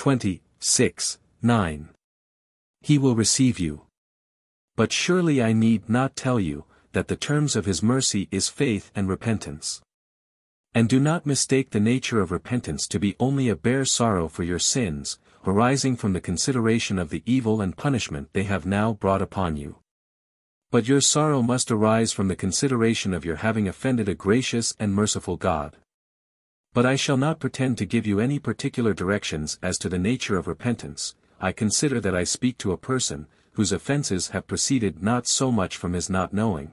26:9. He will receive you. But surely I need not tell you, that the terms of his mercy is faith and repentance. And do not mistake the nature of repentance to be only a bare sorrow for your sins, arising from the consideration of the evil and punishment they have now brought upon you. But your sorrow must arise from the consideration of your having offended a gracious and merciful God. But I shall not pretend to give you any particular directions as to the nature of repentance. I consider that I speak to a person, whose offenses have proceeded not so much from his not knowing,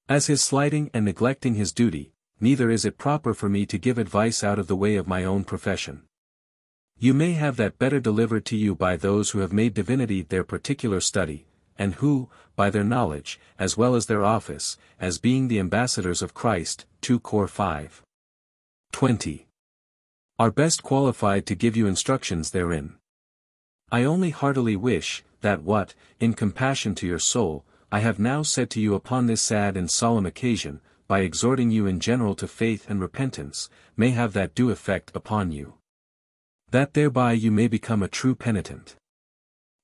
as his slighting and neglecting his duty, neither is it proper for me to give advice out of the way of my own profession. You may have that better delivered to you by those who have made divinity their particular study, and who, by their knowledge, as well as their office, as being the ambassadors of Christ, 2 Cor 5:20, are best qualified to give you instructions therein. I only heartily wish, that what, in compassion to your soul, I have now said to you upon this sad and solemn occasion, by exhorting you in general to faith and repentance, may have that due effect upon you, that thereby you may become a true penitent.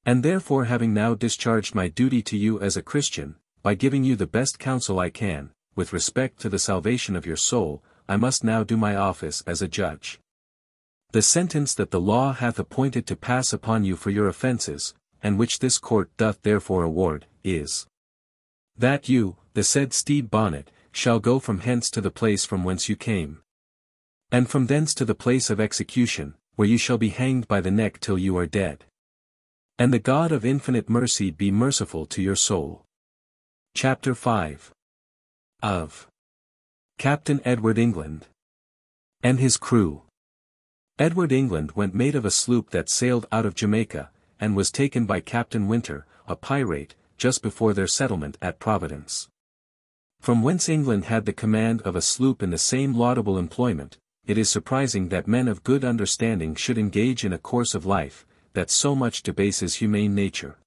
And therefore, having now discharged my duty to you as a Christian, by giving you the best counsel I can, with respect to the salvation of your soul, I must now do my office as a judge. The sentence that the law hath appointed to pass upon you for your offences, and which this court doth therefore award, is that you, the said Stede Bonnet, shall go from hence to the place from whence you came, and from thence to the place of execution, where you shall be hanged by the neck till you are dead. And the God of infinite mercy be merciful to your soul. Chapter 5. Of Captain Edward England and his crew. Edward England went mate of a sloop that sailed out of Jamaica, and was taken by Captain Winter, a pirate, just before their settlement at Providence. From whence England had the command of a sloop in the same laudable employment, it is surprising that men of good understanding should engage in a course of life, that so much debases humane nature,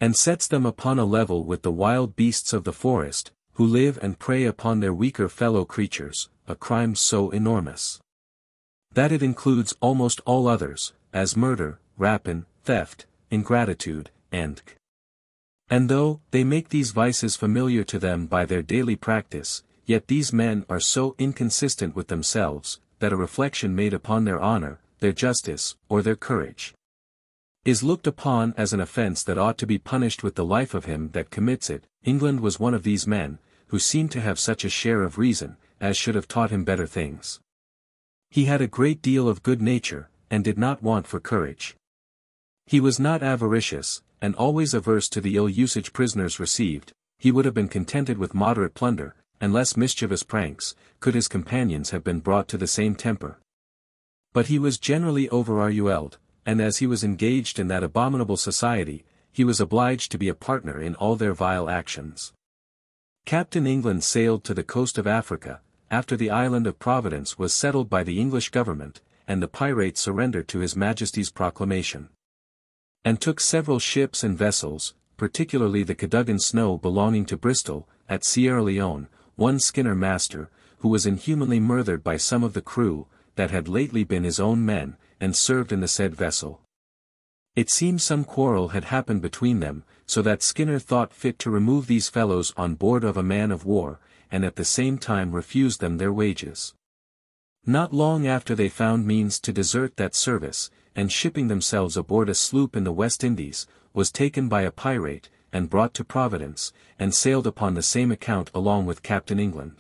and sets them upon a level with the wild beasts of the forest, who live and prey upon their weaker fellow creatures, a crime so enormous, that it includes almost all others, as murder, rapine, theft, ingratitude, and though they make these vices familiar to them by their daily practice, yet these men are so inconsistent with themselves, that a reflection made upon their honor, their justice, or their courage, is looked upon as an offense that ought to be punished with the life of him that commits it. England was one of these men, who seemed to have such a share of reason, as should have taught him better things. He had a great deal of good nature, and did not want for courage. He was not avaricious, and always averse to the ill usage prisoners received. He would have been contented with moderate plunder, and less mischievous pranks, could his companions have been brought to the same temper. But he was generally overruled, and as he was engaged in that abominable society, he was obliged to be a partner in all their vile actions. Captain England sailed to the coast of Africa, after the island of Providence was settled by the English government, and the pirates surrendered to His Majesty's proclamation, and took several ships and vessels, particularly the Cadogan Snow belonging to Bristol, at Sierra Leone, one Skinner master, who was inhumanly murdered by some of the crew, that had lately been his own men, and served in the said vessel. It seems some quarrel had happened between them, so that Skinner thought fit to remove these fellows on board of a man of war, and at the same time refused them their wages. Not long after they found means to desert that service, and shipping themselves aboard a sloop in the West Indies, was taken by a pirate, and brought to Providence, and sailed upon the same account along with Captain England.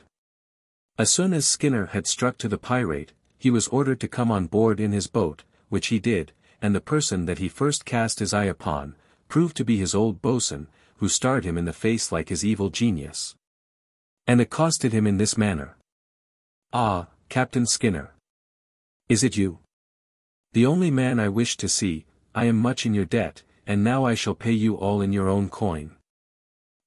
As soon as Skinner had struck to the pirate, he was ordered to come on board in his boat, which he did, and the person that he first cast his eye upon, proved to be his old boatswain, who starred him in the face like his evil genius, and accosted him in this manner. "Ah, Captain Skinner! Is it you? The only man I wish to see. I am much in your debt, and now I shall pay you all in your own coin."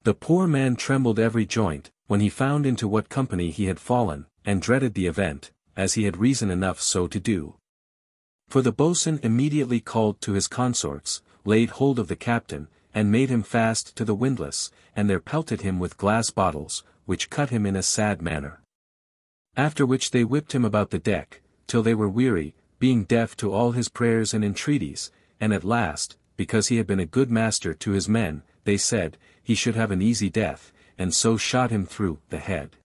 The poor man trembled every joint, when he found into what company he had fallen, and dreaded the event, as he had reason enough so to do. For the boatswain immediately called to his consorts, laid hold of the captain, and made him fast to the windlass, and there pelted him with glass bottles, which cut him in a sad manner. After which they whipped him about the deck, till they were weary, being deaf to all his prayers and entreaties, and at last, because he had been a good master to his men, they said, he should have an easy death, and so shot him through the head.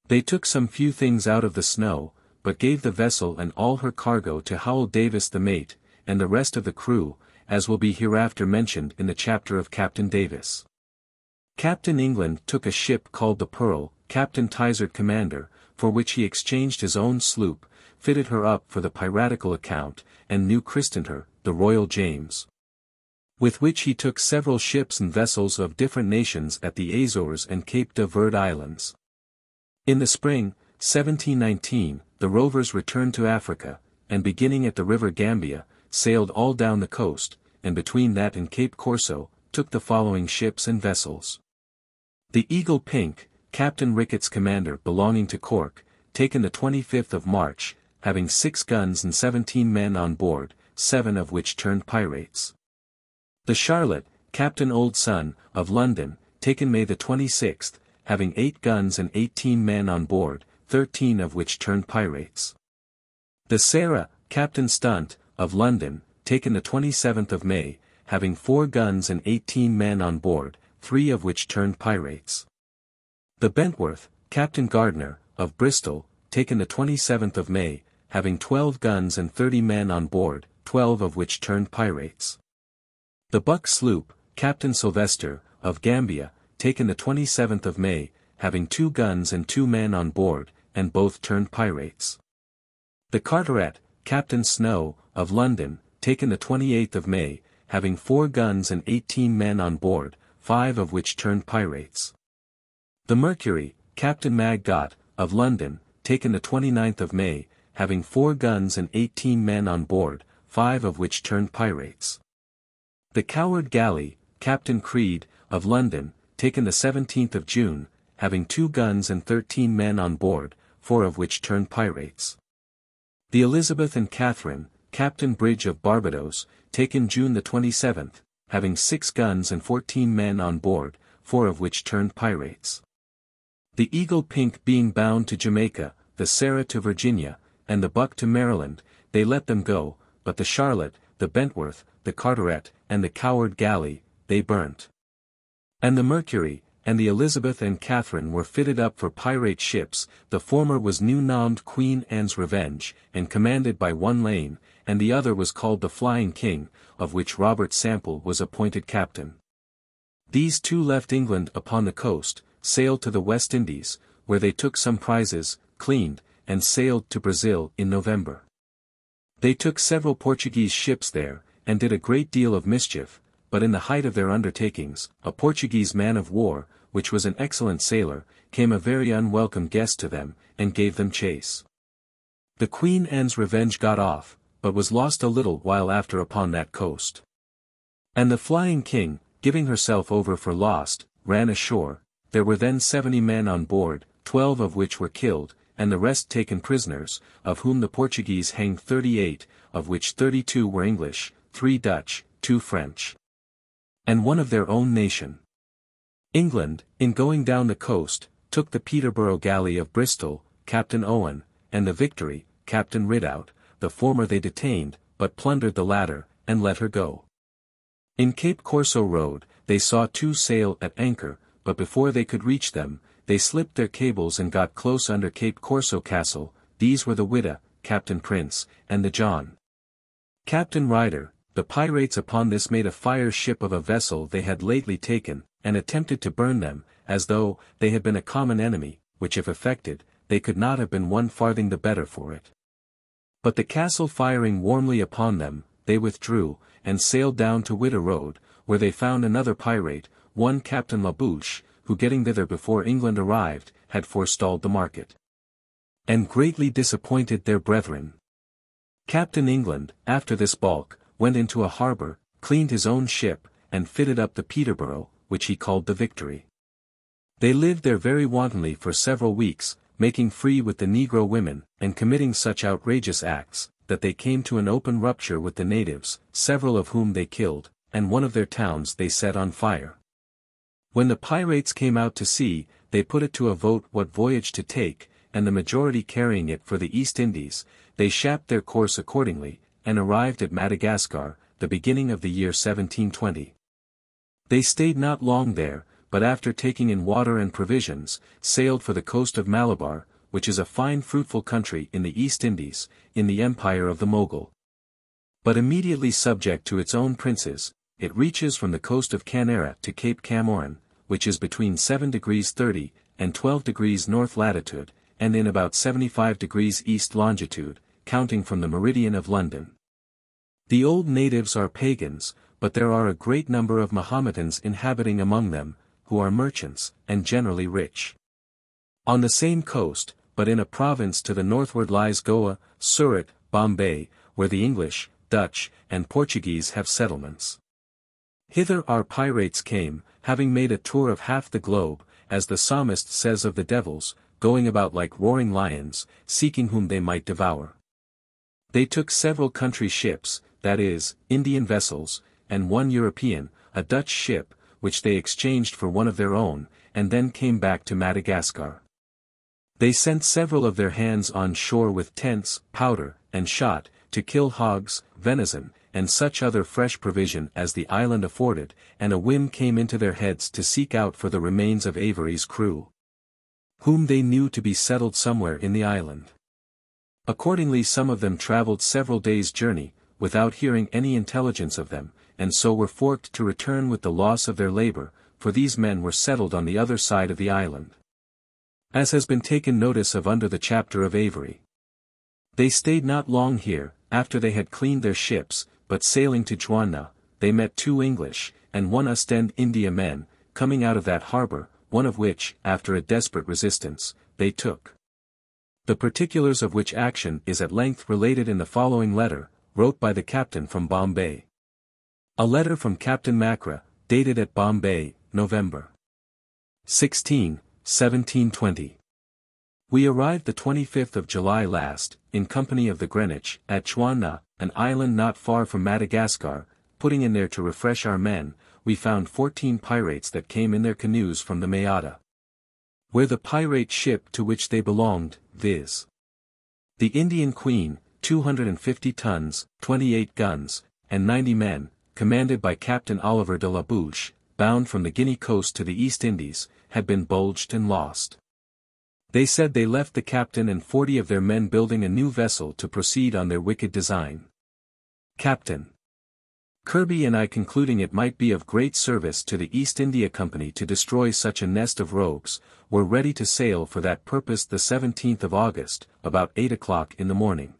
They took some few things out of the snow, but gave the vessel and all her cargo to Howell Davis the mate, and the rest of the crew, as will be hereafter mentioned in the chapter of Captain Davis. Captain England took a ship called the Pearl, Captain Tizard commander, for which he exchanged his own sloop, fitted her up for the piratical account, and new christened her, the Royal James. With which he took several ships and vessels of different nations at the Azores and Cape de Verde Islands. In the spring, 1719, the rovers returned to Africa, and beginning at the river Gambia, sailed all down the coast, and between that and Cape Corso, took the following ships and vessels. The Eagle Pink, Captain Ricketts commander belonging to Cork, taken the 25th of March, having 6 guns and 17 men on board, 7 of which turned pirates. The Charlotte, Captain Old Son, of London, taken May the 26th, having 8 guns and 18 men on board, 13 of which turned pirates. The Sarah, Captain Stunt, of London, taken the 27th of May, having 4 guns and 18 men on board, 3 of which turned pirates. The Bentworth, Captain Gardner, of Bristol, taken the 27th of May, having 12 guns and 30 men on board, 12 of which turned pirates. The Buck sloop, Captain Sylvester, of Gambia, taken the 27th of May, having 2 guns and 2 men on board, and both turned pirates. The Carteret, Captain Snow, of London, taken the 28th of May, having 4 guns and 18 men on board, 5 of which turned pirates. The Mercury, Captain Maggot, of London, taken the 29th of May, having 4 guns and 18 men on board, 5 of which turned pirates. The Coward Galley, Captain Creed, of London, taken the 17th of June, having 2 guns and 13 men on board, 4 of which turned pirates. The Elizabeth and Catherine, Captain Bridge of Barbados, taken June the 27th, having 6 guns and 14 men on board, 4 of which turned pirates. The Eagle Pink being bound to Jamaica, the Sarah to Virginia, and the Buck to Maryland, they let them go, but the Charlotte, the Bentworth, the Carteret, and the Coward Galley, they burnt. And the Mercury, and the Elizabeth and Catherine were fitted up for pirate ships, the former was new-named Queen Anne's Revenge, and commanded by one Lane, and the other was called the Flying King, of which Robert Sample was appointed captain. These two left England upon the coast, sailed to the West Indies, where they took some prizes, cleaned, and sailed to Brazil in November. They took several Portuguese ships there, and did a great deal of mischief, but in the height of their undertakings, a Portuguese man of war, which was an excellent sailor, came a very unwelcome guest to them, and gave them chase. The Queen Anne's Revenge got off, but was lost a little while after upon that coast. And the Flying King, giving herself over for lost, ran ashore. There were then 70 men on board, 12 of which were killed, and the rest taken prisoners, of whom the Portuguese hanged 38, of which 32 were English, 3 Dutch, 2 French, and one of their own nation. England, in going down the coast, took the Peterborough galley of Bristol, Captain Owen, and the Victory, Captain Ridout. The former they detained, but plundered the latter, and let her go. In Cape Corso Road, they saw 2 sail at anchor, but before they could reach them, they slipped their cables and got close under Cape Corso Castle. These were the Whydah, Captain Prince, and the John. Captain Ryder. The pirates upon this made a fire ship of a vessel they had lately taken, and attempted to burn them, as though they had been a common enemy, which if effected, they could not have been 1 farthing the better for it. But the castle firing warmly upon them, they withdrew, and sailed down to Whydah Road, where they found another pirate, one Captain Labouche, who getting thither before England arrived, had forestalled the market, and greatly disappointed their brethren. Captain England, after this balk, went into a harbour, cleaned his own ship, and fitted up the Peterborough, which he called the Victory. They lived there very wantonly for several weeks, making free with the negro women, and committing such outrageous acts, that they came to an open rupture with the natives, several of whom they killed, and one of their towns they set on fire. When the pirates came out to sea, they put it to a vote what voyage to take, and the majority carrying it for the East Indies, they shaped their course accordingly, and arrived at Madagascar, the beginning of the year 1720. They stayed not long there, but after taking in water and provisions, sailed for the coast of Malabar, which is a fine fruitful country in the East Indies, in the empire of the Mogul. But immediately subject to its own princes, it reaches from the coast of Canara to Cape Camorin, which is between 7 degrees 30 and 12 degrees north latitude, and in about 75 degrees east longitude, counting from the meridian of London. The old natives are pagans, but there are a great number of Mohammedans inhabiting among them, who are merchants, and generally rich. On the same coast, but in a province to the northward lies Goa, Surat, Bombay, where the English, Dutch, and Portuguese have settlements. Hither our pirates came, having made a tour of half the globe, as the psalmist says of the devils, going about like roaring lions, seeking whom they might devour. They took several country ships, that is, Indian vessels, and one European, a Dutch ship, which they exchanged for one of their own, and then came back to Madagascar. They sent several of their hands on shore with tents, powder, and shot, to kill hogs, venison, and such other fresh provision as the island afforded, and a whim came into their heads to seek out for the remains of Avery's crew, whom they knew to be settled somewhere in the island. Accordingly some of them travelled several days' journey, without hearing any intelligence of them, and so were forced to return with the loss of their labour, for these men were settled on the other side of the island, as has been taken notice of under the chapter of Avery. They stayed not long here, after they had cleaned their ships, but sailing to Juana, they met 2 English, and 1 Ostend India men, coming out of that harbour, one of which, after a desperate resistance, they took. The particulars of which action is at length related in the following letter, wrote by the captain from Bombay. A letter from Captain Macra, dated at Bombay, November 16, 1720. We arrived the 25th of July last, in company of the Greenwich, at Juana, an island not far from Madagascar. Putting in there to refresh our men, we found 14 pirates that came in their canoes from the Mayotta, where the pirate ship to which they belonged, viz. the Indian Queen, 250 tons, 28 guns, and 90 men, commanded by Captain Oliver de la Bouche, bound from the Guinea coast to the East Indies, had been bulged and lost. They said they left the captain and 40 of their men building a new vessel to proceed on their wicked design. Captain Kirby and I, concluding it might be of great service to the East India Company to destroy such a nest of rogues, were ready to sail for that purpose the 17th of August, about 8 o'clock in the morning,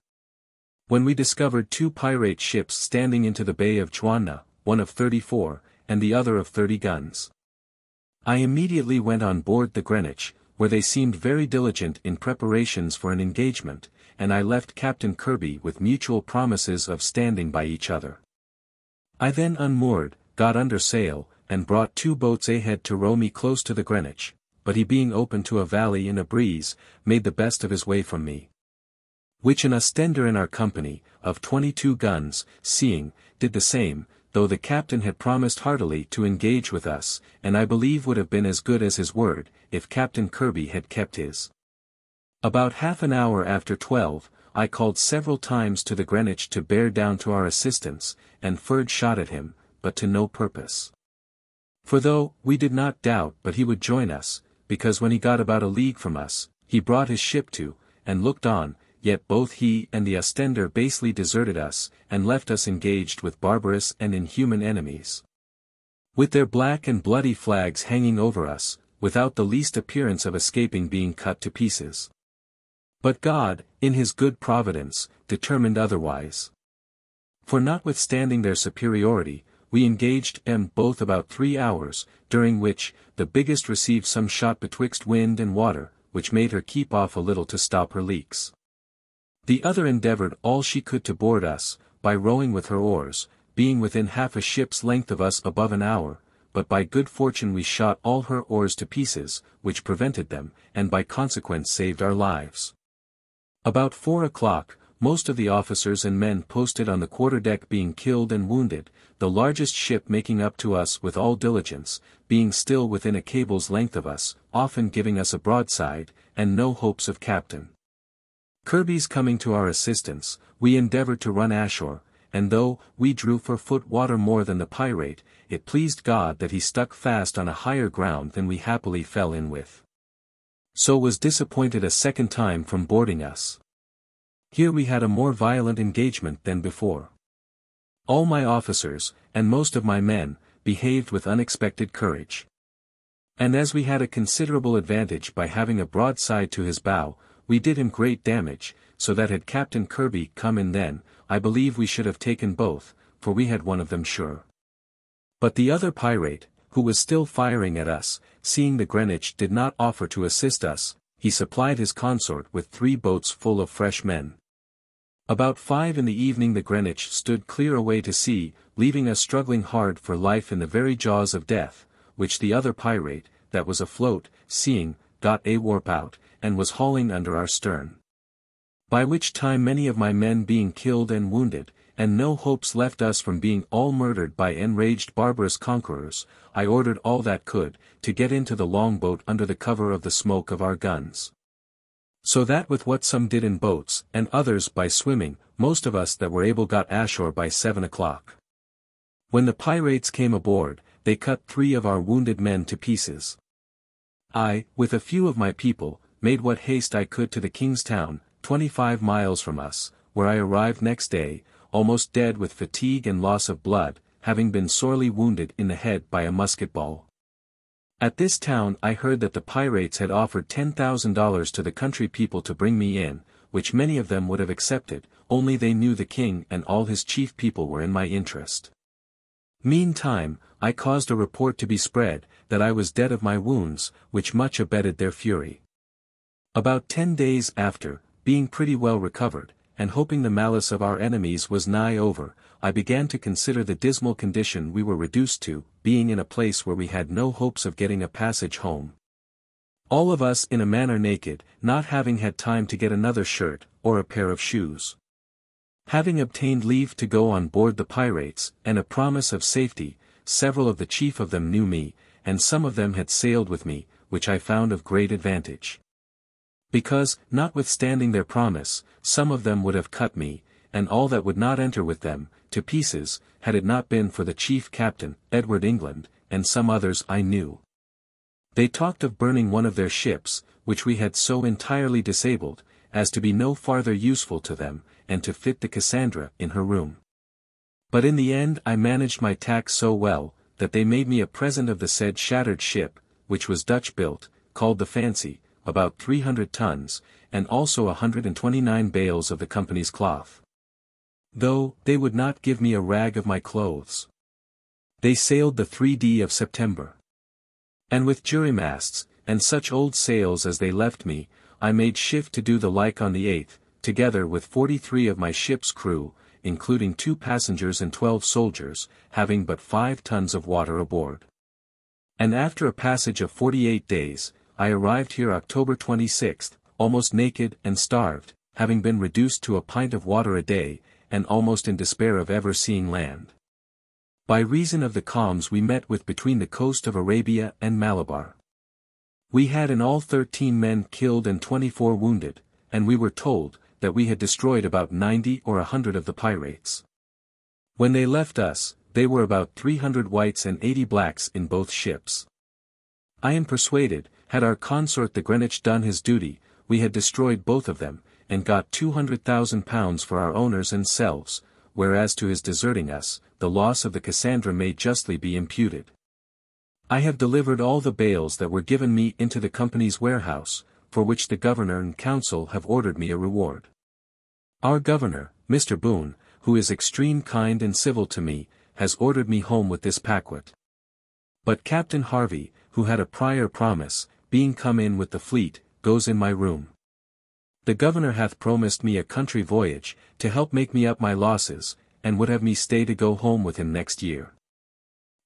when we discovered 2 pirate ships standing into the Bay of Juana, one of 34, and the other of 30 guns. I immediately went on board the Greenwich, where they seemed very diligent in preparations for an engagement, and I left Captain Kirby with mutual promises of standing by each other. I then unmoored, got under sail, and brought 2 boats ahead to row me close to the Greenwich, but he being open to a valley in a breeze, made the best of his way from me. Which an Ostender in our company, of 22 guns, seeing, did the same, though the captain had promised heartily to engage with us, and I believe would have been as good as his word, if Captain Kirby had kept his. About half an hour after 12, I called several times to the Greenwich to bear down to our assistance, and fired shot at him, but to no purpose. For though, we did not doubt but he would join us, because when he got about a league from us, he brought his ship to, and looked on, yet both he and the Ostender basely deserted us, and left us engaged with barbarous and inhuman enemies, with their black and bloody flags hanging over us, without the least appearance of escaping being cut to pieces. But God, in his good providence, determined otherwise. For notwithstanding their superiority, we engaged them both about 3 hours, during which, the biggest received some shot betwixt wind and water, which made her keep off a little to stop her leaks. The other endeavoured all she could to board us, by rowing with her oars, being within half a ship's length of us above an hour, but by good fortune we shot all her oars to pieces, which prevented them, and by consequence saved our lives. About 4 o'clock, most of the officers and men posted on the quarter-deck being killed and wounded, the largest ship making up to us with all diligence, being still within a cable's length of us, often giving us a broadside, and no hopes of captain. Kirby's coming to our assistance, we endeavored to run ashore, and though we drew 4 foot water more than the pirate, it pleased God that he stuck fast on a higher ground than we happily fell in with. So was disappointed a second time from boarding us. Here we had a more violent engagement than before. All my officers, and most of my men, behaved with unexpected courage. And as we had a considerable advantage by having a broadside to his bow, we did him great damage, so that had Captain Kirby come in then, I believe we should have taken both, for we had one of them sure. But the other pirate, who was still firing at us, seeing the Greenwich did not offer to assist us, he supplied his consort with 3 boats full of fresh men. About 5 in the evening the Greenwich stood clear away to sea, leaving us struggling hard for life in the very jaws of death, which the other pirate, that was afloat, seeing, got a warp out, and was hauling under our stern. By which time many of my men being killed and wounded, and no hopes left us from being all murdered by enraged barbarous conquerors, I ordered all that could, to get into the longboat under the cover of the smoke of our guns. So that with what some did in boats, and others by swimming, most of us that were able got ashore by 7 o'clock. When the pirates came aboard, they cut 3 of our wounded men to pieces. I, with a few of my people, made what haste I could to the King's Town, 25 miles from us, where I arrived next day, almost dead with fatigue and loss of blood, having been sorely wounded in the head by a musket ball. At this town I heard that the pirates had offered $10,000 to the country people to bring me in, which many of them would have accepted, only they knew the king and all his chief people were in my interest. Meantime, I caused a report to be spread, that I was dead of my wounds, which much abated their fury. About 10 days after, being pretty well recovered, and hoping the malice of our enemies was nigh over, I began to consider the dismal condition we were reduced to, being in a place where we had no hopes of getting a passage home. All of us in a manner naked, not having had time to get another shirt, or a pair of shoes. Having obtained leave to go on board the pirates, and a promise of safety, several of the chief of them knew me, and some of them had sailed with me, which I found of great advantage. Because, notwithstanding their promise, some of them would have cut me, and all that would not enter with them, to pieces, had it not been for the chief captain, Edward England, and some others I knew. They talked of burning one of their ships, which we had so entirely disabled, as to be no farther useful to them, and to fit the Cassandra in her room. But in the end I managed my tack so well, that they made me a present of the said shattered ship, which was Dutch-built, called the Fancy, about 300 tons, and also 129 bales of the company's cloth. Though, they would not give me a rag of my clothes. They sailed the 3d of September. And with jurymasts, and such old sails as they left me, I made shift to do the like on the 8th, together with 43 of my ship's crew, including 2 passengers and 12 soldiers, having but 5 tons of water aboard. And after a passage of 48 days, I arrived here October 26th, almost naked and starved, having been reduced to a pint of water a day, and almost in despair of ever seeing land. By reason of the calms we met with between the coast of Arabia and Malabar. We had in all 13 men killed and 24 wounded, and we were told, that we had destroyed about 90 or 100 of the pirates. When they left us, they were about 300 whites and 80 blacks in both ships. I am persuaded, had our consort the Greenwich done his duty, we had destroyed both of them, and got £200,000 for our owners and selves, whereas to his deserting us, the loss of the Cassandra may justly be imputed. I have delivered all the bales that were given me into the company's warehouse, for which the governor and council have ordered me a reward. Our governor, Mr. Boone, who is extreme kind and civil to me, has ordered me home with this paquet. But Captain Harvey, who had a prior promise, being come in with the fleet, goes in my room. The governor hath promised me a country voyage, to help make me up my losses, and would have me stay to go home with him next year.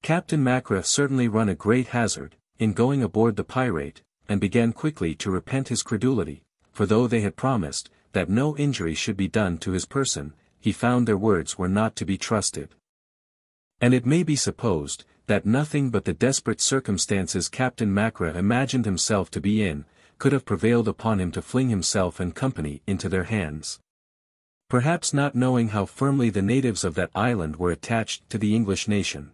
Captain Macra certainly run a great hazard, in going aboard the pirate, and began quickly to repent his credulity, for though they had promised, that no injury should be done to his person, he found their words were not to be trusted. And it may be supposed, that nothing but the desperate circumstances Captain Macra imagined himself to be in, could have prevailed upon him to fling himself and company into their hands. Perhaps not knowing how firmly the natives of that island were attached to the English nation.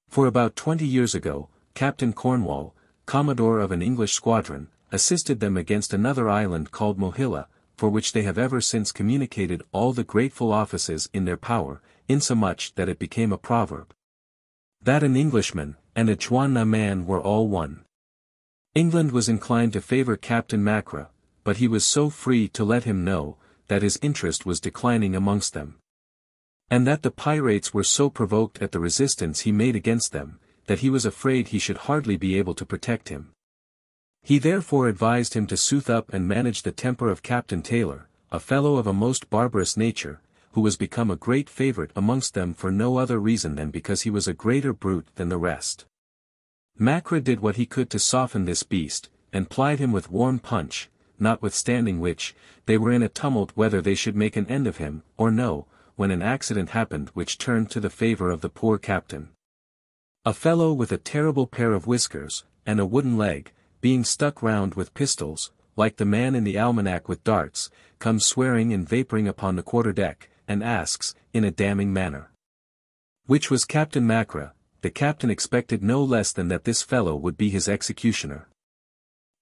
For about 20 years ago, Captain Cornwall, commodore of an English squadron, assisted them against another island called Mohilla, for which they have ever since communicated all the grateful offices in their power, insomuch that it became a proverb, that an Englishman, and a Juana man were all one. England was inclined to favor Captain Macra, but he was so free to let him know, that his interest was declining amongst them. And that the pirates were so provoked at the resistance he made against them, that he was afraid he should hardly be able to protect him. He therefore advised him to soothe up and manage the temper of Captain Taylor, a fellow of a most barbarous nature, who was become a great favorite amongst them for no other reason than because he was a greater brute than the rest. Macra did what he could to soften this beast, and plied him with warm punch, notwithstanding which, they were in a tumult whether they should make an end of him, or no, when an accident happened which turned to the favor of the poor captain. A fellow with a terrible pair of whiskers, and a wooden leg, being stuck round with pistols, like the man in the almanac with darts, comes swearing and vaporing upon the quarter-deck, and asks, in a damning manner, which was Captain Macra. The captain expected no less than that this fellow would be his executioner.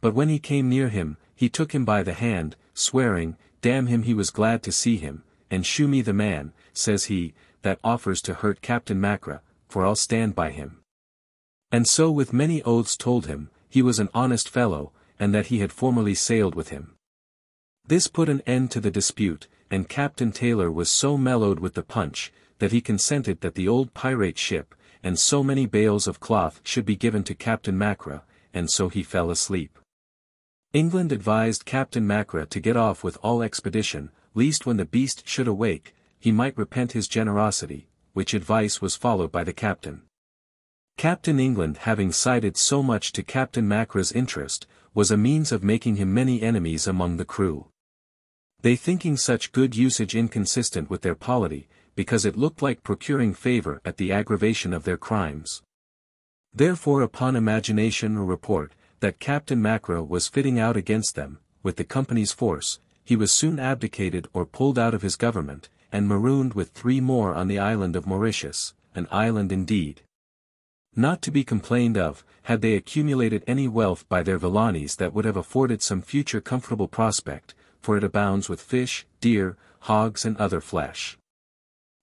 But when he came near him, he took him by the hand, swearing, damn him, he was glad to see him, and shew me the man, says he, that offers to hurt Captain Macra, for I'll stand by him. And so with many oaths told him, he was an honest fellow, and that he had formerly sailed with him. This put an end to the dispute, and Captain Taylor was so mellowed with the punch, that he consented that the old pirate ship, and so many bales of cloth should be given to Captain Macra, and so he fell asleep. England advised Captain Macra to get off with all expedition, lest when the beast should awake, he might repent his generosity, which advice was followed by the captain. Captain England, having sided so much to Captain Macra's interest, was a means of making him many enemies among the crew. They thinking such good usage inconsistent with their polity, because it looked like procuring favor at the aggravation of their crimes. Therefore upon imagination or report, that Captain Macra was fitting out against them, with the company's force, he was soon abdicated or pulled out of his government, and marooned with 3 more on the island of Mauritius, an island indeed not to be complained of, had they accumulated any wealth by their villanies that would have afforded some future comfortable prospect, for it abounds with fish, deer, hogs and other flesh.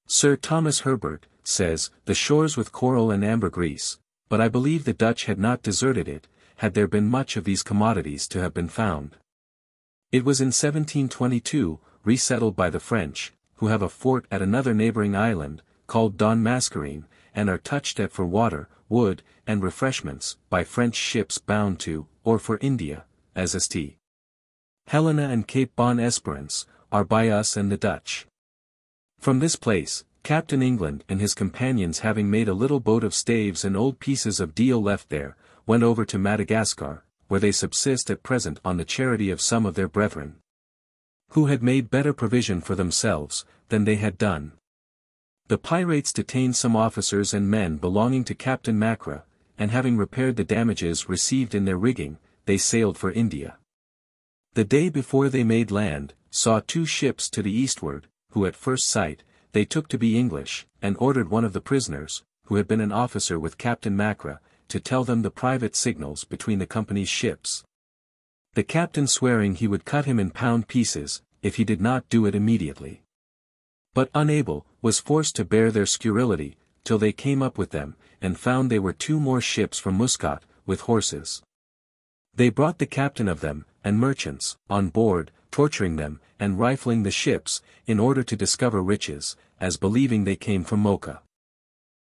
Sir Thomas Herbert says, the shores with coral and ambergris, but I believe the Dutch had not deserted it, had there been much of these commodities to have been found. It was in 1722, resettled by the French, who have a fort at another neighboring island, called Don Mascarene, and are touched at for water, wood, and refreshments, by French ships bound to, or for India, as St. Helena and Cape Bon Esperance, are by us and the Dutch. From this place, Captain England and his companions having made a little boat of staves and old pieces of deal left there, went over to Madagascar, where they subsist at present on the charity of some of their brethren, who had made better provision for themselves, than they had done. The pirates detained some officers and men belonging to Captain Macra, and having repaired the damages received in their rigging, they sailed for India. The day before they made land, saw 2 ships to the eastward, who at first sight, they took to be English, and ordered one of the prisoners, who had been an officer with Captain Macra, to tell them the private signals between the company's ships. The captain swearing he would cut him in pound pieces, if he did not do it immediately. But unable, was forced to bear their scurrility, till they came up with them, and found they were 2 more ships from Muscat, with horses. They brought the captain of them, and merchants, on board, torturing them, and rifling the ships, in order to discover riches, as believing they came from Mocha.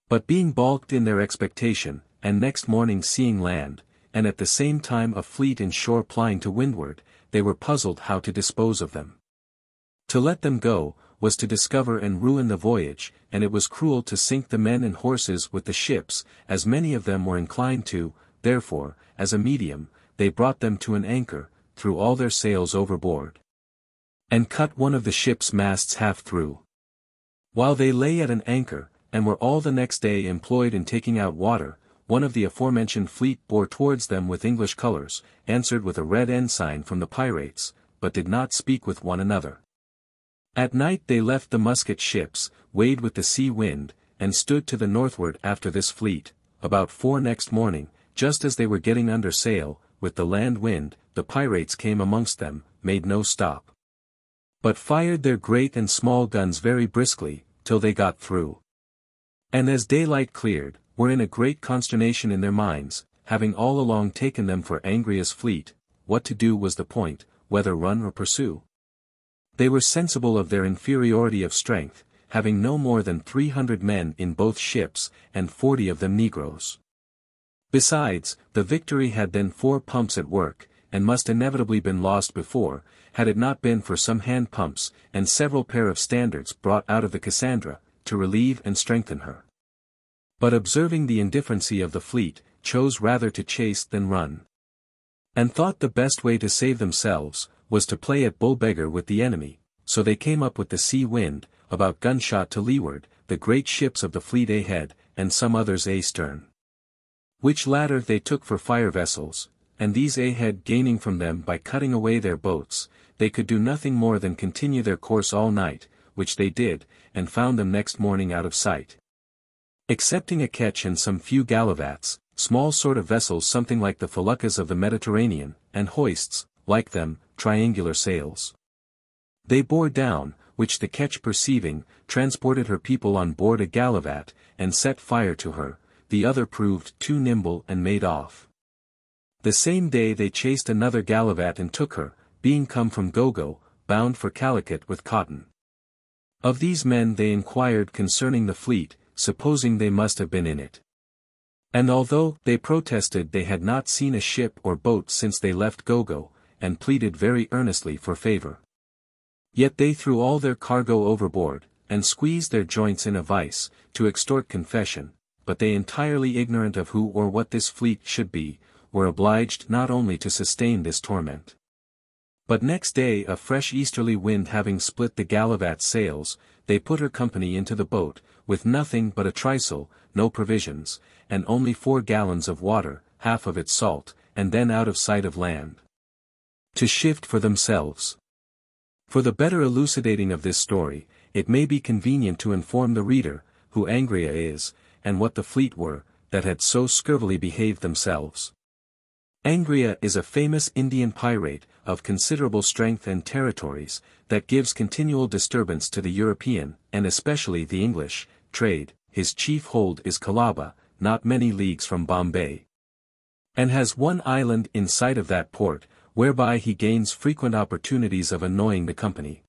But being balked in their expectation, and next morning seeing land, and at the same time a fleet in shore plying to windward, they were puzzled how to dispose of them. To let them go, was to discover and ruin the voyage, and it was cruel to sink the men and horses with the ships, as many of them were inclined to, therefore, as a medium, they brought them to an anchor, threw all their sails overboard, and cut one of the ship's masts half through. While they lay at an anchor, and were all the next day employed in taking out water, one of the aforementioned fleet bore towards them with English colors, answered with a red ensign from the pirates, but did not speak with one another. At night they left the musket ships, weighed with the sea wind, and stood to the northward after this fleet. About 4 next morning, just as they were getting under sail, with the land wind, the pirates came amongst them, made no stop, but fired their great and small guns very briskly, till they got through. And as daylight cleared, were in a great consternation in their minds, having all along taken them for Angria's fleet. What to do was the point, whether run or pursue. They were sensible of their inferiority of strength, having no more than 300 men in both ships, and 40 of them negroes. Besides, the Victory had then 4 pumps at work, and must inevitably been lost before, had it not been for some hand pumps, and several pair of standards brought out of the Cassandra, to relieve and strengthen her. But observing the indifferency of the fleet, chose rather to chase than run. And thought the best way to save themselves, was to play at bull beggar with the enemy, so they came up with the sea wind, about gunshot to leeward, the great ships of the fleet ahead, and some others astern. Which latter they took for fire vessels, and these ahead gaining from them by cutting away their boats, they could do nothing more than continue their course all night, which they did, and found them next morning out of sight. Excepting a ketch and some few galavats, small sort of vessels something like the feluccas of the Mediterranean, and hoists, like them, triangular sails. They bore down, which the ketch perceiving, transported her people on board a galavat, and set fire to her. The other proved too nimble and made off. The same day they chased another galavat and took her, being come from Gogo, bound for Calicut with cotton. Of these men they inquired concerning the fleet, supposing they must have been in it. And although they protested they had not seen a ship or boat since they left Gogo, and pleaded very earnestly for favor, yet they threw all their cargo overboard, and squeezed their joints in a vice, to extort confession. But they, entirely ignorant of who or what this fleet should be, were obliged not only to sustain this torment, but next day a fresh easterly wind having split the galavat's sails, they put her company into the boat, with nothing but a trysail, no provisions, and only 4 gallons of water, half of it salt, and then out of sight of land, to shift for themselves. For the better elucidating of this story, it may be convenient to inform the reader, who Angria is, and what the fleet were, that had so scurvily behaved themselves. Angria is a famous Indian pirate, of considerable strength and territories, that gives continual disturbance to the European, and especially the English, trade. His chief hold is Calabar, not many leagues from Bombay, and has one island in sight of that port, whereby he gains frequent opportunities of annoying the company.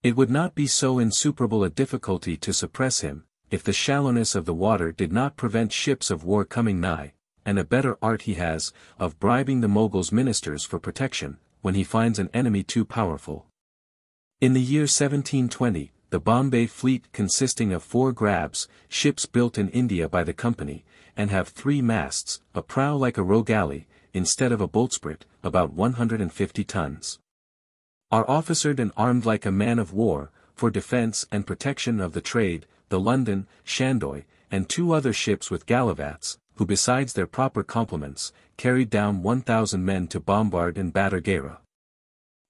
It would not be so insuperable a difficulty to suppress him, if the shallowness of the water did not prevent ships of war coming nigh, and a better art he has, of bribing the Mogul's ministers for protection, when he finds an enemy too powerful. In the year 1720, the Bombay fleet consisting of 4 grabs, ships built in India by the company, and have 3 masts, a prow like a row galley, instead of a boltsprit, about 150 tons, are officered and armed like a man of war, for defense and protection of the trade, the London, Shandoy, and 2 other ships with galavats, who besides their proper complements, carried down 1,000 men to bombard and batter Gera,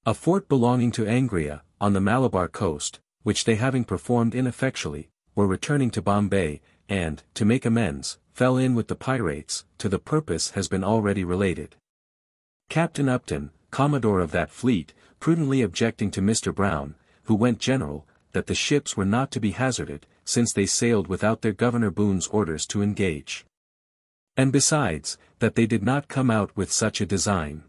a fort belonging to Angria, on the Malabar coast, which they having performed ineffectually, were returning to Bombay, and, to make amends, fell in with the pirates. To the purpose has been already related. Captain Upton, commodore of that fleet, prudently objecting to Mr. Brown, who went general, that the ships were not to be hazarded, since they sailed without their Governor Boone's orders to engage. And besides, that they did not come out with such a design.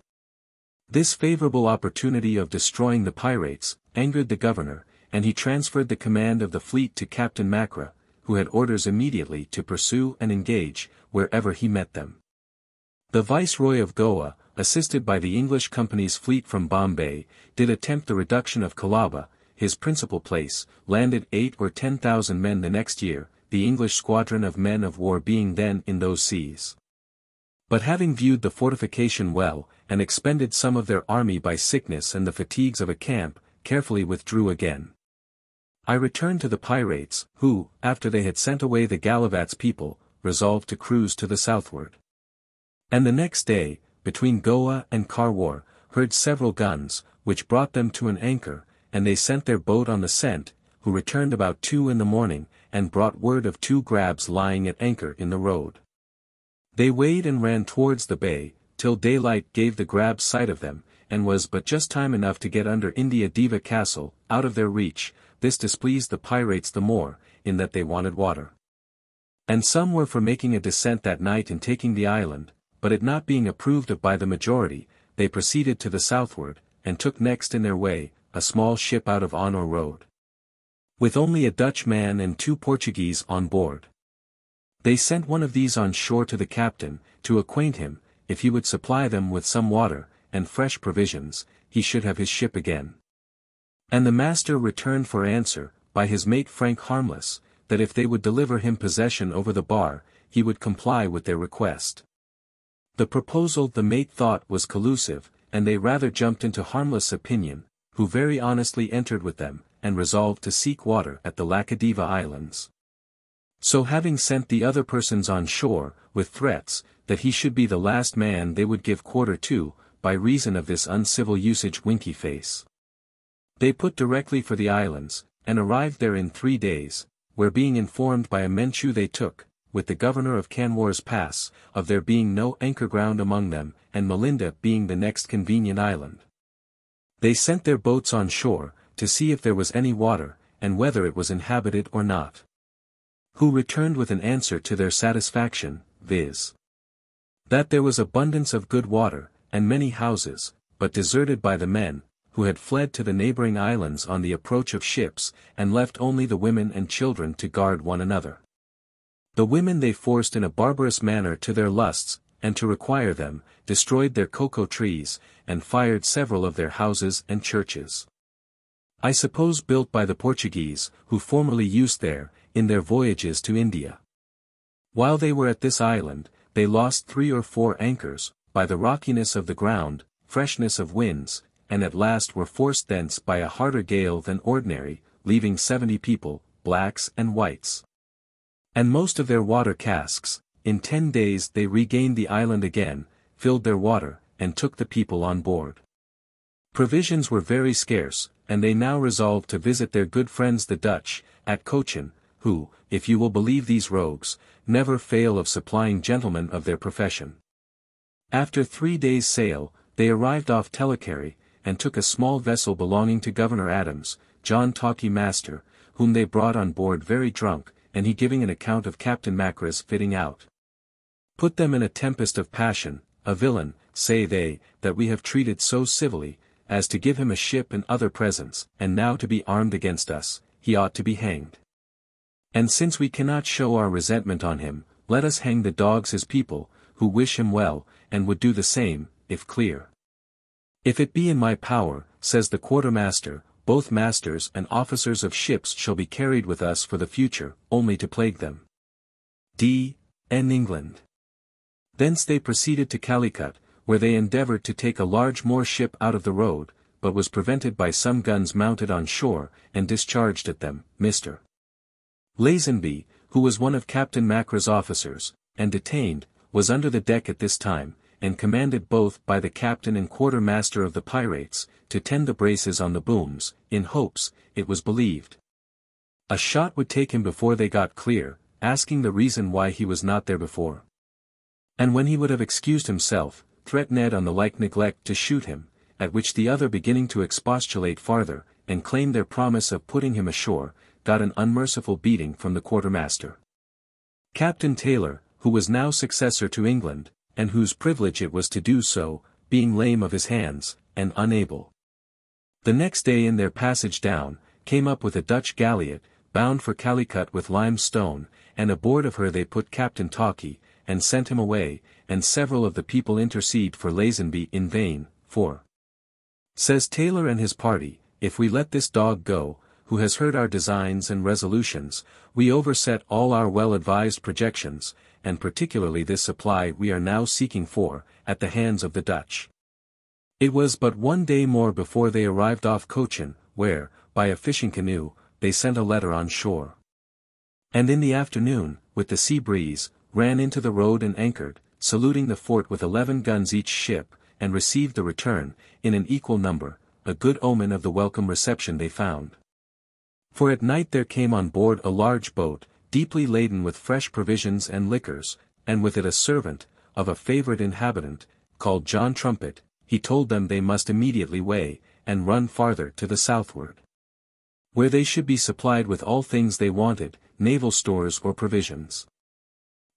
This favorable opportunity of destroying the pirates, angered the governor, and he transferred the command of the fleet to Captain Macra, who had orders immediately to pursue and engage, wherever he met them. The Viceroy of Goa, assisted by the English company's fleet from Bombay, did attempt the reduction of Calabar, his principal place, landed 8 or 10,000 men the next year, the English squadron of men of war being then in those seas. But having viewed the fortification well, and expended some of their army by sickness and the fatigues of a camp, carefully withdrew again. I returned to the pirates, who, after they had sent away the Galavat's people, resolved to cruise to the southward. And the next day, between Goa and Karwar, heard several guns, which brought them to an anchor, and they sent their boat on the scent, who returned about 2 in the morning, and brought word of 2 grabs lying at anchor in the road. They weighed and ran towards the bay, till daylight gave the grabs sight of them, and was but just time enough to get under India Deva Castle, out of their reach. This displeased the pirates the more, in that they wanted water. And some were for making a descent that night and taking the island, but it not being approved of by the majority, they proceeded to the southward, and took next in their way, a small ship out of Honor Road, with only a Dutch man and 2 Portuguese on board. They sent one of these on shore to the captain, to acquaint him, if he would supply them with some water, and fresh provisions, he should have his ship again. And the master returned for answer, by his mate Frank Harmless, that if they would deliver him possession over the bar, he would comply with their request. The proposal the mate thought was collusive, and they rather jumped into Harmless' opinion, who very honestly entered with them, and resolved to seek water at the Lakadiva Islands. So having sent the other persons on shore, with threats, that he should be the last man they would give quarter to, by reason of this uncivil usage Winky Face, they put directly for the islands, and arrived there in 3 days, where being informed by a Menchu they took, with the governor of Canwar's Pass, of there being no anchor ground among them, and Melinda being the next convenient island, they sent their boats on shore, to see if there was any water, and whether it was inhabited or not. Who returned with an answer to their satisfaction, viz. that there was abundance of good water, and many houses, but deserted by the men, who had fled to the neighboring islands on the approach of ships, and left only the women and children to guard one another. The women they forced in a barbarous manner to their lusts, and to require them, destroyed their cocoa trees, and fired several of their houses and churches, I suppose built by the Portuguese, who formerly used there, in their voyages to India. While they were at this island, they lost 3 or 4 anchors, by the rockiness of the ground, freshness of winds, and at last were forced thence by a harder gale than ordinary, leaving 70 people, blacks and whites, and most of their water casks. In 10 days they regained the island again, filled their water, and took the people on board. Provisions were very scarce, and they now resolved to visit their good friends the Dutch, at Cochin, who, if you will believe these rogues, never fail of supplying gentlemen of their profession. After 3 days' sail, they arrived off Tellicarry, and took a small vessel belonging to Governor Adams, John Talkie master, whom they brought on board very drunk, and he giving an account of Captain Mackra's fitting out, put them in a tempest of passion. A villain, say they, that we have treated so civilly, as to give him a ship and other presents, and now to be armed against us, he ought to be hanged. And since we cannot show our resentment on him, let us hang the dogs his people, who wish him well, and would do the same, if clear. If it be in my power, says the quartermaster, both masters and officers of ships shall be carried with us for the future, only to plague them. D.N. England. Thence they proceeded to Calicut, where they endeavoured to take a large Moor ship out of the road, but was prevented by some guns mounted on shore, and discharged at them. Mr. Lazenby, who was one of Captain Mackra's officers, and detained, was under the deck at this time, and commanded both by the captain and quartermaster of the Pyrates, to tend the braces on the booms, in hopes, it was believed, a shot would take him before they got clear, asking the reason why he was not there before. And when he would have excused himself, threatened on the like neglect to shoot him, at which the other beginning to expostulate farther, and claim their promise of putting him ashore, got an unmerciful beating from the quartermaster. Captain Taylor, who was now successor to England, and whose privilege it was to do so, being lame of his hands, and unable, the next day in their passage down, came up with a Dutch galliot, bound for Calicut with limestone, and aboard of her they put Captain Talkie, and sent him away, and several of the people intercede for Lazenby in vain, for, says Taylor and his party, if we let this dog go, who has heard our designs and resolutions, we overset all our well-advised projections, and particularly this supply we are now seeking for, at the hands of the Dutch. It was but 1 day more before they arrived off Cochin, where, by a fishing canoe, they sent a letter on shore. And in the afternoon, with the sea breeze, ran into the road and anchored, saluting the fort with 11 guns each ship, and received the return, in an equal number, a good omen of the welcome reception they found. For at night there came on board a large boat, deeply laden with fresh provisions and liquors, and with it a servant, of a favourite inhabitant, called John Trumpet. He told them they must immediately weigh, and run farther to the southward, where they should be supplied with all things they wanted, naval stores or provisions.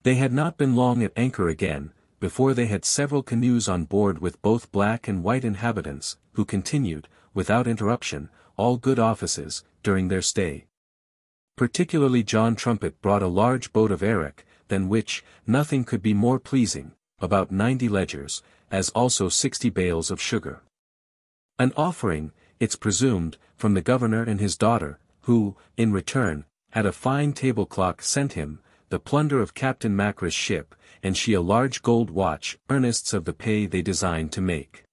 They had not been long at anchor again, before they had several canoes on board with both black and white inhabitants, who continued, without interruption, all good offices, during their stay. Particularly John Trumpet brought a large boat of arrack, than which, nothing could be more pleasing, about 90 ledgers, as also 60 bales of sugar. An offering, it's presumed, from the governor and his daughter, who, in return, had a fine table clock sent him, the plunder of Captain Mackra's ship, and she a large gold watch, earnests of the pay they designed to make.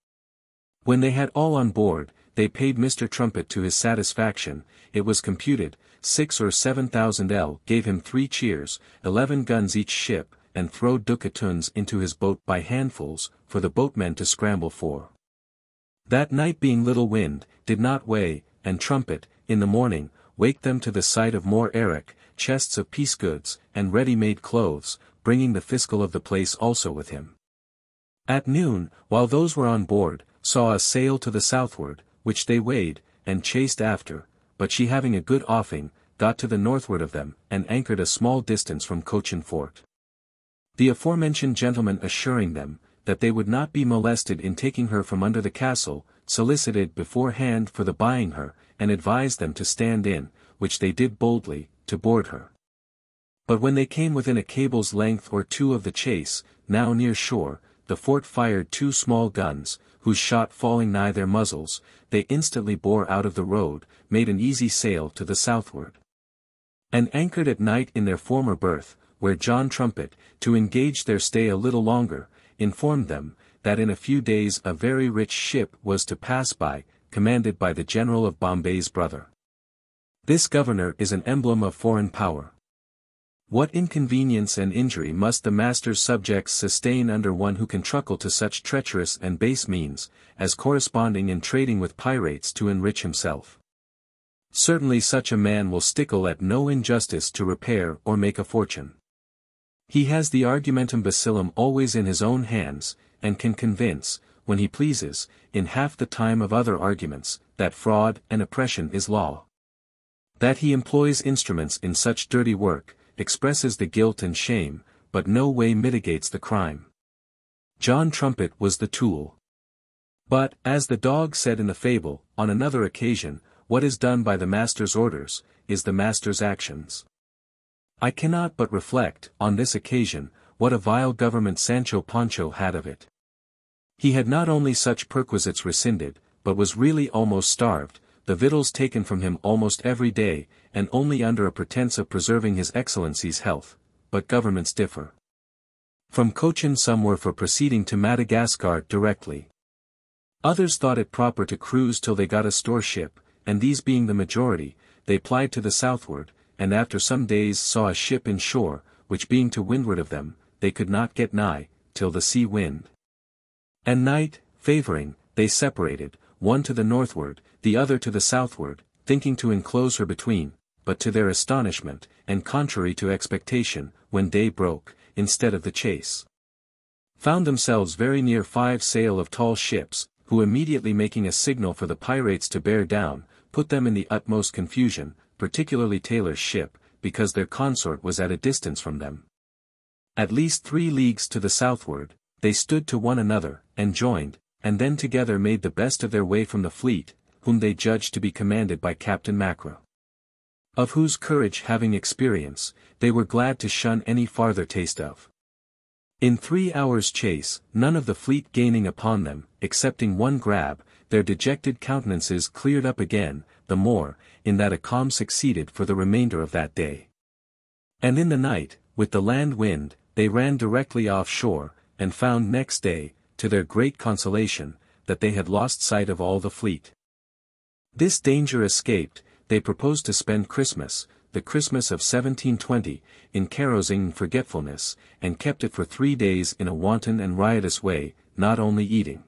When they had all on board, they paid Mr. Trumpet to his satisfaction. It was computed, 6 or 7,000 L. gave him 3 cheers, 11 guns each ship, and throwed ducatoons into his boat by handfuls, for the boatmen to scramble for. That night being little wind, did not weigh, and Trumpet, in the morning, waked them to the sight of more arrack, chests of piece goods, and ready-made clothes, bringing the fiscal of the place also with him. At noon, while those were on board, saw a sail to the southward, which they weighed, and chased after, but she having a good offing, got to the northward of them, and anchored a small distance from Cochin Fort. The aforementioned gentleman assuring them, that they would not be molested in taking her from under the castle, solicited beforehand for the buying her, and advised them to stand in, which they did boldly, to board her. But when they came within a cable's length or two of the chase, now near shore, the fort fired 2 small guns, whose shot falling nigh their muzzles, they instantly bore out of the road, made an easy sail to the southward, and anchored at night in their former berth, where John Trumpet, to engage their stay a little longer, informed them, that in a few days a very rich ship was to pass by, commanded by the General of Bombay's brother. This governor is an emblem of foreign power. What inconvenience and injury must the master's subjects sustain under one who can truckle to such treacherous and base means, as corresponding in trading with pirates to enrich himself? Certainly such a man will stickle at no injustice to repair or make a fortune. He has the argumentum bacillum always in his own hands, and can convince, when he pleases, in half the time of other arguments, that fraud and oppression is law. That he employs instruments in such dirty work, expresses the guilt and shame, but no way mitigates the crime. John Trumpet was the tool. But, as the dog said in the fable, on another occasion, what is done by the master's orders, is the master's actions. I cannot but reflect, on this occasion, what a vile government Sancho Pancho had of it. He had not only such perquisites rescinded, but was really almost starved, the victuals taken from him almost every day, and only under a pretence of preserving his Excellency's health. But governments differ. From Cochin some were for proceeding to Madagascar directly. Others thought it proper to cruise till they got a store ship, and these being the majority, they plied to the southward, and after some days saw a ship in shore, which being to windward of them, they could not get nigh, till the sea wind and night, favouring, they separated, one to the northward, the other to the southward, thinking to enclose her between, but to their astonishment, and contrary to expectation, when day broke, instead of the chase, found themselves very near 5 sail of tall ships, who immediately making a signal for the pirates to bear down, put them in the utmost confusion, particularly Taylor's ship, because their consort was at a distance from them. At least 3 leagues to the southward, they stood to one another, and joined, and then together made the best of their way from the fleet, whom they judged to be commanded by Captain Mackra, of whose courage having experience, they were glad to shun any farther taste of. In 3 hours' chase, none of the fleet gaining upon them, excepting one grab, their dejected countenances cleared up again, the more, in that a calm succeeded for the remainder of that day. And in the night, with the land wind, they ran directly off shore, and found next day, to their great consolation, that they had lost sight of all the fleet. This danger escaped, they proposed to spend Christmas, the Christmas of 1720, in carousing and forgetfulness, and kept it for 3 days in a wanton and riotous way, not only eating,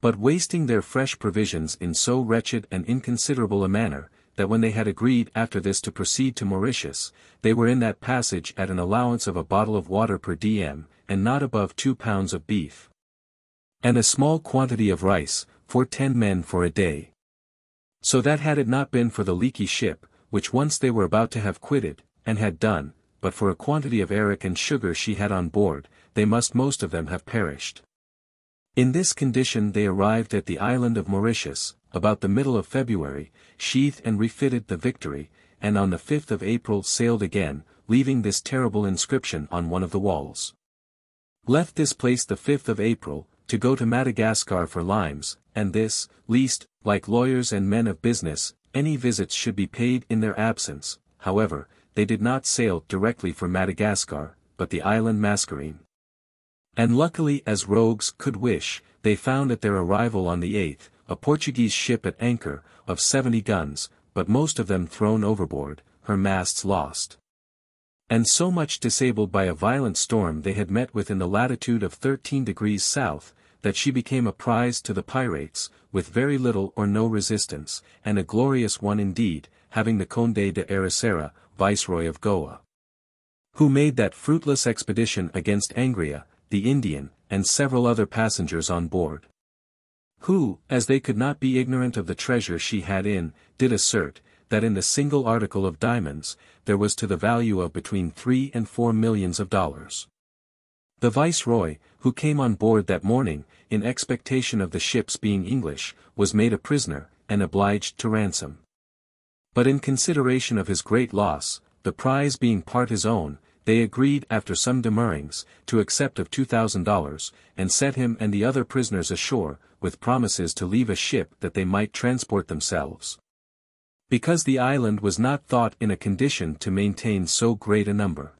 but wasting their fresh provisions in so wretched and inconsiderable a manner, that when they had agreed after this to proceed to Mauritius, they were in that passage at an allowance of a bottle of water per diem, and not above 2 pounds of beef, and a small quantity of rice, for 10 men for a day. So that had it not been for the leaky ship, which once they were about to have quitted, and had done, but for a quantity of arrack and sugar she had on board, they must most of them have perished. In this condition they arrived at the island of Mauritius, about the middle of February, sheathed and refitted the Victory, and on the 5th of April sailed again, leaving this terrible inscription on one of the walls. Left this place the 5th of April, to go to Madagascar for limes, and this, lest, like lawyers and men of business, any visits should be paid in their absence. However, they did not sail directly for Madagascar, but the island Mascarene. And luckily as rogues could wish, they found at their arrival on the 8th, a Portuguese ship at anchor, of 70 guns, but most of them thrown overboard, her masts lost, and so much disabled by a violent storm they had met with in the latitude of 13 degrees south, that she became a prize to the pirates, with very little or no resistance, and a glorious one indeed, having the Conde de Ericeira, Viceroy of Goa, who made that fruitless expedition against Angria, the Indian, and several other passengers on board, who, as they could not be ignorant of the treasure she had in, did assert, that in the single article of diamonds, there was to the value of between 3 and 4 millions of dollars. The Viceroy, who came on board that morning, in expectation of the ships being English, was made a prisoner, and obliged to ransom. But in consideration of his great loss, the prize being part his own, they agreed after some demurrings, to accept of $2,000, and set him and the other prisoners ashore, with promises to leave a ship that they might transport themselves, because the island was not thought in a condition to maintain so great a number.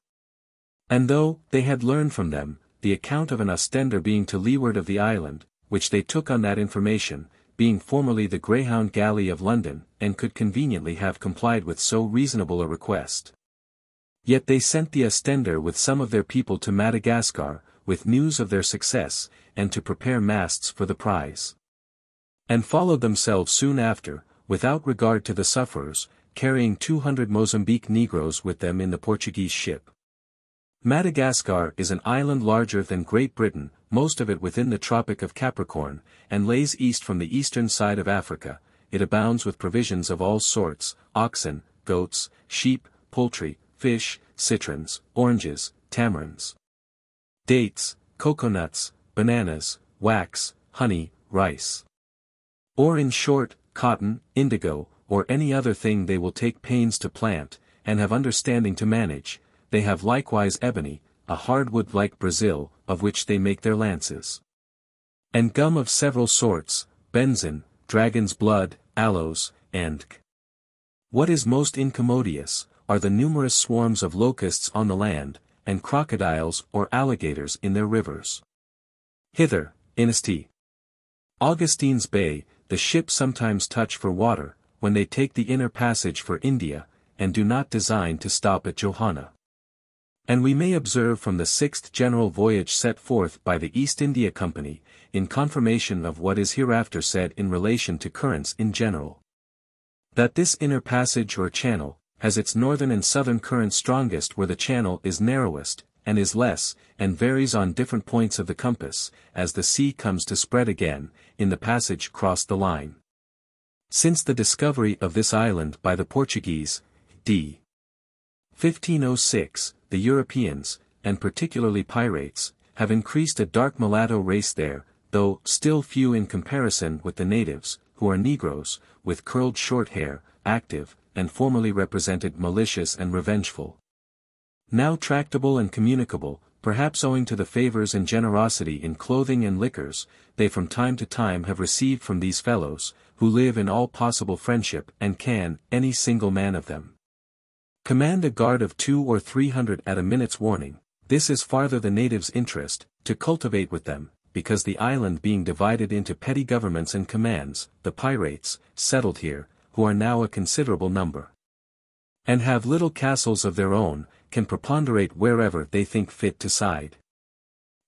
And though they had learned from them, the account of an Ostender being to leeward of the island, which they took on that information, being formerly the Greyhound galley of London, and could conveniently have complied with so reasonable a request, yet they sent the Ostender with some of their people to Madagascar, with news of their success, and to prepare masts for the prize, and followed themselves soon after, without regard to the sufferers, carrying 200 Mozambique negroes with them in the Portuguese ship. Madagascar is an island larger than Great Britain, most of it within the Tropic of Capricorn, and lays east from the eastern side of Africa. It abounds with provisions of all sorts, oxen, goats, sheep, poultry, fish, citrons, oranges, tamarinds, dates, coconuts, bananas, wax, honey, rice, or in short, cotton, indigo, or any other thing they will take pains to plant, and have understanding to manage. They have likewise ebony, a hardwood like Brazil, of which they make their lances, and gum of several sorts, benzoin, dragon's blood, aloes, and what is most incommodious, are the numerous swarms of locusts on the land, and crocodiles or alligators in their rivers. Hither, in St. Augustine's Bay, the ships sometimes touch for water, when they take the inner passage for India, and do not design to stop at Johanna. And we may observe from the 6th general voyage set forth by the East India Company, in confirmation of what is hereafter said in relation to currents in general, that this inner passage or channel, has its northern and southern current strongest where the channel is narrowest, and is less, and varies on different points of the compass, as the sea comes to spread again, in the passage across the line. Since the discovery of this island by the Portuguese, d. 1506, the Europeans, and particularly pirates, have increased a dark mulatto race there, though still few in comparison with the natives, who are Negroes, with curled short hair, active, and formerly represented malicious and revengeful. Now tractable and communicable, perhaps owing to the favors and generosity in clothing and liquors, they from time to time have received from these fellows, who live in all possible friendship and can, any single man of them, command a guard of 200 or 300 at a minute's warning. This is farther the natives' interest, to cultivate with them, because the island being divided into petty governments and commands, the pirates, settled here, who are now a considerable number, and have little castles of their own, can preponderate wherever they think fit to side.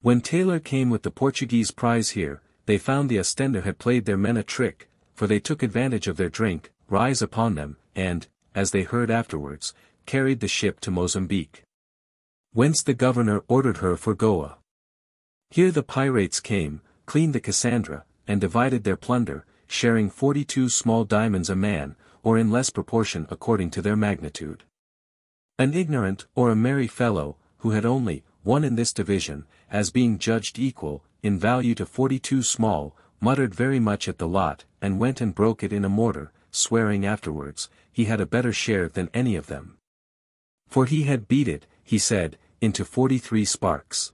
When Taylor came with the Portuguese prize here, they found the Ostender had played their men a trick, for they took advantage of their drink, rise upon them, and, as they heard afterwards, carried the ship to Mozambique, whence the governor ordered her for Goa. Here the pirates came, cleaned the Cassandra, and divided their plunder, sharing 42 small diamonds a man, or in less proportion according to their magnitude. An ignorant or a merry fellow, who had only one in this division, as being judged equal, in value to 42 small, muttered very much at the lot, and went and broke it in a mortar, swearing afterwards, he had a better share than any of them. For he had beat it, he said, into 43 sparks.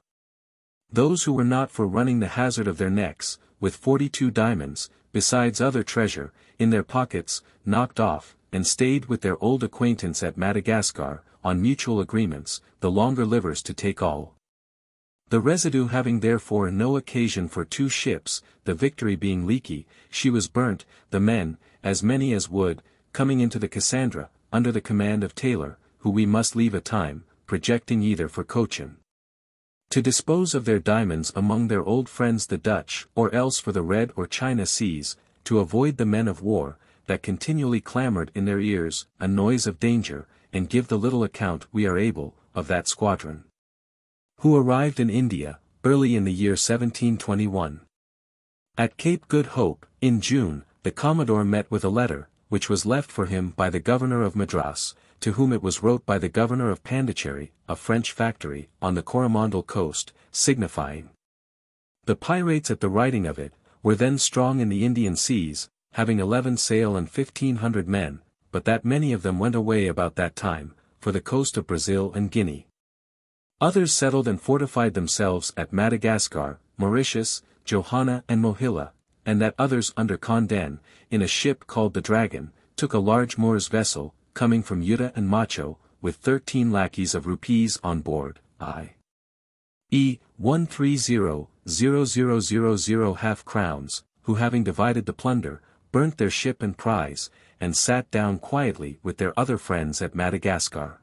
Those who were not for running the hazard of their necks, with 42 diamonds, besides other treasure, in their pockets, knocked off, and stayed with their old acquaintance at Madagascar, on mutual agreements, the longer livers to take all. The residue having therefore no occasion for 2 ships, the Victory being leaky, she was burnt, the men, as many as would, coming into the Cassandra, under the command of Taylor, who we must leave a time, projecting either for Cochin, to dispose of their diamonds among their old friends the Dutch, or else for the Red or China seas, to avoid the men of war, that continually clamoured in their ears, a noise of danger, and give the little account we are able, of that squadron, who arrived in India, early in the year 1721. At Cape Good Hope, in June, the Commodore met with a letter, which was left for him by the governor of Madras, to whom it was wrote by the governor of Pondicherry, a French factory, on the Coromandel coast, signifying, the pirates at the writing of it, were then strong in the Indian seas, having 11 sail and 1,500 men, but that many of them went away about that time, for the coast of Brazil and Guinea. Others settled and fortified themselves at Madagascar, Mauritius, Johanna and Mohila, and that others under Condé, in a ship called the Dragon, took a large Moor's vessel, coming from Yuta and Macho, with 13 lackeys of rupees on board, i.e. 130,000 half crowns, who having divided the plunder, burnt their ship and prize, and sat down quietly with their other friends at Madagascar.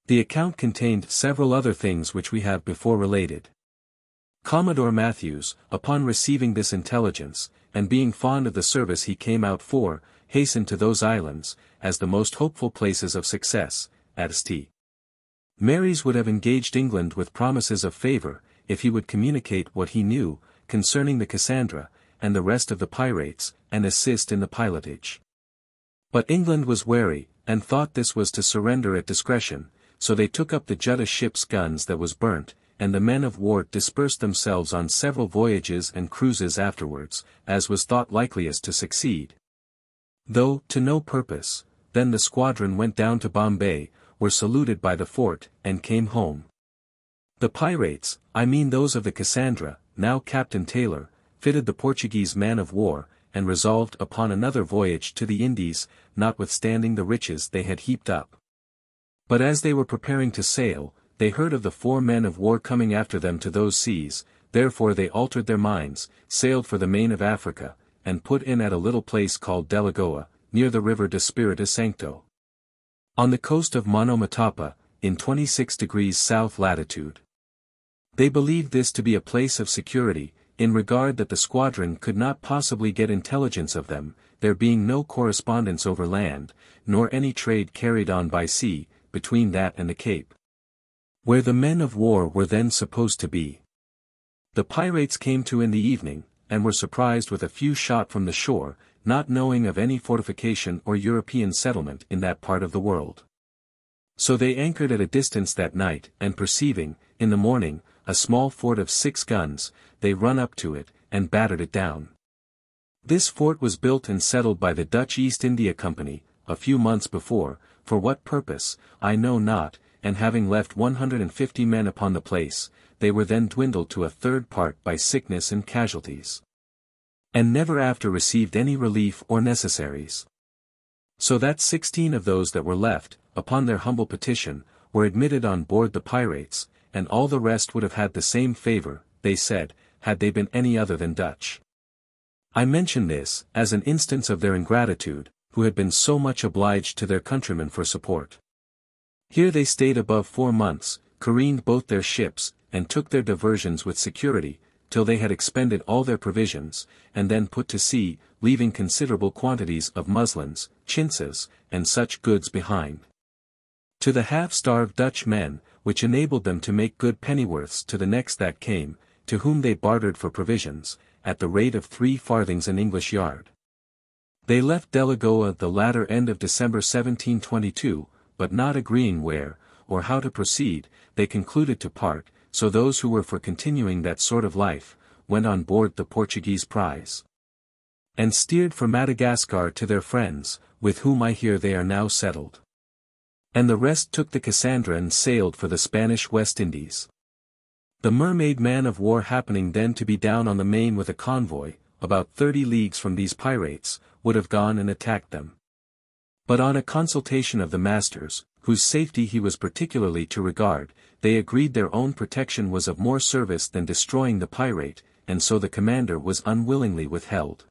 The account contained several other things which we have before related. Commodore Matthews, upon receiving this intelligence, and being fond of the service he came out for, hastened to those islands, as the most hopeful places of success, as St. Mary's would have engaged England with promises of favour, if he would communicate what he knew, concerning the Cassandra, and the rest of the pirates, and assist in the pilotage. But England was wary, and thought this was to surrender at discretion, so they took up the Jutta ship's guns that was burnt, and the men of war dispersed themselves on several voyages and cruises afterwards, as was thought likeliest to succeed. Though to no purpose, then the squadron went down to Bombay, were saluted by the fort, and came home. The pirates, I mean those of the Cassandra, now Captain Taylor, fitted the Portuguese man of war, and resolved upon another voyage to the Indies, notwithstanding the riches they had heaped up. But as they were preparing to sail, they heard of the 4 men of war coming after them to those seas, therefore they altered their minds, sailed for the main of Africa, and put in at a little place called Delagoa, near the river Espiritu Santo, on the coast of Monomotapa, in 26 degrees south latitude. They believed this to be a place of security, in regard that the squadron could not possibly get intelligence of them, there being no correspondence over land, nor any trade carried on by sea, between that and the Cape, where the men of war were then supposed to be. The pirates came to in the evening, and were surprised with a few shot from the shore, not knowing of any fortification or European settlement in that part of the world. So they anchored at a distance that night, and perceiving, in the morning, a small fort of 6 guns, they run up to it, and battered it down. This fort was built and settled by the Dutch East India Company, a few months before, for what purpose, I know not, and having left 150 men upon the place, they were then dwindled to a third part by sickness and casualties, and never after received any relief or necessaries. So that 16 of those that were left, upon their humble petition, were admitted on board the pirates, and all the rest would have had the same favour, they said, had they been any other than Dutch. I mention this, as an instance of their ingratitude, who had been so much obliged to their countrymen for support. Here they stayed above 4 months, careened both their ships, and took their diversions with security, till they had expended all their provisions, and then put to sea, leaving considerable quantities of muslins, chintzes, and such goods behind. To the half-starved Dutch men, which enabled them to make good pennyworths to the next that came, to whom they bartered for provisions, at the rate of 3 farthings an English yard. They left Delagoa the latter end of December 1722, but not agreeing where, or how to proceed, they concluded to part, so those who were for continuing that sort of life, went on board the Portuguese prize, and steered for Madagascar to their friends, with whom I hear they are now settled. And the rest took the Cassandra and sailed for the Spanish West Indies. The Mermaid man-of-war happening then to be down on the main with a convoy, about 30 leagues from these pirates, would have gone and attacked them. But on a consultation of the masters, whose safety he was particularly to regard, they agreed their own protection was of more service than destroying the pirate, and so the commander was unwillingly withheld.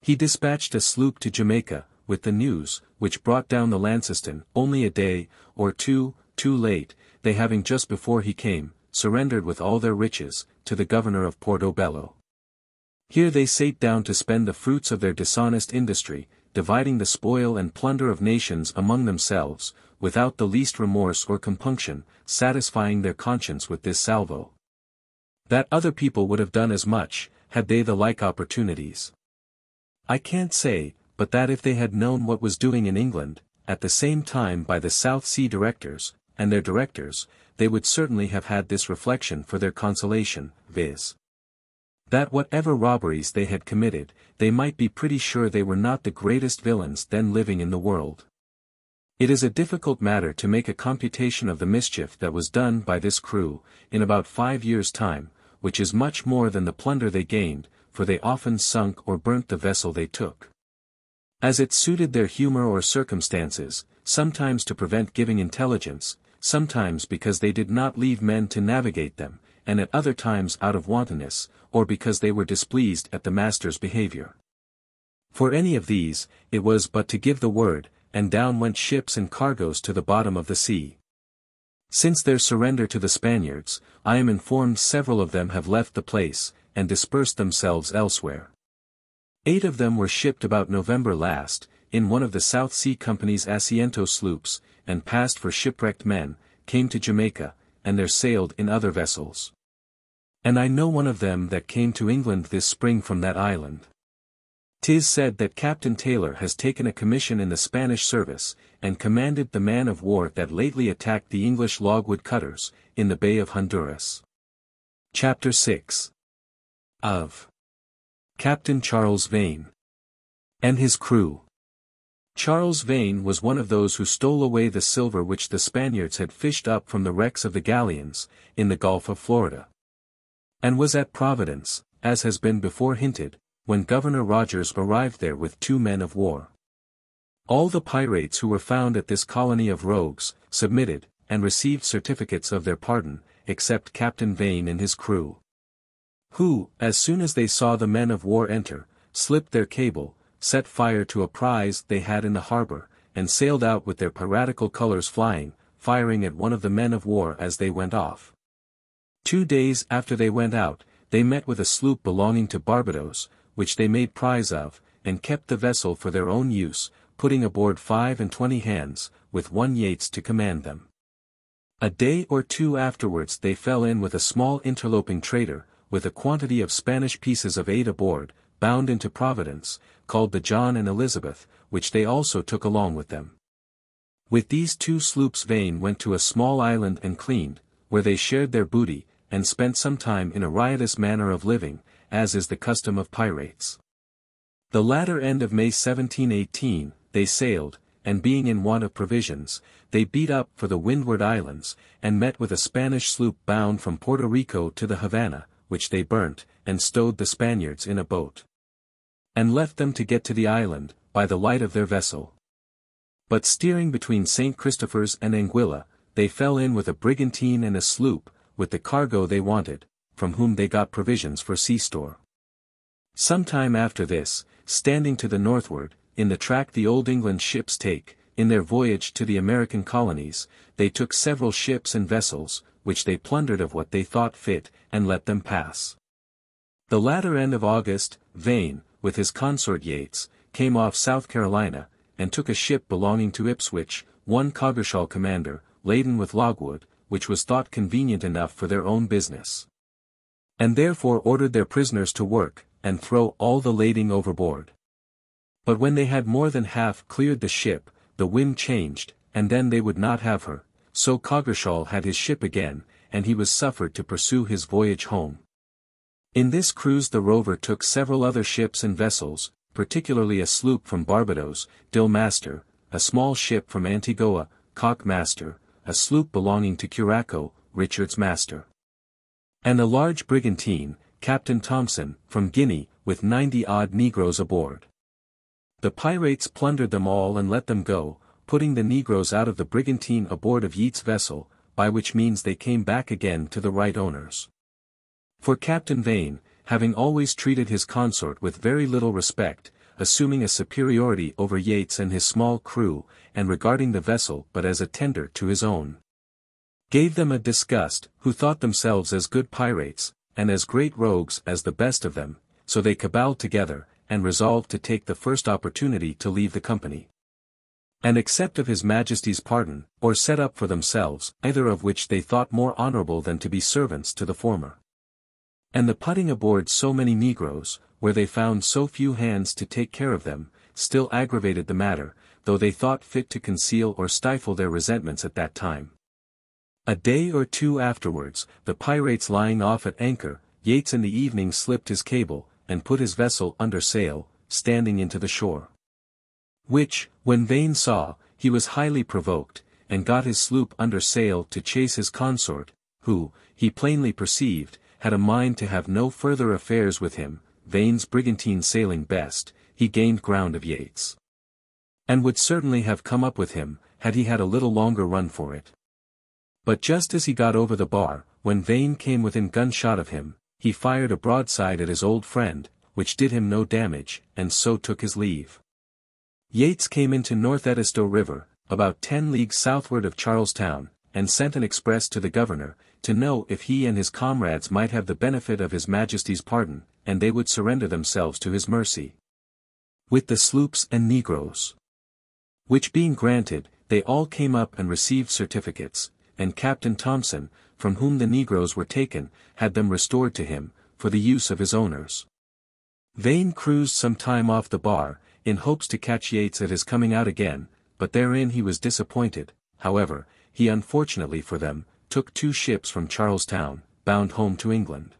He dispatched a sloop to Jamaica, with the news, which brought down the Launceston, only a day, or two, too late, they having just before he came, surrendered with all their riches, to the governor of Portobello. Here they sate down to spend the fruits of their dishonest industry, dividing the spoil and plunder of nations among themselves, without the least remorse or compunction, satisfying their conscience with this salvo. That other people would have done as much, had they the like opportunities. I can't say, but that if they had known what was doing in England, at the same time by the South Sea directors, and their directors, they would certainly have had this reflection for their consolation, viz. That whatever robberies they had committed, they might be pretty sure they were not the greatest villains then living in the world. It is a difficult matter to make a computation of the mischief that was done by this crew, in about 5 years' time, which is much more than the plunder they gained, for they often sunk or burnt the vessel they took. As it suited their humor or circumstances, sometimes to prevent giving intelligence, sometimes because they did not leave men to navigate them, and at other times out of wantonness, or because they were displeased at the master's behavior. For any of these, it was but to give the word, and down went ships and cargoes to the bottom of the sea. Since their surrender to the Spaniards, I am informed several of them have left the place, and dispersed themselves elsewhere. 8 of them were shipped about November last, in one of the South Sea Company's Asiento sloops, and passed for shipwrecked men, came to Jamaica, and there sailed in other vessels. And I know one of them that came to England this spring from that island. 'Tis said that Captain Taylor has taken a commission in the Spanish service, and commanded the man-of-war that lately attacked the English logwood cutters, in the Bay of Honduras. Chapter 6 of Captain Charles Vane and his crew. Charles Vane was one of those who stole away the silver which the Spaniards had fished up from the wrecks of the galleons, in the Gulf of Florida, and was at Providence, as has been before hinted, when Governor Rogers arrived there with 2 men of war. All the pirates who were found at this colony of rogues, submitted, and received certificates of their pardon, except Captain Vane and his crew, who, as soon as they saw the men of war enter, slipped their cable, set fire to a prize they had in the harbor, and sailed out with their piratical colors flying, firing at one of the men of war as they went off. 2 days after they went out, they met with a sloop belonging to Barbados, which they made prize of, and kept the vessel for their own use, putting aboard 25 hands, with 1 Yates to command them. A day or 2 afterwards they fell in with a small interloping trader, with a quantity of Spanish pieces of 8 aboard, bound into Providence, called the John and Elizabeth, which they also took along with them. With these 2 sloops Vane went to a small island and cleaned, where they shared their booty, and spent some time in a riotous manner of living, as is the custom of pirates. The latter end of May 1718, they sailed, and being in want of provisions, they beat up for the Windward Islands, and met with a Spanish sloop bound from Puerto Rico to the Havana, which they burnt, and stowed the Spaniards in a boat, and left them to get to the island, by the light of their vessel. But steering between St. Christopher's and Anguilla, they fell in with a brigantine and a sloop, with the cargo they wanted, from whom they got provisions for sea store. Some time after this, standing to the northward, in the track the Old England ships take, in their voyage to the American colonies, they took several ships and vessels, which they plundered of what they thought fit, and let them pass. The latter end of August, Vane, with his consort Yates, came off South Carolina, and took a ship belonging to Ipswich, one Coggeshall commander, laden with logwood, which was thought convenient enough for their own business. And therefore ordered their prisoners to work, and throw all the lading overboard. But when they had more than half cleared the ship, the wind changed, and then they would not have her, so Coggeshall had his ship again, and he was suffered to pursue his voyage home. In this cruise the rover took several other ships and vessels, particularly a sloop from Barbados, Dill Master, a small ship from Antigua, Cock Master, a sloop belonging to Curaçao, Richard's Master, and a large brigantine, Captain Thompson, from Guinea, with 90-odd negroes aboard. The pirates plundered them all and let them go, putting the negroes out of the brigantine aboard of Yeates' vessel, by which means they came back again to the right owners. For Captain Vane, having always treated his consort with very little respect, assuming a superiority over Yates and his small crew, and regarding the vessel but as a tender to his own, gave them a disgust, who thought themselves as good pirates, and as great rogues as the best of them, so they caballed together, and resolved to take the first opportunity to leave the company, and accept of his Majesty's pardon, or set up for themselves, either of which they thought more honourable than to be servants to the former. And the putting aboard so many negroes, where they found so few hands to take care of them, still aggravated the matter, though they thought fit to conceal or stifle their resentments at that time. A day or two afterwards, the pirates lying off at anchor, Yates in the evening slipped his cable, and put his vessel under sail, standing into the shore. Which, when Vane saw, he was highly provoked, and got his sloop under sail to chase his consort, who, he plainly perceived, had a mind to have no further affairs with him. Vane's brigantine sailing best, he gained ground of Yates, and would certainly have come up with him, had he had a little longer run for it. But just as he got over the bar, when Vane came within gunshot of him, he fired a broadside at his old friend, which did him no damage, and so took his leave. Yates came into North Edisto River, about 10 leagues southward of Charlestown, and sent an express to the governor, to know if he and his comrades might have the benefit of his Majesty's pardon, and they would surrender themselves to his mercy, with the sloops and negroes. Which being granted, they all came up and received certificates, and Captain Thompson, from whom the negroes were taken, had them restored to him, for the use of his owners. Vane cruised some time off the bar, in hopes to catch Yates at his coming out again, but therein he was disappointed. However, he unfortunately for them, took 2 ships from Charlestown, bound home to England.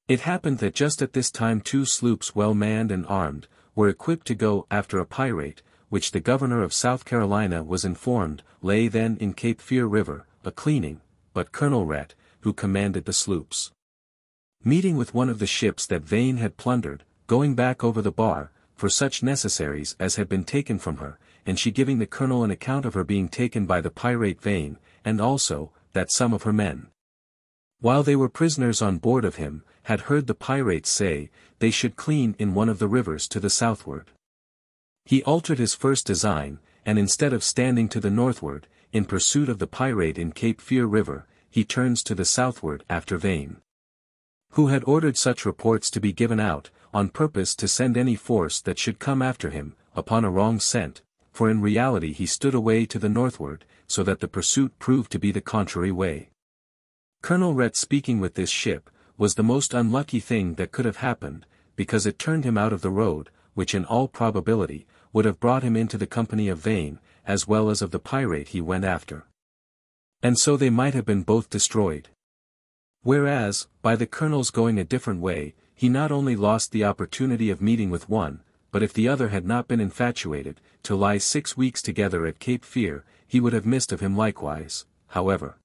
It happened that just at this time 2 sloops well manned and armed, were equipped to go after a pirate, which the governor of South Carolina was informed, lay then in Cape Fear River, a-cleaning, but Colonel Rhett, who commanded the sloops, meeting with one of the ships that Vane had plundered, going back over the bar, for such necessaries as had been taken from her, and she giving the colonel an account of her being taken by the pirate Vane, and also, that some of her men, while they were prisoners on board of him, had heard the pirates say, they should clean in one of the rivers to the southward. He altered his first design, and instead of standing to the northward, in pursuit of the pirate in Cape Fear River, he turns to the southward after Vane, who had ordered such reports to be given out, on purpose to send any force that should come after him, upon a wrong scent, for in reality he stood away to the northward, so that the pursuit proved to be the contrary way. Colonel Rhett speaking with this ship, was the most unlucky thing that could have happened, because it turned him out of the road, which in all probability, would have brought him into the company of Vane, as well as of the pirate he went after. And so they might have been both destroyed. Whereas, by the colonel's going a different way, he not only lost the opportunity of meeting with one, but if the other had not been infatuated, to lie 6 weeks together at Cape Fear, he would have missed of him likewise. However,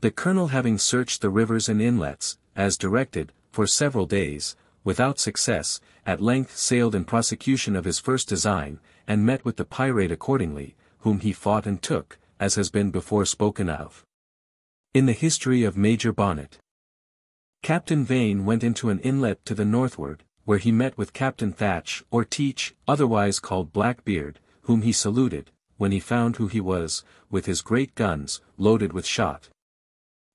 the colonel having searched the rivers and inlets, as directed, for several days, without success, at length sailed in prosecution of his first design, and met with the pirate accordingly, whom he fought and took, as has been before spoken of in the history of Major Bonnet. Captain Vane went into an inlet to the northward, where he met with Captain Thatch or Teach, otherwise called Blackbeard, whom he saluted, when he found who he was, with his great guns, loaded with shot.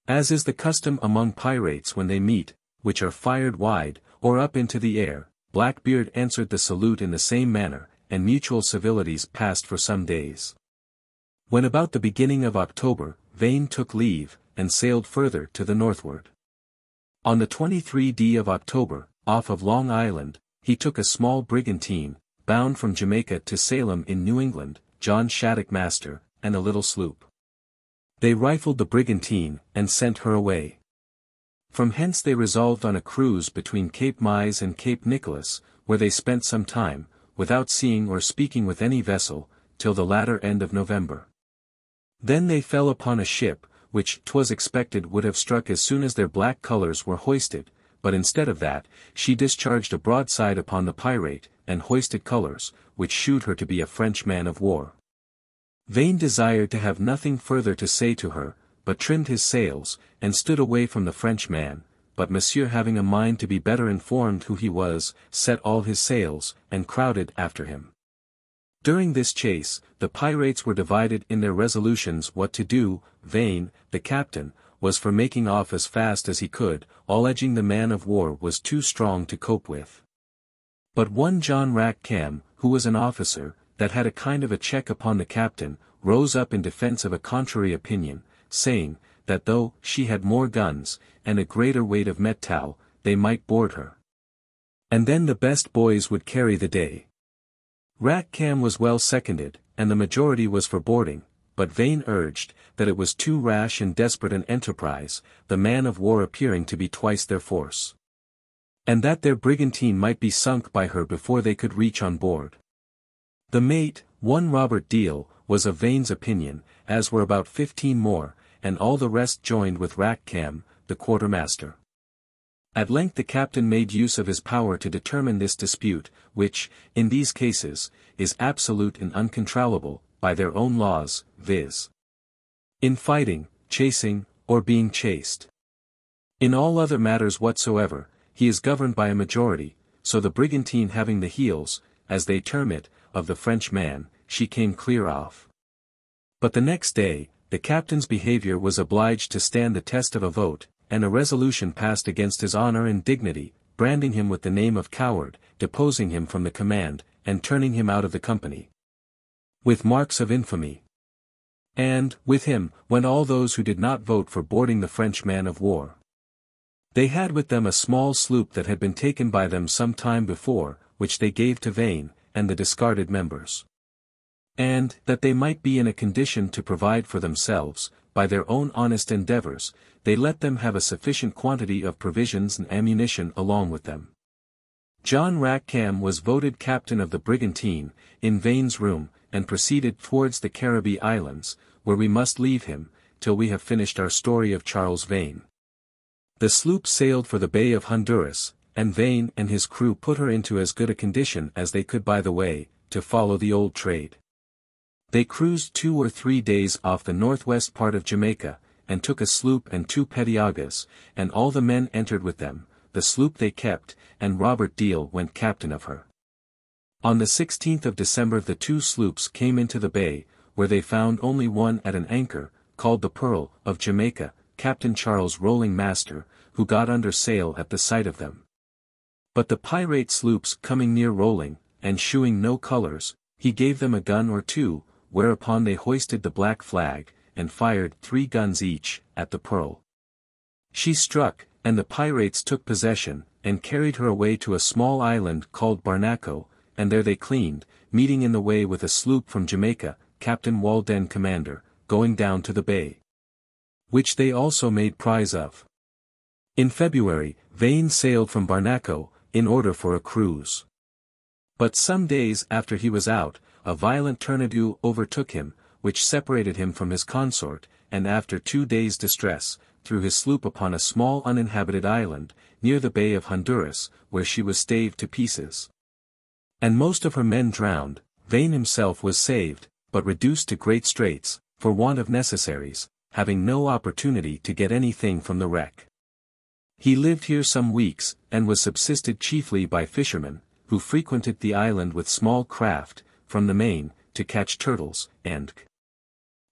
As is the custom among pirates when they meet, which are fired wide, or up into the air, Blackbeard answered the salute in the same manner, and mutual civilities passed for some days. When about the beginning of October, Vane took leave, and sailed further to the northward. On the 23rd of October, off of Long Island, he took a small brigantine, bound from Jamaica to Salem in New England, John Shattuck master, and a little sloop. They rifled the brigantine, and sent her away. From hence they resolved on a cruise between Cape Mise and Cape Nicholas, where they spent some time, without seeing or speaking with any vessel, till the latter end of November. Then they fell upon a ship, which 'twas expected would have struck as soon as their black colours were hoisted, but instead of that, she discharged a broadside upon the pirate, and hoisted colours, which shewed her to be a French man of war. Vane desired to have nothing further to say to her, but trimmed his sails, and stood away from the Frenchman, but Monsieur having a mind to be better informed who he was, set all his sails, and crowded after him. During this chase, the pirates were divided in their resolutions what to do. Vane, the captain, was for making off as fast as he could, alleging the man of war was too strong to cope with. But one John Rackham, who was an officer, that had a kind of a check upon the captain, rose up in defence of a contrary opinion, saying, that though she had more guns, and a greater weight of metal, they might board her. And then the best boys would carry the day. Rackham was well seconded, and the majority was for boarding, but Vane urged, that it was too rash and desperate an enterprise, the man of war appearing to be twice their force. And that their brigantine might be sunk by her before they could reach on board. The mate, one Robert Deal, was of Vane's opinion, as were about 15 more, and all the rest joined with Rackham, the quartermaster. At length the captain made use of his power to determine this dispute, which, in these cases, is absolute and uncontrollable, by their own laws, viz. In fighting, chasing, or being chased. In all other matters whatsoever, he is governed by a majority, so the brigantine having the heels, as they term it, of the Frenchman, she came clear off. But the next day, the captain's behaviour was obliged to stand the test of a vote, and a resolution passed against his honour and dignity, branding him with the name of coward, deposing him from the command, and turning him out of the company, with marks of infamy. And, with him, went all those who did not vote for boarding the French man of war. They had with them a small sloop that had been taken by them some time before, which they gave to Vane, and the discarded members. And, that they might be in a condition to provide for themselves, by their own honest endeavours, they let them have a sufficient quantity of provisions and ammunition along with them. John Rackham was voted captain of the brigantine, in Vane's room, and proceeded towards the Caribbee Islands, where we must leave him, till we have finished our story of Charles Vane. The sloop sailed for the Bay of Honduras, and Vane and his crew put her into as good a condition as they could by the way, to follow the old trade. They cruised 2 or 3 days off the northwest part of Jamaica, and took a sloop and 2 pettiagas, and all the men entered with them, the sloop they kept, and Robert Deal went captain of her. On the 16th of December the 2 sloops came into the bay, where they found only one at an anchor, called the Pearl, of Jamaica, Captain Charles Rolling master, who got under sail at the sight of them. But the pirate sloops coming near Rolling, and shewing no colours, he gave them a gun or 2, whereupon they hoisted the black flag, and fired 3 guns each, at the Pearl. She struck, and the pirates took possession, and carried her away to a small island called Barnaco, and there they cleaned, meeting in the way with a sloop from Jamaica, Captain Walden commander, going down to the bay, which they also made prize of. In February, Vane sailed from Barnaco, in order for a cruise. But some days after he was out, a violent tornado overtook him, which separated him from his consort, and after 2 days' distress, threw his sloop upon a small uninhabited island, near the Bay of Honduras, where she was staved to pieces. And most of her men drowned. Vane himself was saved, but reduced to great straits, for want of necessaries, having no opportunity to get anything from the wreck. He lived here some weeks, and was subsisted chiefly by fishermen, who frequented the island with small craft, from the main, to catch turtles, and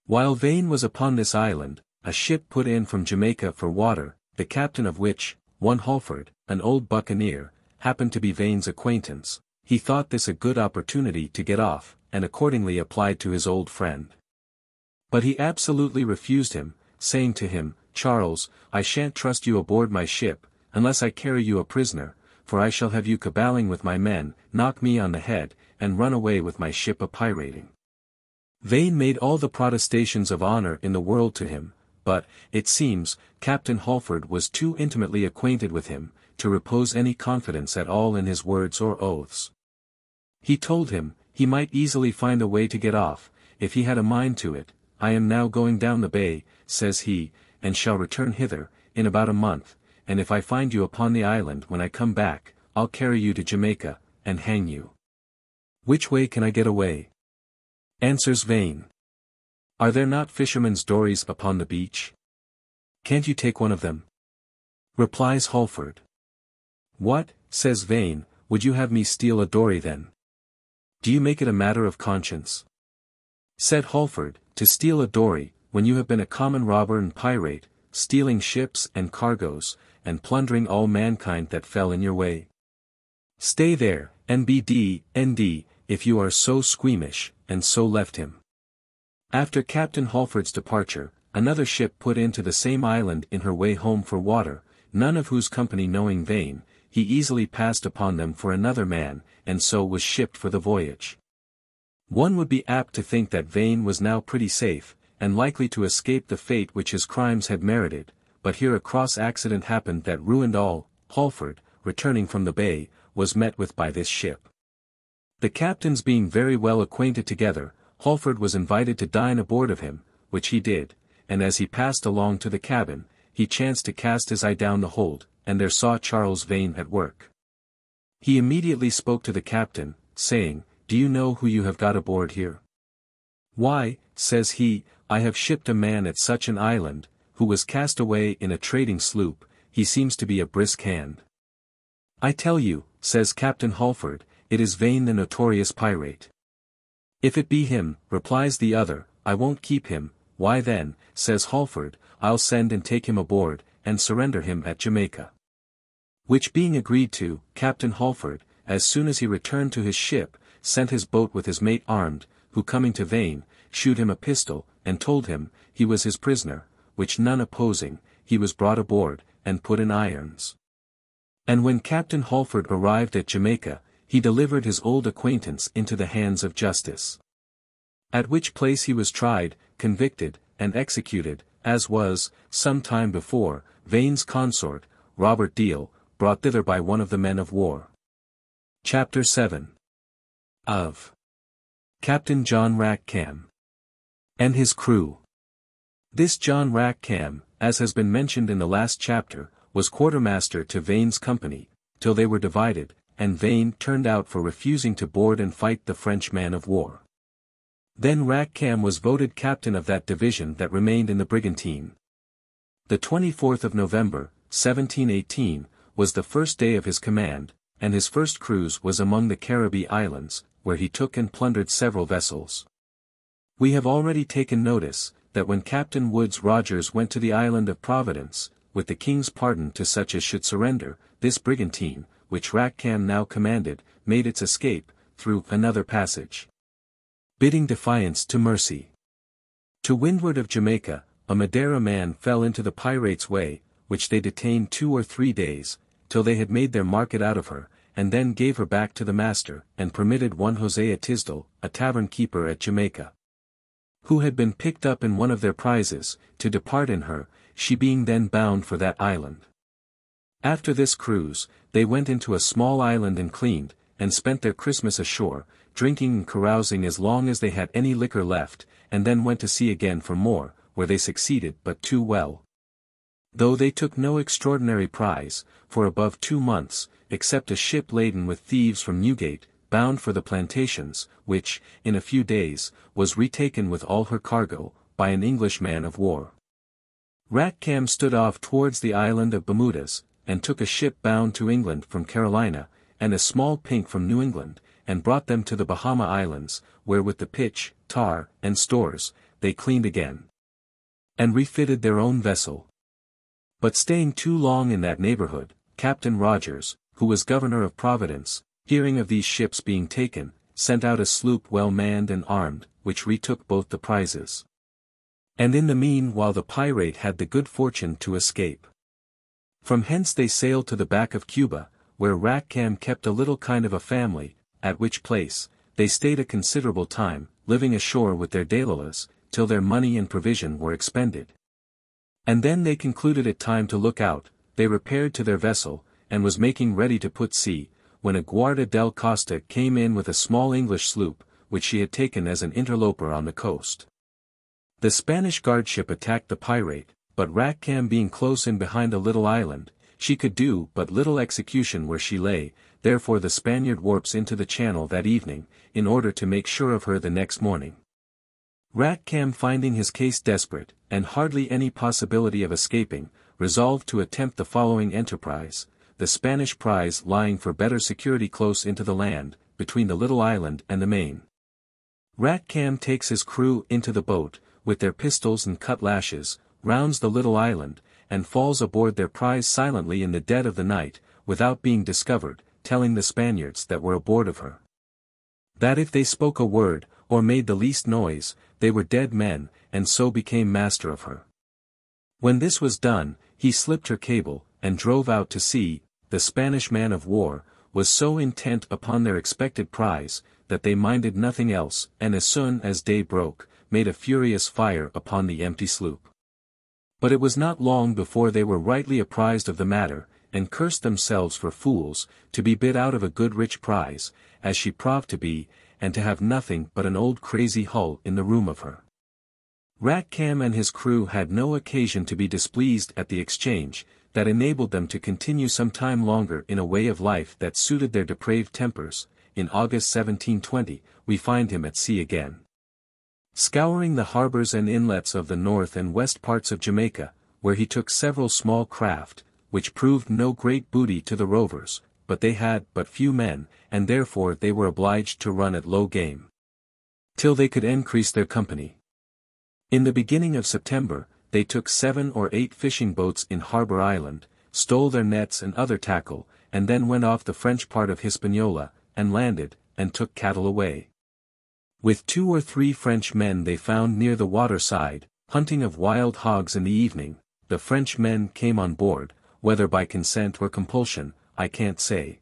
while Vane was upon this island, a ship put in from Jamaica for water, the captain of which, one Halford, an old buccaneer, happened to be Vane's acquaintance. He thought this a good opportunity to get off, and accordingly applied to his old friend. But he absolutely refused him, saying to him, "Charles, I shan't trust you aboard my ship, unless I carry you a prisoner, for I shall have you caballing with my men, knock me on the head, and run away with my ship a-pirating." Vane made all the protestations of honor in the world to him, but, it seems, Captain Halford was too intimately acquainted with him, to repose any confidence at all in his words or oaths. He told him, he might easily find a way to get off, if he had a mind to it. "I am now going down the bay," says he, "and shall return hither, in about a month, and if I find you upon the island when I come back, I'll carry you to Jamaica, and hang you." "Which way can I get away?" answers Vane. "Are there not fishermen's dories upon the beach? Can't you take one of them?" replies Halford. "What," says Vane, "would you have me steal a dory then? Do you make it a matter of conscience?" Said Halford, "To steal a dory, when you have been a common robber and pirate, stealing ships and cargoes, and plundering all mankind that fell in your way? Stay there, NBD, if you are so squeamish," and so left him. After Captain Halford's departure, another ship put into the same island in her way home for water, none of whose company knowing Vane, he easily passed upon them for another man, and so was shipped for the voyage. One would be apt to think that Vane was now pretty safe, and likely to escape the fate which his crimes had merited, but here a cross accident happened that ruined all. Halford, returning from the bay, was met with by this ship. The captains being very well acquainted together, Halford was invited to dine aboard of him, which he did, and as he passed along to the cabin, he chanced to cast his eye down the hold, and there saw Charles Vane at work. He immediately spoke to the captain, saying, "Do you know who you have got aboard here?" "Why," says he, "I have shipped a man at such an island, who was cast away in a trading sloop. He seems to be a brisk hand." "I tell you," says Captain Halford, "it is Vane the notorious pirate." "If it be him," replies the other, "I won't keep him." "Why then," says Halford, "I'll send and take him aboard, and surrender him at Jamaica." Which being agreed to, Captain Halford, as soon as he returned to his ship, sent his boat with his mate armed, who coming to Vane, shewed him a pistol, and told him, he was his prisoner, which none opposing, he was brought aboard, and put in irons. And when Captain Halford arrived at Jamaica, he delivered his old acquaintance into the hands of justice. At which place he was tried, convicted, and executed, as was, some time before, Vane's consort, Robert Deal, brought thither by one of the men of war. Chapter 7 of Captain John Rackham and his crew. This John Rackham, as has been mentioned in the last chapter, was quartermaster to Vane's company, till they were divided, and Vane turned out for refusing to board and fight the French man of war. Then Rackham was voted captain of that division that remained in the brigantine. The 24th of November, 1718, was the first day of his command, and his first cruise was among the Caribbee Islands, where he took and plundered several vessels. We have already taken notice, that when Captain Woodes Rogers went to the island of Providence, with the king's pardon to such as should surrender, this brigantine, which Rackham now commanded, made its escape, through another passage, bidding defiance to mercy. To windward of Jamaica, a Madeira man fell into the pirates' way, which they detained 2 or 3 days, till they had made their market out of her, and then gave her back to the master, and permitted one Hosea Tisdall, a tavern keeper at Jamaica, who had been picked up in one of their prizes, to depart in her, she being then bound for that island. After this cruise, they went into a small island and cleaned, and spent their Christmas ashore, drinking and carousing as long as they had any liquor left, and then went to sea again for more, where they succeeded but too well. Though they took no extraordinary prize, for above 2 months, except a ship laden with thieves from Newgate, bound for the plantations, which, in a few days, was retaken with all her cargo, by an English man of war. Rackham stood off towards the island of Bermudas, and took a ship bound to England from Carolina, and a small pink from New England, and brought them to the Bahama Islands, where with the pitch, tar, and stores, they cleaned again, and refitted their own vessel. But staying too long in that neighborhood, Captain Rogers, who was governor of Providence, hearing of these ships being taken, sent out a sloop well manned and armed, which retook both the prizes. And in the meanwhile the pirate had the good fortune to escape. From hence they sailed to the back of Cuba, where Ratcam kept a little kind of a family, at which place, they stayed a considerable time, living ashore with their Dalilas, till their money and provision were expended. And then they concluded it time to look out, they repaired to their vessel, and was making ready to put sea, when a Guarda del Costa came in with a small English sloop, which she had taken as an interloper on the coast. The Spanish guardship attacked the pirate, but Ratcam being close in behind a little island, she could do but little execution where she lay, therefore the Spaniard warps into the channel that evening, in order to make sure of her the next morning. Ratcam finding his case desperate, and hardly any possibility of escaping, resolved to attempt the following enterprise, the Spanish prize lying for better security close into the land, between the little island and the main. Ratcam takes his crew into the boat, with their pistols and cutlashes, rounds the little island, and falls aboard their prize silently in the dead of the night, without being discovered, telling the Spaniards that were aboard of her, that if they spoke a word, or made the least noise, they were dead men, and so became master of her. When this was done, he slipped her cable, and drove out to sea. The Spanish man of war was so intent upon their expected prize, that they minded nothing else, and as soon as day broke, made a furious fire upon the empty sloop. But it was not long before they were rightly apprised of the matter, and cursed themselves for fools, to be bid out of a good rich prize, as she proved to be, and to have nothing but an old crazy hull in the room of her. Ratcam and his crew had no occasion to be displeased at the exchange, that enabled them to continue some time longer in a way of life that suited their depraved tempers. In August 1720, we find him at sea again, scouring the harbors and inlets of the north and west parts of Jamaica, where he took several small craft, which proved no great booty to the rovers, but they had but few men, and therefore they were obliged to run at low game, till they could increase their company. In the beginning of September, they took 7 or 8 fishing boats in Harbour Island, stole their nets and other tackle, and then went off the French part of Hispaniola, and landed, and took cattle away. With 2 or 3 French men they found near the water side, hunting of wild hogs in the evening. The French men came on board, whether by consent or compulsion, I can't say.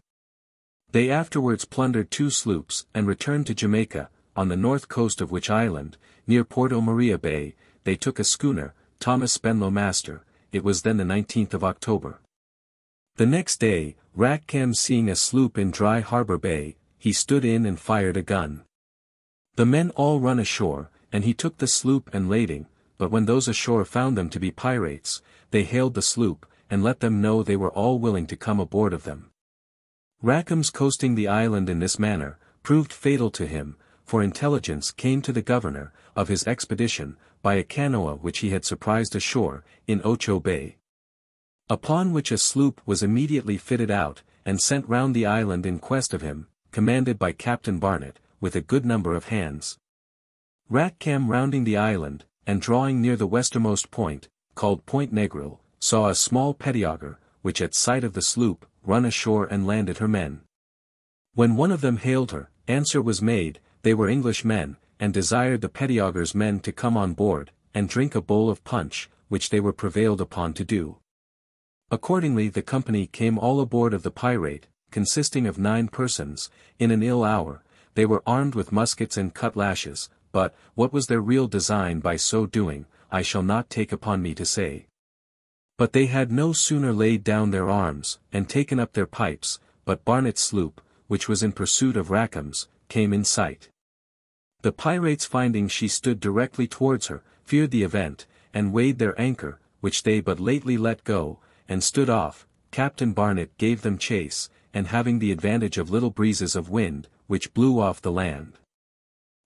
They afterwards plundered 2 sloops, and returned to Jamaica, on the north coast of which island, near Porto Maria Bay, they took a schooner, Thomas Spenlow master. It was then the 19th of October. The next day, Ratcam seeing a sloop in Dry Harbour Bay, he stood in and fired a gun. The men all run ashore, and he took the sloop and lading, but when those ashore found them to be pirates, they hailed the sloop, and let them know they were all willing to come aboard of them. Rackham's coasting the island in this manner, proved fatal to him, for intelligence came to the governor, of his expedition, by a canoa which he had surprised ashore, in Ocho Bay. Upon which a sloop was immediately fitted out, and sent round the island in quest of him, commanded by Captain Barnett, with a good number of hands. Ratcam rounding the island, and drawing near the westermost point, called Point Negril, saw a small pettiogre, which at sight of the sloop, run ashore and landed her men. When one of them hailed her, answer was made, they were English men, and desired the pettiogre's men to come on board, and drink a bowl of punch, which they were prevailed upon to do. Accordingly the company came all aboard of the pirate, consisting of 9 persons. In an ill hour, they were armed with muskets and cutlashes, but, what was their real design by so doing, I shall not take upon me to say. But they had no sooner laid down their arms, and taken up their pipes, but Barnett's sloop, which was in pursuit of Rackham's, came in sight. The pirates finding she stood directly towards her, feared the event, and weighed their anchor, which they but lately let go, and stood off. Captain Barnett gave them chase, and having the advantage of little breezes of wind, which blew off the land,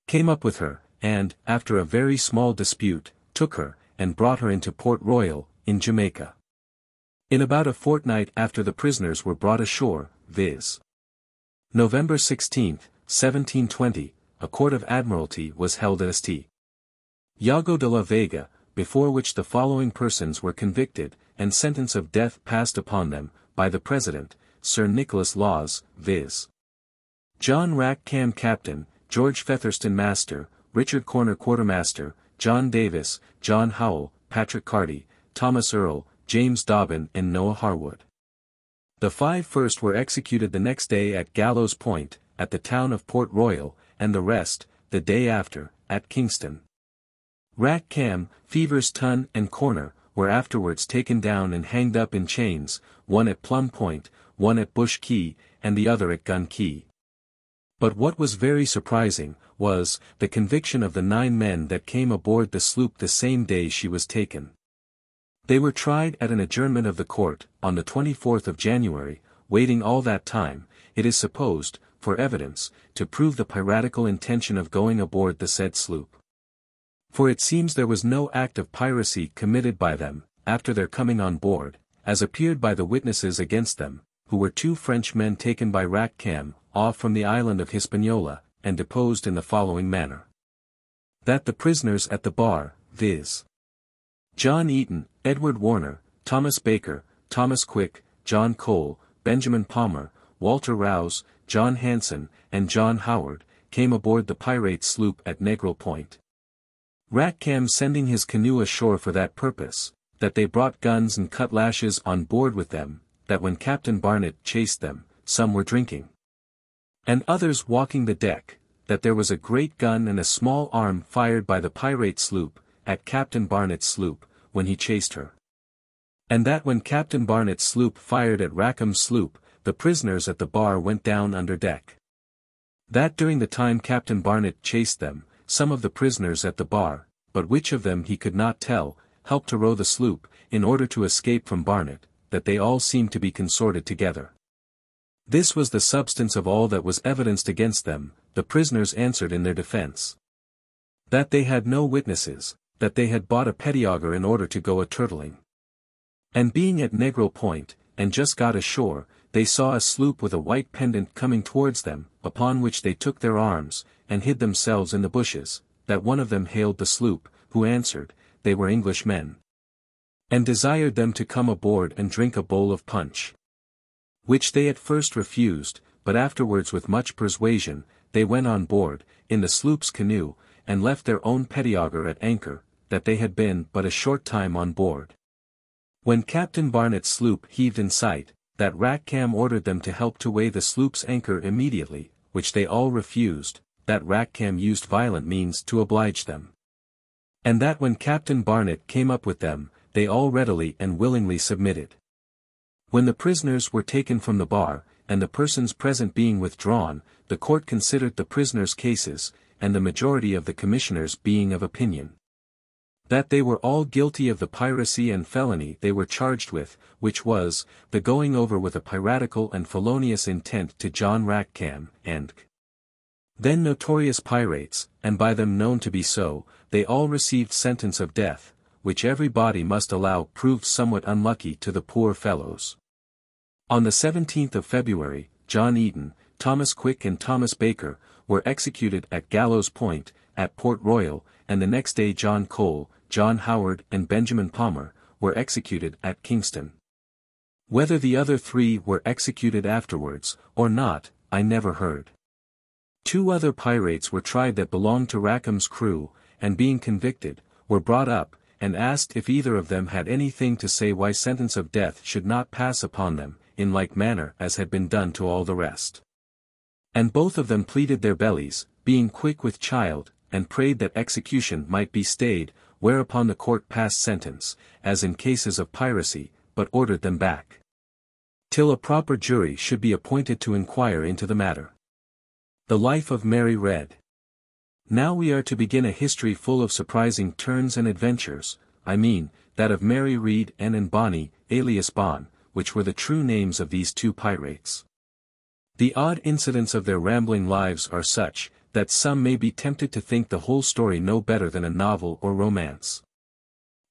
came up with her, and, after a very small dispute, took her, and brought her into Port Royal, in Jamaica. In about a fortnight after the prisoners were brought ashore, viz. November 16, 1720, a court of admiralty was held at St. Iago de la Vega, before which the following persons were convicted, and sentence of death passed upon them, by the President, Sir Nicholas Laws, viz. John Rack Cam Captain, George Featherston Master, Richard Corner Quartermaster, John Davis, John Howell, Patrick Carty, Thomas Earl, James Dobbin and Noah Harwood. The 5 first were executed the next day at Gallows Point, at the town of Port Royal, and the rest, the day after, at Kingston. Rack Cam, Fevers Tun and Corner, were afterwards taken down and hanged up in chains, one at Plum Point, one at Bush Key, and the other at Gun Key. But what was very surprising, was, the conviction of the 9 men that came aboard the sloop the same day she was taken. They were tried at an adjournment of the court, on the 24th of January, waiting all that time, it is supposed, for evidence, to prove the piratical intention of going aboard the said sloop. For it seems there was no act of piracy committed by them, after their coming on board, as appeared by the witnesses against them, who were 2 French men taken by Rack Cam, off from the island of Hispaniola, and deposed in the following manner. That the prisoners at the bar, viz. John Eaton, Edward Warner, Thomas Baker, Thomas Quick, John Cole, Benjamin Palmer, Walter Rouse, John Hanson, and John Howard, came aboard the pirate sloop at Negril Point. Rack Cam sending his canoe ashore for that purpose, that they brought guns and cutlashes on board with them, that when Captain Barnett chased them, some were drinking, and others walking the deck, that there was a great gun and a small arm fired by the pirate sloop, at Captain Barnett's sloop, when he chased her. And that when Captain Barnett's sloop fired at Rackham's sloop, the prisoners at the bar went down under deck. That during the time Captain Barnett chased them, some of the prisoners at the bar, but which of them he could not tell, helped to row the sloop, in order to escape from Barnett, that they all seemed to be consorted together. This was the substance of all that was evidenced against them. The prisoners answered in their defense, that they had no witnesses, that they had bought a pettiauger in order to go a-turtling. And being at Negril Point, and just got ashore, they saw a sloop with a white pendant coming towards them, upon which they took their arms, and hid themselves in the bushes, that one of them hailed the sloop, who answered, they were English men, and desired them to come aboard and drink a bowl of punch. Which they at first refused, but afterwards with much persuasion, they went on board, in the sloop's canoe, and left their own pettiauger at anchor, that they had been but a short time on board. When Captain Barnett's sloop heaved in sight, that Rack Cam ordered them to help to weigh the sloop's anchor immediately, which they all refused, that Rack Cam used violent means to oblige them. And that when Captain Barnett came up with them, they all readily and willingly submitted. When the prisoners were taken from the bar, and the persons present being withdrawn, the court considered the prisoners' cases, and the majority of the commissioners being of opinion that they were all guilty of the piracy and felony they were charged with, which was, the going over with a piratical and felonious intent to John Rack Cam, and then notorious pirates, and by them known to be so, they all received sentence of death, which every body must allow proved somewhat unlucky to the poor fellows. On the 17th of February, John Eaton, Thomas Quick and Thomas Baker, were executed at Gallows Point, at Port Royal, and the next day John Cole, John Howard and Benjamin Palmer, were executed at Kingston. Whether the other 3 were executed afterwards, or not, I never heard. 2 other pirates were tried that belonged to Rackham's crew, and being convicted, were brought up, and asked if either of them had anything to say why sentence of death should not pass upon them, in like manner as had been done to all the rest. And both of them pleaded their bellies, being quick with child, and prayed that execution might be stayed, whereupon the court passed sentence, as in cases of piracy, but ordered them back, till a proper jury should be appointed to inquire into the matter. The Life of Mary Read. Now we are to begin a history full of surprising turns and adventures, I mean, that of Mary Read and Bonny, alias Bon, which were the true names of these 2 pirates. The odd incidents of their rambling lives are such, that some may be tempted to think the whole story no better than a novel or romance.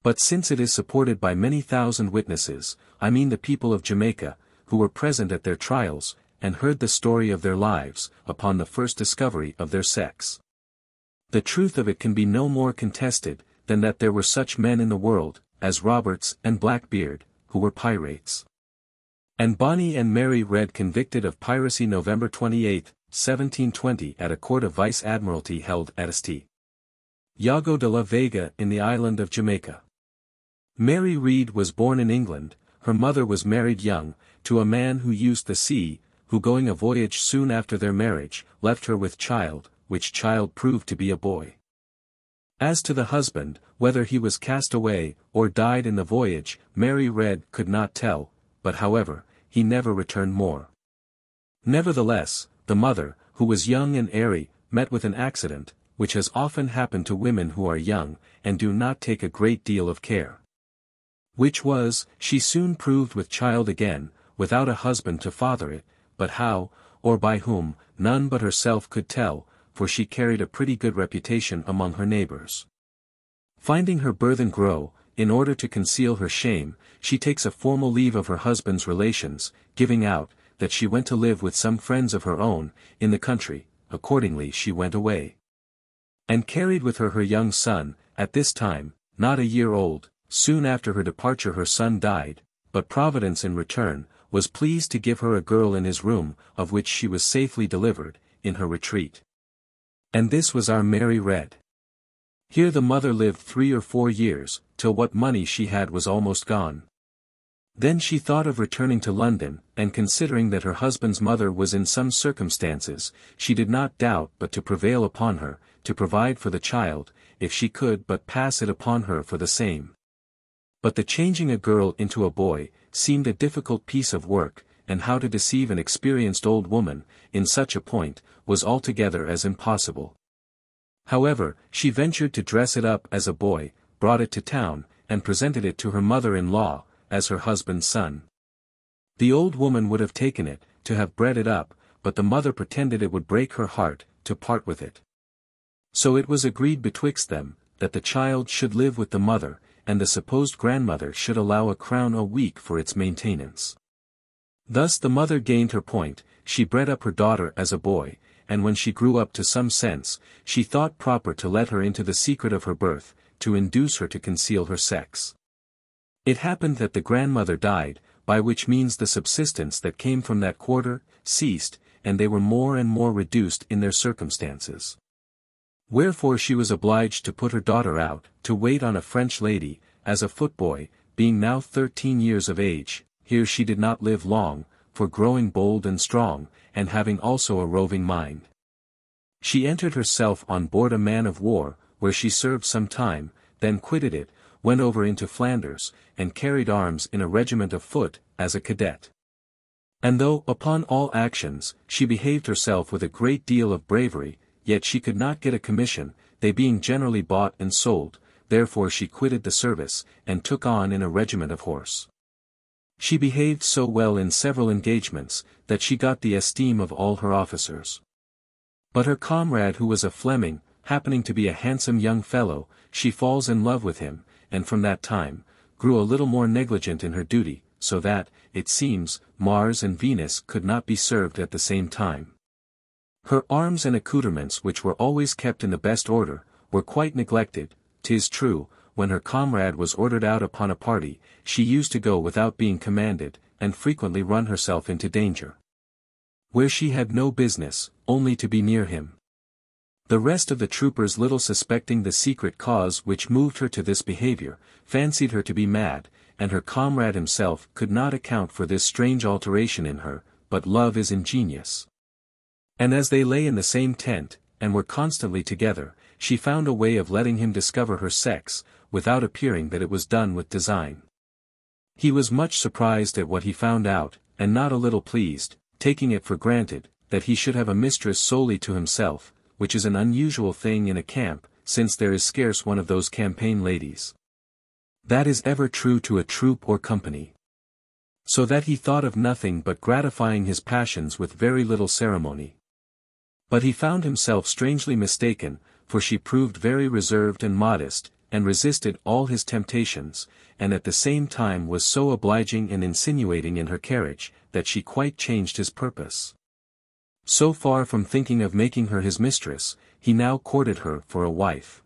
But since it is supported by many thousand witnesses, I mean the people of Jamaica, who were present at their trials, and heard the story of their lives, upon the first discovery of their sex. The truth of it can be no more contested, than that there were such men in the world, as Roberts and Blackbeard, who were pirates. And Bonnie and Mary Red convicted of piracy November 28, 1720 at a court of Vice Admiralty held at St. Iago de la Vega in the island of Jamaica. Mary Read was born in England. Her mother was married young, to a man who used the sea, who going a voyage soon after their marriage, left her with child, which child proved to be a boy. As to the husband, whether he was cast away, or died in the voyage, Mary Red could not tell, but however, he never returned more. Nevertheless, the mother, who was young and airy, met with an accident, which has often happened to women who are young, and do not take a great deal of care. Which was, she soon proved with child again, without a husband to father it, but how, or by whom, none but herself could tell, for she carried a pretty good reputation among her neighbors. Finding her burthen grow, in order to conceal her shame, she takes a formal leave of her husband's relations, giving out, that she went to live with some friends of her own, in the country. Accordingly she went away. And carried with her young son, at this time, not a year old. Soon after her departure her son died, but Providence in return, was pleased to give her a girl in his room, of which she was safely delivered, in her retreat. And this was our Mary Red. Here the mother lived 3 or 4 years, till what money she had was almost gone. Then she thought of returning to London, and considering that her husband's mother was in some circumstances, she did not doubt but to prevail upon her, to provide for the child, if she could but pass it upon her for the same. But the changing a girl into a boy, seemed a difficult piece of work, and how to deceive an experienced old woman, in such a point, was altogether as impossible. However, she ventured to dress it up as a boy, brought it to town, and presented it to her mother-in-law, as her husband's son. The old woman would have taken it, to have bred it up, but the mother pretended it would break her heart, to part with it. So it was agreed betwixt them, that the child should live with the mother, and the supposed grandmother should allow a crown a week for its maintenance. Thus the mother gained her point, she bred up her daughter as a boy, and when she grew up to some sense, she thought proper to let her into the secret of her birth, to induce her to conceal her sex. It happened that the grandmother died, by which means the subsistence that came from that quarter, ceased, and they were more and more reduced in their circumstances. Wherefore she was obliged to put her daughter out, to wait on a French lady, as a footboy, being now 13 years of age. Here she did not live long, for growing bold and strong, and having also a roving mind. She entered herself on board a man of war, where she served some time, then quitted it, went over into Flanders, and carried arms in a regiment of foot, as a cadet. And though, upon all actions, she behaved herself with a great deal of bravery, yet she could not get a commission, they being generally bought and sold, therefore she quitted the service, and took on in a regiment of horse. She behaved so well in several engagements, that she got the esteem of all her officers. But her comrade who was a Fleming, happening to be a handsome young fellow, she falls in love with him, and from that time, grew a little more negligent in her duty, so that, it seems, Mars and Venus could not be served at the same time. Her arms and accoutrements, which were always kept in the best order, were quite neglected. 'Tis true, when her comrade was ordered out upon a party, she used to go without being commanded, and frequently run herself into danger, where she had no business, only to be near him. The rest of the troopers, little suspecting the secret cause which moved her to this behavior, fancied her to be mad, and her comrade himself could not account for this strange alteration in her, but love is ingenious. And as they lay in the same tent, and were constantly together, she found a way of letting him discover her sex, without appearing that it was done with design. He was much surprised at what he found out, and not a little pleased, taking it for granted, that he should have a mistress solely to himself, which is an unusual thing in a camp, since there is scarce one of those campaign ladies that is ever true to a troop or company. So that he thought of nothing but gratifying his passions with very little ceremony. But he found himself strangely mistaken, for she proved very reserved and modest, and resisted all his temptations, and at the same time was so obliging and insinuating in her carriage, that she quite changed his purpose. So far from thinking of making her his mistress, he now courted her for a wife.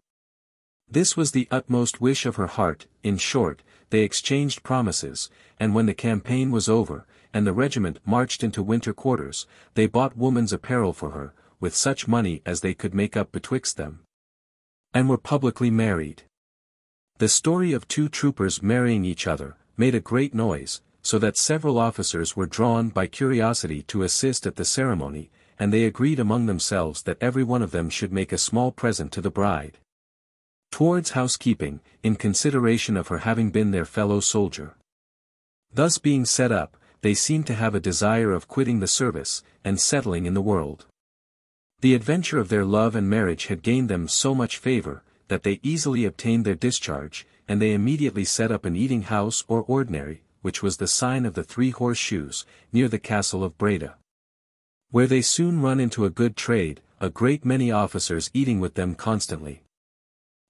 This was the utmost wish of her heart. In short, they exchanged promises, and when the campaign was over, and the regiment marched into winter quarters, they bought woman's apparel for her, with such money as they could make up betwixt them, and were publicly married. The story of two troopers marrying each other made a great noise, so that several officers were drawn by curiosity to assist at the ceremony, and they agreed among themselves that every one of them should make a small present to the bride, towards housekeeping, in consideration of her having been their fellow soldier. Thus being set up, they seemed to have a desire of quitting the service, and settling in the world. The adventure of their love and marriage had gained them so much favor, that they easily obtained their discharge, and they immediately set up an eating house or ordinary, which was the sign of the Three Horseshoes, near the castle of Breda, where they soon run into a good trade, a great many officers eating with them constantly.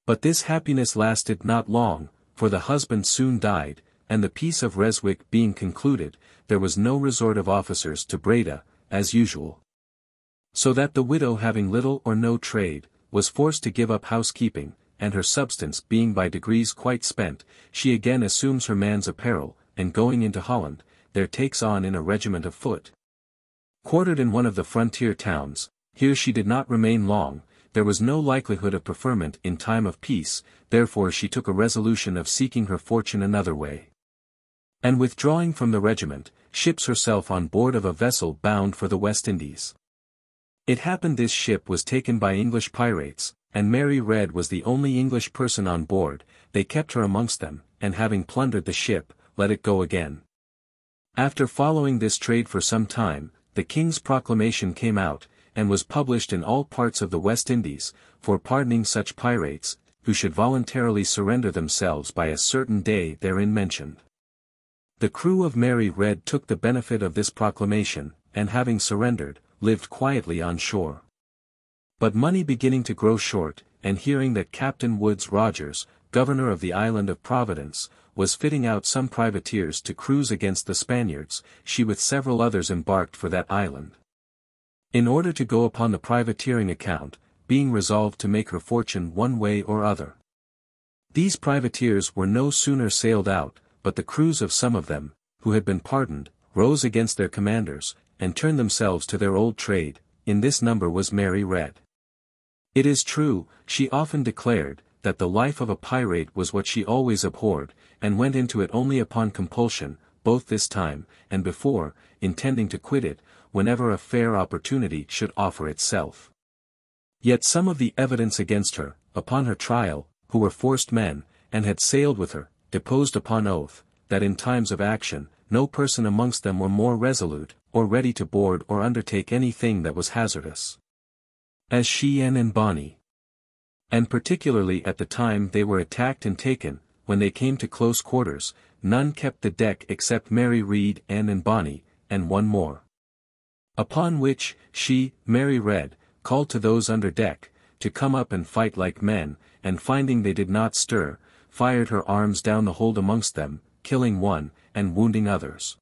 But this happiness lasted not long, for the husband soon died, and the peace of Ryswick being concluded, there was no resort of officers to Breda, as usual. So that the widow, having little or no trade, was forced to give up housekeeping, and her substance being by degrees quite spent, she again assumes her man's apparel, and going into Holland, there takes on in a regiment of foot. Quartered in one of the frontier towns, here she did not remain long. There was no likelihood of preferment in time of peace, therefore she took a resolution of seeking her fortune another way, and withdrawing from the regiment, ships herself on board of a vessel bound for the West Indies. It happened this ship was taken by English pirates, and Mary Red was the only English person on board. They kept her amongst them, and having plundered the ship, let it go again. After following this trade for some time, the King's proclamation came out, and was published in all parts of the West Indies, for pardoning such pirates, who should voluntarily surrender themselves by a certain day therein mentioned. The crew of Mary Red took the benefit of this proclamation, and having surrendered, lived quietly on shore. But money beginning to grow short, and hearing that Captain Woodes Rogers, governor of the island of Providence, was fitting out some privateers to cruise against the Spaniards, she with several others embarked for that island, in order to go upon the privateering account, being resolved to make her fortune one way or other. These privateers were no sooner sailed out, but the crews of some of them, who had been pardoned, rose against their commanders, and turned themselves to their old trade. In this number was Mary Red. It is true, she often declared, that the life of a pirate was what she always abhorred, and went into it only upon compulsion, both this time, and before, intending to quit it, whenever a fair opportunity should offer itself. Yet some of the evidence against her, upon her trial, who were forced men, and had sailed with her, deposed upon oath, that in times of action, no person amongst them were more resolute, or ready to board or undertake any thing that was hazardous, as she and Bonny. And particularly at the time they were attacked and taken, when they came to close quarters, none kept the deck except Mary Read and Bonny, and one more. Upon which, she, Mary Red, called to those under deck, to come up and fight like men, and finding they did not stir, fired her arms down the hold amongst them, killing one, and wounding others.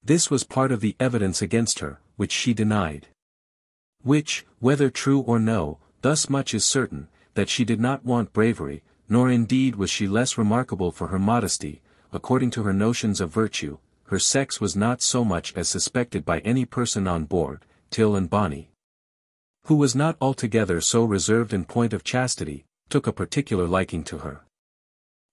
This was part of the evidence against her, which she denied. Which, whether true or no, thus much is certain, that she did not want bravery, nor indeed was she less remarkable for her modesty. According to her notions of virtue, her sex was not so much as suspected by any person on board, till Bonny, who was not altogether so reserved in point of chastity, took a particular liking to her.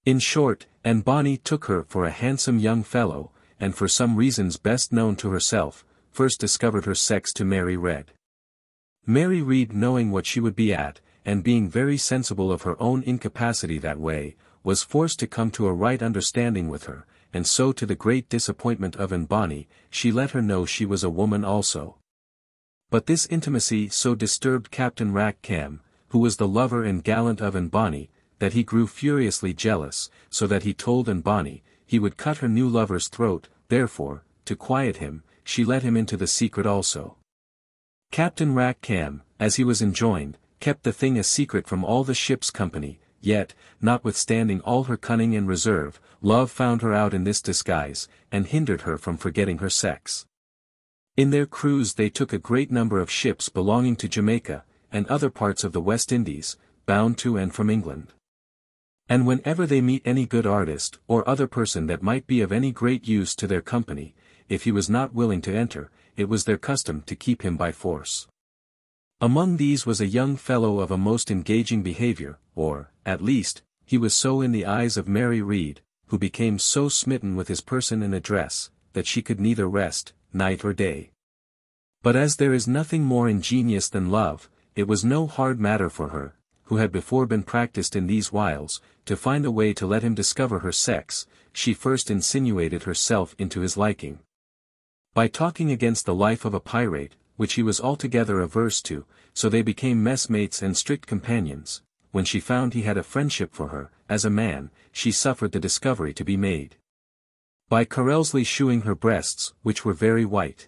In short, Bonny took her for a handsome young fellow, and for some reasons best known to herself, first discovered her sex to Mary Red. Mary Read, knowing what she would be at, and being very sensible of her own incapacity that way, was forced to come to a right understanding with her, and so to the great disappointment of Bonny, she let her know she was a woman also. But this intimacy so disturbed Captain Rackham, who was the lover and gallant of Bonny, that he grew furiously jealous, so that he told Bonny, he would cut her new lover's throat. Therefore, to quiet him, she let him into the secret also. Captain Rackham, as he was enjoined, kept the thing a secret from all the ship's company, yet, notwithstanding all her cunning and reserve, love found her out in this disguise, and hindered her from forgetting her sex. In their cruise they took a great number of ships belonging to Jamaica, and other parts of the West Indies, bound to and from England. And whenever they meet any good artist or other person that might be of any great use to their company, if he was not willing to enter, it was their custom to keep him by force. Among these was a young fellow of a most engaging behavior, or, at least, he was so in the eyes of Mary Read, who became so smitten with his person and address, that she could neither rest, night or day. But as there is nothing more ingenious than love, it was no hard matter for her, who had before been practiced in these wiles, to find a way to let him discover her sex. She first insinuated herself into his liking. By talking against the life of a pirate, which he was altogether averse to, so they became messmates and strict companions. When she found he had a friendship for her, as a man, she suffered the discovery to be made. By carelessly shewing her breasts, which were very white.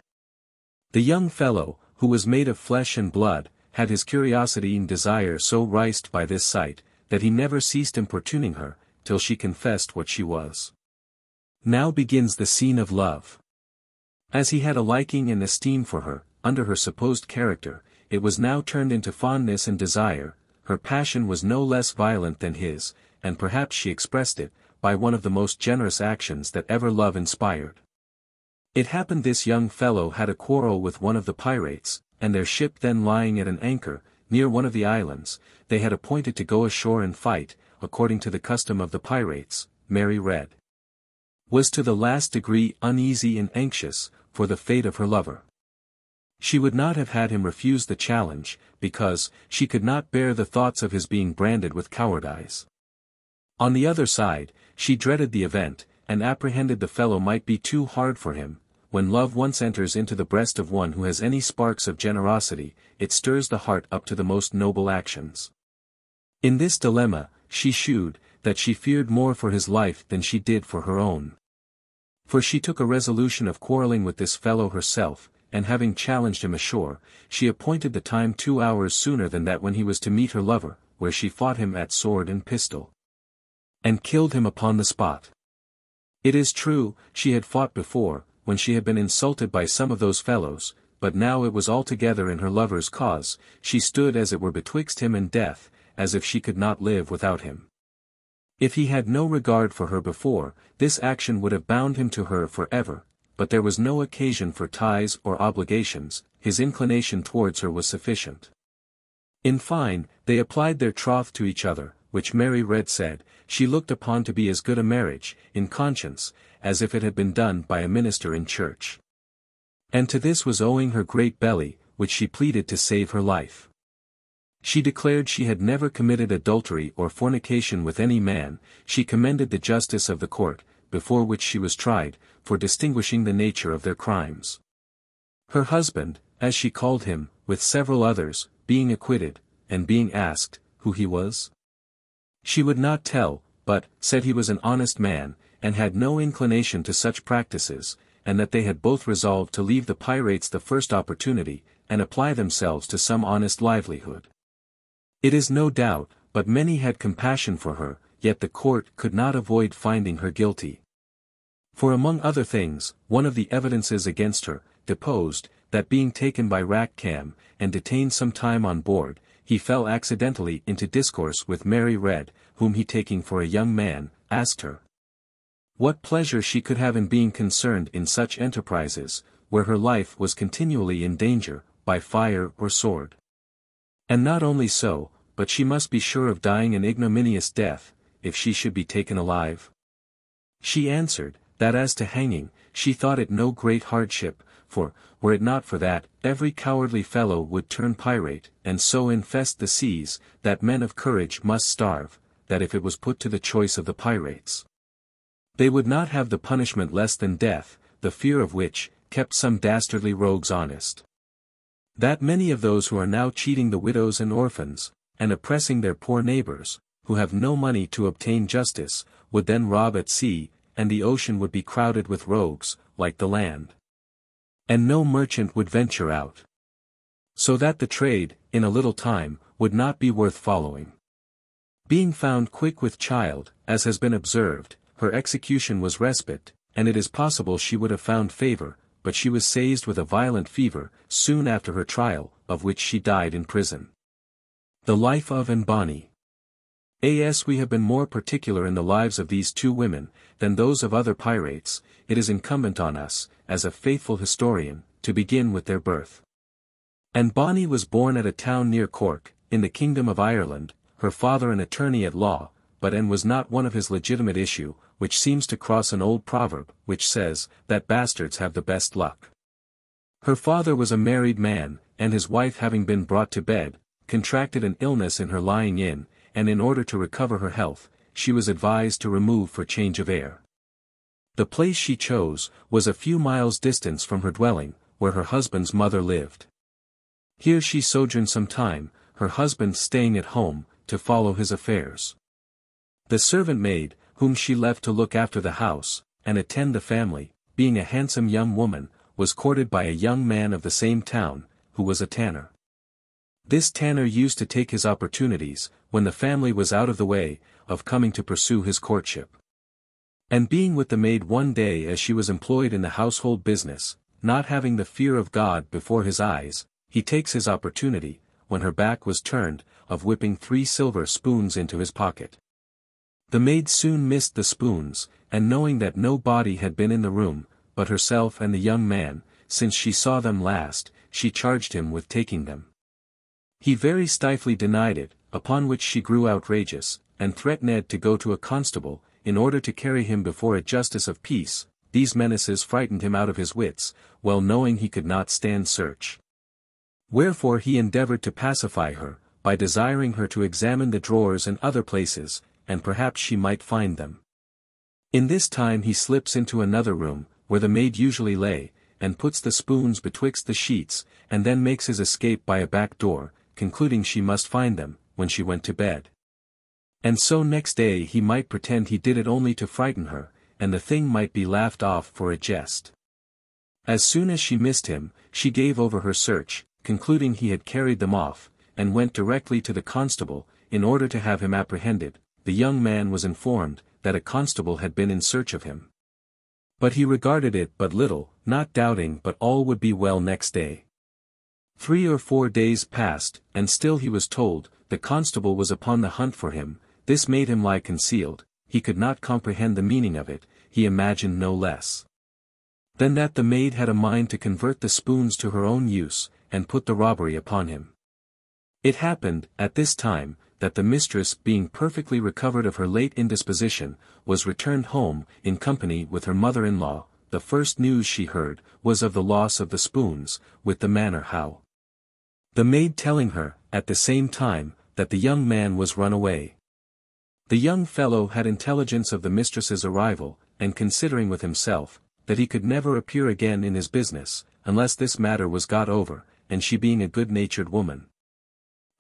The young fellow, who was made of flesh and blood, had his curiosity and desire so roused by this sight, that he never ceased importuning her, till she confessed what she was. Now begins the scene of love. As he had a liking and esteem for her, under her supposed character, it was now turned into fondness and desire. Her passion was no less violent than his, and perhaps she expressed it, by one of the most generous actions that ever love inspired. It happened this young fellow had a quarrel with one of the pirates, and their ship then lying at an anchor, near one of the islands, they had appointed to go ashore and fight, according to the custom of the pirates. Mary Read was to the last degree uneasy and anxious, for the fate of her lover. She would not have had him refuse the challenge, because she could not bear the thoughts of his being branded with cowardice. On the other side, she dreaded the event, and apprehended the fellow might be too hard for him. When love once enters into the breast of one who has any sparks of generosity, it stirs the heart up to the most noble actions. In this dilemma, she shewed, that she feared more for his life than she did for her own. For she took a resolution of quarrelling with this fellow herself, and having challenged him ashore, she appointed the time 2 hours sooner than that when he was to meet her lover, where she fought him at sword and pistol, and killed him upon the spot. It is true, she had fought before, when she had been insulted by some of those fellows, but now it was altogether in her lover's cause. She stood as it were betwixt him and death, as if she could not live without him. If he had no regard for her before, this action would have bound him to her for ever, but there was no occasion for ties or obligations, his inclination towards her was sufficient. In fine, they applied their troth to each other, which Mary Read said, she looked upon to be as good a marriage, in conscience, as if it had been done by a minister in church. And to this was owing her great belly, which she pleaded to save her life. She declared she had never committed adultery or fornication with any man. She commended the justice of the court, before which she was tried, for distinguishing the nature of their crimes. Her husband, as she called him, with several others, being acquitted, and being asked, who he was, she would not tell, but said he was an honest man, and had no inclination to such practices, and that they had both resolved to leave the pirates the first opportunity, and apply themselves to some honest livelihood. It is no doubt, but many had compassion for her, yet the court could not avoid finding her guilty. For among other things, one of the evidences against her, deposed, that being taken by Rack-Cam, and detained some time on board, he fell accidentally into discourse with Mary Read, whom he taking for a young man, asked her what pleasure she could have in being concerned in such enterprises, where her life was continually in danger, by fire or sword. And not only so, but she must be sure of dying an ignominious death, if she should be taken alive. She answered, that as to hanging, she thought it no great hardship, for, were it not for that, every cowardly fellow would turn pirate, and so infest the seas, that men of courage must starve, that if it was put to the choice of the pirates, they would not have the punishment less than death, the fear of which, kept some dastardly rogues honest. That many of those who are now cheating the widows and orphans, and oppressing their poor neighbors, who have no money to obtain justice, would then rob at sea, and the ocean would be crowded with rogues, like the land. And no merchant would venture out. So that the trade, in a little time, would not be worth following. Being found quick with child, as has been observed, her execution was respite, and it is possible she would have found favor, but she was seized with a violent fever, soon after her trial, of which she died in prison. The life of Anne Bonny. As we have been more particular in the lives of these two women, than those of other pirates, it is incumbent on us, as a faithful historian, to begin with their birth. Anne Bonny was born at a town near Cork, in the Kingdom of Ireland, her father an attorney at law, but Anne was not one of his legitimate issue, which seems to cross an old proverb, which says, that bastards have the best luck. Her father was a married man, and his wife having been brought to bed, contracted an illness in her lying in, and in order to recover her health, she was advised to remove for change of air. The place she chose, was a few miles distance from her dwelling, where her husband's mother lived. Here she sojourned some time, her husband staying at home, to follow his affairs. The servant maid, whom she left to look after the house, and attend the family, being a handsome young woman, was courted by a young man of the same town, who was a tanner. This tanner used to take his opportunities, when the family was out of the way, of coming to pursue his courtship. And being with the maid one day as she was employed in the household business, not having the fear of God before his eyes, he takes his opportunity, when her back was turned, of whipping 3 silver spoons into his pocket. The maid soon missed the spoons, and knowing that no body had been in the room, but herself and the young man, since she saw them last, she charged him with taking them. He very stiffly denied it, upon which she grew outrageous, and threatened to go to a constable, in order to carry him before a justice of peace. These menaces frightened him out of his wits, well knowing he could not stand search. Wherefore he endeavored to pacify her, by desiring her to examine the drawers and other places, and perhaps she might find them. In this time he slips into another room, where the maid usually lay, and puts the spoons betwixt the sheets, and then makes his escape by a back door, concluding she must find them, when she went to bed. And so next day he might pretend he did it only to frighten her, and the thing might be laughed off for a jest. As soon as she missed him, she gave over her search, concluding he had carried them off, and went directly to the constable, in order to have him apprehended. The young man was informed, that a constable had been in search of him. But he regarded it but little, not doubting but all would be well next day. 3 or 4 days passed, and still he was told, the constable was upon the hunt for him. This made him lie concealed. He could not comprehend the meaning of it, he imagined no less than that the maid had a mind to convert the spoons to her own use, and put the robbery upon him. It happened, at this time, that the mistress being perfectly recovered of her late indisposition, was returned home, in company with her mother-in-law. The first news she heard, was of the loss of the spoons, with the manner how. The maid telling her, at the same time, that the young man was run away. The young fellow had intelligence of the mistress's arrival, and considering with himself, that he could never appear again in his business, unless this matter was got over, and she being a good-natured woman,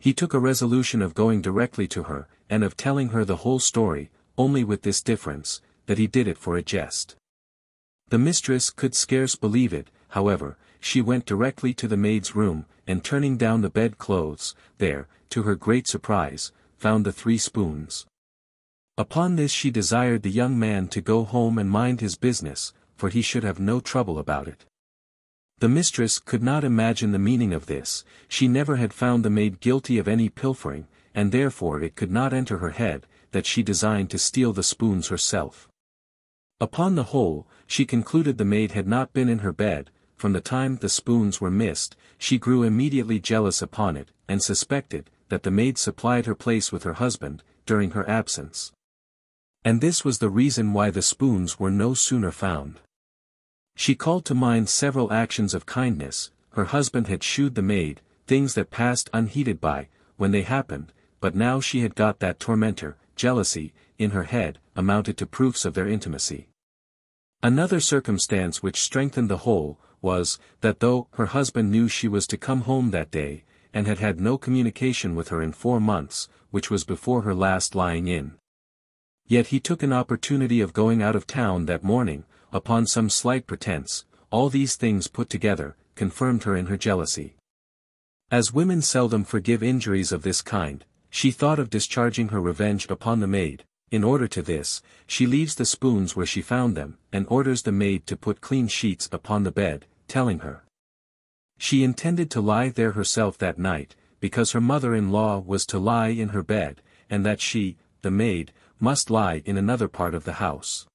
he took a resolution of going directly to her, and of telling her the whole story, only with this difference, that he did it for a jest. The mistress could scarce believe it, however, she went directly to the maid's room, and turning down the bed-clothes, there, to her great surprise, found the 3 spoons. Upon this she desired the young man to go home and mind his business, for he should have no trouble about it. The mistress could not imagine the meaning of this. She never had found the maid guilty of any pilfering, and therefore it could not enter her head, that she designed to steal the spoons herself. Upon the whole, she concluded the maid had not been in her bed. From the time the spoons were missed, she grew immediately jealous upon it, and suspected, that the maid supplied her place with her husband, during her absence. And this was the reason why the spoons were no sooner found. She called to mind several actions of kindness. Her husband had shewed the maid, things that passed unheeded by, when they happened, but now she had got that tormentor, jealousy, in her head, amounted to proofs of their intimacy. Another circumstance which strengthened the whole, was, that though her husband knew she was to come home that day, and had had no communication with her in 4 months, which was before her last lying in, yet he took an opportunity of going out of town that morning, upon some slight pretence. All these things put together, confirmed her in her jealousy. As women seldom forgive injuries of this kind, She thought of discharging her revenge upon the maid. In order to this, she leaves the spoons where she found them, and orders the maid to put clean sheets upon the bed, telling her she intended to lie there herself that night, because her mother-in-law was to lie in her bed, and that she, the maid, must lie in another part of the house.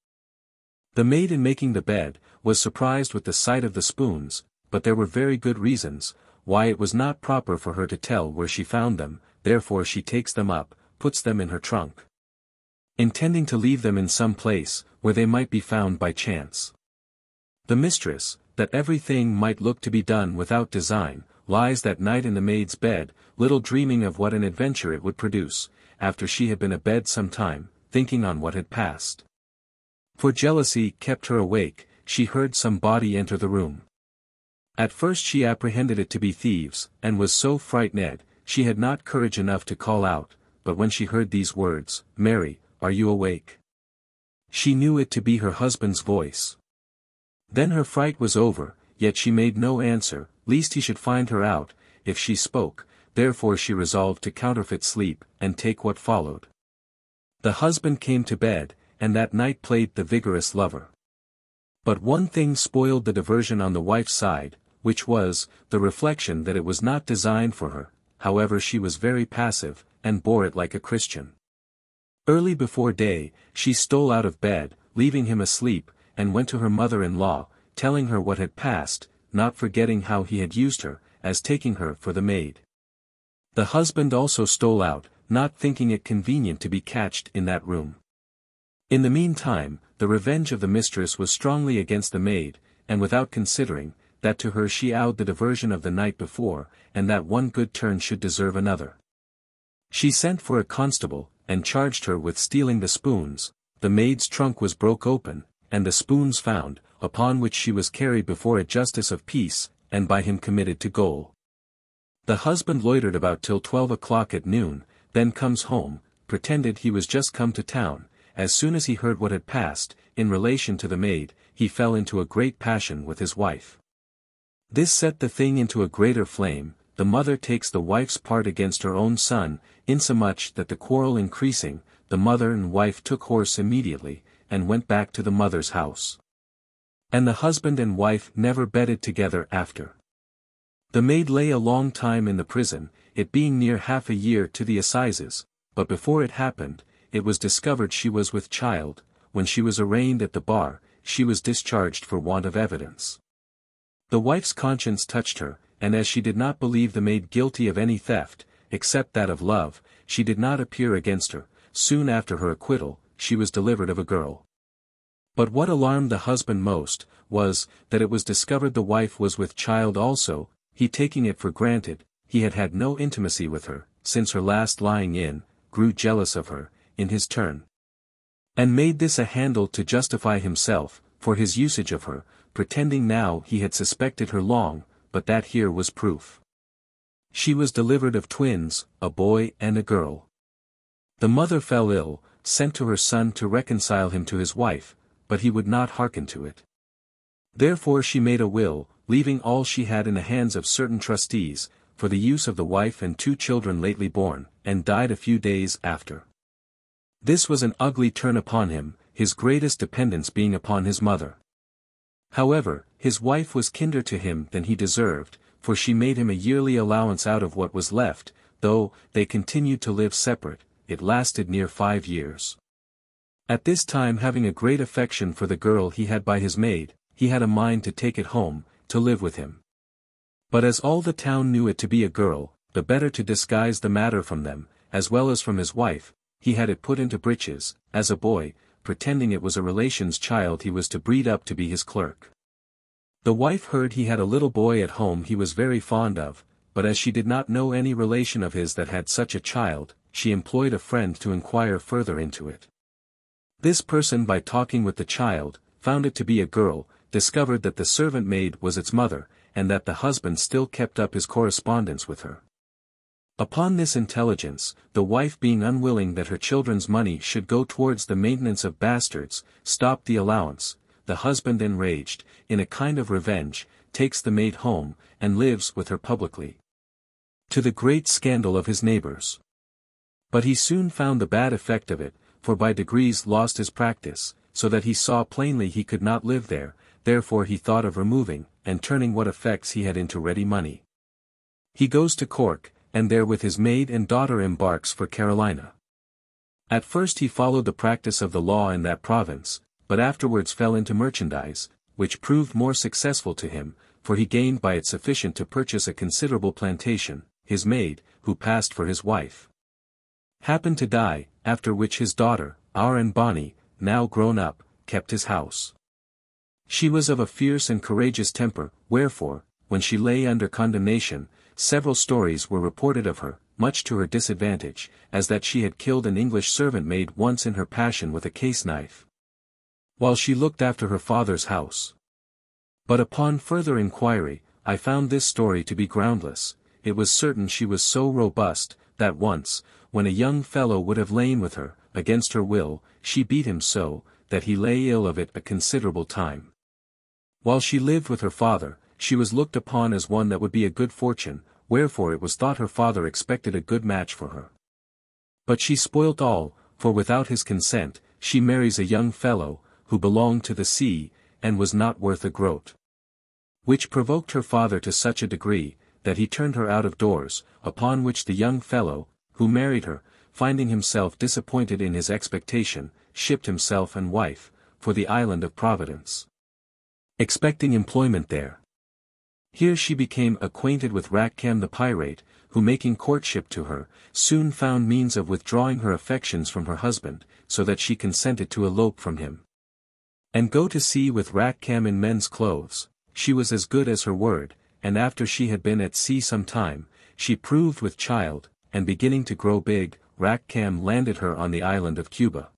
The maid, in making the bed, was surprised with the sight of the spoons, but there were very good reasons why it was not proper for her to tell where she found them. Therefore she takes them up, puts them in her trunk, intending to leave them in some place where they might be found by chance. The mistress, that everything might look to be done without design, lies that night in the maid's bed, little dreaming of what an adventure it would produce, after she had been abed some time, thinking on what had passed. For jealousy kept her awake, she heard some body enter the room. At first she apprehended it to be thieves, and was so frightened, she had not courage enough to call out, but when she heard these words, "Mary, are you awake?" she knew it to be her husband's voice. Then her fright was over, yet she made no answer, lest he should find her out, if she spoke, therefore she resolved to counterfeit sleep, and take what followed. The husband came to bed, and that night played the vigorous lover. But one thing spoiled the diversion on the wife's side, which was, the reflection that it was not designed for her. However, she was very passive, and bore it like a Christian. Early before day, she stole out of bed, leaving him asleep, and went to her mother-in-law, telling her what had passed, not forgetting how he had used her, as taking her for the maid. The husband also stole out, not thinking it convenient to be catched in that room. In the meantime, the revenge of the mistress was strongly against the maid, and without considering that to her she owed the diversion of the night before, and that one good turn should deserve another. She sent for a constable, and charged her with stealing the spoons. The maid's trunk was broke open, and the spoons found, upon which she was carried before a justice of peace, and by him committed to gaol. The husband loitered about till 12 o'clock at noon, then comes home, pretended he was just come to town. As soon as he heard what had passed, in relation to the maid, he fell into a great passion with his wife. This set the thing into a greater flame. The mother takes the wife's part against her own son, insomuch that the quarrel increasing, the mother and wife took horse immediately, and went back to the mother's house. And the husband and wife never bedded together after. The maid lay a long time in the prison, it being near half a year to the assizes, but before it happened, it was discovered she was with child. When she was arraigned at the bar, she was discharged for want of evidence. The wife's conscience touched her, and as she did not believe the maid guilty of any theft, except that of love, she did not appear against her. Soon after her acquittal, she was delivered of a girl. But what alarmed the husband most, was, that it was discovered the wife was with child also. He, taking it for granted, he had had no intimacy with her, since her last lying in, grew jealous of her, in his turn. And made this a handle to justify himself, for his usage of her, pretending now he had suspected her long, but that here was proof. She was delivered of twins, a boy and a girl. The mother fell ill, sent to her son to reconcile him to his wife, but he would not hearken to it. Therefore she made a will, leaving all she had in the hands of certain trustees, for the use of the wife and 2 children lately born, and died a few days after. This was an ugly turn upon him, his greatest dependence being upon his mother. However, his wife was kinder to him than he deserved, for she made him a yearly allowance out of what was left. Though they continued to live separate, it lasted near 5 years. At this time, having a great affection for the girl he had by his maid, he had a mind to take it home, to live with him. But as all the town knew it to be a girl, the better to disguise the matter from them, as well as from his wife, he had it put into breeches, as a boy, pretending it was a relation's child he was to breed up to be his clerk. The wife heard he had a little boy at home he was very fond of, but as she did not know any relation of his that had such a child, she employed a friend to inquire further into it. This person, by talking with the child, found it to be a girl, discovered that the servant maid was its mother, and that the husband still kept up his correspondence with her. Upon this intelligence, the wife, being unwilling that her children's money should go towards the maintenance of bastards, stopped the allowance. The husband, enraged, in a kind of revenge, takes the maid home, and lives with her publicly, to the great scandal of his neighbors. But he soon found the bad effect of it, for by degrees lost his practice, so that he saw plainly he could not live there, therefore he thought of removing, and turning what effects he had into ready money. He goes to Cork, and there with his maid and daughter embarks for Carolina. At first he followed the practice of the law in that province, but afterwards fell into merchandise, which proved more successful to him, for he gained by it sufficient to purchase a considerable plantation. His maid, who passed for his wife, happened to die, after which his daughter, our Bonnie, now grown up, kept his house. She was of a fierce and courageous temper, wherefore, when she lay under condemnation, several stories were reported of her, much to her disadvantage, as that she had killed an English servant maid once in her passion with a case knife, while she looked after her father's house. But upon further inquiry, I found this story to be groundless. It was certain she was so robust, that once, when a young fellow would have lain with her, against her will, she beat him so, that he lay ill of it a considerable time. While she lived with her father, she was looked upon as one that would be a good fortune, wherefore it was thought her father expected a good match for her. But she spoilt all, for without his consent, she marries a young fellow, who belonged to the sea, and was not worth a groat. Which provoked her father to such a degree, that he turned her out of doors, upon which the young fellow, who married her, finding himself disappointed in his expectation, shipped himself and wife, for the island of Providence, expecting employment there. Here she became acquainted with Ratcam the pirate, who making courtship to her, soon found means of withdrawing her affections from her husband, so that she consented to elope from him, and go to sea with Ratcam in men's clothes. She was as good as her word, and after she had been at sea some time, she proved with child, and beginning to grow big, Ratcam landed her on the island of Cuba.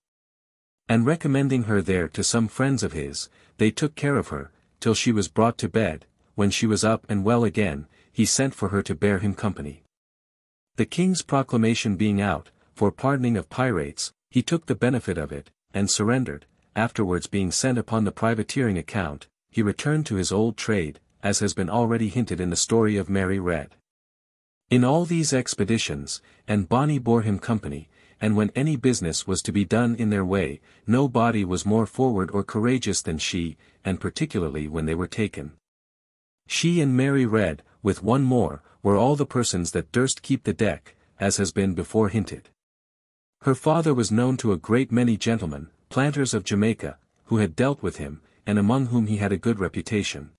And recommending her there to some friends of his, they took care of her, till she was brought to bed. When she was up and well again, he sent for her to bear him company. The king's proclamation being out, for pardoning of pirates, he took the benefit of it, and surrendered. Afterwards being sent upon the privateering account, he returned to his old trade, as has been already hinted in the story of Mary Red. In all these expeditions, Bonnie bore him company, and when any business was to be done in their way, no body was more forward or courageous than she, and particularly when they were taken. She and Mary Red, with one more, were all the persons that durst keep the deck, as has been before hinted. Her father was known to a great many gentlemen, planters of Jamaica, who had dealt with him, and among whom he had a good reputation.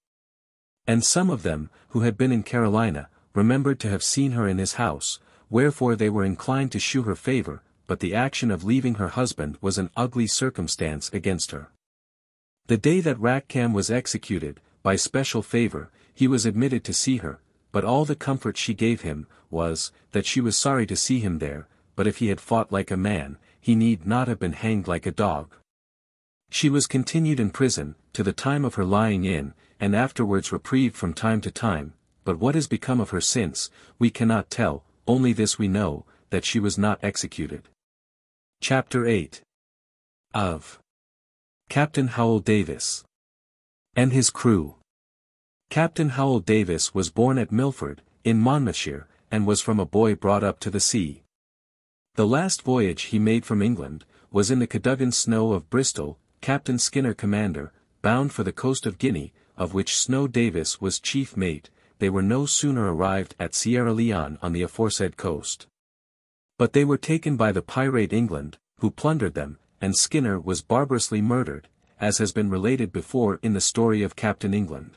And some of them, who had been in Carolina, remembered to have seen her in his house, wherefore they were inclined to shew her favor, but the action of leaving her husband was an ugly circumstance against her. The day that Ratcam was executed, by special favor, he was admitted to see her, but all the comfort she gave him, was, that she was sorry to see him there, but if he had fought like a man, he need not have been hanged like a dog. She was continued in prison, to the time of her lying in, and afterwards reprieved from time to time, but what has become of her since, we cannot tell, only this we know, that she was not executed. Chapter 8 of Captain Howell Davis and his crew. Captain Howell Davis was born at Milford, in Monmouthshire, and was from a boy brought up to the sea. The last voyage he made from England, was in the Cadogan Snow of Bristol, Captain Skinner commander, bound for the coast of Guinea, of which Snow Davis was chief mate. They were no sooner arrived at Sierra Leone on the aforesaid coast, but they were taken by the pirate England, who plundered them, and Skinner was barbarously murdered, as has been related before in the story of Captain England.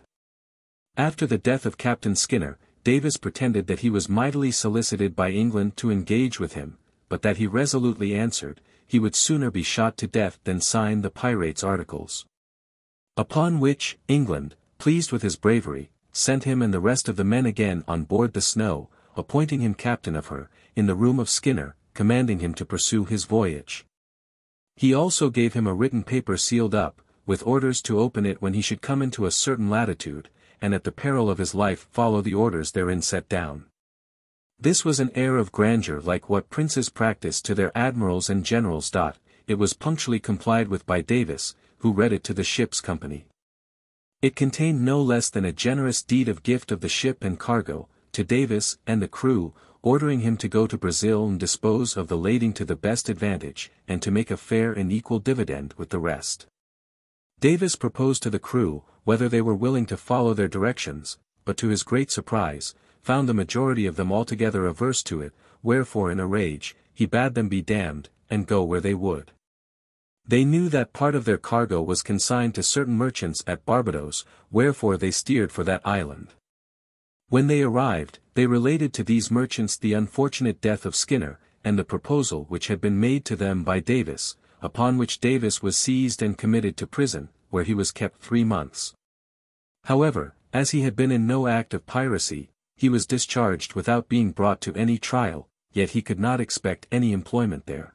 After the death of Captain Skinner, Davis pretended that he was mightily solicited by England to engage with him, but that he resolutely answered, he would sooner be shot to death than sign the pirates' articles. Upon which, England, pleased with his bravery, sent him and the rest of the men again on board the Snow, appointing him captain of her, in the room of Skinner, commanding him to pursue his voyage. He also gave him a written paper sealed up, with orders to open it when he should come into a certain latitude, and at the peril of his life follow the orders therein set down. This was an air of grandeur like what princes practice to their admirals and generals. It was punctually complied with by Davis, who read it to the ship's company. It contained no less than a generous deed of gift of the ship and cargo, to Davis and the crew, ordering him to go to Brazil and dispose of the lading to the best advantage, and to make a fair and equal dividend with the rest. Davis proposed to the crew, whether they were willing to follow their directions, but to his great surprise, found the majority of them altogether averse to it, wherefore in a rage, he bade them be damned, and go where they would. They knew that part of their cargo was consigned to certain merchants at Barbados, wherefore they steered for that island. When they arrived, they related to these merchants the unfortunate death of Skinner, and the proposal which had been made to them by Davis, upon which Davis was seized and committed to prison, where he was kept 3 months. However, as he had been in no act of piracy, he was discharged without being brought to any trial, yet he could not expect any employment there.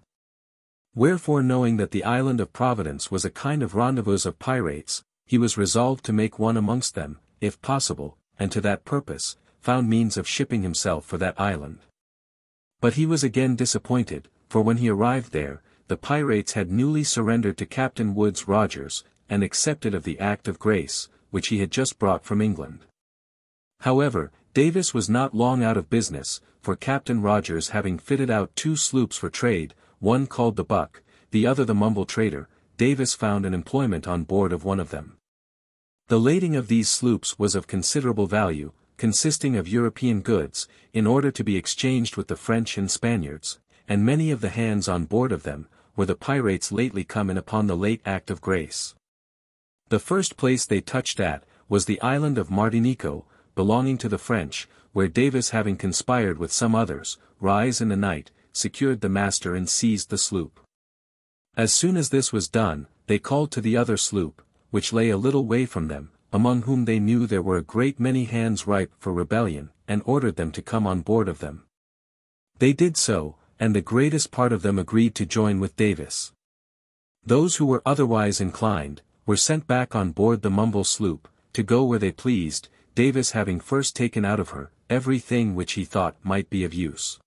Wherefore, knowing that the island of Providence was a kind of rendezvous of pirates, he was resolved to make one amongst them, if possible, and to that purpose, found means of shipping himself for that island. But he was again disappointed, for when he arrived there, the pirates had newly surrendered to Captain Woods Rogers, and accepted of the Act of Grace, which he had just brought from England. However, Davis was not long out of business, for Captain Rogers having fitted out 2 sloops for trade, one called the Buck, the other the Mumble Trader, Davis found an employment on board of one of them. The lading of these sloops was of considerable value, consisting of European goods, in order to be exchanged with the French and Spaniards, and many of the hands on board of them, were the pirates lately come in upon the late Act of Grace. The first place they touched at, was the island of Martinico, belonging to the French, where Davis having conspired with some others, rise in the night, secured the master and seized the sloop. As soon as this was done, they called to the other sloop, which lay a little way from them, among whom they knew there were a great many hands ripe for rebellion, and ordered them to come on board of them. They did so, and the greatest part of them agreed to join with Davis. Those who were otherwise inclined, were sent back on board the Mumble sloop, to go where they pleased, Davis having first taken out of her every thing which he thought might be of use.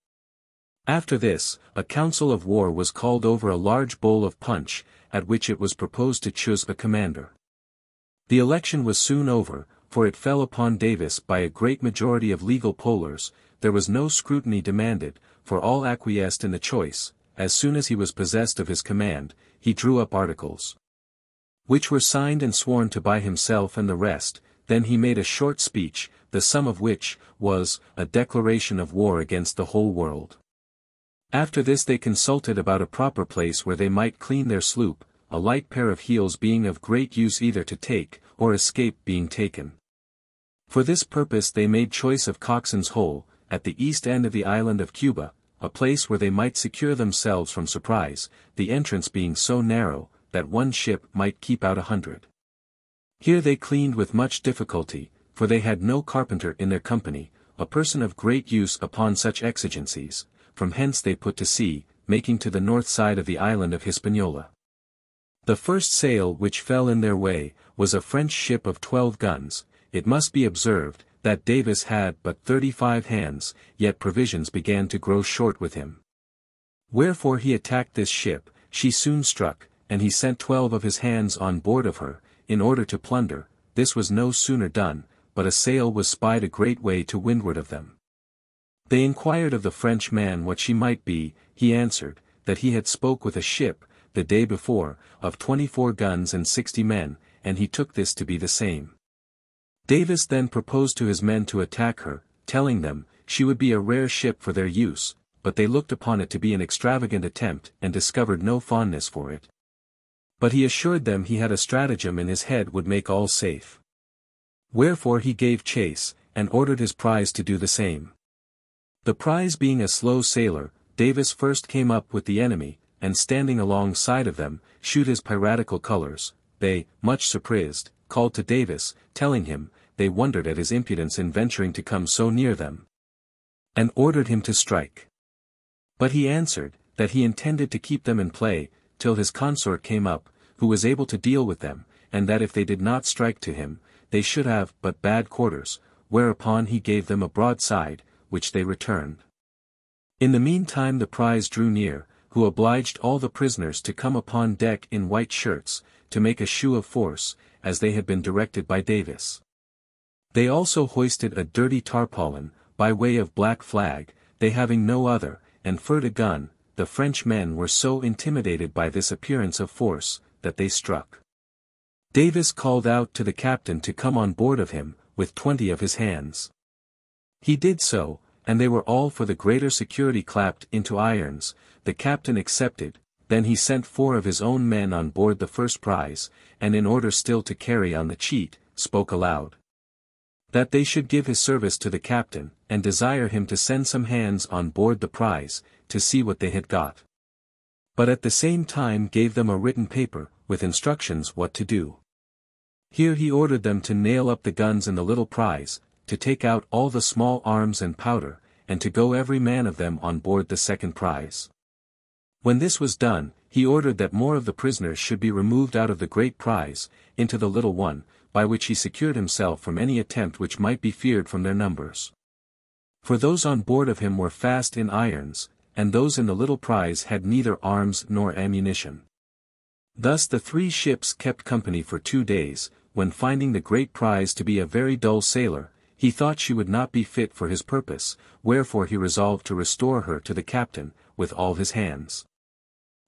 After this, a council of war was called over a large bowl of punch, at which it was proposed to choose a commander. The election was soon over, for it fell upon Davis by a great majority of legal pollers. There was no scrutiny demanded, for all acquiesced in the choice. As soon as he was possessed of his command, he drew up articles, which were signed and sworn to by himself and the rest. Then he made a short speech, the sum of which was a declaration of war against the whole world. After this they consulted about a proper place where they might clean their sloop, a light pair of heels being of great use either to take, or escape being taken. For this purpose they made choice of Coxon's Hole, at the east end of the island of Cuba, a place where they might secure themselves from surprise, the entrance being so narrow, that one ship might keep out 100. Here they cleaned with much difficulty, for they had no carpenter in their company, a person of great use upon such exigencies. From hence they put to sea, making to the north side of the island of Hispaniola. The first sail which fell in their way, was a French ship of 12 guns. It must be observed, that Davis had but 35 hands, yet provisions began to grow short with him. Wherefore he attacked this ship, she soon struck, and he sent 12 of his hands on board of her, in order to plunder. This was no sooner done, but a sail was spied a great way to windward of them. They inquired of the French man what she might be. He answered, that he had spoke with a ship, the day before, of 24 guns and 60 men, and he took this to be the same. Davis then proposed to his men to attack her, telling them, she would be a rare ship for their use, but they looked upon it to be an extravagant attempt and discovered no fondness for it. But he assured them he had a stratagem in his head would make all safe. Wherefore he gave chase, and ordered his prize to do the same. The prize being a slow sailer, Davis first came up with the enemy, and standing alongside of them, shoot his piratical colors. They, much surprised, called to Davis, telling him, they wondered at his impudence in venturing to come so near them, and ordered him to strike. But he answered, that he intended to keep them in play, till his consort came up, who was able to deal with them, and that if they did not strike to him, they should have but bad quarters, whereupon he gave them a broadside, which they returned. In the meantime the prize drew near, who obliged all the prisoners to come upon deck in white shirts, to make a shew of force, as they had been directed by Davis. They also hoisted a dirty tarpaulin, by way of black flag, they having no other, and furred a gun, the French men were so intimidated by this appearance of force, that they struck. Davis called out to the captain to come on board of him, with 20 of his hands. He did so, and they were all for the greater security clapped into irons, the captain accepted. Then he sent 4 of his own men on board the first prize, and in order still to carry on the cheat, spoke aloud, that they should give his service to the captain, and desire him to send some hands on board the prize, to see what they had got. But at the same time gave them a written paper, with instructions what to do. Here he ordered them to nail up the guns in the little prize, to take out all the small arms and powder, and to go every man of them on board the second prize. When this was done, he ordered that more of the prisoners should be removed out of the great prize, into the little one, by which he secured himself from any attempt which might be feared from their numbers. For those on board of him were fast in irons, and those in the little prize had neither arms nor ammunition. Thus the 3 ships kept company for 2 days, when finding the great prize to be a very dull sailor, he thought she would not be fit for his purpose, wherefore he resolved to restore her to the captain, with all his hands.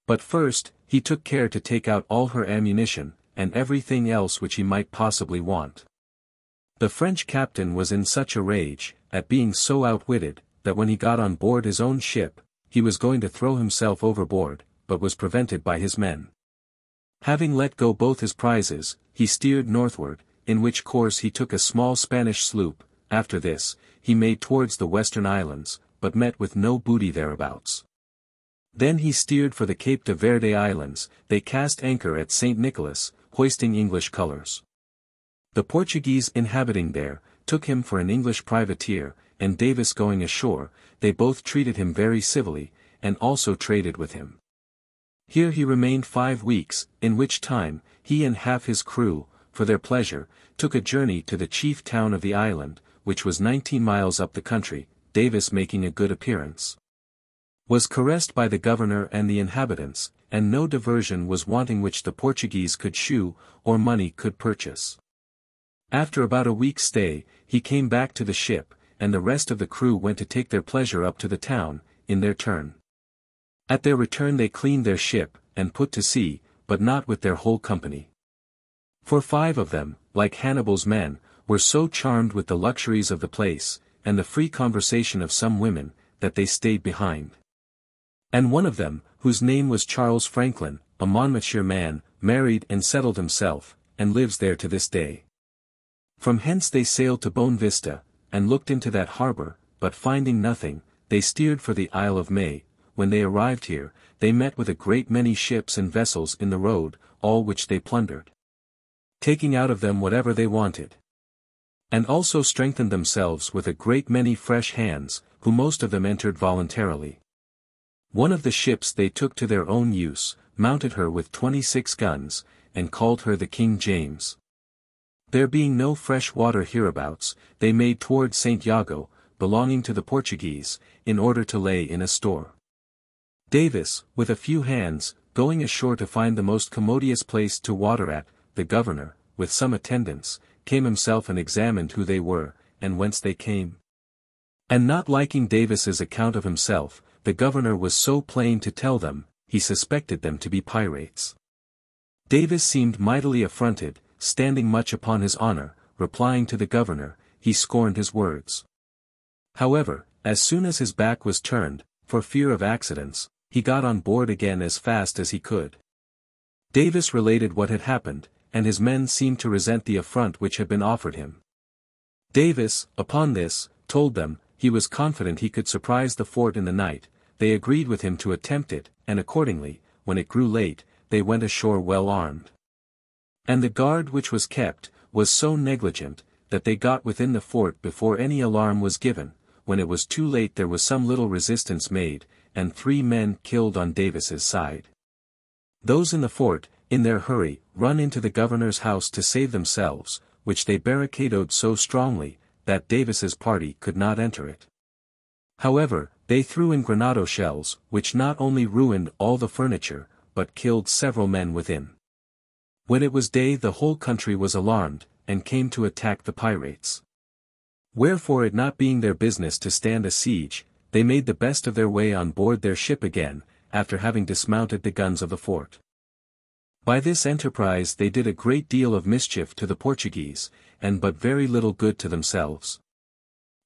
But first, he took care to take out all her ammunition, and everything else which he might possibly want. The French captain was in such a rage, at being so outwitted, that when he got on board his own ship, he was going to throw himself overboard, but was prevented by his men. Having let go both his prizes, he steered northward, in which course he took a small Spanish sloop. After this, he made towards the western islands, but met with no booty thereabouts. Then he steered for the Cape de Verde Islands. They cast anchor at St. Nicholas, hoisting English colors. The Portuguese inhabiting there, took him for an English privateer, and Davis going ashore, they both treated him very civilly, and also traded with him. Here he remained 5 weeks, in which time, he and half his crew, for their pleasure, took a journey to the chief town of the island, which was 19 miles up the country. Davis making a good appearance, was caressed by the governor and the inhabitants, and no diversion was wanting which the Portuguese could shew, or money could purchase. After about a week's stay, he came back to the ship, and the rest of the crew went to take their pleasure up to the town, in their turn. At their return they cleaned their ship, and put to sea, but not with their whole company. For 5 of them, like Hannibal's men, were so charmed with the luxuries of the place, and the free conversation of some women, that they stayed behind. And one of them, whose name was Charles Franklin, a Monmouthshire man, married and settled himself, and lives there to this day. From hence they sailed to Bonne Vista, and looked into that harbour, but finding nothing, they steered for the Isle of May. When they arrived here, they met with a great many ships and vessels in the road, all which they plundered, taking out of them whatever they wanted. And also strengthened themselves with a great many fresh hands, who most of them entered voluntarily. One of the ships they took to their own use, mounted her with 26 guns, and called her the King James. There being no fresh water hereabouts, they made toward St. Jago, belonging to the Portuguese, in order to lay in a store. Davis, with a few hands, going ashore to find the most commodious place to water at, the governor, with some attendants, came himself and examined who they were, and whence they came. And not liking Davis's account of himself, the governor was so plain to tell them, he suspected them to be pirates. Davis seemed mightily affronted, standing much upon his honor, replying to the governor, he scorned his words. However, as soon as his back was turned, for fear of accidents, he got on board again as fast as he could. Davis related what had happened, and his men seemed to resent the affront which had been offered him. Davis, upon this, told them, he was confident he could surprise the fort in the night. They agreed with him to attempt it, and accordingly, when it grew late, they went ashore well armed. And the guard which was kept, was so negligent, that they got within the fort before any alarm was given. When it was too late there was some little resistance made, and 3 men killed on Davis's side. Those in the fort, in their hurry, run into the governor's house to save themselves, which they barricadoed so strongly, that Davis's party could not enter it. However, they threw in granado shells, which not only ruined all the furniture, but killed several men within. When it was day the whole country was alarmed, and came to attack the pirates. Wherefore it not being their business to stand a siege, they made the best of their way on board their ship again, after having dismounted the guns of the fort. By this enterprise they did a great deal of mischief to the Portuguese, and but very little good to themselves.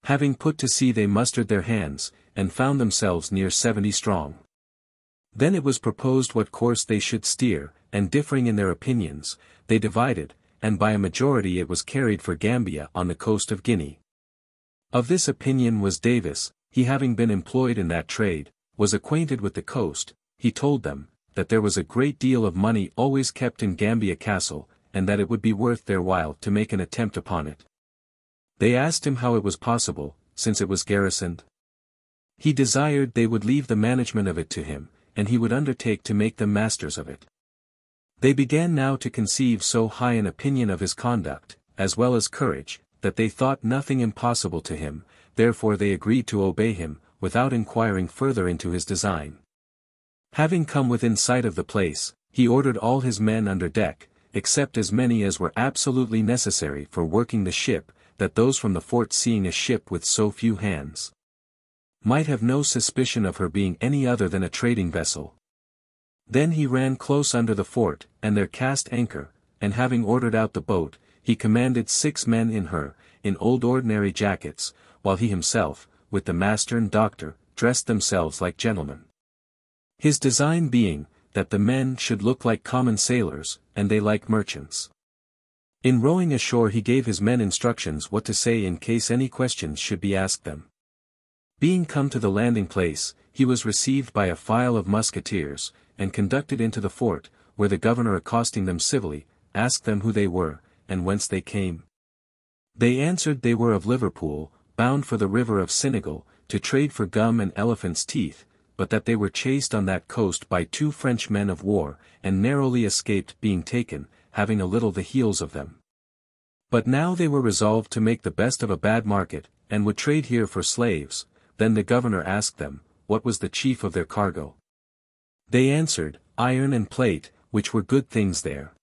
Having put to sea they mustered their hands, and found themselves near 70 strong. Then it was proposed what course they should steer, and differing in their opinions, they divided, and by a majority it was carried for Gambia on the coast of Guinea. Of this opinion was Davis, he having been employed in that trade, was acquainted with the coast. He told them, that there was a great deal of money always kept in Gambia Castle, and that it would be worth their while to make an attempt upon it. They asked him how it was possible, since it was garrisoned. He desired they would leave the management of it to him, and he would undertake to make them masters of it. They began now to conceive so high an opinion of his conduct, as well as courage, that they thought nothing impossible to him, therefore they agreed to obey him, without inquiring further into his design. Having come within sight of the place, he ordered all his men under deck, except as many as were absolutely necessary for working the ship, that those from the fort seeing a ship with so few hands, might have no suspicion of her being any other than a trading vessel. Then he ran close under the fort, and there cast anchor, and having ordered out the boat, he commanded 6 men in her, in old ordinary jackets, while he himself, with the master and doctor, dressed themselves like gentlemen. His design being, that the men should look like common sailors, and they like merchants. In rowing ashore he gave his men instructions what to say in case any questions should be asked them. Being come to the landing place, he was received by a file of musketeers, and conducted into the fort, where the governor accosting them civilly, asked them who they were, and whence they came. They answered they were of Liverpool, bound for the river of Senegal, to trade for gum and elephants' teeth, but that they were chased on that coast by 2 French men of war, and narrowly escaped being taken, having a little the heels of them. But now they were resolved to make the best of a bad market, and would trade here for slaves. Then the governor asked them, what was the chief of their cargo? They answered, iron and plate, which were good things there.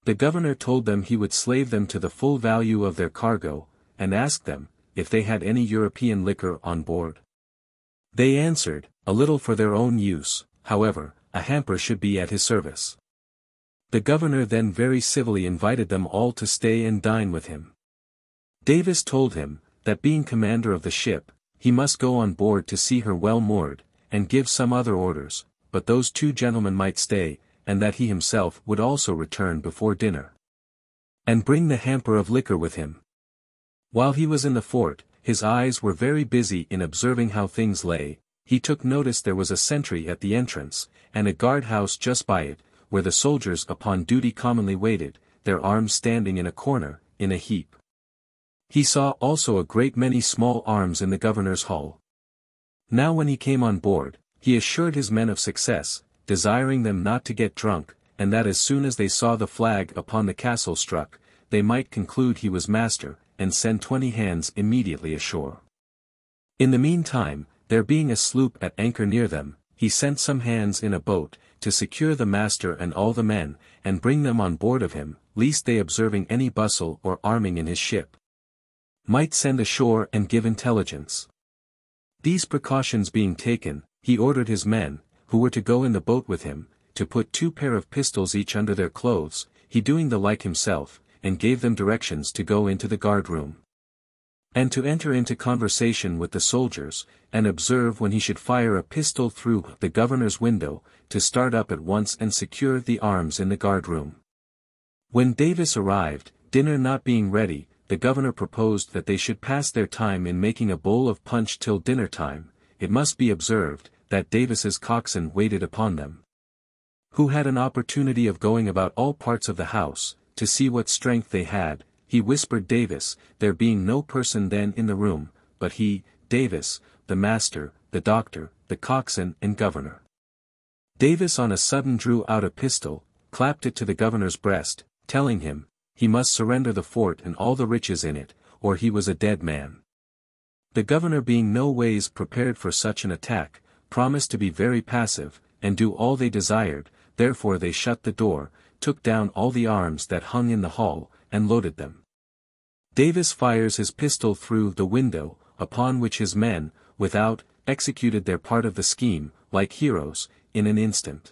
The governor told them he would slave them to the full value of their cargo, and asked them, if they had any European liquor on board. They answered, a little for their own use, however, a hamper should be at his service. The governor then very civilly invited them all to stay and dine with him. Davis told him, that being commander of the ship, he must go on board to see her well moored, and give some other orders, but those 2 gentlemen might stay, and that he himself would also return before dinner, and bring the hamper of liquor with him. While he was in the fort, his eyes were very busy in observing how things lay. He took notice there was a sentry at the entrance, and a guard-house just by it, where the soldiers upon duty commonly waited, their arms standing in a corner, in a heap. He saw also a great many small arms in the governor's hall. Now when he came on board, he assured his men of success, desiring them not to get drunk, and that as soon as they saw the flag upon the castle struck, they might conclude he was master, and send 20 hands immediately ashore. In the meantime, there being a sloop at anchor near them, he sent some hands in a boat, to secure the master and all the men, and bring them on board of him, lest they observing any bustle or arming in his ship, might send ashore and give intelligence. These precautions being taken, he ordered his men, who were to go in the boat with him, to put 2 pair of pistols each under their clothes, he doing the like himself, and gave them directions to go into the guard-room, and to enter into conversation with the soldiers, and observe when he should fire a pistol through the governor's window, to start up at once and secure the arms in the guard-room. When Davis arrived, dinner not being ready, the governor proposed that they should pass their time in making a bowl of punch till dinner time. It must be observed, that Davis's coxswain waited upon them, who had an opportunity of going about all parts of the house, to see what strength they had. He whispered Davis, there being no person then in the room, but he, Davis, the master, the doctor, the coxswain and governor. Davis on a sudden drew out a pistol, clapped it to the governor's breast, telling him, he must surrender the fort and all the riches in it, or he was a dead man. The governor being no ways prepared for such an attack, promised to be very passive, and do all they desired. Therefore they shut the door, took down all the arms that hung in the hall, and loaded them. Davis fires his pistol through the window, upon which his men, without, executed their part of the scheme, like heroes, in an instant.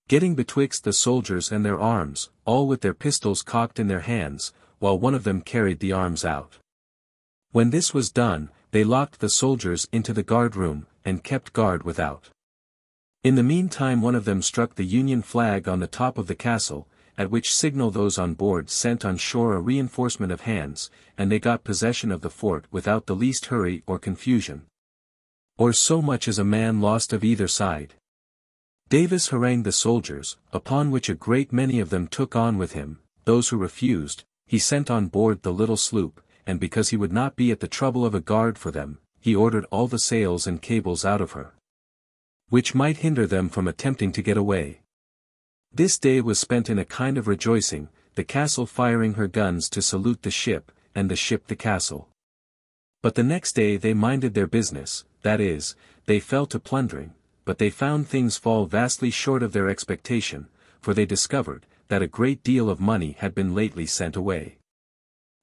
Getting betwixt the soldiers and their arms, all with their pistols cocked in their hands, while one of them carried the arms out. When this was done, they locked the soldiers into the guard-room, and kept guard without. In the meantime one of them struck the Union flag on the top of the castle, at which signal those on board sent on shore a reinforcement of hands, and they got possession of the fort without the least hurry or confusion, or so much as a man lost of either side. Davis harangued the soldiers, upon which a great many of them took on with him. Those who refused, he sent on board the little sloop, and because he would not be at the trouble of a guard for them, he ordered all the sails and cables out of her, which might hinder them from attempting to get away. This day was spent in a kind of rejoicing, the castle firing her guns to salute the ship, and the ship the castle. But the next day they minded their business, that is, they fell to plundering, but they found things fall vastly short of their expectation, for they discovered, that a great deal of money had been lately sent away.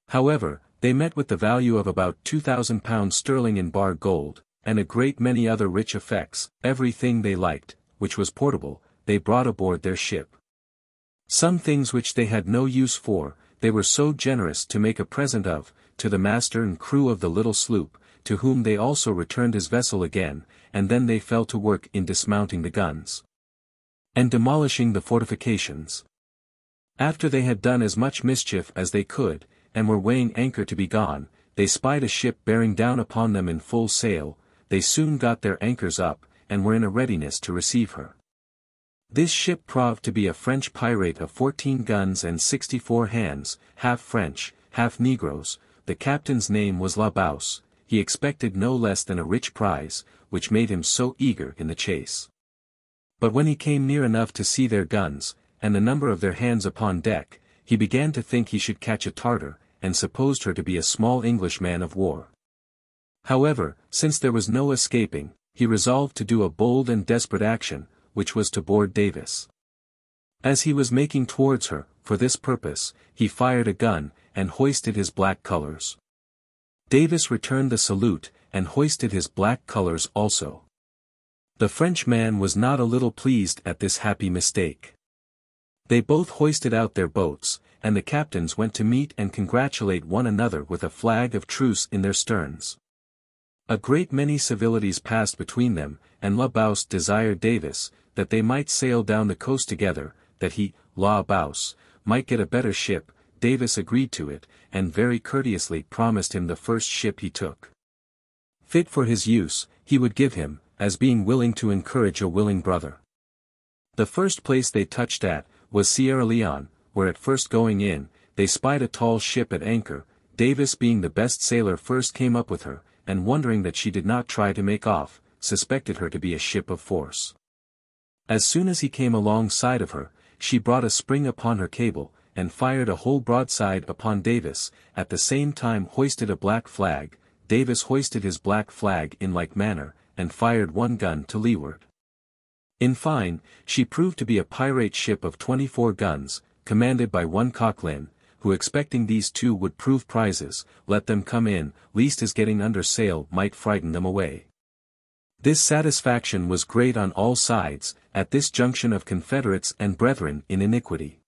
However, they met with the value of about £2,000 sterling in bar gold, and a great many other rich effects, everything they liked, which was portable, they brought aboard their ship. Some things which they had no use for, they were so generous to make a present of, to the master and crew of the little sloop, to whom they also returned his vessel again, and then they fell to work in dismounting the guns, and demolishing the fortifications. After they had done as much mischief as they could, and were weighing anchor to be gone, they spied a ship bearing down upon them in full sail. They soon got their anchors up, and were in a readiness to receive her. This ship proved to be a French pirate of 14 guns and 64 hands, half French, half Negroes. The captain's name was La Bouse. He expected no less than a rich prize, which made him so eager in the chase. But when he came near enough to see their guns, and the number of their hands upon deck, he began to think he should catch a Tartar, and supposed her to be a small English man of war. However, since there was no escaping, he resolved to do a bold and desperate action, which was to board Davis. As he was making towards her, for this purpose, he fired a gun, and hoisted his black colors. Davis returned the salute, and hoisted his black colors also. The Frenchman was not a little pleased at this happy mistake. They both hoisted out their boats, and the captains went to meet and congratulate one another with a flag of truce in their sterns. A great many civilities passed between them, and La Bouse desired Davis, that they might sail down the coast together, that he, La Bouse, might get a better ship. Davis agreed to it, and very courteously promised him the first ship he took, fit for his use, he would give him, as being willing to encourage a willing brother. The first place they touched at, was Sierra Leone, where at first going in, they spied a tall ship at anchor. Davis being the best sailor first came up with her, and wondering that she did not try to make off, suspected her to be a ship of force. As soon as he came alongside of her, she brought a spring upon her cable, and fired a whole broadside upon Davis, at the same time hoisted a black flag. Davis hoisted his black flag in like manner, and fired one gun to leeward. In fine, she proved to be a pirate ship of 24 guns, commanded by one Coquelin, who expecting these two would prove prizes, let them come in, lest his getting under sail might frighten them away. This satisfaction was great on all sides, at this junction of confederates and brethren in iniquity.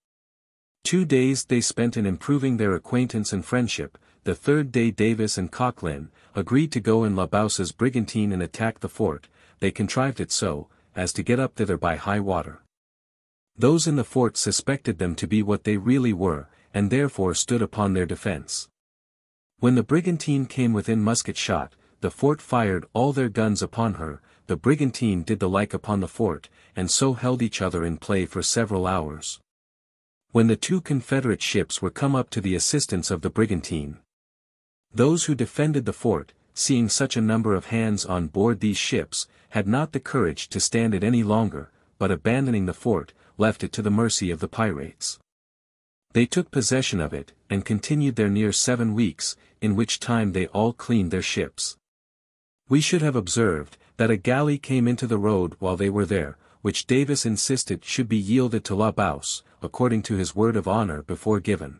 2 days they spent in improving their acquaintance and friendship. The third day Davis and Coquelin agreed to go in La Bouse's brigantine and attack the fort. They contrived it so, as to get up thither by high water. Those in the fort suspected them to be what they really were, and therefore stood upon their defense. When the brigantine came within musket shot, the fort fired all their guns upon her. The brigantine did the like upon the fort, and so held each other in play for several hours. When the two Confederate ships were come up to the assistance of the brigantine, those who defended the fort, seeing such a number of hands on board these ships, had not the courage to stand it any longer, but abandoning the fort, left it to the mercy of the pirates. They took possession of it, and continued there near 7 weeks, in which time they all cleaned their ships. We should have observed, that a galley came into the road while they were there, which Davis insisted should be yielded to La Bouse, according to his word of honor before given.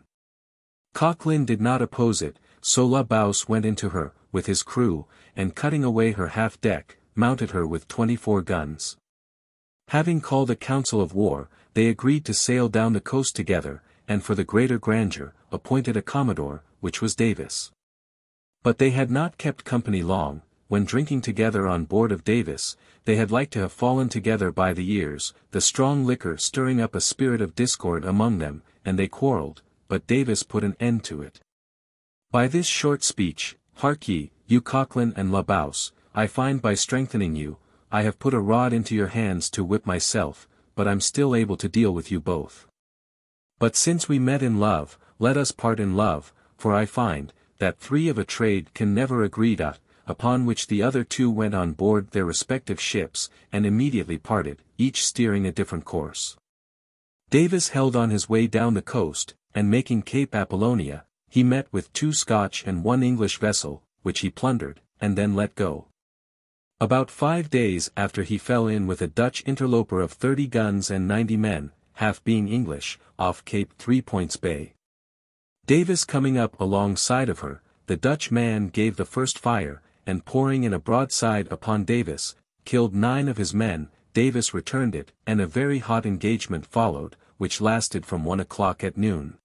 Coquelin did not oppose it, so La Bouse went into her, with his crew, and cutting away her half-deck, mounted her with 24 guns. Having called a council of war, they agreed to sail down the coast together, and for the greater grandeur, appointed a commodore, which was Davis. But they had not kept company long, when drinking together on board of Davis, they had like to have fallen together by the ears, the strong liquor stirring up a spirit of discord among them, and they quarrelled, but Davis put an end to it. By this short speech, hark ye, you Coquelin and La Bouse, I find by strengthening you, I have put a rod into your hands to whip myself, but I'm still able to deal with you both. But since we met in love, let us part in love, for I find, that three of a trade can never agree. Upon which the other two went on board their respective ships, and immediately parted, each steering a different course. Davis held on his way down the coast, and making Cape Apollonia, he met with 2 Scotch and 1 English vessel, which he plundered, and then let go. About 5 days after he fell in with a Dutch interloper of 30 guns and 90 men, half being English, off Cape 3 Points Bay. Davis coming up alongside of her, the Dutch man gave the first fire, and pouring in a broadside upon Davis, killed 9 of his men. Davis returned it, and a very hot engagement followed, which lasted from 1 o'clock at noon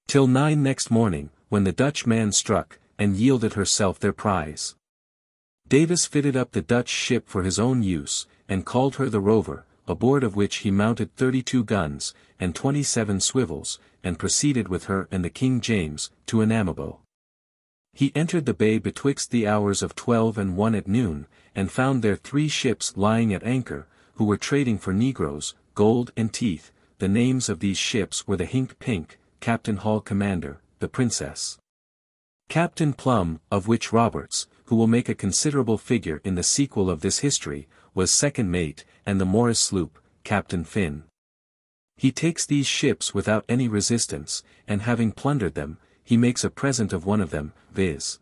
till 9 next morning, when the Dutch man struck, and yielded herself their prize. Davis fitted up the Dutch ship for his own use, and called her the Rover, aboard of which he mounted 32 guns, and 27 swivels, and proceeded with her and the King James, to Anamabo. He entered the bay betwixt the hours of 12 and 1 at noon, and found there 3 ships lying at anchor, who were trading for negroes, gold and teeth. The names of these ships were the Hink Pink, Captain Hall commander, the Princess Captain Plum, of which Roberts, who will make a considerable figure in the sequel of this history, was second mate, and the Morris sloop, Captain Finn. He takes these ships without any resistance, and having plundered them, he makes a present of one of them, viz.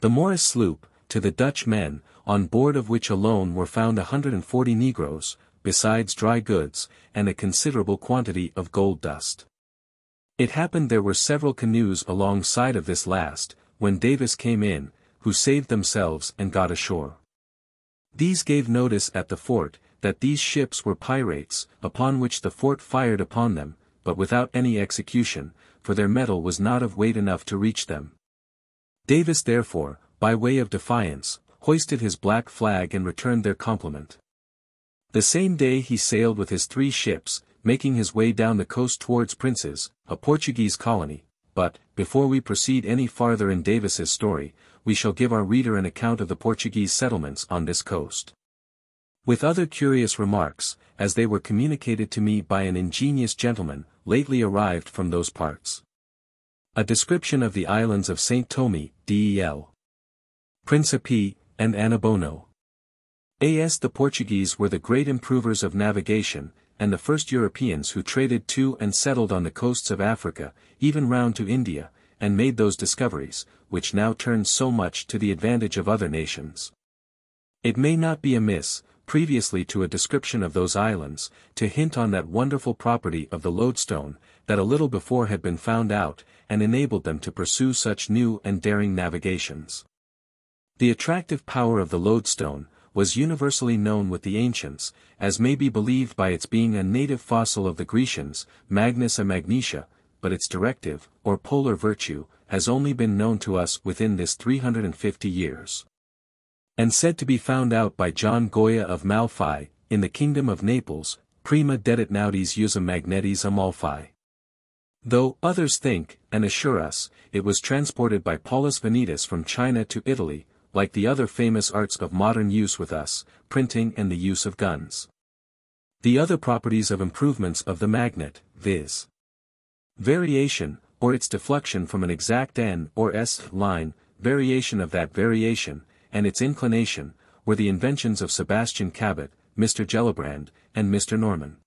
the Morris sloop, to the Dutch men, on board of which alone were found 140 negroes, besides dry goods, and a considerable quantity of gold dust. It happened there were several canoes alongside of this last, when Davis came in, who saved themselves and got ashore. These gave notice at the fort, that these ships were pirates, upon which the fort fired upon them, but without any execution, for their metal was not of weight enough to reach them. Davis therefore, by way of defiance, hoisted his black flag and returned their compliment. The same day he sailed with his 3 ships, making his way down the coast towards Prince's, a Portuguese colony. But, before we proceed any farther in Davis's story, we shall give our reader an account of the Portuguese settlements on this coast. With other curious remarks, as they were communicated to me by an ingenious gentleman, lately arrived from those parts. A description of the islands of St. Thome, del Principe, and Anabono. As the Portuguese were the great improvers of navigation, and the first Europeans who traded to and settled on the coasts of Africa, even round to India, and made those discoveries, which now turn so much to the advantage of other nations. It may not be amiss, previously to a description of those islands, to hint on that wonderful property of the lodestone, that a little before had been found out, and enabled them to pursue such new and daring navigations. The attractive power of the lodestone was universally known with the ancients, as may be believed by its being a native fossil of the Grecians, magnes a magnesia, but its directive, or polar virtue, has only been known to us within this 350 years. And said to be found out by John Goya of Malfi, in the kingdom of Naples, prima dedit naudis usum magnetis Amalfi. Though others think, and assure us, it was transported by Paulus Venetus from China to Italy, like the other famous arts of modern use with us, printing and the use of guns. The other properties of improvements of the magnet, viz. variation, or its deflection from an exact N or S line, variation of that variation, and its inclination, were the inventions of Sebastian Cabot, Mr. Gellibrand, and Mr. Norman.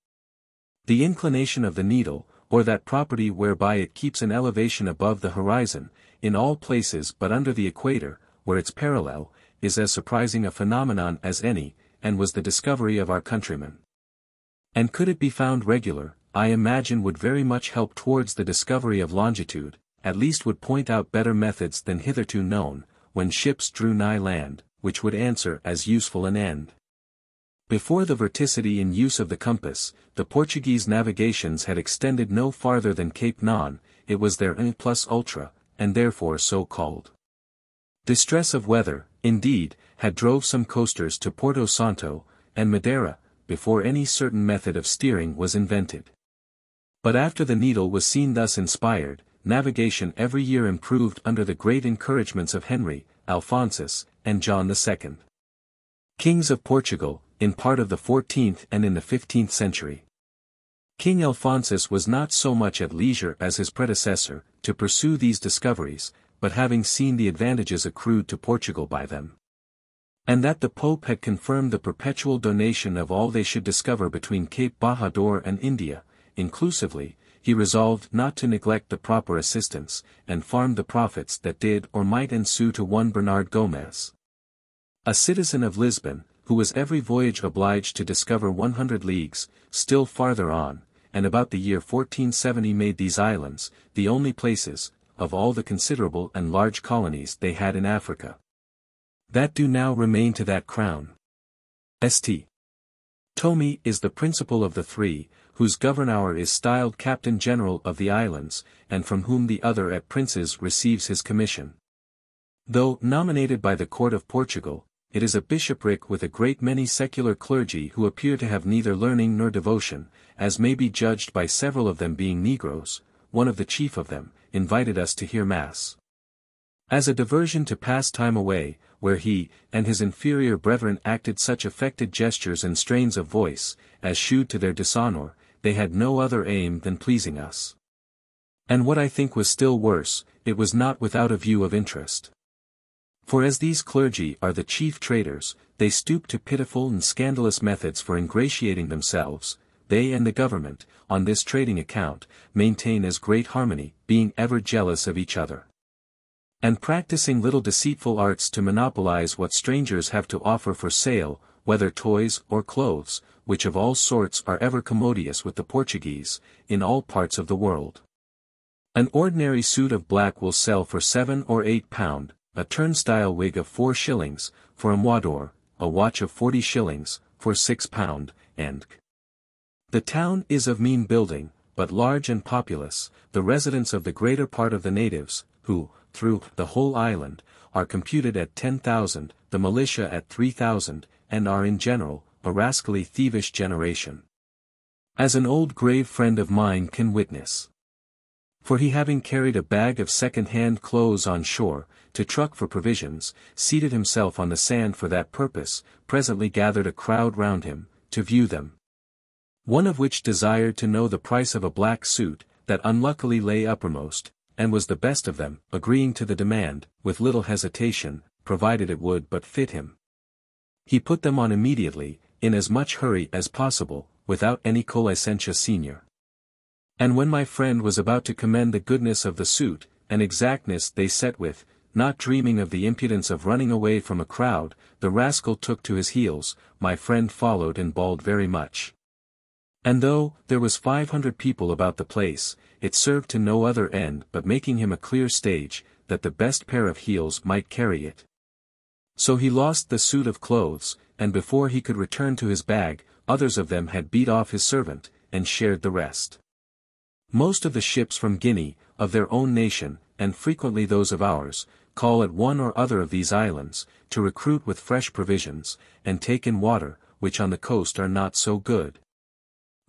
The inclination of the needle, or that property whereby it keeps an elevation above the horizon, in all places but under the equator, where its parallel, is as surprising a phenomenon as any, and was the discovery of our countrymen. And could it be found regular, I imagine would very much help towards the discovery of longitude, at least would point out better methods than hitherto known, when ships drew nigh land, which would answer as useful an end. Before the verticity in use of the compass, the Portuguese navigations had extended no farther than Cape Non, it was their un plus ultra, and therefore so called. Distress of weather, indeed, had drove some coasters to Porto Santo, and Madeira, before any certain method of steering was invented. But after the needle was seen thus inspired, navigation every year improved under the great encouragements of Henry, Alphonsus, and John II. Kings of Portugal, in part of the 14th and in the 15th century. King Alphonsus was not so much at leisure as his predecessor, to pursue these discoveries, but having seen the advantages accrued to Portugal by them, and that the Pope had confirmed the perpetual donation of all they should discover between Cape Bahadur and India, inclusively, he resolved not to neglect the proper assistance, and farmed the profits that did or might ensue to one Bernard Gomez, a citizen of Lisbon, who was every voyage obliged to discover 100 leagues, still farther on, and about the year 1470 made these islands, the only places, of all the considerable and large colonies they had in Africa, that do now remain to that crown. St. Thomé is the principal of the three, whose governor is styled Captain General of the islands, and from whom the other at Princes receives his commission. Though nominated by the Court of Portugal, it is a bishopric with a great many secular clergy who appear to have neither learning nor devotion, as may be judged by several of them being Negroes. One of the chief of them invited us to hear Mass as a diversion to pass time away, where he and his inferior brethren acted such affected gestures and strains of voice, as shewed to their dishonour, they had no other aim than pleasing us. And what I think was still worse, it was not without a view of interest. For as these clergy are the chief traders, they stoop to pitiful and scandalous methods for ingratiating themselves. They and the government, on this trading account, maintain as great harmony, being ever jealous of each other, and practicing little deceitful arts to monopolize what strangers have to offer for sale, whether toys or clothes, which of all sorts are ever commodious with the Portuguese, in all parts of the world. An ordinary suit of black will sell for £7 or £8, a turnstile wig of 4 shillings, for a moidore, a watch of 40 shillings, for £6, and the town is of mean building, but large and populous, the residence of the greater part of the natives, who, through the whole island, are computed at 10,000, the militia at 3,000, and are in general, a rascally thievish generation. As an old grave friend of mine can witness. For he having carried a bag of second-hand clothes on shore, to truck for provisions, seated himself on the sand for that purpose, presently gathered a crowd round him, to view them. One of which desired to know the price of a black suit, that unluckily lay uppermost, and was the best of them, agreeing to the demand, with little hesitation, provided it would but fit him. He put them on immediately, in as much hurry as possible, without any licentia senior. And when my friend was about to commend the goodness of the suit, and exactness they set with, not dreaming of the impudence of running away from a crowd, the rascal took to his heels, my friend followed and bawled very much. And though there was 500 people about the place, it served to no other end but making him a clear stage, that the best pair of heels might carry it. So he lost the suit of clothes, and before he could return to his bag, others of them had beat off his servant, and shared the rest. Most of the ships from Guinea, of their own nation, and frequently those of ours, call at one or other of these islands, to recruit with fresh provisions, and take in water, which on the coast are not so good,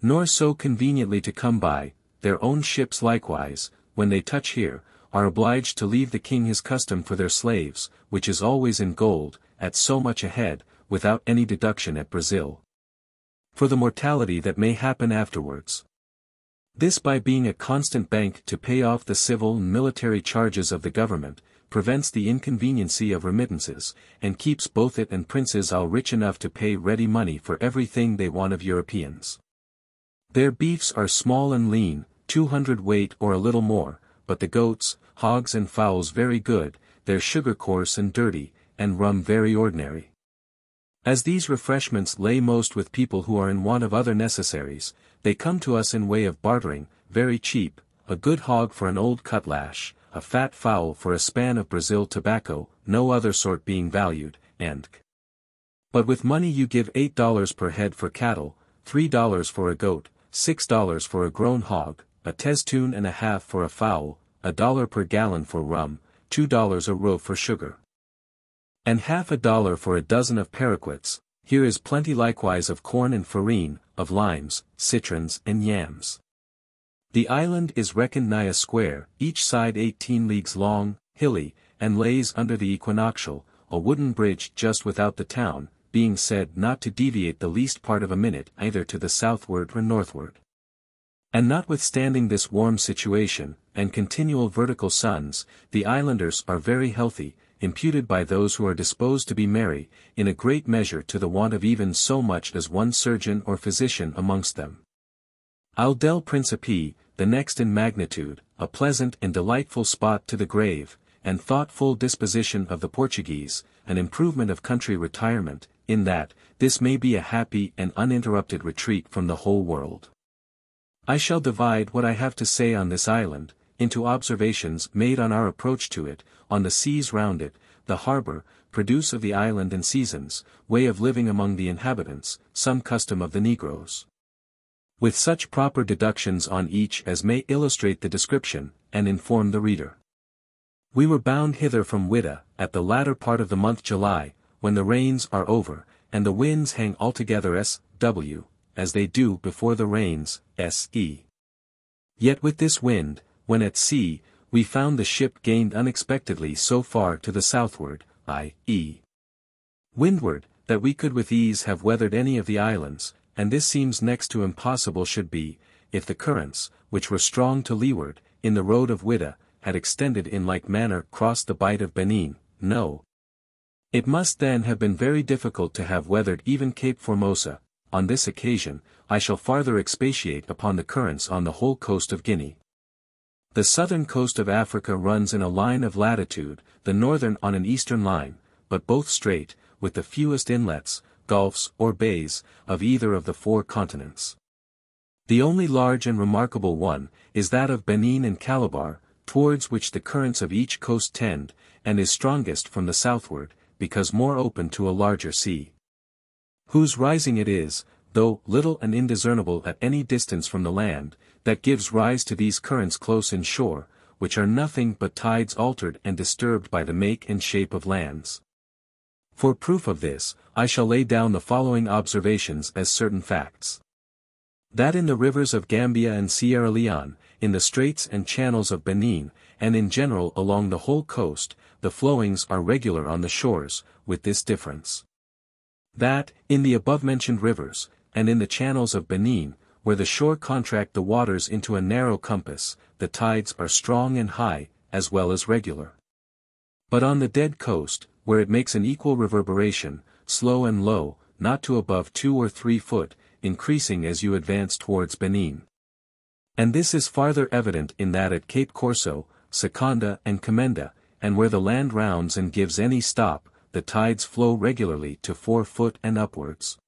nor so conveniently to come by. Their own ships likewise, when they touch here, are obliged to leave the king his custom for their slaves, which is always in gold, at so much a head, without any deduction at Brazil, for the mortality that may happen afterwards. This by being a constant bank to pay off the civil and military charges of the government, prevents the inconveniency of remittances, and keeps both it and princes all rich enough to pay ready money for everything they want of Europeans. Their beefs are small and lean, 200 weight or a little more, but the goats, hogs and fowls very good, their sugar coarse and dirty, and rum very ordinary. As these refreshments lay most with people who are in want of other necessaries, they come to us in way of bartering, very cheap, a good hog for an old cutlash, a fat fowl for a span of Brazil tobacco, no other sort being valued, and but with money you give $8 per head for cattle, $3 for a goat, $6 for a grown hog, a teaspoon and a half for a fowl, $1 per gallon for rum, $2 a roe for sugar, and half $1 for a dozen of paraquets. Here is plenty likewise of corn and farine, of limes, citrons and yams. The island is reckoned nigh a square, each side 18 leagues long, hilly, and lays under the equinoctial, a wooden bridge just without the town, being said not to deviate the least part of a minute either to the southward or northward. And notwithstanding this warm situation, and continual vertical suns, the islanders are very healthy, imputed by those who are disposed to be merry, in a great measure to the want of even so much as one surgeon or physician amongst them. Isle del Principe, the next in magnitude, a pleasant and delightful spot to the grave, and thoughtful disposition of the Portuguese, an improvement of country retirement, in that, this may be a happy and uninterrupted retreat from the whole world. I shall divide what I have to say on this island, into observations made on our approach to it, on the seas round it, the harbour, produce of the island and seasons, way of living among the inhabitants, some custom of the negroes, with such proper deductions on each as may illustrate the description, and inform the reader. We were bound hither from Whydah, at the latter part of the month July, when the rains are over, and the winds hang altogether s.w., as they do before the rains, s.e. Yet with this wind, when at sea, we found the ship gained unexpectedly so far to the southward, i.e. windward, that we could with ease have weathered any of the islands, and this seems next to impossible should be, if the currents, which were strong to leeward, in the road of Whydah, had extended in like manner crossed the bight of Benin. No. It must then have been very difficult to have weathered even Cape Formosa. On this occasion, I shall farther expatiate upon the currents on the whole coast of Guinea. The southern coast of Africa runs in a line of latitude, the northern on an eastern line, but both straight, with the fewest inlets, gulfs or bays, of either of the four continents. The only large and remarkable one, is that of Benin and Calabar, towards which the currents of each coast tend, and is strongest from the southward, because more open to a larger sea, whose rising it is, though little and indiscernible at any distance from the land, that gives rise to these currents close in shore, which are nothing but tides altered and disturbed by the make and shape of lands. For proof of this, I shall lay down the following observations as certain facts. That in the rivers of Gambia and Sierra Leone, in the straits and channels of Benin, and in general along the whole coast, the flowings are regular on the shores, with this difference. That, in the above-mentioned rivers, and in the channels of Benin, where the shore contract the waters into a narrow compass, the tides are strong and high, as well as regular. But on the dead coast, where it makes an equal reverberation, slow and low, not to above 2 or 3 foot, increasing as you advance towards Benin. And this is farther evident in that at Cape Corso, Seconda and Comenda, and where the land rounds and gives any stop, the tides flow regularly to 4 foot and upwards.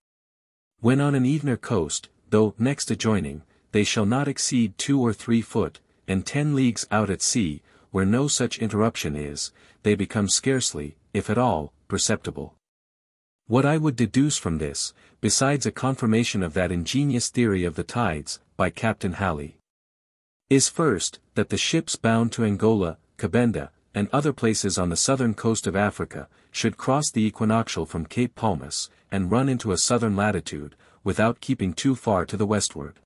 When on an evener coast, though next adjoining, they shall not exceed 2 or 3 foot, and 10 leagues out at sea, where no such interruption is, they become scarcely, if at all, perceptible. What I would deduce from this, besides a confirmation of that ingenious theory of the tides, by Captain Halley, is first, that the ships bound to Angola, Cabinda, and other places on the southern coast of Africa, should cross the equinoctial from Cape Palmas, and run into a southern latitude, without keeping too far to the westward.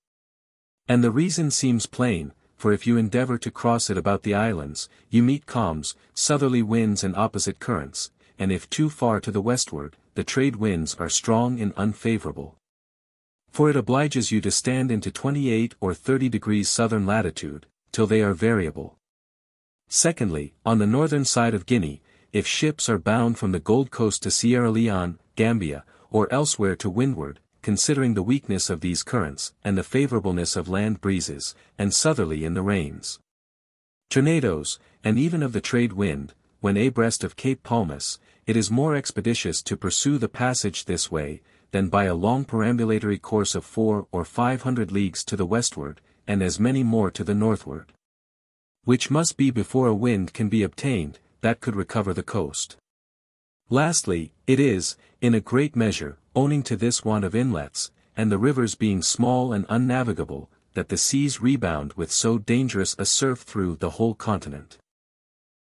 And the reason seems plain, for if you endeavor to cross it about the islands, you meet calms, southerly winds and opposite currents, and if too far to the westward, the trade winds are strong and unfavorable. For it obliges you to stand into 28 or 30 degrees southern latitude, till they are variable. Secondly, on the northern side of Guinea, if ships are bound from the Gold Coast to Sierra Leone, Gambia, or elsewhere to windward, considering the weakness of these currents, and the favorableness of land breezes, and southerly in the rains, tornadoes, and even of the trade wind, when abreast of Cape Palmas, it is more expeditious to pursue the passage this way, than by a long perambulatory course of 400 or 500 leagues to the westward, and as many more to the northward. which must be before a wind can be obtained, that could recover the coast. Lastly, it is, in a great measure, owing to this want of inlets, and the rivers being small and unnavigable, that the seas rebound with so dangerous a surf through the whole continent.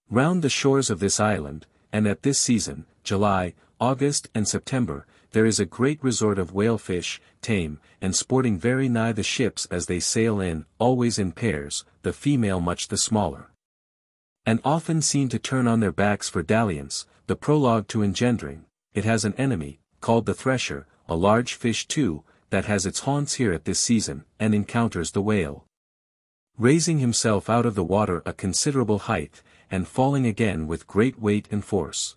Round the shores of this island, and at this season, July, August and September, there is a great resort of whalefish, tame, and sporting very nigh the ships as they sail in, always in pairs, the female much the smaller. And often seen to turn on their backs for dalliance, the prologue to engendering. It has an enemy, called the thresher, a large fish too, that has its haunts here at this season, and encounters the whale, raising himself out of the water a considerable height, and falling again with great weight and force.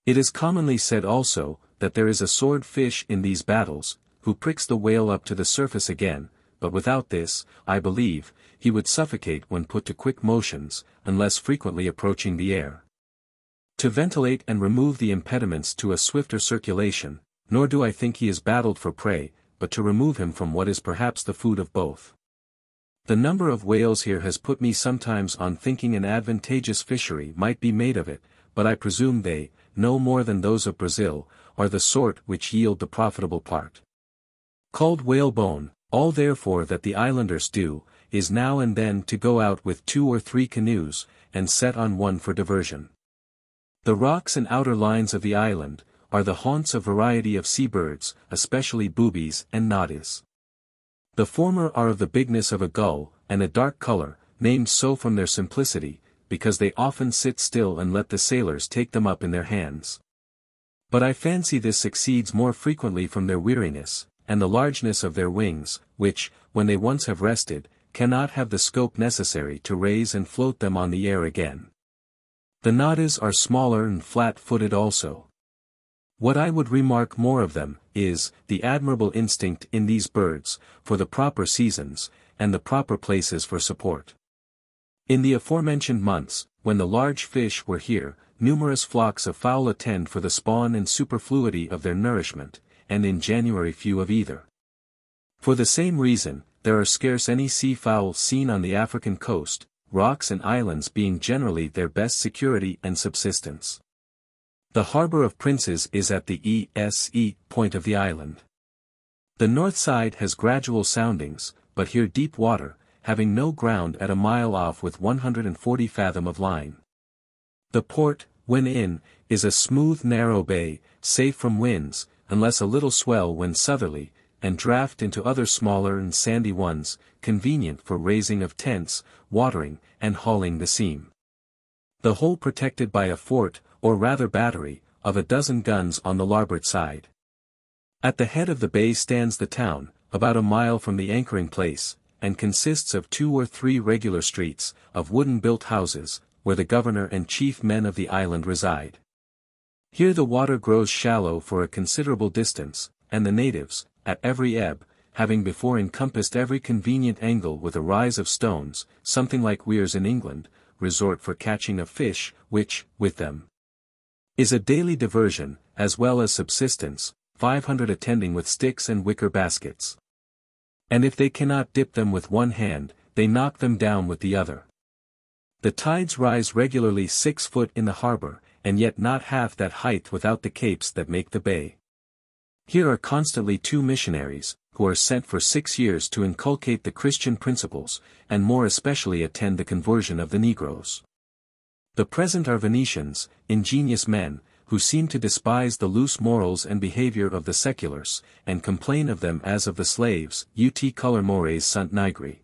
It is commonly said also, that there is a sword fish in these battles, who pricks the whale up to the surface again, but without this, I believe, he would suffocate when put to quick motions, unless frequently approaching the air, to ventilate and remove the impediments to a swifter circulation, nor do I think he is battled for prey, but to remove him from what is perhaps the food of both. The number of whales here has put me sometimes on thinking an advantageous fishery might be made of it, but I presume they, no more than those of Brazil, are the sort which yield the profitable part. Called whalebone, all therefore that the islanders do, is now and then to go out with 2 or 3 canoes, and set on one for diversion. The rocks and outer lines of the island, are the haunts of variety of seabirds, especially boobies and noddies. The former are of the bigness of a gull, and a dark color, named so from their simplicity, because they often sit still and let the sailors take them up in their hands. But I fancy this succeeds more frequently from their weariness, and the largeness of their wings, which, when they once have rested, cannot have the scope necessary to raise and float them on the air again. The noddies are smaller and flat-footed also. What I would remark more of them, is, the admirable instinct in these birds, for the proper seasons, and the proper places for support. In the aforementioned months, when the large fish were here, numerous flocks of fowl attend for the spawn and superfluity of their nourishment, and in January few of either. For the same reason, there are scarce any sea fowl seen on the African coast, rocks and islands being generally their best security and subsistence. The harbor of Princes is at the ESE point of the island. The north side has gradual soundings, but here deep water, having no ground at a mile off with 140 fathom of line. The port, when in, is a smooth narrow bay, safe from winds, unless a little swell when southerly, and draught into other smaller and sandy ones, convenient for raising of tents, watering, and hauling the seam. The whole protected by a fort, or rather battery, of a dozen guns on the larboard side. At the head of the bay stands the town, about a mile from the anchoring place, and consists of 2 or 3 regular streets, of wooden-built houses, where the governor and chief men of the island reside. Here the water grows shallow for a considerable distance, and the natives, at every ebb, having before encompassed every convenient angle with a rise of stones, something like weirs in England, resort for catching of fish, which, with them, is a daily diversion, as well as subsistence, 500 attending with sticks and wicker baskets. And if they cannot dip them with one hand, they knock them down with the other. The tides rise regularly 6 foot in the harbor, and yet not half that height without the capes that make the bay. Here are constantly 2 missionaries, who are sent for 6 years to inculcate the Christian principles, and more especially attend the conversion of the Negroes. The present are Venetians, ingenious men, who seem to despise the loose morals and behavior of the seculars, and complain of them as of the slaves, ut color mores sunt nigri.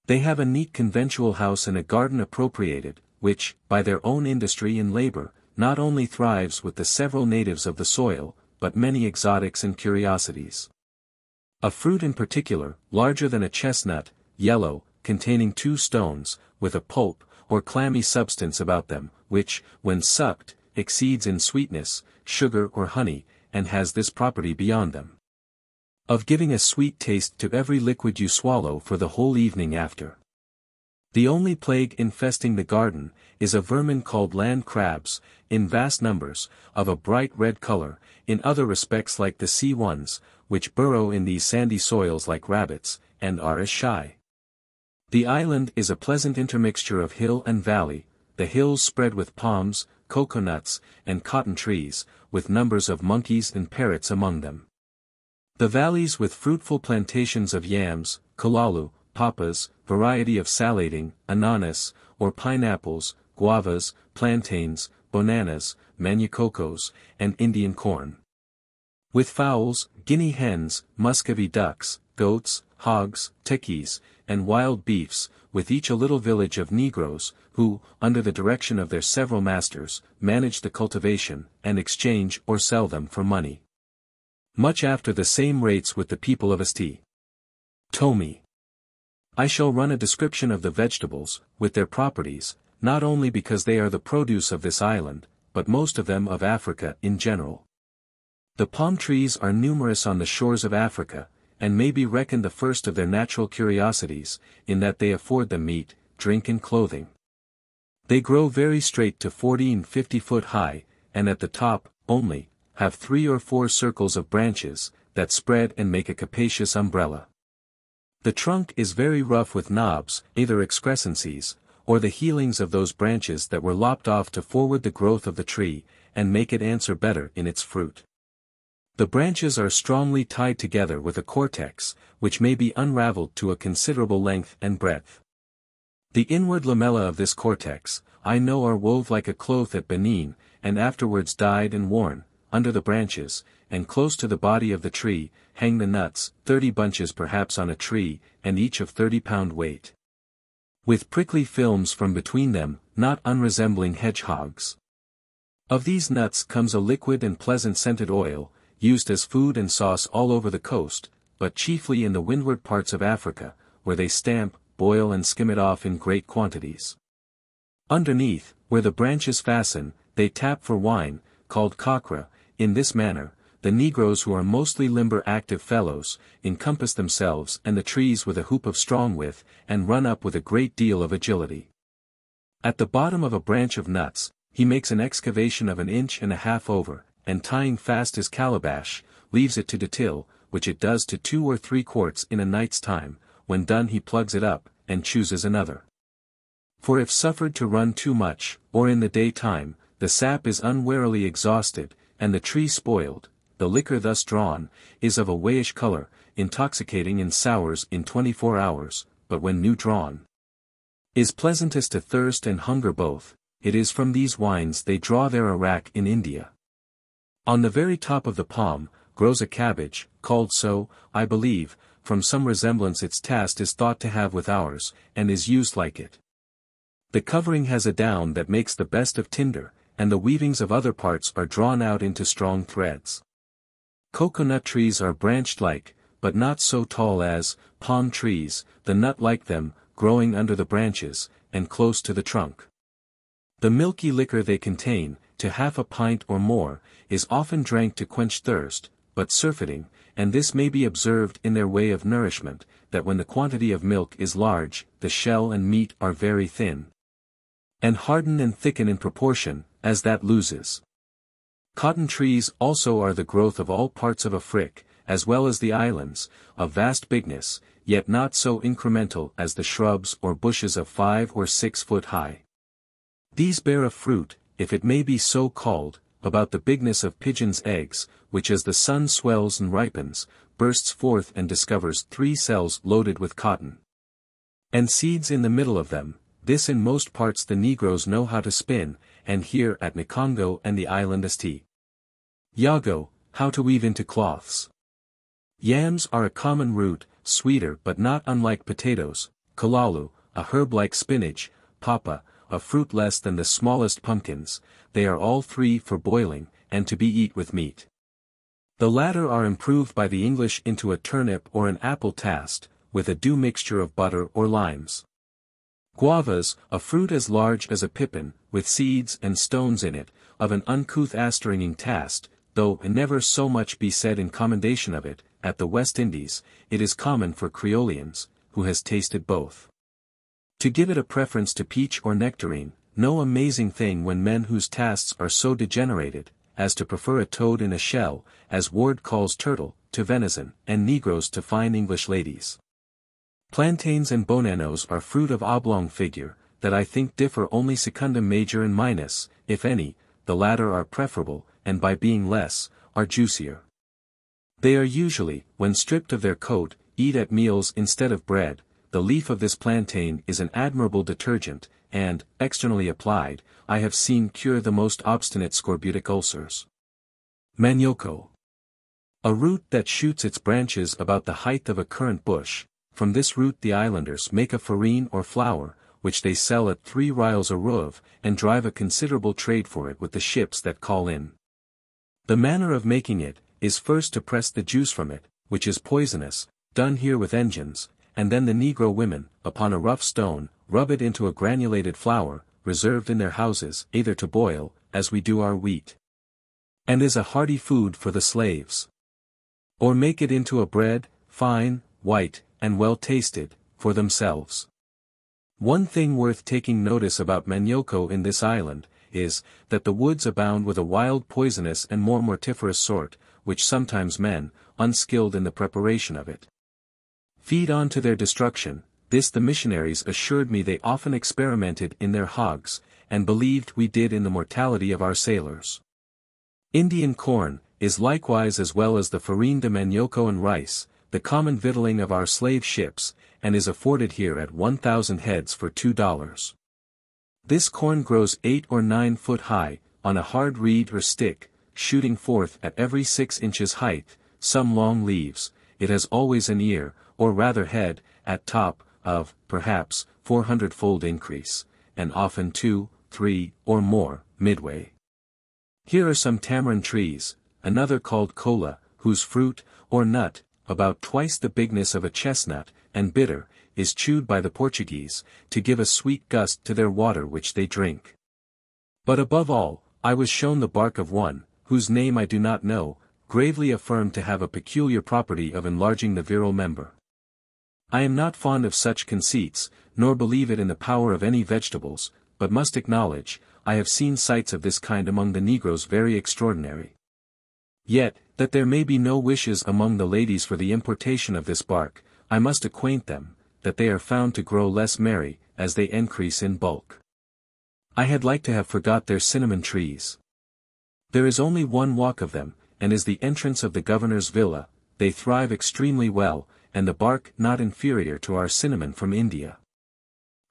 They have a neat conventual house and a garden appropriated, which, by their own industry and labor, not only thrives with the several natives of the soil, but many exotics and curiosities. A fruit in particular, larger than a chestnut, yellow, containing 2 stones, with a pulp, or clammy substance about them, which, when sucked, exceeds in sweetness, sugar or honey, and has this property beyond them, of giving a sweet taste to every liquid you swallow for the whole evening after. The only plague infesting the garden, is a vermin called land crabs, in vast numbers, of a bright red color, in other respects like the sea ones, which burrow in these sandy soils like rabbits, and are as shy The island is a pleasant intermixture of hill and valley, the hills spread with palms, coconuts, and cotton trees, with numbers of monkeys and parrots among them. The valleys with fruitful plantations of yams, kalalu, papas, variety of salating, ananas, or pineapples, guavas, plantains, bananas, maniococos, and Indian corn. With fowls, guinea hens, muscovy ducks, goats, hogs, turkeys, and wild beefs, with each a little village of Negroes, who, under the direction of their several masters, manage the cultivation, and exchange or sell them for money. Much after the same rates with the people of St. Tomé. I shall run a description of the vegetables, with their properties, not only because they are the produce of this island, but most of them of Africa in general. The palm trees are numerous on the shores of Africa, and may be reckoned the first of their natural curiosities, in that they afford them meat, drink and clothing. They grow very straight to 40 and 50 foot high, and at the top, only, have 3 or 4 circles of branches, that spread and make a capacious umbrella. The trunk is very rough with knobs, either excrescencies, or the healings of those branches that were lopped off to forward the growth of the tree, and make it answer better in its fruit. The branches are strongly tied together with a cortex, which may be unraveled to a considerable length and breadth. The inward lamella of this cortex, I know are wove like a cloth at Benin, and afterwards dyed and worn, under the branches, and close to the body of the tree, hang the nuts, 30 bunches perhaps on a tree, and each of 30-pound weight. With prickly films from between them, not unresembling hedgehogs. Of these nuts comes a liquid and pleasant scented oil, used as food and sauce all over the coast, but chiefly in the windward parts of Africa, where they stamp, boil and skim it off in great quantities. Underneath, where the branches fasten, they tap for wine, called cockra. In this manner, the Negroes, who are mostly limber active fellows, encompass themselves and the trees with a hoop of strong width, and run up with a great deal of agility. At the bottom of a branch of nuts, he makes an excavation of 1.5 inches over, and tying fast his calabash, leaves it to detill, which it does to 2 or 3 quarts in a night's time. When done he plugs it up, and chooses another. For if suffered to run too much, or in the day time, the sap is unwarily exhausted, and the tree spoiled. The liquor thus drawn, is of a wayish color, intoxicating and sours in 24 hours, but when new drawn, is pleasantest to thirst and hunger both. It is from these wines they draw their arrack in India. On the very top of the palm, grows a cabbage, called so, I believe, from some resemblance its taste is thought to have with ours, and is used like it. The covering has a down that makes the best of tinder, and the weavings of other parts are drawn out into strong threads. Coconut trees are branched-like, but not so tall as palm trees, the nut like them, growing under the branches, and close to the trunk. The milky liquor they contain, to 1/2 pint or more, is often drank to quench thirst, but surfeiting, and this may be observed in their way of nourishment, that when the quantity of milk is large, the shell and meat are very thin, and harden and thicken in proportion, as that loses. Cotton trees also are the growth of all parts of Afrique, as well as the islands, of vast bigness, yet not so incremental as the shrubs or bushes of 5 or 6 foot high. These bear a fruit, if it may be so called, about the bigness of pigeons' eggs, which as the sun swells and ripens, bursts forth and discovers 3 cells loaded with cotton, and seeds in the middle of them. This in most parts the Negroes know how to spin, and here at Nikongo and the island St. Yago, how to weave into cloths. Yams are a common root, sweeter but not unlike potatoes, kalalu, a herb like spinach, papa, a fruit less than the smallest pumpkins. They are all 3 for boiling, and to be eat with meat. The latter are improved by the English into a turnip or an apple taste, with a due mixture of butter or limes. Guavas, a fruit as large as a pippin, with seeds and stones in it, of an uncouth astringing taste, though never so much be said in commendation of it. At the West Indies, it is common for Creolians, who has tasted both, to give it a preference to peach or nectarine. No amazing thing when men whose tastes are so degenerated, as to prefer a toad in a shell, as Ward calls turtle, to venison, and Negroes to fine English ladies. Plantains and bananos are fruit of oblong figure, that I think differ only secundum major and minus, if any, the latter are preferable, and by being less, are juicier. They are usually, when stripped of their coat, eat at meals instead of bread. The leaf of this plantain is an admirable detergent, and, externally applied, I have seen cure the most obstinate scorbutic ulcers. Manioco. A root that shoots its branches about the height of a currant bush. From this root the islanders make a farine or flour, which they sell at 3 reals a rove, and drive a considerable trade for it with the ships that call in. The manner of making it, is first to press the juice from it, which is poisonous, done here with engines, and then the negro women, upon a rough stone, rub it into a granulated flour, reserved in their houses, either to boil, as we do our wheat, and is a hearty food for the slaves. Or make it into a bread, fine, white, and well tasted, for themselves. One thing worth taking notice about manioco in this island, is, that the woods abound with a wild poisonous and more mortiferous sort, which sometimes men, unskilled in the preparation of it, feed on to their destruction. This the missionaries assured me they often experimented in their hogs, and believed we did in the mortality of our sailors. Indian corn, is likewise as well as the farine de manioco and rice, the common victualling of our slave ships, and is afforded here at 1,000 heads for $2. This corn grows 8 or 9 foot high, on a hard reed or stick, shooting forth at every 6 inches height, some long leaves. It has always an ear, or rather head, at top, of, perhaps, 400-fold increase, and often 2, 3, or more, midway. Here are some tamarind trees, another called cola, whose fruit, or nut, about twice the bigness of a chestnut, and bitter, is chewed by the Portuguese, to give a sweet gust to their water which they drink. But above all, I was shown the bark of one, whose name I do not know, gravely affirmed to have a peculiar property of enlarging the virile member. I am not fond of such conceits, nor believe it in the power of any vegetables, but must acknowledge, I have seen sights of this kind among the negroes very extraordinary. Yet, that there may be no wishes among the ladies for the importation of this bark, I must acquaint them, that they are found to grow less merry, as they increase in bulk. I had like to have forgot their cinnamon trees. There is only one walk of them, and is the entrance of the governor's villa. They thrive extremely well, and the bark not inferior to our cinnamon from India.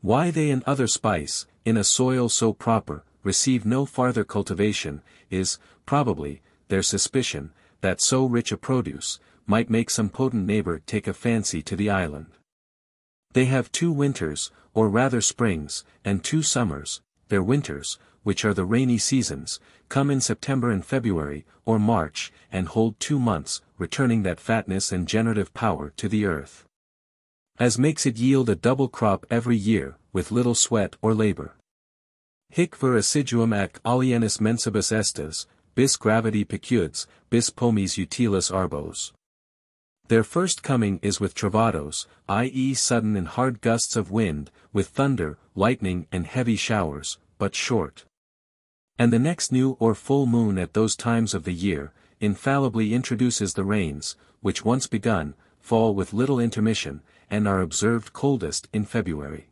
Why they and other spice, in a soil so proper, receive no farther cultivation, is, probably, their suspicion, that so rich a produce, might make some potent neighbor take a fancy to the island. They have 2 winters, or rather springs, and 2 summers. Their winters, which are the rainy seasons, come in September and February, or March, and hold 2 months, returning that fatness and generative power to the earth, as makes it yield a double crop every year, with little sweat or labor. Hic ver assiduum ac alienis mensibus estes, bis gravity pecudes, bis pomes utilis arbos. Their first coming is with travados, i.e. sudden and hard gusts of wind, with thunder, lightning and heavy showers, but short. And the next new or full moon at those times of the year, infallibly introduces the rains, which once begun, fall with little intermission, and are observed coldest in February.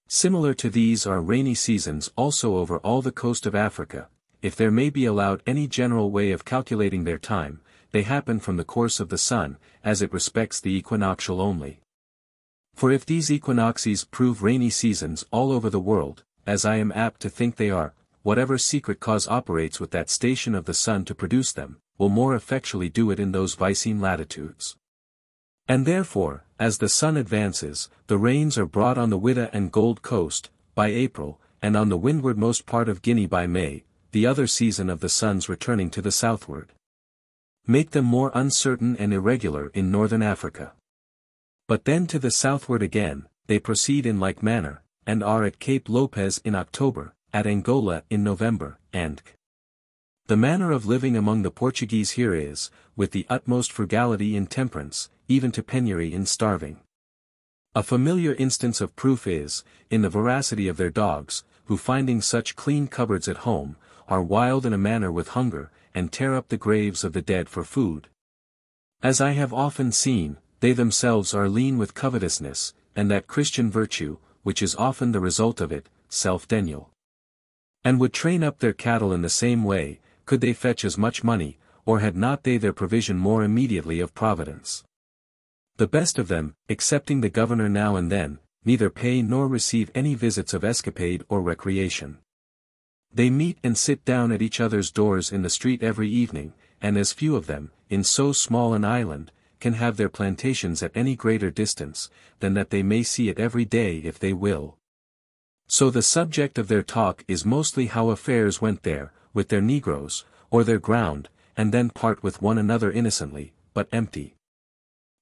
Similar to these are rainy seasons also over all the coast of Africa. If there may be allowed any general way of calculating their time, they happen from the course of the sun, as it respects the equinoctial only. For if these equinoxes prove rainy seasons all over the world, as I am apt to think they are, whatever secret cause operates with that station of the sun to produce them, will more effectually do it in those vicine latitudes. And therefore, as the sun advances, the rains are brought on the Whydah and Gold Coast, by April, and on the windwardmost part of Guinea by May, the other season of the sun's returning to the southward. Make them more uncertain and irregular in northern Africa. But then to the southward again, they proceed in like manner, and are at Cape Lopez in October, at Angola in November, and the manner of living among the Portuguese here is, with the utmost frugality in temperance, even to penury in starving. A familiar instance of proof is, in the voracity of their dogs, who finding such clean cupboards at home, are wild in a manner with hunger, and tear up the graves of the dead for food. As I have often seen, they themselves are lean with covetousness, and that Christian virtue, which is often the result of it, self-denial. And would train up their cattle in the same way, could they fetch as much money, or had not they their provision more immediately of providence. The best of them, excepting the governor now and then, neither pay nor receive any visits of escapade or recreation. They meet and sit down at each other's doors in the street every evening, and as few of them, in so small an island, can have their plantations at any greater distance, than that they may see it every day if they will. So the subject of their talk is mostly how affairs went there, with their negroes, or their ground, and then part with one another innocently, but empty.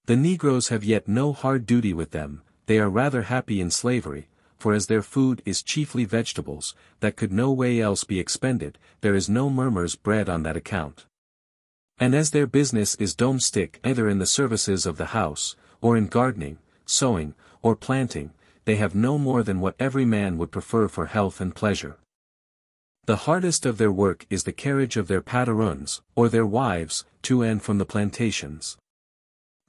The negroes have yet no hard duty with them, they are rather happy in slavery, for as their food is chiefly vegetables, that could no way else be expended, there is no murmurs bred on that account. And as their business is domestic either in the services of the house, or in gardening, sowing, or planting, they have no more than what every man would prefer for health and pleasure. The hardest of their work is the carriage of their pateruns, or their wives, to and from the plantations.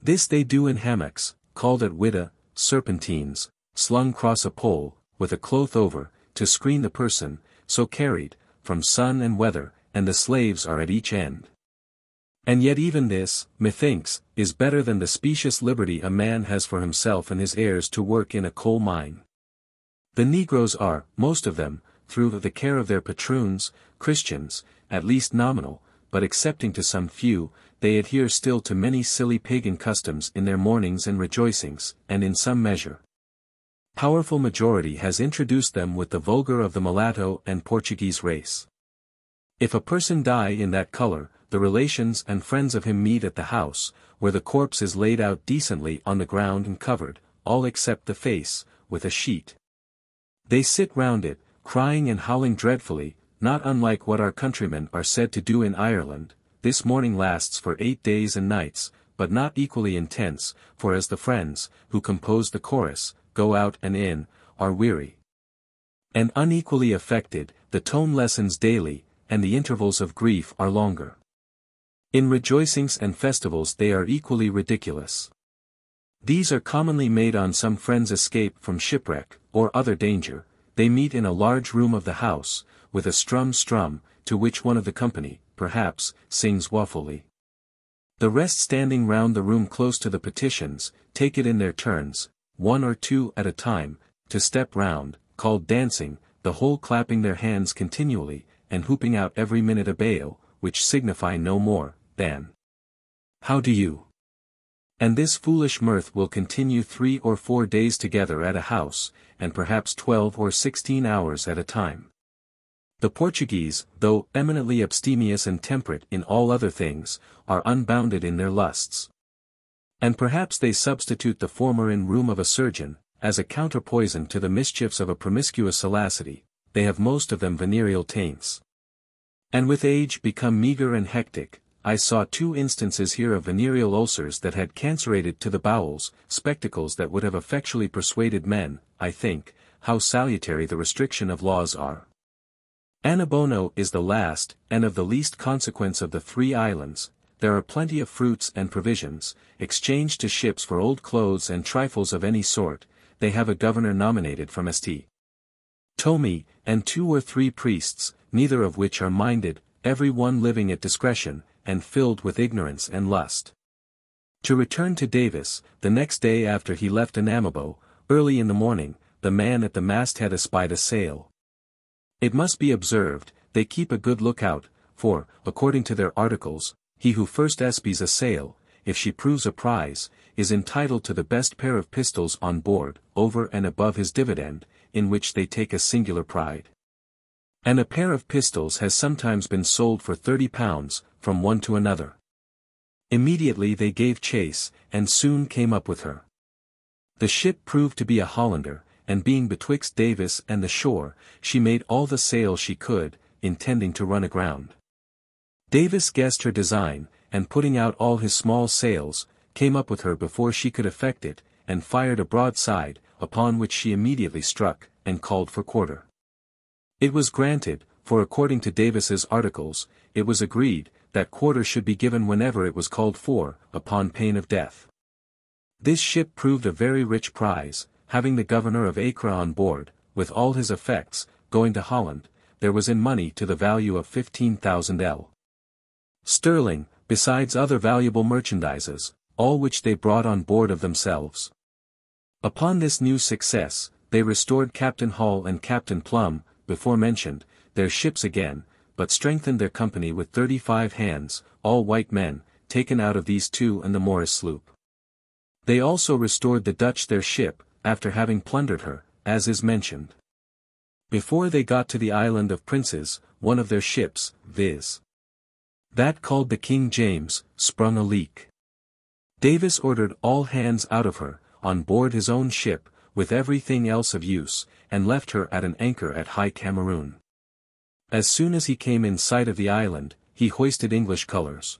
This they do in hammocks, called at Widda, serpentines, slung cross a pole, with a cloth over, to screen the person, so carried, from sun and weather, and the slaves are at each end. And yet even this, methinks, is better than the specious liberty a man has for himself and his heirs to work in a coal mine. The negroes are, most of them, through the care of their patroons, Christians, at least nominal, but excepting to some few, they adhere still to many silly pagan customs in their mournings and rejoicings, and in some measure. Powerful majority has introduced them with the vulgar of the mulatto and Portuguese race. If a person die in that color, the relations and friends of him meet at the house, where the corpse is laid out decently on the ground and covered, all except the face, with a sheet. They sit round it, crying and howling dreadfully, not unlike what our countrymen are said to do in Ireland. This mourning lasts for 8 days and nights, but not equally intense, for as the friends, who compose the chorus, go out and in, are weary and unequally affected, the tone lessens daily, and the intervals of grief are longer. In rejoicings and festivals they are equally ridiculous. These are commonly made on some friend's escape from shipwreck, or other danger. They meet in a large room of the house, with a strum, to which one of the company, perhaps, sings woefully. The rest standing round the room close to the petitions, take it in their turns, one or two at a time, to step round, called dancing, the whole clapping their hands continually, and whooping out every minute a bail, which signify no more, than, "How do you?" And this foolish mirth will continue 3 or 4 days together at a house, and perhaps 12 or 16 hours at a time. The Portuguese, though eminently abstemious and temperate in all other things, are unbounded in their lusts. And perhaps they substitute the former in room of a surgeon, as a counterpoison to the mischiefs of a promiscuous salacity. They have most of them venereal taints. And with age become meagre and hectic. I saw 2 instances here of venereal ulcers that had cancerated to the bowels, spectacles that would have effectually persuaded men, I think, how salutary the restriction of laws are. Annabonno is the last, and of the least consequence of the 3 islands. There are plenty of fruits and provisions, exchanged to ships for old clothes and trifles of any sort. They have a governor nominated from St. Thomé, and 2 or 3 priests, neither of which are minded, every one living at discretion, and filled with ignorance and lust. To return to Davis, the next day after he left Anamabo, early in the morning, the man at the masthead espied a sail. It must be observed, they keep a good lookout, for, according to their articles, he who first espies a sail, if she proves a prize, is entitled to the best pair of pistols on board, over and above his dividend, in which they take a singular pride. And a pair of pistols has sometimes been sold for £30, from one to another. Immediately they gave chase, and soon came up with her. The ship proved to be a Hollander, and being betwixt Davis and the shore, she made all the sail she could, intending to run aground. Davis guessed her design, and putting out all his small sails, came up with her before she could effect it, and fired a broadside, upon which she immediately struck, and called for quarter. It was granted, for according to Davis's articles, it was agreed, that quarter should be given whenever it was called for, upon pain of death. This ship proved a very rich prize, having the governor of Acre on board, with all his effects, going to Holland. There was in money to the value of 15,000 sterling, besides other valuable merchandises, all which they brought on board of themselves. Upon this new success, they restored Captain Hall and Captain Plum, before mentioned, their ships again, but strengthened their company with 35 hands, all white men, taken out of these two and the Morris sloop. They also restored the Dutch their ship, after having plundered her, as is mentioned. Before they got to the island of Princes, one of their ships, viz. that called the King James, sprung a leak. Davis ordered all hands out of her, on board his own ship, with everything else of use, and left her at an anchor at High Cameroon. As soon as he came in sight of the island, he hoisted English colors.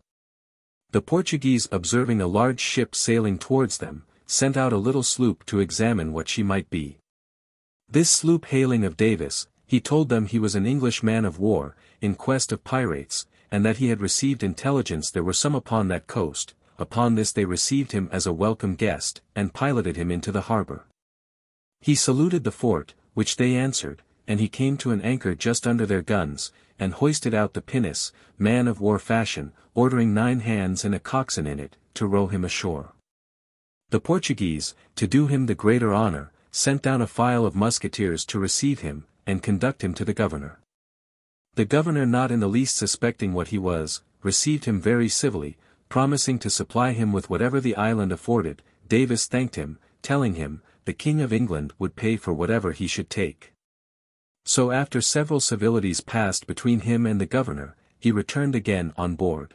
The Portuguese, observing a large ship sailing towards them, sent out a little sloop to examine what she might be. This sloop hailing of Davis, he told them he was an English man of war, in quest of pirates, and that he had received intelligence there were some upon that coast. Upon this they received him as a welcome guest, and piloted him into the harbor. He saluted the fort, which they answered, and he came to an anchor just under their guns, and hoisted out the pinnace, man of war fashion, ordering 9 hands and a coxswain in it, to row him ashore. The Portuguese, to do him the greater honor, sent down a file of musketeers to receive him, and conduct him to the governor. The governor, not in the least suspecting what he was, received him very civilly, promising to supply him with whatever the island afforded. Davis thanked him, telling him, the King of England would pay for whatever he should take. So after several civilities passed between him and the governor, he returned again on board.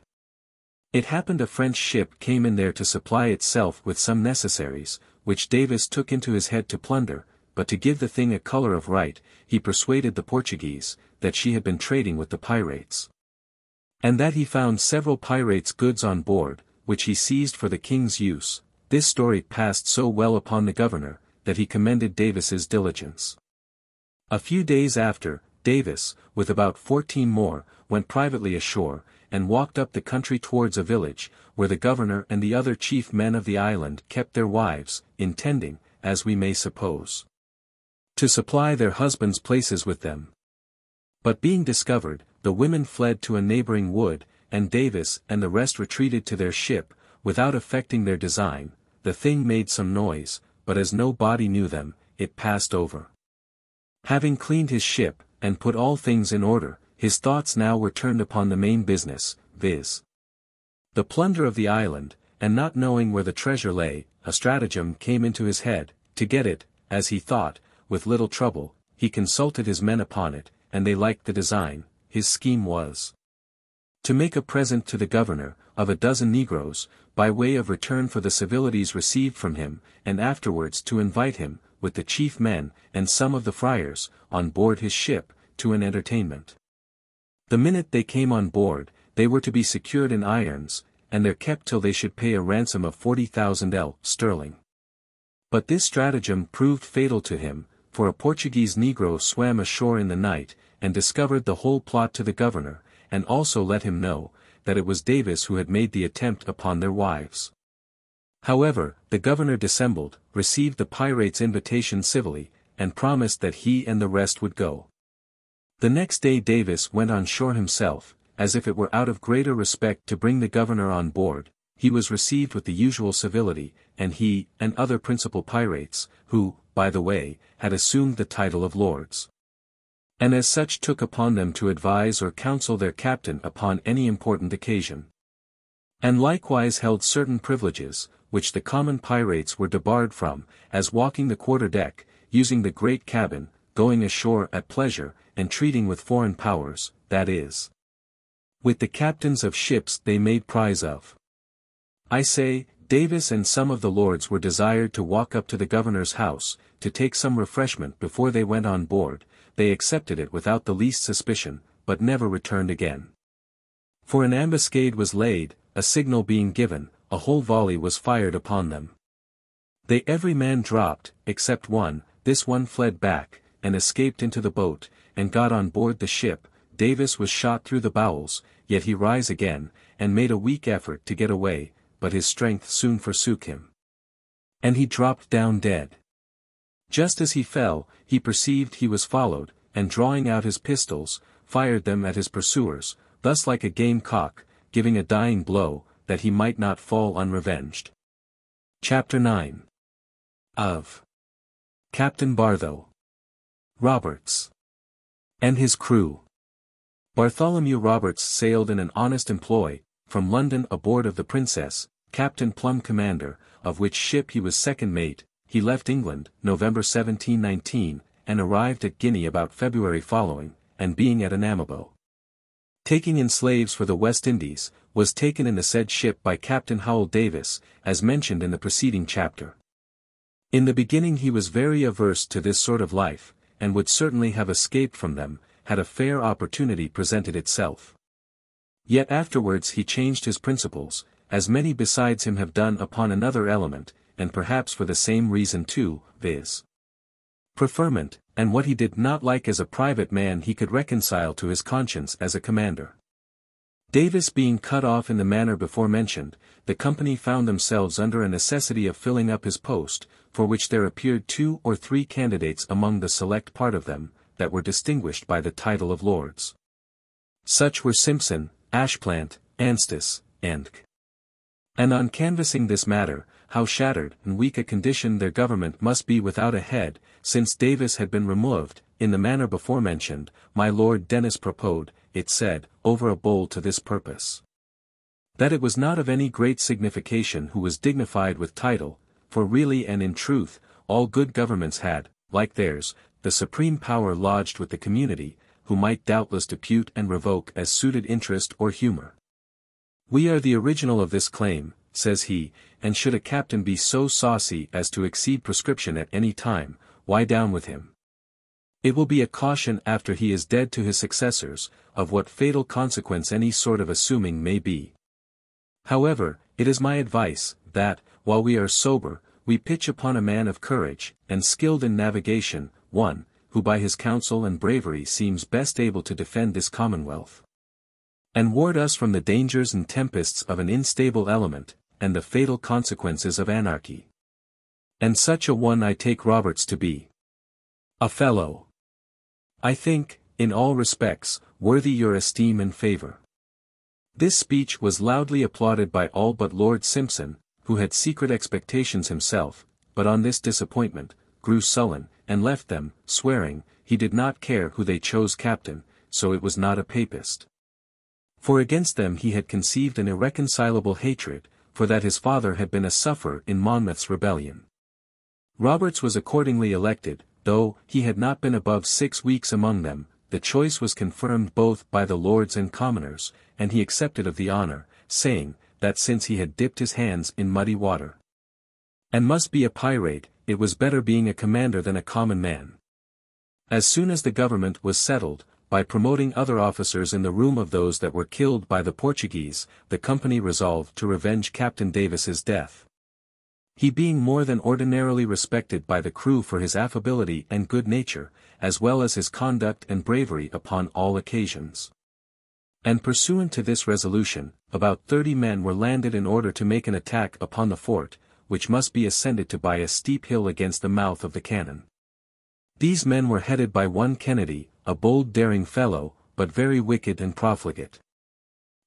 It happened a French ship came in there to supply itself with some necessaries, which Davis took into his head to plunder, but to give the thing a color of right, he persuaded the Portuguese, that she had been trading with the pirates. And that he found several pirates' goods on board, which he seized for the king's use. This story passed so well upon the governor, that he commended Davis's diligence. A few days after, Davis, with about 14 more, went privately ashore, and walked up the country towards a village, where the governor and the other chief men of the island kept their wives, intending, as we may suppose, to supply their husbands' places with them. But being discovered, the women fled to a neighboring wood, and Davis and the rest retreated to their ship, without effecting their design. The thing made some noise, but as nobody knew them, it passed over. Having cleaned his ship, and put all things in order, his thoughts now were turned upon the main business, viz. the plunder of the island, and not knowing where the treasure lay, a stratagem came into his head. To get it, as he thought, with little trouble. He consulted his men upon it, and they liked the design. His scheme was to make a present to the governor, of a dozen negroes, by way of return for the civilities received from him, and afterwards to invite him, with the chief men, and some of the friars, on board his ship, to an entertainment. The minute they came on board, they were to be secured in irons, and there kept till they should pay a ransom of 40,000 sterling. But this stratagem proved fatal to him, for a Portuguese negro swam ashore in the night, and discovered the whole plot to the governor, and also let him know, that it was Davis who had made the attempt upon their wives. However, the governor dissembled, received the pirates' invitation civilly, and promised that he and the rest would go. The next day Davis went on shore himself, as if it were out of greater respect to bring the governor on board. He was received with the usual civility, and he, and other principal pirates, who, by the way, had assumed the title of lords, and as such took upon them to advise or counsel their captain upon any important occasion, and likewise held certain privileges, which the common pirates were debarred from, as walking the quarter-deck, using the great cabin, going ashore at pleasure, and treating with foreign powers, that is, with the captains of ships they made prize of. I say, Davis and some of the lords were desired to walk up to the governor's house, to take some refreshment before they went on board. They accepted it without the least suspicion, but never returned again. For an ambuscade was laid, a signal being given, a whole volley was fired upon them. They every man dropped, except one. This one fled back, and escaped into the boat, and got on board the ship. Davis was shot through the bowels, yet he rise again, and made a weak effort to get away, but his strength soon forsook him. And he dropped down dead. Just as he fell, he perceived he was followed, and drawing out his pistols, fired them at his pursuers, thus like a game cock, giving a dying blow, that he might not fall unrevenged. Chapter 9. Of Captain Bartho Roberts and his crew. Bartholomew Roberts sailed in an honest employ, from London aboard of the Princess, Captain Plum commander, of which ship he was second mate. He left England, November 1719, and arrived at Guinea about February following, and being at Anamabo, taking in slaves for the West Indies, was taken in the said ship by Captain Howell Davis, as mentioned in the preceding chapter. In the beginning he was very averse to this sort of life, and would certainly have escaped from them, had a fair opportunity presented itself. Yet afterwards he changed his principles, as many besides him have done upon another element, and perhaps for the same reason too, viz. Preferment, and what he did not like as a private man he could reconcile to his conscience as a commander. Davis being cut off in the manner before mentioned, the company found themselves under a necessity of filling up his post, for which there appeared 2 or 3 candidates among the select part of them, that were distinguished by the title of lords. Such were Simpson, Ashplant, Anstis, and C. And on canvassing this matter, how shattered and weak a condition their government must be without a head, since Davis had been removed, in the manner before mentioned, my Lord Dennis proposed, it said, over a bowl to this purpose. That it was not of any great signification who was dignified with title, for really and in truth, all good governments had, like theirs, the supreme power lodged with the community, who might doubtless depute and revoke as suited interest or humor. We are the original of this claim, says he, and should a captain be so saucy as to exceed prescription at any time, why down with him. It will be a caution after he is dead to his successors, of what fatal consequence any sort of assuming may be. However, it is my advice, that, while we are sober, we pitch upon a man of courage, and skilled in navigation, one, who by his counsel and bravery seems best able to defend this commonwealth, and ward us from the dangers and tempests of an unstable element, and the fatal consequences of anarchy. And such a one I take Roberts to be. A fellow, I think, in all respects, worthy your esteem and favour. This speech was loudly applauded by all but Lord Simpson, who had secret expectations himself, but on this disappointment, grew sullen, and left them, swearing, he did not care who they chose captain, so it was not a papist. For against them he had conceived an irreconcilable hatred, for that his father had been a sufferer in Monmouth's rebellion. Roberts was accordingly elected, though he had not been above 6 weeks among them. The choice was confirmed both by the lords and commoners, and he accepted of the honour, saying, that since he had dipped his hands in muddy water, and must be a pirate, it was better being a commander than a common man. As soon as the government was settled, by promoting other officers in the room of those that were killed by the Portuguese, the company resolved to revenge Captain Davis's death. He being more than ordinarily respected by the crew for his affability and good nature, as well as his conduct and bravery upon all occasions. And pursuant to this resolution, about 30 men were landed in order to make an attack upon the fort, which must be ascended to by a steep hill against the mouth of the cannon. These men were headed by one Kennedy, a bold daring fellow, but very wicked and profligate.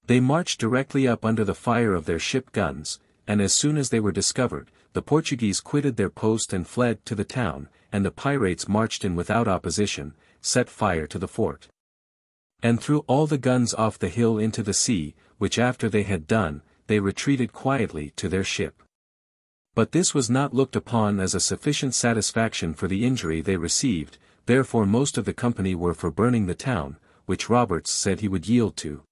They marched directly up under the fire of their ship guns, and as soon as they were discovered, the Portuguese quitted their post and fled to the town, and the pirates marched in without opposition, set fire to the fort, and threw all the guns off the hill into the sea, which after they had done, they retreated quietly to their ship. But this was not looked upon as a sufficient satisfaction for the injury they received, therefore most of the company were for burning the town, which Roberts said he would yield to,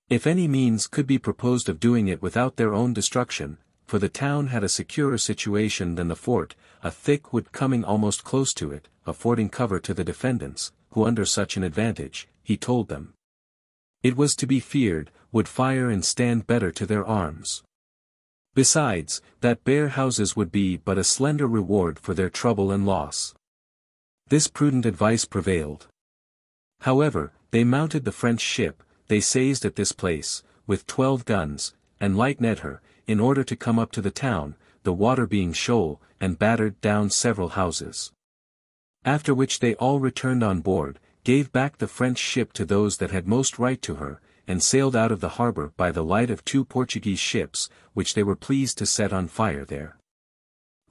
if any means could be proposed of doing it without their own destruction, for the town had a securer situation than the fort, a thick wood coming almost close to it, affording cover to the defendants, who under such an advantage, he told them, it was to be feared, would fire and stand better to their arms. Besides, that bare houses would be but a slender reward for their trouble and loss. This prudent advice prevailed. However, they mounted the French ship, they seized at this place, with 12 guns, and lightened her, in order to come up to the town, the water being shoal, and battered down several houses. After which they all returned on board, gave back the French ship to those that had most right to her, and sailed out of the harbour by the light of 2 Portuguese ships, which they were pleased to set on fire there.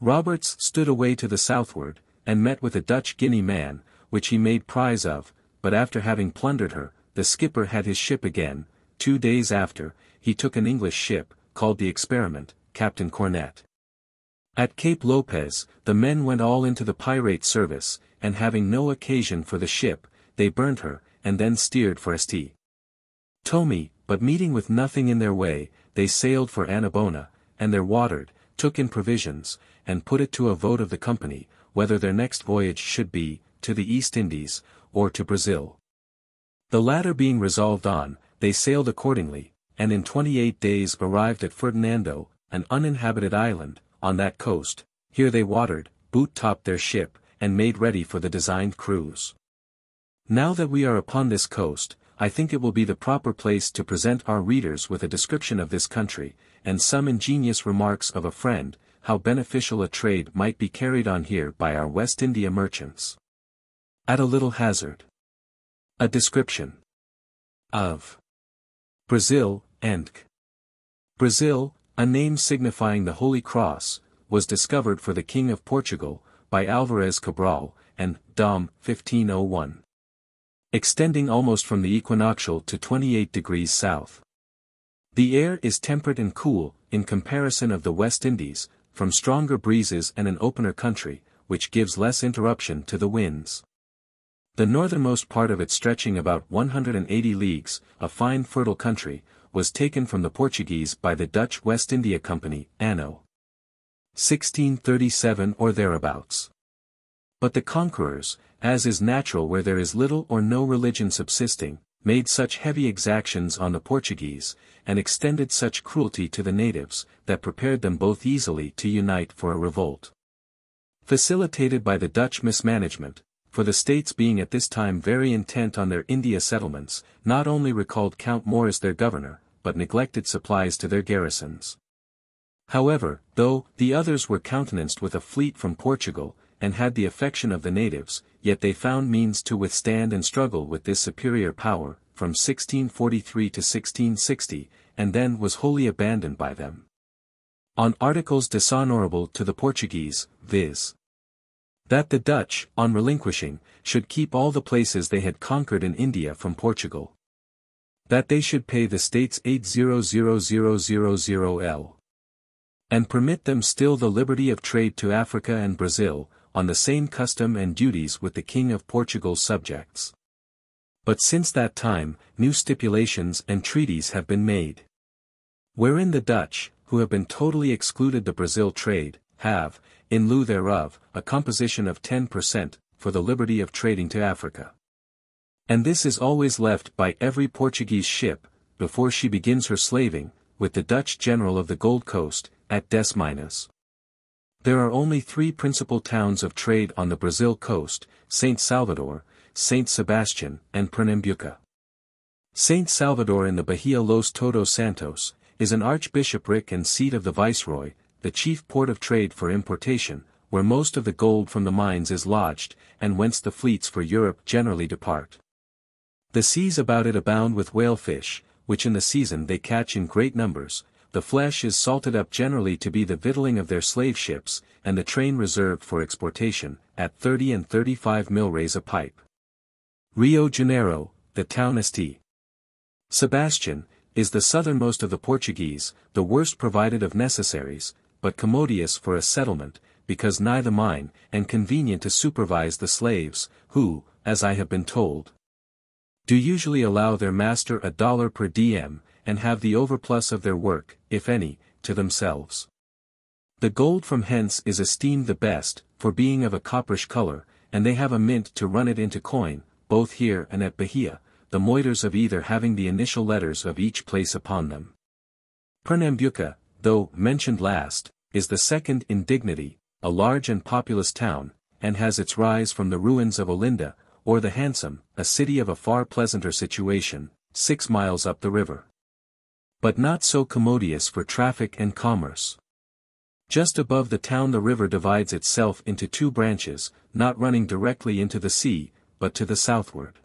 Roberts stood away to the southward, and met with a Dutch Guinea man, which he made prize of, but after having plundered her, the skipper had his ship again. 2 days after, he took an English ship, called the Experiment, Captain Cornet. At Cape Lopez, the men went all into the pirate service, and having no occasion for the ship, they burnt her, and then steered for St. Tomé, but meeting with nothing in their way, they sailed for Annabona, and there watered, took in provisions, and put it to a vote of the company, whether their next voyage should be, to the East Indies, or to Brazil. The latter being resolved on, they sailed accordingly, and in 28 days arrived at Ferdinando, an uninhabited island, on that coast. Here they watered, boot-topped their ship, and made ready for the designed cruise. Now that we are upon this coast, I think it will be the proper place to present our readers with a description of this country, and some ingenious remarks of a friend, how beneficial a trade might be carried on here by our West India merchants. At a little hazard. A description of Brazil, Endk. Brazil, a name signifying the Holy Cross, was discovered for the King of Portugal, by Alvarez Cabral, and Dom, 1501. Extending almost from the equinoctial to 28 degrees south. The air is temperate and cool, in comparison of the West Indies, from stronger breezes and an opener country, which gives less interruption to the winds. The northernmost part of it stretching about 180 leagues, a fine fertile country, was taken from the Portuguese by the Dutch West India Company, anno 1637 or thereabouts. But the conquerors, as is natural where there is little or no religion subsisting, made such heavy exactions on the Portuguese, and extended such cruelty to the natives, that prepared them both easily to unite for a revolt. Facilitated by the Dutch mismanagement, for the States being at this time very intent on their India settlements, not only recalled Count More as their governor, but neglected supplies to their garrisons. However, though the others were countenanced with a fleet from Portugal, and had the affection of the natives, yet they found means to withstand and struggle with this superior power, from 1643 to 1660, and then was wholly abandoned by them. On articles dishonorable to the Portuguese, viz. That the Dutch, on relinquishing, should keep all the places they had conquered in India from Portugal. That they should pay the States 800,000 L. And permit them still the liberty of trade to Africa and Brazil, on the same custom and duties with the King of Portugal's subjects. But since that time, new stipulations and treaties have been made. Wherein the Dutch, who have been totally excluded the Brazil trade, have, in lieu thereof, a composition of 10%, for the liberty of trading to Africa. And this is always left by every Portuguese ship, before she begins her slaving, with the Dutch general of the Gold Coast, at Des Minas. There are only 3 principal towns of trade on the Brazil coast, St. Salvador, St. Sebastian, and Pernambuco. St. Salvador in the Bahia Los Todos Santos, is an archbishopric and seat of the viceroy, the chief port of trade for importation, where most of the gold from the mines is lodged, and whence the fleets for Europe generally depart. The seas about it abound with whalefish, which in the season they catch in great numbers. The flesh is salted up generally to be the victualling of their slave ships, and the train reserved for exportation, at 30 and 35 milreis a pipe. Rio Janeiro, the town St. Sebastian, is the southernmost of the Portuguese, the worst provided of necessaries, but commodious for a settlement, because nigh the mine, and convenient to supervise the slaves, who, as I have been told, do usually allow their master $1 per diem, and have the overplus of their work, if any, to themselves. The gold from hence is esteemed the best, for being of a copperish color, and they have a mint to run it into coin, both here and at Bahia, the moidores of either having the initial letters of each place upon them. Pernambuco, though mentioned last, is the second in dignity, a large and populous town, and has its rise from the ruins of Olinda, or the Handsome, a city of a far pleasanter situation, 6 miles up the river. But not so commodious for traffic and commerce. Just above the town the river divides itself into two branches, not running directly into the sea, but to the southward.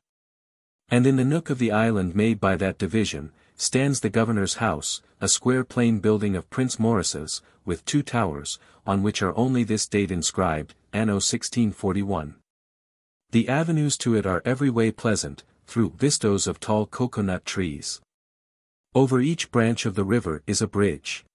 And in the nook of the island made by that division, stands the governor's house, a square plain building of Prince Maurice's, with two towers, on which are only this date inscribed, Anno 1641. The avenues to it are every way pleasant, through vistas of tall cocoanut trees. Over each branch of the river is a bridge.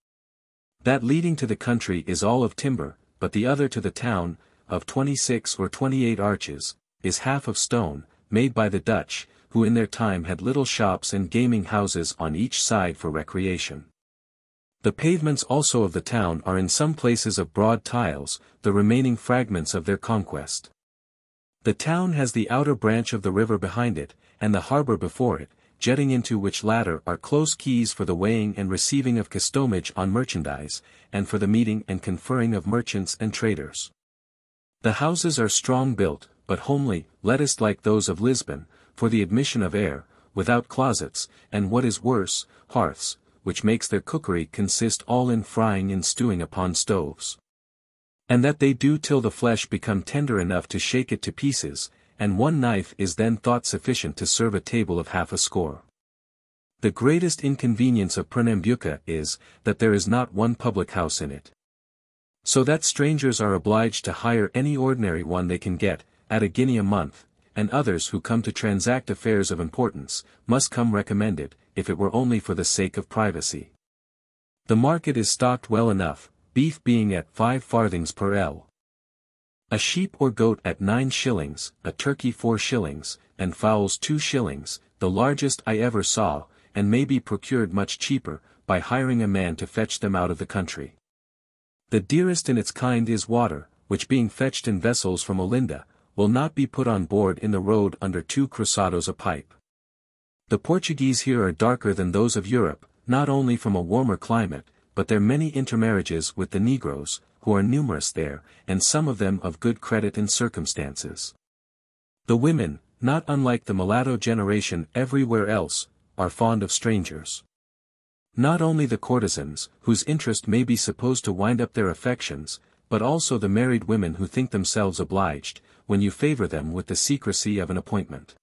That leading to the country is all of timber, but the other to the town, of 26 or 28 arches, is half of stone, made by the Dutch, who in their time had little shops and gaming houses on each side for recreation. The pavements also of the town are in some places of broad tiles, the remaining fragments of their conquest. The town has the outer branch of the river behind it, and the harbour before it, jetting into which latter are close quays for the weighing and receiving of customage on merchandise, and for the meeting and conferring of merchants and traders. The houses are strong built, but homely, latticed like those of Lisbon, for the admission of air, without closets, and what is worse, hearths, which makes their cookery consist all in frying and stewing upon stoves. And that they do till the flesh become tender enough to shake it to pieces, and one knife is then thought sufficient to serve a table of half a score. The greatest inconvenience of Pernambuco is, that there is not one public house in it. So that strangers are obliged to hire any ordinary one they can get, at a guinea a month, and others who come to transact affairs of importance, must come recommended, if it were only for the sake of privacy. The market is stocked well enough, beef being at 5 farthings per ell. A sheep or goat at 9 shillings, a turkey 4 shillings, and fowls 2 shillings, the largest I ever saw, and may be procured much cheaper, by hiring a man to fetch them out of the country. The dearest in its kind is water, which being fetched in vessels from Olinda, will not be put on board in the road under 2 cruzados a pipe. The Portuguese here are darker than those of Europe, not only from a warmer climate, but their many intermarriages with the Negroes, who are numerous there, and some of them of good credit and circumstances. The women, not unlike the mulatto generation everywhere else, are fond of strangers. Not only the courtesans, whose interest may be supposed to wind up their affections, but also the married women who think themselves obliged, when you favour them with the secrecy of an appointment.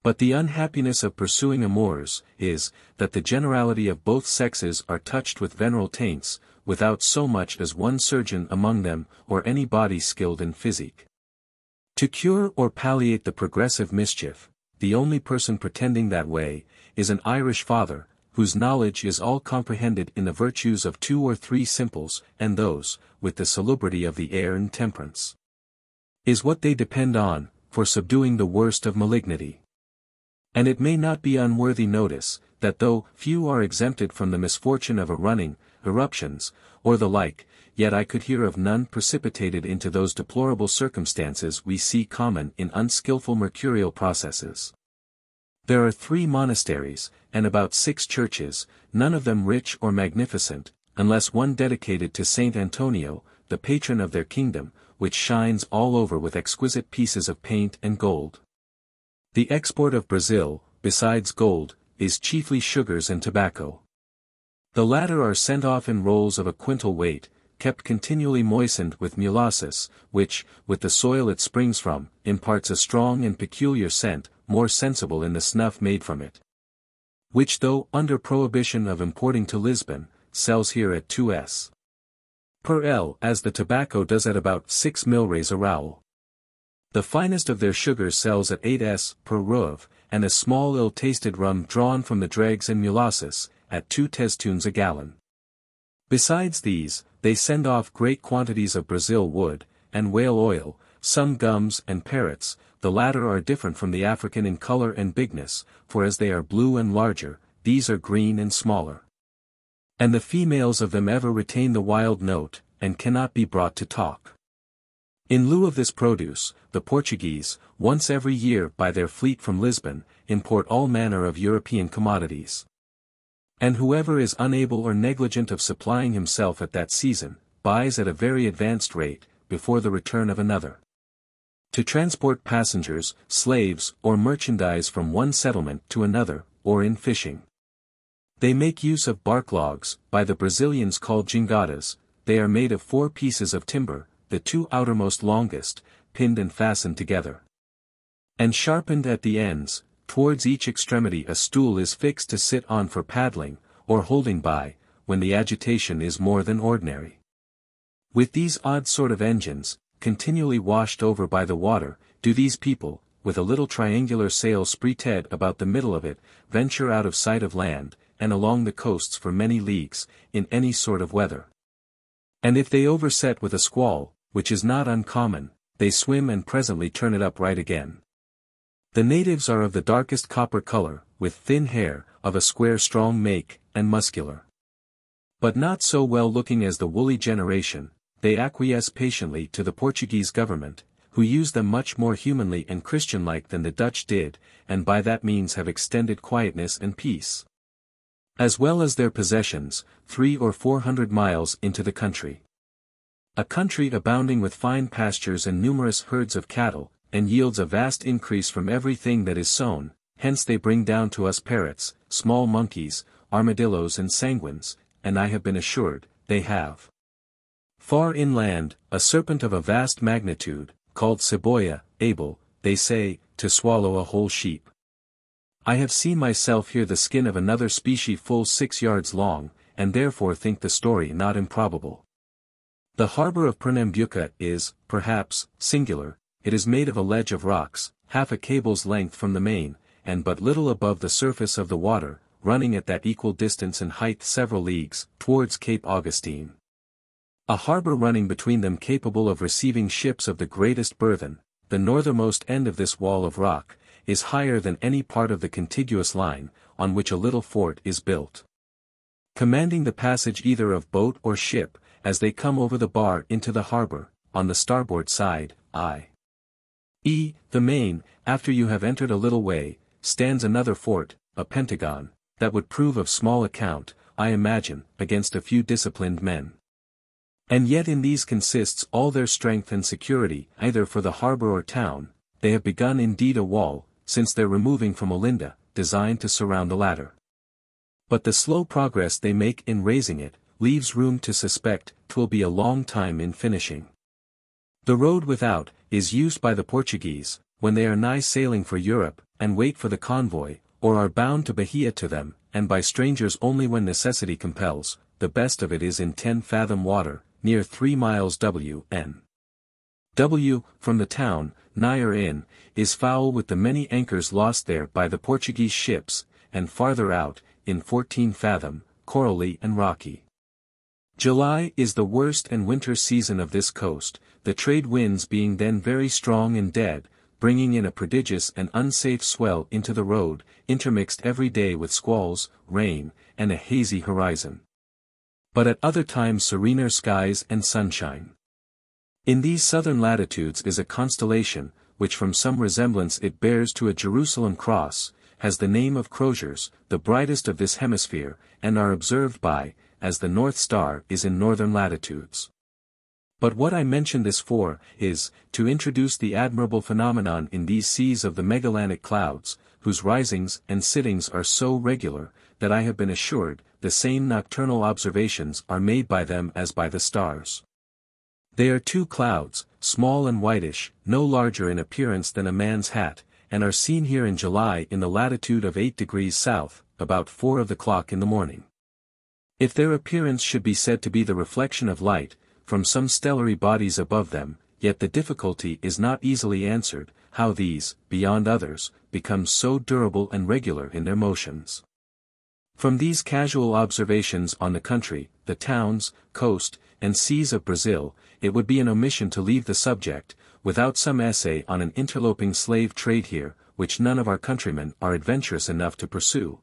But the unhappiness of pursuing amours, is, that the generality of both sexes are touched with venereal taints, without so much as one surgeon among them, or any body skilled in physic. To cure or palliate the progressive mischief, the only person pretending that way, is an Irish father, whose knowledge is all comprehended in the virtues of 2 or 3 simples, and those, with the salubrity of the air and temperance, is what they depend on, for subduing the worst of malignity. And it may not be unworthy notice, that though few are exempted from the misfortune of a running, eruptions, or the like, yet I could hear of none precipitated into those deplorable circumstances we see common in unskilful mercurial processes. There are 3 monasteries, and about 6 churches, none of them rich or magnificent, unless one dedicated to Saint Antonio, the patron of their kingdom, which shines all over with exquisite pieces of paint and gold. The export of Brazil, besides gold, is chiefly sugars and tobacco. The latter are sent off in rolls of a quintal weight, kept continually moistened with molasses, which, with the soil it springs from, imparts a strong and peculiar scent, more sensible in the snuff made from it, which though under prohibition of importing to Lisbon, sells here at 2s. per ell as the tobacco does at about 6 milreis a rowel. The finest of their sugar sells at 8s. per rove, and a small ill-tasted rum drawn from the dregs and molasses, at 2 testunes a gallon. Besides these, they send off great quantities of Brazil wood, and whale oil, some gums and parrots. The latter are different from the African in colour and bigness, for as they are blue and larger, these are green and smaller. And the females of them ever retain the wild note, and cannot be brought to talk. In lieu of this produce, the Portuguese, once every year by their fleet from Lisbon, import all manner of European commodities. And whoever is unable or negligent of supplying himself at that season, buys at a very advanced rate, before the return of another. To transport passengers, slaves, or merchandise from one settlement to another, or in fishing. They make use of bark logs, by the Brazilians called gingadas, they are made of 4 pieces of timber, the 2 outermost longest, pinned and fastened together, and sharpened at the ends. Towards each extremity a stool is fixed to sit on for paddling, or holding by, when the agitation is more than ordinary. With these odd sort of engines, continually washed over by the water, do these people, with a little triangular sail spread about the middle of it, venture out of sight of land, and along the coasts for many leagues, in any sort of weather. And if they overset with a squall, which is not uncommon, they swim and presently turn it up right again. The natives are of the darkest copper color, with thin hair, of a square strong make, and muscular. But not so well looking as the woolly generation. They acquiesce patiently to the Portuguese government, who use them much more humanly and Christian-like than the Dutch did, and by that means have extended quietness and peace, as well as their possessions, 300 or 400 miles into the country. A country abounding with fine pastures and numerous herds of cattle, and yields a vast increase from everything that is sown, hence they bring down to us parrots, small monkeys, armadillos and sanguines, and I have been assured, they have. Far inland, a serpent of a vast magnitude, called Cebolla, able, they say, to swallow a whole sheep. I have seen myself here the skin of another species full 6 yards long, and therefore think the story not improbable. The harbor of Pernambuco is, perhaps, singular. It is made of a ledge of rocks, half a cable's length from the main, and but little above the surface of the water, running at that equal distance and height several leagues, towards Cape Augustine. A harbor running between them capable of receiving ships of the greatest burthen. The northernmost end of this wall of rock, is higher than any part of the contiguous line, on which a little fort is built, commanding the passage either of boat or ship, as they come over the bar into the harbor. On the starboard side, i.e., the main, after you have entered a little way, stands another fort, a pentagon, that would prove of small account, I imagine, against a few disciplined men. And yet in these consists all their strength and security, either for the harbor or town. They have begun indeed a wall, since their removing from Olinda, designed to surround the latter. But the slow progress they make in raising it, leaves room to suspect 'twill be a long time in finishing. The road without, is used by the Portuguese, when they are nigh sailing for Europe, and wait for the convoy, or are bound to Bahia to them, and by strangers only when necessity compels. The best of it is in 10-fathom water, near 3 miles W.N. W, from the town, nigher in, is foul with the many anchors lost there by the Portuguese ships, and farther out, in 14-fathom, corally and rocky. July is the worst and winter season of this coast, the trade winds being then very strong and dead, bringing in a prodigious and unsafe swell into the road, intermixed every day with squalls, rain, and a hazy horizon. But at other times serener skies and sunshine. In these southern latitudes is a constellation, which from some resemblance it bears to a Jerusalem cross, has the name of Croziers, the brightest of this hemisphere, and are observed by, as the North Star is in northern latitudes. But what I mention this for, is, to introduce the admirable phenomenon in these seas of the Magellanic clouds, whose risings and sittings are so regular, that I have been assured, the same nocturnal observations are made by them as by the stars. They are 2 clouds, small and whitish, no larger in appearance than a man's hat, and are seen here in July in the latitude of 8 degrees south, about 4 of the clock in the morning. If their appearance should be said to be the reflection of light, from some stellary bodies above them, yet the difficulty is not easily answered, how these, beyond others, become so durable and regular in their motions. From these casual observations on the country, the towns, coast, and seas of Brazil, it would be an omission to leave the subject, without some essay on an interloping slave trade here, which none of our countrymen are adventurous enough to pursue,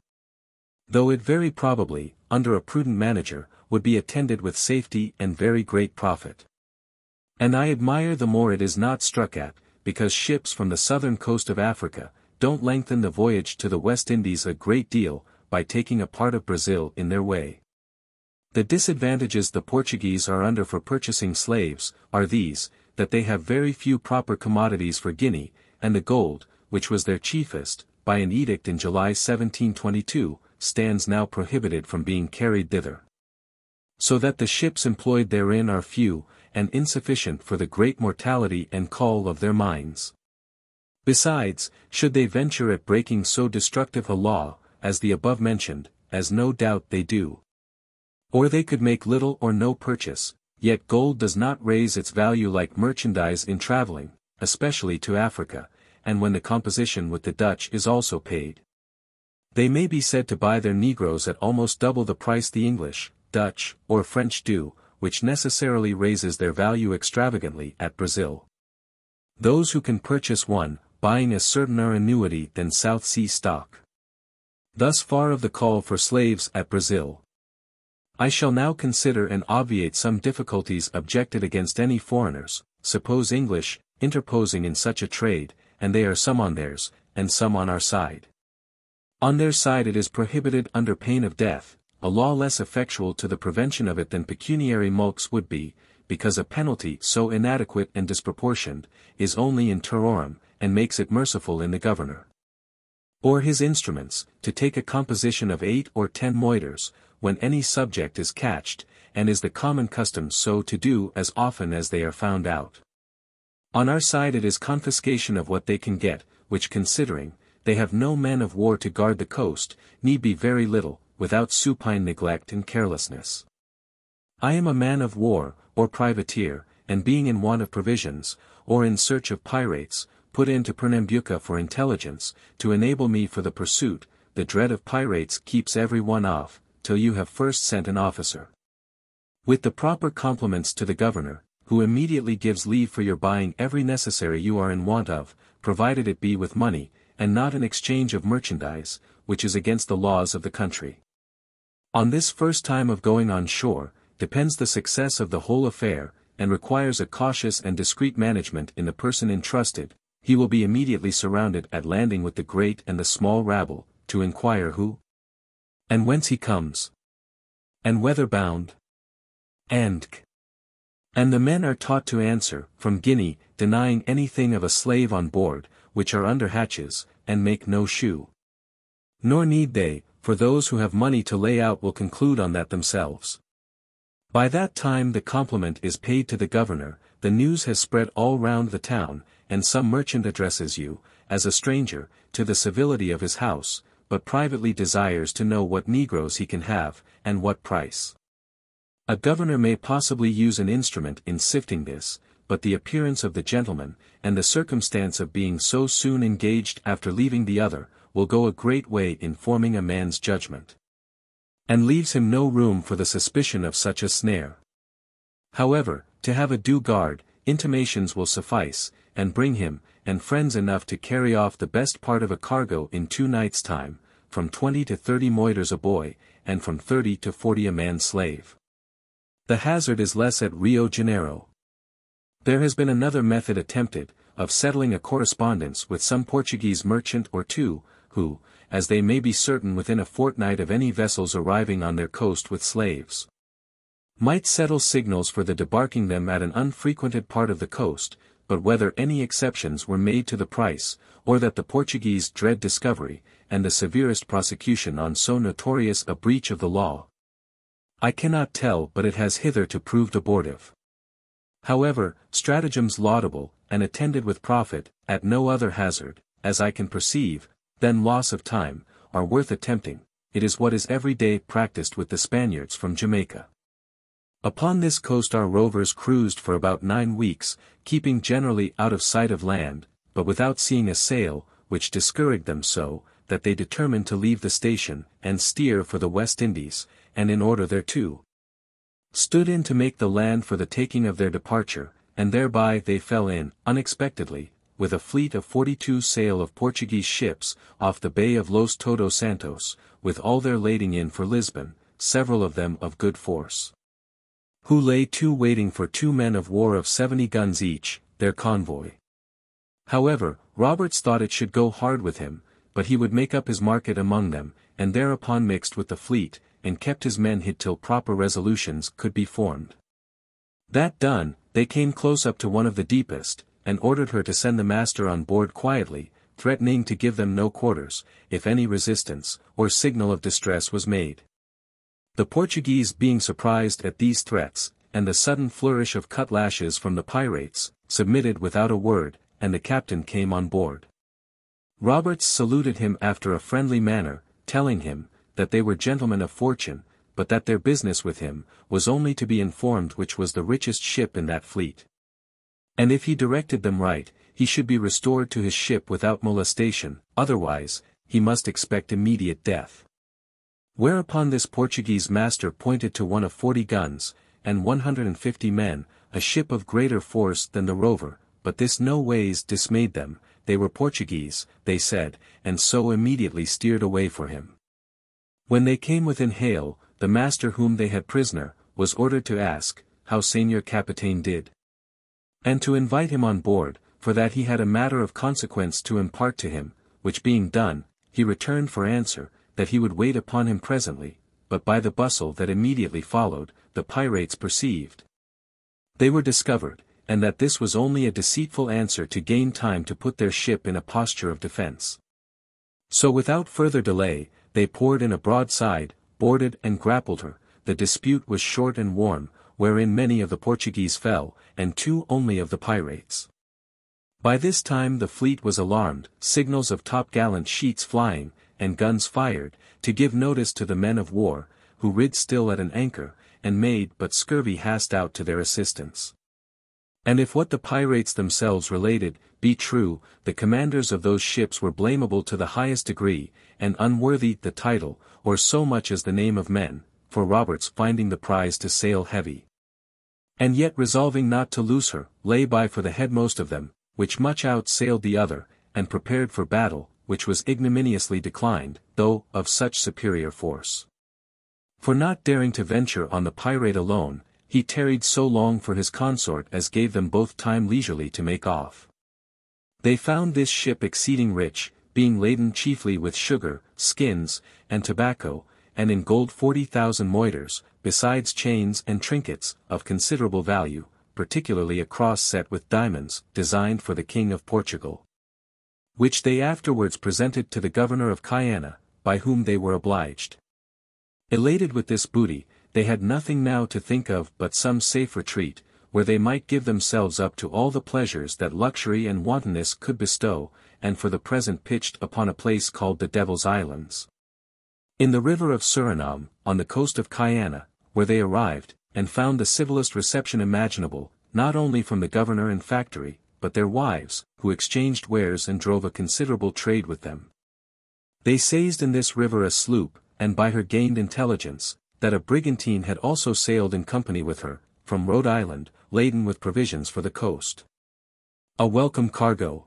though it very probably, under a prudent manager, would be attended with safety and very great profit. And I admire the more it is not struck at, because ships from the southern coast of Africa, don't lengthen the voyage to the West Indies a great deal, by taking a part of Brazil in their way. The disadvantages the Portuguese are under for purchasing slaves, are these, that they have very few proper commodities for Guinea, and the gold, which was their chiefest, by an edict in July 1722, stands now prohibited from being carried thither. So that the ships employed therein are few, and insufficient for the great mortality and call of their minds. Besides, should they venture at breaking so destructive a law, as the above mentioned, as no doubt they do. Or they could make little or no purchase, yet gold does not raise its value like merchandise in traveling, especially to Africa, and when the composition with the Dutch is also paid. They may be said to buy their negroes at almost double the price the English, Dutch, or French do, which necessarily raises their value extravagantly at Brazil. Those who can purchase one, buying a certainer annuity than South Sea stock. Thus far of the call for slaves at Brazil. I shall now consider and obviate some difficulties objected against any foreigners, suppose English, interposing in such a trade, and they are some on theirs, and some on our side. On their side it is prohibited under pain of death, a law less effectual to the prevention of it than pecuniary mulcts would be, because a penalty so inadequate and disproportioned, is only in terrorem, and makes it merciful in the governor. Or his instruments, to take a composition of 8 or 10 moidores, when any subject is catched, and is the common custom so to do as often as they are found out. On our side it is confiscation of what they can get, which considering, they have no men of war to guard the coast, need be very little, without supine neglect and carelessness. I am a man of war, or privateer, and being in want of provisions, or in search of pirates, put into Pernambuco for intelligence, to enable me for the pursuit, the dread of pirates keeps every one off, till you have first sent an officer. With the proper compliments to the governor, who immediately gives leave for your buying every necessary you are in want of, provided it be with money, and not an exchange of merchandise, which is against the laws of the country. On this first time of going on shore, depends the success of the whole affair, and requires a cautious and discreet management in the person entrusted. He will be immediately surrounded at landing with the great and the small rabble, to inquire who and whence he comes, and whither bound, and the men are taught to answer, from Guinea, denying anything of a slave on board, which are under hatches, and make no shew. Nor need they, for those who have money to lay out will conclude on that themselves. By that time the compliment is paid to the governor, the news has spread all round the town, and some merchant addresses you, as a stranger, to the civility of his house, but privately desires to know what negroes he can have, and what price. A governor may possibly use an instrument in sifting this, but the appearance of the gentleman, and the circumstance of being so soon engaged after leaving the other, will go a great way in forming a man's judgment. And leaves him no room for the suspicion of such a snare. However, to have a due guard, intimations will suffice, and bring him, and friends enough to carry off the best part of a cargo in 2 nights' time, from 20 to 30 moidores a boy, and from 30 to 40 a man slave. The hazard is less at Rio Janeiro. There has been another method attempted, of settling a correspondence with some Portuguese merchant or two, who, as they may be certain within a fortnight of any vessels arriving on their coast with slaves, might settle signals for the debarking them at an unfrequented part of the coast, but whether any exceptions were made to the price, or that the Portuguese dread discovery, and the severest prosecution on so notorious a breach of the law, I cannot tell, but it has hitherto proved abortive. However, stratagems laudable, and attended with profit, at no other hazard, as I can perceive, than loss of time, are worth attempting. It is what is every day practiced with the Spaniards from Jamaica. Upon this coast our rovers cruised for about 9 weeks, keeping generally out of sight of land, but without seeing a sail, which discouraged them so, that they determined to leave the station, and steer for the West Indies, and in order thereto, stood in to make the land for the taking of their departure, and thereby they fell in, unexpectedly, with a fleet of 42 sail of Portuguese ships, off the bay of Los Todos Santos, with all their lading in for Lisbon, several of them of good force, who lay to waiting for 2 men of war of 70 guns each, their convoy. However, Roberts thought it should go hard with him, but he would make up his market among them, and thereupon mixed with the fleet, and kept his men hid till proper resolutions could be formed. That done, they came close up to one of the deepest, and ordered her to send the master on board quietly, threatening to give them no quarters, if any resistance, or signal of distress was made. The Portuguese being surprised at these threats, and the sudden flourish of cutlashes from the pirates, submitted without a word, and the captain came on board. Roberts saluted him after a friendly manner, telling him, that they were gentlemen of fortune, but that their business with him, was only to be informed which was the richest ship in that fleet. And if he directed them right, he should be restored to his ship without molestation, otherwise, he must expect immediate death. Whereupon this Portuguese master pointed to one of 40 guns, and 150 men, a ship of greater force than the Rover, but this no ways dismayed them, they were Portuguese, they said, and so immediately steered away for him. When they came within hail, the master whom they had prisoner, was ordered to ask, how Señor Capitaine did, and to invite him on board, for that he had a matter of consequence to impart to him, which being done, he returned for answer, that he would wait upon him presently, but by the bustle that immediately followed, the pirates perceived they were discovered, and that this was only a deceitful answer to gain time to put their ship in a posture of defense. So without further delay, they poured in a broadside, boarded and grappled her. The dispute was short and warm, wherein many of the Portuguese fell, and 2 only of the pirates. By this time the fleet was alarmed, signals of topgallant sheets flying, and guns fired, to give notice to the men of war, who rid still at an anchor, and made but scurvy haste out to their assistance. And if what the pirates themselves related, be true, the commanders of those ships were blamable to the highest degree, and unworthy the title, or so much as the name of men, for Roberts finding the prize to sail heavy, and yet resolving not to lose her, lay by for the headmost of them, which much outsailed the other, and prepared for battle, which was ignominiously declined, though of such superior force. For not daring to venture on the pirate alone, he tarried so long for his consort as gave them both time leisurely to make off. They found this ship exceeding rich, being laden chiefly with sugar, skins, and tobacco, and in gold 40,000 moidores, besides chains and trinkets, of considerable value, particularly a cross set with diamonds, designed for the King of Portugal, which they afterwards presented to the governor of Cayenne, by whom they were obliged. Elated with this booty, they had nothing now to think of but some safe retreat, where they might give themselves up to all the pleasures that luxury and wantonness could bestow, and for the present pitched upon a place called the Devil's Islands, in the river of Suriname, on the coast of Cayenne, where they arrived, and found the civilest reception imaginable, not only from the governor and factory, but their wives, who exchanged wares and drove a considerable trade with them. They seized in this river a sloop, and by her gained intelligence, that a brigantine had also sailed in company with her, from Rhode Island, laden with provisions for the coast. A welcome cargo.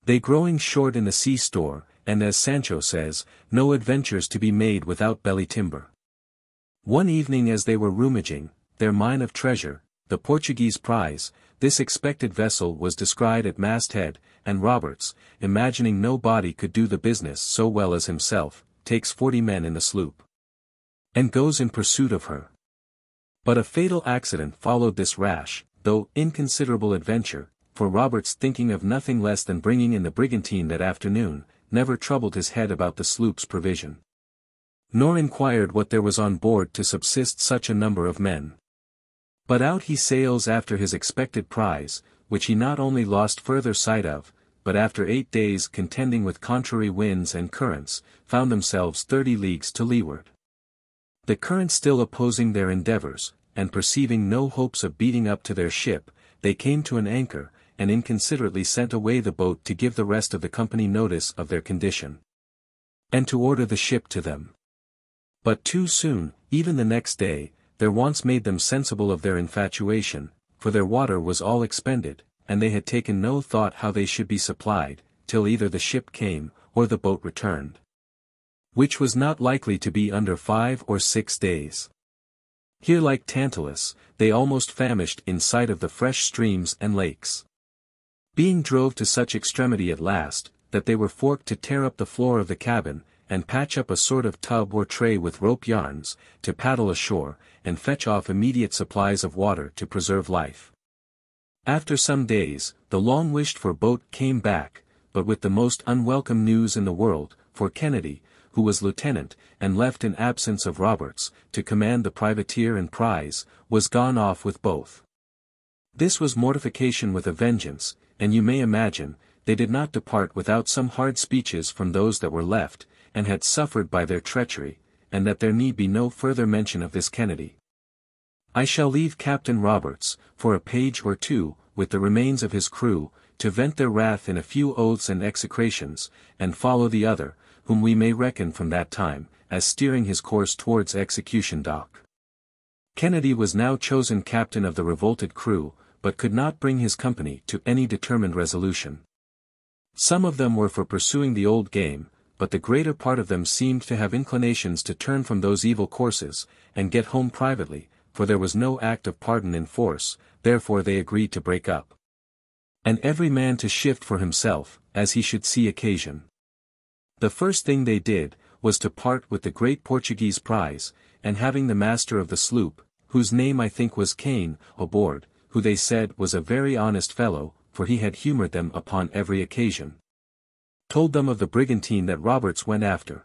They growing short in the sea store, and as Sancho says, no adventures to be made without belly timber. One evening as they were rummaging their mine of treasure, the Portuguese prize, this expected vessel was descried at masthead, and Roberts, imagining no body could do the business so well as himself, takes 40 men in the sloop, and goes in pursuit of her. But a fatal accident followed this rash, though inconsiderable adventure, for Roberts, thinking of nothing less than bringing in the brigantine that afternoon, never troubled his head about the sloop's provision, nor inquired what there was on board to subsist such a number of men. But out he sails after his expected prize, which he not only lost further sight of, but after 8 days contending with contrary winds and currents, found themselves 30 leagues to leeward. The current still opposing their endeavors, and perceiving no hopes of beating up to their ship, they came to an anchor, and inconsiderately sent away the boat to give the rest of the company notice of their condition, and to order the ship to them. But too soon, even the next day, their wants made them sensible of their infatuation, for their water was all expended, and they had taken no thought how they should be supplied, till either the ship came, or the boat returned, which was not likely to be under 5 or 6 days. Here, like Tantalus, they almost famished in sight of the fresh streams and lakes, being drove to such extremity at last, that they were forced to tear up the floor of the cabin, and patch up a sort of tub or tray with rope yarns, to paddle ashore, and fetch off immediate supplies of water to preserve life. After some days, the long-wished-for boat came back, but with the most unwelcome news in the world, for Kennedy, who was lieutenant, and left in absence of Roberts, to command the privateer and prize, was gone off with both. This was mortification with a vengeance, and you may imagine, they did not depart without some hard speeches from those that were left, and had suffered by their treachery, and that there need be no further mention of this Kennedy. I shall leave Captain Roberts, for a page or two, with the remains of his crew, to vent their wrath in a few oaths and execrations, and follow the other, whom we may reckon from that time, as steering his course towards execution dock. Kennedy was now chosen captain of the revolted crew, but could not bring his company to any determined resolution. Some of them were for pursuing the old game, but the greater part of them seemed to have inclinations to turn from those evil courses, and get home privately, for there was no act of pardon in force, therefore they agreed to break up. And every man to shift for himself, as he should see occasion. The first thing they did, was to part with the great Portuguese prize, and having the master of the sloop, whose name I think was Kane, aboard, who they said was a very honest fellow, for he had humoured them upon every occasion, told them of the brigantine that Roberts went after.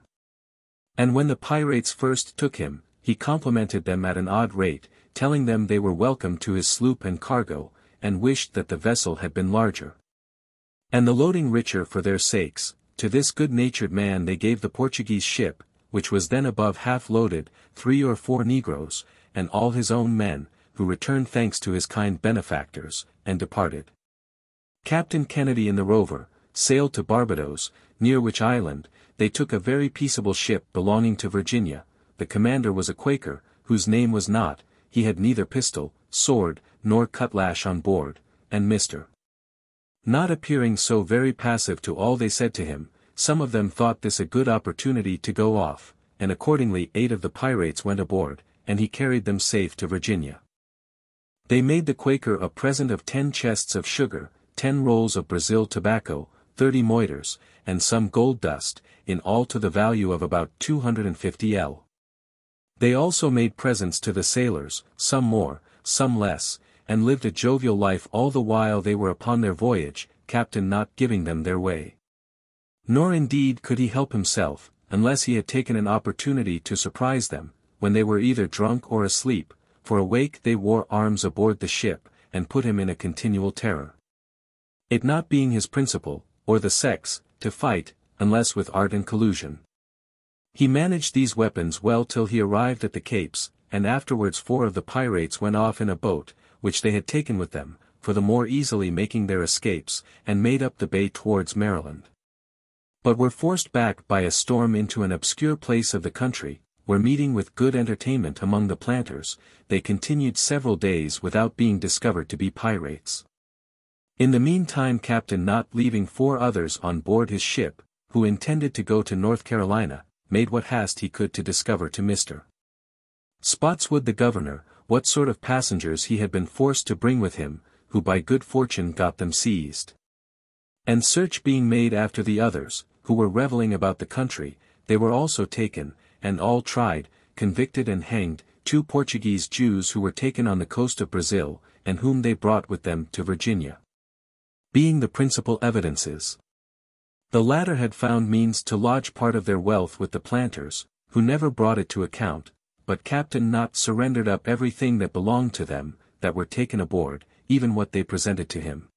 And when the pirates first took him, he complimented them at an odd rate, telling them they were welcome to his sloop and cargo, and wished that the vessel had been larger, and the loading richer for their sakes. To this good-natured man they gave the Portuguese ship, which was then above half loaded, 3 or 4 negroes, and all his own men, who returned thanks to his kind benefactors, and departed. Captain Kennedy and the Rover sailed to Barbados, near which island, they took a very peaceable ship belonging to Virginia. The commander was a Quaker, whose name was Not, he had neither pistol, sword, nor cutlash on board, and Mr. Not appearing so very passive to all they said to him, some of them thought this a good opportunity to go off, and accordingly 8 of the pirates went aboard, and he carried them safe to Virginia. They made the Quaker a present of 10 chests of sugar, 10 rolls of Brazil tobacco, 30 moidores, and some gold dust, in all to the value of about 250 L. They also made presents to the sailors, some more, some less, and lived a jovial life all the while they were upon their voyage, Captain Not giving them their way. Nor indeed could he help himself, unless he had taken an opportunity to surprise them, when they were either drunk or asleep, for awake they wore arms aboard the ship, and put him in a continual terror. It not being his principle, or the sex, to fight, unless with art and collusion. He managed these weapons well till he arrived at the Capes, and afterwards 4 of the pirates went off in a boat, which they had taken with them, for the more easily making their escapes, and made up the bay towards Maryland. But were forced back by a storm into an obscure place of the country, where meeting with good entertainment among the planters, they continued several days without being discovered to be pirates. In the meantime Captain Not leaving 4 others on board his ship, who intended to go to North Carolina, made what haste he could to discover to Mr. Spotswood the governor, what sort of passengers he had been forced to bring with him, who by good fortune got them seized. And search being made after the others, who were revelling about the country, they were also taken, and all tried, convicted and hanged, 2 Portuguese Jews who were taken on the coast of Brazil, and whom they brought with them to Virginia, being the principal evidences. The latter had found means to lodge part of their wealth with the planters, who never brought it to account, but Captain Not surrendered up everything that belonged to them, that were taken aboard, even what they presented to him,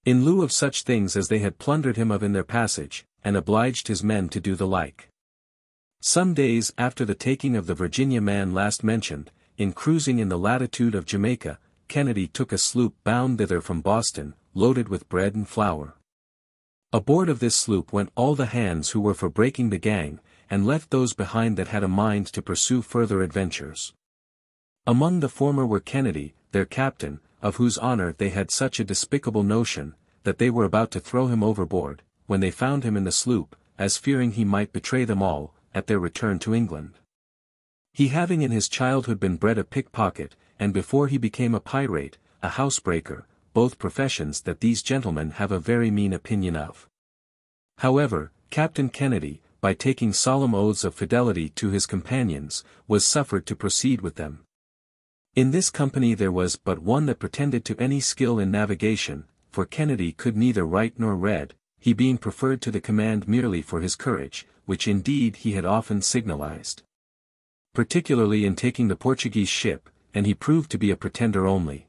in lieu of such things as they had plundered him of in their passage, and obliged his men to do the like. Some days after the taking of the Virginia man last mentioned, in cruising in the latitude of Jamaica, Kennedy took a sloop bound thither from Boston, loaded with bread and flour. Aboard of this sloop went all the hands who were for breaking the gang, and left those behind that had a mind to pursue further adventures. Among the former were Kennedy, their captain, of whose honor they had such a despicable notion, that they were about to throw him overboard, when they found him in the sloop, as fearing he might betray them all, at their return to England. He having in his childhood been bred a pickpocket, and before he became a pirate, a housebreaker, both professions that these gentlemen have a very mean opinion of. However, Captain Kennedy, by taking solemn oaths of fidelity to his companions, was suffered to proceed with them. In this company there was but one that pretended to any skill in navigation, for Kennedy could neither write nor read, he being preferred to the command merely for his courage, which indeed he had often signalized. Particularly in taking the Portuguese ship, and he proved to be a pretender only.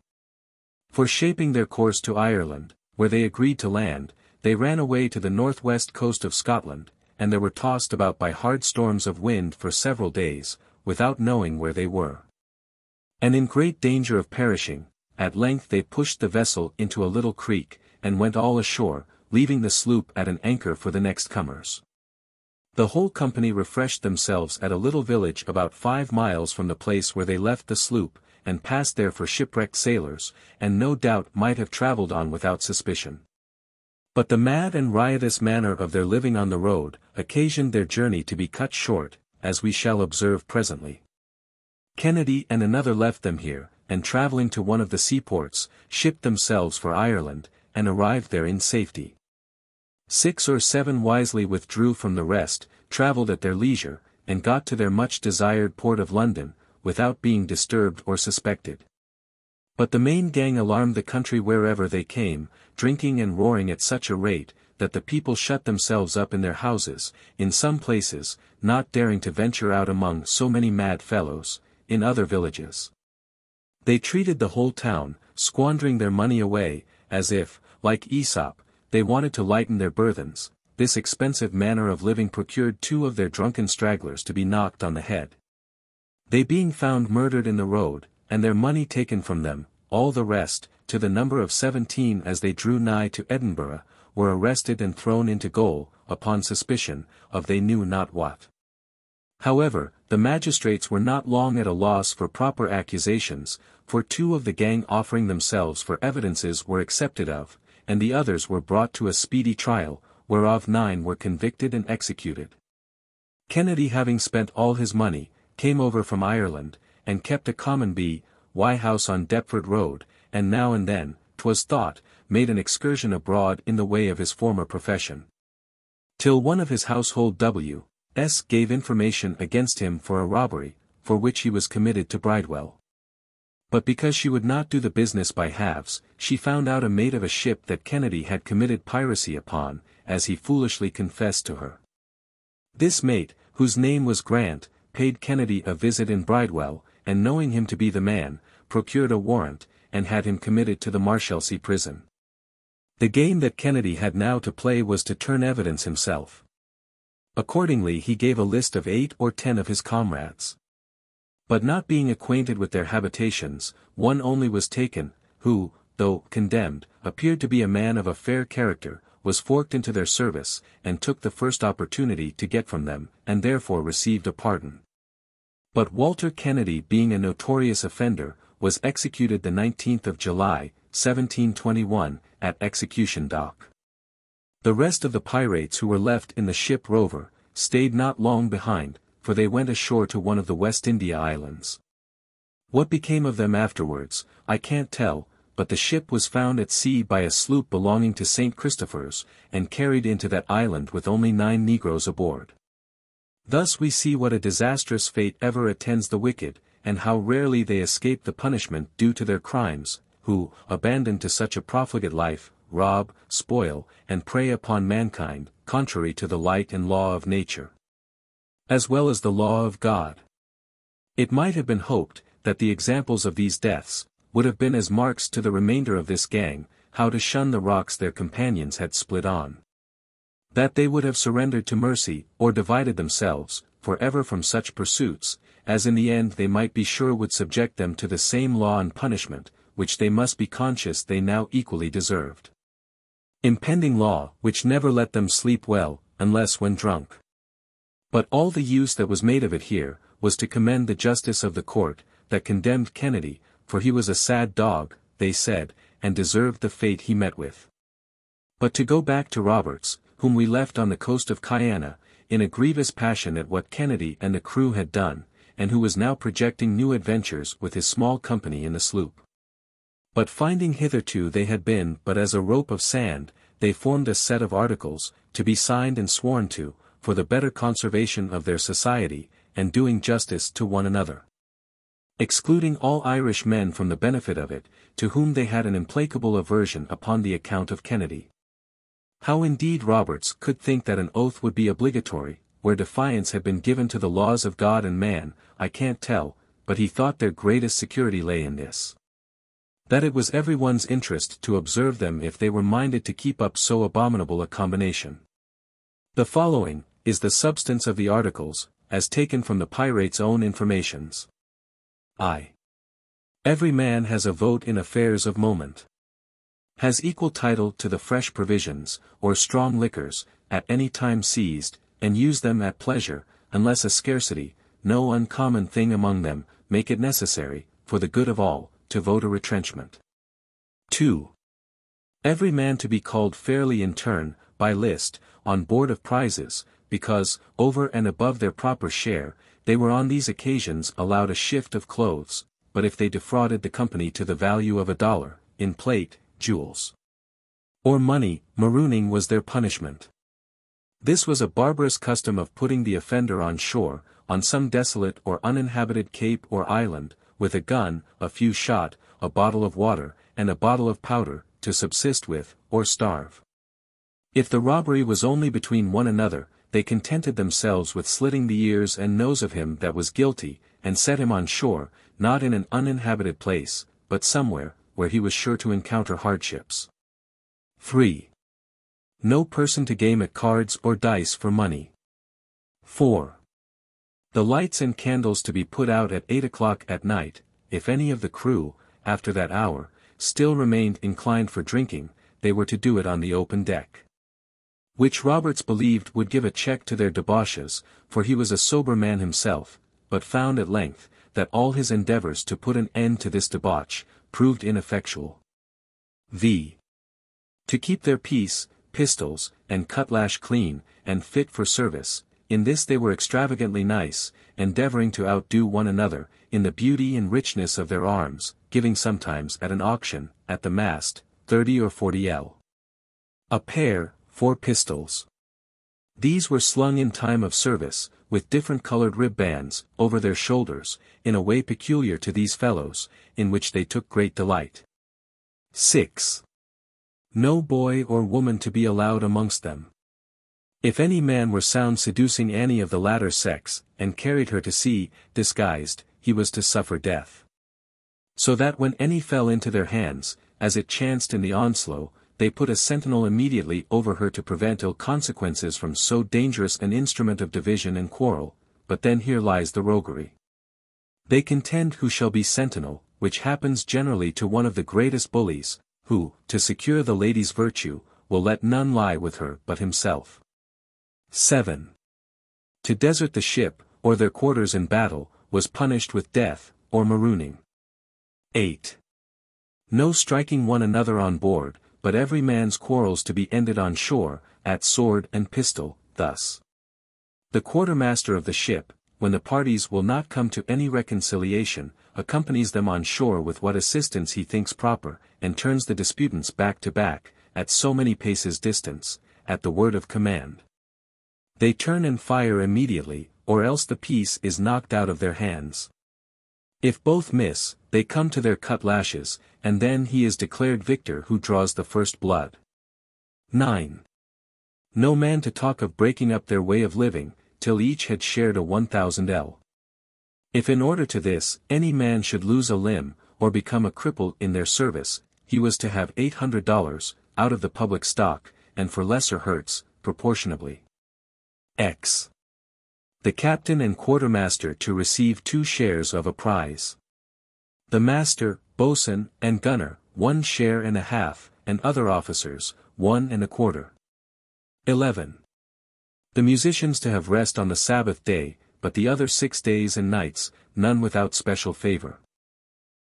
For shaping their course to Ireland, where they agreed to land, they ran away to the northwest coast of Scotland, and they were tossed about by hard storms of wind for several days, without knowing where they were. And in great danger of perishing, at length they pushed the vessel into a little creek, and went all ashore, leaving the sloop at an anchor for the next comers. The whole company refreshed themselves at a little village about 5 miles from the place where they left the sloop, and passed there for shipwrecked sailors, and no doubt might have travelled on without suspicion. But the mad and riotous manner of their living on the road, occasioned their journey to be cut short, as we shall observe presently. Kennedy and another left them here, and travelling to one of the seaports, shipped themselves for Ireland, and arrived there in safety. 6 or 7 wisely withdrew from the rest, travelled at their leisure, and got to their much-desired port of London, without being disturbed or suspected. But the main gang alarmed the country wherever they came, drinking and roaring at such a rate, that the people shut themselves up in their houses, in some places, not daring to venture out among so many mad fellows, in other villages. They treated the whole town, squandering their money away, as if, like Aesop, they wanted to lighten their burthens. This expensive manner of living procured 2 of their drunken stragglers to be knocked on the head. They being found murdered in the road, and their money taken from them, all the rest, to the number of 17 as they drew nigh to Edinburgh, were arrested and thrown into gaol, upon suspicion, of they knew not what. However, the magistrates were not long at a loss for proper accusations, for 2 of the gang offering themselves for evidences were accepted of, and the others were brought to a speedy trial, whereof 9 were convicted and executed. Kennedy, having spent all his money, came over from Ireland, and kept a common B.Y. house on Deptford Road, and now and then, 'twas thought, made an excursion abroad in the way of his former profession. Till one of his household W.S. gave information against him for a robbery, for which he was committed to Bridewell. But because she would not do the business by halves, she found out a mate of a ship that Kennedy had committed piracy upon, as he foolishly confessed to her. This mate, whose name was Grant, paid Kennedy a visit in Bridewell, and knowing him to be the man, procured a warrant, and had him committed to the Marshalsea prison. The game that Kennedy had now to play was to turn evidence himself. Accordingly he gave a list of 8 or 10 of his comrades. But not being acquainted with their habitations, one only was taken, who, though condemned, appeared to be a man of a fair character, was forked into their service, and took the first opportunity to get from them, and therefore received a pardon. But Walter Kennedy, being a notorious offender, was executed the 19th of July, 1721, at Execution Dock. The rest of the pirates who were left in the ship Rover, stayed not long behind, for they went ashore to one of the West India Islands. What became of them afterwards, I can't tell, but the ship was found at sea by a sloop belonging to St. Christopher's, and carried into that island with only 9 negroes aboard. Thus we see what a disastrous fate ever attends the wicked, and how rarely they escape the punishment due to their crimes, who, abandoned to such a profligate life, rob, spoil, and prey upon mankind, contrary to the light and law of nature, as well as the law of God. It might have been hoped, that the examples of these deaths, would have been as marks to the remainder of this gang, how to shun the rocks their companions had split on. That they would have surrendered to mercy, or divided themselves, for ever from such pursuits, as in the end they might be sure would subject them to the same law and punishment, which they must be conscious they now equally deserved. Impending law, which never let them sleep well, unless when drunk. But all the use that was made of it here, was to commend the justice of the court, that condemned Kennedy, for he was a sad dog, they said, and deserved the fate he met with. But to go back to Roberts, whom we left on the coast of Cayenne, in a grievous passion at what Kennedy and the crew had done, and who was now projecting new adventures with his small company in the sloop. But finding hitherto they had been but as a rope of sand, they formed a set of articles, to be signed and sworn to, for the better conservation of their society, and doing justice to one another. Excluding all Irish men from the benefit of it, to whom they had an implacable aversion upon the account of Kennedy. How indeed Roberts could think that an oath would be obligatory, where defiance had been given to the laws of God and man, I can't tell, but he thought their greatest security lay in this. That it was everyone's interest to observe them if they were minded to keep up so abominable a combination. The following is the substance of the articles, as taken from the pirate's own informations. Every man has a vote in affairs of moment. Has equal title to the fresh provisions, or strong liquors, at any time seized, and use them at pleasure, unless a scarcity, no uncommon thing among them, make it necessary, for the good of all, to vote a retrenchment. 2. Every man to be called fairly in turn, by list, on board of prizes, because, over and above their proper share, they were on these occasions allowed a shift of clothes, but if they defrauded the company to the value of $1, in plate, jewels, or money, marooning was their punishment. This was a barbarous custom of putting the offender on shore, on some desolate or uninhabited cape or island, with a gun, a few shot, a bottle of water, and a bottle of powder, to subsist with, or starve. If the robbery was only between one another, they contented themselves with slitting the ears and nose of him that was guilty, and set him on shore, not in an uninhabited place, but somewhere, where he was sure to encounter hardships. 3. No person to game at cards or dice for money. 4. The lights and candles to be put out at 8 o'clock at night, if any of the crew, after that hour, still remained inclined for drinking, they were to do it on the open deck. Which Roberts believed would give a check to their debauches, for he was a sober man himself, but found at length, that all his endeavors to put an end to this debauch, proved ineffectual. v. To keep their piece, pistols, and cutlash clean, and fit for service. In this they were extravagantly nice, endeavoring to outdo one another, in the beauty and richness of their arms, giving sometimes at an auction, at the mast, 30 or 40 L. a pair, 4 pistols. These were slung in time of service, with different colored ribbands, over their shoulders, in a way peculiar to these fellows, in which they took great delight. 6. No boy or woman to be allowed amongst them. If any man were found seducing any of the latter sex, and carried her to sea, disguised, he was to suffer death. So that when any fell into their hands, as it chanced in the onslaught, they put a sentinel immediately over her to prevent ill consequences from so dangerous an instrument of division and quarrel, but then here lies the roguery. They contend who shall be sentinel, which happens generally to one of the greatest bullies, who, to secure the lady's virtue, will let none lie with her but himself. 7. To desert the ship, or their quarters in battle, was punished with death, or marooning. 8. No striking one another on board, but every man's quarrels to be ended on shore, at sword and pistol, thus. The quartermaster of the ship, when the parties will not come to any reconciliation, accompanies them on shore with what assistance he thinks proper, and turns the disputants back to back, at so many paces distance, at the word of command. They turn and fire immediately, or else the piece is knocked out of their hands. If both miss, they come to their cutlashes, and then he is declared victor who draws the first blood. 9. No man to talk of breaking up their way of living, till each had shared a 1,000 L. If in order to this, any man should lose a limb, or become a cripple in their service, he was to have $800, out of the public stock, and for lesser hurts, proportionably. X. The captain and quartermaster to receive 2 shares of a prize. The master, boatswain, and gunner, 1 share and a half, and other officers, 1 1/4. 11. The musicians to have rest on the Sabbath day, but the other 6 days and nights, none without special favor.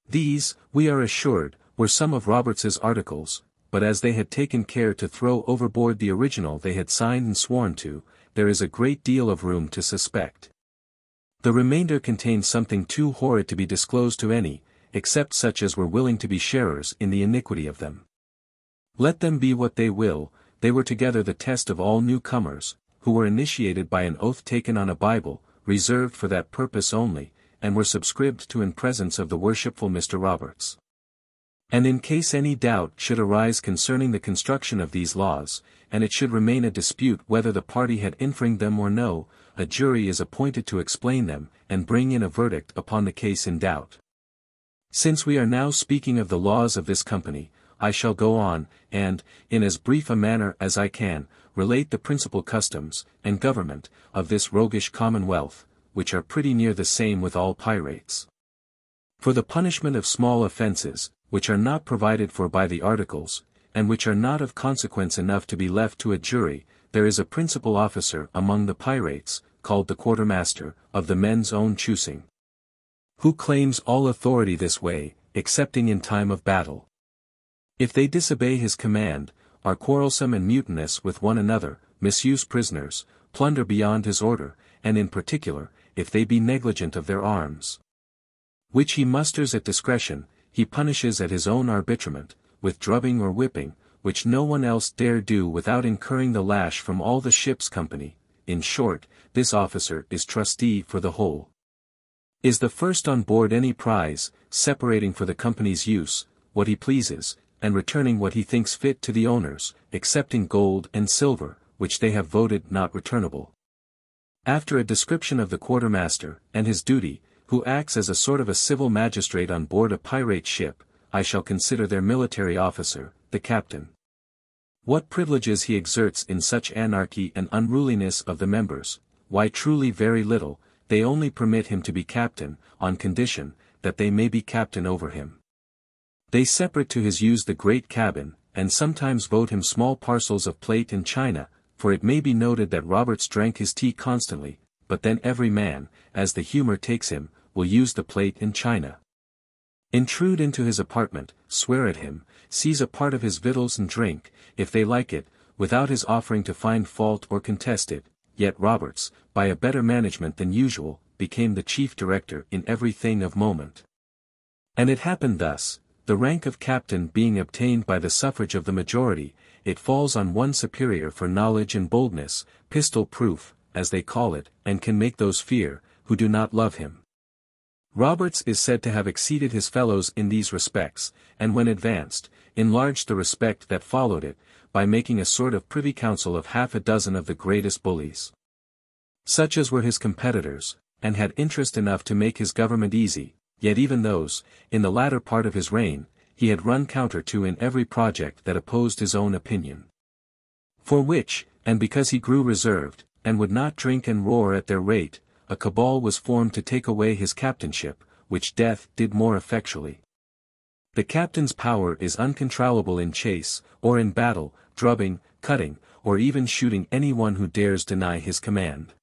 These, we are assured, were some of Roberts's articles, but as they had taken care to throw overboard the original they had signed and sworn to, there is a great deal of room to suspect. The remainder contains something too horrid to be disclosed to any, except such as were willing to be sharers in the iniquity of them. Let them be what they will, they were together the test of all newcomers, who were initiated by an oath taken on a Bible, reserved for that purpose only, and were subscribed to in presence of the worshipful Mr. Roberts. And in case any doubt should arise concerning the construction of these laws, and it should remain a dispute whether the party had infringed them or no, a jury is appointed to explain them, and bring in a verdict upon the case in doubt. Since we are now speaking of the laws of this company, I shall go on, and, in as brief a manner as I can, relate the principal customs, and government, of this roguish commonwealth, which are pretty near the same with all pirates. For the punishment of small offences, which are not provided for by the articles, and which are not of consequence enough to be left to a jury, there is a principal officer among the pirates, called the quartermaster, of the men's own choosing, who claims all authority this way, excepting in time of battle. If they disobey his command, are quarrelsome and mutinous with one another, misuse prisoners, plunder beyond his order, and in particular, if they be negligent of their arms, which he musters at discretion, he punishes at his own arbitrament, with drubbing or whipping, which no one else dare do without incurring the lash from all the ship's company. In short, this officer is trustee for the whole. Is the first on board any prize, separating for the company's use, what he pleases, and returning what he thinks fit to the owners, excepting gold and silver, which they have voted not returnable. After a description of the quartermaster, and his duty, who acts as a sort of a civil magistrate on board a pirate ship, I shall consider their military officer, the captain. What privileges he exerts in such anarchy and unruliness of the members, why truly very little, they only permit him to be captain, on condition, that they may be captain over him. They separate to his use the great cabin, and sometimes vote him small parcels of plate and china, for it may be noted that Roberts drank his tea constantly, but then every man, as the humour takes him, will use the plate and china. Intrude into his apartment, swear at him, seize a part of his victuals and drink, if they like it, without his offering to find fault or contest it. Yet Roberts, by a better management than usual, became the chief director in every thing of moment. And it happened thus, the rank of captain being obtained by the suffrage of the majority, it falls on one superior for knowledge and boldness, pistol-proof, as they call it, and can make those fear, who do not love him. Roberts is said to have exceeded his fellows in these respects, and when advanced, enlarged the respect that followed it, by making a sort of privy council of half a dozen of the greatest bullies, such as were his competitors, and had interest enough to make his government easy, yet even those, in the latter part of his reign, he had run counter to in every project that opposed his own opinion. For which, and because he grew reserved, and would not drink and roar at their rate, a cabal was formed to take away his captainship, which death did more effectually. The captain's power is uncontrollable in chase, or in battle, drubbing, cutting, or even shooting any one who dares deny his command.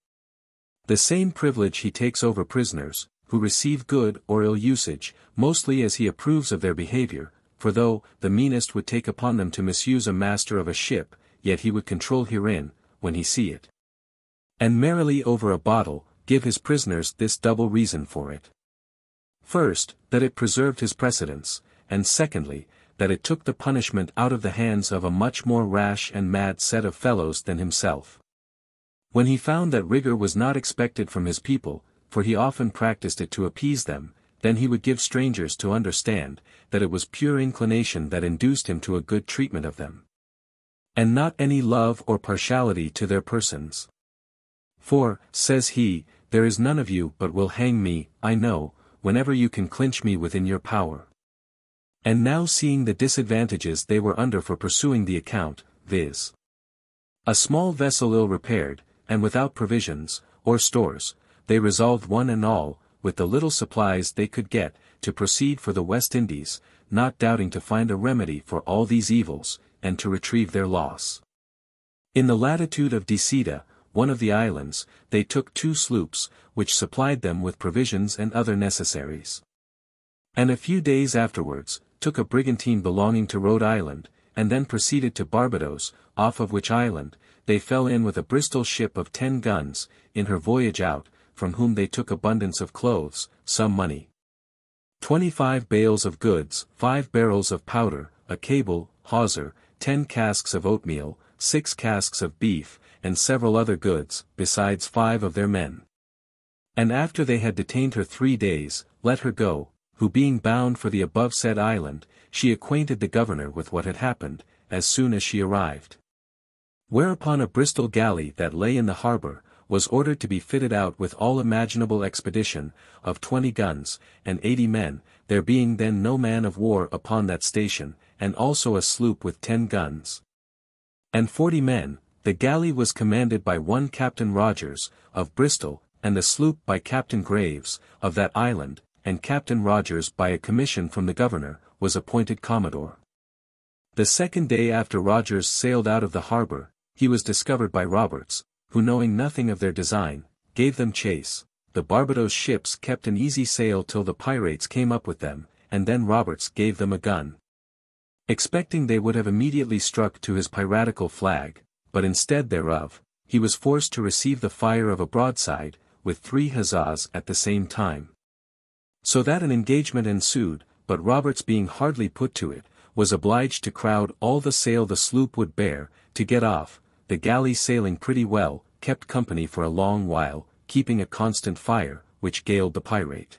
The same privilege he takes over prisoners, who receive good or ill usage, mostly as he approves of their behavior, for though the meanest would take upon them to misuse a master of a ship, yet he would control herein, when he see it. And merrily over a bottle, give his prisoners this double reason for it. First, that it preserved his precedence, and secondly, that it took the punishment out of the hands of a much more rash and mad set of fellows than himself. When he found that rigor was not expected from his people, for he often practiced it to appease them, then he would give strangers to understand, that it was pure inclination that induced him to a good treatment of them, and not any love or partiality to their persons. For, says he, there is none of you but will hang me, I know, whenever you can clinch me within your power. And now seeing the disadvantages they were under for pursuing the account, viz. a small vessel ill repaired, and without provisions, or stores, they resolved one and all, with the little supplies they could get, to proceed for the West Indies, not doubting to find a remedy for all these evils, and to retrieve their loss. In the latitude of Dicida, one of the islands, they took 2 sloops, which supplied them with provisions and other necessaries. And a few days afterwards, took a brigantine belonging to Rhode Island, and then proceeded to Barbados, off of which island, they fell in with a Bristol ship of 10 guns, in her voyage out, from whom they took abundance of clothes, some money, 25 bales of goods, 5 barrels of powder, a cable, hawser, 10 casks of oatmeal, 6 casks of beef, and several other goods, besides 5 of their men. And after they had detained her 3 days, let her go, who being bound for the above said island, she acquainted the governor with what had happened, as soon as she arrived. Whereupon a Bristol galley that lay in the harbour, was ordered to be fitted out with all imaginable expedition, of 20 guns, and 80 men, there being then no man of war upon that station, and also a sloop with 10 guns. And 40 men. The galley was commanded by one Captain Rogers, of Bristol, and the sloop by Captain Graves, of that island, and Captain Rogers by a commission from the governor, was appointed commodore. The second day after Rogers sailed out of the harbour, he was discovered by Roberts, who knowing nothing of their design, gave them chase. The Barbados ships kept an easy sail till the pirates came up with them, and then Roberts gave them a gun. Expecting they would have immediately struck to his piratical flag, but instead thereof, he was forced to receive the fire of a broadside, with 3 huzzas at the same time. So that an engagement ensued, but Roberts being hardly put to it, was obliged to crowd all the sail the sloop would bear, to get off. The galley sailing pretty well, kept company for a long while, keeping a constant fire, which galed the pirate.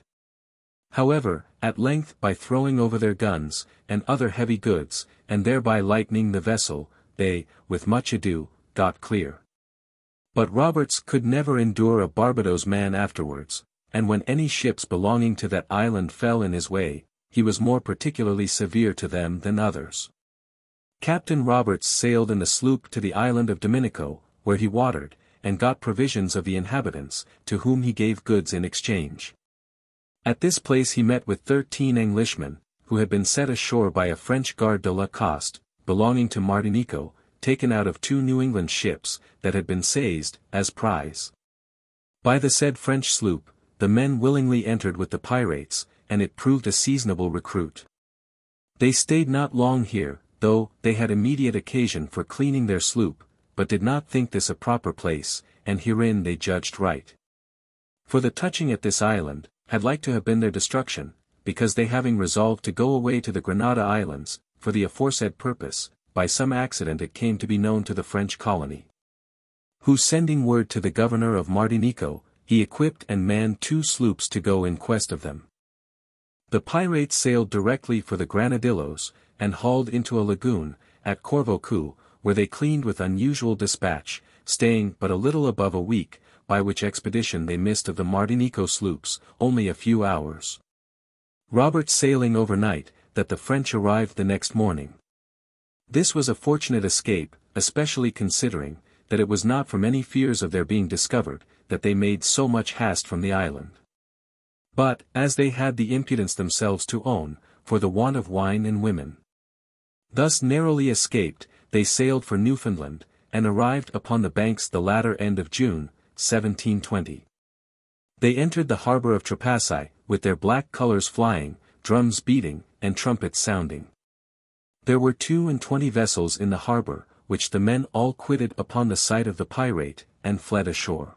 However, at length by throwing over their guns, and other heavy goods, and thereby lightening the vessel, they, with much ado, got clear. But Roberts could never endure a Barbados man afterwards, and when any ships belonging to that island fell in his way, he was more particularly severe to them than others. Captain Roberts sailed in the sloop to the island of Dominico, where he watered, and got provisions of the inhabitants, to whom he gave goods in exchange. At this place he met with 13 Englishmen, who had been set ashore by a French garde de la coste, belonging to Martinico, taken out of 2 New England ships, that had been seized, as prize. By the said French sloop, the men willingly entered with the pirates, and it proved a seasonable recruit. They stayed not long here, though they had immediate occasion for cleaning their sloop, but did not think this a proper place, and herein they judged right. For the touching at this island, had like to have been their destruction, because they having resolved to go away to the Grenada Islands, for the aforesaid purpose, by some accident it came to be known to the French colony. Who sending word to the governor of Martinico, he equipped and manned 2 sloops to go in quest of them. The pirates sailed directly for the Granadillos, and hauled into a lagoon, at Corvo, where they cleaned with unusual dispatch, staying but a little above a week, by which expedition they missed of the Martinico sloops, only a few hours. Roberts sailing overnight, that the French arrived the next morning. This was a fortunate escape, especially considering, that it was not from any fears of their being discovered, that they made so much haste from the island. But, as they had the impudence themselves to own, for the want of wine and women. Thus narrowly escaped, they sailed for Newfoundland, and arrived upon the banks the latter end of June, 1720. They entered the harbour of Trepassai, with their black colours flying, drums beating, and trumpets sounding. There were 22 vessels in the harbour, which the men all quitted upon the sight of the pirate, and fled ashore.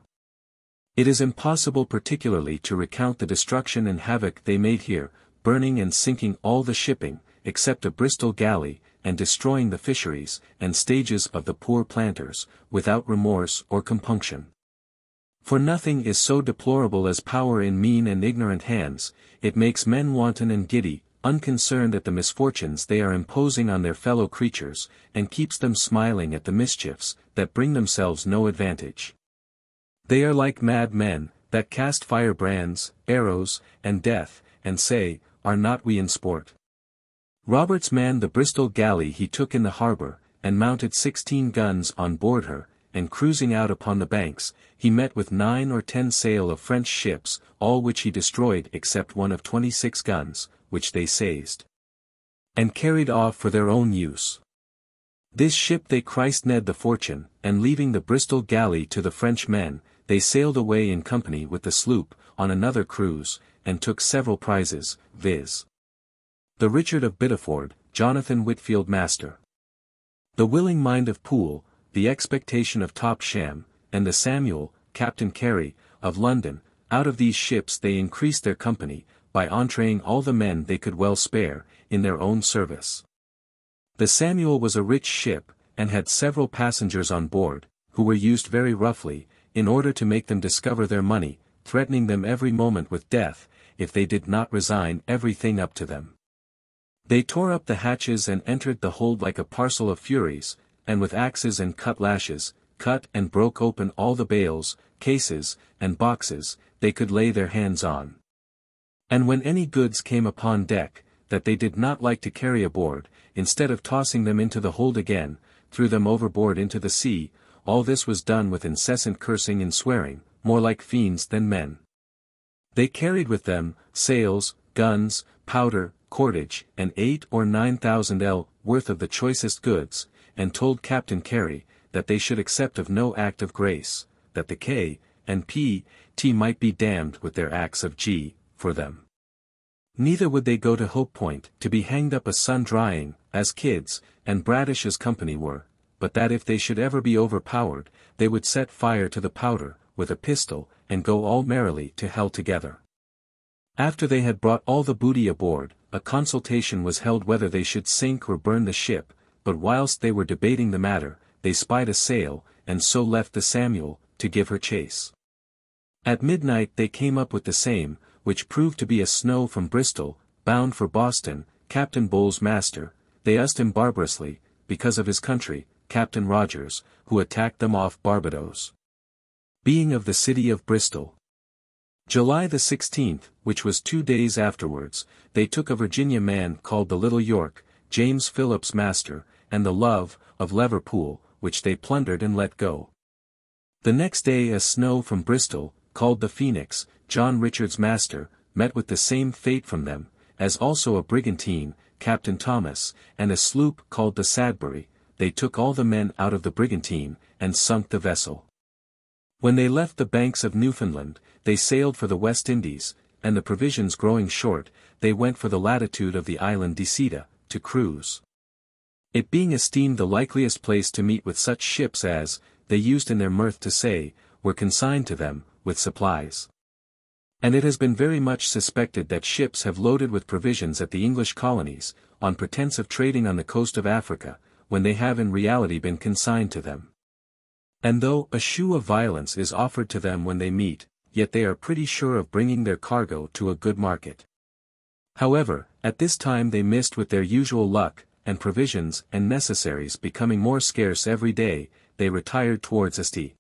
It is impossible particularly to recount the destruction and havoc they made here, burning and sinking all the shipping, except a Bristol galley, and destroying the fisheries, and stages of the poor planters, without remorse or compunction. For nothing is so deplorable as power in mean and ignorant hands, it makes men wanton and giddy, unconcerned at the misfortunes they are imposing on their fellow creatures, and keeps them smiling at the mischiefs, that bring themselves no advantage. They are like mad men, that cast firebrands, arrows, and death, and say, "Are not we in sport?" Roberts manned the Bristol galley he took in the harbour, and mounted 16 guns on board her, and cruising out upon the banks, he met with 9 or 10 sail of French ships, all which he destroyed except one of 26 guns, which they seized and carried off for their own use. This ship they christened the Fortune, and leaving the Bristol galley to the French men, they sailed away in company with the sloop, on another cruise, and took several prizes, viz. The Richard of Biddeford, Jonathan Whitfield master. The Willing Mind of Poole, the Expectation of Top Sham, and the Samuel, Captain Carey, of London. Out of these ships they increased their company, by entreating all the men they could well spare, in their own service. The Samuel was a rich ship, and had several passengers on board, who were used very roughly, in order to make them discover their money, threatening them every moment with death, if they did not resign everything up to them. They tore up the hatches and entered the hold like a parcel of furies, and with axes and cutlashes, cut and broke open all the bales, cases, and boxes, they could lay their hands on. And when any goods came upon deck, that they did not like to carry aboard, instead of tossing them into the hold again, threw them overboard into the sea. All this was done with incessant cursing and swearing, more like fiends than men. They carried with them, sails, guns, powder, cordage, and 8 or 9,000 L worth of the choicest goods, and told Captain Carey, that they should accept of no act of grace, that the K. and P.T. might be damned with their acts of G. for them. Neither would they go to Hope Point, to be hanged up a sun-drying, as Kidd's, and Bradish's company were, but that if they should ever be overpowered, they would set fire to the powder, with a pistol, and go all merrily to hell together. After they had brought all the booty aboard, a consultation was held whether they should sink or burn the ship, but whilst they were debating the matter, they spied a sail, and so left the Samuel, to give her chase. At midnight they came up with the same, which proved to be a Snow from Bristol, bound for Boston, Captain Bull's master. They used him barbarously, because of his country, Captain Rogers, who attacked them off Barbados. Being of the city of Bristol. July the 16th, which was 2 days afterwards, they took a Virginia man called the Little York, James Phillips master, and the Love, of Liverpool, which they plundered and let go. The next day a Snow from Bristol, called the Phoenix, John Richard's master, met with the same fate from them, as also a brigantine, Captain Thomas, and a sloop called the Sadbury. They took all the men out of the brigantine, and sunk the vessel. When they left the banks of Newfoundland, they sailed for the West Indies, and the provisions growing short, they went for the latitude of the island Dicida, to cruise. It being esteemed the likeliest place to meet with such ships as, they used in their mirth to say, were consigned to them, with supplies. And it has been very much suspected that ships have loaded with provisions at the English colonies, on pretence of trading on the coast of Africa, when they have in reality been consigned to them. And though a shew of violence is offered to them when they meet, yet they are pretty sure of bringing their cargo to a good market. However, at this time they missed with their usual luck, and provisions and necessaries becoming more scarce every day, they retired towards St.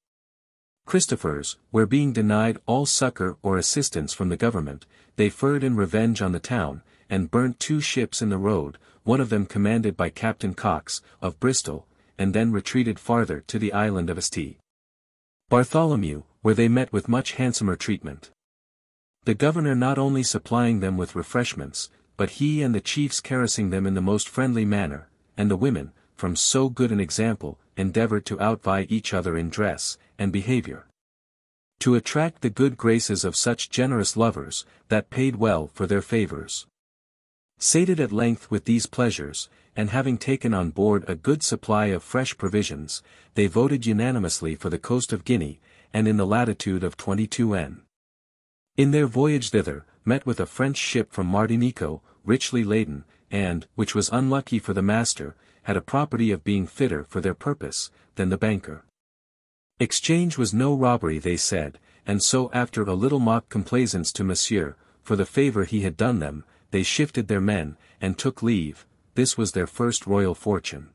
Christopher's, where being denied all succor or assistance from the government, they furred in revenge on the town, and burnt 2 ships in the road, one of them commanded by Captain Cox, of Bristol, and then retreated farther to the island of St. Bartholomew, where they met with much handsomer treatment. The governor not only supplying them with refreshments, but he and the chiefs caressing them in the most friendly manner, and the women, from so good an example, endeavored to outvie each other in dress and behavior. To attract the good graces of such generous lovers, that paid well for their favors. Sated at length with these pleasures, and having taken on board a good supply of fresh provisions, they voted unanimously for the coast of Guinea, and in the latitude of 22°N. In their voyage thither, met with a French ship from Martinico, richly laden, and, which was unlucky for the master, had a property of being fitter for their purpose, than the banker. Exchange was no robbery they said, and so after a little mock complaisance to Monsieur, for the favour he had done them, they shifted their men, and took leave. This was their first royal fortune.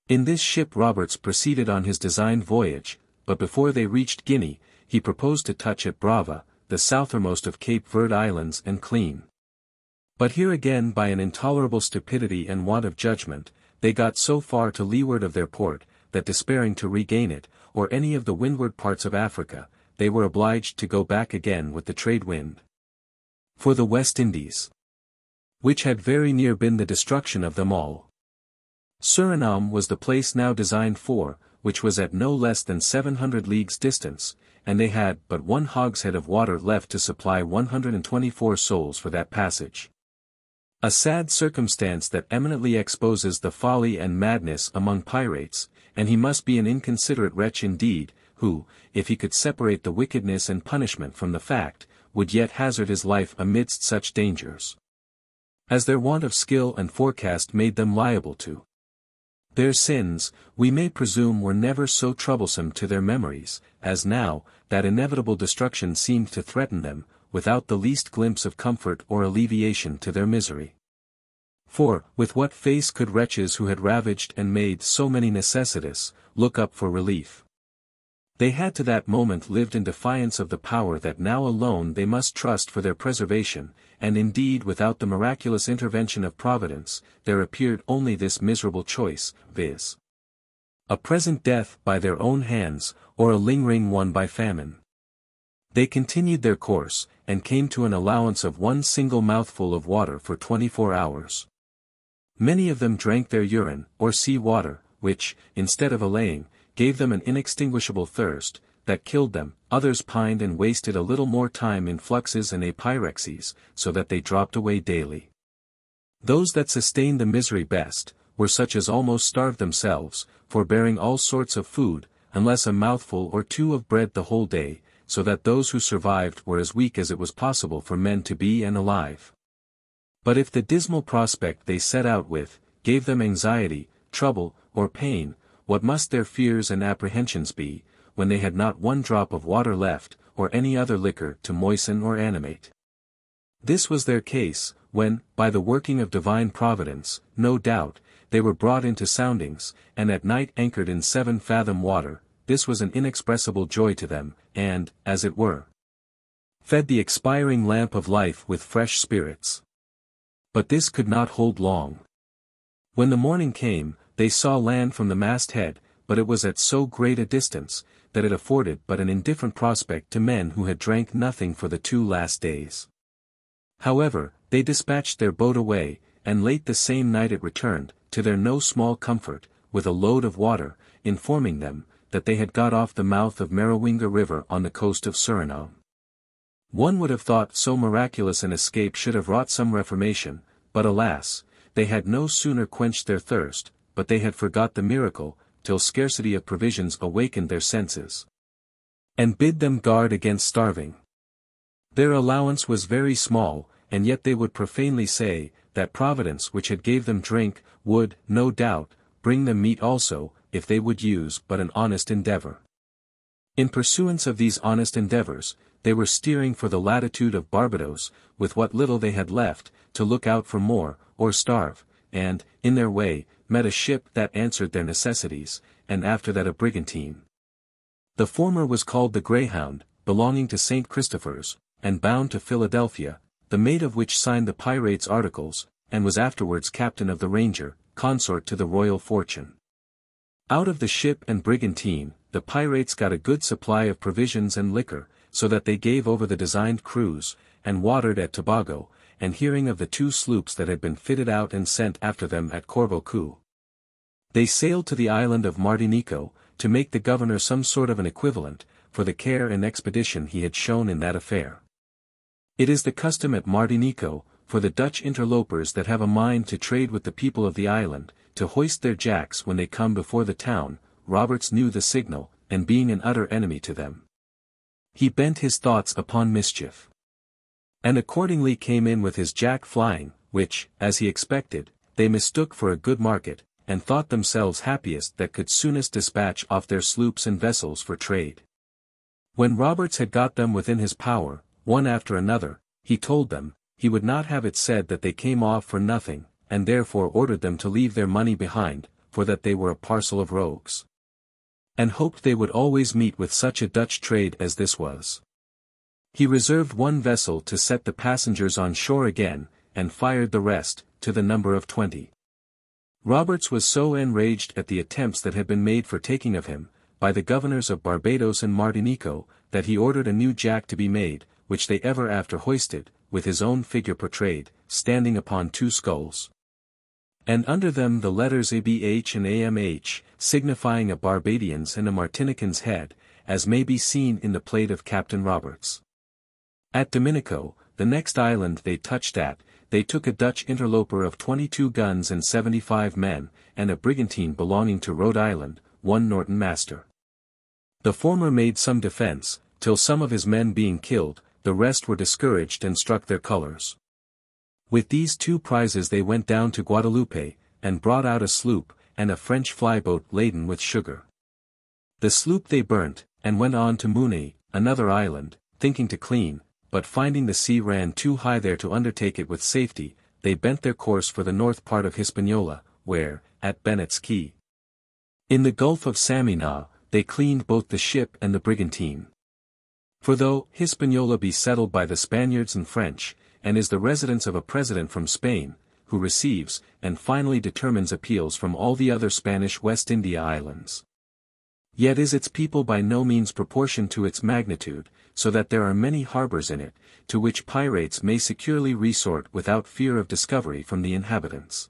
In this ship Roberts proceeded on his designed voyage, but before they reached Guinea, he proposed to touch at Brava, the southernmost of Cape Verde Islands and clean. But here again by an intolerable stupidity and want of judgment, they got so far to leeward of their port, that despairing to regain it, or any of the windward parts of Africa, they were obliged to go back again with the trade wind. For the West Indies, which had very near been the destruction of them all. Suriname was the place now designed for, which was at no less than 700 leagues distance, and they had but 1 hogshead of water left to supply 124 souls for that passage. A sad circumstance that eminently exposes the folly and madness among pirates, and he must be an inconsiderate wretch indeed, who, if he could separate the wickedness and punishment from the fact, would yet hazard his life amidst such dangers, as their want of skill and forecast made them liable to. Their sins, we may presume, were never so troublesome to their memories, as now, that inevitable destruction seemed to threaten them, without the least glimpse of comfort or alleviation to their misery. For, with what face could wretches who had ravaged and made so many necessitous, look up for relief? They had to that moment lived in defiance of the power that now alone they must trust for their preservation, and indeed without the miraculous intervention of Providence, there appeared only this miserable choice, viz. a present death by their own hands, or a lingering one by famine. They continued their course, and came to an allowance of one single mouthful of water for 24 hours. Many of them drank their urine, or sea water, which, instead of allaying, gave them an inextinguishable thirst, that killed them. Others pined and wasted a little more time in fluxes and apyrexes, so that they dropped away daily. Those that sustained the misery best, were such as almost starved themselves, forbearing all sorts of food, unless a mouthful or two of bread the whole day, so that those who survived were as weak as it was possible for men to be and alive. But if the dismal prospect they set out with, gave them anxiety, trouble, or pain, what must their fears and apprehensions be, when they had not one drop of water left, or any other liquor to moisten or animate? This was their case, when, by the working of divine providence, no doubt, they were brought into soundings, and at night anchored in 7-fathom water. This was an inexpressible joy to them, and, as it were, fed the expiring lamp of life with fresh spirits. But this could not hold long. When the morning came, they saw land from the masthead, but it was at so great a distance, that it afforded but an indifferent prospect to men who had drank nothing for the 2 last days. However, they dispatched their boat away, and late the same night it returned, to their no small comfort, with a load of water, informing them, that they had got off the mouth of Merovinga River on the coast of Suriname. One would have thought so miraculous an escape should have wrought some reformation, but alas, they had no sooner quenched their thirst, but they had forgot the miracle, till scarcity of provisions awakened their senses, and bid them guard against starving. Their allowance was very small, and yet they would profanely say, that Providence which had gave them drink, would, no doubt, bring them meat also, if they would use but an honest endeavor. In pursuance of these honest endeavors, they were steering for the latitude of Barbados, with what little they had left, to look out for more, or starve, and, in their way, met a ship that answered their necessities, and after that a brigantine. The former was called the Greyhound, belonging to St. Christopher's, and bound to Philadelphia, the mate of which signed the Pyrates articles, and was afterwards captain of the Ranger, consort to the Royal Fortune. Out of the ship and brigantine, the pirates got a good supply of provisions and liquor, so that they gave over the designed cruise, and watered at Tobago, and hearing of the 2 sloops that had been fitted out and sent after them at Corvo, they sailed to the island of Martinico, to make the governor some sort of an equivalent, for the care and expedition he had shown in that affair. It is the custom at Martinico, for the Dutch interlopers that have a mind to trade with the people of the island, to hoist their jacks when they come before the town. Roberts knew the signal, and being an utter enemy to them, he bent his thoughts upon mischief, and accordingly came in with his jack flying, which, as he expected, they mistook for a good market, and thought themselves happiest that could soonest dispatch off their sloops and vessels for trade. When Roberts had got them within his power, one after another, he told them, he would not have it said that they came off for nothing, and therefore ordered them to leave their money behind, for that they were a parcel of rogues, and hoped they would always meet with such a Dutch trade as this was. He reserved one vessel to set the passengers on shore again, and fired the rest, to the number of 20. Roberts was so enraged at the attempts that had been made for taking of him, by the governors of Barbados and Martinico, that he ordered a new jack to be made, which they ever after hoisted, with his own figure portrayed, standing upon 2 skulls, and under them the letters ABH and AMH, signifying a Barbadian's and a Martinican's head, as may be seen in the plate of Captain Roberts. At Dominico, the next island they touched at, they took a Dutch interloper of 22 guns and 75 men, and a brigantine belonging to Rhode Island, one Norton master. The former made some defense, till some of his men being killed, the rest were discouraged and struck their colors. With these 2 prizes they went down to Guadeloupe, and brought out a sloop, and a French flyboat laden with sugar. The sloop they burnt, and went on to Mune, another island, thinking to clean, but finding the sea ran too high there to undertake it with safety, they bent their course for the north part of Hispaniola, where, at Bennett's Key, in the Gulf of Samina, they cleaned both the ship and the brigantine. For though Hispaniola be settled by the Spaniards and French, and is the residence of a president from Spain, who receives, and finally determines appeals from all the other Spanish West India islands, yet is its people by no means proportioned to its magnitude, so that there are many harbors in it, to which pirates may securely resort without fear of discovery from the inhabitants.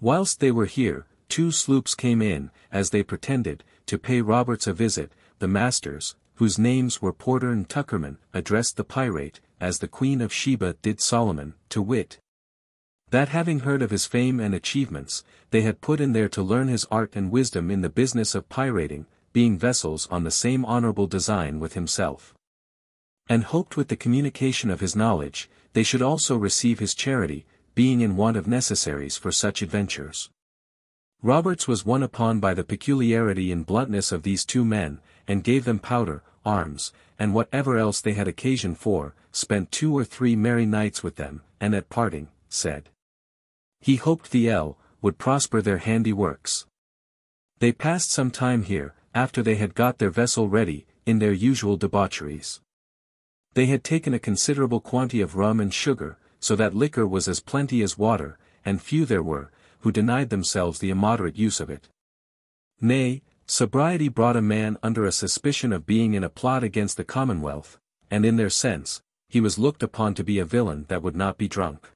Whilst they were here, 2 sloops came in, as they pretended, to pay Roberts a visit. The masters, whose names were Porter and Tuckerman, addressed the pirate, as the Queen of Sheba did Solomon, to wit, that having heard of his fame and achievements, they had put in there to learn his art and wisdom in the business of pirating, being vessels on the same honorable design with himself, and hoped with the communication of his knowledge, they should also receive his charity, being in want of necessaries for such adventures. Roberts was won upon by the peculiarity and bluntness of these 2 men, and gave them powder, arms, and whatever else they had occasion for, spent 2 or 3 merry nights with them, and at parting, said he hoped the would prosper their handiworks. They passed some time here, after they had got their vessel ready, in their usual debaucheries. They had taken a considerable quantity of rum and sugar, so that liquor was as plenty as water, and few there were, who denied themselves the immoderate use of it. Nay, sobriety brought a man under a suspicion of being in a plot against the Commonwealth, and in their sense, he was looked upon to be a villain that would not be drunk.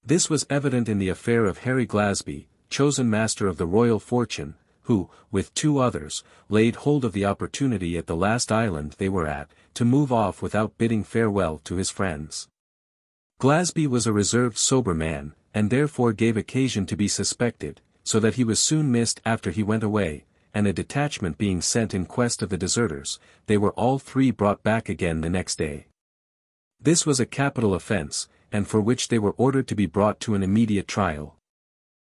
This was evident in the affair of Harry Glasby, chosen master of the Royal Fortune, who, with 2 others, laid hold of the opportunity at the last island they were at, to move off without bidding farewell to his friends. Glasby was a reserved sober man, and therefore gave occasion to be suspected, so that he was soon missed after he went away, and a detachment being sent in quest of the deserters, they were all 3 brought back again the next day. This was a capital offence, and for which they were ordered to be brought to an immediate trial.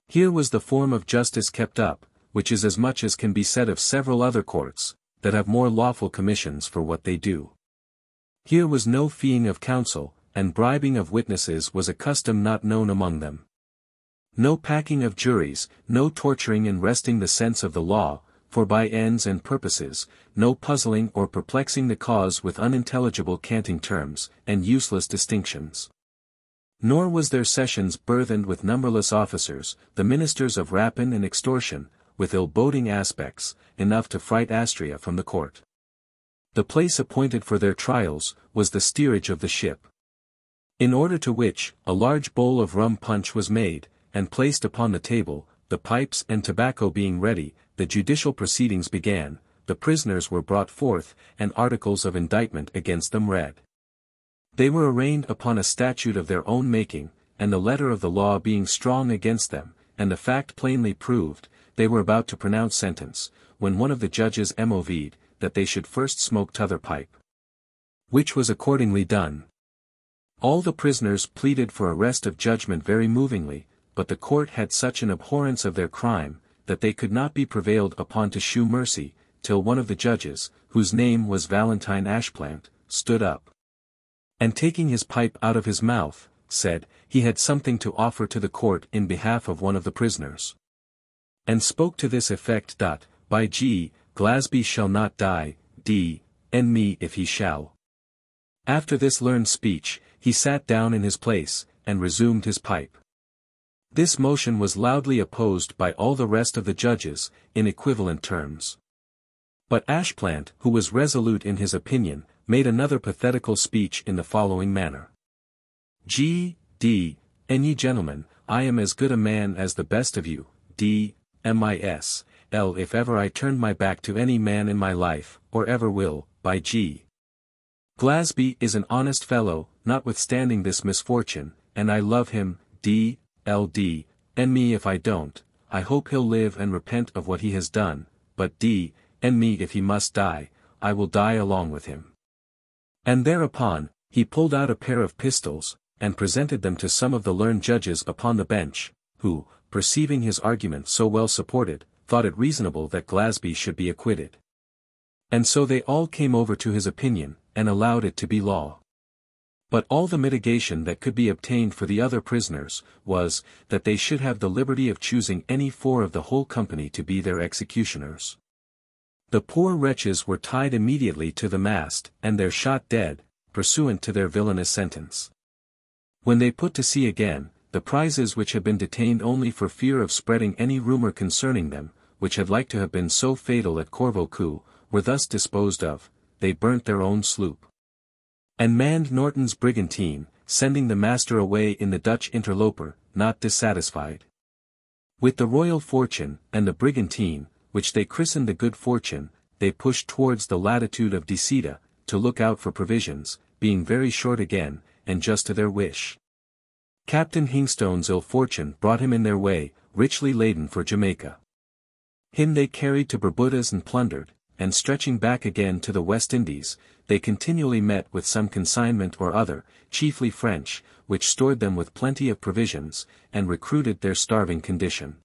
Here was the form of justice kept up, which is as much as can be said of several other courts, that have more lawful commissions for what they do. Here was no feeing of counsel, and bribing of witnesses was a custom not known among them. No packing of juries, no torturing and wresting the sense of the law, for by ends and purposes, no puzzling or perplexing the cause with unintelligible canting terms, and useless distinctions. Nor was their sessions burthened with numberless officers, the ministers of rapine and extortion, with ill-boding aspects, enough to fright Astrea from the court. The place appointed for their trials, was the steerage of the ship. In order to which, a large bowl of rum punch was made, and placed upon the table, the pipes and tobacco being ready, the judicial proceedings began, the prisoners were brought forth, and articles of indictment against them read. They were arraigned upon a statute of their own making, and the letter of the law being strong against them, and the fact plainly proved, they were about to pronounce sentence, when one of the judges moved, that they should first smoke t'other pipe. Which was accordingly done. All the prisoners pleaded for arrest of judgment very movingly, but the court had such an abhorrence of their crime, that they could not be prevailed upon to shew mercy, till one of the judges, whose name was Valentine Ashplant, stood up, and taking his pipe out of his mouth, said, he had something to offer to the court in behalf of one of the prisoners. And spoke to this effect: by G, Glasby shall not die, d—n me if he shall. After this learned speech, he sat down in his place, and resumed his pipe. This motion was loudly opposed by all the rest of the judges, in equivalent terms. But Ashplant, who was resolute in his opinion, made another pathetical speech in the following manner. G.D. Ye gentlemen, I am as good a man as the best of you, D.M.I.S.L. if ever I turned my back to any man in my life, or ever will, by G. Glasby is an honest fellow, notwithstanding this misfortune, and I love him, D.L.D. and me if I don't, I hope he'll live and repent of what he has done, but D.N. me if he must die, I will die along with him. And thereupon, he pulled out a pair of pistols, and presented them to some of the learned judges upon the bench, who, perceiving his argument so well supported, thought it reasonable that Glasby should be acquitted. And so they all came over to his opinion, and allowed it to be law. But all the mitigation that could be obtained for the other prisoners, was, that they should have the liberty of choosing any 4 of the whole company to be their executioners. The poor wretches were tied immediately to the mast, and there shot dead, pursuant to their villainous sentence. When they put to sea again, the prizes which had been detained only for fear of spreading any rumor concerning them, which had like to have been so fatal at Corvo, were thus disposed of. They burnt their own sloop, and manned Norton's brigantine, sending the master away in the Dutch interloper, not dissatisfied with the Royal Fortune, and the brigantine, which they christened the Good Fortune, they pushed towards the latitude of Dicida, to look out for provisions, being very short again, and just to their wish. Captain Hingstone's ill fortune brought him in their way, richly laden for Jamaica. Him they carried to Barbudas and plundered, and stretching back again to the West Indies, they continually met with some consignment or other, chiefly French, which stored them with plenty of provisions, and recruited their starving condition.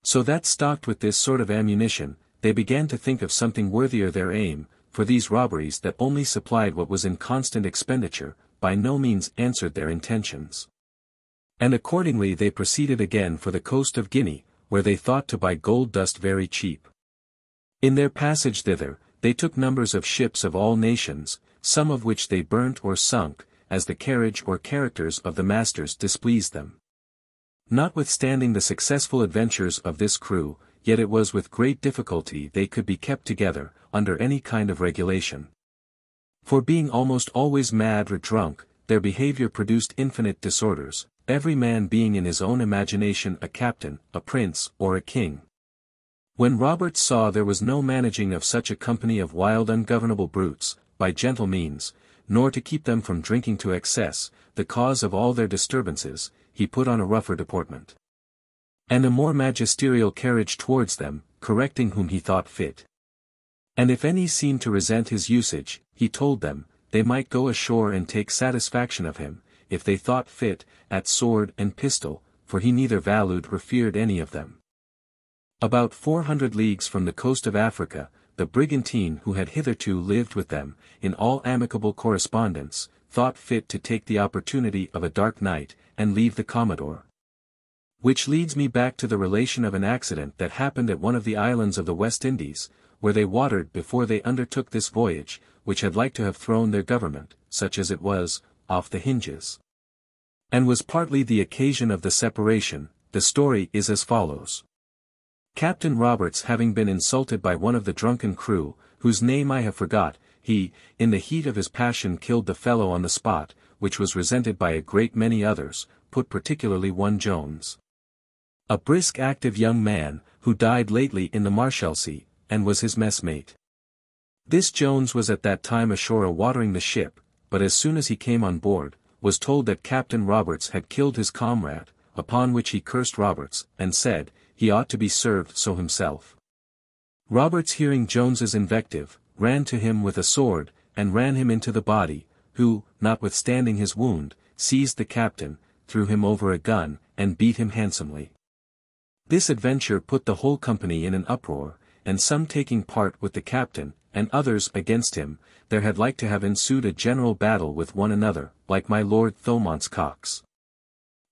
So that stocked with this sort of ammunition, they began to think of something worthier their aim, for these robberies that only supplied what was in constant expenditure, by no means answered their intentions. And accordingly they proceeded again for the coast of Guinea, where they thought to buy gold dust very cheap. In their passage thither, they took numbers of ships of all nations, some of which they burnt or sunk, as the carriage or characters of the masters displeased them. Notwithstanding the successful adventures of this crew, yet it was with great difficulty they could be kept together, under any kind of regulation. For being almost always mad or drunk, their behavior produced infinite disorders, every man being in his own imagination a captain, a prince, or a king. When Roberts saw there was no managing of such a company of wild ungovernable brutes, by gentle means, nor to keep them from drinking to excess, the cause of all their disturbances, he put on a rougher deportment, and a more magisterial carriage towards them, correcting whom he thought fit. And if any seemed to resent his usage, he told them, they might go ashore and take satisfaction of him, if they thought fit, at sword and pistol, for he neither valued or feared any of them. About 400 leagues from the coast of Africa, the brigantine who had hitherto lived with them, in all amicable correspondence, thought fit to take the opportunity of a dark night, and leave the Commodore. Which leads me back to the relation of an accident that happened at one of the islands of the West Indies, where they watered before they undertook this voyage, which had like to have thrown their government, such as it was, off the hinges, and was partly the occasion of the separation. The story is as follows. Captain Roberts having been insulted by one of the drunken crew, whose name I have forgot, he, in the heat of his passion killed the fellow on the spot, which was resented by a great many others, put particularly one Jones, a brisk active young man, who died lately in the Marshalsea, and was his messmate. This Jones was at that time ashore watering the ship, but as soon as he came on board, was told that Captain Roberts had killed his comrade, upon which he cursed Roberts, and said, he ought to be served so himself. Roberts hearing Jones's invective, ran to him with a sword, and ran him into the body, who, notwithstanding his wound, seized the captain, threw him over a gun, and beat him handsomely. This adventure put the whole company in an uproar, and some taking part with the captain, and others against him, there had like to have ensued a general battle with one another, like my Lord Thomond's cocks.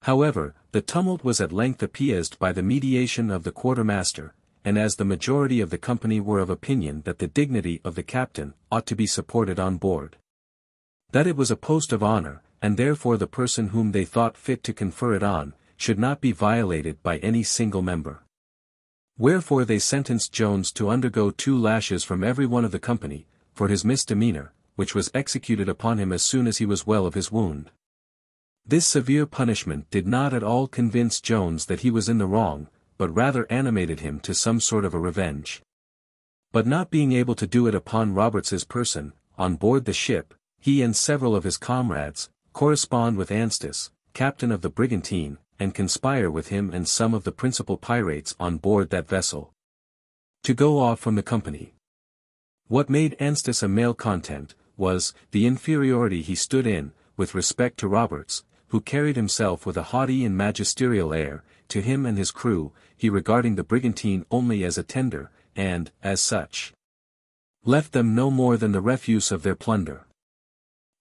However, the tumult was at length appeased by the mediation of the quartermaster, and as the majority of the company were of opinion that the dignity of the captain ought to be supported on board, that it was a post of honor, and therefore the person whom they thought fit to confer it on, should not be violated by any single member. Wherefore they sentenced Jones to undergo 2 lashes from every one of the company, for his misdemeanor, which was executed upon him as soon as he was well of his wound. This severe punishment did not at all convince Jones that he was in the wrong, but rather animated him to some sort of a revenge. But not being able to do it upon Roberts's person, on board the ship, he and several of his comrades, correspond with Anstis, captain of the brigantine, and conspire with him and some of the principal pirates on board that vessel, to go off from the company. What made Anstis a malcontent, was, the inferiority he stood in, with respect to Roberts, who carried himself with a haughty and magisterial air, to him and his crew, he regarding the brigantine only as a tender, and, as such, left them no more than the refuse of their plunder.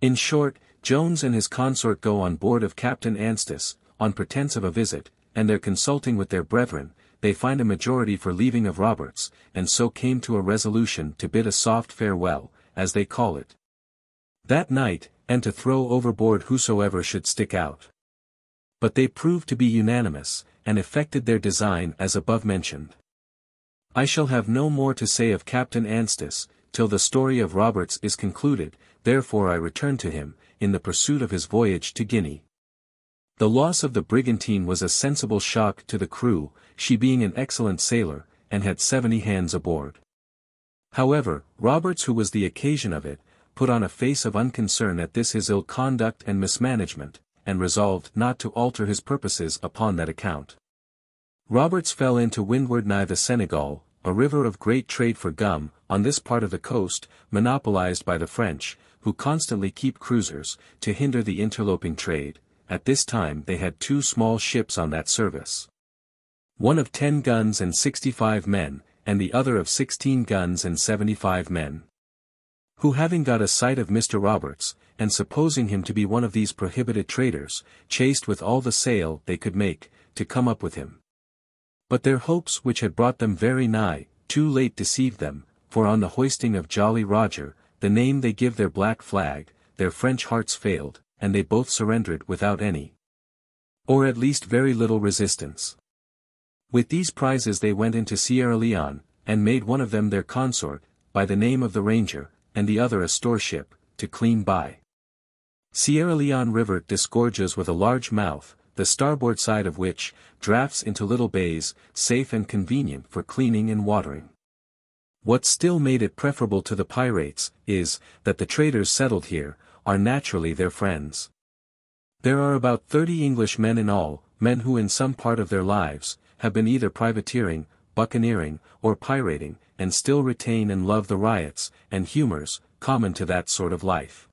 In short, Jones and his consort go on board of Captain Anstis, on pretence of a visit, and there consulting with their brethren, they find a majority for leaving of Roberts, and so came to a resolution to bid a soft farewell, as they call it, that night, and to throw overboard whosoever should stick out. But they proved to be unanimous, and effected their design as above mentioned. I shall have no more to say of Captain Anstis, till the story of Roberts is concluded, therefore I return to him, in the pursuit of his voyage to Guinea. The loss of the brigantine was a sensible shock to the crew, she being an excellent sailor, and had 70 hands aboard. However, Roberts, who was the occasion of it, put on a face of unconcern at this his ill conduct and mismanagement, and resolved not to alter his purposes upon that account. Roberts fell in to windward nigh the Senegal, a river of great trade for gum, on this part of the coast, monopolized by the French, who constantly keep cruisers, to hinder the interloping trade. At this time they had 2 small ships on that service. One of 10 guns and 65 men, and the other of 16 guns and 75 men. Who having got a sight of Mr. Roberts, and supposing him to be one of these prohibited traders, chased with all the sail they could make, to come up with him. But their hopes which had brought them very nigh, too late deceived them, for on the hoisting of Jolly Roger, the name they give their black flag, their French hearts failed, and they both surrendered without any, or at least very little resistance. With these prizes they went into Sierra Leone, and made one of them their consort, by the name of the Ranger, and the other a storeship, to clean by. Sierra Leone River disgorges with a large mouth, the starboard side of which, drafts into little bays, safe and convenient for cleaning and watering. What still made it preferable to the pirates, is, that the traders settled here, are naturally their friends. There are about 30 English men in all, men who in some part of their lives, have been either privateering, buccaneering, or pirating, and still retain and love the riots, and humours, common to that sort of life.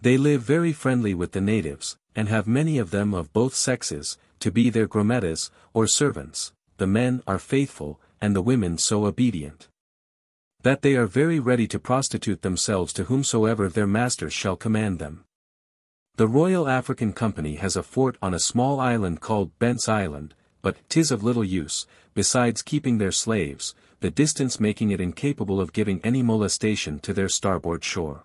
They live very friendly with the natives, and have many of them of both sexes, to be their grometas, or servants. The men are faithful, and the women so obedient, that they are very ready to prostitute themselves to whomsoever their masters shall command them. The Royal African Company has a fort on a small island called Bent's Island, but 'tis of little use, besides keeping their slaves, the distance making it incapable of giving any molestation to their starboard shore.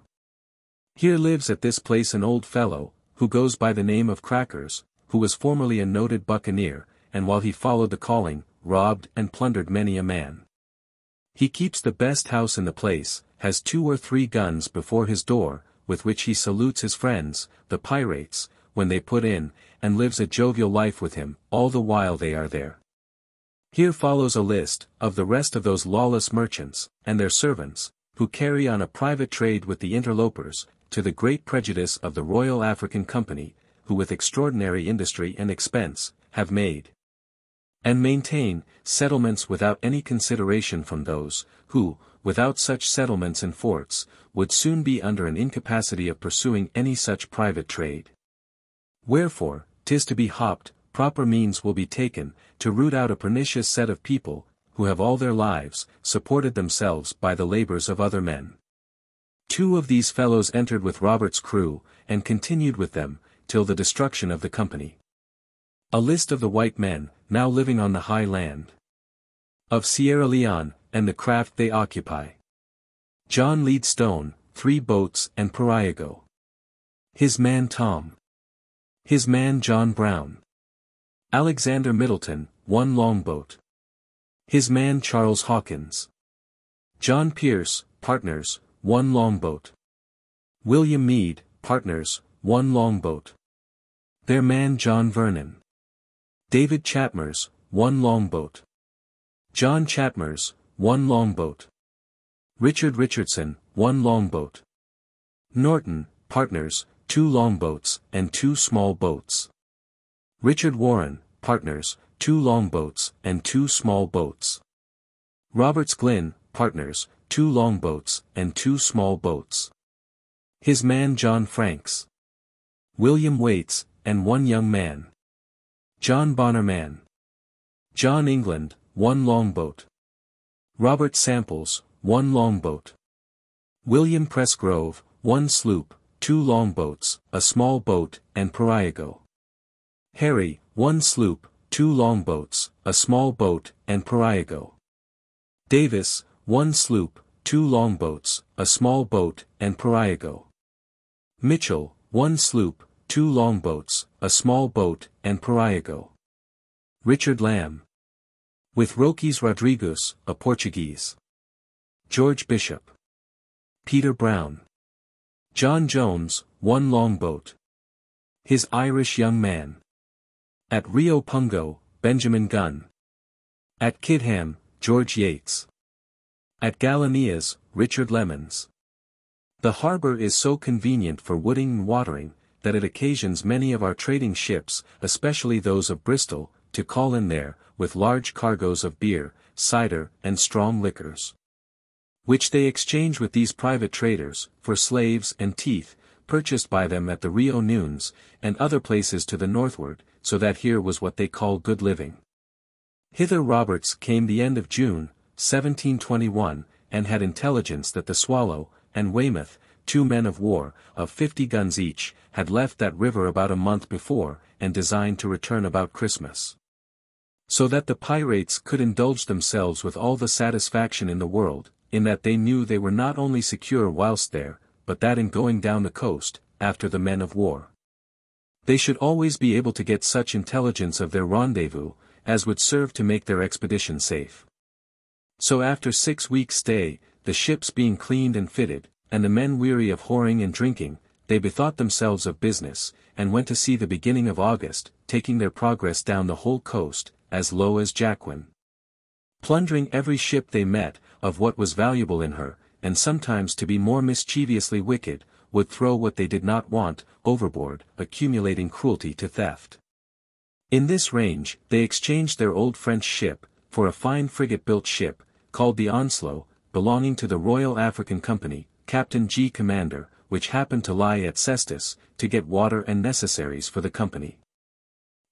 Here lives at this place an old fellow, who goes by the name of Crackers, who was formerly a noted buccaneer, and while he followed the calling, robbed and plundered many a man. He keeps the best house in the place, has 2 or 3 guns before his door, with which he salutes his friends, the pirates, when they put in, and lives a jovial life with him, all the while they are there. Here follows a list, of the rest of those lawless merchants, and their servants, who carry on a private trade with the interlopers, to the great prejudice of the Royal African Company, who with extraordinary industry and expense, have made and maintain settlements without any consideration from those, who, without such settlements and forts, would soon be under an incapacity of pursuing any such private trade. Wherefore, 'tis to be hopped, proper means will be taken, to root out a pernicious set of people, who have all their lives, supported themselves by the labours of other men. 2 of these fellows entered with Robert's crew, and continued with them, till the destruction of the company. A list of the white men, now living on the high land of Sierra Leone, and the craft they occupy. John Lead Stone, 3 boats and periago. His man Tom. His man John Brown. Alexander Middleton, 1 longboat. His man Charles Hawkins. John Pierce, partners, 1 longboat. William Meade, partners, 1 longboat. Their man John Vernon. David Chatmers, 1 longboat. John Chatmers, 1 longboat. Richard Richardson, 1 longboat. Norton, partners, 2 longboats and 2 small boats. Richard Warren, partners, 2 longboats and 2 small boats. Roberts Glynn, partners, 2 longboats and 2 small boats. His man John Franks. William Waits, and 1 young man. John Bonner Man. John England, 1 longboat. Robert Samples, 1 longboat. William Presgrove, 1 sloop, 2 longboats, a small boat, and periago. Harry, 1 sloop, 2 longboats, a small boat, and periago. Davis, 1 sloop, 2 longboats, a small boat, and periago. Mitchell, 1 sloop, 2 longboats, a small boat, and periago. Richard Lamb. With Roques Rodrigues, a Portuguese. George Bishop. Peter Brown. John Jones, 1 longboat. His Irish young man. At Rio Pungo, Benjamin Gunn. At Kidham, George Yates. At Galeneas, Richard Lemons. The harbour is so convenient for wooding and watering, that it occasions many of our trading ships, especially those of Bristol, to call in there, with large cargoes of beer, cider, and strong liquors, which they exchange with these private traders, for slaves and teeth, purchased by them at the Rio Nunes, and other places to the northward, so that here was what they call good living. Hither Roberts came the end of June, 1721, and had intelligence that the Swallow, and Weymouth, 2 men of war, of 50 guns each, had left that river about a month before, and designed to return about Christmas. So that the pirates could indulge themselves with all the satisfaction in the world, in that they knew they were not only secure whilst there, but that in going down the coast, after the men of war, they should always be able to get such intelligence of their rendezvous, as would serve to make their expedition safe. So after 6 weeks' stay, the ships being cleaned and fitted, and the men weary of whoring and drinking, they bethought themselves of business, and went to sea the beginning of August, taking their progress down the whole coast, as low as Jacquin. Plundering every ship they met, of what was valuable in her, and sometimes to be more mischievously wicked, would throw what they did not want, overboard, accumulating cruelty to theft. In this range, they exchanged their old French ship, for a fine frigate-built ship, called the Onslow, belonging to the Royal African Company, Captain G. commander, which happened to lie at Cestus, to get water and necessaries for the company.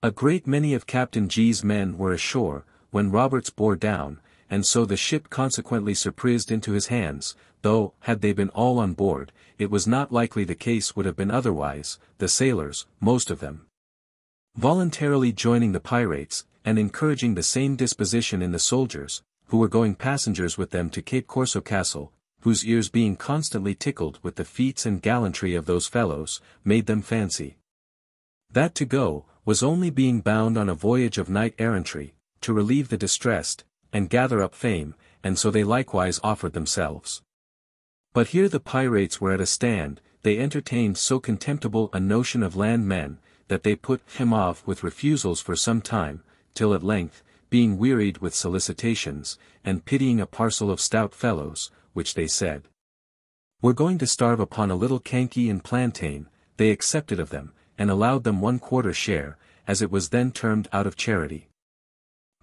A great many of Captain G.'s men were ashore, when Roberts bore down, and so the ship consequently surprised into his hands, though, had they been all on board, it was not likely the case would have been otherwise, the sailors, most of them, voluntarily joining the pirates, and encouraging the same disposition in the soldiers, who were going passengers with them to Cape Corso Castle, whose ears being constantly tickled with the feats and gallantry of those fellows, made them fancy that to go, was only being bound on a voyage of knight-errantry, to relieve the distressed, and gather up fame, and so they likewise offered themselves. But here the pirates were at a stand, they entertained so contemptible a notion of land men, that they put him off with refusals for some time, till at length, being wearied with solicitations, and pitying a parcel of stout fellows, which they said were going to starve upon a little canky and plantain, they accepted of them, and allowed them 1/4 share, as it was then termed out of charity.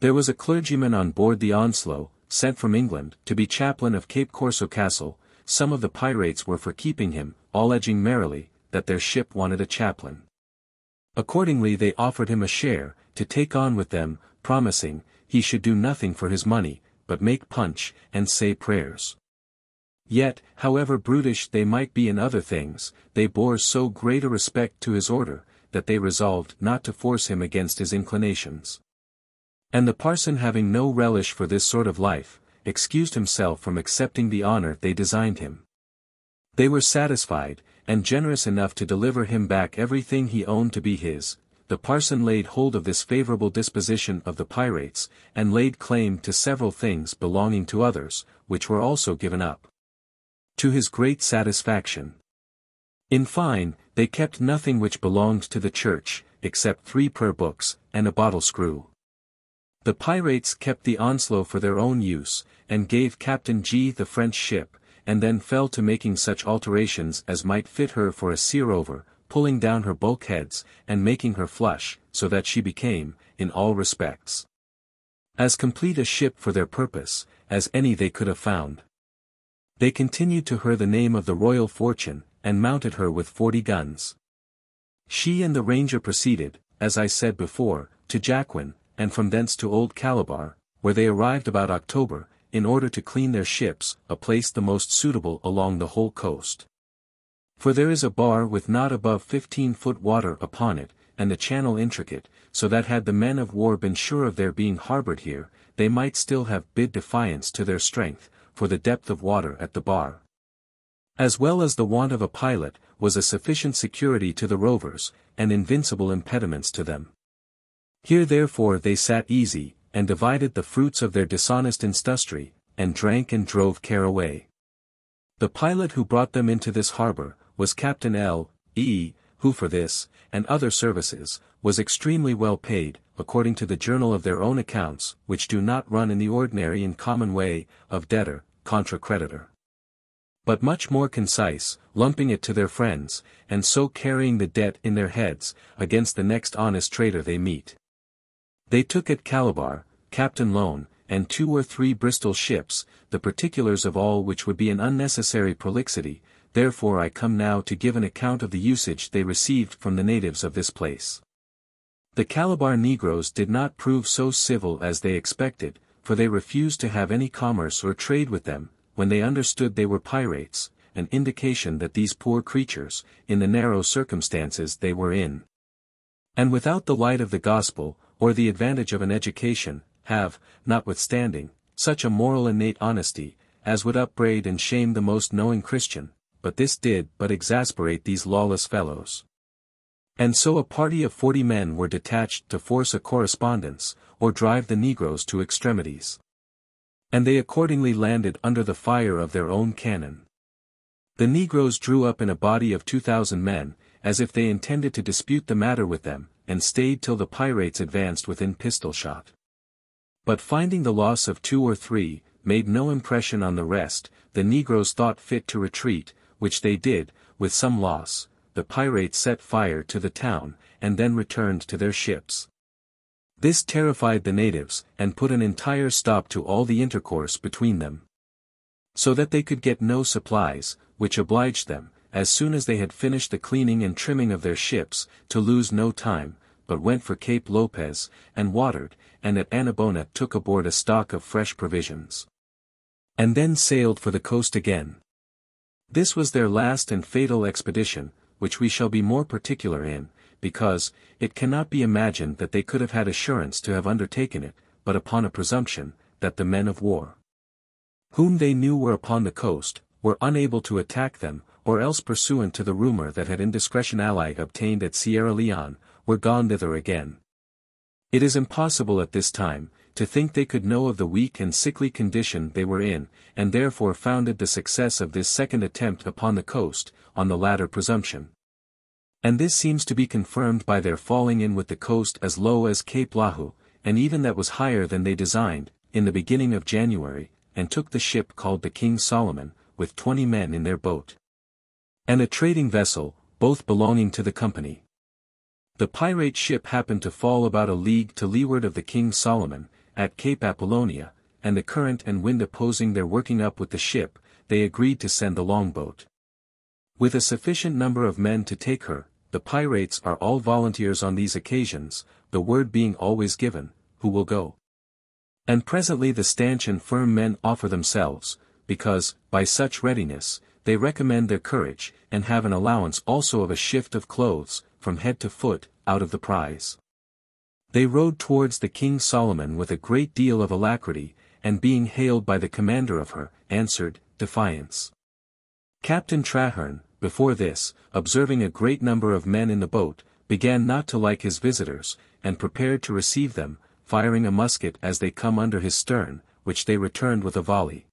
There was a clergyman on board the Onslow, sent from England, to be chaplain of Cape Corso Castle. Some of the pirates were for keeping him, all edging merrily, that their ship wanted a chaplain. Accordingly they offered him a share, to take on with them, promising, he should do nothing for his money, but make punch, and say prayers. Yet, however brutish they might be in other things, they bore so great a respect to his order, that they resolved not to force him against his inclinations. And the parson, having no relish for this sort of life, excused himself from accepting the honor they designed him. They were satisfied, and generous enough to deliver him back everything he owned to be his. The parson laid hold of this favorable disposition of the pirates, and laid claim to several things belonging to others, which were also given up, to his great satisfaction. In fine, they kept nothing which belonged to the church, except 3 prayer books, and a bottle screw. The pirates kept the Onslow for their own use, and gave Captain G. the French ship, and then fell to making such alterations as might fit her for a seer-over, pulling down her bulkheads, and making her flush, so that she became, in all respects, as complete a ship for their purpose, as any they could have found. They continued to her the name of the Royal Fortune, and mounted her with 40 guns. She and the Ranger proceeded, as I said before, to Jacquin, and from thence to Old Calabar, where they arrived about October, in order to clean their ships, a place the most suitable along the whole coast. For there is a bar with not above 15-foot water upon it, and the channel intricate, so that had the men of war been sure of their being harboured here, they might still have bid defiance to their strength, for the depth of water at the bar, as well as the want of a pilot, was a sufficient security to the rovers, and invincible impediments to them. Here therefore they sat easy, and divided the fruits of their dishonest industry, and drank and drove care away. The pilot who brought them into this harbour, was Captain L.E., who for this, and other services, was extremely well paid, according to the journal of their own accounts, which do not run in the ordinary and common way, of debtor, contra creditor, but much more concise, lumping it to their friends, and so carrying the debt in their heads, against the next honest trader they meet. They took at Calabar, Captain Lone, and 2 or 3 Bristol ships, the particulars of all which would be an unnecessary prolixity, therefore I come now to give an account of the usage they received from the natives of this place. The Calabar negroes did not prove so civil as they expected, for they refused to have any commerce or trade with them, when they understood they were pirates, an indication that these poor creatures, in the narrow circumstances they were in, and without the light of the gospel, or the advantage of an education, have, notwithstanding, such a moral innate honesty, as would upbraid and shame the most knowing Christian, but this did but exasperate these lawless fellows. And so a party of 40 men were detached to force a correspondence, or drive the negroes to extremities. And they accordingly landed under the fire of their own cannon. The negroes drew up in a body of 2,000 men, as if they intended to dispute the matter with them, and stayed till the pirates advanced within pistol shot. But finding the loss of 2 or 3, made no impression on the rest, the negroes thought fit to retreat, which they did, with some loss. The pirates set fire to the town, and then returned to their ships. This terrified the natives, and put an entire stop to all the intercourse between them, so that they could get no supplies, which obliged them, as soon as they had finished the cleaning and trimming of their ships, to lose no time, but went for Cape Lopez, and watered, and at Annabona took aboard a stock of fresh provisions, and then sailed for the coast again. This was their last and fatal expedition, which we shall be more particular in, because, it cannot be imagined that they could have had assurance to have undertaken it, but upon a presumption, that the men of war, whom they knew were upon the coast, were unable to attack them, or else pursuant to the rumour that had indiscretion ally obtained at Sierra Leone, were gone thither again. It is impossible at this time, to think they could know of the weak and sickly condition they were in, and therefore founded the success of this second attempt upon the coast, on the latter presumption. And this seems to be confirmed by their falling in with the coast as low as Cape Lahu, and even that was higher than they designed, in the beginning of January, and took the ship called the King Solomon, with 20 men in their boat, and a trading vessel, both belonging to the company. The pirate ship happened to fall about a league to leeward of the King Solomon, at Cape Apollonia, and the current and wind opposing their working up with the ship, they agreed to send the longboat, with a sufficient number of men to take her. The pirates are all volunteers on these occasions, the word being always given, who will go. And presently the stanch and firm men offer themselves, because, by such readiness, they recommend their courage, and have an allowance also of a shift of clothes, from head to foot, out of the prize. They rowed towards the King Solomon with a great deal of alacrity, and being hailed by the commander of her, answered, defiance. Captain Traherne, before this, observing a great number of men in the boat, began not to like his visitors, and prepared to receive them, firing a musket as they come under his stern, which they returned with a volley,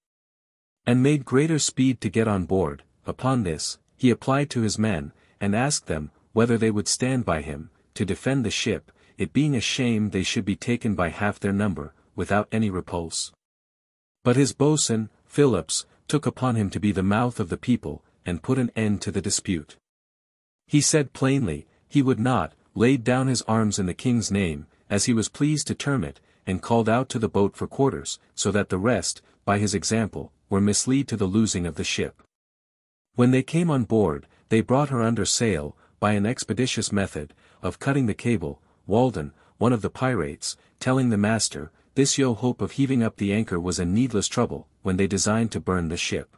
and made greater speed to get on board. Upon this, he applied to his men, and asked them, whether they would stand by him, to defend the ship, it being a shame they should be taken by half their number, without any repulse. But his boatswain, Phillips, took upon him to be the mouth of the people, and put an end to the dispute. He said plainly, he would not, laid down his arms in the king's name, as he was pleased to term it, and called out to the boat for quarters, so that the rest, by his example, were misled to the losing of the ship. When they came on board, they brought her under sail, by an expeditious method, of cutting the cable. Walden, one of the pirates, telling the master, this yo hope of heaving up the anchor was a needless trouble, when they designed to burn the ship.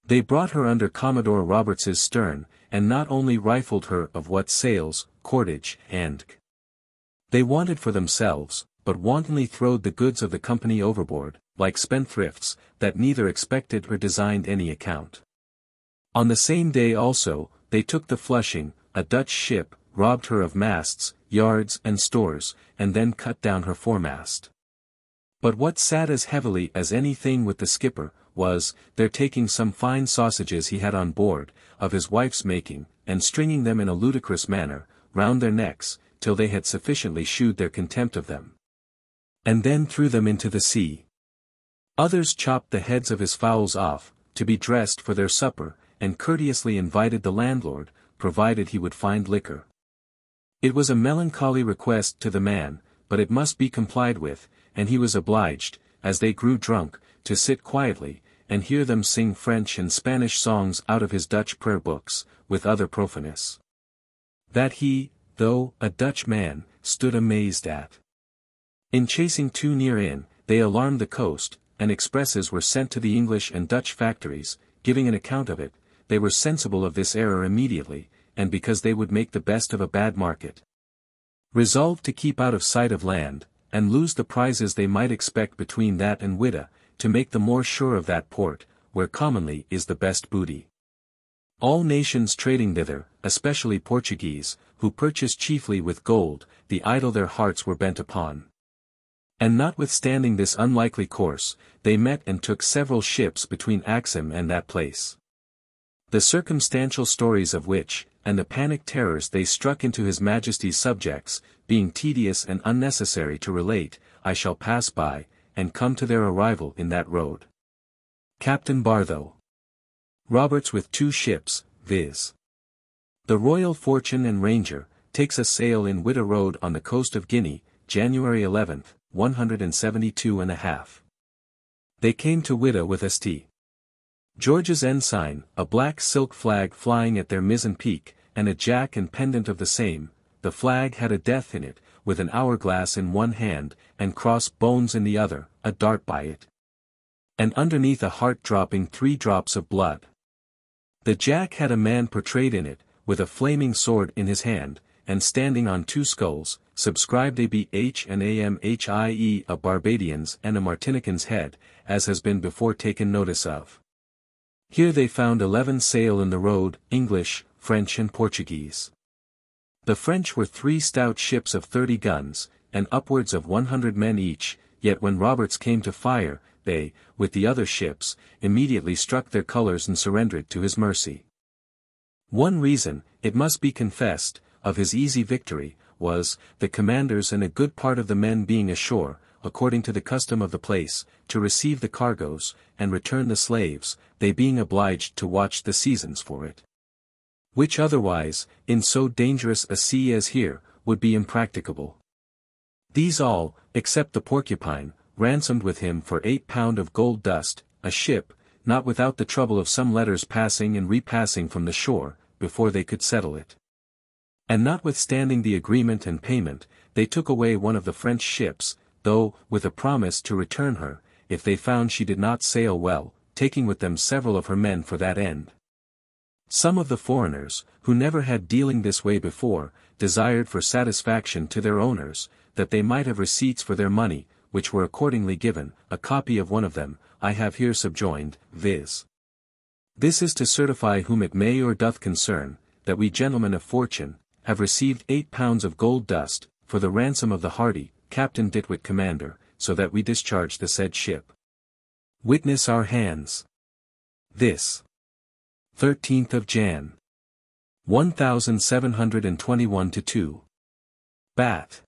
They brought her under Commodore Roberts's stern, and not only rifled her of what sails, cordage, and they wanted for themselves, but wantonly throwed the goods of the company overboard, like spendthrifts, that neither expected or designed any account. On the same day also, they took the Flushing, a Dutch ship, robbed her of masts, yards and stores, and then cut down her foremast. But what sat as heavily as anything with the skipper, was, their taking some fine sausages he had on board, of his wife's making, and stringing them in a ludicrous manner, round their necks, till they had sufficiently shewed their contempt of them. And then threw them into the sea. Others chopped the heads of his fowls off, to be dressed for their supper, and courteously invited the landlord, provided he would find liquor. It was a melancholy request to the man, but it must be complied with, and he was obliged, as they grew drunk, to sit quietly, and hear them sing French and Spanish songs out of his Dutch prayer books, with other profaneness. That he, though a Dutch man, stood amazed at. In chasing too near in, they alarmed the coast, and expresses were sent to the English and Dutch factories, giving an account of it. They were sensible of this error immediately, and because they would make the best of a bad market. Resolved to keep out of sight of land, and lose the prizes they might expect between that and Whydah, to make the more sure of that port, where commonly is the best booty. All nations trading thither, especially Portuguese, who purchased chiefly with gold, the idol their hearts were bent upon. And notwithstanding this unlikely course, they met and took several ships between Axum and that place. The circumstantial stories of which, and the panic terrors they struck into His Majesty's subjects, being tedious and unnecessary to relate, I shall pass by, and come to their arrival in that road. Captain Barthow Roberts with 2 ships, viz. The Royal Fortune and Ranger, takes a sail in Whydah Road on the coast of Guinea, January 11th, 172.5. They came to Whydah with St. George's ensign, a black silk flag flying at their mizzen peak, and a jack and pendant of the same. The flag had a death in it, with an hourglass in one hand, and cross bones in the other, a dart by it. And underneath a heart dropping 3 drops of blood. The jack had a man portrayed in it, with a flaming sword in his hand, and standing on 2 skulls, subscribed ABH and AMHIE, a Barbadian's and a Martinican's head, as has been before taken notice of. Here they found 11 sail in the road, English, French and Portuguese. The French were 3 stout ships of 30 guns, and upwards of 100 men each, yet when Roberts came to fire, they, with the other ships, immediately struck their colours and surrendered to his mercy. One reason, it must be confessed, of his easy victory, was, the commanders and a good part of the men being ashore, according to the custom of the place, to receive the cargoes, and return the slaves, they being obliged to watch the seasons for it. Which otherwise, in so dangerous a sea as here, would be impracticable. These all, except the Porcupine, ransomed with him for 8 pound of gold dust, a ship, not without the trouble of some letters passing and repassing from the shore, before they could settle it. And notwithstanding the agreement and payment, they took away one of the French ships, though, with a promise to return her, if they found she did not sail well, taking with them several of her men for that end. Some of the foreigners, who never had dealing this way before, desired for satisfaction to their owners, that they might have receipts for their money, which were accordingly given. A copy of one of them, I have here subjoined, viz. This is to certify whom it may or doth concern, that we gentlemen of fortune, have received 8 pounds of gold dust, for the ransom of the Hardy, Captain Ditwit commander, so that we discharge the said ship. Witness our hands. This 13th of Jan. 1721 to 2. Bath.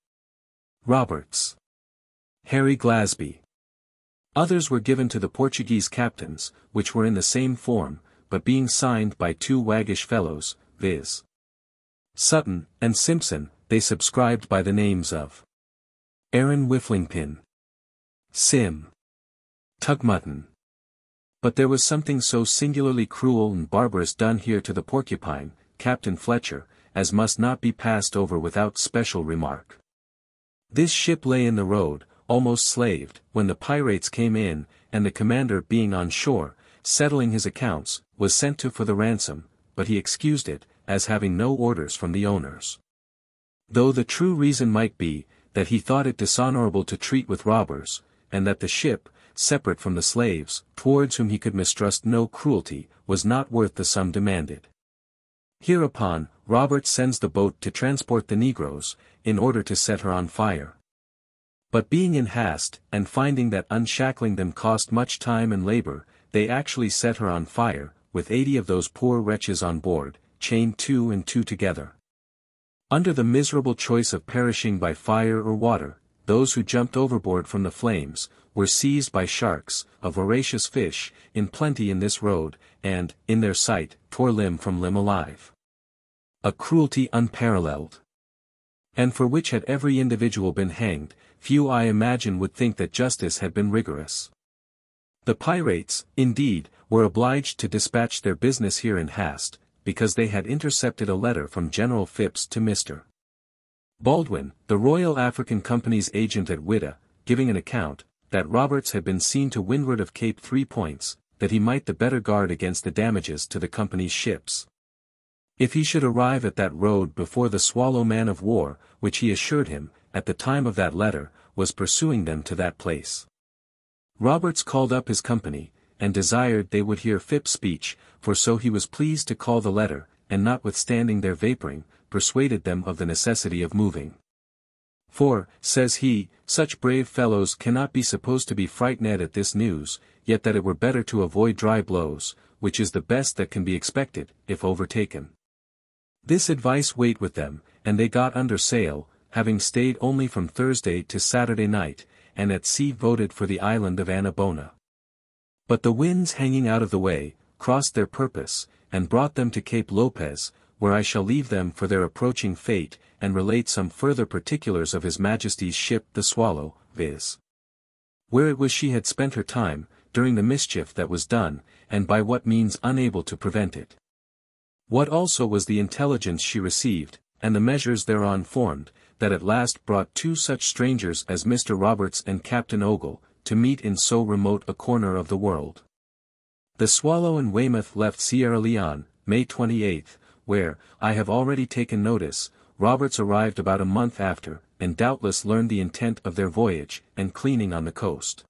Roberts. Harry Glasby. Others were given to the Portuguese captains, which were in the same form, but being signed by 2 waggish fellows, viz. Sutton and Simpson, they subscribed by the names of Aaron Whifflingpin, Sim, Tugmutton. But there was something so singularly cruel and barbarous done here to the Porcupine, Captain Fletcher, as must not be passed over without special remark. This ship lay in the road, almost slaved, when the pirates came in, and the commander being on shore, settling his accounts, was sent to for the ransom, but he excused it, as having no orders from the owners. Though the true reason might be, that he thought it dishonorable to treat with robbers, and that the ship, separate from the slaves, towards whom he could mistrust no cruelty, was not worth the sum demanded. Hereupon, Robert sends the boat to transport the negroes, in order to set her on fire. But being in haste, and finding that unshackling them cost much time and labor, they actually set her on fire, with 80 of those poor wretches on board, chained 2 and 2 together. Under the miserable choice of perishing by fire or water, those who jumped overboard from the flames, were seized by sharks, a voracious fish, in plenty in this road, and, in their sight, tore limb from limb alive. A cruelty unparalleled. And for which had every individual been hanged, few I imagine would think that justice had been rigorous. The pirates, indeed, were obliged to dispatch their business here in haste, because they had intercepted a letter from General Phipps to Mr. Baldwin, the Royal African Company's agent at Whydah, giving an account, that Roberts had been seen to windward of Cape 3 Points, that he might the better guard against the damages to the company's ships. If he should arrive at that road before the Swallow man-of-war, which he assured him, at the time of that letter, was pursuing them to that place. Roberts called up his company, and desired they would hear Phipps' speech, for so he was pleased to call the letter, and notwithstanding their vaporing, persuaded them of the necessity of moving. For, says he, such brave fellows cannot be supposed to be frightened at this news, yet that it were better to avoid dry blows, which is the best that can be expected, if overtaken. This advice weighed with them, and they got under sail, having stayed only from Thursday to Saturday night, and at sea voted for the island of Annabona. But the winds hanging out of the way, crossed their purpose, and brought them to Cape Lopez, where I shall leave them for their approaching fate, and relate some further particulars of His Majesty's ship the Swallow, viz. Where it was she had spent her time, during the mischief that was done, and by what means unable to prevent it. What also was the intelligence she received, and the measures thereon formed, that at last brought 2 such strangers as Mr. Roberts and Captain Ogle, to meet in so remote a corner of the world. The Swallow and Weymouth left Sierra Leone, May 28, where, I have already taken notice, Roberts arrived about a month after, and doubtless learned the intent of their voyage, and cleaning on the coast.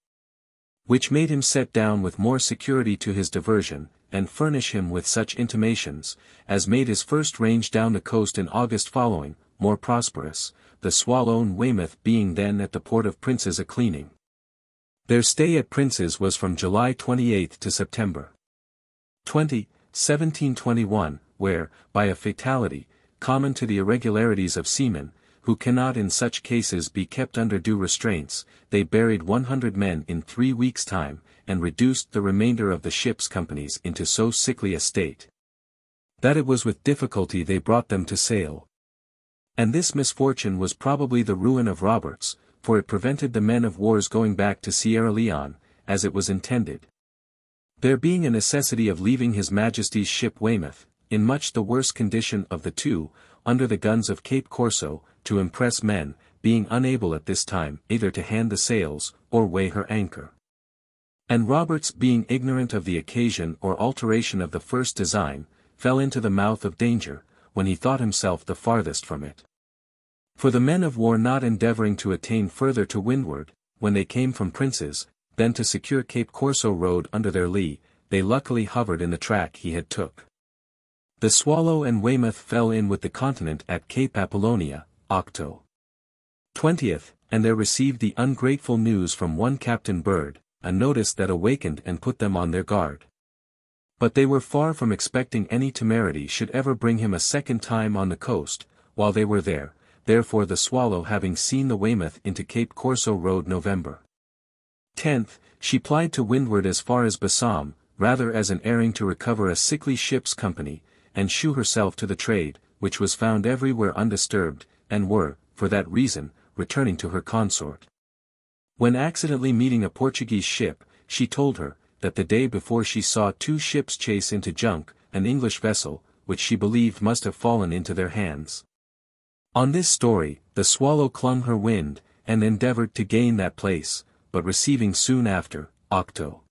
Which made him set down with more security to his diversion, and furnish him with such intimations, as made his first range down the coast in August following, more prosperous, the Swallow and Weymouth being then at the port of Prince's a cleaning. Their stay at Prince's was from July 28 to September 20, 1721, where, by a fatality, common to the irregularities of seamen, who cannot in such cases be kept under due restraints, they buried 100 men in 3 weeks' time, and reduced the remainder of the ship's companies into so sickly a state, that it was with difficulty they brought them to sail. And this misfortune was probably the ruin of Roberts, for it prevented the men of war's going back to Sierra Leone, as it was intended. There being a necessity of leaving His Majesty's ship Weymouth, in much the worse condition of the 2, under the guns of Cape Corso, to impress men, being unable at this time either to hand the sails, or weigh her anchor. And Roberts being ignorant of the occasion or alteration of the first design, fell into the mouth of danger, when he thought himself the farthest from it. For the men of war not endeavouring to attain further to windward, when they came from Prince's, than to secure Cape Corso road under their lee, they luckily hovered in the track he had took. The Swallow and Weymouth fell in with the continent at Cape Apollonia, Octo. 20th, and there received the ungrateful news from one Captain Bird, a notice that awakened and put them on their guard. But they were far from expecting any temerity should ever bring him a second time on the coast, while they were there, therefore the Swallow having seen the Weymouth into Cape Corso road November 10th, she plied to windward as far as Bassam, rather as an erring to recover a sickly ship's company, and shew herself to the trade, which was found everywhere undisturbed, and were, for that reason, returning to her consort. When accidentally meeting a Portuguese ship, she told her, that the day before she saw 2 ships chase into Junk, an English vessel, which she believed must have fallen into their hands. On this story, the Swallow clung her wind, and endeavored to gain that place, but receiving soon after, Octo.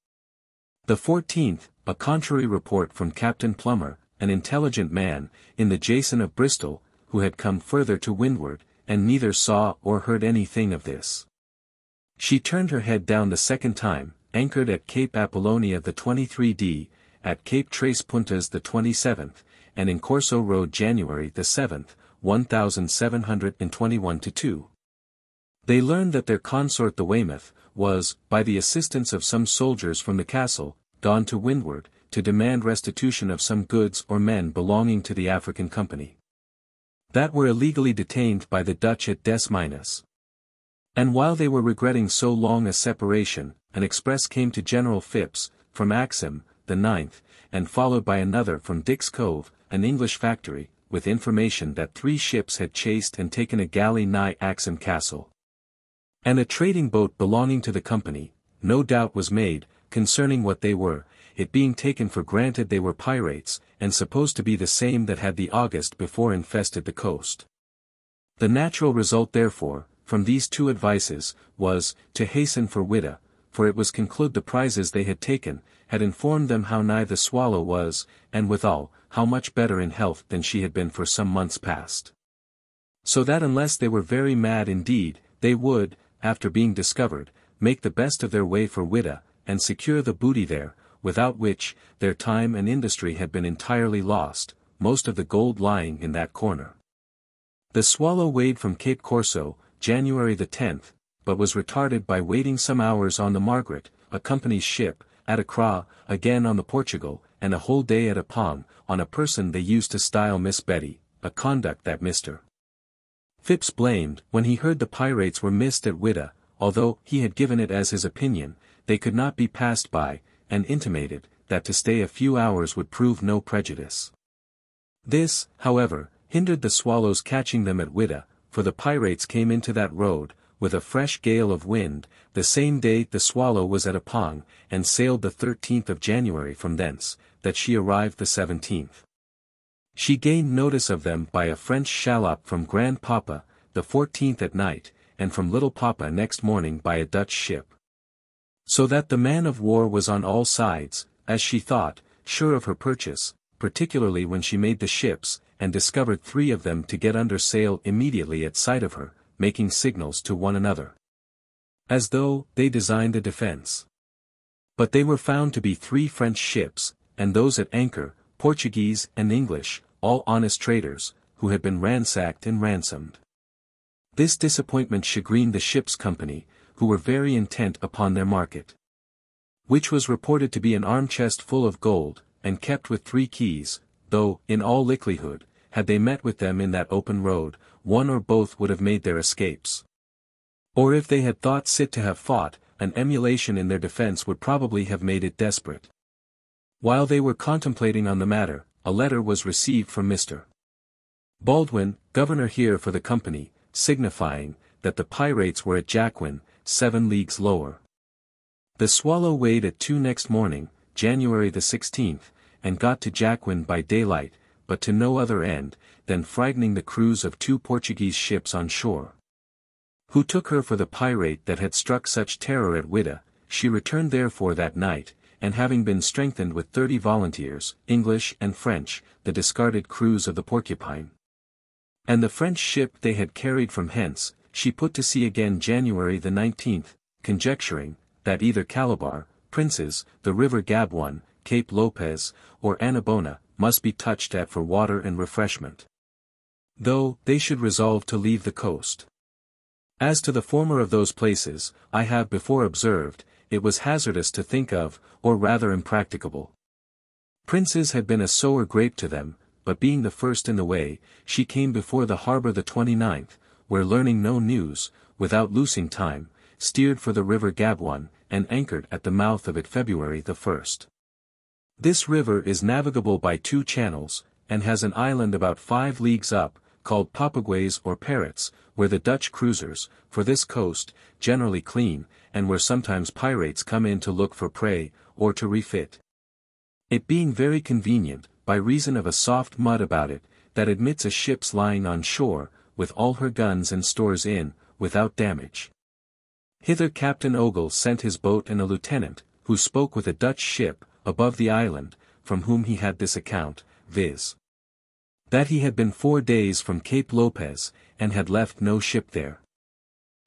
The 14th, a contrary report from Captain Plummer, an intelligent man, in the Jason of Bristol, who had come further to windward, and neither saw or heard anything of this. She turned her head down the second time, anchored at Cape Apollonia the 23d, at Cape Tres Puntas the 27th, and in Corso Road January the 7th, 1721-2. They learned that their consort the Weymouth, was, by the assistance of some soldiers from the castle, gone to windward, to demand restitution of some goods or men belonging to the African Company, that were illegally detained by the Dutch at Des Minas. And while they were regretting so long a separation, an express came to General Phipps, from Axum, the 9th, and followed by another from Dick's Cove, an English factory, with information that 3 ships had chased and taken a galley nigh Axum Castle. And a trading boat belonging to the company, no doubt was made, concerning what they were, it being taken for granted they were pirates, and supposed to be the same that had the August before infested the coast. The natural result therefore, from these 2 advices, was, to hasten for Whydah, for it was concluded the prizes they had taken, had informed them how nigh the Swallow was, and withal, how much better in health than she had been for some months past. So that unless they were very mad indeed, they would, after being discovered, make the best of their way for Whydah, and secure the booty there, without which, their time and industry had been entirely lost, most of the gold lying in that corner. The Swallow weighed from Cape Corso, January the 10th, but was retarded by waiting some hours on the Margaret, a company's ship, at Accra, again on the Portugal, and a whole day at Apong, on a person they used to style Miss Betty, a conduct that Mr. Phipps blamed, when he heard the pirates were missed at Whydah, although he had given it as his opinion, they could not be passed by, and intimated, that to stay a few hours would prove no prejudice. This, however, hindered the Swallow's catching them at Whydah, for the pirates came into that road, with a fresh gale of wind, the same day the Swallow was at Apong, and sailed the 13th of January from thence, that she arrived the 17th. She gained notice of them by a French shallop from Grand Papa, the 14th at night, and from Little Papa next morning by a Dutch ship. So that the man of war was on all sides, as she thought, sure of her purchase, particularly when she made the ships, and discovered 3 of them to get under sail immediately at sight of her, making signals to one another, as though they designed a defense. But they were found to be 3 French ships, and those at anchor, Portuguese and English, all honest traders, who had been ransacked and ransomed. This disappointment chagrined the ship's company, who were very intent upon their market, which was reported to be an arm-chest full of gold, and kept with 3 keys, though, in all likelihood, had they met with them in that open road, one or both would have made their escapes. Or if they had thought fit to have fought, an emulation in their defense would probably have made it desperate. While they were contemplating on the matter, a letter was received from Mr. Baldwin, governor here for the company, signifying, that the pirates were at Jacquin, 7 leagues lower. The Swallow weighed at 2 next morning, January the 16th, and got to Jacquin by daylight, but to no other end, than frightening the crews of 2 Portuguese ships on shore, who took her for the pirate that had struck such terror at Whydah. She returned therefore that night, and having been strengthened with 30 volunteers, English and French, the discarded crews of the Porcupine, and the French ship they had carried from hence, she put to sea again January the 19th, conjecturing, that either Calabar, Princes, the river Gabuan, Cape Lopez, or Annabona, must be touched at for water and refreshment, though they should resolve to leave the coast. As to the former of those places, I have before observed, it was hazardous to think of, or rather impracticable. Princes had been a sour grape to them, but being the first in the way, she came before the harbour the 29th, where learning no news, without losing time, steered for the river Gabuan, and anchored at the mouth of it February the 1st. This river is navigable by 2 channels, and has an island about 5 leagues up, called Papaguays or Pyrates, where the Dutch cruisers, for this coast, generally clean, and where sometimes pirates come in to look for prey, or to refit. It being very convenient, by reason of a soft mud about it, that admits a ship's lying on shore, with all her guns and stores in, without damage. Hither Captain Ogle sent his boat and a lieutenant, who spoke with a Dutch ship, above the island, from whom he had this account, viz. That he had been 4 days from Cape Lopez, and had left no ship there.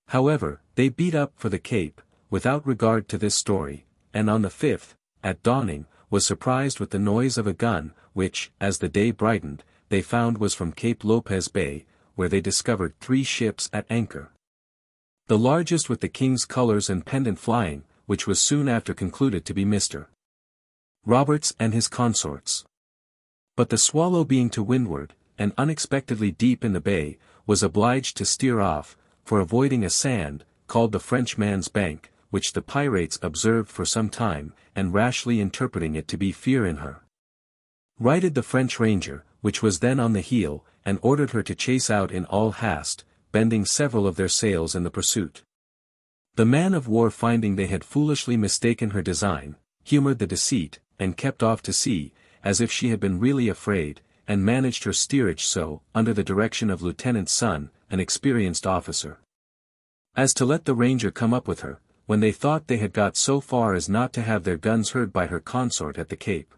However, they beat up for the Cape, without regard to this story, and on the 5th, at dawning, was surprised with the noise of a gun, which, as the day brightened, they found was from Cape Lopez Bay, where they discovered 3 ships at anchor. The largest with the king's colours and pendant flying, which was soon after concluded to be Mr. Roberts and his consorts. But the Swallow being to windward, and unexpectedly deep in the bay, was obliged to steer off, for avoiding a sand, called the Frenchman's Bank, which the pirates observed for some time, and rashly interpreting it to be fear in her. Righted the French Ranger, which was then on the heel, and ordered her to chase out in all haste, bending several of their sails in the pursuit. The man-of-war finding they had foolishly mistaken her design, humoured the deceit, and kept off to sea, as if she had been really afraid, and managed her steerage so, under the direction of Lieutenant Sun, an experienced officer, as to let the Ranger come up with her, when they thought they had got so far as not to have their guns heard by her consort at the Cape.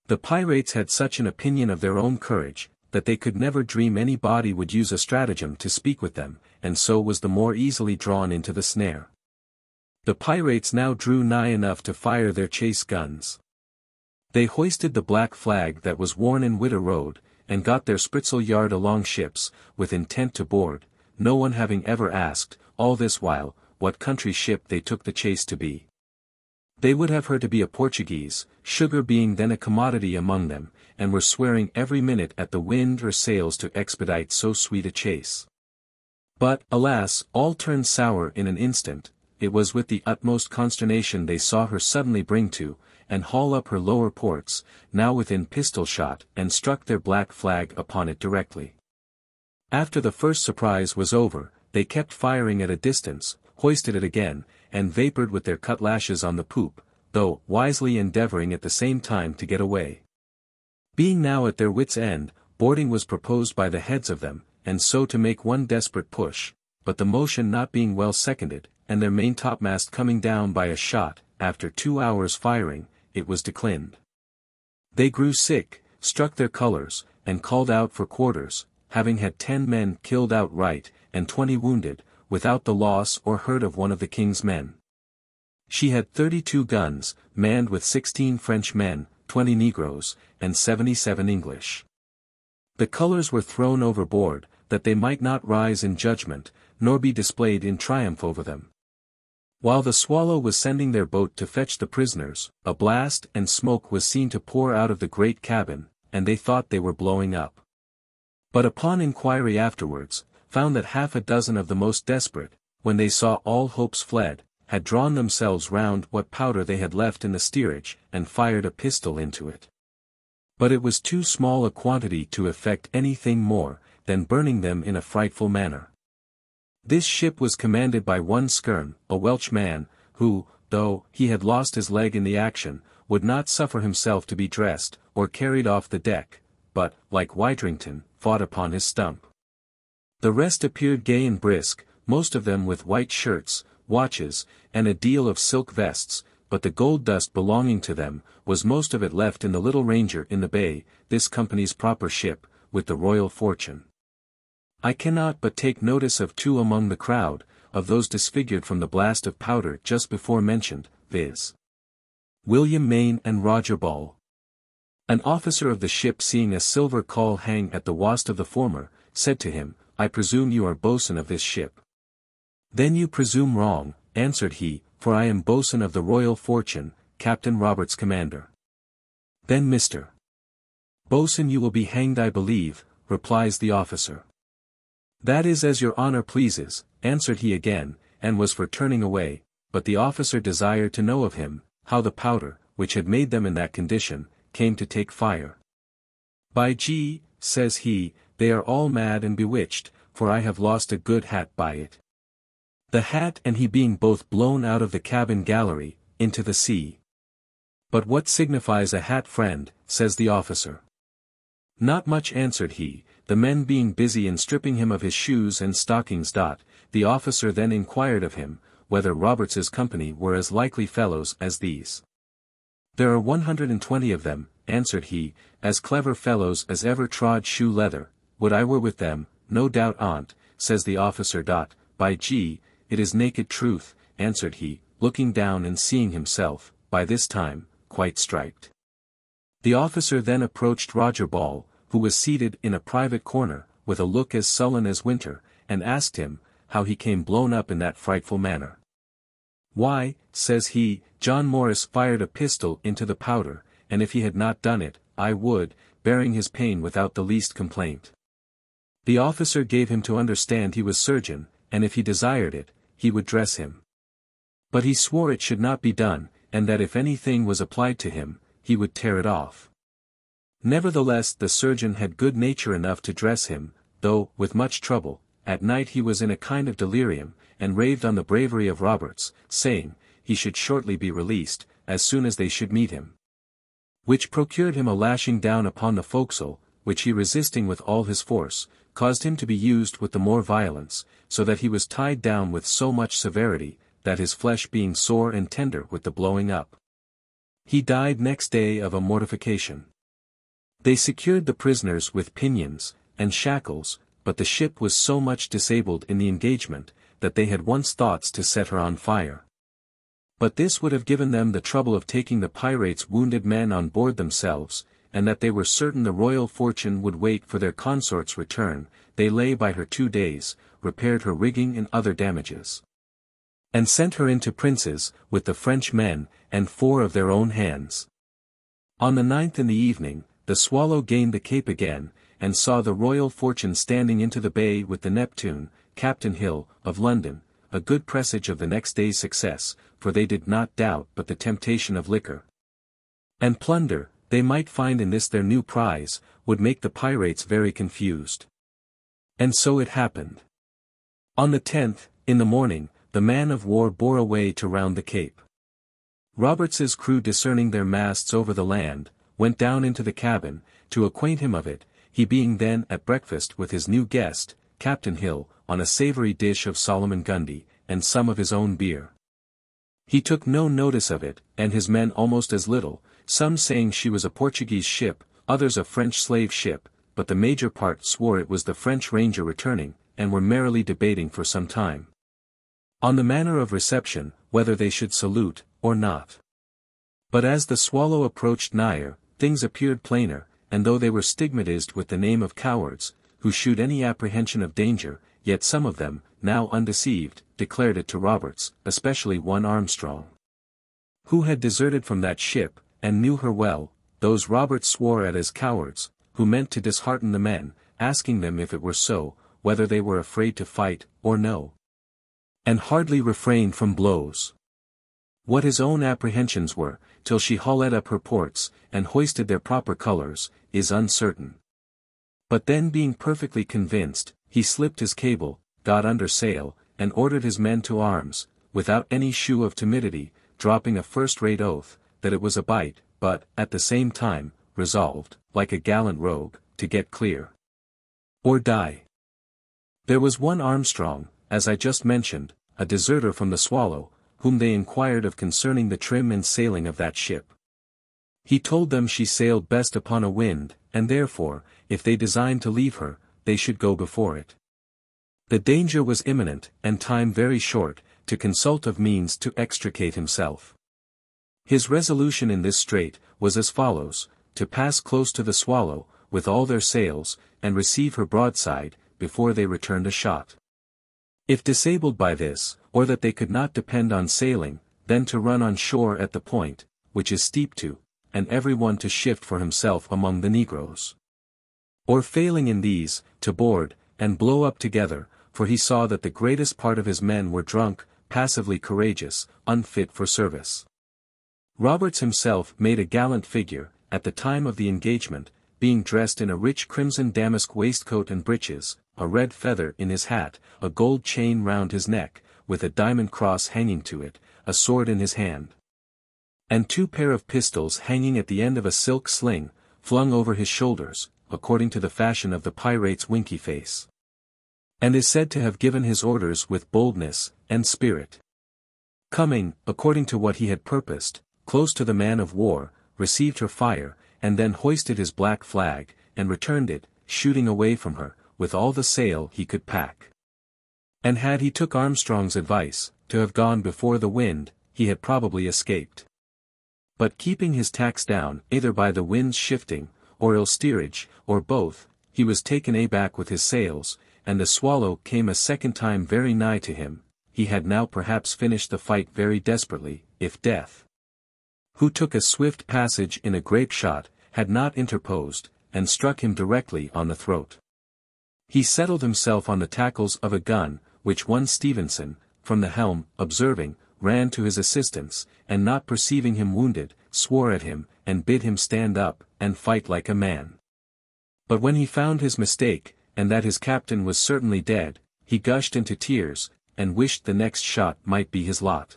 The pirates had such an opinion of their own courage, that they could never dream anybody would use a stratagem to speak with them, and so was the more easily drawn into the snare. The pirates now drew nigh enough to fire their chase guns. They hoisted the black flag that was worn in Witter Road, and got their spritsail yard alongships, with intent to board, no one having ever asked, all this while, what country ship they took the chase to be. They would have her to be a Portuguese, sugar being then a commodity among them, and were swearing every minute at the wind or sails to expedite so sweet a chase. But, alas, all turned sour in an instant. It was with the utmost consternation they saw her suddenly bring to, and haul up her lower ports, now within pistol shot, and struck their black flag upon it directly. After the first surprise was over, they kept firing at a distance, hoisted it again, and vapoured with their cutlashes on the poop, though wisely endeavouring at the same time to get away. Being now at their wits' end, boarding was proposed by the heads of them, and so to make one desperate push, but the motion not being well seconded, and their maintopmast coming down by a shot, after 2 hours' firing, it was declined. They grew sick, struck their colours, and called out for quarters, having had 10 men killed outright, and 20 wounded, without the loss or hurt of one of the king's men. She had 32 guns, manned with 16 French men, 20 Negroes, and 77 English. The colours were thrown overboard, that they might not rise in judgment, nor be displayed in triumph over them. While the Swallow was sending their boat to fetch the prisoners, a blast and smoke was seen to pour out of the great cabin, and they thought they were blowing up. But upon inquiry afterwards, found that half a dozen of the most desperate, when they saw all hopes fled, had drawn themselves round what powder they had left in the steerage, and fired a pistol into it. But it was too small a quantity to effect anything more, than burning them in a frightful manner. This ship was commanded by one Skirn, a Welsh man, who, though he had lost his leg in the action, would not suffer himself to be dressed, or carried off the deck, but, like Whiterington, fought upon his stump. The rest appeared gay and brisk, most of them with white shirts, watches, and a deal of silk vests, but the gold dust belonging to them, was most of it left in the little Ranger in the bay, this company's proper ship, with the royal fortune. I cannot but take notice of 2 among the crowd, of those disfigured from the blast of powder just before mentioned, viz. William Maine and Roger Ball. An officer of the ship seeing a silver caul hang at the wast of the former, said to him, I presume you are boatswain of this ship. Then you presume wrong, answered he, for I am boatswain of the Royal Fortune, Captain Roberts' commander. Then Mr. Boatswain you will be hanged I believe, replies the officer. That is as your honour pleases, answered he again, and was for turning away, but the officer desired to know of him, how the powder, which had made them in that condition, came to take fire. By G, says he, they are all mad and bewitched, for I have lost a good hat by it. The hat and he being both blown out of the cabin gallery, into the sea. But what signifies a hat, friend, says the officer. Not much, answered he, the men being busy in stripping him of his shoes and stockings. The officer then inquired of him, whether Roberts's company were as likely fellows as these. "There are 120 of them," answered he, "as clever fellows as ever trod shoe leather. Would I were with them, no doubt on't," says the officer. "By G, it is naked truth," answered he, looking down and seeing himself, by this time, quite striped. The officer then approached Roger Ball, who was seated in a private corner, with a look as sullen as winter, and asked him, how he came blown up in that frightful manner. "Why," says he, "John Morris fired a pistol into the powder, and if he had not done it, I would," bearing his pain without the least complaint. The officer gave him to understand he was surgeon, and if he desired it, he would dress him. But he swore it should not be done, and that if anything was applied to him, he would tear it off. Nevertheless the surgeon had good nature enough to dress him, though, with much trouble. At night he was in a kind of delirium, and raved on the bravery of Roberts, saying, he should shortly be released, as soon as they should meet him. Which procured him a lashing down upon the forecastle, which he resisting with all his force, caused him to be used with the more violence, so that he was tied down with so much severity, that his flesh being sore and tender with the blowing up, he died next day of a mortification. They secured the prisoners with pinions and shackles, but the ship was so much disabled in the engagement, that they had once thoughts to set her on fire. But this would have given them the trouble of taking the pirates' wounded men on board themselves, and that they were certain the Royal Fortune would wait for their consort's return. They lay by her 2 days, repaired her rigging and other damages, and sent her into Prince's, with the French men, and 4 of their own hands. On the 9th in the evening, the Swallow gained the Cape again, and saw the Royal Fortune standing into the bay with the Neptune, Captain Hill, of London, a good presage of the next day's success, for they did not doubt but the temptation of liquor and plunder, they might find in this their new prize, would make the pirates very confused. And so it happened. On the 10th, in the morning, the man-of-war bore away to round the Cape. Roberts's crew discerning their masts over the land, went down into the cabin, to acquaint him of it, he being then at breakfast with his new guest, Captain Hill, on a savoury dish of Solomon Gundy, and some of his own beer. He took no notice of it, and his men almost as little, some saying she was a Portuguese ship, others a French slave ship, but the major part swore it was the French Ranger returning, and were merrily debating for some time on the manner of reception, whether they should salute, or not. But as the Swallow approached nigher, things appeared plainer, and though they were stigmatized with the name of cowards, who shewed any apprehension of danger, yet some of them, now undeceived, declared it to Roberts, especially one Armstrong, who had deserted from that ship, and knew her well. Those Roberts swore at as cowards, who meant to dishearten the men, asking them if it were so, whether they were afraid to fight, or no, and hardly refrained from blows. What his own apprehensions were, till she hauled up her ports, and hoisted their proper colours, is uncertain. But then being perfectly convinced, he slipped his cable, got under sail, and ordered his men to arms, without any shew of timidity, dropping a first-rate oath, that it was a bite, but, at the same time, resolved, like a gallant rogue, to get clear, or die. There was one Armstrong, as I just mentioned, a deserter from the Swallow, whom they inquired of concerning the trim and sailing of that ship. He told them she sailed best upon a wind, and therefore, if they designed to leave her, they should go before it. The danger was imminent, and time very short, to consult of means to extricate himself. His resolution in this strait, was as follows: to pass close to the Swallow, with all their sails, and receive her broadside, before they returned a shot. If disabled by this, or that they could not depend on sailing, then to run on shore at the point, which is steep to, and every one to shift for himself among the negroes. Or failing in these, to board, and blow up together, for he saw that the greatest part of his men were drunk, passively courageous, unfit for service. Roberts himself made a gallant figure, at the time of the engagement, being dressed in a rich crimson damask waistcoat and breeches, a red feather in his hat, a gold chain round his neck, with a diamond cross hanging to it, a sword in his hand, and 2 pair of pistols hanging at the end of a silk sling, flung over his shoulders, according to the fashion of the pirate's winky face. And is said to have given his orders with boldness and spirit. Coming, according to what he had purposed, close to the man of war, received her fire, and then hoisted his black flag, and returned it, shooting away from her, with all the sail he could pack. And had he took Armstrong's advice, to have gone before the wind, he had probably escaped. But keeping his tacks down, either by the wind's shifting, or ill steerage, or both, he was taken aback with his sails, and the Swallow came a second time very nigh to him. He had now perhaps finished the fight very desperately, if Death, who took a swift passage in a grape shot, had not interposed, and struck him directly on the throat. He settled himself on the tackles of a gun, which one Stevenson, from the helm, observing, ran to his assistance, and not perceiving him wounded, swore at him, and bid him stand up, and fight like a man. But when he found his mistake, and that his captain was certainly dead, he gushed into tears, and wished the next shot might be his lot.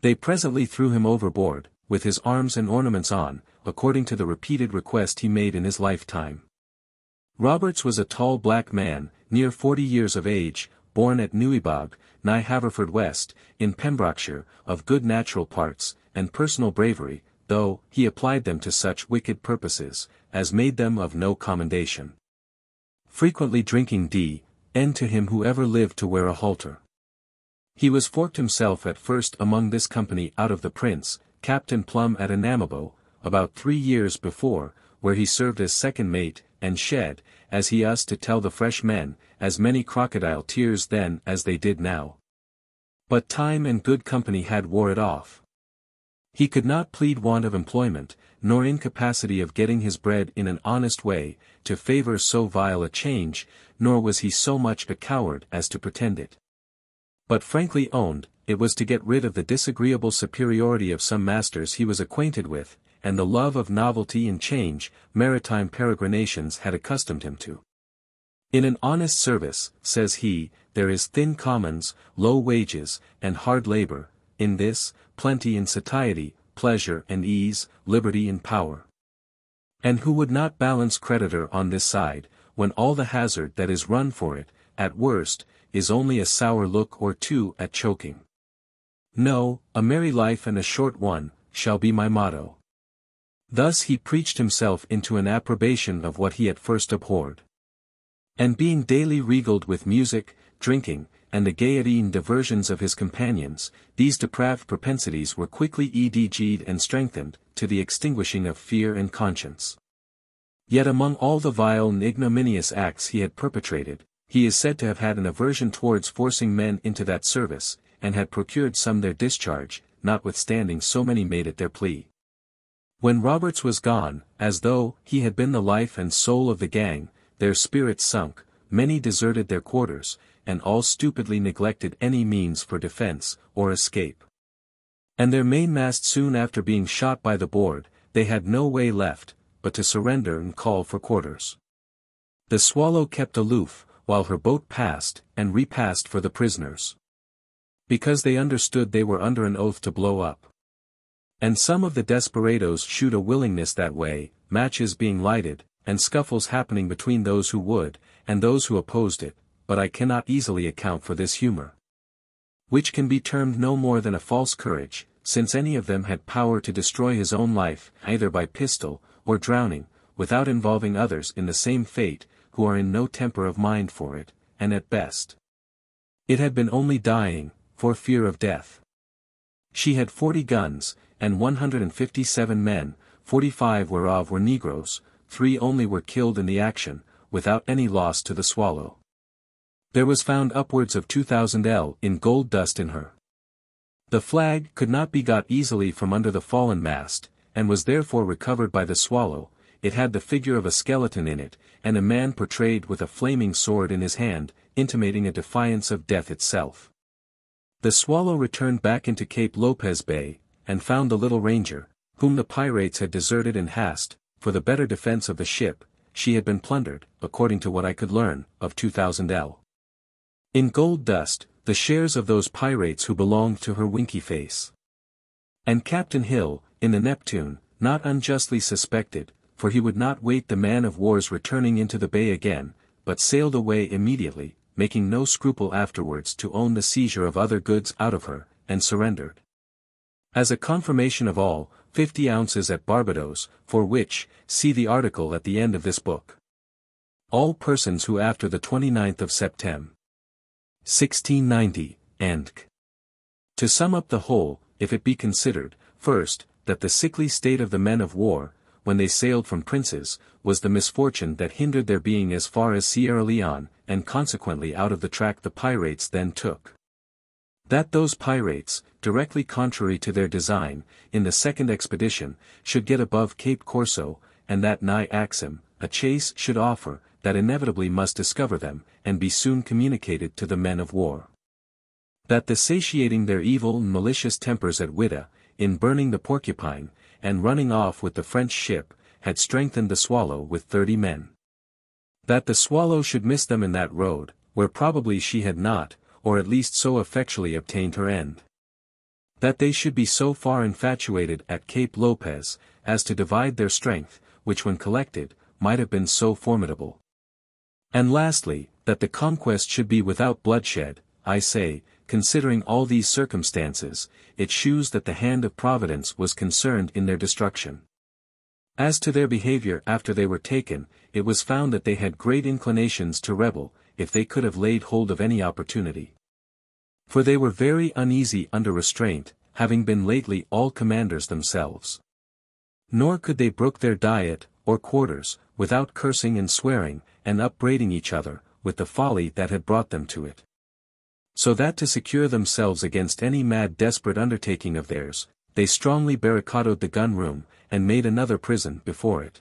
They presently threw him overboard, with his arms and ornaments on, according to the repeated request he made in his lifetime. Roberts was a tall black man, near 40 years of age, born at Newibog, nigh Haverfordwest, in Pembrokeshire, of good natural parts, and personal bravery, though he applied them to such wicked purposes, as made them of no commendation. Frequently drinking D.N. to him who ever lived to wear a halter. He was forked himself at first among this company out of the Prince, Captain Plum at Anamabo, about 3 years before, where he served as second mate, and shed, as he used to tell the fresh men, as many crocodile tears then as they did now. But time and good company had wore it off. He could not plead want of employment, nor incapacity of getting his bread in an honest way, to favor so vile a change, nor was he so much a coward as to pretend it. But frankly owned, it was to get rid of the disagreeable superiority of some masters he was acquainted with, and the love of novelty and change, maritime peregrinations had accustomed him to. In an honest service, says he, there is thin commons, low wages, and hard labor; in this, plenty and satiety, pleasure and ease, liberty and power. And who would not balance creditor on this side, when all the hazard that is run for it, at worst, is only a sour look or two at choking? No, a merry life and a short one, shall be my motto. Thus he preached himself into an approbation of what he at first abhorred. And being daily regaled with music, drinking, and the gaiety and diversions of his companions, these depraved propensities were quickly edged and strengthened, to the extinguishing of fear and conscience. Yet among all the vile and ignominious acts he had perpetrated, he is said to have had an aversion towards forcing men into that service, and had procured some their discharge, notwithstanding so many made it their plea. When Roberts was gone, as though he had been the life and soul of the gang, their spirits sunk, many deserted their quarters, and all stupidly neglected any means for defense, or escape. And their mainmast soon after being shot by the board, they had no way left, but to surrender and call for quarters. The Swallow kept aloof, while her boat passed, and repassed for the prisoners. Because they understood they were under an oath to blow up. And some of the desperadoes shewed a willingness that way, matches being lighted, and scuffles happening between those who would, and those who opposed it, but I cannot easily account for this humor, which can be termed no more than a false courage, since any of them had power to destroy his own life, either by pistol, or drowning, without involving others in the same fate, who are in no temper of mind for it, and at best, it had been only dying, for fear of death. She had 40 guns, and 157 men, 45 whereof were Negroes, 3 only were killed in the action, without any loss to the Swallow. There was found upwards of 2,000 L in gold dust in her. The flag could not be got easily from under the fallen mast, and was therefore recovered by the Swallow. It had the figure of a skeleton in it, and a man portrayed with a flaming sword in his hand, intimating a defiance of death itself. The Swallow returned back into Cape Lopez Bay, and found the little Ranger, whom the pirates had deserted in haste, for the better defense of the ship. She had been plundered, according to what I could learn, of 2,000 L. in gold dust, the shares of those pirates who belonged to her winky face. And Captain Hill, in the Neptune, not unjustly suspected, for he would not wait the man-of-war's returning into the bay again, but sailed away immediately, making no scruple afterwards to own the seizure of other goods out of her, and surrendered. As a confirmation of all, 50 ounces at Barbados, for which, see the article at the end of this book. All persons who after the 29th of September 1690, and to sum up the whole, if it be considered, first, that the sickly state of the men of war, when they sailed from princes, was the misfortune that hindered their being as far as Sierra Leone, and consequently out of the track the pirates then took. That those pirates, directly contrary to their design, in the second expedition, should get above Cape Corso, and that nigh Axum, a chase should offer, that inevitably must discover them, and be soon communicated to the men of war. That the satiating their evil and malicious tempers at Whydah, in burning the Porcupine, and running off with the French ship, had strengthened the Swallow with 30 men. That the Swallow should miss them in that road, where probably she had not, or at least so effectually obtained her end. That they should be so far infatuated at Cape Lopez, as to divide their strength, which when collected, might have been so formidable. And lastly, that the conquest should be without bloodshed, I say, considering all these circumstances, it shews that the hand of Providence was concerned in their destruction. As to their behavior after they were taken, it was found that they had great inclinations to rebel, if they could have laid hold of any opportunity. For they were very uneasy under restraint, having been lately all commanders themselves. Nor could they brook their diet, or quarters, without cursing and swearing, and upbraiding each other, with the folly that had brought them to it. So that to secure themselves against any mad desperate undertaking of theirs, they strongly barricadoed the gun-room, and made another prison before it.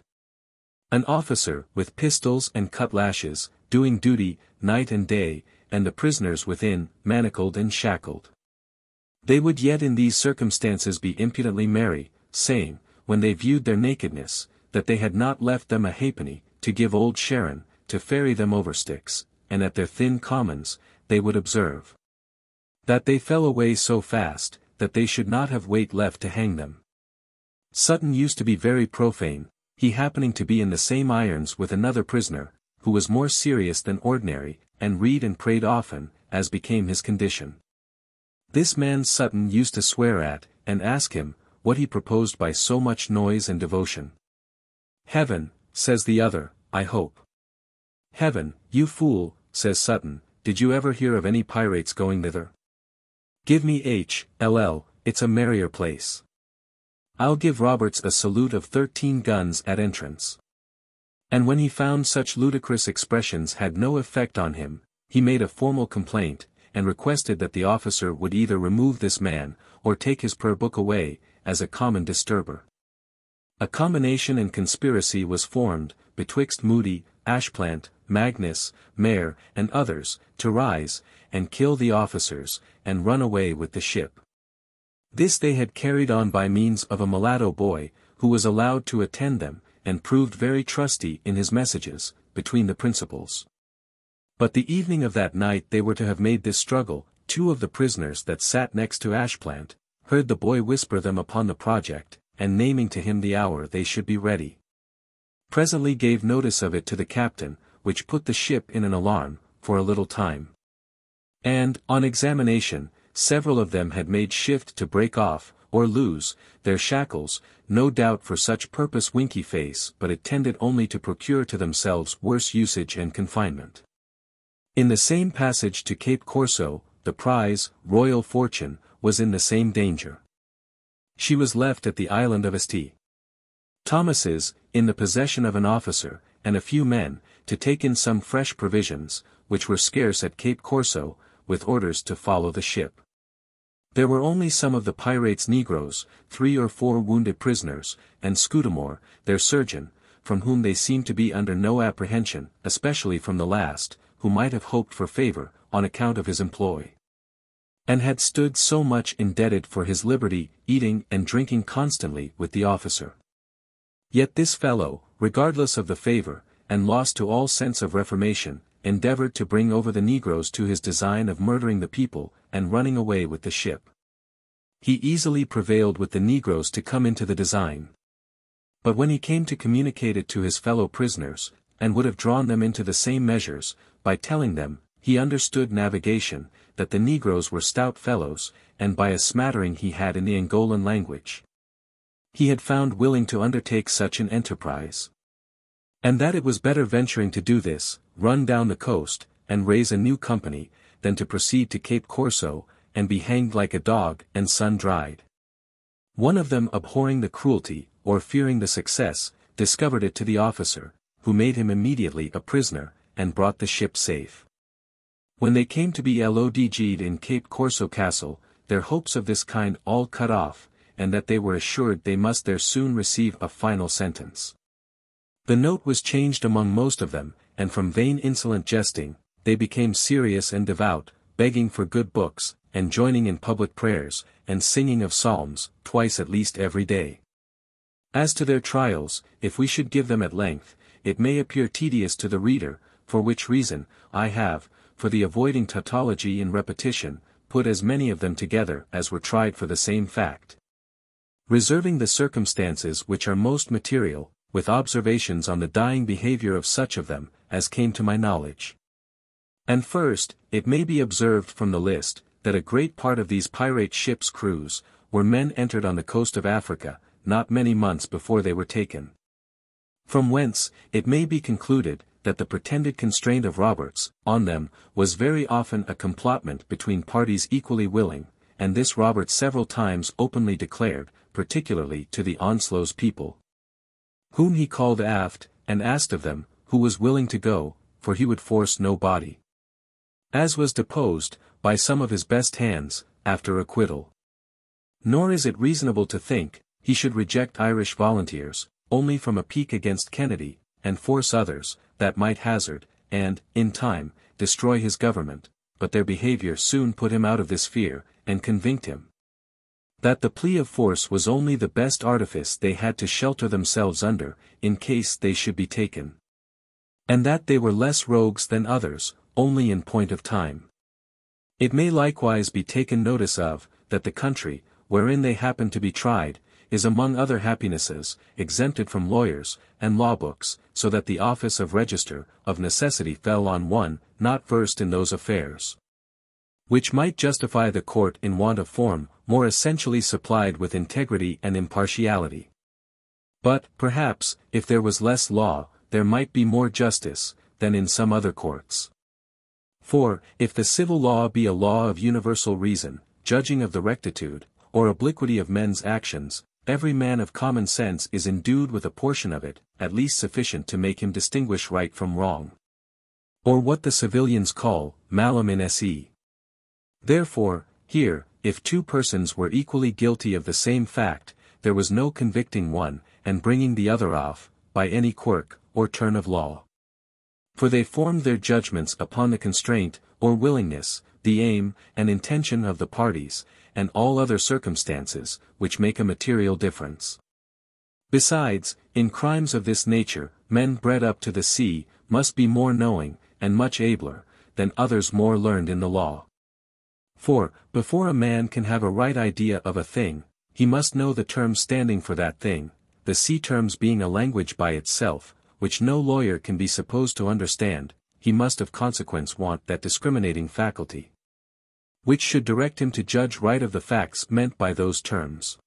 An officer, with pistols and cutlashes, doing duty, night and day, and the prisoners within, manacled and shackled. They would yet in these circumstances be impudently merry, saying, when they viewed their nakedness, that they had not left them a halfpenny, to give old Sharon, to ferry them over Styx, and at their thin commons, they would observe that they fell away so fast, that they should not have weight left to hang them. Sutton used to be very profane, he happening to be in the same irons with another prisoner, who was more serious than ordinary, and read and prayed often, as became his condition. This man Sutton used to swear at, and ask him, what he proposed by so much noise and devotion. Heaven, says the other, I hope. Heaven, you fool, says Sutton, did you ever hear of any pirates going thither? Give me H.L.L., it's a merrier place. I'll give Roberts a salute of 13 guns at entrance. And when he found such ludicrous expressions had no effect on him, he made a formal complaint, and requested that the officer would either remove this man, or take his prayer book away, as a common disturber. A combination and conspiracy was formed, betwixt Moody, Ashplant, Magnus, Mayer, and others, to rise, and kill the officers, and run away with the ship. This they had carried on by means of a mulatto boy, who was allowed to attend them, and proved very trusty in his messages, between the principals. But the evening of that night they were to have made this struggle, 2 of the prisoners that sat next to Ashplant, heard the boy whisper them upon the project, and naming to him the hour they should be ready. Presently gave notice of it to the captain, which put the ship in an alarm, for a little time. And, on examination, several of them had made shift to break off, or loose, their shackles, no doubt for such purpose winky face, but it tended only to procure to themselves worse usage and confinement. In the same passage to Cape Corso, the prize, Royal Fortune, was in the same danger. She was left at the island of St. Thomas's, in the possession of an officer, and a few men, to take in some fresh provisions, which were scarce at Cape Corso, with orders to follow the ship. There were only some of the pirates' negroes, 3 or 4 wounded prisoners, and Scudamore, their surgeon, from whom they seemed to be under no apprehension, especially from the last, who might have hoped for favor, on account of his employ. And had stood so much indebted for his liberty, eating and drinking constantly with the officer. Yet this fellow, regardless of the favor, and lost to all sense of reformation, endeavored to bring over the negroes to his design of murdering the people, and running away with the ship. He easily prevailed with the negroes to come into the design. But when he came to communicate it to his fellow prisoners, and would have drawn them into the same measures, by telling them, he understood navigation, that the negroes were stout fellows, and by a smattering he had in the Angolan language, he had found willing to undertake such an enterprise. And that it was better venturing to do this, run down the coast, and raise a new company, than to proceed to Cape Corso, and be hanged like a dog and sun-dried. One of them, abhorring the cruelty, or fearing the success, discovered it to the officer, who made him immediately a prisoner, and brought the ship safe. When they came to be lodged in Cape Corso Castle, their hopes of this kind all cut off, and that they were assured they must there soon receive a final sentence. The note was changed among most of them, and from vain insolent jesting, they became serious and devout, begging for good books, and joining in public prayers, and singing of psalms, twice at least every day. As to their trials, if we should give them at length, it may appear tedious to the reader, for which reason, I have, for the avoiding tautology in repetition, put as many of them together as were tried for the same fact, reserving the circumstances which are most material, with observations on the dying behavior of such of them, as came to my knowledge. And first, it may be observed from the list, that a great part of these pirate ships' crews, were men entered on the coast of Africa, not many months before they were taken. From whence, it may be concluded, that the pretended constraint of Roberts, on them, was very often a complotment between parties equally willing, and this Roberts several times openly declared, particularly to the Onslow's people, whom he called aft, and asked of them, who was willing to go, for he would force no body. As was deposed, by some of his best hands, after acquittal. Nor is it reasonable to think, he should reject Irish volunteers, only from a pique against Kennedy, and force others, that might hazard, and, in time, destroy his government, but their behavior soon put him out of this fear, and convinced him that the plea of force was only the best artifice they had to shelter themselves under, in case they should be taken. And that they were less rogues than others, only in point of time. It may likewise be taken notice of, that the country, wherein they happen to be tried, is among other happinesses, exempted from lawyers, and law books, so that the office of register, of necessity fell on one, not versed in those affairs, which might justify the court in want of form, more essentially supplied with integrity and impartiality. But, perhaps, if there was less law, there might be more justice, than in some other courts. For, if the civil law be a law of universal reason, judging of the rectitude, or obliquity of men's actions, every man of common sense is endued with a portion of it, at least sufficient to make him distinguish right from wrong, or what the civilians call, malum in se. Therefore, here, if two persons were equally guilty of the same fact, there was no convicting one, and bringing the other off, by any quirk, or turn of law. For they formed their judgments upon the constraint, or willingness, the aim, and intention of the parties, and all other circumstances, which make a material difference. Besides, in crimes of this nature, men bred up to the sea, must be more knowing, and much abler, than others more learned in the law. For, before a man can have a right idea of a thing, he must know the terms standing for that thing, the sea terms being a language by itself, which no lawyer can be supposed to understand, he must of consequence want that discriminating faculty, which should direct him to judge right of the facts meant by those terms.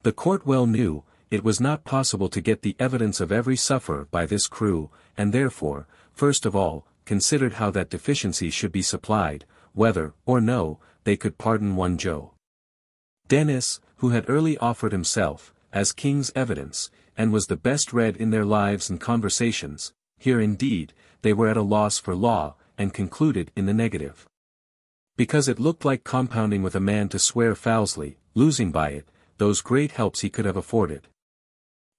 The court well knew, it was not possible to get the evidence of every sufferer by this crew, and therefore, first of all, considered how that deficiency should be supplied, whether, or no, they could pardon one Joe Dennis, who had early offered himself, as king's evidence, and was the best read in their lives and conversations. Here indeed, they were at a loss for law, and concluded in the negative, because it looked like compounding with a man to swear foully, losing by it, those great helps he could have afforded.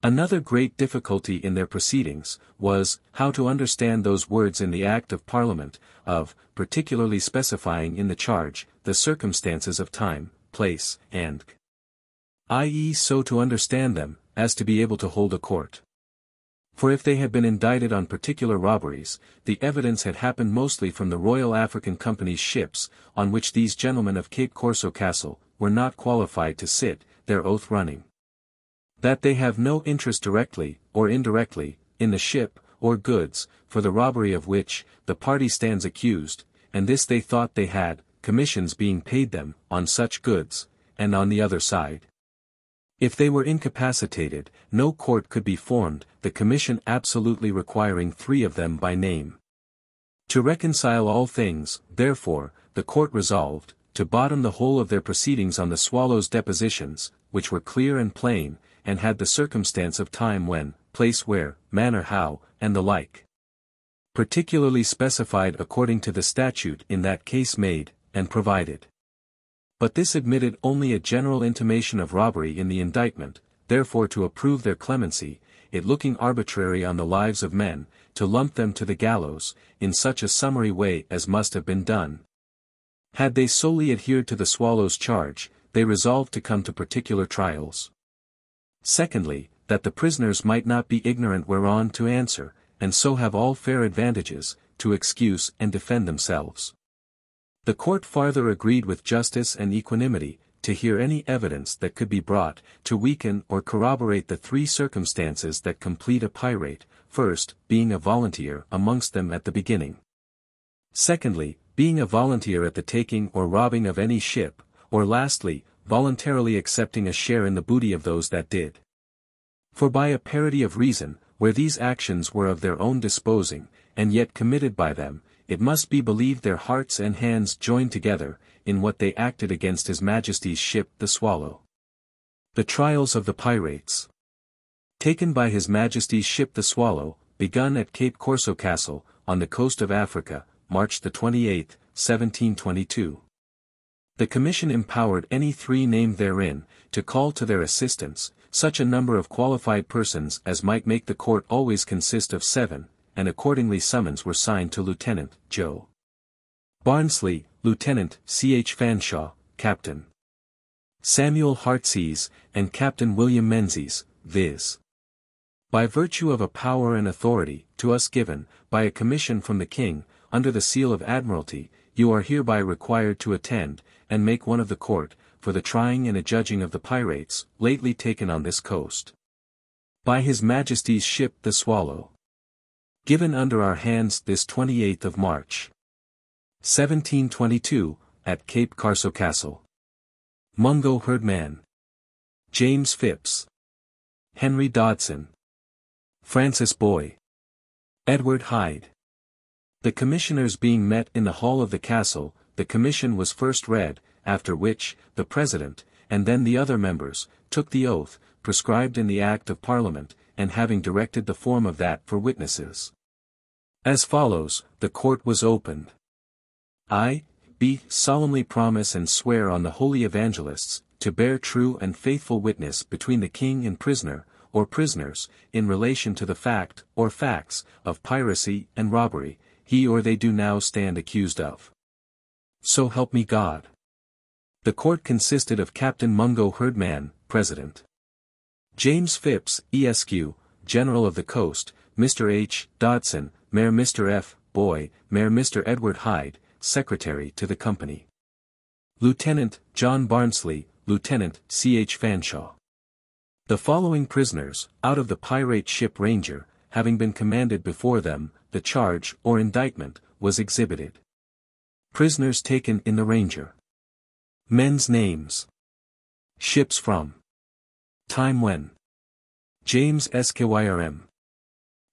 Another great difficulty in their proceedings, was, how to understand those words in the Act of Parliament, of, particularly specifying in the charge, the circumstances of time, place, and i.e. so to understand them, as to be able to hold a court. For if they had been indicted on particular robberies, the evidence had happened mostly from the Royal African Company's ships, on which these gentlemen of Cape Corso Castle, were not qualified to sit, their oath running, That they have no interest directly, or indirectly, in the ship, or goods, for the robbery of which, the party stands accused, and this they thought they had, commissions being paid them, on such goods, and on the other side. If they were incapacitated, no court could be formed, the commission absolutely requiring 3 of them by name. To reconcile all things, therefore, the court resolved, to bottom the whole of their proceedings on the Swallow's depositions, which were clear and plain, and had the circumstance of time when, place where, manner how, and the like, particularly specified according to the statute in that case made, and provided. But this admitted only a general intimation of robbery in the indictment, therefore to approve their clemency, it looking arbitrary on the lives of men, to lump them to the gallows, in such a summary way as must have been done. Had they solely adhered to the Swallow's charge, they resolved to come to particular trials. Secondly, that the prisoners might not be ignorant whereon to answer, and so have all fair advantages, to excuse and defend themselves. The court farther agreed with justice and equanimity, to hear any evidence that could be brought, to weaken or corroborate the 3 circumstances that complete a pirate, first, being a volunteer amongst them at the beginning. Secondly, being a volunteer at the taking or robbing of any ship, or lastly, voluntarily accepting a share in the booty of those that did. For by a parity of reason, where these actions were of their own disposing, and yet committed by them, it must be believed their hearts and hands joined together, in what they acted against His Majesty's ship the Swallow. The trials of the pirates. Taken by His Majesty's ship the Swallow, begun at Cape Corso Castle, on the coast of Africa, March 28, 1722. The Commission empowered any 3 named therein, to call to their assistance, such a number of qualified persons as might make the court always consist of 7, and accordingly summons were signed to Lieutenant Joe Barnsley, Lieutenant C.H. Fanshawe, Captain Samuel Heartsease, and Captain William Menzies, viz. By virtue of a power and authority, to us given, by a commission from the King, under the seal of Admiralty, you are hereby required to attend, and make one of the court, for the trying and adjudging of the pirates, lately taken on this coast. By His Majesty's ship the Swallow. Given under our hands this 28th of March. 1722, at Cape Corso Castle. Mungo Herdman. James Phipps. Henry Dodson. Francis Boy. Edward Hyde. The commissioners being met in the hall of the castle, the commission was first read, after which, the President, and then the other members, took the oath, prescribed in the Act of Parliament, and having directed the form of that for witnesses. As follows, the court was opened. I, B. solemnly promise and swear on the holy evangelists, to bear true and faithful witness between the King and prisoner, or prisoners, in relation to the fact, or facts, of piracy and robbery, he or they do now stand accused of. So help me God. The court consisted of Captain Mungo Herdman, President. James Phipps, Esq., General of the Coast, Mr. H. Dodson, Mayor Mr. F. Boy, Mayor Mr. Edward Hyde, Secretary to the Company. Lieutenant John Barnsley, Lieutenant C.H. Fanshawe. The following prisoners, out of the pirate ship Ranger, having been commanded before them, the charge, or indictment, was exhibited. Prisoners taken in the Ranger. Men's names. Ships from. Time when. James Skyrm.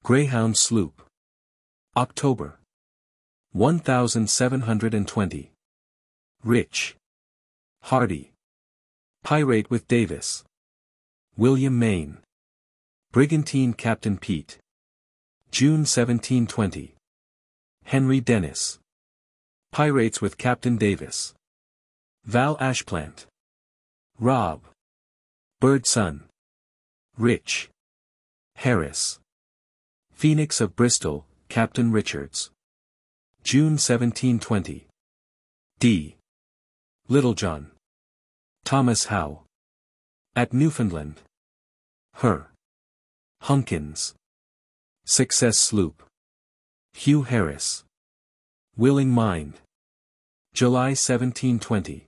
Greyhound sloop. October. 1720. Rich. Hardy. Pirate with Davis. William Maine. Brigantine Captain Pete. June 1720. Henry Dennis. Pirates with Captain Davis. Val Ashplant. Rob. Birdson. Rich. Harris. Phoenix of Bristol, Captain Richards. June 1720. D. Littlejohn. Thomas Howe. At Newfoundland. Her. Hunkins. Success sloop. Hugh Harris. Willing Mind. July 1720.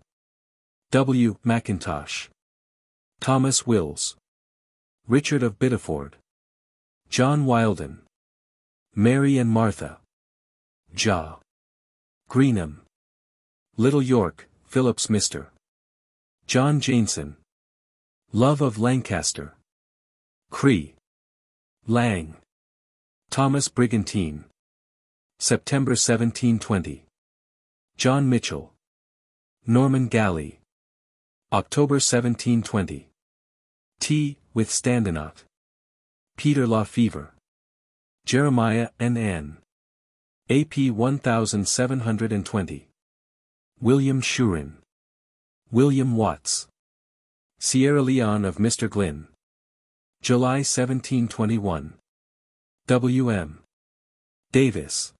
W. Mackintosh. Thomas Wills. Richard of Biddeford. John Wilden. Mary and Martha. Ja. Greenham. Little York, Phillips Mr. John Jameson. Love of Lancaster. Cree. Lang. Thomas Brigantine. September 1720. John Mitchell. Norman Galley. October 1720. T. with Standenot. Peter Lafever. Jeremiah N. N. AP 1720. William Shurin. William Watts. Sierra Leone of Mr. Glynn. July 1721. W. M. Davis.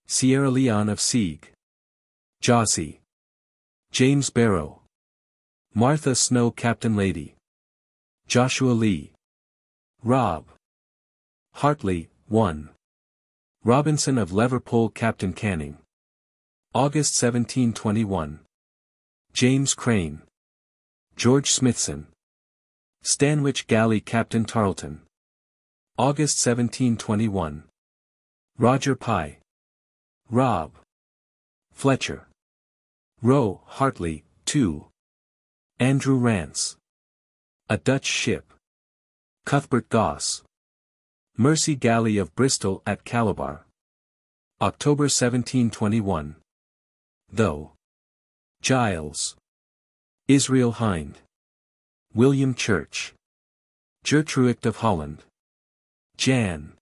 Sierra Leone of Sieg. Jossie. James Barrow. Martha Snow Captain Lady. Joshua Lee. Rob. Hartley, 1. Robinson of Liverpool Captain Canning. August 1721. James Crane. George Smithson. Stanwich Galley Captain Tarleton. August 1721. Roger Pye. Rob. Fletcher. Roe, Hartley, 2. Andrew Rance. A Dutch ship. Cuthbert Goss. Mercy Galley of Bristol at Calabar. October 1721. Though. Giles. Israel Hind. William Church. Gertruicht of Holland. Jan.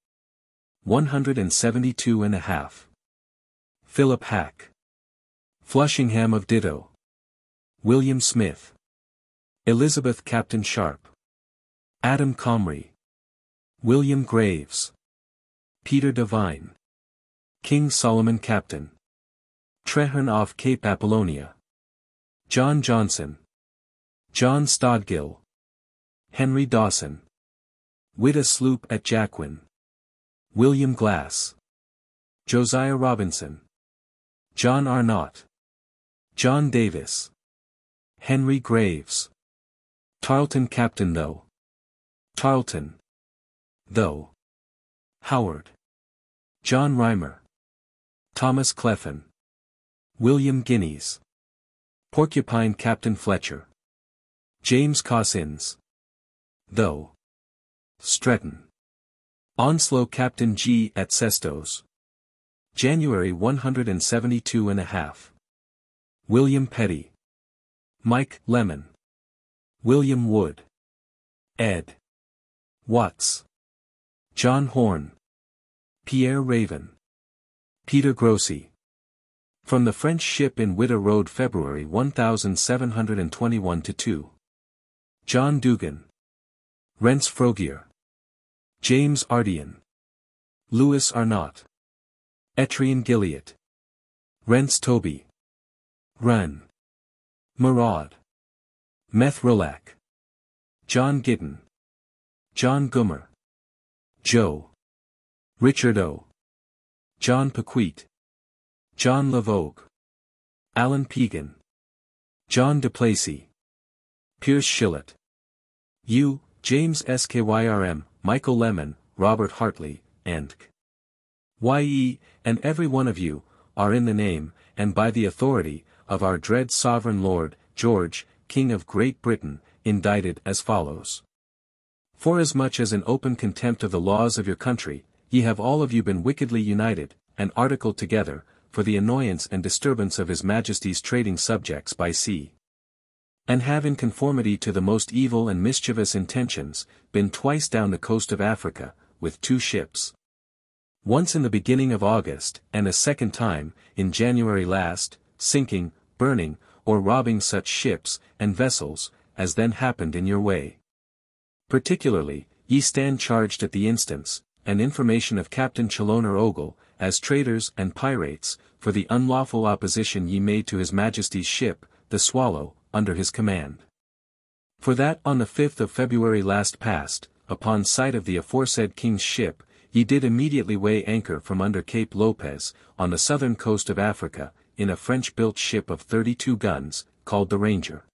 172.5. Philip Hack. Flushingham of Ditto. William Smith. Elizabeth Captain Sharp. Adam Comrie. William Graves. Peter Devine. King Solomon Captain. Treherne off Cape Apollonia. John Johnson. John Stodgill. Henry Dawson. Witta sloop at Jacquin. William Glass. Josiah Robinson. John Arnott. John Davis. Henry Graves. Tarleton Captain Though. Tarleton. Though. Howard. John Reimer. Thomas Cleffin. William Guineas. Porcupine Captain Fletcher. James Cossins. Though. Stretton. Onslow Captain G. at Sestos. January 172.5. William Petty. Mike Lemon. William Wood. Ed. Watts. John Horn. Pierre Raven. Peter Grossi. From the French ship in Witta Road February 1721-2. John Dugan. Rents Frogier. James Ardian. Louis Arnott. Etrian Gilliat. Rents Toby. Run. Maraud. Meth Rolac. John Gitton. John Gummer. Joe. Richard O. John Paquette. John Lavogue. Alan Pegan. John DePlacy. Pierce Shillett. U. James Skyrm, Michael Lemon, Robert Hartley, and Y.E., and every one of you, are in the name, and by the authority, of our dread sovereign Lord, George, King of Great Britain, indicted as follows. Forasmuch as in open contempt of the laws of your country, ye have all of you been wickedly united, and articled together, for the annoyance and disturbance of his Majesty's trading subjects by sea. And have in conformity to the most evil and mischievous intentions, been twice down the coast of Africa, with 2 ships. Once in the beginning of August, and a second time, in January last, sinking, burning, or robbing such ships, and vessels, as then happened in your way. Particularly, ye stand charged at the instance, and information of Captain Chaloner Ogle, as traders and pirates, for the unlawful opposition ye made to his Majesty's ship, the Swallow, under his command. For that on the 5th of February last past, upon sight of the aforesaid King's ship, ye did immediately weigh anchor from under Cape Lopez, on the southern coast of Africa, in a French-built ship of 32 guns, called the Ranger.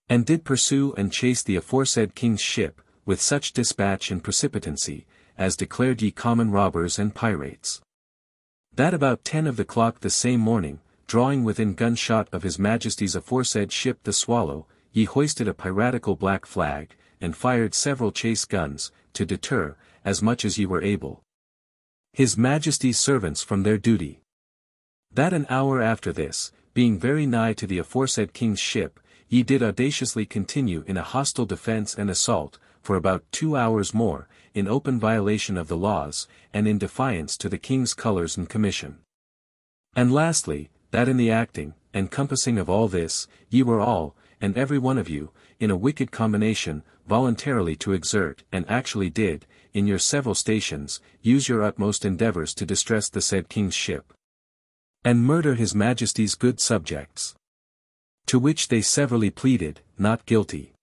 And did pursue and chase the aforesaid King's ship, with such dispatch and precipitancy, as declared ye common robbers and pirates. That about 10 of the clock the same morning, drawing within gunshot of his Majesty's aforesaid ship the Swallow, ye hoisted a piratical black flag, and fired several chase guns, to deter, as much as ye were able, his Majesty's servants from their duty. That an hour after this, being very nigh to the aforesaid king's ship, ye did audaciously continue in a hostile defence and assault, for about 2 hours more, in open violation of the laws, and in defiance to the king's colours and commission. And lastly, that in the acting, and compassing of all this, ye were all, and every one of you, in a wicked combination, voluntarily to exert, and actually did, in your several stations, use your utmost endeavours to distress the said king's ship, and murder his Majesty's good subjects. To which they severally pleaded, not guilty.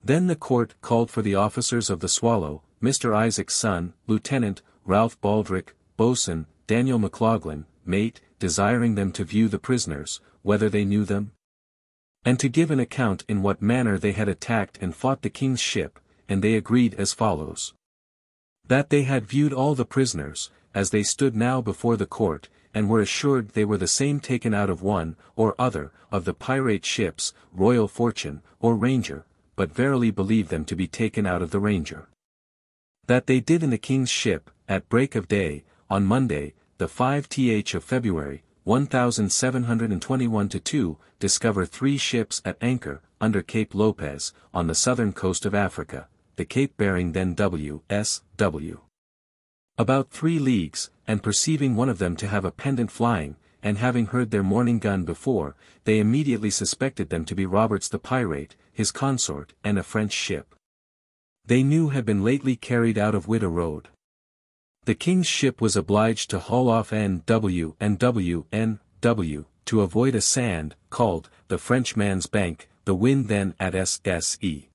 Then the court called for the officers of the Swallow, Mr. Isaac's son, Lieutenant, Ralph Baldrick, boatswain, Daniel McLaughlin, mate, desiring them to view the prisoners, whether they knew them, and to give an account in what manner they had attacked and fought the king's ship, and they agreed as follows. That they had viewed all the prisoners, as they stood now before the court, and were assured they were the same taken out of one, or other, of the pirate ships, Royal Fortune, or Ranger, but verily believed them to be taken out of the Ranger. That they did in the king's ship, at break of day, on Monday, the 5th of February, 1721-2, discover 3 ships at anchor, under Cape Lopez, on the southern coast of Africa, the Cape bearing then W.S.W. about 3 leagues, and perceiving one of them to have a pendant flying, and having heard their morning gun before, they immediately suspected them to be Roberts the pirate, his consort, and a French ship they knew had been lately carried out of Witta Road. The king's ship was obliged to haul off N.W. and W.N.W. to avoid a sand, called the Frenchman's Bank, the wind then at S.E.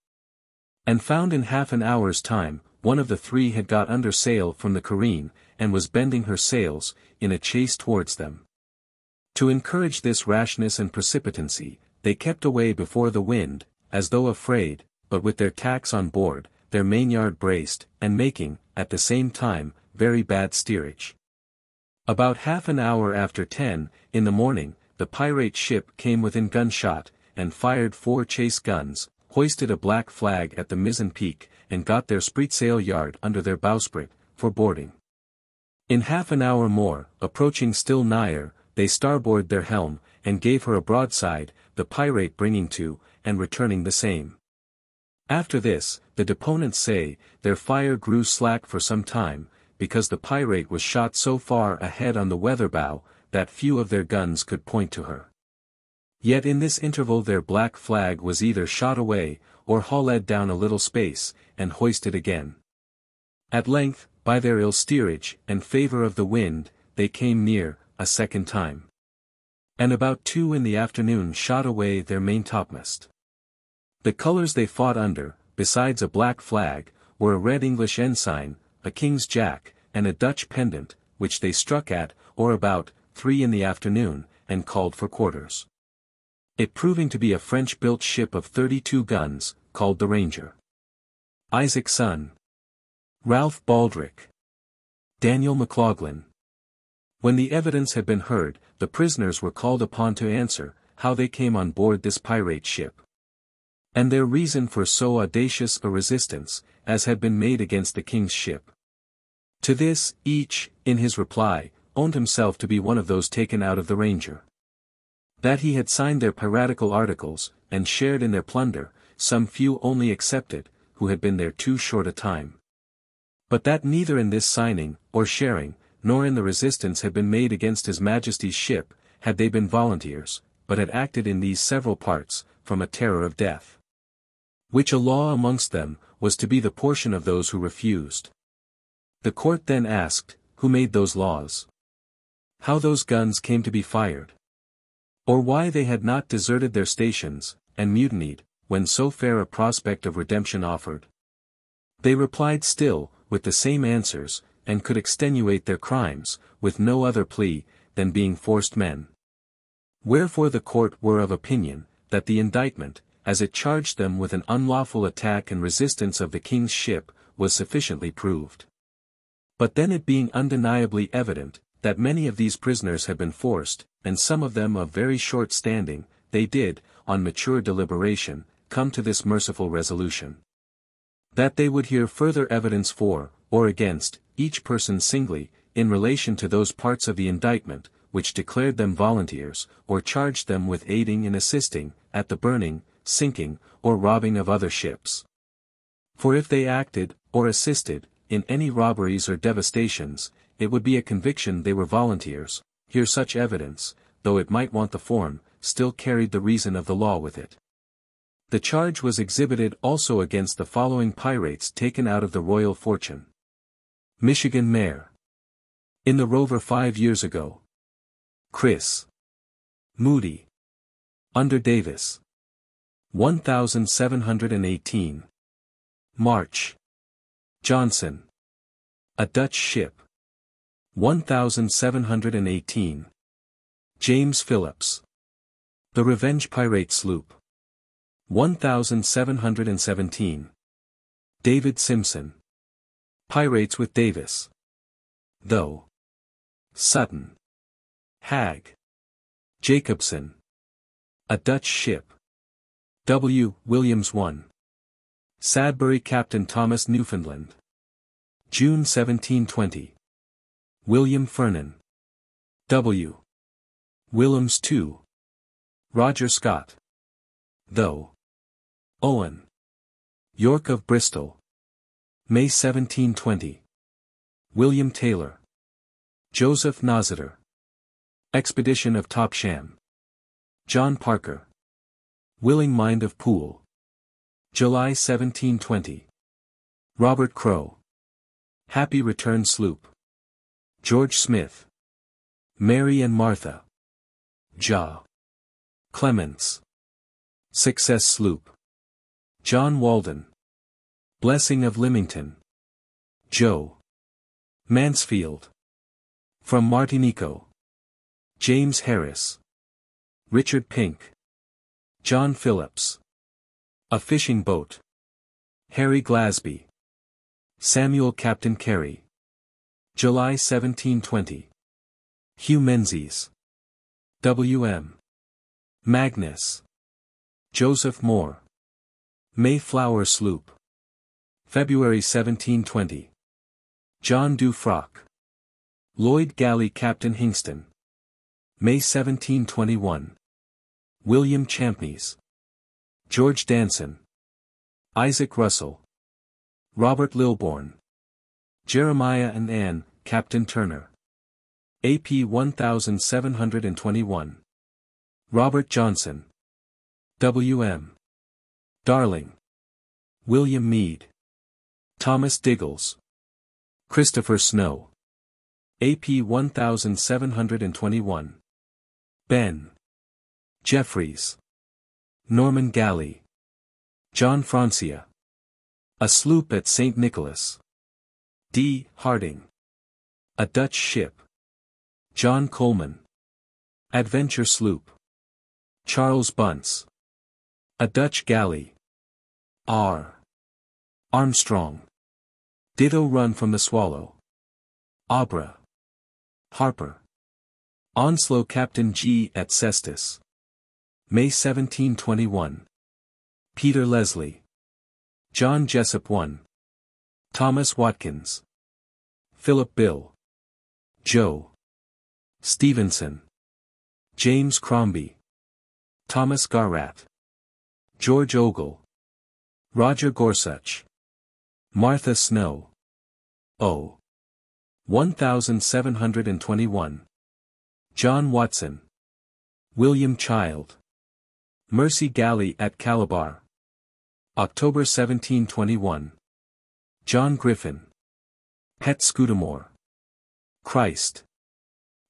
And found in half an hour's time, one of the 3 had got under sail from the careen, and was bending her sails, in a chase towards them. To encourage this rashness and precipitancy, they kept away before the wind, as though afraid, but with their tacks on board, their mainyard braced, and making, at the same time, very bad steerage. About half an hour after 10, in the morning, the pirate ship came within gunshot, and fired 4 chase guns, hoisted a black flag at the mizzen peak, and got their spritsail yard under their bowsprit, for boarding. In half an hour more, approaching still nigher, they starboard their helm, and gave her a broadside, the pirate bringing to, and returning the same. After this, the deponents say, their fire grew slack for some time, because the pirate was shot so far ahead on the weather bow, that few of their guns could point to her. Yet in this interval their black flag was either shot away, or hauled down a little space, and hoisted again. At length, by their ill steerage, and favour of the wind, they came near, a second time. And about 2 in the afternoon shot away their maintopmast. The colours they fought under, besides a black flag, were a red English ensign, a king's jack, and a Dutch pendant, which they struck at, or about, 3 in the afternoon, and called for quarters. It proving to be a French-built ship of 32 guns, called the Ranger. Isaac's son, Ralph Baldrick, Daniel McLaughlin. When the evidence had been heard, the prisoners were called upon to answer, how they came on board this pirate ship, and their reason for so audacious a resistance, as had been made against the king's ship. To this, each, in his reply, owned himself to be one of those taken out of the Ranger. That he had signed their piratical articles, and shared in their plunder, some few only excepted, who had been there too short a time. But that neither in this signing, or sharing, nor in the resistance had been made against his Majesty's ship, had they been volunteers, but had acted in these several parts, from a terror of death, which a law amongst them, was to be the portion of those who refused. The court then asked, who made those laws? How those guns came to be fired? Or why they had not deserted their stations, and mutinied, when so fair a prospect of redemption offered? They replied still, with the same answers, and could extenuate their crimes, with no other plea, than being forced men. Wherefore the court were of opinion, that the indictment, as it charged them with an unlawful attack and resistance of the king's ship, was sufficiently proved. But then it being undeniably evident, that many of these prisoners had been forced, and some of them of very short standing, they did, on mature deliberation, come to this merciful resolution. That they would hear further evidence for, or against, each person singly, in relation to those parts of the indictment, which declared them volunteers, or charged them with aiding and assisting, at the burning, sinking, or robbing of other ships. For if they acted, or assisted, in any robberies or devastations, it would be a conviction they were volunteers. Here such evidence, though it might want the form, still carried the reason of the law with it. The charge was exhibited also against the following pirates taken out of the Royal Fortune. Michigan Mayor. In the Rover 5 years ago. Chris. Moody. Under Davis. 1718. March. Johnson. A Dutch ship. 1718. James Phillips. The Revenge Pirate sloop. 1717. David Simpson. Pirates with Davis. Though. Sutton. Hag. Jacobson. A Dutch ship. W. Williams 1. Sadbury Captain Thomas Newfoundland. June 1720. William Fernan. W. Willems 2. Roger Scott. Though. Owen. York of Bristol. May 1720. William Taylor. Joseph Nossiter. Expedition of Topsham. John Parker. Willing Mind of Poole. July 1720. Robert Crow. Happy Return sloop. George Smith. Mary and Martha. Ja. Clements. Success sloop. John Walden. Blessing of Lymington. Joe. Mansfield. From Martinico. James Harris. Richard Pink. John Phillips. A Fishing Boat. Harry Glasby. Samuel Captain Carey. July 1720. Hugh Menzies. W.M. Magnus. Joseph Moore. Mayflower sloop. February 1720. John Dufrock. Lloyd Galley Captain Hingston. May 1721. William Champneys. George Danson. Isaac Russell. Robert Lilbourne. Jeremiah and Ann, Captain Turner. AP 1721. Robert Johnson. W.M. Darling. William Meade. Thomas Diggles. Christopher Snow. AP 1721. Ben. Jeffries. Norman Galley. John Francia. A sloop at St. Nicholas. D. Harding. A Dutch ship. John Coleman. Adventure sloop. Charles Bunce. A Dutch galley. R. Armstrong. Ditto run from the Swallow. Abra. Harper. Onslow Captain G. at Cestus. May 1721. Peter Leslie. John Jessup 1. Thomas Watkins. Philip Bill. Joe. Stevenson. James Crombie. Thomas Garrat. George Ogle. Roger Gorsuch. Martha Snow. O. 1721. John Watson. William Child. Mercy Galley at Calabar. October 1721. John Griffin. Pet Scudamore. Christ.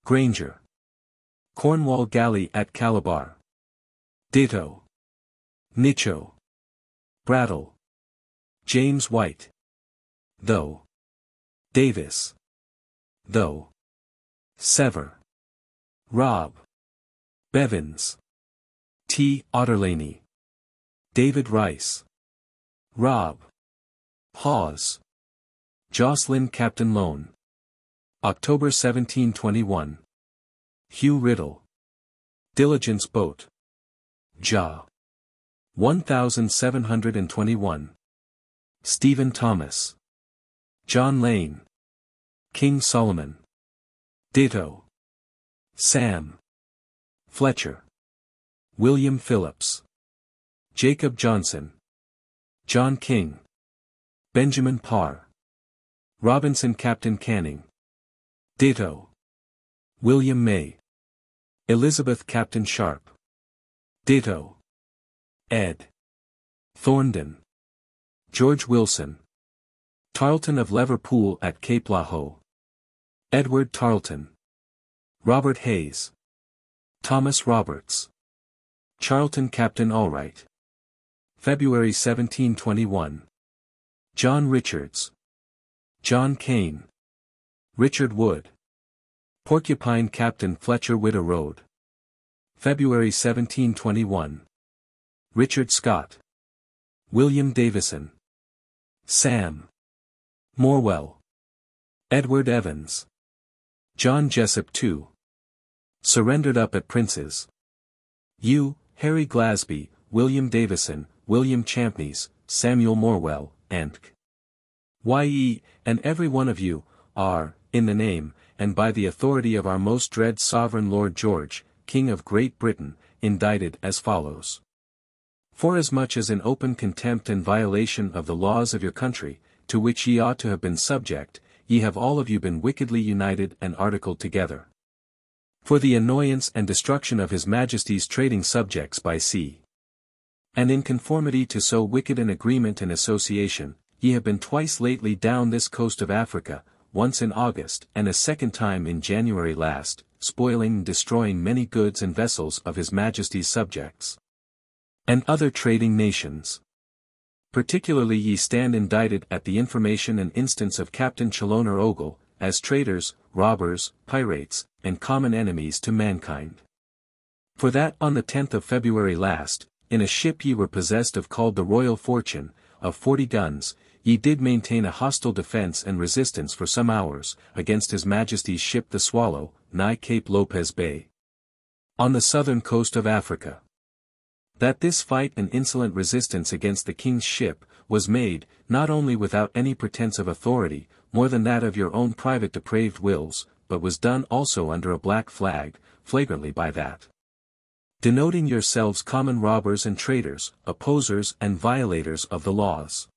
Granger. Cornwall Galley at Calabar. Ditto. Nicho. Brattle. James White. Though. Davis. Though. Sever. Rob. Bevins. T. Otterlaney. David Rice. Rob. Hawes. Jocelyn Captain Lone. October 1721. Hugh Riddle. Diligence Boat. Ja. 1721. Stephen Thomas. John Lane. King Solomon. Ditto. Sam. Fletcher. William Phillips. Jacob Johnson. John King. Benjamin Parr. Robinson Captain Canning. Ditto. William May. Elizabeth Captain Sharp. Ditto. Ed. Thorndon. George Wilson. Tarleton of Liverpool at Cape Laho. Edward Tarleton. Robert Hayes. Thomas Roberts. Charlton Captain Allwright. February 1721. John Richards. John Kane. Richard Wood. Porcupine Captain Fletcher Widow Road. February 1721. Richard Scott. William Davison. Sam. Morwell. Edward Evans. John Jessup II. Surrendered up at Prince's. U. Harry Glasby, William Davison, William Champneys, Samuel Morwell, and Y.E., and every one of you, are, in the name, and by the authority of our most dread Sovereign Lord George, King of Great Britain, indicted as follows. Forasmuch as in open contempt and violation of the laws of your country, to which ye ought to have been subject, ye have all of you been wickedly united and articled together. For the annoyance and destruction of His Majesty's trading subjects by sea. And in conformity to so wicked an agreement and association, ye have been twice lately down this coast of Africa, once in August and a second time in January last, spoiling and destroying many goods and vessels of His Majesty's subjects. And other trading nations. Particularly ye stand indicted at the information and instance of Captain Chaloner Ogle, as traitors, robbers, pirates, and common enemies to mankind. For that on the 10th of February last, in a ship ye were possessed of called the Royal Fortune, of 40 guns, ye did maintain a hostile defence and resistance for some hours, against His Majesty's ship the Swallow, nigh Cape Lopez Bay. On the southern coast of Africa. That this fight and insolent resistance against the King's ship, was made, not only without any pretence of authority, more than that of your own private depraved wills, but was done also under a black flag, flagrantly by that. Denoting yourselves common robbers and traitors, opposers and violators of the laws.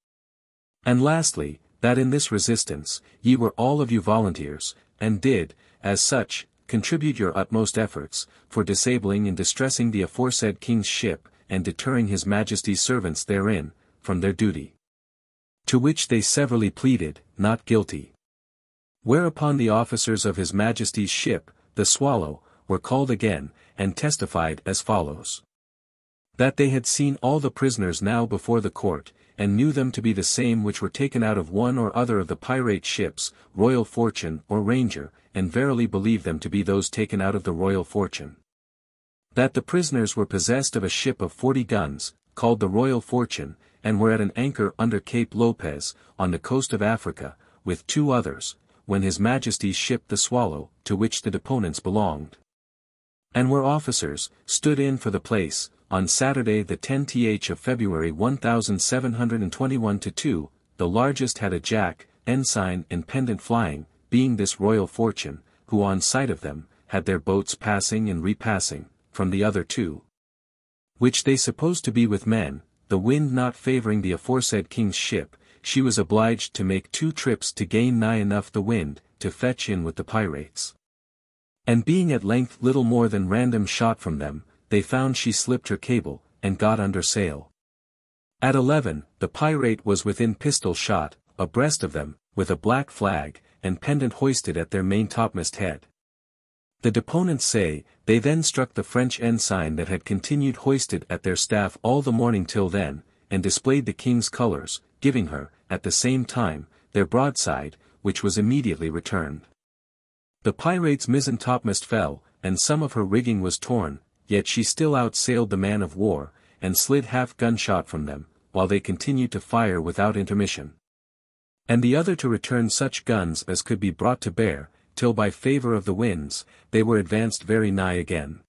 And lastly, that in this resistance, ye were all of you volunteers, and did, as such, contribute your utmost efforts, for disabling and distressing the aforesaid King's ship, and deterring His Majesty's servants therein, from their duty. To which they severally pleaded, not guilty. Whereupon the officers of His Majesty's ship, the Swallow, were called again, and testified as follows. That they had seen all the prisoners now before the court, and knew them to be the same which were taken out of one or other of the pirate ships, Royal Fortune or Ranger, and verily believed them to be those taken out of the Royal Fortune. That the prisoners were possessed of a ship of 40 guns, called the Royal Fortune, and were at an anchor under Cape Lopez, on the coast of Africa, with 2 others, when His Majesty's ship the Swallow, to which the deponents belonged. And were officers, stood in for the place, on Saturday the 10th of February 1721 to 2, the largest had a jack, ensign and pendant flying, being this Royal Fortune, who on sight of them, had their boats passing and repassing, from the other 2. Which they supposed to be with men, the wind not favouring the aforesaid King's ship, she was obliged to make 2 trips to gain nigh enough the wind, to fetch in with the pirates. And being at length little more than random shot from them, they found she slipped her cable, and got under sail. At 11, the pirate was within pistol shot, abreast of them, with a black flag, and pendant hoisted at their main topmast head. The deponents say, they then struck the French ensign that had continued hoisted at their staff all the morning till then, and displayed the King's colours, giving her, at the same time, their broadside, which was immediately returned. The pirate's mizzen topmast fell, and some of her rigging was torn, yet she still outsailed the man of war, and slid half gunshot from them, while they continued to fire without intermission. And the other to return such guns as could be brought to bear, till by favour of the winds, they were advanced very nigh again.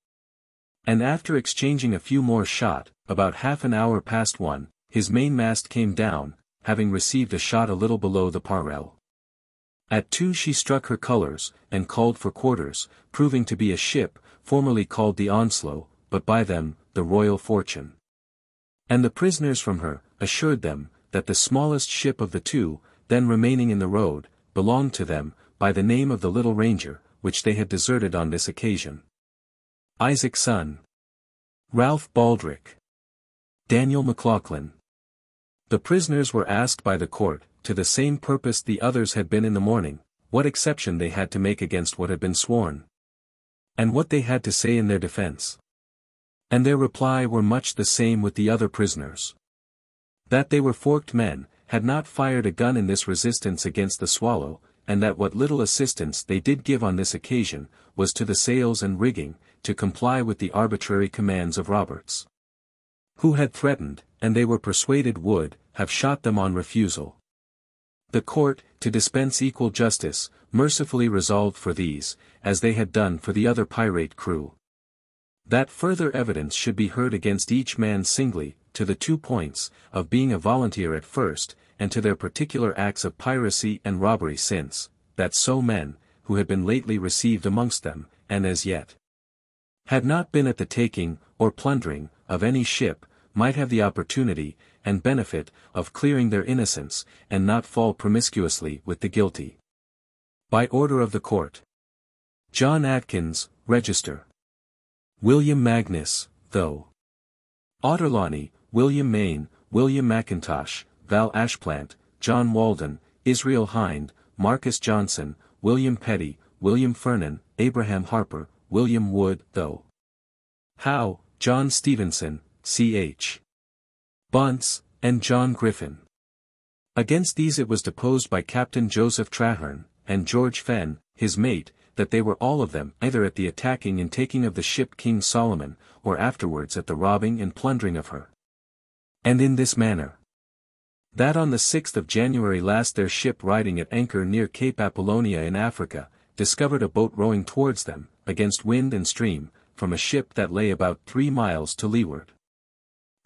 And after exchanging a few more shot, about half an hour past one, his mainmast came down, having received a shot a little below the parrel. At 2 she struck her colours, and called for quarters, proving to be a ship, formerly called the Onslow, but by them, the Royal Fortune. And the prisoners from her, assured them, that the smallest ship of the 2, then remaining in the road, belonged to them, by the name of the Little Ranger, which they had deserted on this occasion. Isaac Son. Ralph Baldrick. Daniel McLaughlin. The prisoners were asked by the court, to the same purpose the others had been in the morning, what exception they had to make against what had been sworn, and what they had to say in their defense. And their reply were much the same with the other prisoners. That they were forked men, had not fired a gun in this resistance against the Swallow, and that what little assistance they did give on this occasion, was to the sails and rigging, to comply with the arbitrary commands of Roberts, who had threatened, and they were persuaded would, have shot them on refusal. The court, to dispense equal justice, mercifully resolved for these, as they had done for the other pirate crew, that further evidence should be heard against each man singly, to the 2 points, of being a volunteer at first, and to their particular acts of piracy and robbery since, that so men, who had been lately received amongst them, and as yet had not been at the taking, or plundering, of any ship, might have the opportunity, and benefit, of clearing their innocence, and not fall promiscuously with the guilty. By order of the court. John Atkins, Register. William Magnus, Though. Otterlawny, William Main, William McIntosh, Val Ashplant, John Walden, Israel Hind, Marcus Johnson, William Petty, William Fernan, Abraham Harper, William Wood, Though. Howe, John Stevenson, C.H. Bunce, and John Griffin. Against these it was deposed by Captain Joseph Traherne, and George Fenn, his mate, that they were all of them either at the attacking and taking of the ship King Solomon, or afterwards at the robbing and plundering of her. And in this manner, that on the 6th of January last their ship riding at anchor near Cape Apollonia in Africa, discovered a boat rowing towards them, against wind and stream, from a ship that lay about 3 miles to leeward.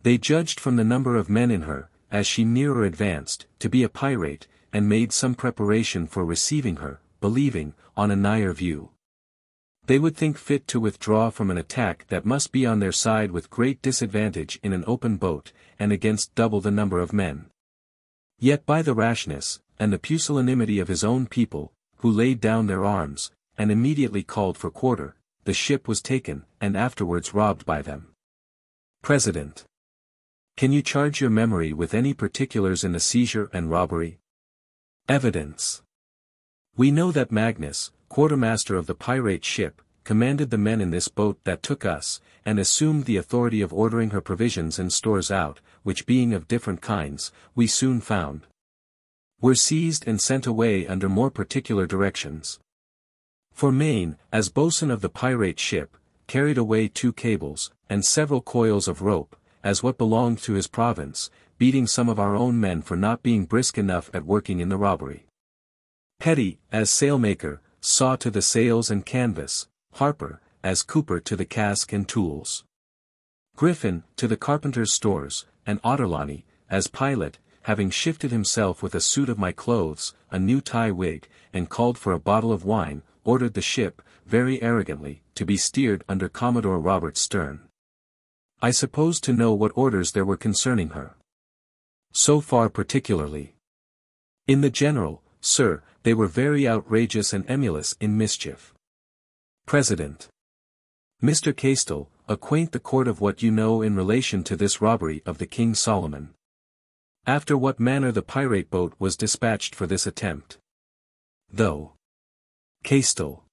They judged from the number of men in her, as she nearer advanced, to be a pirate, and made some preparation for receiving her, believing, on a nigher view, they would think fit to withdraw from an attack that must be on their side with great disadvantage in an open boat, and against double the number of men. Yet by the rashness, and the pusillanimity of his own people, who laid down their arms, and immediately called for quarter, the ship was taken, and afterwards robbed by them. President. Can you charge your memory with any particulars in the seizure and robbery? Evidence. We know that Magnus, quartermaster of the pirate ship, commanded the men in this boat that took us, and assumed the authority of ordering her provisions and stores out, which being of different kinds, we soon found, were seized and sent away under more particular directions. For Maine, as boatswain of the pirate ship, carried away 2 cables, and several coils of rope, as what belonged to his province, beating some of our own men for not being brisk enough at working in the robbery. Petty, as sailmaker, saw to the sails and canvas, Harper, as cooper to the cask and tools, Griffin, to the carpenter's stores, and Otterlawny, as pilot, having shifted himself with a suit of my clothes, a new tie wig, and called for a bottle of wine, ordered the ship, very arrogantly, to be steered under Commodore Robert's stern. I suppose to know what orders there were concerning her. So far particularly. In the general, sir, they were very outrageous and emulous in mischief. President. Mr. Castell, acquaint the court of what you know in relation to this robbery of the King Solomon. After what manner the pirate boat was dispatched for this attempt. Though. Castell.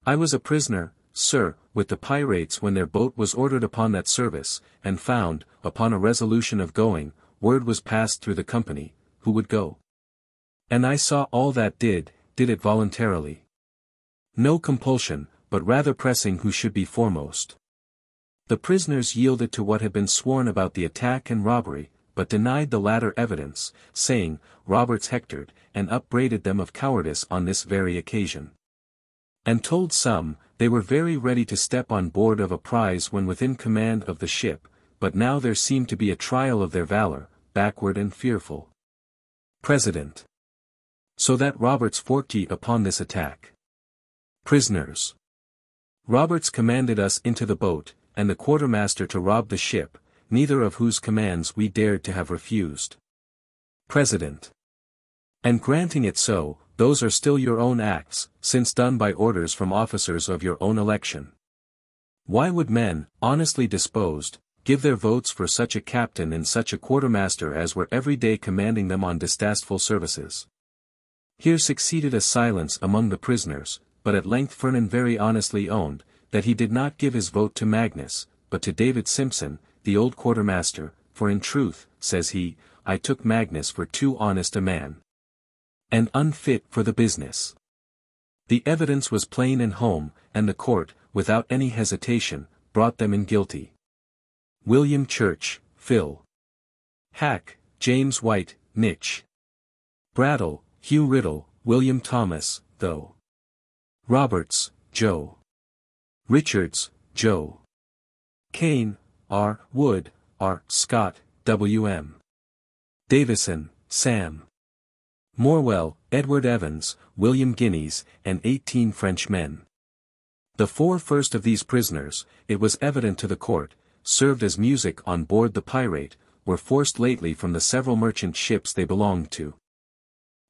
I was a prisoner, sir, with the pirates when their boat was ordered upon that service, and found, upon a resolution of going, word was passed through the company, who would go. And I saw all that did it voluntarily. No compulsion, but rather pressing who should be foremost. The prisoners yielded to what had been sworn about the attack and robbery, but denied the latter evidence, saying, Roberts hectored, and upbraided them of cowardice on this very occasion. And told some, they were very ready to step on board of a prize when within command of the ship, but now there seemed to be a trial of their valor, backward and fearful. President. So that Roberts forked ye upon this attack. Prisoners. Roberts commanded us into the boat, and the quartermaster to rob the ship, neither of whose commands we dared to have refused. President. And granting it so, those are still your own acts, since done by orders from officers of your own election. Why would men, honestly disposed, give their votes for such a captain and such a quartermaster as were every day commanding them on distasteful services? Here succeeded a silence among the prisoners, but at length Fernan very honestly owned, that he did not give his vote to Magnus, but to David Simpson, the old quartermaster, for in truth, says he, I took Magnus for too honest a man, and unfit for the business. The evidence was plain and home, and the court, without any hesitation, brought them in guilty. William Church, Phil. Hack, James White, Nitch. Brattle, Hugh Riddle, William Thomas, Tho. Roberts, Joe. Richards, Joe. Kane, R. Wood, R. Scott, W.M. Davison, Sam. Morwell, Edward Evans, William Guineas, and 18 French men. The 4 first of these prisoners, it was evident to the court, served as music on board the Pirate, were forced lately from the several merchant ships they belonged to.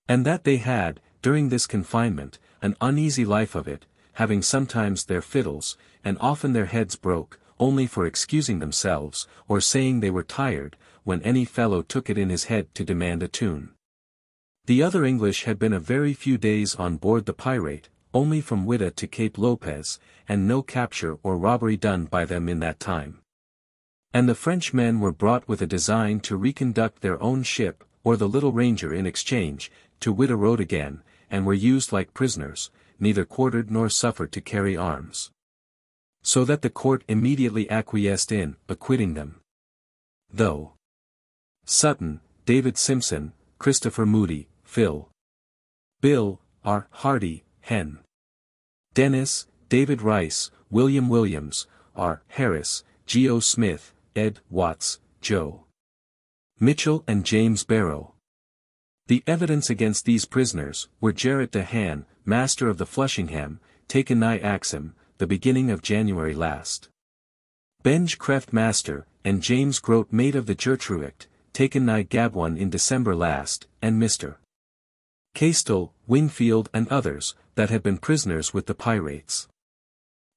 And that they had, during this confinement, an uneasy life of it, having sometimes their fiddles, and often their heads broke, only for excusing themselves, or saying they were tired, when any fellow took it in his head to demand a tune. The other English had been a very few days on board the Pirate, only from Whydah to Cape Lopez, and no capture or robbery done by them in that time. And the French men were brought with a design to reconduct their own ship, or the Little Ranger in exchange, to Whydah Road again, and were used like prisoners, neither quartered nor suffered to carry arms. So that the court immediately acquiesced in acquitting them. Though Sutton, David Simpson, Christopher Moody, Phil. Bill, R. Hardy, Hen. Dennis, David Rice, William Williams, R. Harris, G. O. Smith, Ed. Watts, Joe. Mitchell and James Barrow. The evidence against these prisoners were Jarrett de Haan, master of the Flushingham, taken nigh Axum, the beginning of January last. Benj Creft master, and James Grote mate of the Gertruicht, taken nigh Gabwan in December last, and Mr. Castell, Wingfield and others, that had been prisoners with the pirates.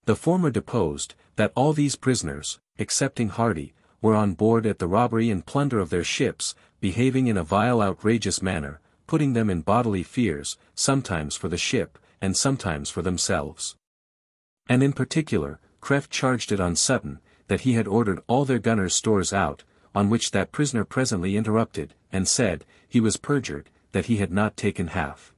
The former deposed, that all these prisoners, excepting Hardy, were on board at the robbery and plunder of their ships, behaving in a vile outrageous manner, putting them in bodily fears, sometimes for the ship, and sometimes for themselves. And in particular, Creft charged it on Sutton, that he had ordered all their gunners' stores out, on which that prisoner presently interrupted, and said, he was perjured, that he had not taken half.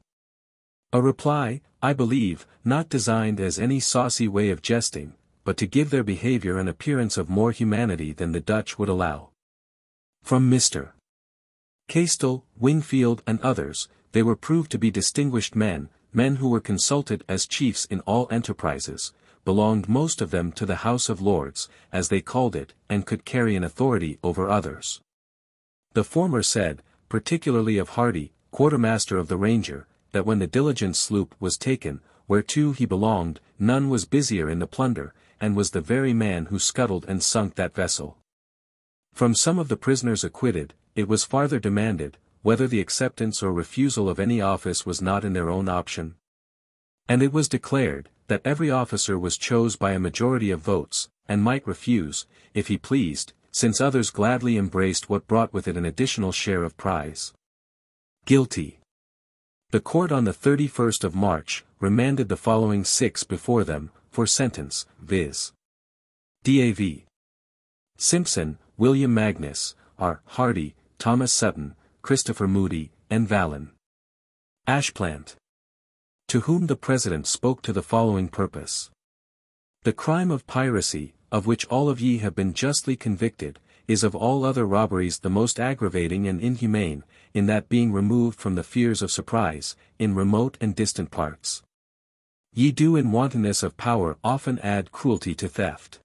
A reply, I believe, not designed as any saucy way of jesting, but to give their behavior an appearance of more humanity than the Dutch would allow. From Mr. Castell, Wingfield and others, they were proved to be distinguished men, men who were consulted as chiefs in all enterprises, belonged most of them to the House of Lords, as they called it, and could carry an authority over others. The former said, particularly of Hardy, quartermaster of the Ranger, that when the Diligence sloop was taken, whereto he belonged, none was busier in the plunder, and was the very man who scuttled and sunk that vessel. From some of the prisoners acquitted, it was farther demanded, whether the acceptance or refusal of any office was not in their own option. And it was declared, that every officer was chose by a majority of votes, and might refuse, if he pleased, since others gladly embraced what brought with it an additional share of prize. Guilty. The court on the 31st of March, remanded the following 6 before them, for sentence, viz. D.A.V. Simpson, William Magnus, R. Hardy, Thomas Sutton, Christopher Moody, and Vallon. Ashplant. To whom the President spoke to the following purpose. The crime of piracy, of which all of ye have been justly convicted, is of all other robberies the most aggravating and inhumane, in that being removed from the fears of surprise, in remote and distant parts. Ye do in wantonness of power often add cruelty to theft.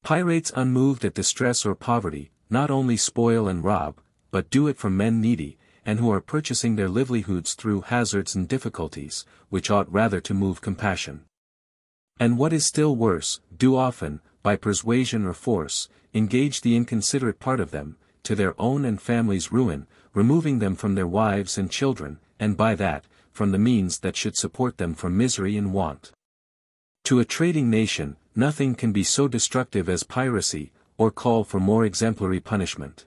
Pirates unmoved at distress or poverty, not only spoil and rob, but do it from men needy, and who are purchasing their livelihoods through hazards and difficulties, which ought rather to move compassion. And what is still worse, do often, by persuasion or force, engage the inconsiderate part of them, to their own and families' ruin, removing them from their wives and children, and by that, from the means that should support them from misery and want. To a trading nation, nothing can be so destructive as piracy, or call for more exemplary punishment.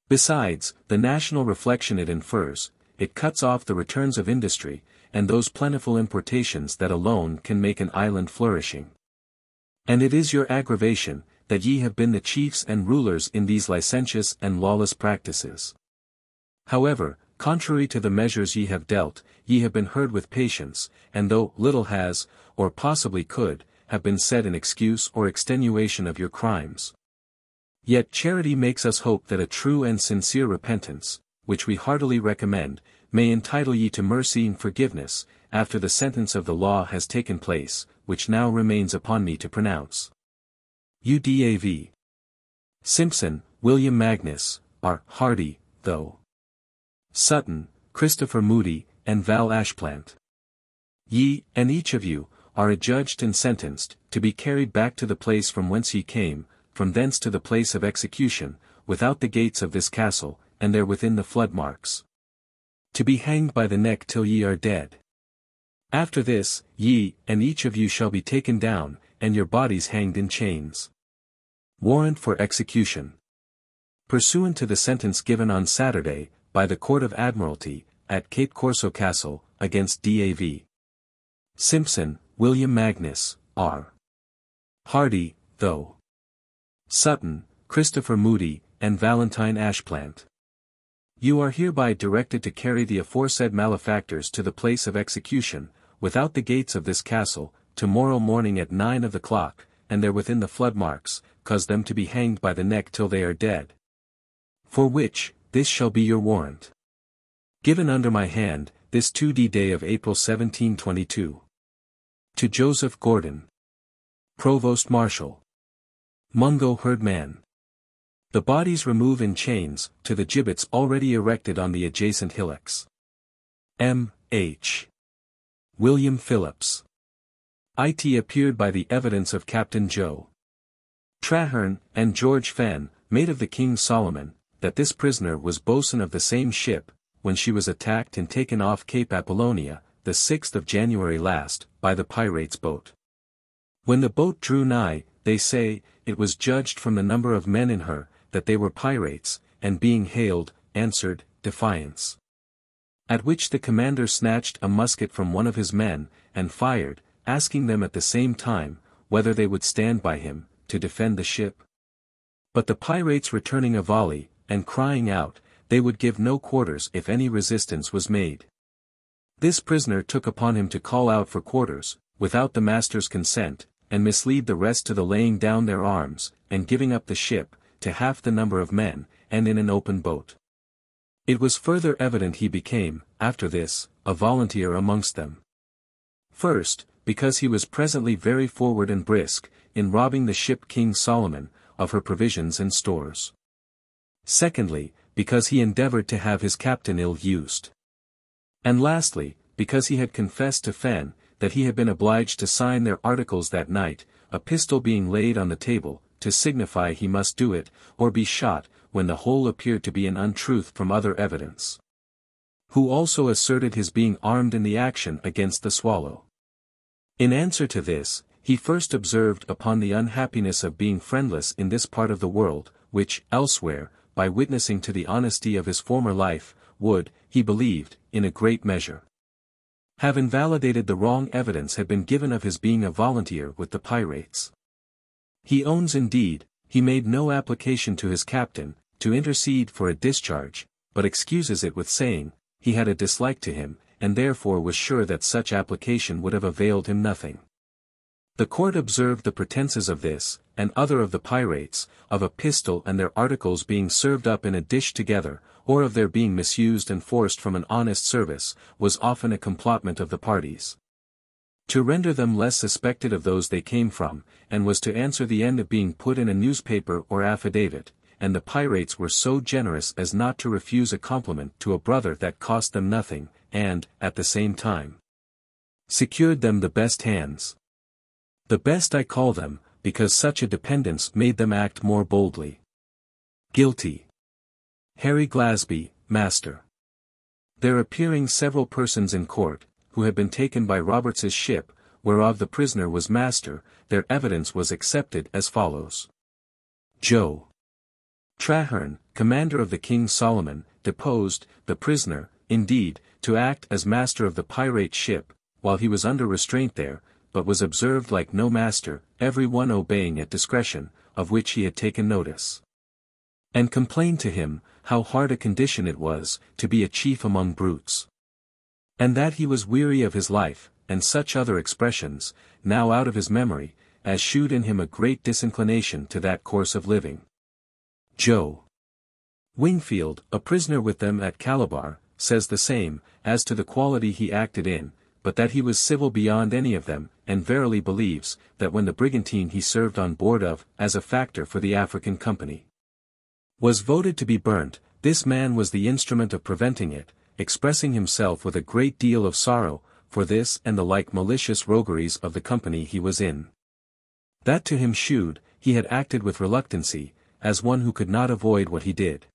Besides, the national reflection it infers, it cuts off the returns of industry, and those plentiful importations that alone can make an island flourishing. And it is your aggravation, that ye have been the chiefs and rulers in these licentious and lawless practices. However, contrary to the measures ye have dealt, ye have been heard with patience, and though little has, or possibly could, have been said in excuse or extenuation of your crimes, yet charity makes us hope that a true and sincere repentance, which we heartily recommend, may entitle ye to mercy and forgiveness, after the sentence of the law has taken place, which now remains upon me to pronounce. Udav. Simpson, William Magnus, R. Hardy, Tho. Sutton, Christopher Moody, and Val Ashplant. Ye, and each of you, are adjudged and sentenced, to be carried back to the place from whence ye came, from thence to the place of execution, without the gates of this castle, and there within the flood marks. To be hanged by the neck till ye are dead. After this, ye, and each of you shall be taken down, and your bodies hanged in chains. Warrant for execution. Pursuant to the sentence given on Saturday, by the Court of Admiralty, at Cape Corso Castle, against D.A.V. Simpson, William Magnus, R. Hardy, Tho. Sutton, Christopher Moody, and Valentine Ashplant. You are hereby directed to carry the aforesaid malefactors to the place of execution, without the gates of this castle, tomorrow morning at 9 of the clock, and there within the flood marks, cause them to be hanged by the neck till they are dead. For which, this shall be your warrant. Given under my hand, this 2d day of April 1722. To Joseph Gordon, Provost Marshal. Mungo Herdman. The bodies remove in chains, to the gibbets already erected on the adjacent hillocks. M. H. William Phillips. It appeared by the evidence of Captain Joe Traherne, and George Fenn, mate of the King Solomon, that this prisoner was boatswain of the same ship, when she was attacked and taken off Cape Apollonia, the 6th of January last, by the pirates' boat. When the boat drew nigh, they say, it was judged from the number of men in her, that they were pirates, and being hailed, answered, Defiance. At which the commander snatched a musket from one of his men, and fired, asking them at the same time, whether they would stand by him, to defend the ship. But the pirates returning a volley, and crying out, they would give no quarters if any resistance was made. This prisoner took upon him to call out for quarters, without the master's consent, and mislead the rest to the laying down their arms, and giving up the ship, to half the number of men, and in an open boat. It was further evident he became, after this, a volunteer amongst them. First, because he was presently very forward and brisk, in robbing the ship King Solomon, of her provisions and stores. Secondly, because he endeavored to have his captain ill-used. And lastly, because he had confessed to Fenn, that he had been obliged to sign their articles that night, a pistol being laid on the table, to signify he must do it, or be shot, when the whole appeared to be an untruth from other evidence. Who also asserted his being armed in the action against the Swallow. In answer to this, he first observed upon the unhappiness of being friendless in this part of the world, which, elsewhere, by witnessing to the honesty of his former life, would, he believed, in a great measure, have invalidated the wrong evidence had been given of his being a volunteer with the pirates. He owns indeed, he made no application to his captain, to intercede for a discharge, but excuses it with saying, he had a dislike to him, and therefore was sure that such application would have availed him nothing. The court observed the pretenses of this, and other of the pirates, of a pistol and their articles being served up in a dish together, or of their being misused and forced from an honest service, was often a complotment of the parties. To render them less suspected of those they came from, and was to answer the end of being put in a newspaper or affidavit, and the pirates were so generous as not to refuse a compliment to a brother that cost them nothing, and, at the same time, secured them the best hands. The best I call them, because such a dependence made them act more boldly. Guilty. Harry Glasby, Master. There appearing several persons in court, who had been taken by Roberts's ship, whereof the prisoner was master, their evidence was accepted as follows. Joe Traherne, commander of the King Solomon, deposed, the prisoner, indeed, to act as master of the pirate ship, while he was under restraint there, but was observed like no master, every one obeying at discretion, of which he had taken notice. And complained to him, how hard a condition it was, to be a chief among brutes. And that he was weary of his life, and such other expressions, now out of his memory, as shewed in him a great disinclination to that course of living. Joe Wingfield, a prisoner with them at Calabar, says the same, as to the quality he acted in, but that he was civil beyond any of them, and verily believes, that when the brigantine he served on board of, as a factor for the African Company, was voted to be burnt, this man was the instrument of preventing it, expressing himself with a great deal of sorrow, for this and the like malicious rogueries of the company he was in. That to him shewed, he had acted with reluctancy, as one who could not avoid what he did.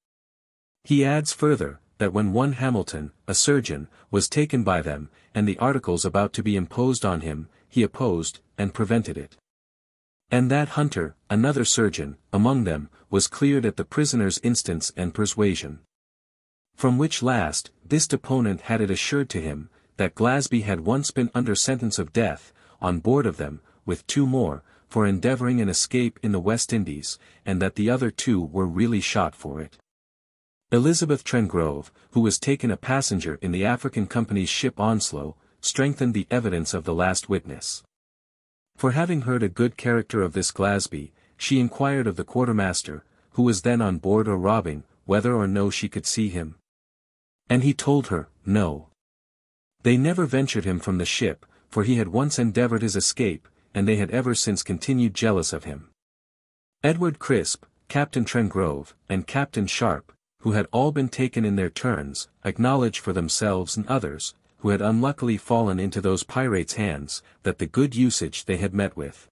He adds further, that when one Hamilton, a surgeon, was taken by them, and the articles about to be imposed on him, he opposed, and prevented it. And that Hunter, another surgeon, among them, was cleared at the prisoner's instance and persuasion. From which last, this deponent had it assured to him, that Glasby had once been under sentence of death, on board of them, with 2 more, for endeavouring an escape in the West Indies, and that the other 2 were really shot for it. Elizabeth Trengrove, who was taken a passenger in the African Company's ship Onslow, strengthened the evidence of the last witness. For having heard a good character of this Glasby, she inquired of the quartermaster, who was then on board or robbing, whether or no she could see him. And he told her, no. They never ventured him from the ship, for he had once endeavoured his escape, and they had ever since continued jealous of him. Edward Crisp, Captain Trengrove, and Captain Sharp, who had all been taken in their turns, acknowledged for themselves and others, who had unluckily fallen into those pirates' hands, that the good usage they had met with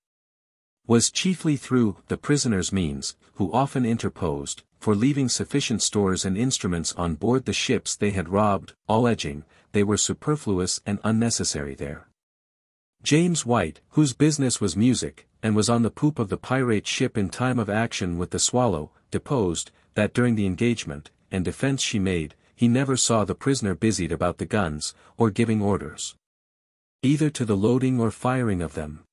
was chiefly through the prisoner's means, who often interposed, for leaving sufficient stores and instruments on board the ships they had robbed, alleging, they were superfluous and unnecessary there. James White, whose business was music, and was on the poop of the pirate ship in time of action with the Swallow, deposed, that during the engagement, and defence she made, he never saw the prisoner busied about the guns, or giving orders, either to the loading or firing of them,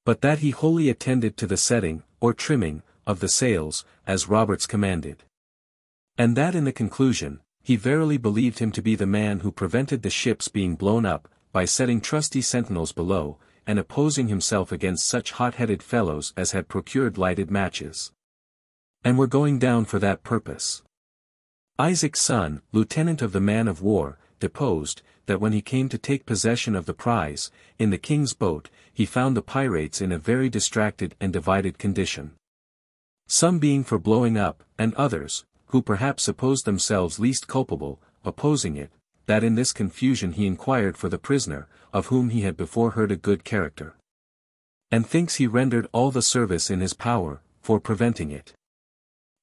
but that he wholly attended to the setting, or trimming, of the sails, as Roberts commanded. And that in the conclusion, he verily believed him to be the man who prevented the ships being blown up, by setting trusty sentinels below, and opposing himself against such hot-headed fellows as had procured lighted matches, and were going down for that purpose. Isaac's son, lieutenant of the man-of-war, deposed, that when he came to take possession of the prize, in the king's boat, he found the pirates in a very distracted and divided condition. Some being for blowing up, and others, who perhaps supposed themselves least culpable, opposing it, that in this confusion he inquired for the prisoner, of whom he had before heard a good character, and thinks he rendered all the service in his power, for preventing it.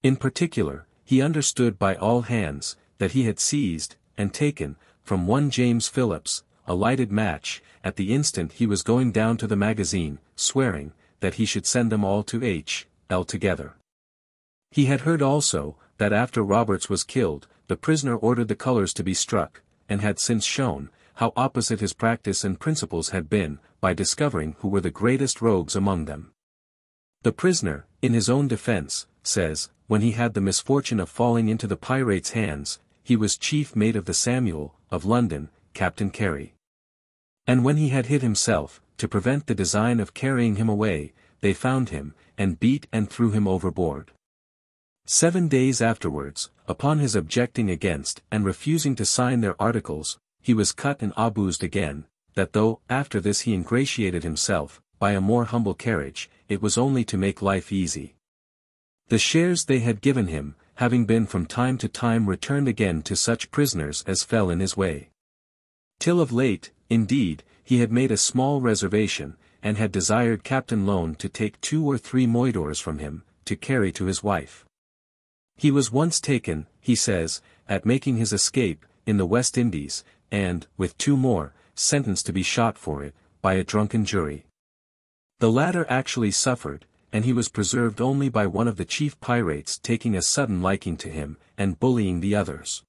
In particular, he understood by all hands, that he had seized, and taken, from one James Phillips, a lighted match, at the instant he was going down to the magazine, swearing, that he should send them all to H.L. together. He had heard also, that after Roberts was killed, the prisoner ordered the colours to be struck, and had since shown, how opposite his practice and principles had been, by discovering who were the greatest rogues among them. The prisoner, in his own defence, says, when he had the misfortune of falling into the pirates' hands, he was chief mate of the Samuel, of London, Captain Carey. And when he had hid himself, to prevent the design of carrying him away, they found him, and beat and threw him overboard. 7 days afterwards, upon his objecting against and refusing to sign their articles, he was cut and abused again, that though after this he ingratiated himself, by a more humble carriage, it was only to make life easy. The shares they had given him, having been from time to time returned again to such prisoners as fell in his way. Till of late, indeed, he had made a small reservation, and had desired Captain Lone to take 2 or 3 moidores from him, to carry to his wife. He was once taken, he says, at making his escape, in the West Indies, and, with 2 more, sentenced to be shot for it, by a drunken jury. The latter actually suffered, and he was preserved only by one of the chief pirates taking a sudden liking to him, and bullying the others.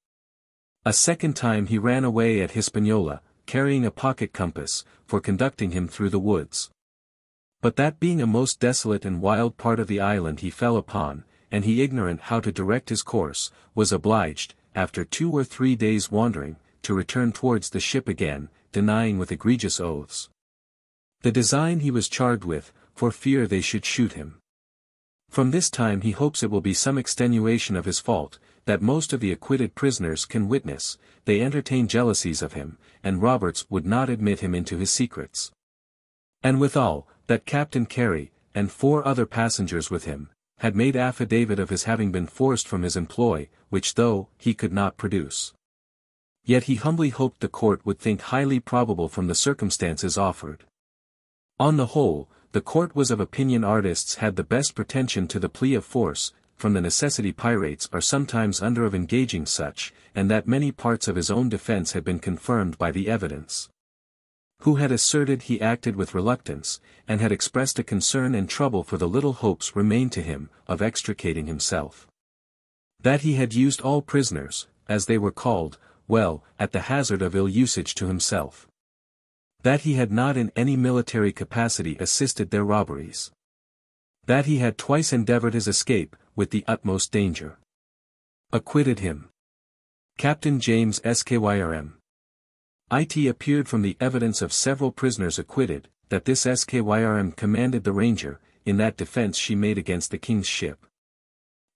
A second time he ran away at Hispaniola, carrying a pocket compass, for conducting him through the woods. But that being a most desolate and wild part of the island he fell upon, and he ignorant how to direct his course, was obliged, after 2 or 3 days wandering, to return towards the ship again, denying with egregious oaths the design he was charged with, for fear they should shoot him. From this time he hopes it will be some extenuation of his fault, that most of the acquitted prisoners can witness, they entertain jealousies of him, and Roberts would not admit him into his secrets. And withal, that Captain Carey, and 4 other passengers with him, had made affidavit of his having been forced from his employ, which though he could not produce, yet he humbly hoped the court would think highly probable from the circumstances offered. On the whole, the court was of opinion artists had the best pretension to the plea of force, from the necessity pirates are sometimes under of engaging such, and that many parts of his own defense had been confirmed by the evidence. Who had asserted he acted with reluctance, and had expressed a concern and trouble for the little hopes remained to him, of extricating himself. That he had used all prisoners, as they were called, well, at the hazard of ill usage to himself. That he had not in any military capacity assisted their robberies. That he had twice endeavored his escape, with the utmost danger. Acquitted him. Captain James Skyrm. It appeared from the evidence of several prisoners acquitted, that this Skyrm commanded the Ranger, in that defense she made against the king's ship.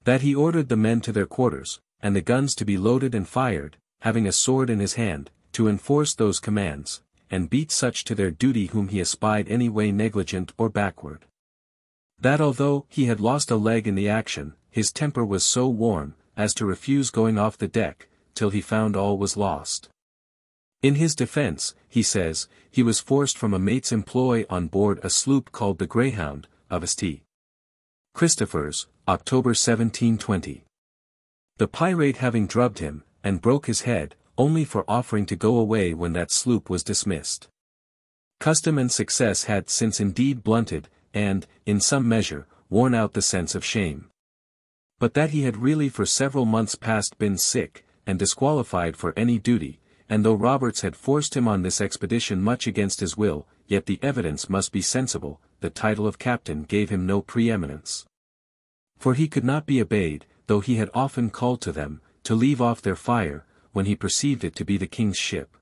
That he ordered the men to their quarters, and the guns to be loaded and fired, having a sword in his hand, to enforce those commands, and beat such to their duty whom he espied any way negligent or backward. That although he had lost a leg in the action, his temper was so warm, as to refuse going off the deck, till he found all was lost. In his defense, he says, he was forced from a mate's employ on board a sloop called the Greyhound, of St. Christopher's, October 1720. The pirate having drubbed him, and broke his head, only for offering to go away when that sloop was dismissed. Custom and success had since indeed blunted, and, in some measure, worn out the sense of shame. But that he had really for several months past been sick, and disqualified for any duty, and though Roberts had forced him on this expedition much against his will, yet the evidence must be sensible, the title of captain gave him no preeminence. For he could not be obeyed, though he had often called to them, to leave off their fire, when he perceived it to be the king's ship.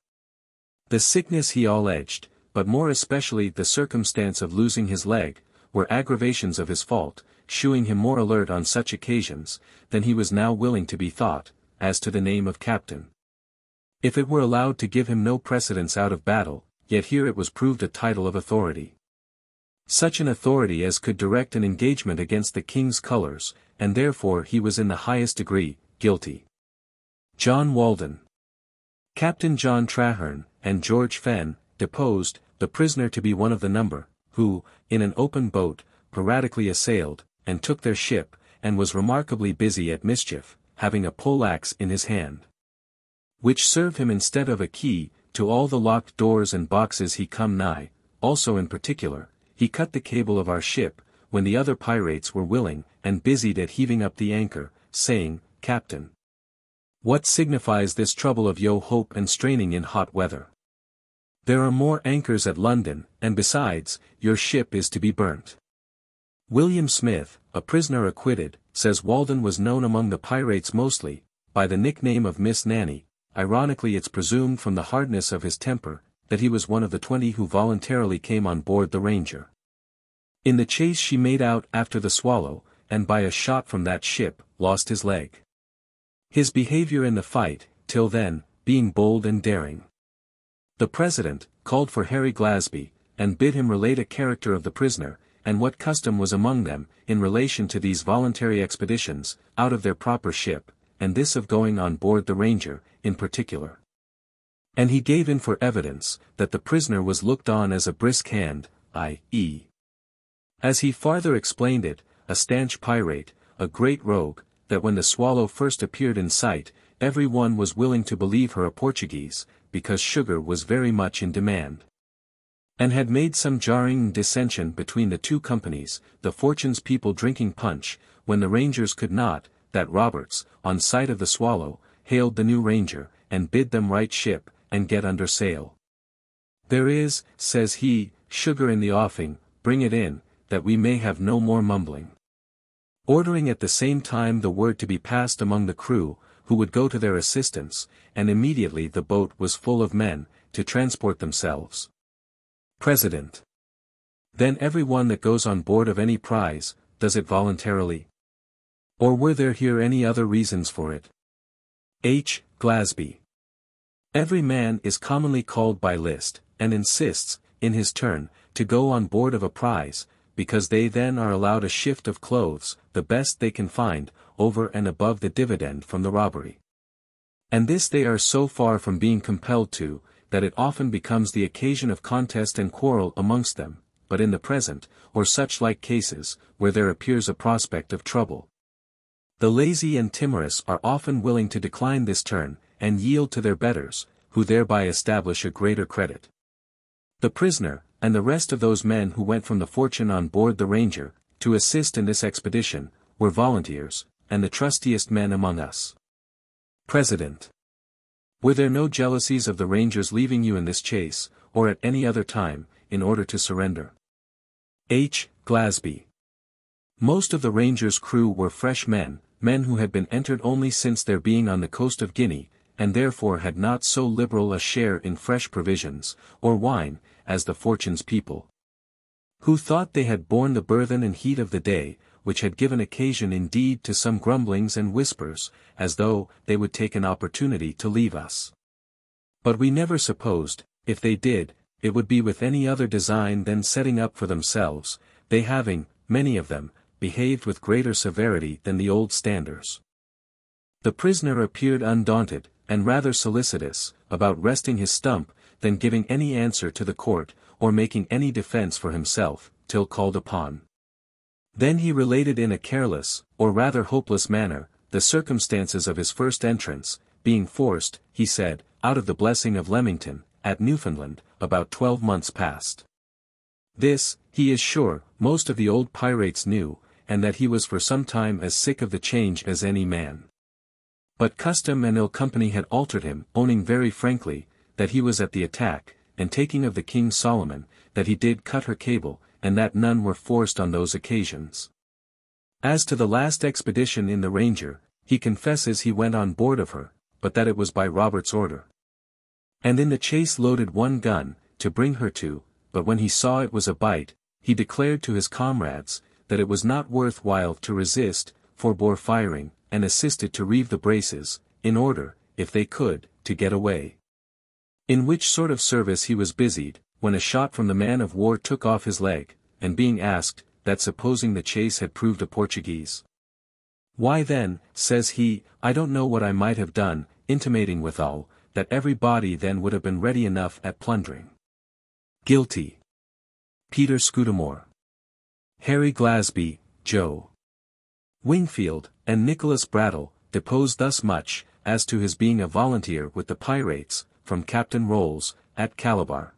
The sickness he alleged, but more especially the circumstance of losing his leg, were aggravations of his fault, shewing him more alert on such occasions, than he was now willing to be thought, as to the name of captain. If it were allowed to give him no precedence out of battle, yet here it was proved a title of authority. Such an authority as could direct an engagement against the king's colours, and therefore he was in the highest degree, guilty. John Walden. Captain John Traherne, and George Fenn, deposed, the prisoner to be one of the number, who, in an open boat, piratically assailed, and took their ship, and was remarkably busy at mischief, having a pole-axe in his hand, which served him instead of a key, to all the locked doors and boxes he come nigh. Also in particular, he cut the cable of our ship, when the other pirates were willing, and busied at heaving up the anchor, saying, Captain, what signifies this trouble of yo hope and straining in hot weather? There are more anchors at London, and besides, your ship is to be burnt. William Smith, a prisoner acquitted, says Walden was known among the pirates mostly, by the nickname of Miss Nanny. Ironically it's presumed from the hardness of his temper, that he was one of the 20 who voluntarily came on board the Ranger. In the chase she made out after the Swallow, and by a shot from that ship, lost his leg. His behavior in the fight, till then, being bold and daring. The President called for Harry Glasby, and bid him relate a character of the prisoner, and what custom was among them, in relation to these voluntary expeditions, out of their proper ship, and this of going on board the Ranger, in particular. And he gave in for evidence, that the prisoner was looked on as a brisk hand, i.e. as he farther explained it, a stanch pirate, a great rogue, that when the Swallow first appeared in sight, every one was willing to believe her a Portuguese, because sugar was very much in demand. And had made some jarring dissension between the two companies, the Fortune's people drinking punch, when the Rangers could not, that Roberts, on sight of the Swallow, hailed the new Ranger, and bid them right ship, and get under sail. There is, says he, sugar in the offing, bring it in, that we may have no more mumbling. Ordering at the same time the word to be passed among the crew, who would go to their assistance, and immediately the boat was full of men, to transport themselves. President. Then every one that goes on board of any prize, does it voluntarily? Or were there here any other reasons for it? H. Glasby. Every man is commonly called by list, and insists, in his turn, to go on board of a prize, because they then are allowed a shift of clothes, the best they can find, over and above the dividend from the robbery. And this they are so far from being compelled to, that it often becomes the occasion of contest and quarrel amongst them, but in the present, or such like cases, where there appears a prospect of trouble. The lazy and timorous are often willing to decline this turn, and yield to their betters, who thereby establish a greater credit. The prisoner, and the rest of those men who went from the Fortune on board the Ranger, to assist in this expedition, were volunteers, and the trustiest men among us. President. Were there no jealousies of the Rangers leaving you in this chase, or at any other time, in order to surrender? H. Glasby. Most of the Rangers' crew were fresh men, men who had been entered only since their being on the coast of Guinea, and therefore had not so liberal a share in fresh provisions, or wine, as the Fortune's people. Who thought they had borne the burthen and heat of the day, which had given occasion indeed to some grumblings and whispers, as though they would take an opportunity to leave us. But we never supposed, if they did, it would be with any other design than setting up for themselves, they having, many of them, behaved with greater severity than the old standers. The prisoner appeared undaunted, and rather solicitous, about resting his stump, than giving any answer to the court, or making any defense for himself, till called upon. Then he related in a careless, or rather hopeless manner, the circumstances of his first entrance, being forced, he said, out of the Blessing of Leamington, at Newfoundland, about 12 months past. This, he is sure, most of the old pirates knew, and that he was for some time as sick of the change as any man. But custom and ill company had altered him, owning very frankly, that he was at the attack, and taking of the King Solomon, that he did cut her cable, and that none were forced on those occasions. As to the last expedition in the Ranger, he confesses he went on board of her, but that it was by Robert's order. And in the chase loaded one gun, to bring her to, but when he saw it was a bite, he declared to his comrades, that it was not worth while to resist, forbore firing, and assisted to reeve the braces, in order, if they could, to get away. In which sort of service he was busied, when a shot from the man-of-war took off his leg, and being asked, that supposing the chase had proved a Portuguese. Why then, says he, I don't know what I might have done, intimating withal, that every body then would have been ready enough at plundering. Guilty. Peter Scudamore. Harry Glasby, Joe. Wingfield, and Nicholas Brattle, deposed thus much, as to his being a volunteer with the pirates, from Captain Rolls, at Calabar.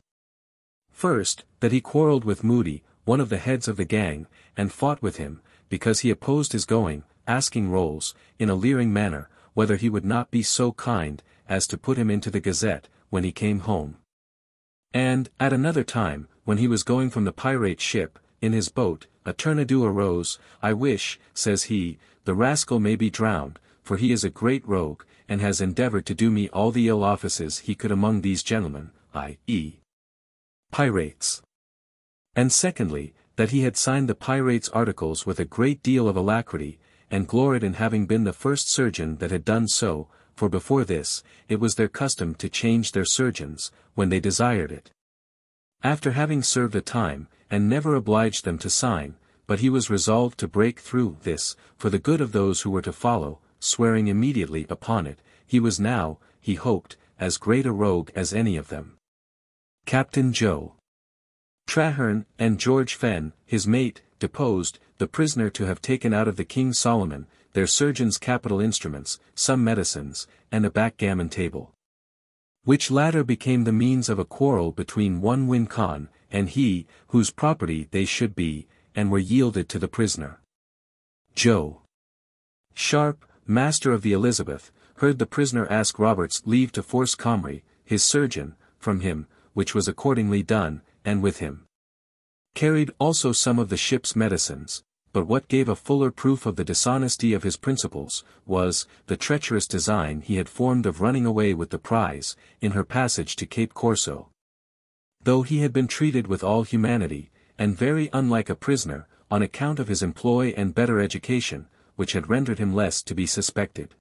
First, that he quarrelled with Moody, one of the heads of the gang, and fought with him, because he opposed his going, asking Rolls, in a leering manner, whether he would not be so kind, as to put him into the Gazette, when he came home. And, at another time, when he was going from the pirate ship, in his boat, a tournado arose, I wish, says he, the rascal may be drowned, for he is a great rogue, and has endeavoured to do me all the ill offices he could among these gentlemen, i.e. pirates. And secondly, that he had signed the pirates' articles with a great deal of alacrity, and gloried in having been the first surgeon that had done so, for before this, it was their custom to change their surgeons, when they desired it. After having served a time, and never obliged them to sign, but he was resolved to break through this, for the good of those who were to follow, swearing immediately upon it, he was now, he hoped, as great a rogue as any of them. Captain Joe Traherne, and George Fenn, his mate, deposed, the prisoner to have taken out of the King Solomon, their surgeon's capital instruments, some medicines, and a backgammon table. Which latter became the means of a quarrel between one Win Con, and he, whose property they should be, and were yielded to the prisoner. Joe Sharp, master of the Elizabeth, heard the prisoner ask Roberts leave to force Comrie, his surgeon, from him, which was accordingly done, and with him carried also some of the ship's medicines, but what gave a fuller proof of the dishonesty of his principles, was, the treacherous design he had formed of running away with the prize, in her passage to Cape Corso. Though he had been treated with all humanity, and very unlike a prisoner, on account of his employ and better education, which had rendered him less to be suspected.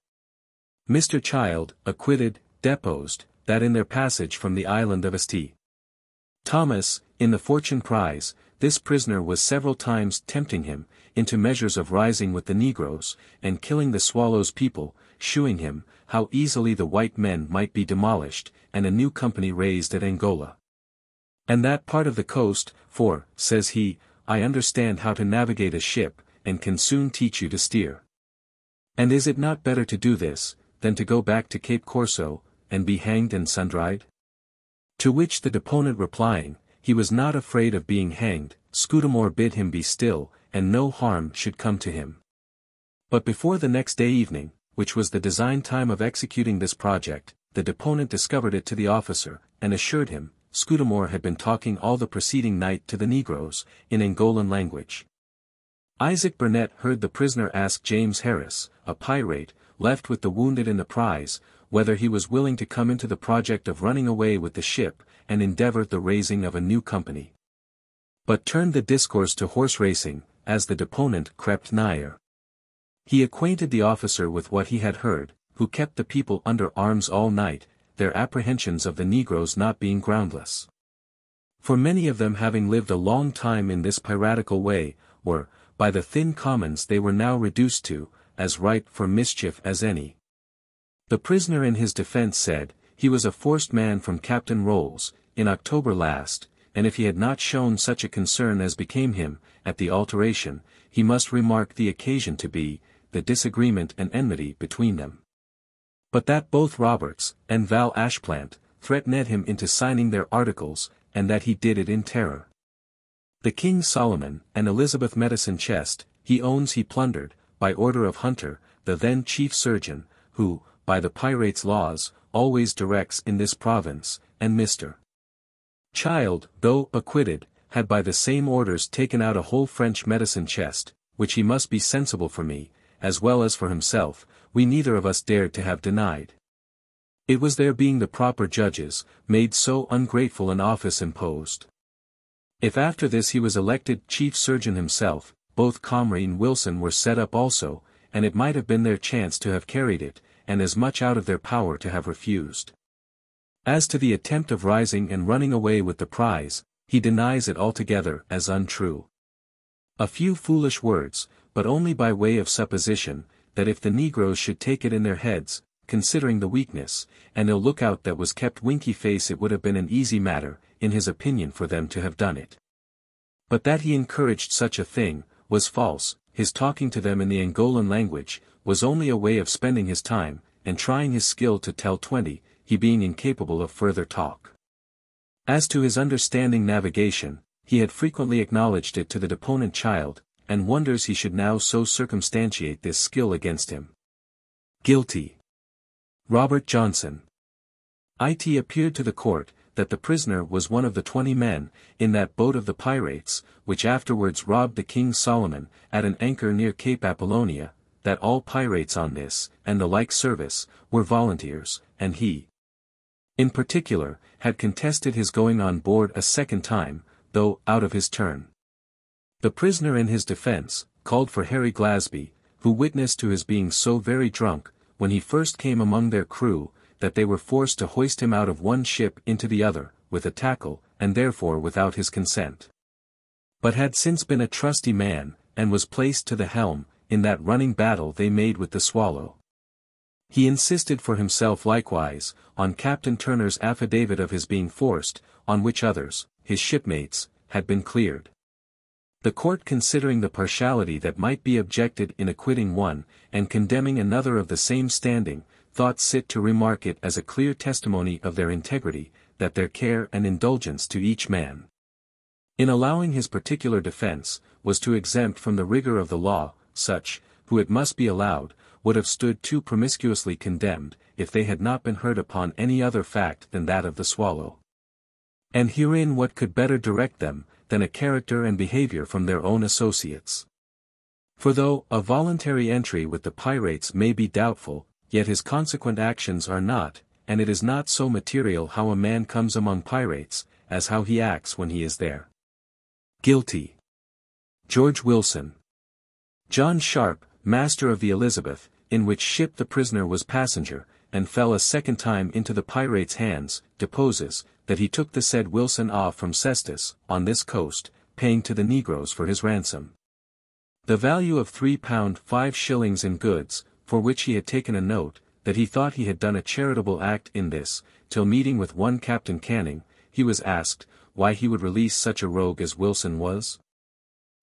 Mr. Child, acquitted, deposed, that in their passage from the island of St. Thomas, in the Fortune prize, this prisoner was several times tempting him, into measures of rising with the negroes, and killing the Swallows people, shewing him, how easily the white men might be demolished, and a new company raised at Angola. And that part of the coast, for, says he, I understand how to navigate a ship, and can soon teach you to steer. And is it not better to do this, than to go back to Cape Corso, and be hanged and sun-dried? To which the deponent replying, he was not afraid of being hanged, Scudamore bid him be still, and no harm should come to him. But before the next day evening, which was the designed time of executing this project, the deponent discovered it to the officer, and assured him, Scudamore had been talking all the preceding night to the negroes, in Angolan language. Isaac Burnett heard the prisoner ask James Harris, a pirate, left with the wounded in the prize, whether he was willing to come into the project of running away with the ship, and endeavor the raising of a new company. But turned the discourse to horse racing, as the deponent crept nigher. He acquainted the officer with what he had heard, who kept the people under arms all night, their apprehensions of the negroes not being groundless. For many of them having lived a long time in this piratical way, were, by the thin commons they were now reduced to, as ripe for mischief as any. The prisoner in his defence said, he was a forced man from Captain Rolls, in October last, and if he had not shown such a concern as became him, at the alteration, he must remark the occasion to be, the disagreement and enmity between them. But that both Roberts, and Val Ashplant, threatened him into signing their articles, and that he did it in terror. The King Solomon, and Elizabeth medicine chest, he owns he plundered, by order of Hunter, the then chief surgeon, who, by the pirates' laws, always directs in this province, and Mr. Child, though acquitted, had by the same orders taken out a whole French medicine chest, which he must be sensible for me, as well as for himself, we neither of us dared to have denied. It was their being the proper judges, made so ungrateful an office imposed. If after this he was elected chief surgeon himself, both Comrie and Wilson were set up also, and it might have been their chance to have carried it, and as much out of their power to have refused. As to the attempt of rising and running away with the prize, he denies it altogether as untrue. A few foolish words, but only by way of supposition, that if the negroes should take it in their heads, considering the weakness, and ill lookout that was kept Winky Face, it would have been an easy matter, in his opinion, for them to have done it. But that he encouraged such a thing, was false. His talking to them in the Angolan language, was only a way of spending his time, and trying his skill to tell 20, he being incapable of further talk. As to his understanding navigation, he had frequently acknowledged it to the deponent Child, and wonders he should now so circumstantiate this skill against him. Guilty. Robert Johnson. It appeared to the court, that the prisoner was one of the 20 men, in that boat of the pirates, which afterwards robbed the King Solomon, at an anchor near Cape Apollonia, that all pirates on this, and the like service, were volunteers, and he, in particular, had contested his going on board a second time, though out of his turn. The prisoner in his defense, called for Harry Glasby, who witnessed to his being so very drunk, when he first came among their crew, that they were forced to hoist him out of one ship into the other, with a tackle, and therefore without his consent. But had since been a trusty man, and was placed to the helm, in that running battle they made with the Swallow. He insisted for himself likewise, on Captain Turner's affidavit of his being forced, on which others, his shipmates, had been cleared. The court, considering the partiality that might be objected in acquitting one, and condemning another of the same standing, thought fit to remark it as a clear testimony of their integrity, that their care and indulgence to each man, in allowing his particular defense, was to exempt from the rigor of the law, such, who it must be allowed, would have stood too promiscuously condemned, if they had not been heard upon any other fact than that of the Swallow. And herein what could better direct them, than a character and behavior from their own associates? For though a voluntary entry with the pirates may be doubtful, yet his consequent actions are not, and it is not so material how a man comes among pirates, as how he acts when he is there. Guilty. George Wilson. John Sharp, master of the Elizabeth, in which ship the prisoner was passenger, and fell a second time into the pirates' hands, deposes, that he took the said Wilson off from Cestus, on this coast, paying to the negroes for his ransom the value of £3 5 in goods, for which he had taken a note, that he thought he had done a charitable act in this, till meeting with one Captain Canning, he was asked, why he would release such a rogue as Wilson was?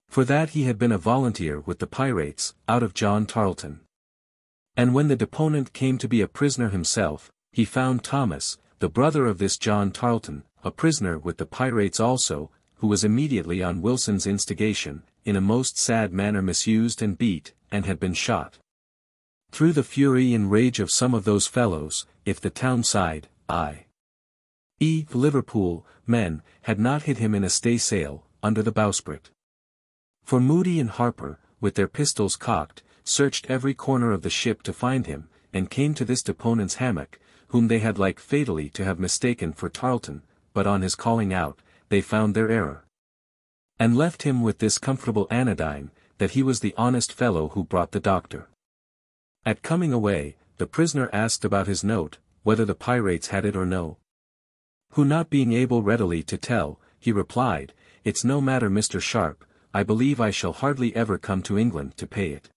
For that he had been a volunteer with the pirates, out of John Tarleton. And when the deponent came to be a prisoner himself, he found Thomas, the brother of this John Tarleton, a prisoner with the pirates also, who was immediately on Wilson's instigation, in a most sad manner misused and beat, and had been shot. Through the fury and rage of some of those fellows, if the town side, i.e. Liverpool, men, had not hit him in a staysail, under the bowsprit. For Moody and Harper, with their pistols cocked, searched every corner of the ship to find him, and came to this deponent's hammock, whom they had like fatally to have mistaken for Tarleton, but on his calling out, they found their error, and left him with this comfortable anodyne, that he was the honest fellow who brought the doctor. At coming away, the prisoner asked about his note, whether the pirates had it or no. Who not being able readily to tell, he replied, "It's no matter, Mr. Sharp, I believe I shall hardly ever come to England to pay it."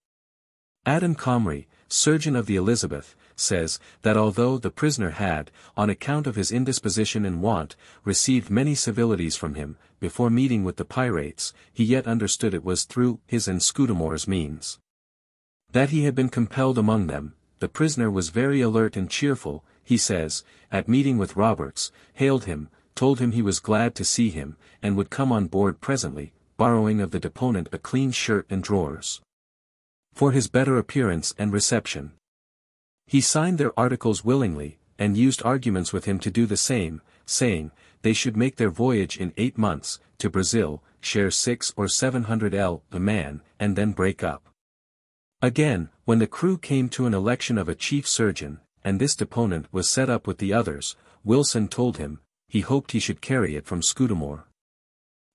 Adam Comrie, surgeon of the Elizabeth, says, that although the prisoner had, on account of his indisposition and want, received many civilities from him, before meeting with the pirates, he yet understood it was through his and Scudamore's means that he had been compelled among them. The prisoner was very alert and cheerful, he says, at meeting with Roberts, hailed him, told him he was glad to see him, and would come on board presently, borrowing of the deponent a clean shirt and drawers, for his better appearance and reception. He signed their articles willingly, and used arguments with him to do the same, saying, they should make their voyage in 8 months, to Brazil, share 600 or 700 L a man, and then break up. Again, when the crew came to an election of a chief surgeon, and this deponent was set up with the others, Wilson told him, he hoped he should carry it from Scudamore.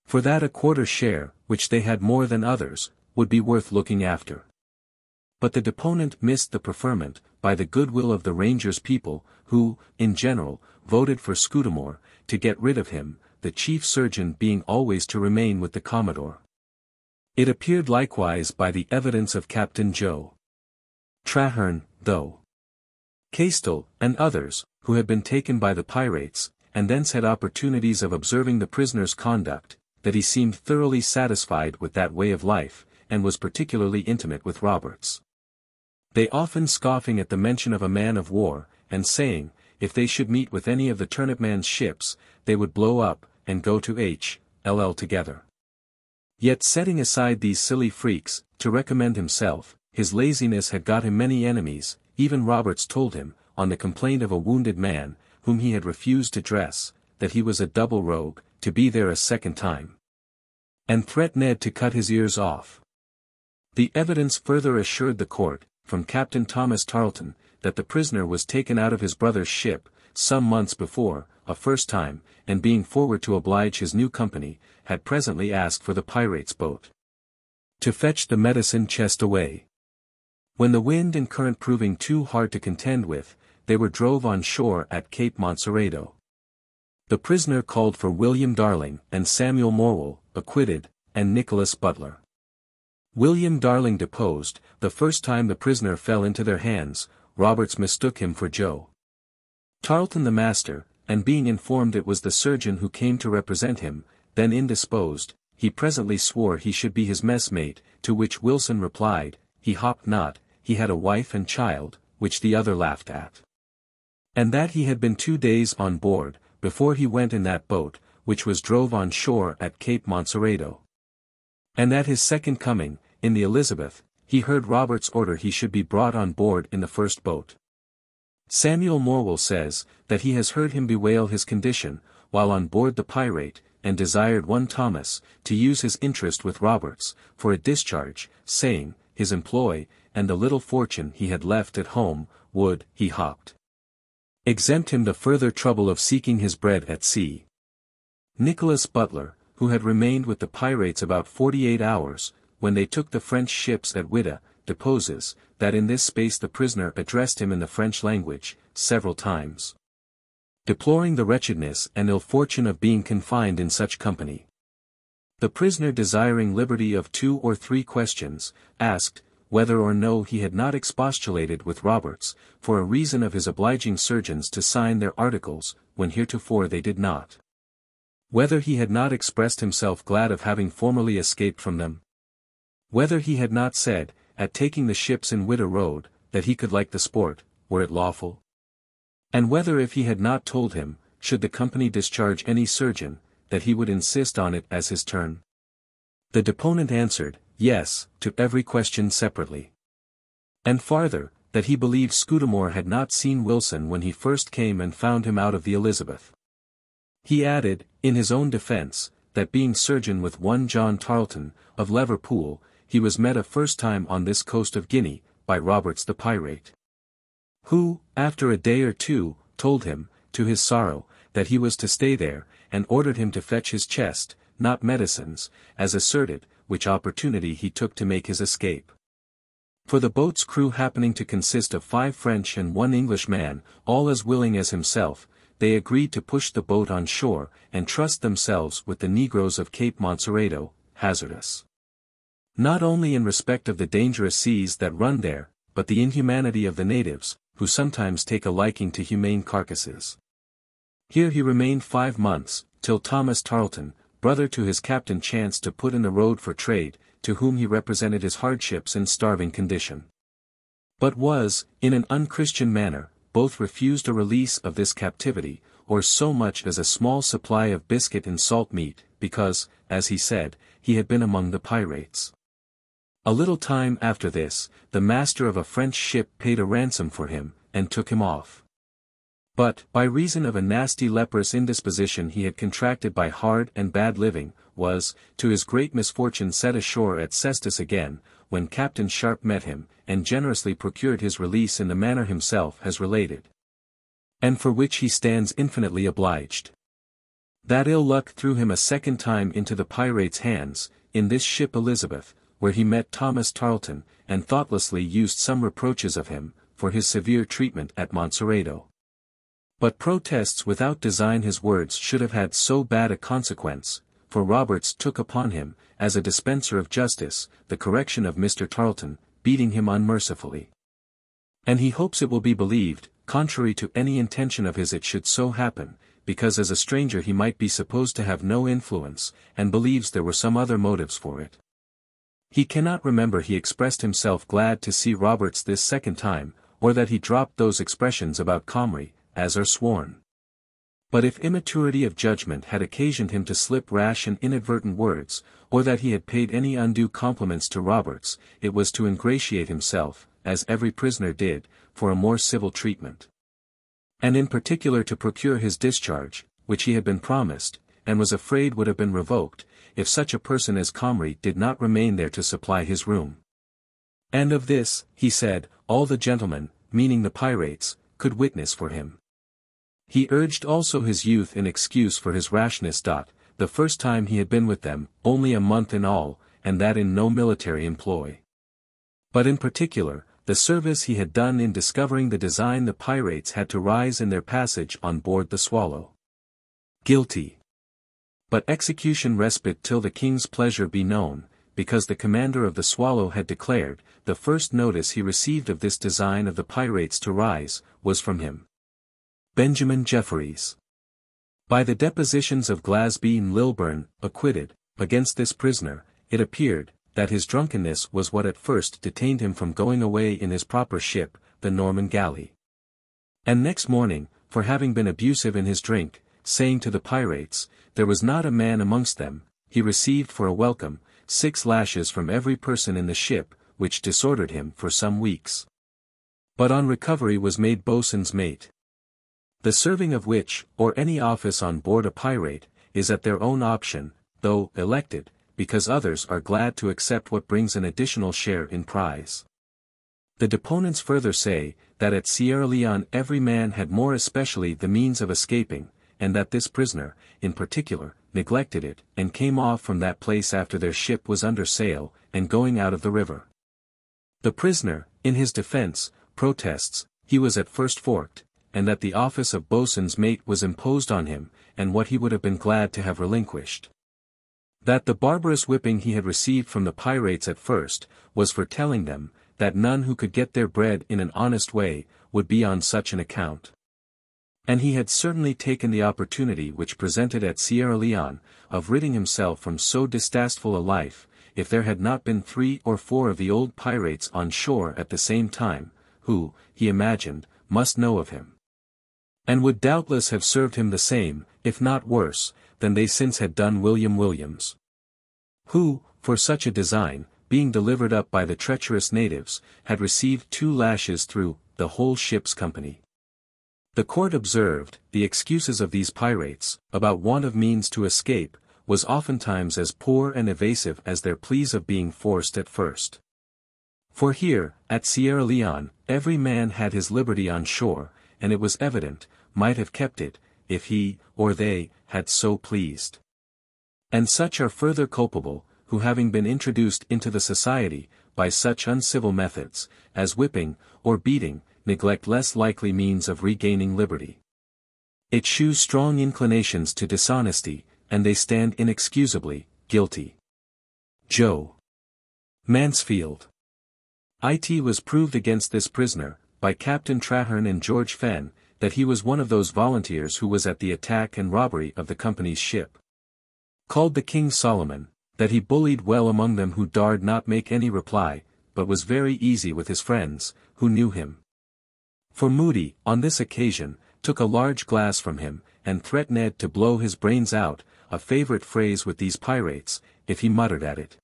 For that a quarter share, which they had more than others, would be worth looking after. But the deponent missed the preferment, by the goodwill of the Rangers people, who, in general, voted for Scudamore, to get rid of him, the chief surgeon being always to remain with the Commodore. It appeared likewise by the evidence of Captain Joe Traherne, though Castell, and others, who had been taken by the pirates, and thence had opportunities of observing the prisoner's conduct, that he seemed thoroughly satisfied with that way of life, and was particularly intimate with Roberts. They often scoffing at the mention of a man of war, and saying, if they should meet with any of the Turnipman's ships, they would blow up, and go to H.L.L. together. Yet setting aside these silly freaks, to recommend himself, his laziness had got him many enemies. Even Roberts told him, on the complaint of a wounded man, whom he had refused to dress, that he was a double rogue, to be there a second time, and threatened Ned to cut his ears off. The evidence further assured the court, from Captain Thomas Tarleton, that the prisoner was taken out of his brother's ship, some months before, a first time, and being forward to oblige his new company, had presently asked for the pirates' boat. to fetch the medicine chest away. When the wind and current proving too hard to contend with, they were drove on shore at Cape Monserrato. The prisoner called for William Darling and Samuel Morwell, acquitted, and Nicholas Butler. William Darling deposed, the first time the prisoner fell into their hands, Roberts mistook him for Joe Tarleton the master, and being informed it was the surgeon who came to represent him, then indisposed, he presently swore he should be his messmate, to which Wilson replied, he hopped not, he had a wife and child, which the other laughed at. And that he had been 2 days on board, before he went in that boat, which was drove on shore at Cape Monserrato. And at his second coming, in the Elizabeth, he heard Roberts order he should be brought on board in the first boat. Samuel Morwell says, that he has heard him bewail his condition, while on board the Pirate, and desired one Thomas, to use his interest with Roberts, for a discharge, saying, his employ, and the little fortune he had left at home, would, he hopped, exempt him the further trouble of seeking his bread at sea. Nicholas Butler, who had remained with the pirates about 48 hours, when they took the French ships at Whydah, deposes, that in this space the prisoner addressed him in the French language, several times, deploring the wretchedness and ill fortune of being confined in such company. The prisoner desiring liberty of 2 or 3 questions, asked, whether or no he had not expostulated with Roberts, for a reason of his obliging surgeons to sign their articles, when heretofore they did not. Whether he had not expressed himself glad of having formerly escaped from them. Whether he had not said, at taking the ships in Whydah Road, that he could like the sport, were it lawful. And whether if he had not told him, should the company discharge any surgeon, that he would insist on it as his turn. The deponent answered, yes, to every question separately. And farther, that he believed Scudamore had not seen Wilson when he first came and found him out of the Elizabeth. He added, in his own defence, that being surgeon with one John Tarleton, of Liverpool, he was met a first time on this coast of Guinea, by Roberts the pirate, who, after a day or 2, told him, to his sorrow, that he was to stay there, and ordered him to fetch his chest, not medicines, as asserted, which opportunity he took to make his escape. For the boat's crew happening to consist of 5 French and 1 English man, all as willing as himself, they agreed to push the boat on shore, and trust themselves with the negroes of Cape Monserrato, hazardous, not only in respect of the dangerous seas that run there, but the inhumanity of the natives, who sometimes take a liking to humane carcasses. Here he remained 5 months, till Thomas Tarleton, brother to his captain, chanced to put in the road for trade, to whom he represented his hardships and starving condition. But was, in an unchristian manner, both refused a release of this captivity, or so much as a small supply of biscuit and salt meat, because, as he said, he had been among the pirates. A little time after this, the master of a French ship paid a ransom for him, and took him off. But, by reason of a nasty leprous indisposition he had contracted by hard and bad living, was, to his great misfortune, set ashore at Cestus again, when Captain Sharp met him, and generously procured his release in the manner himself has related, and for which he stands infinitely obliged. That ill luck threw him a second time into the pirates' hands, in this ship Elizabeth, where he met Thomas Tarleton, and thoughtlessly used some reproaches of him, for his severe treatment at Monserrato. But protests without design his words should have had so bad a consequence, for Roberts took upon him, as a dispenser of justice, the correction of Mr. Tarleton, beating him unmercifully. And he hopes it will be believed, contrary to any intention of his it should so happen, because as a stranger he might be supposed to have no influence, and believes there were some other motives for it. He cannot remember he expressed himself glad to see Roberts this second time, or that he dropped those expressions about Comrie, as are sworn. But if immaturity of judgment had occasioned him to slip rash and inadvertent words, or that he had paid any undue compliments to Roberts, it was to ingratiate himself, as every prisoner did, for a more civil treatment. And in particular to procure his discharge, which he had been promised, and was afraid would have been revoked, if such a person as Comrie did not remain there to supply his room. And of this, he said, all the gentlemen, meaning the pirates, could witness for him. He urged also his youth in excuse for his rashness. The first time he had been with them, only a month in all, and that in no military employ. But in particular, the service he had done in discovering the design the pirates had to rise in their passage on board the Swallow. Guilty. But execution respite till the king's pleasure be known, because the commander of the Swallow had declared, the first notice he received of this design of the pirates to rise, was from him. Benjamin Jeffreys. By the depositions of Glasby and Lilburn, acquitted, against this prisoner, it appeared, that his drunkenness was what at first detained him from going away in his proper ship, the Norman galley. And next morning, for having been abusive in his drink, saying to the pirates, there was not a man amongst them, he received for a welcome, 6 lashes from every person in the ship, which disordered him for some weeks. But on recovery was made boatswain's mate. The serving of which, or any office on board a pirate, is at their own option, though elected, because others are glad to accept what brings an additional share in prize. The deponents further say, that at Sierra Leone every man had more especially the means of escaping, and that this prisoner, in particular, neglected it, and came off from that place after their ship was under sail, and going out of the river. The prisoner, in his defense, protests, he was at first forked, and that the office of boatswain's mate was imposed on him, and what he would have been glad to have relinquished. That the barbarous whipping he had received from the pirates at first, was for telling them, that none who could get their bread in an honest way, would be on such an account. And he had certainly taken the opportunity which presented at Sierra Leone, of ridding himself from so distasteful a life, if there had not been 3 or 4 of the old pirates on shore at the same time, who, he imagined, must know of him. And would doubtless have served him the same, if not worse, than they since had done William Williams. Who, for such a design, being delivered up by the treacherous natives, had received 2 lashes through the whole ship's company. The court observed, the excuses of these pirates, about want of means to escape, was oftentimes as poor and evasive as their pleas of being forced at first. For here, at Sierra Leone, every man had his liberty on shore, and it was evident, might have kept it, if he, or they, had so pleased. And such are further culpable, who having been introduced into the society, by such uncivil methods, as whipping, or beating, neglect less likely means of regaining liberty. It shews strong inclinations to dishonesty, and they stand inexcusably guilty. Joe. Mansfield. It was proved against this prisoner, by Captain Traherne and George Fenn, that he was one of those volunteers who was at the attack and robbery of the company's ship. Called the King Solomon, that he bullied well among them who dared not make any reply, but was very easy with his friends, who knew him. For Moody, on this occasion, took a large glass from him, and threatened to blow his brains out, a favorite phrase with these pirates, if he muttered at it.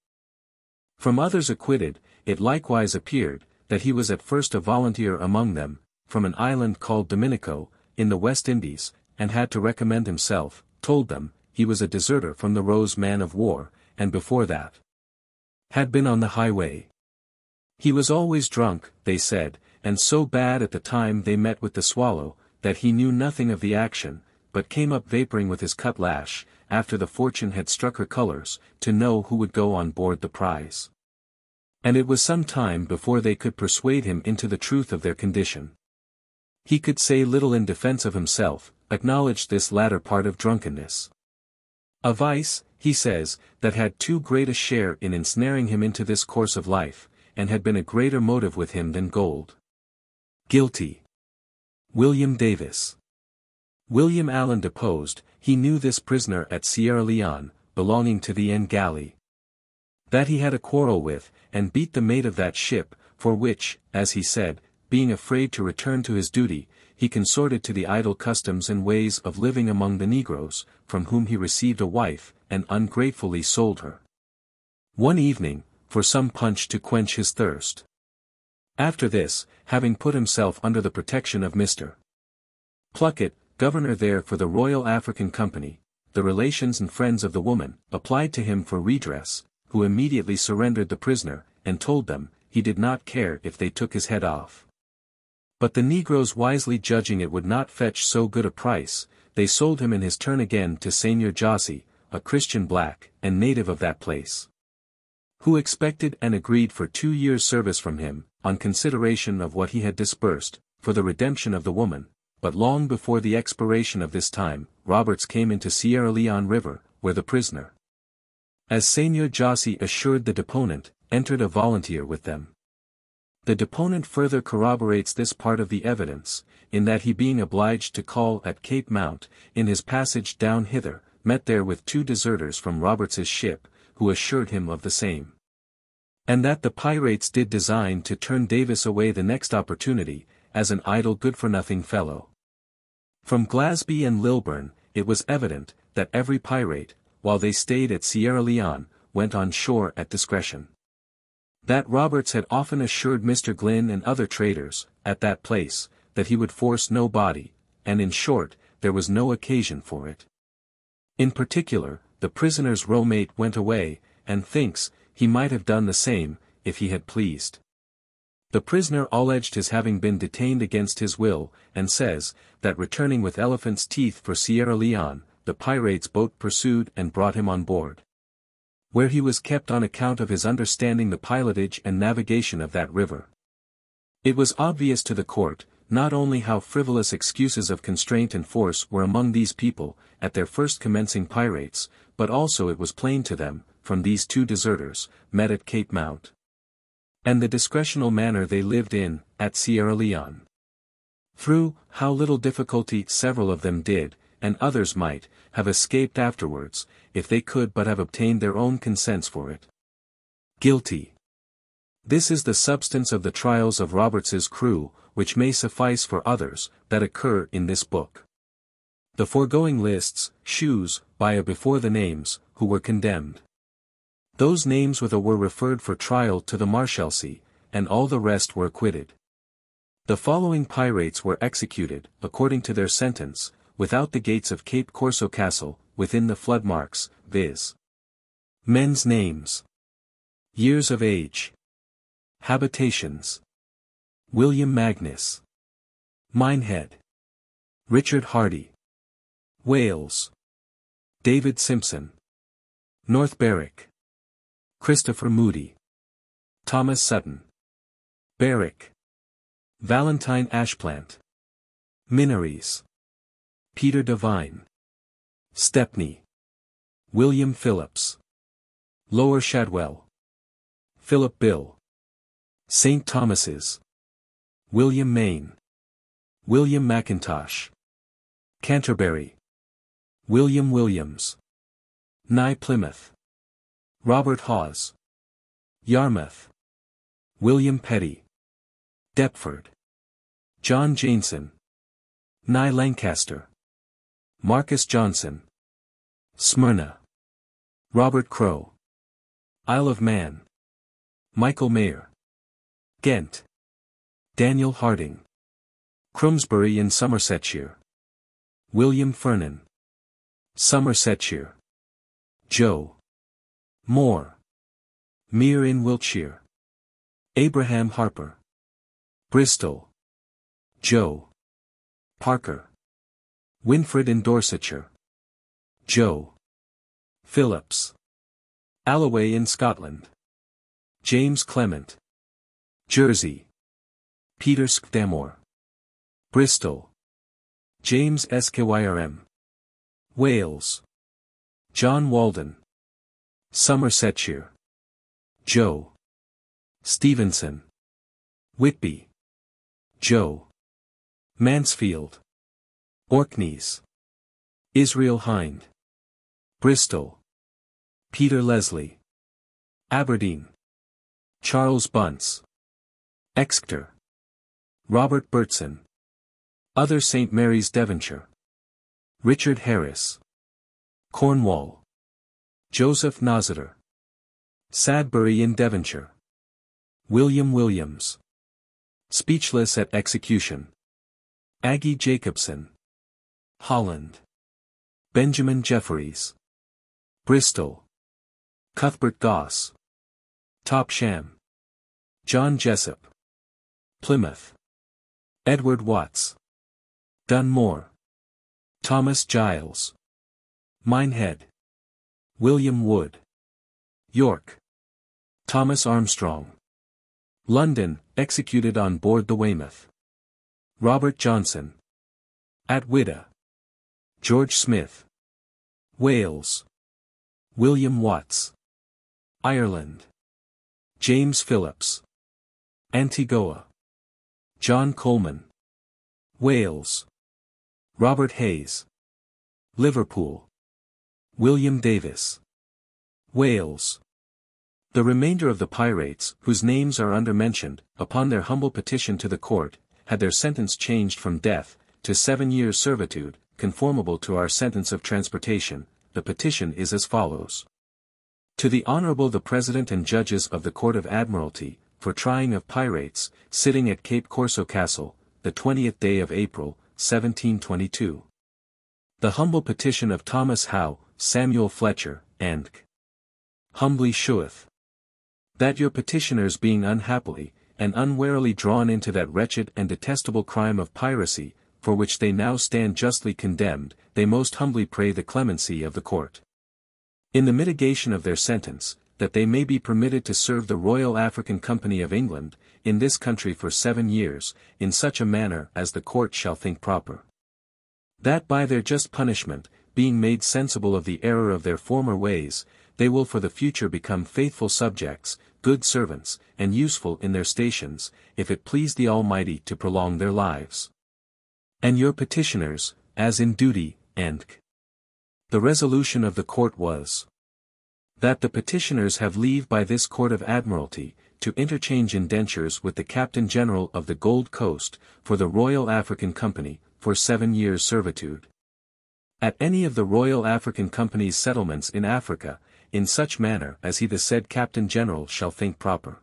From others acquitted, it likewise appeared, that he was at first a volunteer among them, from an island called Dominico, in the West Indies, and had to recommend himself, told them, he was a deserter from the Rose man of war, and before that had been on the highway. He was always drunk, they said, and so bad at the time they met with the Swallow, that he knew nothing of the action, but came up vaporing with his cutlash, after the Fortune had struck her colors, to know who would go on board the prize. And it was some time before they could persuade him into the truth of their condition. He could say little in defense of himself, acknowledged this latter part of drunkenness. A vice, he says, that had too great a share in ensnaring him into this course of life, and had been a greater motive with him than gold. Guilty. William Davis. William Allen deposed, he knew this prisoner at Sierra Leone, belonging to the N galley. That he had a quarrel with, and beat the mate of that ship, for which, as he said, being afraid to return to his duty, he consorted to the idle customs and ways of living among the negroes, from whom he received a wife, and ungratefully sold her. One evening, for some punch to quench his thirst. After this, having put himself under the protection of Mr. Pluckett, governor there for the Royal African Company, the relations and friends of the woman applied to him for redress, who immediately surrendered the prisoner, and told them, he did not care if they took his head off. But the negroes wisely judging it would not fetch so good a price, they sold him in his turn again to Seigneur Jossi, a Christian black, and native of that place. who expected and agreed for 2 years' service from him, on consideration of what he had disbursed, for the redemption of the woman, but long before the expiration of this time, Roberts came into Sierra Leone River, where the prisoner, as Seigneur Jossi assured the deponent, entered a volunteer with them. The deponent further corroborates this part of the evidence, in that he being obliged to call at Cape Mount, in his passage down hither, met there with 2 deserters from Roberts's ship, who assured him of the same. And that the pirates did design to turn Davis away the next opportunity, as an idle good-for-nothing fellow. From Glasby and Lilburn, it was evident, that every pirate, while they stayed at Sierra Leone, went on shore at discretion. That Roberts had often assured Mr. Glynn and other traders, at that place, that he would force no body, and in short, there was no occasion for it. In particular, the prisoner's row-mate went away, and thinks, he might have done the same, if he had pleased. The prisoner alleged his having been detained against his will, and says, that returning with elephant's teeth for Sierra Leone, the pirates' boat pursued and brought him on board, where he was kept on account of his understanding the pilotage and navigation of that river. It was obvious to the court, not only how frivolous excuses of constraint and force were among these people, at their first commencing pirates, but also it was plain to them, from these 2 deserters, met at Cape Mount, and the discretional manner they lived in, at Sierra Leone. Through how little difficulty several of them did, and others might, have escaped afterwards, if they could but have obtained their own consents for it. Guilty. This is the substance of the trials of Roberts's crew, which may suffice for others, that occur in this book. The foregoing lists, shews, by a before the names, who were condemned. Those names with a were referred for trial to the Marshalsea, and all the rest were acquitted. The following pirates were executed, according to their sentence, without the gates of Cape Corso Castle, within the flood marks, viz. Men's names. Years of age. Habitations. William Magnus. Minehead. Richard Hardy. Wales. David Simpson. North Berwick. Christopher Moody. Thomas Sutton. Berwick. Valentine Ashplant. Minories. Peter Devine. Stepney. William Phillips. Lower Shadwell. Philip Bill. St. Thomas's. William Maine. William McIntosh. Canterbury. William Williams. Nye Plymouth. Robert Hawes. Yarmouth. William Petty. Deptford. John Janeson. Nye Lancaster. Marcus Johnson. Smyrna. Robert Crow. Isle of Man. Michael Mayer. Ghent. Daniel Harding. Crumsbury in Somersetshire. William Fernan. Somersetshire. Joe. Moore. Mere in Wiltshire. Abraham Harper. Bristol. Joe. Parker. Winfred in Dorsetshire. Joe. Phillips. Alloway in Scotland. James Clement. Jersey. Peter Skdamore. Bristol. James Skyrm. Wales. John Walden. Somersetshire. Joe. Stevenson. Whitby. Joe. Mansfield. Orkneys. Israel Hind. Bristol. Peter Leslie. Aberdeen. Charles Bunce. Exeter. Robert Burtson. Other St. Mary's, Devonshire. Richard Harris. Cornwall. Joseph Nossiter. Sadbury in Devonshire. William Williams. Speechless at execution. Aggie Jacobson. Holland. Benjamin Jefferies. Bristol. Cuthbert Goss. Topsham. John Jessup. Plymouth. Edward Watts. Dunmore. Thomas Giles. Minehead. William Wood. York. Thomas Armstrong. London, executed on board the Weymouth. Robert Johnson. At Whydah. George Smith. Wales. William Watts. Ireland. James Phillips. Antigua. John Coleman. Wales. Robert Hayes. Liverpool. William Davis. Wales. The remainder of the pirates, whose names are undermentioned, upon their humble petition to the court, had their sentence changed from death to 7 years' servitude, conformable to our sentence of transportation. The petition is as follows. To the Honourable the President and Judges of the Court of Admiralty, for trying of pirates, sitting at Cape Corso Castle, the 20th day of April, 1722. The humble petition of Thomas Howe, Samuel Fletcher, and humbly sheweth that your petitioners being unhappily, and unwarily drawn into that wretched and detestable crime of piracy, for which they now stand justly condemned, they most humbly pray the clemency of the court. In the mitigation of their sentence, that they may be permitted to serve the Royal African Company of England, in this country for 7 years, in such a manner as the court shall think proper. That by their just punishment, being made sensible of the error of their former ways, they will for the future become faithful subjects, good servants, and useful in their stations, if it please the Almighty to prolong their lives. And your petitioners, as in duty, and the resolution of the court was, that the petitioners have leave by this Court of Admiralty, to interchange indentures with the Captain General of the Gold Coast, for the Royal African Company, for 7 years' servitude. At any of the Royal African Company's settlements in Africa, in such manner as he the said Captain General shall think proper.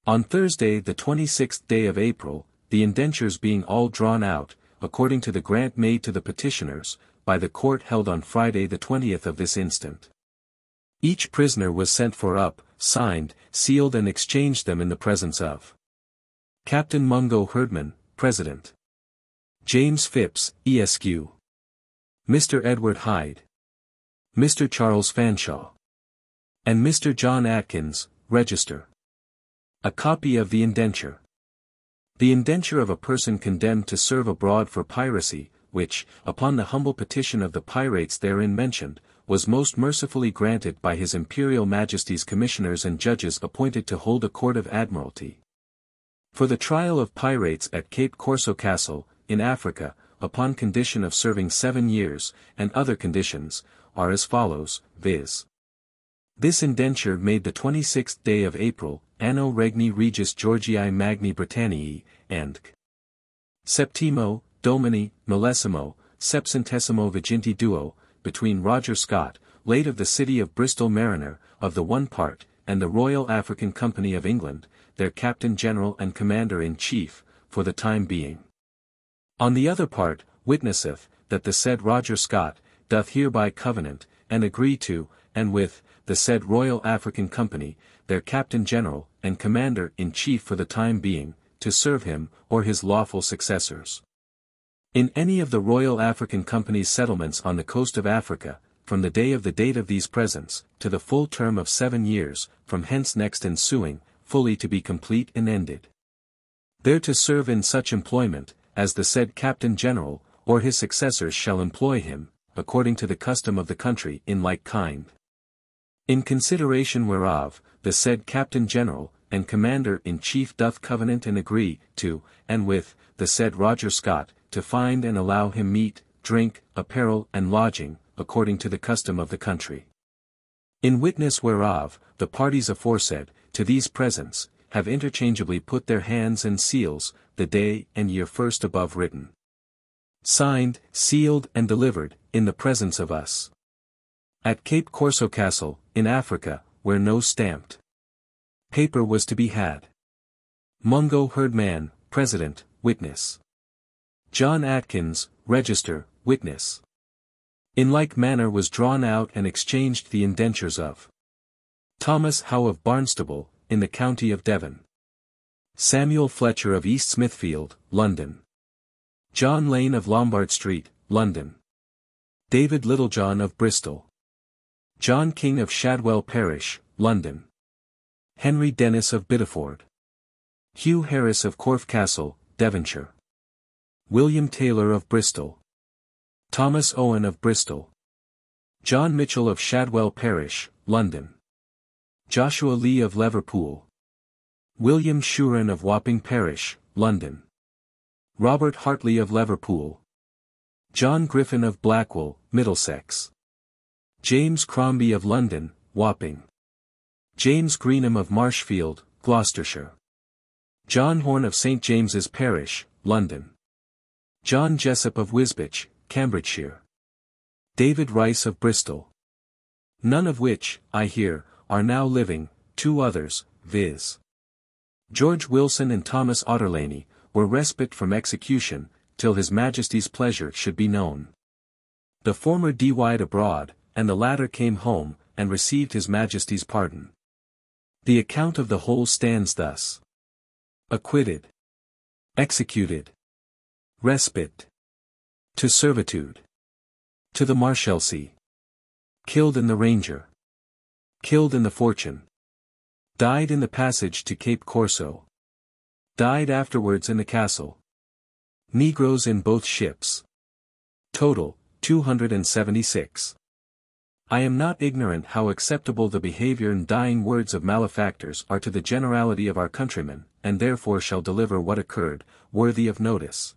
On Thursday the 26th day of April, the indentures being all drawn out, according to the grant made to the petitioners, by the court held on Friday the 20th of this instant. Each prisoner was sent for up, signed, sealed and exchanged them in the presence of Captain Mungo Herdman, President. James Phipps, Esq. Mr. Edward Hyde. Mr. Charles Fanshawe. And Mr. John Atkins, Register. A copy of the indenture. The indenture of a person condemned to serve abroad for piracy, which, upon the humble petition of the pirates therein mentioned, was most mercifully granted by His Imperial Majesty's Commissioners and Judges appointed to hold a Court of Admiralty. For the trial of pirates at Cape Corso Castle, in Africa, upon condition of serving 7 years, and other conditions, are as follows, viz. This indenture made the 26th day of April, Anno Regni Regis Georgii Magni Britanniae, and Septimo, Domini, Millesimo, Sepcentesimo Viginti Duo, between Roger Scott, late of the city of Bristol Mariner, of the one part, and the Royal African Company of England, their Captain General and Commander-in-Chief, for the time being. On the other part, witnesseth, that the said Roger Scott, doth hereby covenant, and agree to, and with, the said Royal African Company, their Captain General, and Commander-in-Chief for the time being, to serve him, or his lawful successors. In any of the Royal African Company's settlements on the coast of Africa, from the day of the date of these presents, to the full term of 7 years, from hence next ensuing, fully to be complete and ended. There to serve in such employment, as the said Captain General, or his successors shall employ him, according to the custom of the country in like kind. In consideration whereof, the said Captain General, and Commander-in-Chief doth covenant and agree, to, and with, the said Roger Scott, to find and allow him meat, drink, apparel and lodging, according to the custom of the country. In witness whereof, the parties aforesaid, to these presents, have interchangeably put their hands and seals, the day and year first above written. Signed, sealed and delivered, in the presence of us. At Cape Corso Castle, in Africa, where no stamped paper was to be had. Mungo Herdman, President, witness. John Atkins, Register, witness. In like manner was drawn out and exchanged the indentures of Thomas Howe of Barnstable, in the county of Devon. Samuel Fletcher of East Smithfield, London. John Lane of Lombard Street, London. David Littlejohn of Bristol. John King of Shadwell Parish, London. Henry Dennis of Biddeford. Hugh Harris of Corfe Castle, Devonshire. William Taylor of Bristol. Thomas Owen of Bristol. John Mitchell of Shadwell Parish, London. Joshua Lee of Liverpool. William Shuren of Wapping Parish, London. Robert Hartley of Liverpool. John Griffin of Blackwell, Middlesex. James Crombie of London, Wapping. James Greenham of Marshfield, Gloucestershire. John Horn of St. James's Parish, London. John Jessup of Wisbech, Cambridgeshire. David Rice of Bristol. None of which, I hear, are now living, 2 others, viz. George Wilson and Thomas Otterlaney, were respite from execution, till His Majesty's pleasure should be known. The former died abroad, and the latter came home, and received His Majesty's pardon. The account of the whole stands thus. Acquitted. Executed. Respite. To servitude. To the Marshalsea. Killed in the Ranger. Killed in the Fortune. Died in the passage to Cape Corso. Died afterwards in the castle. Negroes in both ships. Total, 276. I am not ignorant how acceptable the behavior and dying words of malefactors are to the generality of our countrymen, and therefore shall deliver what occurred, worthy of notice.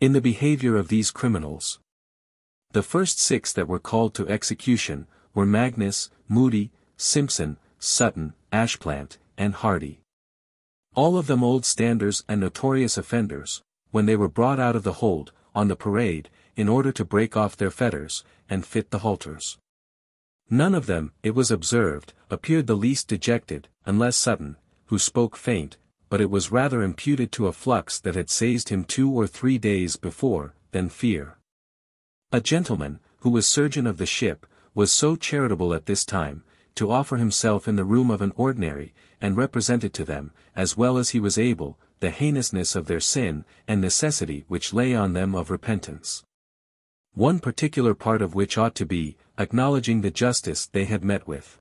In the behavior of these criminals. The first 6 that were called to execution, were Magnus, Moody, Simpson, Sutton, Ashplant, and Hardy. All of them old standers and notorious offenders, when they were brought out of the hold, on the parade, in order to break off their fetters, and fit the halters. None of them, it was observed, appeared the least dejected, unless Sutton, who spoke faint, but it was rather imputed to a flux that had seized him 2 or 3 days before, than fear. A gentleman, who was surgeon of the ship, was so charitable at this time, to offer himself in the room of an ordinary, and represented to them, as well as he was able, the heinousness of their sin, and necessity which lay on them of repentance. One particular part of which ought to be, acknowledging the justice they had met with.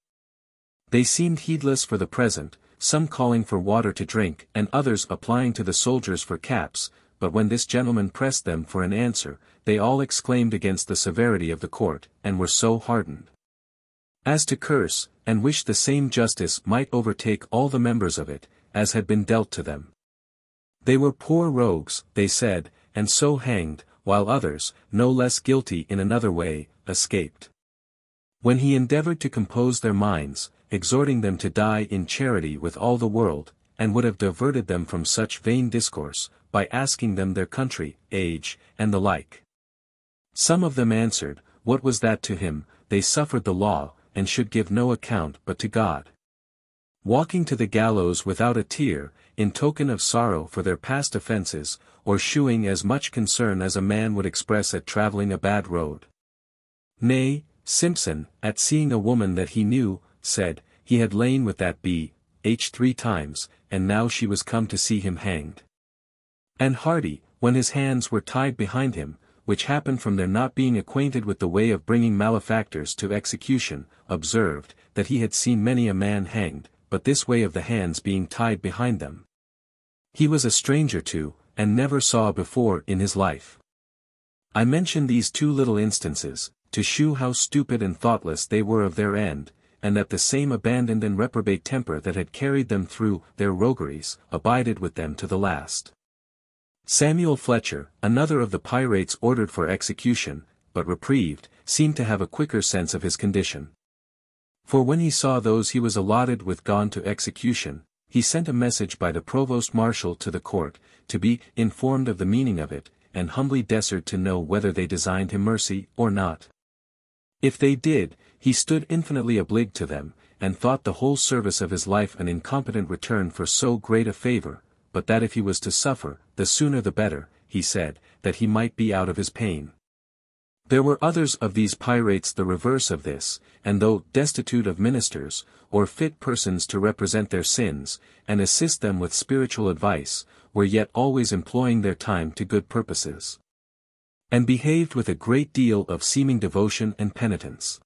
They seemed heedless for the present, some calling for water to drink and others applying to the soldiers for caps, but when this gentleman pressed them for an answer, they all exclaimed against the severity of the court, and were so hardened as to curse, and wish the same justice might overtake all the members of it, as had been dealt to them. They were poor rogues, they said, and so hanged, while others, no less guilty in another way, escaped. When he endeavored to compose their minds, exhorting them to die in charity with all the world, and would have diverted them from such vain discourse, by asking them their country, age, and the like. Some of them answered, what was that to him, they suffered the law, and should give no account but to God. Walking to the gallows without a tear, in token of sorrow for their past offences, or shewing as much concern as a man would express at travelling a bad road. Nay, Simpson, at seeing a woman that he knew, said, he had lain with that B.H. 3 times, and now she was come to see him hanged. And Hardy, when his hands were tied behind him, which happened from their not being acquainted with the way of bringing malefactors to execution, observed, that he had seen many a man hanged, but this way of the hands being tied behind them. He was a stranger to, and never saw before in his life. I mention these 2 little instances, to shew how stupid and thoughtless they were of their end, and that the same abandoned and reprobate temper that had carried them through their rogueries, abided with them to the last. Samuel Fletcher, another of the pirates ordered for execution, but reprieved, seemed to have a quicker sense of his condition. For when he saw those he was allotted with gone to execution, he sent a message by the provost marshal to the court, to be informed of the meaning of it, and humbly desired to know whether they designed him mercy or not. If they did, he stood infinitely obliged to them, and thought the whole service of his life an incompetent return for so great a favour, but that if he was to suffer, the sooner the better, he said, that he might be out of his pain. There were others of these pirates the reverse of this, and though destitute of ministers, or fit persons to represent their sins, and assist them with spiritual advice, were yet always employing their time to good purposes, and behaved with a great deal of seeming devotion and penitence.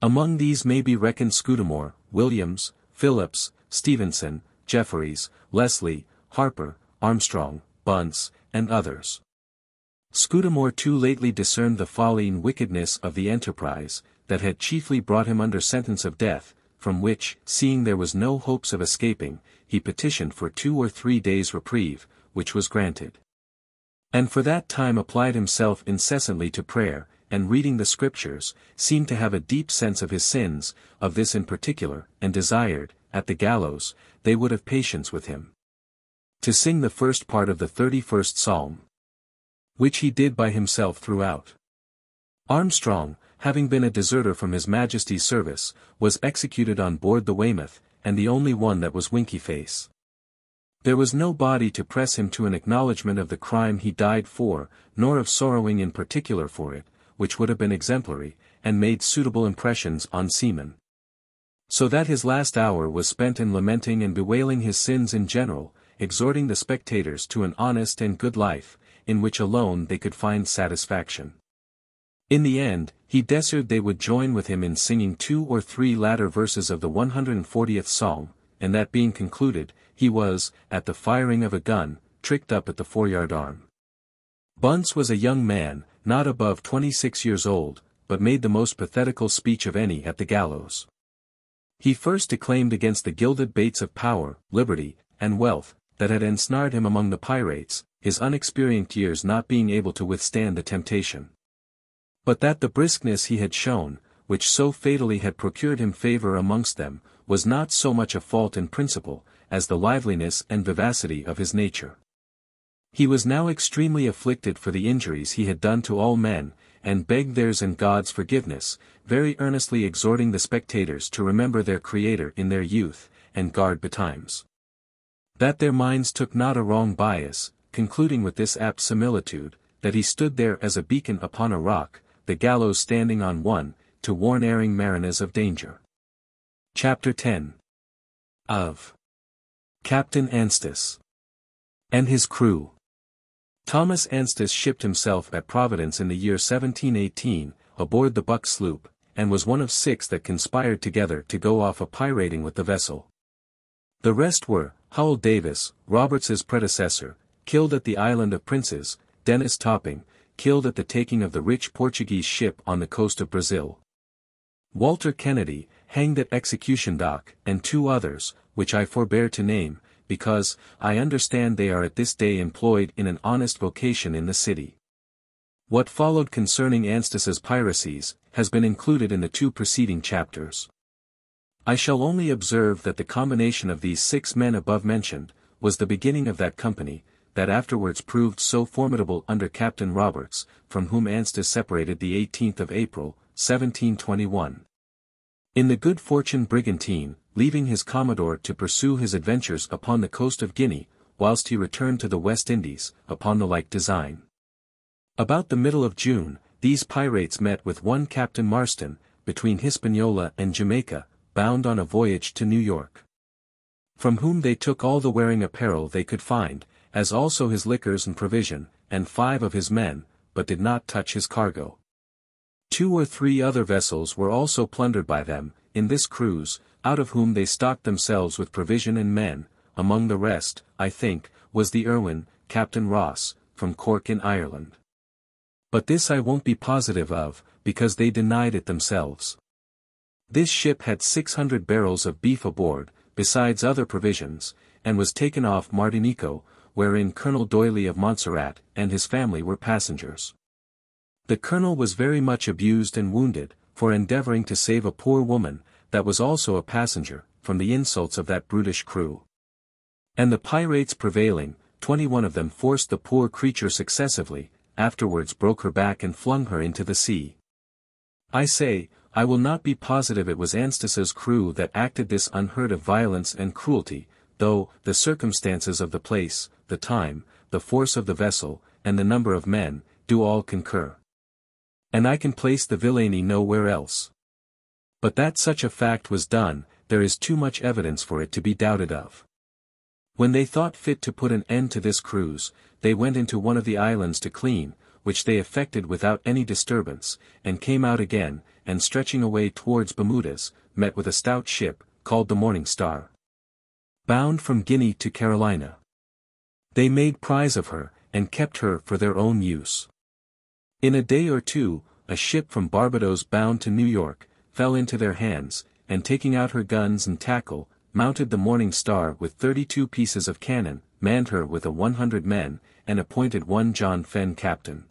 Among these may be reckoned Scudamore, Williams, Phillips, Stevenson, Jefferies, Leslie, Harper, Armstrong, Bunce, and others. Scudamore too lately discerned the folly and wickedness of the enterprise, that had chiefly brought him under sentence of death, from which, seeing there was no hopes of escaping, he petitioned for 2 or 3 days' reprieve, which was granted. And for that time applied himself incessantly to prayer, and reading the Scriptures, seemed to have a deep sense of his sins, of this in particular, and desired, at the gallows, they would have patience with him. To sing the first part of the 31st Psalm, which he did by himself throughout. Armstrong, having been a deserter from His Majesty's service, was executed on board the Weymouth, and the only one that was Winky-Face. There was no body to press him to an acknowledgment of the crime he died for, nor of sorrowing in particular for it, which would have been exemplary, and made suitable impressions on seamen. So that his last hour was spent in lamenting and bewailing his sins in general, exhorting the spectators to an honest and good life, in which alone they could find satisfaction. In the end, he desired they would join with him in singing 2 or 3 latter verses of the 140th Psalm, and that being concluded, he was, at the firing of a gun, tricked up at the foreyard arm. Bunce was a young man, not above 26 years old, but made the most pathetical speech of any at the gallows. He first declaimed against the gilded baits of power, liberty, and wealth, that had ensnared him among the pirates, his unexperienced years not being able to withstand the temptation. But that the briskness he had shown, which so fatally had procured him favour amongst them, was not so much a fault in principle, as the liveliness and vivacity of his nature. He was now extremely afflicted for the injuries he had done to all men, and begged theirs and God's forgiveness, very earnestly exhorting the spectators to remember their Creator in their youth, and guard betimes that their minds took not a wrong bias, concluding with this apt similitude, that he stood there as a beacon upon a rock, the gallows standing on one, to warn erring mariners of danger. Chapter 10. Of Captain Anstis and his crew. Thomas Anstis shipped himself at Providence in the year 1718, aboard the Buck sloop, and was one of 6 that conspired together to go off a pirating with the vessel. The rest were, Howell Davis, Roberts's predecessor, killed at the Island of Princes, Dennis Topping, killed at the taking of the rich Portuguese ship on the coast of Brazil. Walter Kennedy, hanged at Execution Dock, and 2 others, which I forbear to name, because, I understand they are at this day employed in an honest vocation in the city. What followed concerning Anstis's piracies, has been included in the 2 preceding chapters. I shall only observe that the combination of these 6 men above mentioned, was the beginning of that company, that afterwards proved so formidable under Captain Roberts, from whom Anstis separated the 18th of April, 1721. In the Good Fortune brigantine, leaving his Commodore to pursue his adventures upon the coast of Guinea, whilst he returned to the West Indies, upon the like design. About the middle of June, these pirates met with one Captain Marston, between Hispaniola and Jamaica, bound on a voyage to New York. From whom they took all the wearing apparel they could find, as also his liquors and provision, and 5 of his men, but did not touch his cargo. 2 or 3 other vessels were also plundered by them, in this cruise, out of whom they stocked themselves with provision and men. Among the rest, I think, was the Irwin, Captain Ross, from Cork in Ireland. But this I won't be positive of, because they denied it themselves. This ship had 600 barrels of beef aboard, besides other provisions, and was taken off Martinico, wherein Colonel D'Oyly of Montserrat and his family were passengers. The colonel was very much abused and wounded, for endeavouring to save a poor woman, that was also a passenger, from the insults of that brutish crew. And the pirates prevailing, 21 of them forced the poor creature successively, afterwards broke her back and flung her into the sea. I say, I will not be positive it was Anstis's crew that acted this unheard of violence and cruelty, though, the circumstances of the place, the time, the force of the vessel, and the number of men, do all concur. And I can place the villainy nowhere else. But that such a fact was done, there is too much evidence for it to be doubted of. When they thought fit to put an end to this cruise, they went into one of the islands to clean, which they effected without any disturbance, and came out again, and stretching away towards Bermudas, met with a stout ship, called the Morning Star, bound from Guinea to Carolina. They made prize of her, and kept her for their own use. In a day or two, a ship from Barbados bound to New York, fell into their hands, and taking out her guns and tackle, mounted the Morning Star with 32 pieces of cannon, manned her with 100 men, and appointed one John Fenn captain.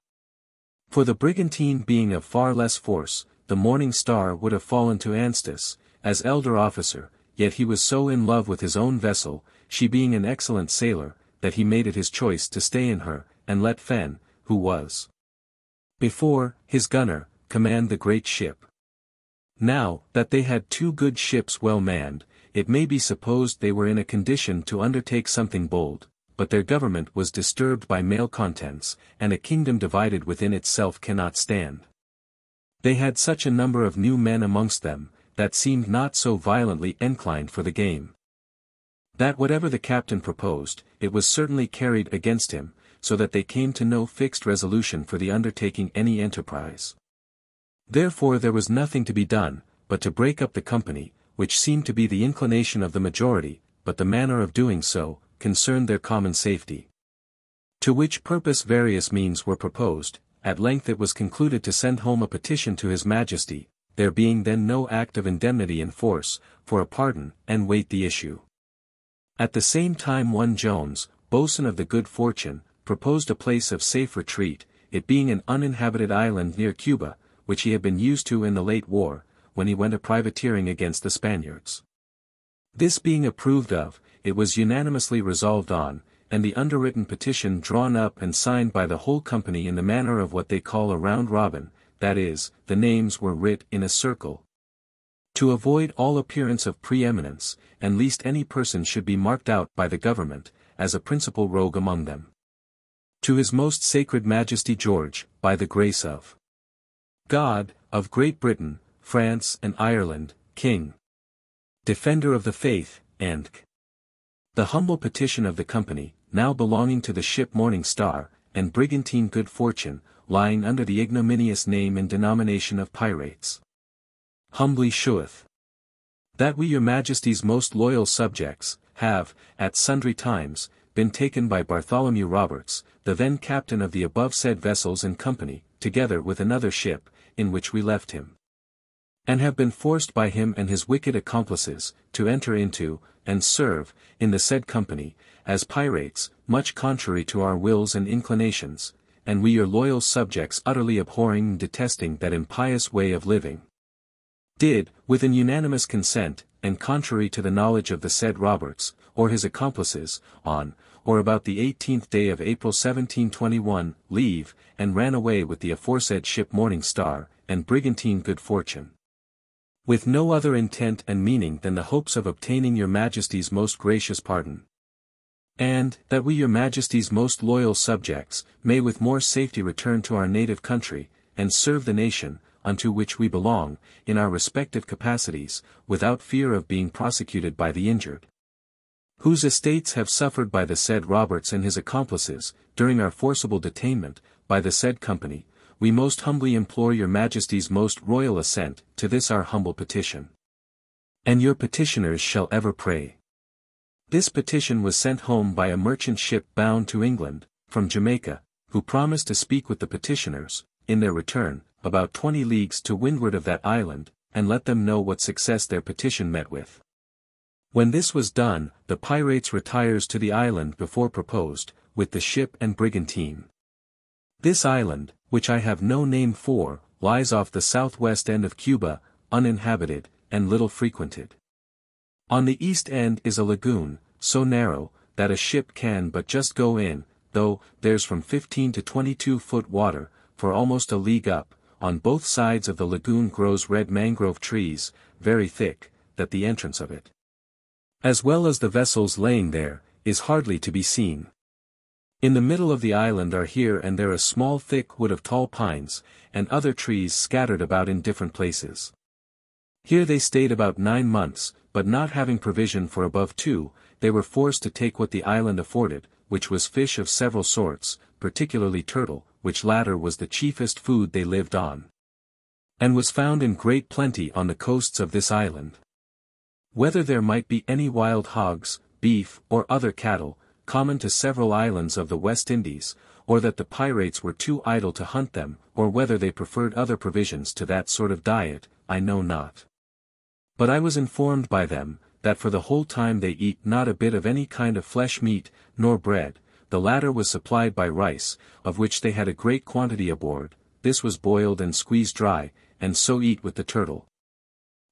For the brigantine being of far less force, the Morning Star would have fallen to Anstis, as elder officer, yet he was so in love with his own vessel, she being an excellent sailor, that he made it his choice to stay in her, and let Fenn, who was before his gunner, command the great ship. Now, that they had 2 good ships well manned, it may be supposed they were in a condition to undertake something bold, but their government was disturbed by malcontents, and a kingdom divided within itself cannot stand. They had such a number of new men amongst them, that seemed not so violently inclined for the game, that whatever the captain proposed, it was certainly carried against him, so that they came to no fixed resolution for the undertaking any enterprise. Therefore there was nothing to be done, but to break up the company, which seemed to be the inclination of the majority, but the manner of doing so, concerned their common safety. To which purpose various means were proposed. At length it was concluded to send home a petition to His Majesty, there being then no act of indemnity in force, for a pardon, and wait the issue. At the same time one Jones, boatswain of the Good Fortune, proposed a place of safe retreat, it being an uninhabited island near Cuba, which he had been used to in the late war, when he went a privateering against the Spaniards. This being approved of, it was unanimously resolved on, and the underwritten petition drawn up and signed by the whole company in the manner of what they call a round robin, that is, the names were writ in a circle, to avoid all appearance of preeminence, and lest any person should be marked out by the government, as a principal rogue among them. To His Most Sacred Majesty George, by the grace of God, of Great Britain, France and Ireland, King, Defender of the Faith, and the humble petition of the company, now belonging to the ship Morning Star, and brigantine Good Fortune, lying under the ignominious name and denomination of Pyrates, humbly sheweth, that we your Majesty's most loyal subjects, have, at sundry times, been taken by Bartholomew Roberts, the then captain of the above said vessels and company, together with another ship, in which we left him, and have been forced by him and his wicked accomplices, to enter into, and serve, in the said company, as pirates, much contrary to our wills and inclinations, and we your loyal subjects utterly abhorring and detesting that impious way of living, did, with an unanimous consent, and contrary to the knowledge of the said Roberts, or his accomplices, on, or about the 18th day of April 1721, leave, and ran away with the aforesaid ship Morning Star, and brigantine Good Fortune, with no other intent and meaning than the hopes of obtaining your Majesty's most gracious pardon, and, that we your Majesty's most loyal subjects, may with more safety return to our native country, and serve the nation, unto which we belong, in our respective capacities, without fear of being prosecuted by the injured, whose estates have suffered by the said Roberts and his accomplices, during our forcible detainment, by the said company. We most humbly implore your Majesty's most royal assent to this our humble petition. And your petitioners shall ever pray. This petition was sent home by a merchant ship bound to England, from Jamaica, who promised to speak with the petitioners, in their return, about 20 leagues to windward of that island, and let them know what success their petition met with. When this was done, the pirates retires to the island before proposed, with the ship and brigantine. This island, which I have no name for, lies off the southwest end of Cuba, uninhabited, and little frequented. On the east end is a lagoon, so narrow, that a ship can but just go in, though there's from 15 to 22-foot water, for almost a league up. On both sides of the lagoon grows red mangrove trees, very thick, that the entrance of it, as well as the vessels laying there, is hardly to be seen. In the middle of the island are here and there a small thick wood of tall pines, and other trees scattered about in different places. Here they stayed about 9 months, but not having provision for above 2, they were forced to take what the island afforded, which was fish of several sorts, particularly turtle, which latter was the chiefest food they lived on, and was found in great plenty on the coasts of this island. Whether there might be any wild hogs, beef, or other cattle, common to several islands of the West Indies, or that the pirates were too idle to hunt them, or whether they preferred other provisions to that sort of diet, I know not. But I was informed by them, that for the whole time they eat not a bit of any kind of flesh meat, nor bread, the latter was supplied by rice, of which they had a great quantity aboard, this was boiled and squeezed dry, and so eat with the turtle.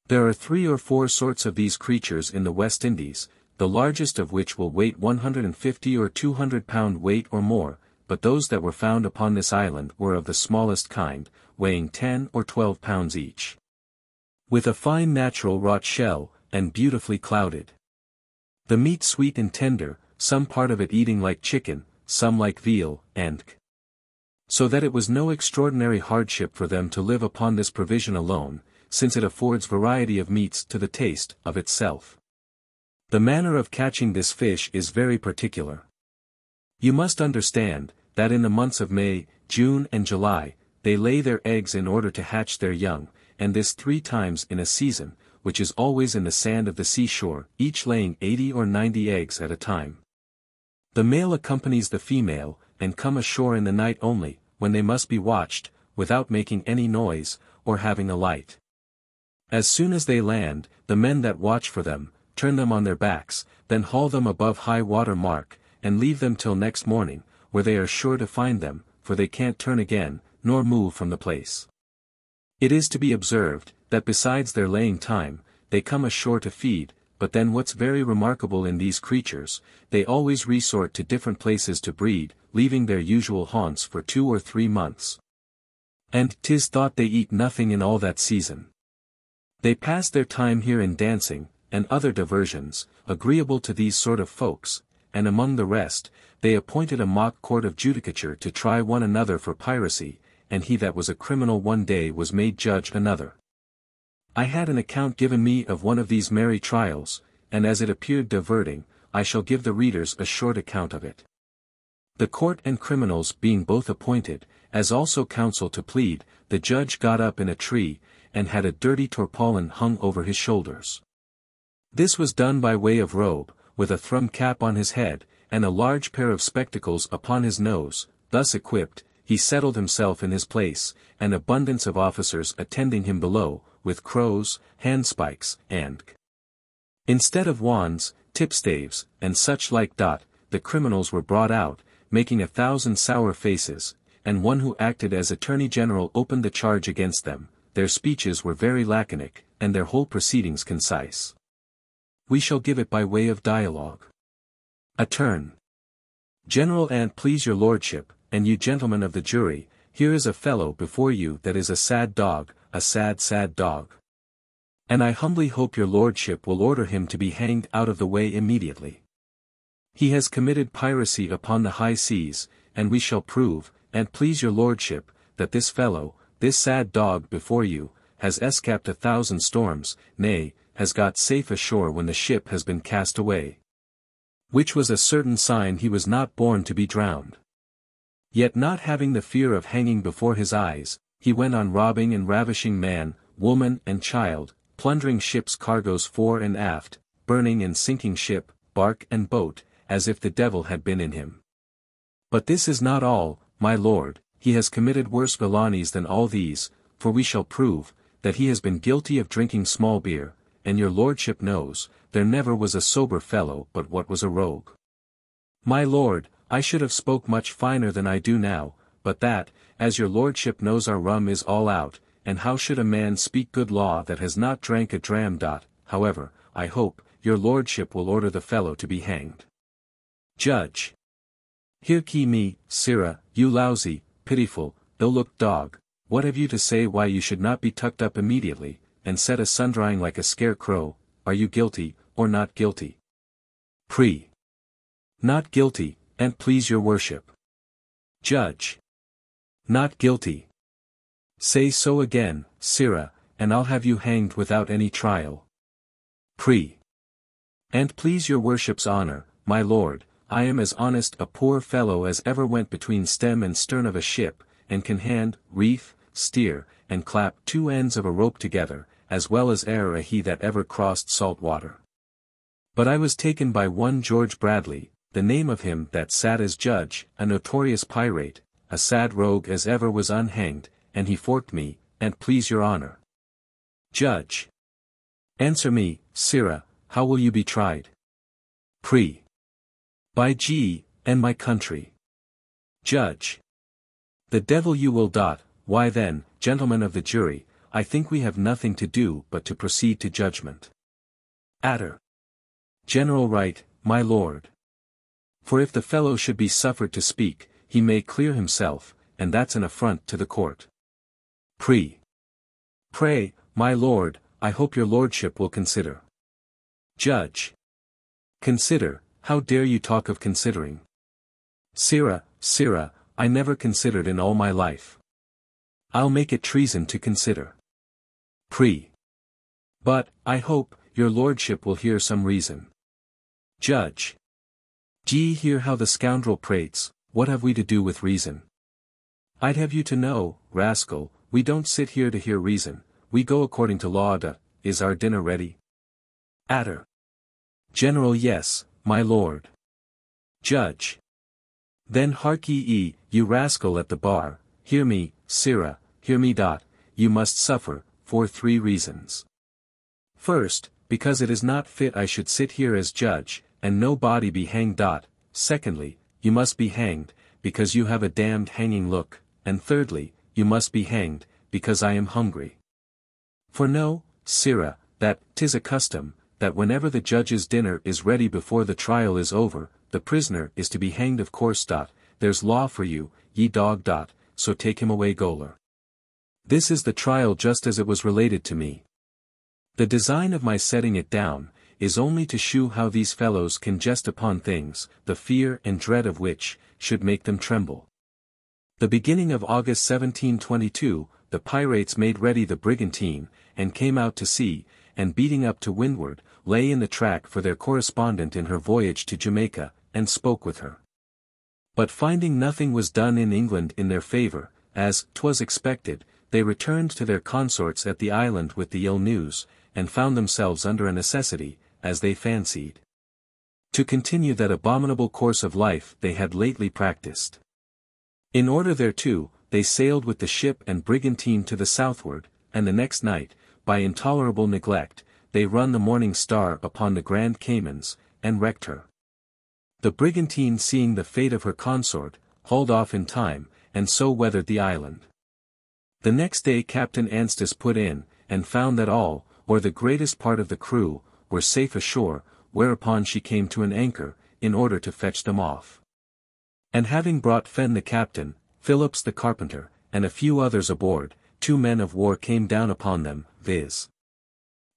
There are 3 or 4 sorts of these creatures in the West Indies, the largest of which will weigh 150 or 200 pound weight or more, but those that were found upon this island were of the smallest kind, weighing 10 or 12 pounds each. With a fine natural wrought shell, and beautifully clouded. The meat sweet and tender, some part of it eating like chicken, some like veal, and so that it was no extraordinary hardship for them to live upon this provision alone, since it affords variety of meats to the taste of itself. The manner of catching this fish is very particular. You must understand, that in the months of May, June and July, they lay their eggs in order to hatch their young, and this 3 times in a season, which is always in the sand of the seashore, each laying 80 or 90 eggs at a time. The male accompanies the female, and come ashore in the night only, when they must be watched, without making any noise, or having a light. As soon as they land, the men that watch for them, turn them on their backs, then haul them above high water mark, and leave them till next morning, where they are sure to find them, for they can't turn again, nor move from the place. It is to be observed, that besides their laying time, they come ashore to feed, but then what's very remarkable in these creatures, they always resort to different places to breed, leaving their usual haunts for 2 or 3 months. And 'tis thought they eat nothing in all that season. They pass their time here in dancing, and other diversions, agreeable to these sort of folks, and among the rest, they appointed a mock court of judicature to try one another for piracy, and he that was a criminal one day was made judge another. I had an account given me of one of these merry trials, and as it appeared diverting, I shall give the readers a short account of it. The court and criminals being both appointed, as also counsel to plead, the judge got up in a tree, and had a dirty tarpaulin hung over his shoulders. This was done by way of robe, with a thrum cap on his head, and a large pair of spectacles upon his nose. Thus equipped, he settled himself in his place, and abundance of officers attending him below, with crows, handspikes, and instead of wands, tipstaves, and such like. The criminals were brought out, making 1,000 sour faces, and one who acted as Attorney General opened the charge against them. Their speeches were very laconic, and their whole proceedings concise. We shall give it by way of dialogue. Attern. General, and please your lordship, and you gentlemen of the jury, here is a fellow before you that is a sad dog, a sad dog. And I humbly hope your lordship will order him to be hanged out of the way immediately. He has committed piracy upon the high seas, and we shall prove, and please your lordship, that this fellow, this sad dog before you, has escaped 1,000 storms, nay, has got safe ashore when the ship has been cast away. Which was a certain sign he was not born to be drowned. Yet not having the fear of hanging before his eyes, he went on robbing and ravishing man, woman and child, plundering ships' cargoes fore and aft, burning and sinking ship, bark and boat, as if the devil had been in him. But this is not all, my lord, he has committed worse villainies than all these, for we shall prove, that he has been guilty of drinking small beer, and your lordship knows, there never was a sober fellow but what was a rogue. My lord, I should have spoke much finer than I do now, but that, as your lordship knows our rum is all out, and how should a man speak good law that has not drank a dram? However, I hope, your lordship will order the fellow to be hanged. Judge. Hear ye me, sirrah, you lousy, pitiful, ill-looked dog, what have you to say why you should not be tucked up immediately, and set a-sundrying like a scarecrow? Are you guilty, or not guilty? Pre. Not guilty, and please your worship. Judge. Not guilty. Say so again, sirrah, and I'll have you hanged without any trial. Pre. And please your worship's honor, my lord, I am as honest a poor fellow as ever went between stem and stern of a ship, and can hand, reef, steer, and clap 2 ends of a rope together, as well as e'er a he that ever crossed salt water. But I was taken by one George Bradley, the name of him that sat as judge, a notorious pirate, a sad rogue as ever was unhanged, and he forked me, an't please your honor. Judge. Answer me, sirrah, how will you be tried? Pre. By G, and my country. Judge. The devil you will. Why then, gentlemen of the jury, I think we have nothing to do but to proceed to judgment. Adder. General right, my lord. For if the fellow should be suffered to speak, he may clear himself, and that's an affront to the court. Pre. Pray, my lord, I hope your lordship will consider. Judge. Consider, how dare you talk of considering? Sirrah, I never considered in all my life. I'll make it treason to consider. Pre. But, I hope, your lordship will hear some reason. Judge. Gee, hear how the scoundrel prates, what have we to do with reason? I'd have you to know, rascal, we don't sit here to hear reason, we go according to law. Is our dinner ready? Adder. General, yes, my lord. Judge. Then hark ye, you rascal at the bar, hear me, sirrah, hear me. You must suffer, for 3 reasons. First, because it is not fit I should sit here as judge, and no body be hanged. Secondly, you must be hanged, because you have a damned hanging look, and thirdly, you must be hanged, because I am hungry. For know, sirrah, that 'tis a custom, that whenever the judge's dinner is ready before the trial is over, the prisoner is to be hanged of course. There's law for you, ye dog. So take him away, gaoler. This is the trial just as it was related to me. The design of my setting it down, is only to shew how these fellows can jest upon things, the fear and dread of which, should make them tremble. The beginning of August 1722, the pirates made ready the brigantine, and came out to sea, and beating up to windward, lay in the track for their correspondent in her voyage to Jamaica, and spoke with her. But finding nothing was done in England in their favour, as 'twas expected, they returned to their consorts at the island with the ill news, and found themselves under a necessity, as they fancied, to continue that abominable course of life they had lately practiced. In order thereto, they sailed with the ship and brigantine to the southward, and the next night, by intolerable neglect, they run the Morning Star upon the Grand Caymans, and wrecked her. The brigantine, seeing the fate of her consort, hauled off in time, and so weathered the island. The next day Captain Anstis put in, and found that all, or the greatest part of the crew, were safe ashore, whereupon she came to an anchor, in order to fetch them off. And having brought Fenn the captain, Phillips the carpenter, and a few others aboard, 2 men of war came down upon them, viz.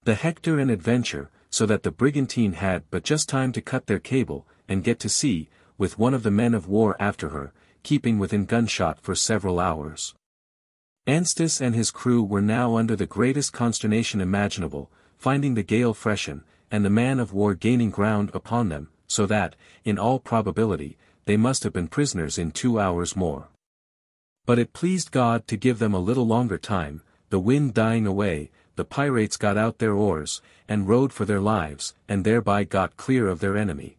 The Hector and Adventure, so that the brigantine had but just time to cut their cable, and get to sea, with one of the men of war after her, keeping within gunshot for several hours. Anstis and his crew were now under the greatest consternation imaginable, finding the gale freshen, and the man of war gaining ground upon them, so that, in all probability, they must have been prisoners in 2 hours more. But it pleased God to give them a little longer time, the wind dying away, the pirates got out their oars, and rowed for their lives, and thereby got clear of their enemy.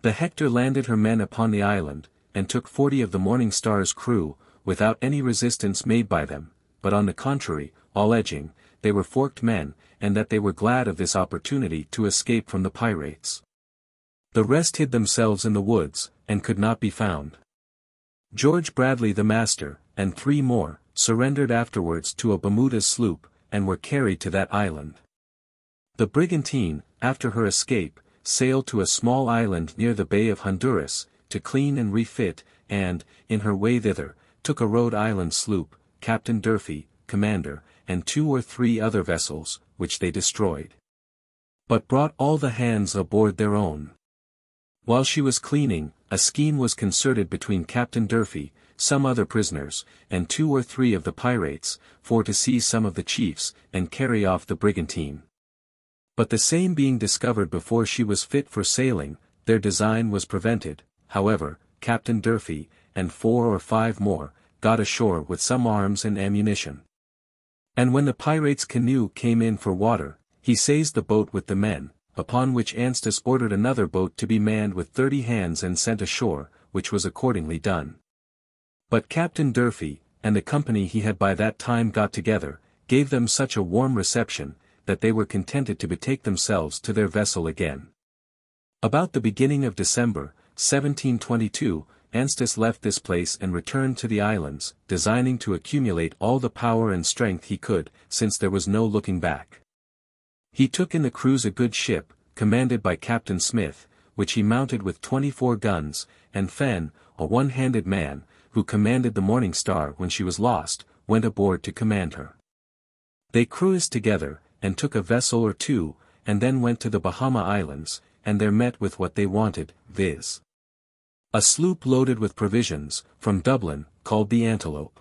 The Hector landed her men upon the island, and took 40 of the Morning Star's crew, without any resistance made by them, but on the contrary, all edging, they were forked men, and that they were glad of this opportunity to escape from the pirates. The rest hid themselves in the woods, and could not be found. George Bradley the master, and 3 more, surrendered afterwards to a Bermudas sloop, and were carried to that island. The brigantine, after her escape, sailed to a small island near the Bay of Honduras, to clean and refit, and, in her way thither, took a Rhode Island sloop, Captain Durfee, commander, and 2 or 3 other vessels, which they destroyed. But brought all the hands aboard their own. While she was cleaning, a scheme was concerted between Captain Durfee, some other prisoners, and 2 or 3 of the pirates, for to seize some of the chiefs, and carry off the brigantine. But the same being discovered before she was fit for sailing, their design was prevented. However, Captain Durfee, and 4 or 5 more, got ashore with some arms and ammunition. And when the pirate's canoe came in for water, he seized the boat with the men, upon which Anstis ordered another boat to be manned with 30 hands and sent ashore, which was accordingly done. But Captain Durfee, and the company he had by that time got together, gave them such a warm reception, that they were contented to betake themselves to their vessel again. About the beginning of December, 1722, Anstis left this place and returned to the islands, designing to accumulate all the power and strength he could, since there was no looking back. He took in the cruise a good ship, commanded by Captain Smith, which he mounted with 24 guns, and Fenn, a one-handed man, who commanded the Morning Star when she was lost, went aboard to command her. They cruised together, and took a vessel or two, and then went to the Bahama Islands, and there met with what they wanted, viz. a sloop loaded with provisions, from Dublin, called the Antelope.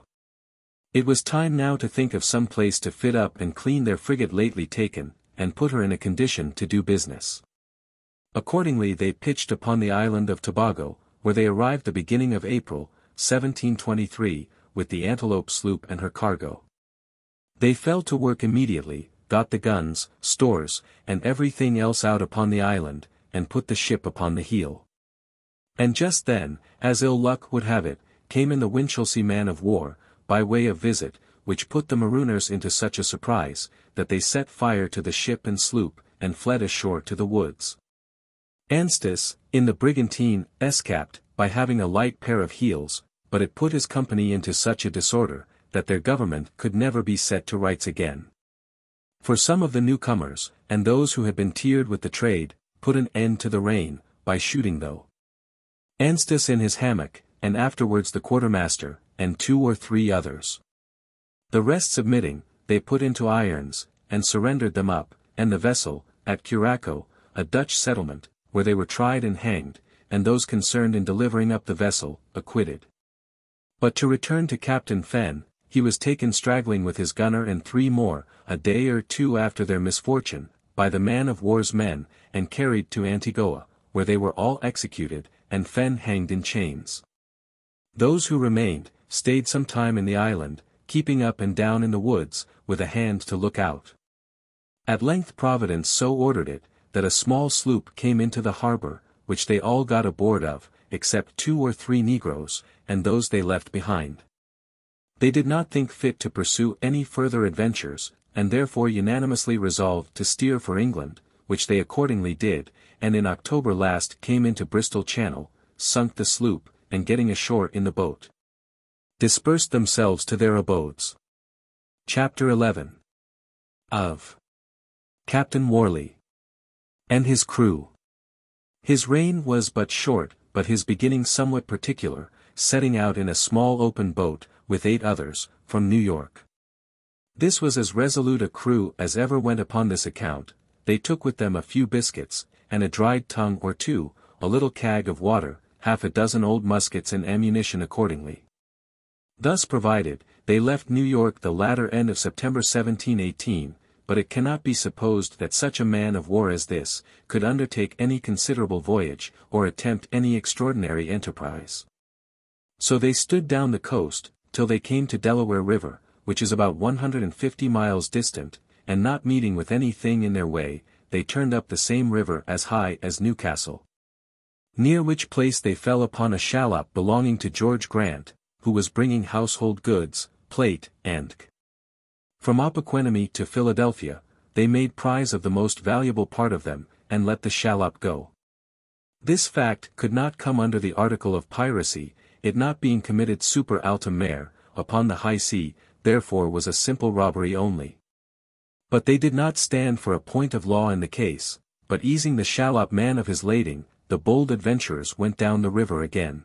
It was time now to think of some place to fit up and clean their frigate lately taken, and put her in a condition to do business. Accordingly they pitched upon the island of Tobago, where they arrived the beginning of April, 1723, with the Antelope sloop and her cargo. They fell to work immediately, got the guns, stores, and everything else out upon the island, and put the ship upon the heel. And just then, as ill luck would have it, came in the Winchelsea man of war, by way of visit, which put the marooners into such a surprise, that they set fire to the ship and sloop, and fled ashore to the woods. Anstis, in the brigantine, escaped, by having a light pair of heels, but it put his company into such a disorder, that their government could never be set to rights again. For some of the newcomers, and those who had been tiered with the trade, put an end to the reign, by shooting though Anstis in his hammock, and afterwards the quartermaster, and 2 or 3 others. The rest submitting, they put into irons, and surrendered them up, and the vessel, at Curaçao, a Dutch settlement, where they were tried and hanged, and those concerned in delivering up the vessel, acquitted. But to return to Captain Fenn, he was taken straggling with his gunner and 3 more, a day or 2 after their misfortune, by the man-of-war's men, and carried to Antigua, where they were all executed, and Fenn hanged in chains. Those who remained, stayed some time in the island, keeping up and down in the woods, with a hand to look out. At length Providence so ordered it, that a small sloop came into the harbor, which they all got aboard of, except 2 or 3 negroes, and those they left behind. They did not think fit to pursue any further adventures, and therefore unanimously resolved to steer for England, which they accordingly did, and in October last came into Bristol Channel, sunk the sloop, and getting ashore in the boat, dispersed themselves to their abodes. Chapter 11. Of Captain Warley and his crew. His reign was but short, but his beginning somewhat particular, setting out in a small open boat, with 8 others, from New York. This was as resolute a crew as ever went upon this account. They took with them a few biscuits, and a dried tongue or 2, a little keg of water, half a dozen old muskets and ammunition accordingly. Thus provided, they left New York the latter end of September 1718, but it cannot be supposed that such a man of war as this, could undertake any considerable voyage, or attempt any extraordinary enterprise. So they stood down the coast, till they came to Delaware River, which is about 150 miles distant, and not meeting with any thing in their way, they turned up the same river as high as Newcastle. Near which place they fell upon a shallop belonging to George Grant, who was bringing household goods, plate, and from Appoquinimie to Philadelphia. They made prize of the most valuable part of them, and let the shallop go. This fact could not come under the article of piracy, it not being committed super altum mare, upon the high sea, therefore was a simple robbery only. But they did not stand for a point of law in the case, but easing the shallop man of his lading, the bold adventurers went down the river again.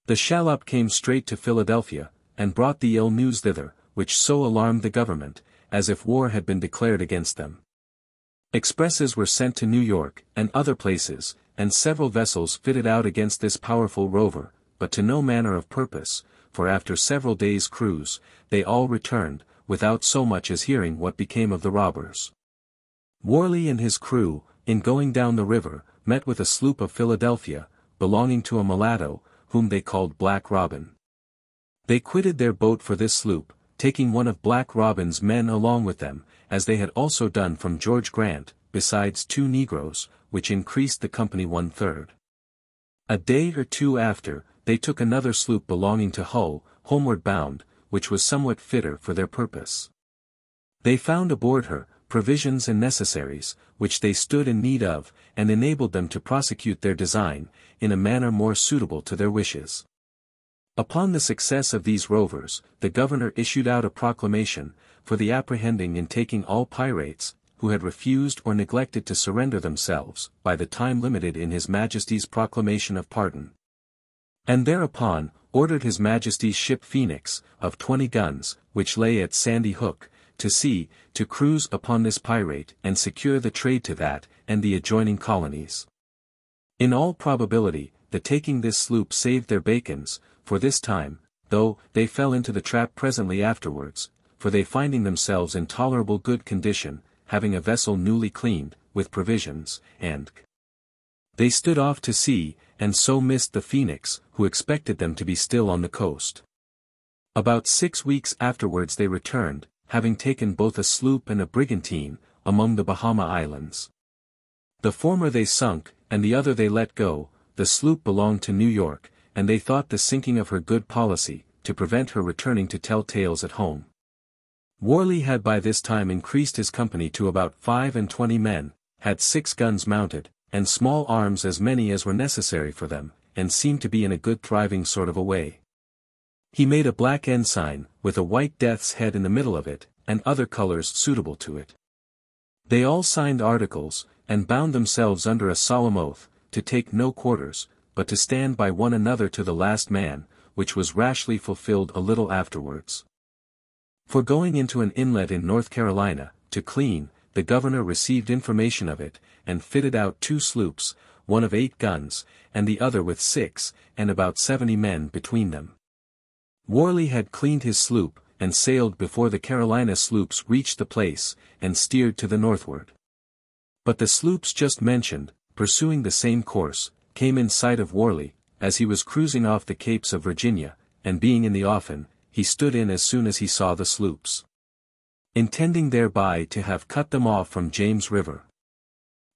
The shallop came straight to Philadelphia, and brought the ill news thither, which so alarmed the government, as if war had been declared against them. Expresses were sent to New York, and other places, and several vessels fitted out against this powerful rover, but to no manner of purpose, for after several days' cruise, they all returned, without so much as hearing what became of the robbers. Warley and his crew, in going down the river, met with a sloop of Philadelphia, belonging to a mulatto, whom they called Black Robin. They quitted their boat for this sloop, taking one of Black Robin's men along with them, as they had also done from George Grant, besides 2 negroes, which increased the company 1/3. A day or two after, they took another sloop belonging to Hull, homeward bound, which was somewhat fitter for their purpose. They found aboard her provisions and necessaries, which they stood in need of, and enabled them to prosecute their design, in a manner more suitable to their wishes. Upon the success of these rovers, the governor issued out a proclamation, for the apprehending and taking all pirates, who had refused or neglected to surrender themselves, by the time limited in His Majesty's proclamation of pardon. And thereupon, ordered His Majesty's ship Phoenix, of 20 guns, which lay at Sandy Hook, to sea, to cruise upon this pirate and secure the trade to that, and the adjoining colonies. In all probability, the taking this sloop saved their bacons, for this time, though they fell into the trap presently afterwards, for they finding themselves in tolerable good condition, having a vessel newly cleaned, with provisions, and they stood off to sea, and so missed the Phoenix, who expected them to be still on the coast. About 6 weeks afterwards they returned, having taken both a sloop and a brigantine, among the Bahama Islands. The former they sunk, and the other they let go. The sloop belonged to New York, and they thought the sinking of her good policy, to prevent her returning to tell tales at home. Worley had by this time increased his company to about 25 men, had 6 guns mounted, and small arms as many as were necessary for them, and seemed to be in a good thriving sort of a way. He made a black ensign, with a white death's head in the middle of it, and other colors suitable to it. They all signed articles, and bound themselves under a solemn oath, to take no quarters, but to stand by one another to the last man, which was rashly fulfilled a little afterwards. For going into an inlet in North Carolina, to clean, the governor received information of it, and fitted out 2 sloops, one of 8 guns, and the other with 6, and about 70 men between them. Worley had cleaned his sloop, and sailed before the Carolina sloops reached the place, and steered to the northward. But the sloops just mentioned, pursuing the same course, came in sight of Worley, as he was cruising off the Capes of Virginia, and being in the offing, he stood in as soon as he saw the sloops, intending thereby to have cut them off from James River.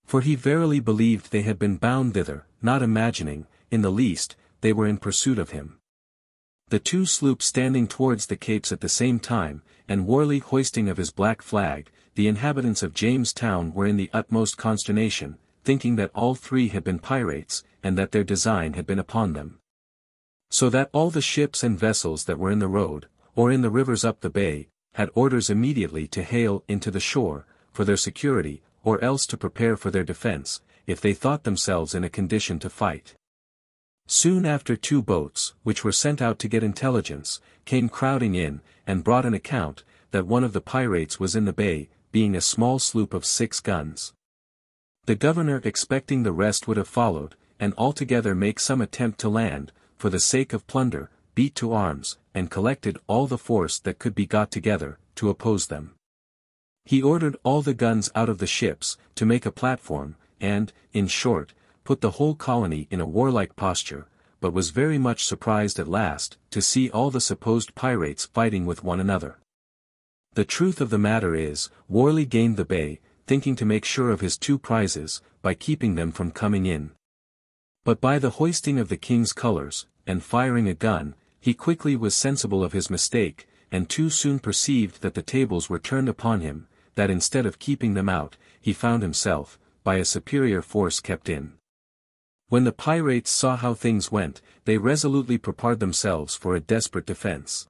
For he verily believed they had been bound thither, not imagining, in the least, they were in pursuit of him. The 2 sloops standing towards the Capes at the same time, and Worley hoisting of his black flag, the inhabitants of Jamestown were in the utmost consternation, thinking that all 3 had been pirates, and that their design had been upon them. So that all the ships and vessels that were in the road, or in the rivers up the bay, had orders immediately to hail into the shore, for their security, or else to prepare for their defense, if they thought themselves in a condition to fight. Soon after 2 boats, which were sent out to get intelligence, came crowding in, and brought an account, that one of the pirates was in the bay, being a small sloop of 6 guns. The governor expecting the rest would have followed, and altogether make some attempt to land, for the sake of plunder, beat to arms, and collected all the force that could be got together, to oppose them. He ordered all the guns out of the ships, to make a platform, and, in short, put the whole colony in a warlike posture, but was very much surprised at last, to see all the supposed pirates fighting with one another. The truth of the matter is, Worley gained the bay, thinking to make sure of his 2 prizes, by keeping them from coming in. But by the hoisting of the king's colors, and firing a gun, he quickly was sensible of his mistake, and too soon perceived that the tables were turned upon him, that instead of keeping them out, he found himself, by a superior force kept in. When the pirates saw how things went, they resolutely prepared themselves for a desperate defense.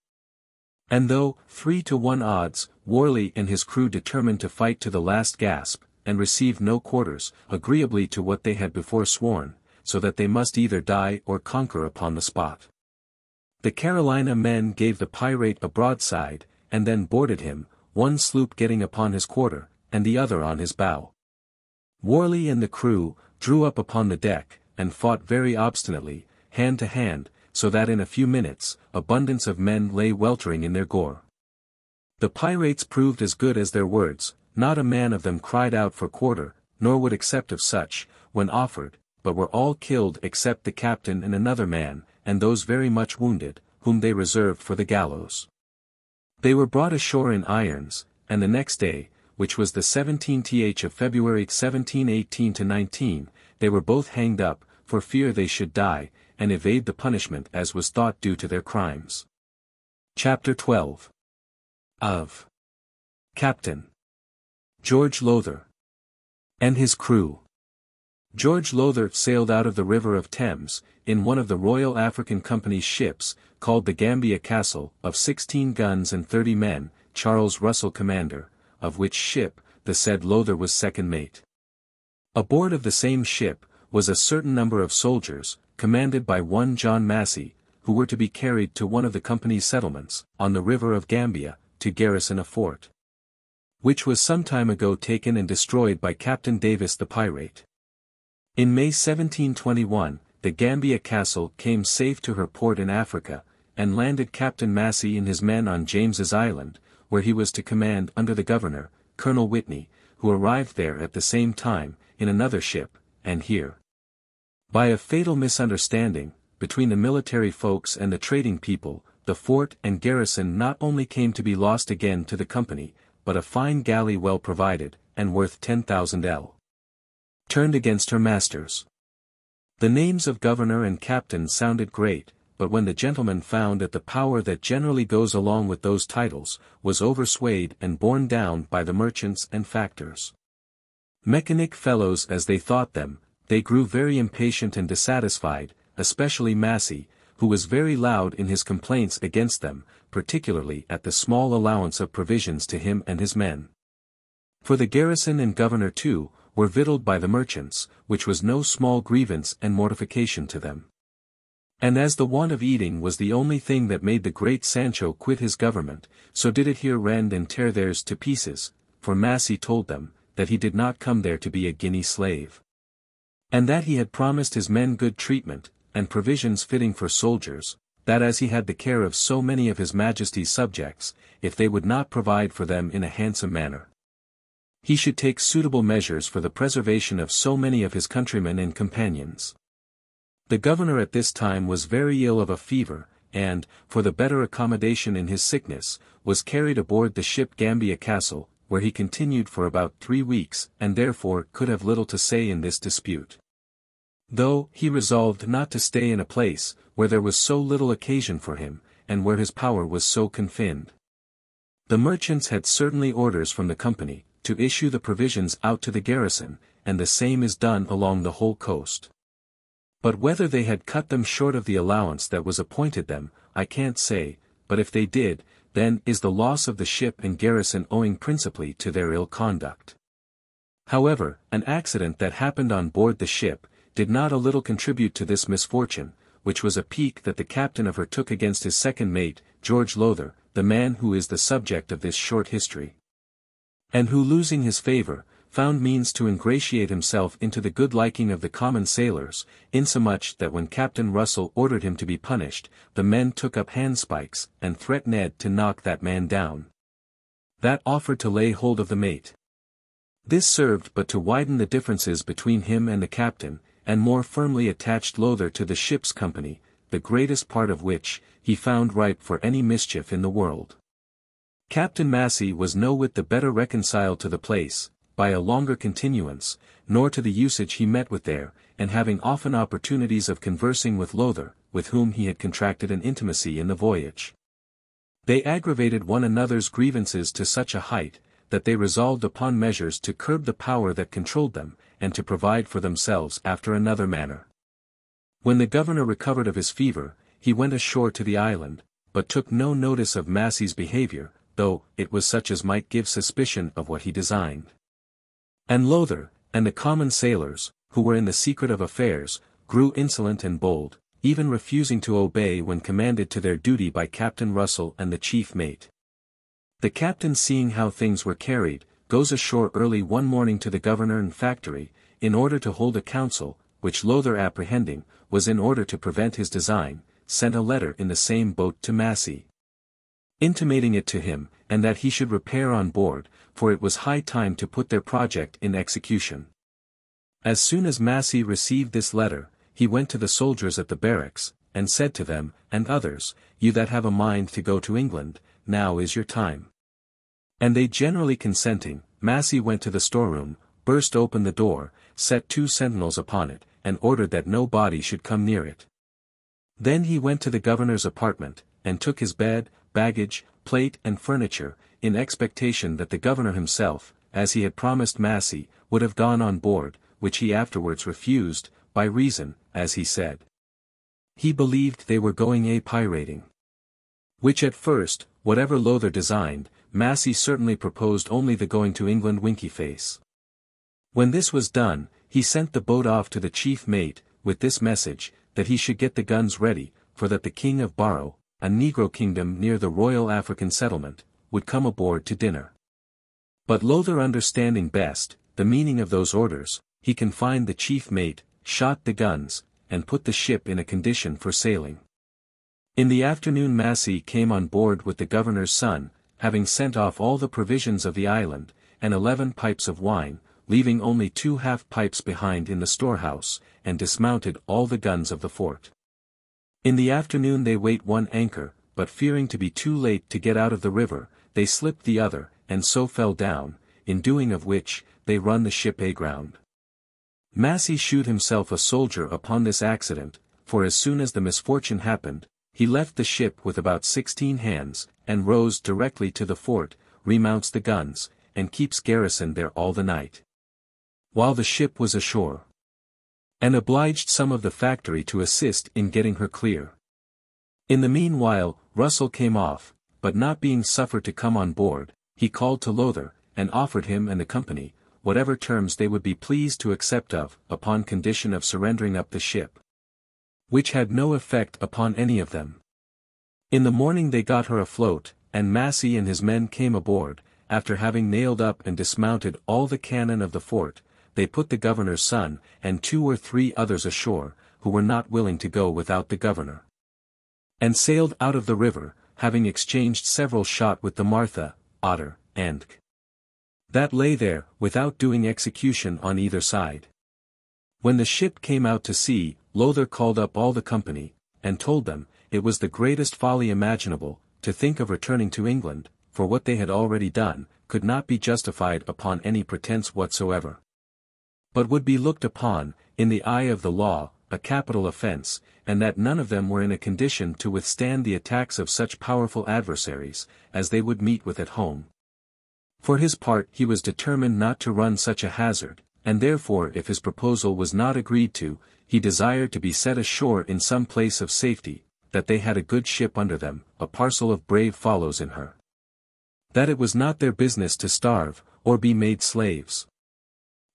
And though, 3-1 odds, Worley and his crew determined to fight to the last gasp, and receive no quarters, agreeably to what they had before sworn, so that they must either die or conquer upon the spot. The Carolina men gave the pirate a broadside, and then boarded him, one sloop getting upon his quarter, and the other on his bow. Worley and the crew drew up upon the deck, and fought very obstinately, hand to hand, so that in a few minutes, abundance of men lay weltering in their gore. The pirates proved as good as their words, not a man of them cried out for quarter, nor would accept of such, when offered, but were all killed except the captain and another man, and those very much wounded, whom they reserved for the gallows. They were brought ashore in irons, and the next day, which was the 17th of February 1718-19, they were both hanged up, for fear they should die, and evade the punishment as was thought due to their crimes. Chapter 12. Of Captain George Lowther and his crew. George Lowther sailed out of the River of Thames, in one of the Royal African Company's ships, called the Gambia Castle, of 16 guns and 30 men, Charles Russell commander, of which ship, the said Lowther was second mate. Aboard of the same ship, was a certain number of soldiers, commanded by one John Massey, who were to be carried to one of the company's settlements, on the river of Gambia, to garrison a fort, which was some time ago taken and destroyed by Captain Davis the pirate. In May 1721, the Gambia Castle came safe to her port in Africa, and landed Captain Massey and his men on James's Island, where he was to command under the governor, Colonel Whitney, who arrived there at the same time, in another ship, and here. By a fatal misunderstanding, between the military folks and the trading people, the fort and garrison not only came to be lost again to the company, but a fine galley well provided, and worth 10,000 L. turned against her masters. The names of governor and captain sounded great, but when the gentlemen found that the power that generally goes along with those titles, was overswayed and borne down by the merchants and factors, mechanic fellows as they thought them, they grew very impatient and dissatisfied, especially Massey, who was very loud in his complaints against them, particularly at the small allowance of provisions to him and his men. For the garrison and governor too, were victualled by the merchants, which was no small grievance and mortification to them. And as the want of eating was the only thing that made the great Sancho quit his government, so did it here rend and tear theirs to pieces, for Massey told them, that he did not come there to be a guinea slave, and that he had promised his men good treatment, and provisions fitting for soldiers, that as he had the care of so many of his Majesty's subjects, if they would not provide for them in a handsome manner, he should take suitable measures for the preservation of so many of his countrymen and companions. The governor at this time was very ill of a fever, and, for the better accommodation in his sickness, was carried aboard the ship Gambia Castle, where he continued for about 3 weeks, and therefore could have little to say in this dispute. Though he resolved not to stay in a place, where there was so little occasion for him, and where his power was so confined. The merchants had certainly orders from the company, to issue the provisions out to the garrison, and the same is done along the whole coast. But whether they had cut them short of the allowance that was appointed them, I can't say, but if they did, then is the loss of the ship and garrison owing principally to their ill conduct. However, an accident that happened on board the ship, did not a little contribute to this misfortune, which was a pique that the captain of her took against his second mate, George Lowther, the man who is the subject of this short history, and who losing his favour, found means to ingratiate himself into the good liking of the common sailors, insomuch that when Captain Russell ordered him to be punished, the men took up handspikes, and threatened to knock that man down that offered to lay hold of the mate. This served but to widen the differences between him and the captain, and more firmly attached Lowther to the ship's company, the greatest part of which, he found ripe for any mischief in the world. Captain Massey was no whit the better reconciled to the place, by a longer continuance, nor to the usage he met with there, and having often opportunities of conversing with Lowther, with whom he had contracted an intimacy in the voyage. They aggravated one another's grievances to such a height, that they resolved upon measures to curb the power that controlled them, and to provide for themselves after another manner. When the governor recovered of his fever, he went ashore to the island, but took no notice of Massey's behavior, though it was such as might give suspicion of what he designed. And Lowther, and the common sailors, who were in the secret of affairs, grew insolent and bold, even refusing to obey when commanded to their duty by Captain Russell and the chief mate. The captain, seeing how things were carried, goes ashore early one morning to the governor and factory, in order to hold a council, which Lowther apprehending, was in order to prevent his design, sent a letter in the same boat to Massey, intimating it to him, and that he should repair on board, for it was high time to put their project in execution. As soon as Massey received this letter, he went to the soldiers at the barracks, and said to them, and others, "You that have a mind to go to England, now is your time." And they generally consenting, Massey went to the storeroom, burst open the door, set 2 sentinels upon it, and ordered that no body should come near it. Then he went to the governor's apartment, and took his bed, baggage, plate and furniture, in expectation that the governor himself, as he had promised Massey, would have gone on board, which he afterwards refused, by reason, as he said, he believed they were going pirating. Which at first, whatever Lowther designed, Massey certainly proposed only the going to England winky face. When this was done, he sent the boat off to the chief mate, with this message, that he should get the guns ready, for that the King of Barrow, a Negro kingdom near the Royal African settlement, would come aboard to dinner. But Lowther understanding best, the meaning of those orders, he confined the chief mate, shot the guns, and put the ship in a condition for sailing. In the afternoon Massey came on board with the governor's son, having sent off all the provisions of the island, and 11 pipes of wine, leaving only 2 half-pipes behind in the storehouse, and dismounted all the guns of the fort. In the afternoon they weighed 1 anchor, but fearing to be too late to get out of the river, they slipped the other, and so fell down, in doing of which, they run the ship aground. Massey shewed himself a soldier upon this accident, for as soon as the misfortune happened, he left the ship with about 16 hands, and rows directly to the fort, remounts the guns, and keeps garrison there all the night, while the ship was ashore, and obliged some of the factory to assist in getting her clear. In the meanwhile, Russell came off, but not being suffered to come on board, he called to Lowther, and offered him and the company, whatever terms they would be pleased to accept of, upon condition of surrendering up the ship, which had no effect upon any of them. In the morning they got her afloat, and Massey and his men came aboard. After having nailed up and dismounted all the cannon of the fort, they put the governor's son, and 2 or 3 others ashore, who were not willing to go without the governor, and sailed out of the river, having exchanged several shot with the Martha, Otter, and that lay there, without doing execution on either side. When the ship came out to sea, Lowther called up all the company, and told them, it was the greatest folly imaginable, to think of returning to England, for what they had already done, could not be justified upon any pretence whatsoever, but would be looked upon, in the eye of the law, a capital offence, and that none of them were in a condition to withstand the attacks of such powerful adversaries, as they would meet with at home. For his part he was determined not to run such a hazard, and therefore if his proposal was not agreed to, he desired to be set ashore in some place of safety, that they had a good ship under them, a parcel of brave fellows in her, that it was not their business to starve, or be made slaves.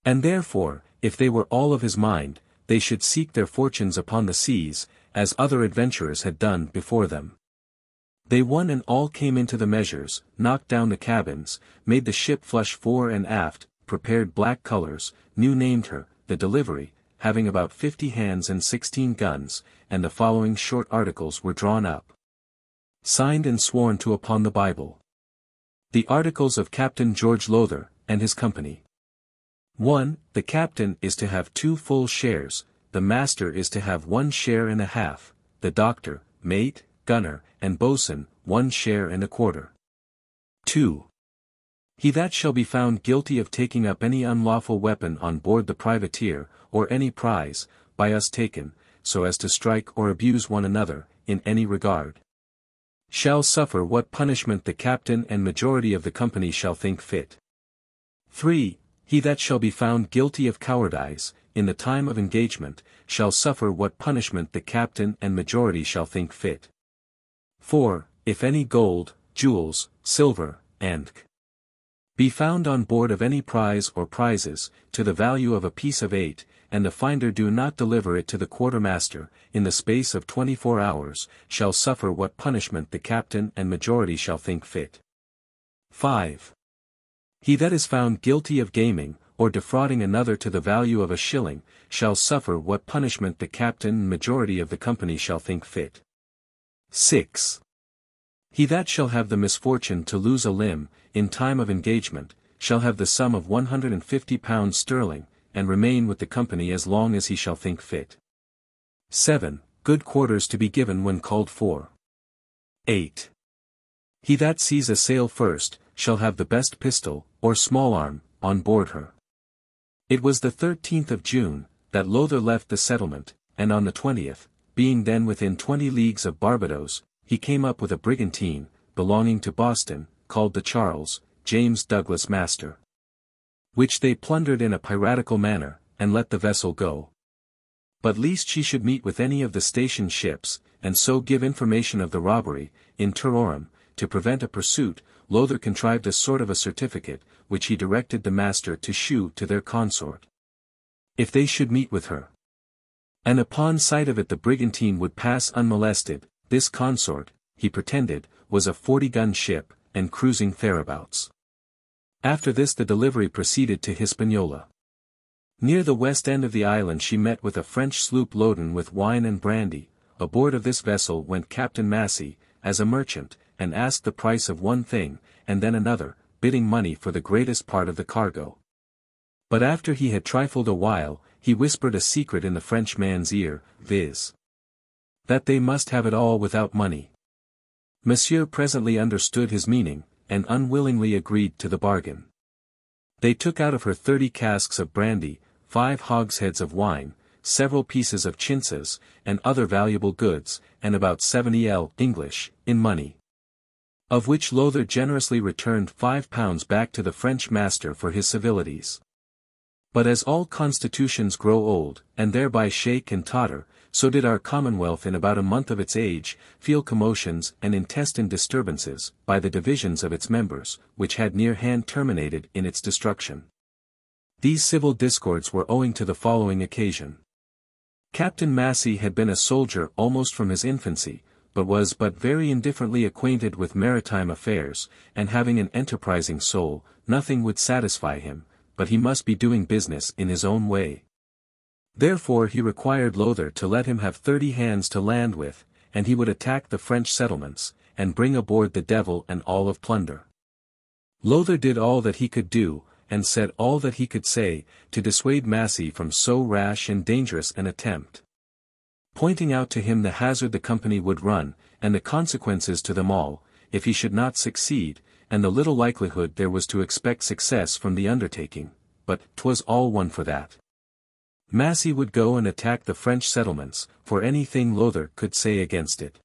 And therefore, if they were all of his mind, they should seek their fortunes upon the seas, as other adventurers had done before them. They one and all came into the measures, knocked down the cabins, made the ship flush fore and aft, prepared black colours, new named her, the Delivery, having about 50 hands and 16 guns, and the following short articles were drawn up, signed and sworn to upon the Bible. The articles of Captain George Lowther, and his company. 1. The captain is to have 2 full shares, the master is to have 1 share and a half, the doctor, mate, gunner, and boatswain, 1 share and a quarter. 2. He that shall be found guilty of taking up any unlawful weapon on board the privateer, or any prize, by us taken, so as to strike or abuse one another, in any regard, shall suffer what punishment the captain and majority of the company shall think fit. 3. He that shall be found guilty of cowardice, in the time of engagement, shall suffer what punishment the captain and majority shall think fit. 4. If any gold, jewels, silver, and be found on board of any prize or prizes, to the value of a piece of 8, and the finder do not deliver it to the quartermaster, in the space of 24 hours, shall suffer what punishment the captain and majority shall think fit. 5. He that is found guilty of gaming, or defrauding another to the value of a shilling, shall suffer what punishment the captain and majority of the company shall think fit. 6. He that shall have the misfortune to lose a limb, in time of engagement, shall have the sum of 150 pounds sterling, and remain with the company as long as he shall think fit. 7. good quarters to be given when called for. 8. He that sees a sail first, shall have the best pistol, or small arm, on board her. It was the 13th of June, that Lowther left the settlement, and on the 20th, being then within 20 leagues of Barbados, he came up with a brigantine, belonging to Boston, called the Charles, James Douglas Master. Which they plundered in a piratical manner, and let the vessel go. But lest she should meet with any of the station ships, and so give information of the robbery, in terrorem, to prevent a pursuit, Lowther contrived a sort of a certificate, which he directed the master to shew to their consort, if they should meet with her. And upon sight of it the brigantine would pass unmolested. This consort, he pretended, was a 40-gun ship, and cruising thereabouts. After this the delivery proceeded to Hispaniola. Near the west end of the island she met with a French sloop loaden with wine and brandy. Aboard of this vessel went Captain Massey, as a merchant, and asked the price of one thing, and then another, bidding money for the greatest part of the cargo. But after he had trifled a while, he whispered a secret in the Frenchman's ear, viz. that they must have it all without money. Monsieur presently understood his meaning, and unwillingly agreed to the bargain. They took out of her 30 casks of brandy, 5 hogsheads of wine, several pieces of chintzes, and other valuable goods, and about 70 English, in money. Of which Lowther generously returned £5 back to the French master for his civilities. But as all constitutions grow old, and thereby shake and totter, so did our Commonwealth in about a month of its age, feel commotions and intestine disturbances, by the divisions of its members, which had near hand terminated in its destruction. These civil discords were owing to the following occasion. Captain Massey had been a soldier almost from his infancy, but was but very indifferently acquainted with maritime affairs, and having an enterprising soul, nothing would satisfy him, but he must be doing business in his own way. Therefore he required Lowther to let him have 30 hands to land with, and he would attack the French settlements, and bring aboard the devil and all of plunder. Lowther did all that he could do, and said all that he could say, to dissuade Massey from so rash and dangerous an attempt. Pointing out to him the hazard the company would run, and the consequences to them all, if he should not succeed, and the little likelihood there was to expect success from the undertaking, but 'twas all one for that. Massey would go and attack the French settlements, for anything Lowther could say against it.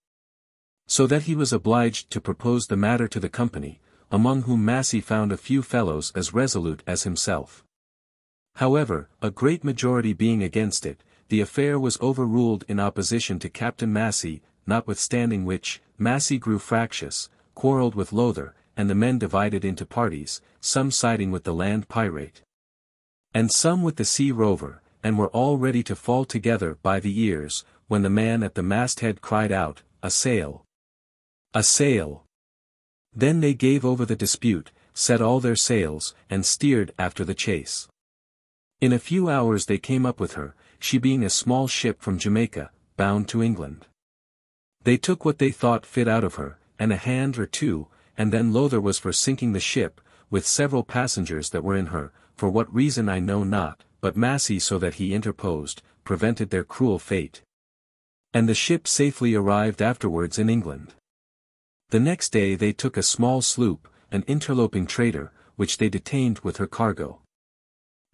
So that he was obliged to propose the matter to the company, among whom Massey found a few fellows as resolute as himself. However, a great majority being against it, the affair was overruled in opposition to Captain Massey, notwithstanding which, Massey grew fractious, quarrelled with Lowther, and the men divided into parties, some siding with the land pirate, and some with the sea rover, and were all ready to fall together by the ears, when the man at the masthead cried out, "A sail! A sail!" Then they gave over the dispute, set all their sails, and steered after the chase. In a few hours they came up with her, she being a small ship from Jamaica, bound to England. They took what they thought fit out of her, and a hand or two, and then Lowther was for sinking the ship, with several passengers that were in her, for what reason I know not, but Massey, so that he interposed, prevented their cruel fate. And the ship safely arrived afterwards in England. The next day they took a small sloop, an interloping trader, which they detained with her cargo.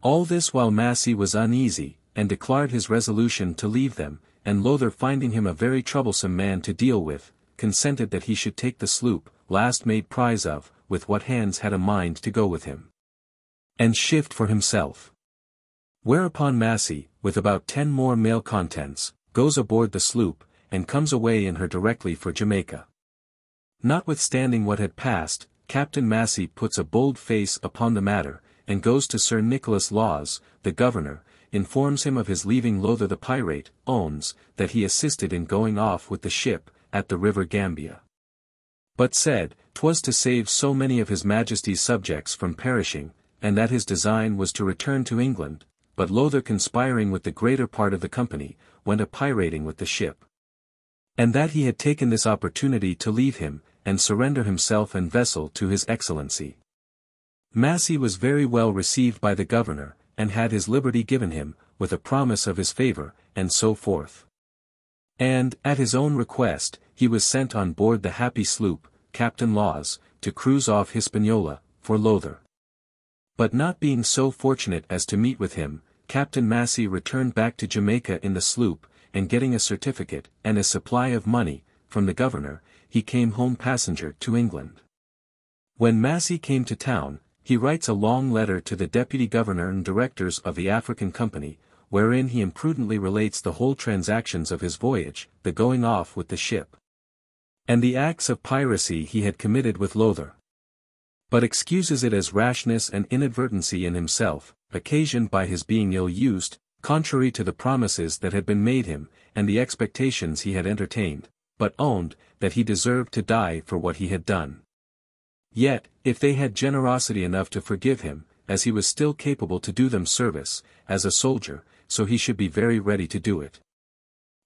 All this while Massey was uneasy, and declared his resolution to leave them, and Lowther, finding him a very troublesome man to deal with, consented that he should take the sloop, last made prize of, with what hands had a mind to go with him, and shift for himself. Whereupon Massey, with about 10 more male contents, goes aboard the sloop, and comes away in her directly for Jamaica. Notwithstanding what had passed, Captain Massey puts a bold face upon the matter, and goes to Sir Nicholas Laws, the governor, informs him of his leaving Lowther the pirate, owns, that he assisted in going off with the ship, at the river Gambia. But said, 'twas to save so many of his Majesty's subjects from perishing, and that his design was to return to England, but Lowther conspiring with the greater part of the company, went a-pirating with the ship. And that he had taken this opportunity to leave him, and surrender himself and vessel to his Excellency. Massey was very well received by the governor, and had his liberty given him, with a promise of his favour, and so forth. And, at his own request, he was sent on board the happy sloop, Captain Laws, to cruise off Hispaniola, for Lowther. But not being so fortunate as to meet with him, Captain Massey returned back to Jamaica in the sloop, and getting a certificate, and a supply of money, from the governor, he came home passenger to England. When Massey came to town, he writes a long letter to the deputy governor and directors of the African Company, wherein he imprudently relates the whole transactions of his voyage, the going off with the ship, and the acts of piracy he had committed with Lowther. But excuses it as rashness and inadvertency in himself, occasioned by his being ill-used, contrary to the promises that had been made him, and the expectations he had entertained, but owned, that he deserved to die for what he had done. Yet, if they had generosity enough to forgive him, as he was still capable to do them service, as a soldier, so he should be very ready to do it.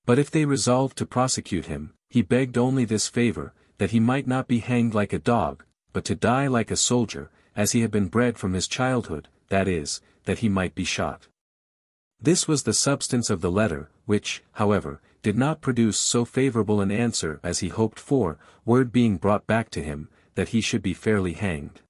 But if they resolved to prosecute him, he begged only this favor, that he might not be hanged like a dog, but to die like a soldier, as he had been bred from his childhood, that is, that he might be shot. This was the substance of the letter, which, however, did not produce so favorable an answer as he hoped for, word being brought back to him, that he should be fairly hanged.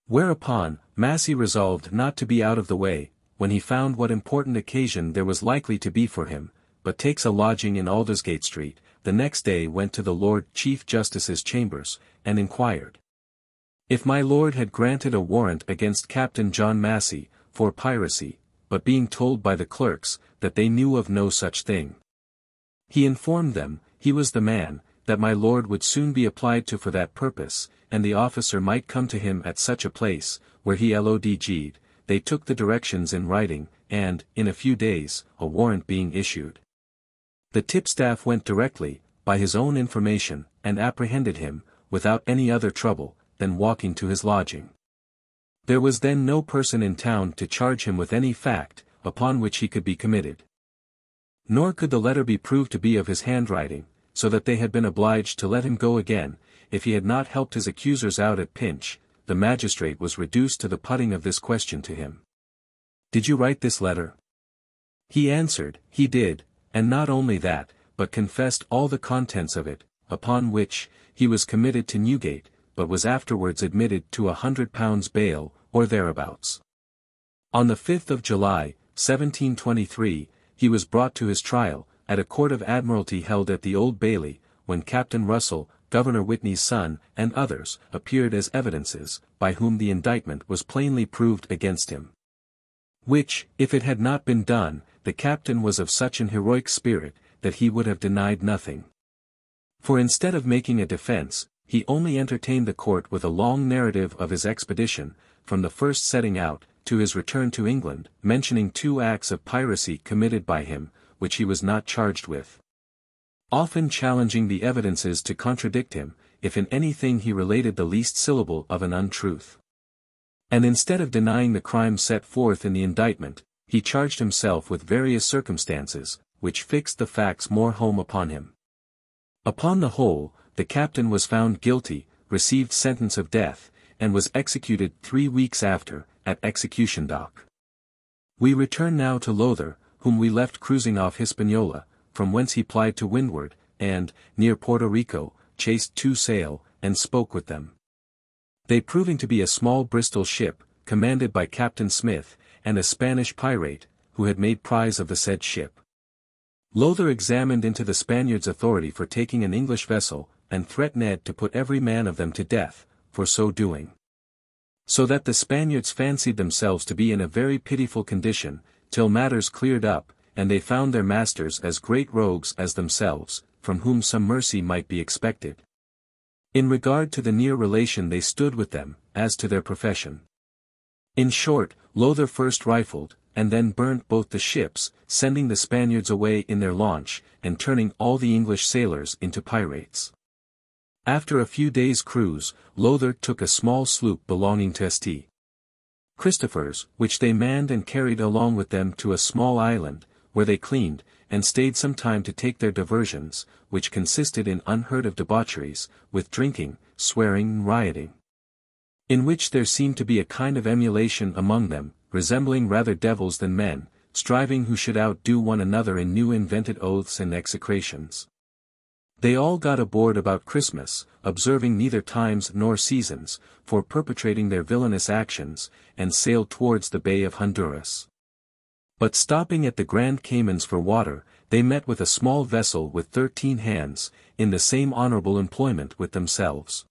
Whereupon, Massey resolved not to be out of the way, when he found what important occasion there was likely to be for him, but takes a lodging in Aldersgate Street, the next day went to the Lord Chief Justice's chambers, and inquired if my lord had granted a warrant against Captain John Massey, for piracy, but being told by the clerks, that they knew of no such thing. He informed them, he was the man, that my lord would soon be applied to for that purpose, and the officer might come to him at such a place, where he LODG'd. They took the directions in writing, and, in a few days, a warrant being issued, the tipstaff went directly, by his own information, and apprehended him, without any other trouble, than walking to his lodging. There was then no person in town to charge him with any fact, upon which he could be committed. Nor could the letter be proved to be of his handwriting, so that they had been obliged to let him go again, if he had not helped his accusers out at pinch. The magistrate was reduced to the putting of this question to him. Did you write this letter? He answered, he did, and not only that, but confessed all the contents of it, upon which, he was committed to Newgate, but was afterwards admitted to £100 bail, or thereabouts. On the 5th of July, 1723, he was brought to his trial, at a court of admiralty held at the Old Bailey, when Captain Russell, Governor Whitney's son, and others, appeared as evidences, by whom the indictment was plainly proved against him. Which, if it had not been done, the captain was of such an heroic spirit, that he would have denied nothing. For instead of making a defense, he only entertained the court with a long narrative of his expedition, from the first setting out, to his return to England, mentioning 2 acts of piracy committed by him, which he was not charged with. Often challenging the evidences to contradict him, if in anything he related the least syllable of an untruth. And instead of denying the crime set forth in the indictment, he charged himself with various circumstances, which fixed the facts more home upon him. Upon the whole, the captain was found guilty, received sentence of death, and was executed 3 weeks after, at Execution Dock. We return now to Lowther, whom we left cruising off Hispaniola, from whence he plied to windward, and, near Puerto Rico, chased 2 sail, and spoke with them. They proving to be a small Bristol ship, commanded by Captain Smith, and a Spanish pirate, who had made prize of the said ship. Lowther examined into the Spaniards' authority for taking an English vessel, and threatened to put every man of them to death, for so doing. So that the Spaniards fancied themselves to be in a very pitiful condition, till matters cleared up, and they found their masters as great rogues as themselves, from whom some mercy might be expected. In regard to the near relation they stood with them, as to their profession. In short, Lowther first rifled, and then burnt both the ships, sending the Spaniards away in their launch, and turning all the English sailors into pirates. After a few days' cruise, Lowther took a small sloop belonging to St. Christopher's, which they manned and carried along with them to a small island, where they cleaned, and stayed some time to take their diversions, which consisted in unheard of debaucheries, with drinking, swearing and rioting. In which there seemed to be a kind of emulation among them, resembling rather devils than men, striving who should outdo one another in new invented oaths and execrations. They all got aboard about Christmas, observing neither times nor seasons, for perpetrating their villainous actions, and sailed towards the Bay of Honduras. But stopping at the Grand Caymans for water, they met with a small vessel with 13 hands, in the same honorable employment with themselves.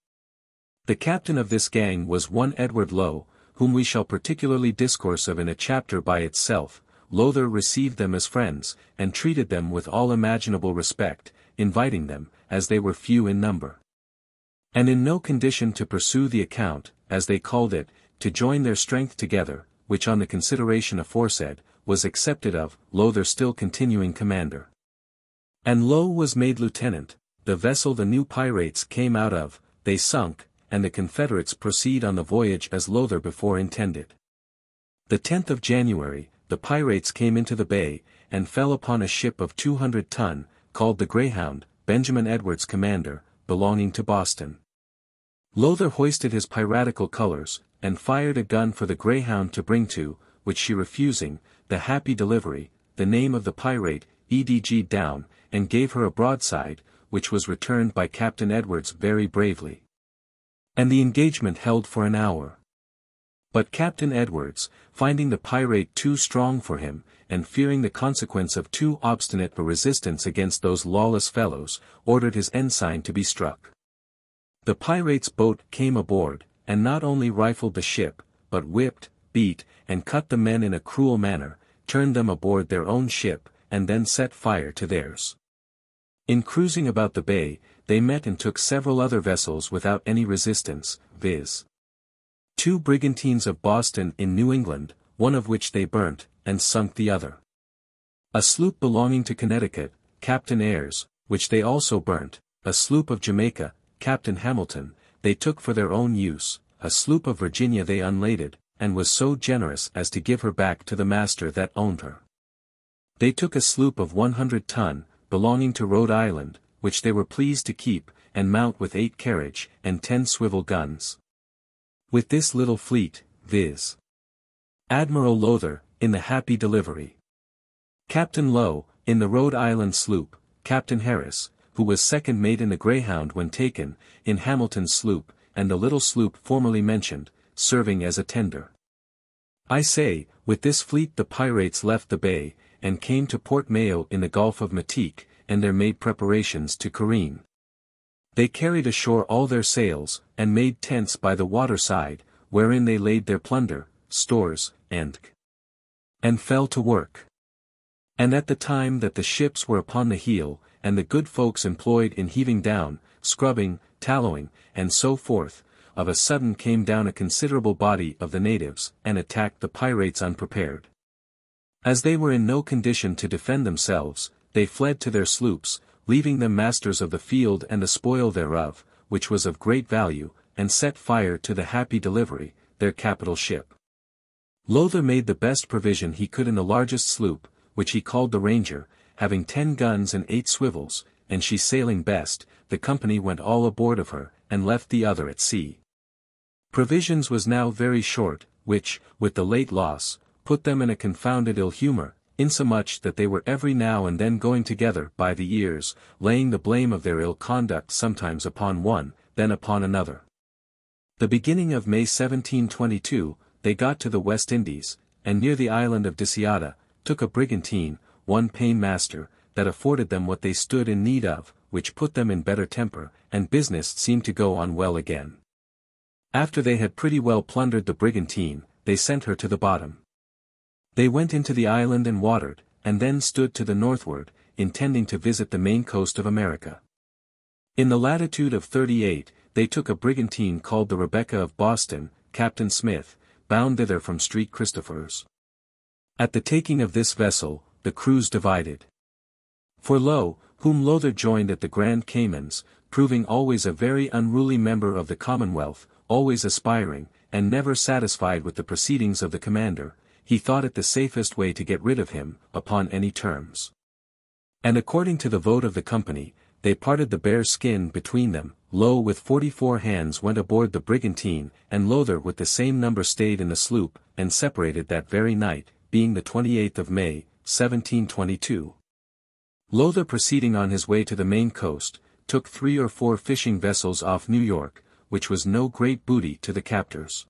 The captain of this gang was one Edward Lowe, whom we shall particularly discourse of in a chapter by itself. Lowther received them as friends, and treated them with all imaginable respect, inviting them, as they were few in number, and in no condition to pursue the account, as they called it, to join their strength together, which on the consideration aforesaid, was accepted of, Lowther still continuing commander. And Lowe was made lieutenant. The vessel the new pirates came out of, they sunk, and the Confederates proceed on the voyage as Lowther before intended. The 10th of January, the pirates came into the bay, and fell upon a ship of 200 ton, called the Greyhound, Benjamin Edwards commander, belonging to Boston. Lowther hoisted his piratical colors, and fired a gun for the Greyhound to bring to, which she refusing, the Happy Delivery, the name of the pirate, edg down, and gave her a broadside, which was returned by Captain Edwards very bravely. And the engagement held for an hour. But Captain Edwards, finding the pirate too strong for him, and fearing the consequence of too obstinate a resistance against those lawless fellows, ordered his ensign to be struck. The pirate's boat came aboard, and not only rifled the ship, but whipped, beat, and cut the men in a cruel manner, turned them aboard their own ship, and then set fire to theirs. In cruising about the bay, they met and took several other vessels without any resistance, viz. 2 brigantines of Boston in New England, one of which they burnt, and sunk the other. A sloop belonging to Connecticut, Captain Ayres, which they also burnt, a sloop of Jamaica, Captain Hamilton, they took for their own use, a sloop of Virginia they unladed, and was so generous as to give her back to the master that owned her. They took a sloop of 100 ton, belonging to Rhode Island, which they were pleased to keep, and mount with 8 carriage, and 10 swivel guns. With this little fleet, viz. Admiral Lowther, in the Happy Delivery. Captain Lowe, in the Rhode Island sloop, Captain Harris, who was second mate in the Greyhound when taken, in Hamilton's sloop, and the little sloop formerly mentioned, serving as a tender. I say, with this fleet the pirates left the bay, and came to Port Mayo in the Gulf of Metique, and there made preparations to careen. They carried ashore all their sails, and made tents by the waterside, wherein they laid their plunder, stores, and fell to work. And at the time that the ships were upon the heel, and the good folks employed in heaving down, scrubbing, tallowing, and so forth, of a sudden came down a considerable body of the natives, and attacked the pirates unprepared. As they were in no condition to defend themselves, they fled to their sloops, leaving them masters of the field and the spoil thereof, which was of great value, and set fire to the Happy Delivery, their capital ship. Lowther made the best provision he could in the largest sloop, which he called the Ranger, having 10 guns and 8 swivels, and she sailing best, the company went all aboard of her, and left the other at sea. Provisions was now very short, which, with the late loss, put them in a confounded ill humor, insomuch that they were every now and then going together by the ears, laying the blame of their ill conduct sometimes upon one, then upon another. The beginning of May 1722, they got to the West Indies, and near the island of Disiata, took a brigantine, one Paymaster, that afforded them what they stood in need of, which put them in better temper, and business seemed to go on well again. After they had pretty well plundered the brigantine, they sent her to the bottom. They went into the island and watered, and then stood to the northward, intending to visit the main coast of America. In the latitude of 38, they took a brigantine called the Rebecca of Boston, Captain Smith, bound thither from Street Christophers. At the taking of this vessel, the crews divided. For Lowe, whom Lowther joined at the Grand Caymans, proving always a very unruly member of the Commonwealth, always aspiring, and never satisfied with the proceedings of the commander, he thought it the safest way to get rid of him, upon any terms. And according to the vote of the company, they parted the bear skin between them. Lowe with 44 hands went aboard the brigantine, and Lowther with the same number stayed in the sloop, and separated that very night, being the 28th of May, 1722. Lowther, proceeding on his way to the Maine coast, took 3 or 4 fishing vessels off New York, which was no great booty to the captors.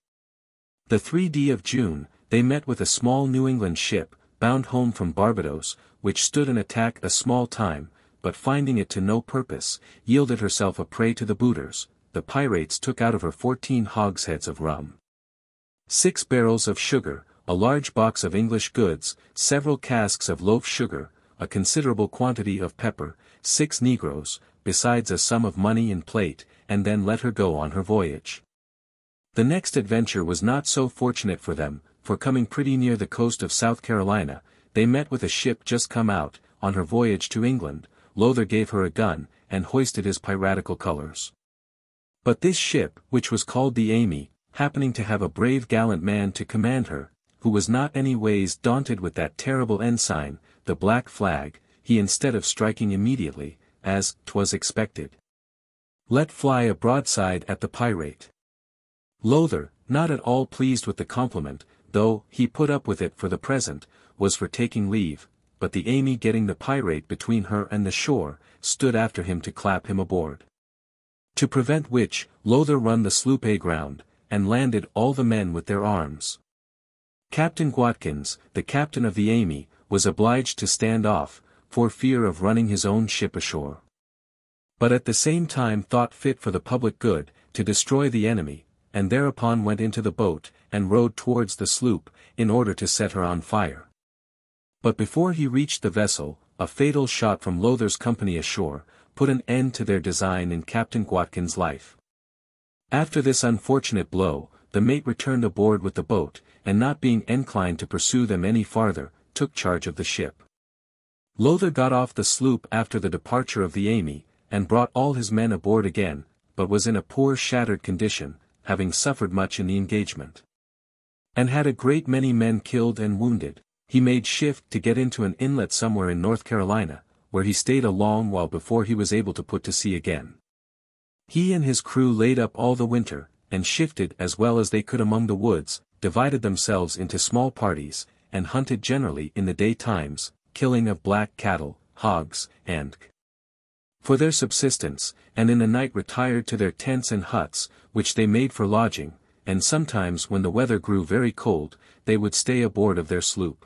The 3d of June, they met with a small New England ship, bound home from Barbados, which stood an attack a small time, but finding it to no purpose, yielded herself a prey to the booters. The pirates took out of her 14 hogsheads of rum, 6 barrels of sugar, a large box of English goods, several casks of loaf sugar, a considerable quantity of pepper, 6 negroes, besides a sum of money and plate, and then let her go on her voyage. The next adventure was not so fortunate for them, for coming pretty near the coast of South Carolina, they met with a ship just come out, on her voyage to England. Lowther gave her a gun, and hoisted his piratical colors. But this ship, which was called the Amy, happening to have a brave gallant man to command her, who was not any ways daunted with that terrible ensign, the black flag, he, instead of striking immediately, as 'twas expected, let fly a broadside at the pirate. Lowther, not at all pleased with the compliment, though he put up with it for the present, was for taking leave, but the Amy, getting the pirate between her and the shore, stood after him to clap him aboard. To prevent which, Lowther run the sloop aground, and landed all the men with their arms. Captain Watkins, the captain of the Amy, was obliged to stand off, for fear of running his own ship ashore. But at the same time thought fit for the public good, to destroy the enemy, and thereupon went into the boat, and rowed towards the sloop, in order to set her on fire. But before he reached the vessel, a fatal shot from Lowther's company ashore, put an end to their design in Captain Watkins' life. After this unfortunate blow, the mate returned aboard with the boat, and not being inclined to pursue them any farther, took charge of the ship. Lowther got off the sloop after the departure of the Amy, and brought all his men aboard again, but was in a poor shattered condition, having suffered much in the engagement, and had a great many men killed and wounded. He made shift to get into an inlet somewhere in North Carolina, where he stayed a long while before he was able to put to sea again. He and his crew laid up all the winter, and shifted as well as they could among the woods, divided themselves into small parties, and hunted generally in the day times, killing of black cattle, hogs, and for their subsistence, and in the night retired to their tents and huts, which they made for lodging, and sometimes when the weather grew very cold, they would stay aboard of their sloop.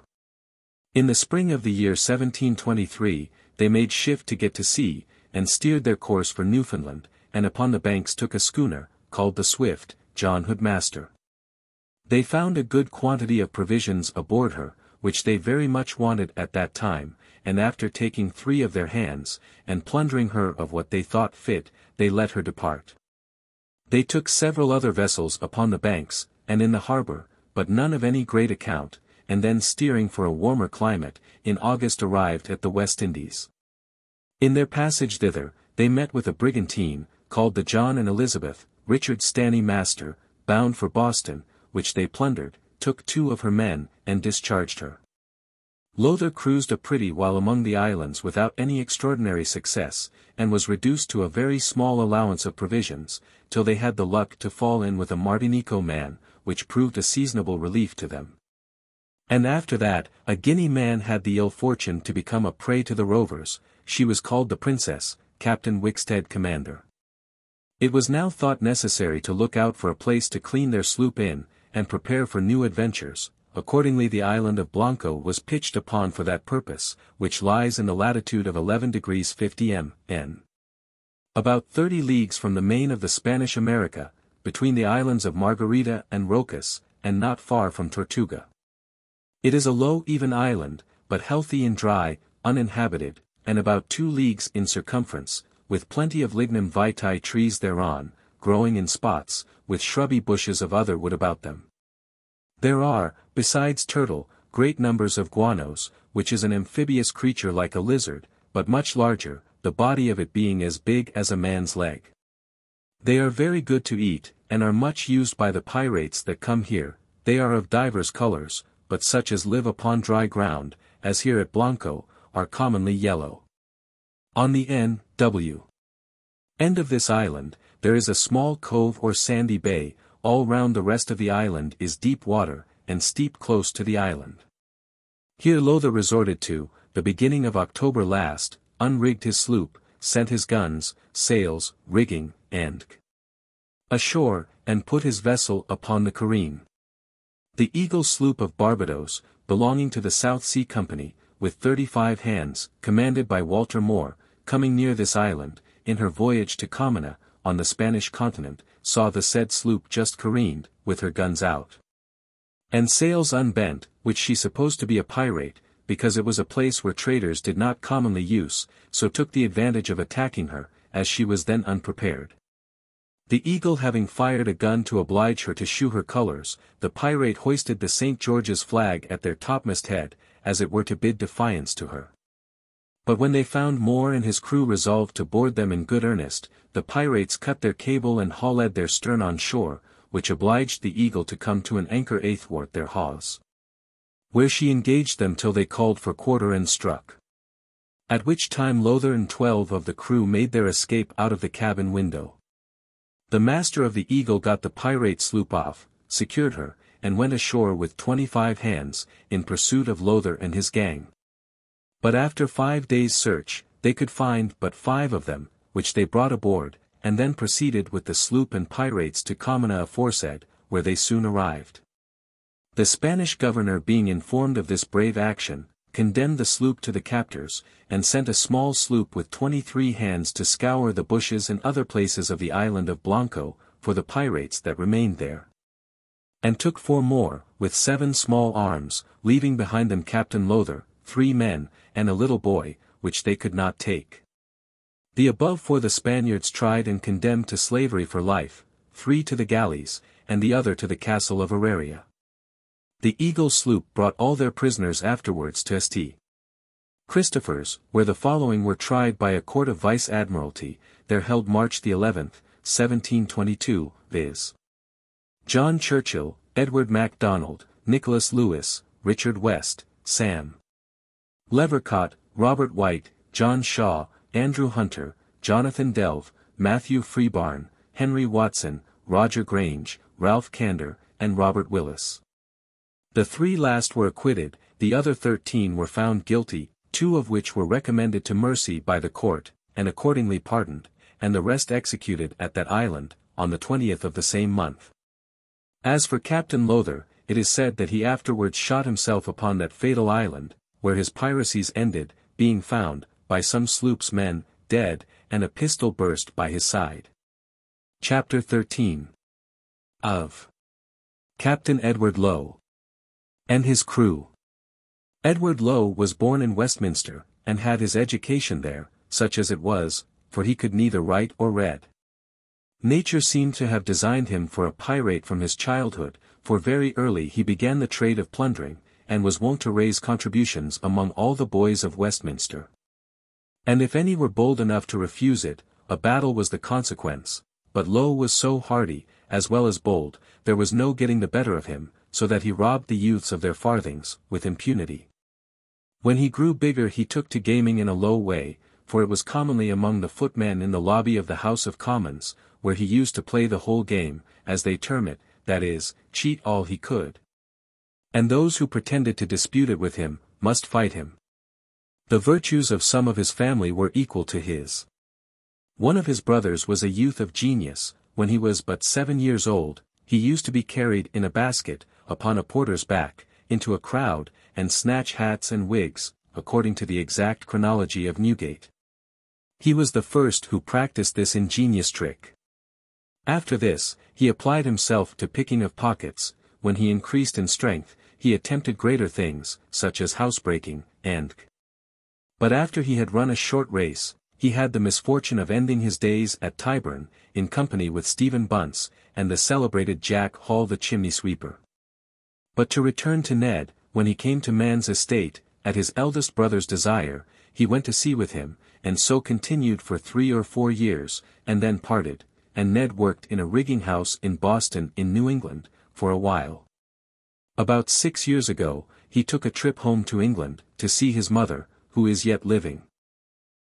In the spring of the year 1723, they made shift to get to sea, and steered their course for Newfoundland, and upon the banks took a schooner, called the Swift, John Hood master. They found a good quantity of provisions aboard her, which they very much wanted at that time, and after taking 3 of their hands, and plundering her of what they thought fit, they let her depart. They took several other vessels upon the banks, and in the harbor, but none of any great account, and then steering for a warmer climate, in August arrived at the West Indies. In their passage thither, they met with a brigantine, called the John and Elizabeth, Richard Stanley master, bound for Boston, which they plundered, took 2 of her men, and discharged her. Lowther cruised a pretty while among the islands without any extraordinary success, and was reduced to a very small allowance of provisions, till they had the luck to fall in with a Martinico man, which proved a seasonable relief to them. And after that, a Guinea man had the ill fortune to become a prey to the rovers. She was called the Princess, Captain Wickstead commander. It was now thought necessary to look out for a place to clean their sloop in, and prepare for new adventures. Accordingly the island of Blanco was pitched upon for that purpose, which lies in the latitude of 11 degrees 50 n. About 30 leagues from the main of the Spanish America, between the islands of Margarita and Rocas, and not far from Tortuga. It is a low even island, but healthy and dry, uninhabited, and about 2 leagues in circumference, with plenty of lignum vitae trees thereon, growing in spots, with shrubby bushes of other wood about them. There are, besides turtle, great numbers of guanos, which is an amphibious creature like a lizard, but much larger, the body of it being as big as a man's leg. They are very good to eat, and are much used by the pirates that come here. They are of divers colors, but such as live upon dry ground, as here at Blanco, are commonly yellow. On the N.W. end of this island, there is a small cove or sandy bay. All round the rest of the island is deep water, and steep close to the island. Here Lowther resorted to, the beginning of October last, unrigged his sloop, sent his guns, sails, rigging, and ashore, and put his vessel upon the careen. The Eagle sloop of Barbados, belonging to the South Sea Company, with 35 hands, commanded by Walter Moore, coming near this island, in her voyage to Comina, on the Spanish continent, saw the said sloop just careened, with her guns out, and sails unbent, which she supposed to be a pirate, because it was a place where traders did not commonly use, so took the advantage of attacking her, as she was then unprepared. The Eagle having fired a gun to oblige her to shew her colours, the pirate hoisted the St. George's flag at their topmast head, as it were to bid defiance to her. But when they found Moore and his crew resolved to board them in good earnest, the pirates cut their cable and hauled their stern on shore, which obliged the Eagle to come to an anchor athwart their hawse, where she engaged them till they called for quarter and struck. At which time Lowther and 12 of the crew made their escape out of the cabin window. The master of the Eagle got the pirate sloop off, secured her, and went ashore with 25 hands, in pursuit of Lowther and his gang. But after 5 days' search, they could find but 5 of them, which they brought aboard, and then proceeded with the sloop and pirates to Comina aforesaid, where they soon arrived. The Spanish governor being informed of this brave action, condemned the sloop to the captors, and sent a small sloop with 23 hands to scour the bushes and other places of the island of Blanco, for the pirates that remained there. And took 4 more, with 7 small arms, leaving behind them Captain Lowther, 3 men, and a little boy, which they could not take. The above 4 the Spaniards tried and condemned to slavery for life, 3 to the galleys, and the other to the castle of Auraria. The Eagle sloop brought all their prisoners afterwards to St. Christopher's, where the following were tried by a court of vice-admiralty, there held March the 11th, 1722, viz. John Churchill, Edward MacDonald, Nicholas Lewis, Richard West, Sam Levercott, Robert White, John Shaw, Andrew Hunter, Jonathan Delve, Matthew Freebarn, Henry Watson, Roger Grange, Ralph Candor, and Robert Willis. The 3 last were acquitted, the other 13 were found guilty, 2 of which were recommended to mercy by the court, and accordingly pardoned, and the rest executed at that island, on the 20th of the same month. As for Captain Lowther, it is said that he afterwards shot himself upon that fatal island, where his piracies ended, being found, by some sloop's men, dead, and a pistol burst by his side. Chapter 13. Of Captain Edward Lowe and his crew. Edward Lowe was born in Westminster, and had his education there, such as it was, for he could neither write or read. Nature seemed to have designed him for a pirate from his childhood, for very early he began the trade of plundering, and was wont to raise contributions among all the boys of Westminster. And if any were bold enough to refuse it, a battle was the consequence, but Lowe was so hardy, as well as bold, there was no getting the better of him, so that he robbed the youths of their farthings, with impunity. When he grew bigger he took to gaming in a low way, for it was commonly among the footmen in the lobby of the House of Commons, where he used to play the whole game, as they term it, that is, cheat all he could. And those who pretended to dispute it with him, must fight him. The virtues of some of his family were equal to his. One of his brothers was a youth of genius. When he was but 7 years old, he used to be carried in a basket, upon a porter's back, into a crowd, and snatch hats and wigs, according to the exact chronology of Newgate. He was the first who practiced this ingenious trick. After this, he applied himself to picking of pockets. When he increased in strength, he attempted greater things, such as housebreaking, and but after he had run a short race, he had the misfortune of ending his days at Tyburn, in company with Stephen Bunce, and the celebrated Jack Hall the chimney sweeper. But to return to Ned, when he came to man's estate, at his eldest brother's desire, he went to sea with him, and so continued for 3 or 4 years, and then parted, and Ned worked in a rigging house in Boston in New England, for a while. About 6 years ago, he took a trip home to England, to see his mother, who is yet living.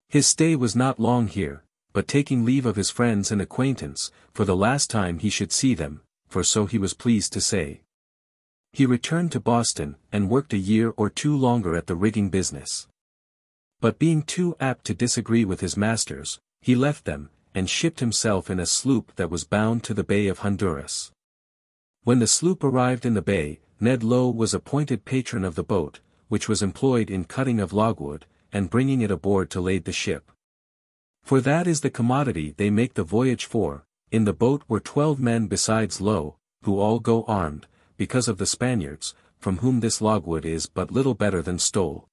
His stay was not long here, but taking leave of his friends and acquaintance, for the last time he should see them, for so he was pleased to say. He returned to Boston, and worked a year or two longer at the rigging business. But being too apt to disagree with his masters, he left them, and shipped himself in a sloop that was bound to the Bay of Honduras. When the sloop arrived in the bay, Ned Low was appointed patron of the boat, which was employed in cutting of logwood, and bringing it aboard to lade the ship. For that is the commodity they make the voyage for. In the boat were 12 men besides Low, who all go armed, because of the Spaniards, from whom this logwood is but little better than stole.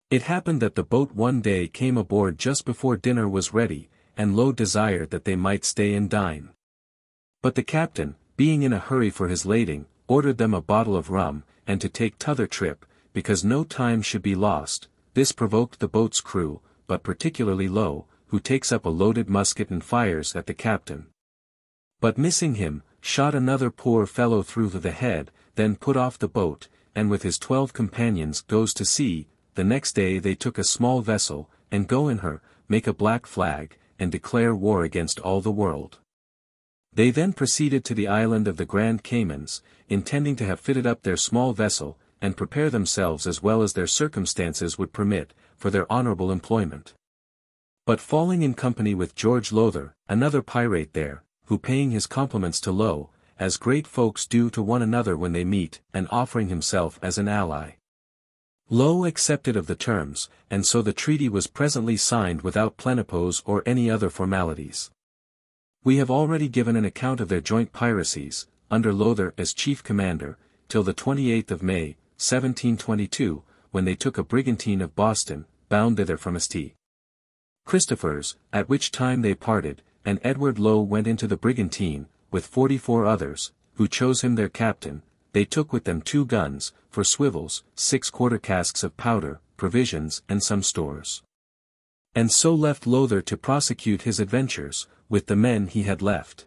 It happened that the boat one day came aboard just before dinner was ready, and Low desired that they might stay and dine. But the captain, being in a hurry for his lading, ordered them a bottle of rum, and to take t'other trip, because no time should be lost. This provoked the boat's crew, but particularly Low, who takes up a loaded musket and fires at the captain. But missing him, shot another poor fellow through the head, then put off the boat, and with his 12 companions goes to sea. The next day they took a small vessel, and go in her, make a black flag, and declare war against all the world. They then proceeded to the island of the Grand Caymans, intending to have fitted up their small vessel, and prepare themselves as well as their circumstances would permit, for their honorable employment. But falling in company with George Lowther, another pirate there, who paying his compliments to Low, as great folks do to one another when they meet, and offering himself as an ally, Low accepted of the terms, and so the treaty was presently signed without plenipose or any other formalities. We have already given an account of their joint piracies, under Lowther as chief commander, till the 28th of May, 1722, when they took a brigantine of Boston, bound thither from St. Christopher's, at which time they parted, and Edward Low went into the brigantine, with 44 others, who chose him their captain. They took with them 2 guns, for swivels, 6 quarter casks of powder, provisions and some stores. And so left Lowther to prosecute his adventures, with the men he had left.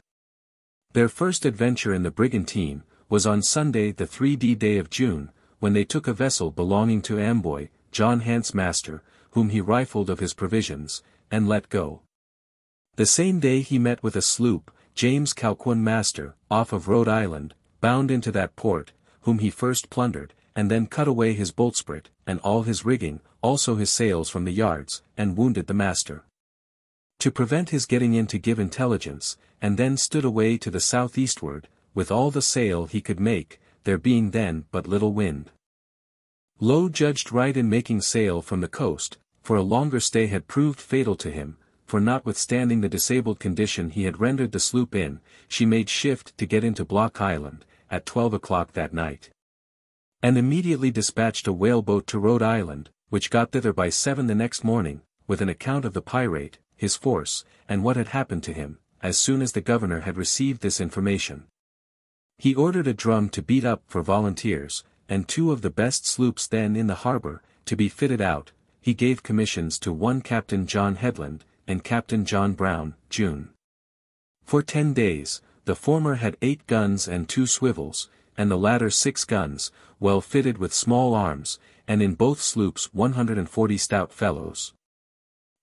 Their first adventure in the brigantine, was on Sunday the 3d day of June, when they took a vessel belonging to Amboy, John Hant's master, whom he rifled of his provisions, and let go. The same day he met with a sloop, James Calquan master, off of Rhode Island, bound into that port, whom he first plundered, and then cut away his boltsprit, and all his rigging, also his sails from the yards, and wounded the master. To prevent his getting in to give intelligence, and then stood away to the southeastward, with all the sail he could make, there being then but little wind. Low judged right in making sail from the coast, for a longer stay had proved fatal to him, for notwithstanding the disabled condition he had rendered the sloop in, she made shift to get into Block Island, at 12 o'clock that night. And immediately dispatched a whaleboat to Rhode Island, which got thither by 7 the next morning, with an account of the pirate, his force, and what had happened to him. As soon as the governor had received this information, he ordered a drum to beat up for volunteers, and 2 of the best sloops then in the harbor, to be fitted out. He gave commissions to one Captain John Headland, and Captain John Brown, June. For 10 days, the former had 8 guns and 2 swivels, and the latter 6 guns, well fitted with small arms, and in both sloops 140 stout fellows.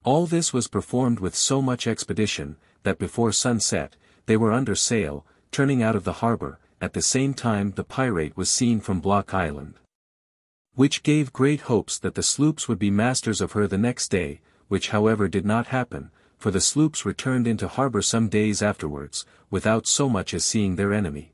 All this was performed with so much expedition, that before sunset, they were under sail, turning out of the harbor. At the same time the pirate was seen from Block Island, which gave great hopes that the sloops would be masters of her the next day, which however did not happen, for the sloops returned into harbor some days afterwards, without so much as seeing their enemy.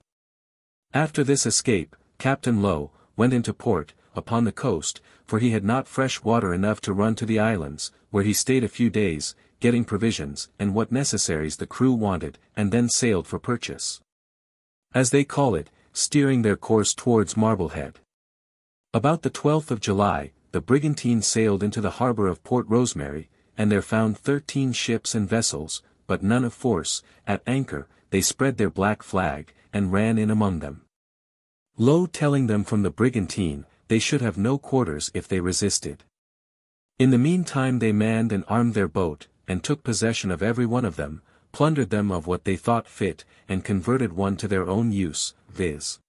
After this escape, Captain Low went into port, upon the coast, for he had not fresh water enough to run to the islands, where he stayed a few days, getting provisions and what necessaries the crew wanted, and then sailed for purchase, as they call it, steering their course towards Marblehead. About the 12th of July, the brigantine sailed into the harbor of Port Rosemary, and there found 13 ships and vessels, but none of force. At anchor, they spread their black flag, and ran in among them, Low telling them from the brigantine, they should have no quarters if they resisted. In the meantime they manned and armed their boat, and took possession of every one of them, plundered them of what they thought fit, and converted one to their own use, viz.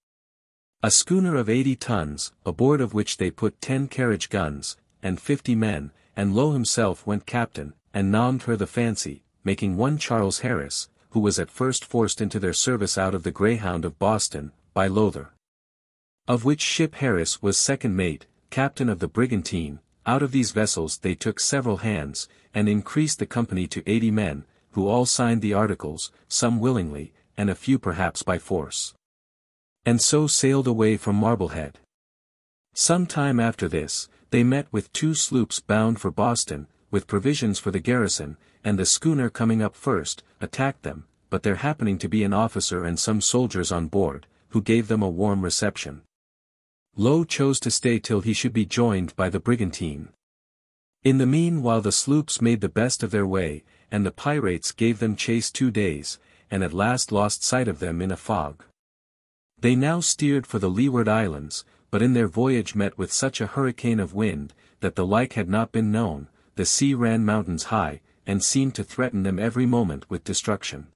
a schooner of 80 tons, aboard of which they put 10 carriage guns, and 50 men, and Low himself went captain, and nommed her the Fancy, making one Charles Harris, who was at first forced into their service out of the Greyhound of Boston, by Lowther. of which ship Harris was second mate, captain of the brigantine. Out of these vessels they took several hands, and increased the company to 80 men, who all signed the articles, some willingly, and a few perhaps by force. And so sailed away from Marblehead. Some time after this, they met with 2 sloops bound for Boston, with provisions for the garrison, and the schooner coming up first, attacked them, but there happening to be an officer and some soldiers on board, who gave them a warm reception. Low chose to stay till he should be joined by the brigantine. In the meanwhile the sloops made the best of their way, and the pirates gave them chase 2 days, and at last lost sight of them in a fog. They now steered for the Leeward Islands, but in their voyage met with such a hurricane of wind, that the like had not been known. The sea ran mountains high, and seemed to threaten them every moment with destruction.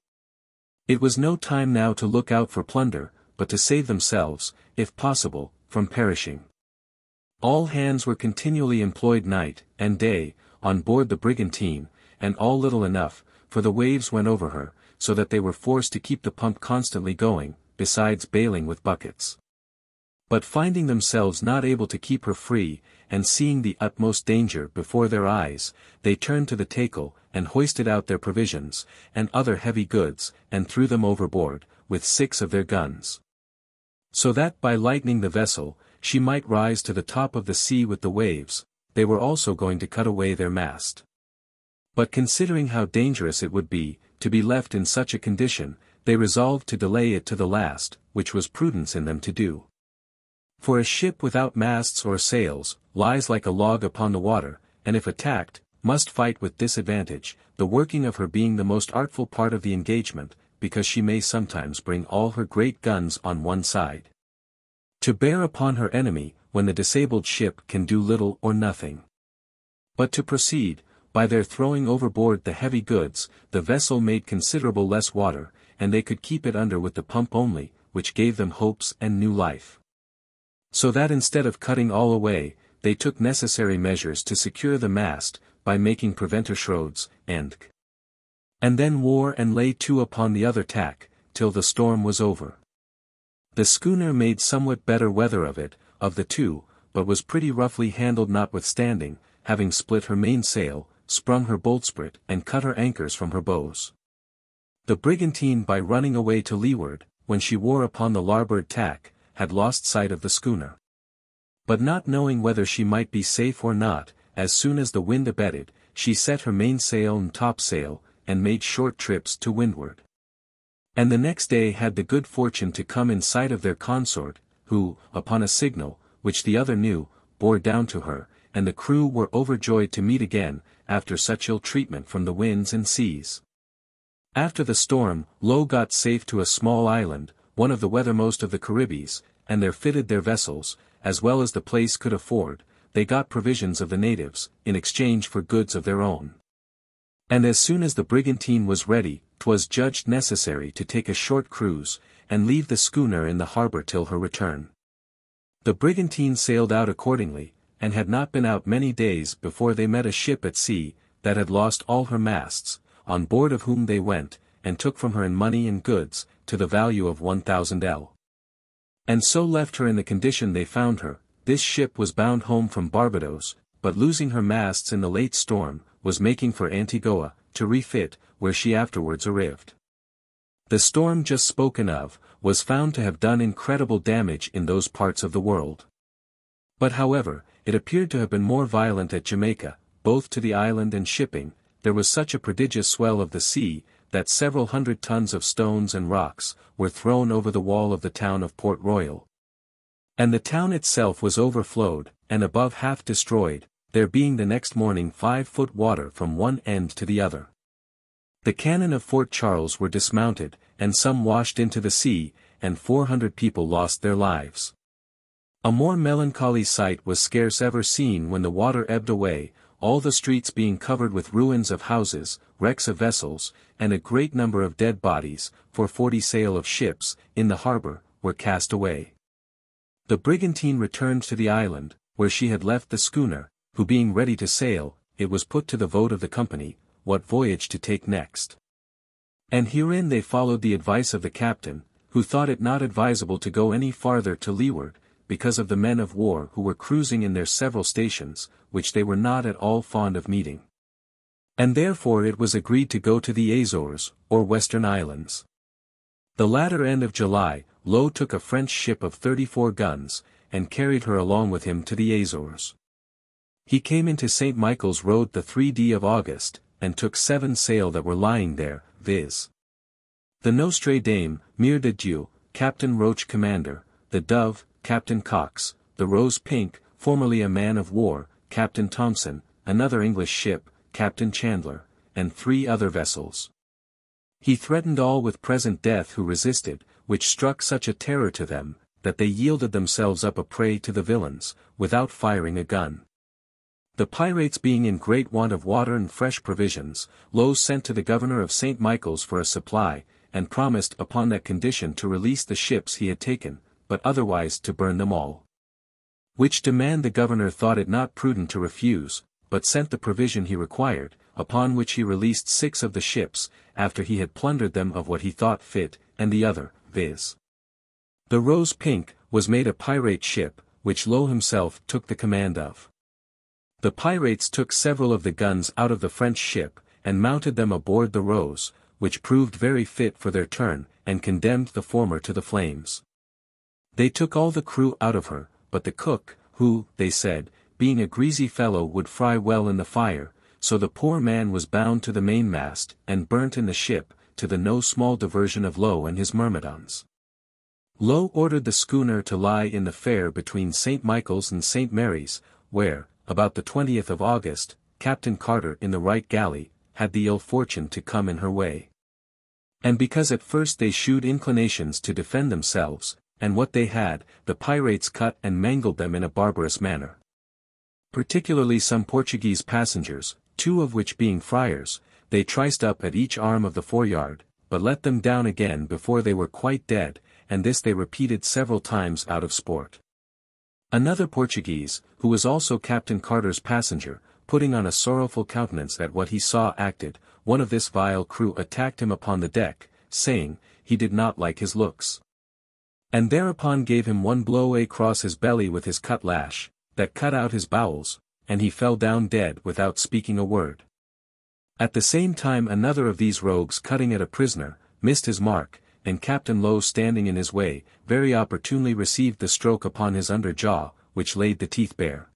It was no time now to look out for plunder, but to save themselves, if possible, from perishing. All hands were continually employed night and day, on board the brigantine, and all little enough, for the waves went over her, so that they were forced to keep the pump constantly going, besides bailing with buckets. But finding themselves not able to keep her free, and seeing the utmost danger before their eyes, they turned to the tackle, and hoisted out their provisions, and other heavy goods, and threw them overboard, with 6 of their guns. So that by lightening the vessel, she might rise to the top of the sea with the waves, they were also going to cut away their mast. But considering how dangerous it would be, to be left in such a condition, they resolved to delay it to the last, which was prudence in them to do. For a ship without masts or sails, lies like a log upon the water, and if attacked, must fight with disadvantage, the working of her being the most artful part of the engagement, because she may sometimes bring all her great guns on one side to bear upon her enemy, when the disabled ship can do little or nothing. But to proceed, by their throwing overboard the heavy goods, the vessel made considerable less water, and they could keep it under with the pump only, which gave them hopes and new life. So that instead of cutting all away, they took necessary measures to secure the mast, by making preventer shrouds, and then wore and lay to upon the other tack, till the storm was over. The schooner made somewhat better weather of the 2, but was pretty roughly handled notwithstanding, having split her mainsail, sprung her boltsprit, and cut her anchors from her bows. The brigantine by running away to leeward, when she wore upon the larboard tack, had lost sight of the schooner. But not knowing whether she might be safe or not, as soon as the wind abated, she set her mainsail and topsail, and made short trips to windward. And the next day had the good fortune to come in sight of their consort, who, upon a signal, which the other knew, bore down to her, and the crew were overjoyed to meet again, after such ill treatment from the winds and seas. After the storm, Low got safe to a small island, one of the weathermost of the Caribbees, and there fitted their vessels, as well as the place could afford. They got provisions of the natives, in exchange for goods of their own. And as soon as the brigantine was ready, 'twas judged necessary to take a short cruise, and leave the schooner in the harbor till her return. The brigantine sailed out accordingly, and had not been out many days before they met a ship at sea, that had lost all her masts, on board of whom they went, and took from her in money and goods, to the value of 1,000 L. And so left her in the condition they found her. This ship was bound home from Barbados, but losing her masts in the late storm, was making for Antigua, to refit, where she afterwards arrived. The storm just spoken of, was found to have done incredible damage in those parts of the world. But however, it appeared to have been more violent at Jamaica, both to the island and shipping. There was such a prodigious swell of the sea, that several 100 tons of stones and rocks, were thrown over the wall of the town of Port Royal. And the town itself was overflowed, and above half destroyed, there being the next morning 5-foot water from one end to the other. The cannon of Fort Charles were dismounted, and some washed into the sea, and 400 people lost their lives. A more melancholy sight was scarce ever seen when the water ebbed away, all the streets being covered with ruins of houses, wrecks of vessels, and a great number of dead bodies, for 40 sail of ships, in the harbor, were cast away. The brigantine returned to the island, where she had left the schooner, who being ready to sail, it was put to the vote of the company, what voyage to take next. And herein they followed the advice of the captain, who thought it not advisable to go any farther to leeward, because of the men of war who were cruising in their several stations, which they were not at all fond of meeting. And therefore it was agreed to go to the Azores, or Western Islands. The latter end of July, Low took a French ship of 34 guns, and carried her along with him to the Azores. He came into St. Michael's Road the 3d of August, and took 7 sail that were lying there, viz. The Nostre Dame, Mere de Dieu, Captain Roach commander, the Dove, Captain Cox, the Rose Pink, formerly a man of war, Captain Thompson, another English ship, Captain Chandler, and 3 other vessels. He threatened all with present death who resisted, which struck such a terror to them, that they yielded themselves up a prey to the villains, without firing a gun. The pirates being in great want of water and fresh provisions, Low sent to the governor of St. Michael's for a supply, and promised upon that condition to release the ships he had taken, but otherwise to burn them all. Which demand the governor thought it not prudent to refuse, but sent the provision he required, upon which he released 6 of the ships, after he had plundered them of what he thought fit, and the other, viz. The Rose Pink, was made a pirate ship, which Low himself took the command of. The pirates took several of the guns out of the French ship, and mounted them aboard the Rose, which proved very fit for their turn, and condemned the former to the flames. They took all the crew out of her, but the cook, who, they said, being a greasy fellow would fry well in the fire, so the poor man was bound to the mainmast, and burnt in the ship, to the no small diversion of Low and his myrmidons. Low ordered the schooner to lie in the fair between St. Michael's and St. Mary's, where, about the 20th of August, Captain Carter in the right galley, had the ill fortune to come in her way. And because at first they shewed inclinations to defend themselves, and what they had, the pirates cut and mangled them in a barbarous manner. Particularly some Portuguese passengers, 2 of which being friars, they triced up at each arm of the foreyard, but let them down again before they were quite dead, and this they repeated several times out of sport. Another Portuguese, who was also Captain Carter's passenger, putting on a sorrowful countenance at what he saw acted, one of this vile crew attacked him upon the deck, saying, he did not like his looks. And thereupon gave him one blow across his belly with his cutlash, that cut out his bowels, and he fell down dead without speaking a word. At the same time another of these rogues cutting at a prisoner, missed his mark, and Captain Low standing in his way, very opportunely received the stroke upon his under jaw, which laid the teeth bare.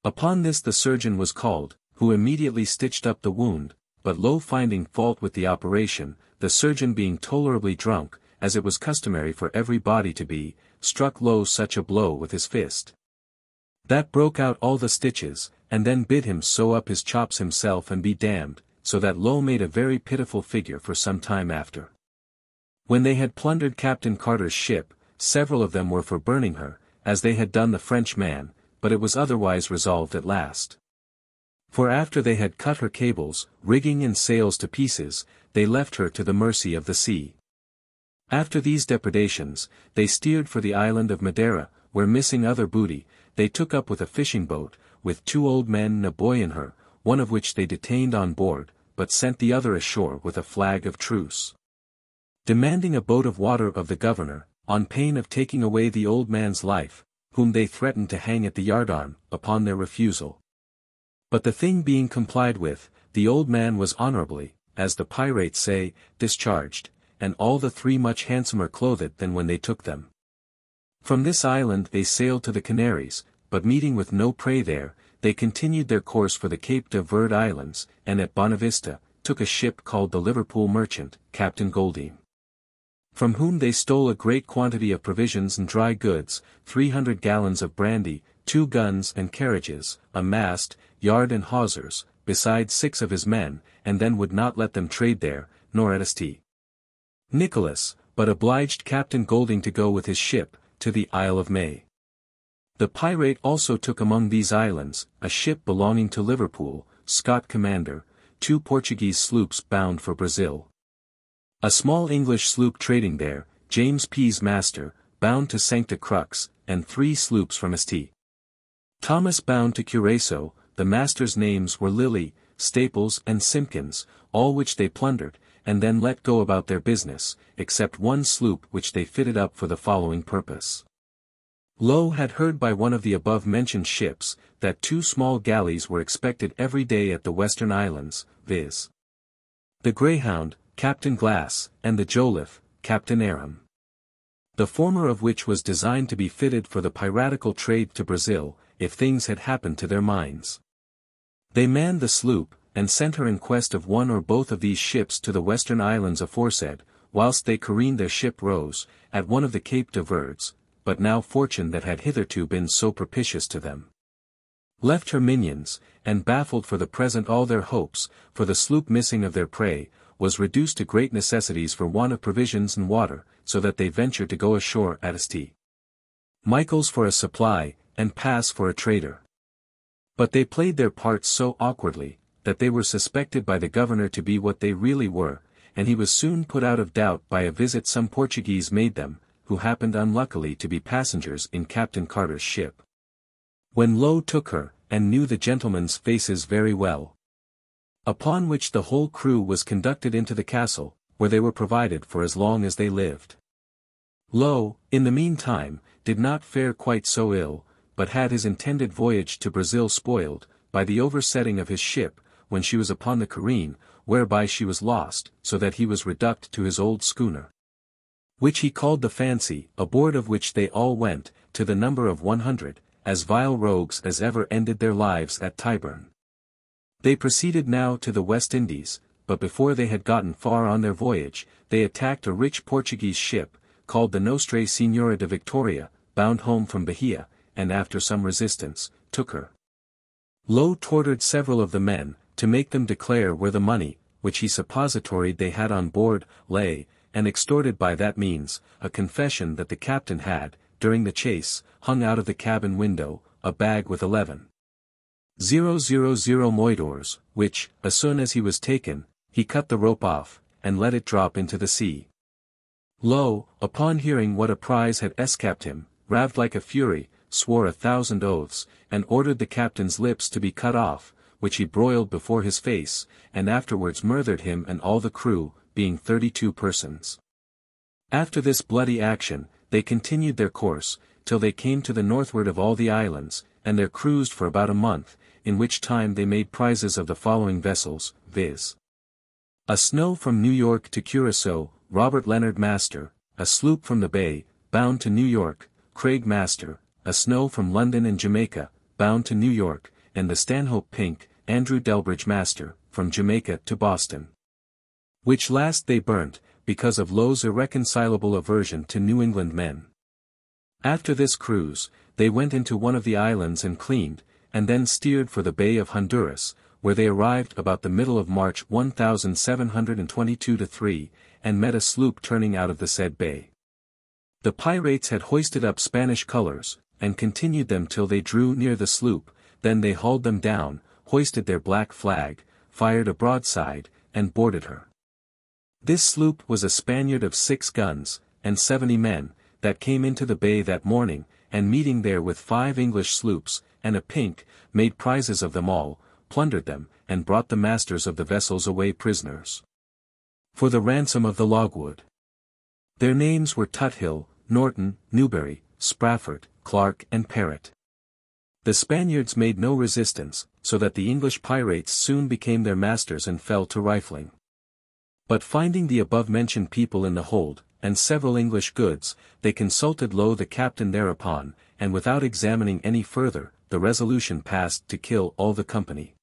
Upon this the surgeon was called, who immediately stitched up the wound, but Low finding fault with the operation, the surgeon being tolerably drunk, as it was customary for every body to be, struck Low such a blow with his fist, that broke out all the stitches, and then bid him sew up his chops himself and be damned, so that Low made a very pitiful figure for some time after. When they had plundered Captain Carter's ship, several of them were for burning her, as they had done the French man, but it was otherwise resolved at last. For after they had cut her cables, rigging and sails to pieces, they left her to the mercy of the sea. After these depredations, they steered for the island of Madeira, where missing other booty, they took up with a fishing boat, with 2 old men and a boy in her, one of which they detained on board, but sent the other ashore with a flag of truce, demanding a boat of water of the governor, on pain of taking away the old man's life, whom they threatened to hang at the yardarm, upon their refusal. But the thing being complied with, the old man was honorably, as the pirates say, discharged, and all the 3 much handsomer clothed than when they took them. From this island they sailed to the Canaries, but meeting with no prey there, they continued their course for the Cape de Verde Islands, and at Bonavista, took a ship called the Liverpool Merchant, Captain Golding, from whom they stole a great quantity of provisions and dry goods, 300 gallons of brandy, 2 guns and carriages, a mast, yard and hawsers, besides 6 of his men, and then would not let them trade there, nor at St. Nicholas, but obliged Captain Golding to go with his ship, to the Isle of May. The pirate also took among these islands, a ship belonging to Liverpool, Scott commander, 2 Portuguese sloops bound for Brazil. A small English sloop trading there, James P.'s master, bound to Sancta Crux, and 3 sloops from St. Thomas bound to Curaçao, the master's names were Lilly, Staples and Simpkins, all which they plundered, and then let go about their business, except 1 sloop which they fitted up for the following purpose. Low had heard by one of the above-mentioned ships, that 2 small galleys were expected every day at the Western Islands, viz. the Greyhound, Captain Glass, and the Joliffe, Captain Aram. The former of which was designed to be fitted for the piratical trade to Brazil, if things had happened to their minds. They manned the sloop, and sent her in quest of one or both of these ships to the Western Islands aforesaid, whilst they careened their ship Rose, at one of the Cape de Verds, but now fortune that had hitherto been so propitious to them left her minions, and baffled for the present all their hopes, for the sloop missing of their prey, was reduced to great necessities for want of provisions and water, so that they ventured to go ashore at St. Michael's for a supply, and pass for a trader. But they played their parts so awkwardly, that they were suspected by the governor to be what they really were, and he was soon put out of doubt by a visit some Portuguese made them, who happened unluckily to be passengers in Captain Carter's ship. When Low took her, and knew the gentlemen's faces very well. Upon which the whole crew was conducted into the castle, where they were provided for as long as they lived. Low, in the meantime, did not fare quite so ill, but had his intended voyage to Brazil spoiled, by the oversetting of his ship, when she was upon the careen, whereby she was lost, so that he was reduced to his old schooner, which he called the Fancy, aboard of which they all went, to the number of 100, as vile rogues as ever ended their lives at Tyburn. They proceeded now to the West Indies, but before they had gotten far on their voyage, they attacked a rich Portuguese ship, called the Nostra Senhora de Victoria, bound home from Bahia, and after some resistance, took her. Low tortured several of the men, to make them declare where the money, which he suppositoried they had on board, lay, and extorted by that means, a confession that the captain had, during the chase, hung out of the cabin window, a bag with 11,000 moidores, which, as soon as he was taken, he cut the rope off, and let it drop into the sea. Low, upon hearing what a prize had escaped him, raved like a fury, swore 1,000 oaths, and ordered the captain's lips to be cut off, which he broiled before his face, and afterwards murdered him and all the crew, being 32 persons. After this bloody action, they continued their course, till they came to the northward of all the islands, and there cruised for about a month, in which time they made prizes of the following vessels, viz. A Snow from New York to Curaçao, Robert Leonard Master, a sloop from the Bay, bound to New York, Craig Master, a Snow from London and Jamaica, bound to New York, and the Stanhope Pink, Andrew Delbridge Master, from Jamaica to Boston. Which last they burnt, because of Low's irreconcilable aversion to New England men. After this cruise, they went into one of the islands and cleaned, and then steered for the Bay of Honduras, where they arrived about the middle of March 1722-3, and met a sloop turning out of the said bay. The pirates had hoisted up Spanish colors, and continued them till they drew near the sloop, then they hauled them down, hoisted their black flag, fired a broadside, and boarded her. This sloop was a Spaniard of 6 guns, and 70 men, that came into the bay that morning, and meeting there with 5 English sloops, and a Pink, made prizes of them all, plundered them, and brought the masters of the vessels away prisoners, for the ransom of the logwood. Their names were Tuthill, Norton, Newberry, Sprafford, Clark and Parrott. The Spaniards made no resistance, so that the English pirates soon became their masters and fell to rifling. But finding the above-mentioned people in the hold, and several English goods, they consulted Low the captain thereupon, and without examining any further, the resolution passed to kill all the company.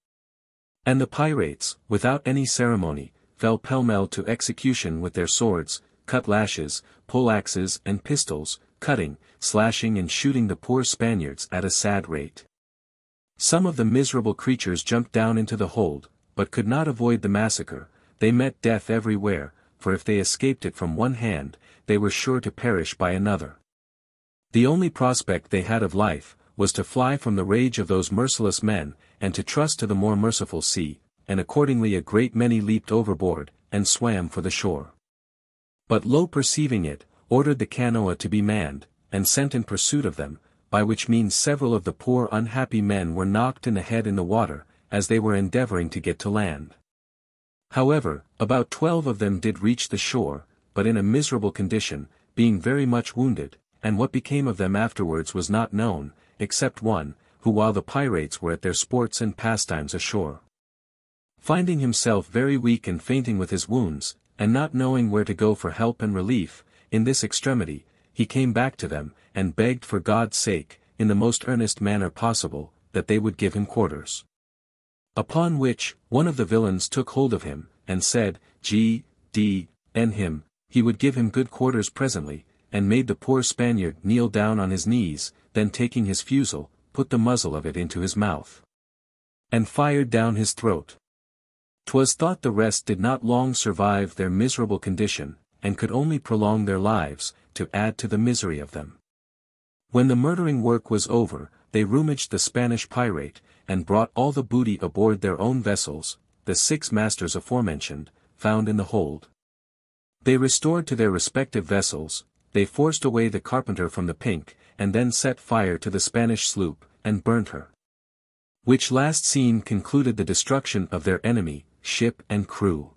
And the pirates, without any ceremony, fell pell-mell to execution with their swords, cutlashes, poleaxes and pistols, cutting, slashing and shooting the poor Spaniards at a sad rate. Some of the miserable creatures jumped down into the hold, but could not avoid the massacre. They met death everywhere, for if they escaped it from one hand, they were sure to perish by another. The only prospect they had of life, was to fly from the rage of those merciless men, and to trust to the more merciful sea, and accordingly a great many leaped overboard, and swam for the shore. But Low perceiving it, ordered the canoa to be manned, and sent in pursuit of them, by which means several of the poor unhappy men were knocked in the head in the water, as they were endeavoring to get to land. However, about 12 of them did reach the shore, but in a miserable condition, being very much wounded, and what became of them afterwards was not known, except one, who while the pirates were at their sports and pastimes ashore, finding himself very weak and fainting with his wounds, and not knowing where to go for help and relief, in this extremity, he came back to them, and begged for God's sake, in the most earnest manner possible, that they would give him quarters. Upon which, one of the villains took hold of him, and said, him, he would give him good quarters presently, and made the poor Spaniard kneel down on his knees, then taking his fusil, put the muzzle of it into his mouth, and fired down his throat. 'Twas thought the rest did not long survive their miserable condition, and could only prolong their lives, to add to the misery of them. When the murdering work was over, they rummaged the Spanish pirate, and brought all the booty aboard their own vessels, the 6 masters aforementioned, found in the hold. They restored to their respective vessels, they forced away the carpenter from the Pink, and then set fire to the Spanish sloop, and burnt her. Which last scene concluded the destruction of their enemy, ship and crew.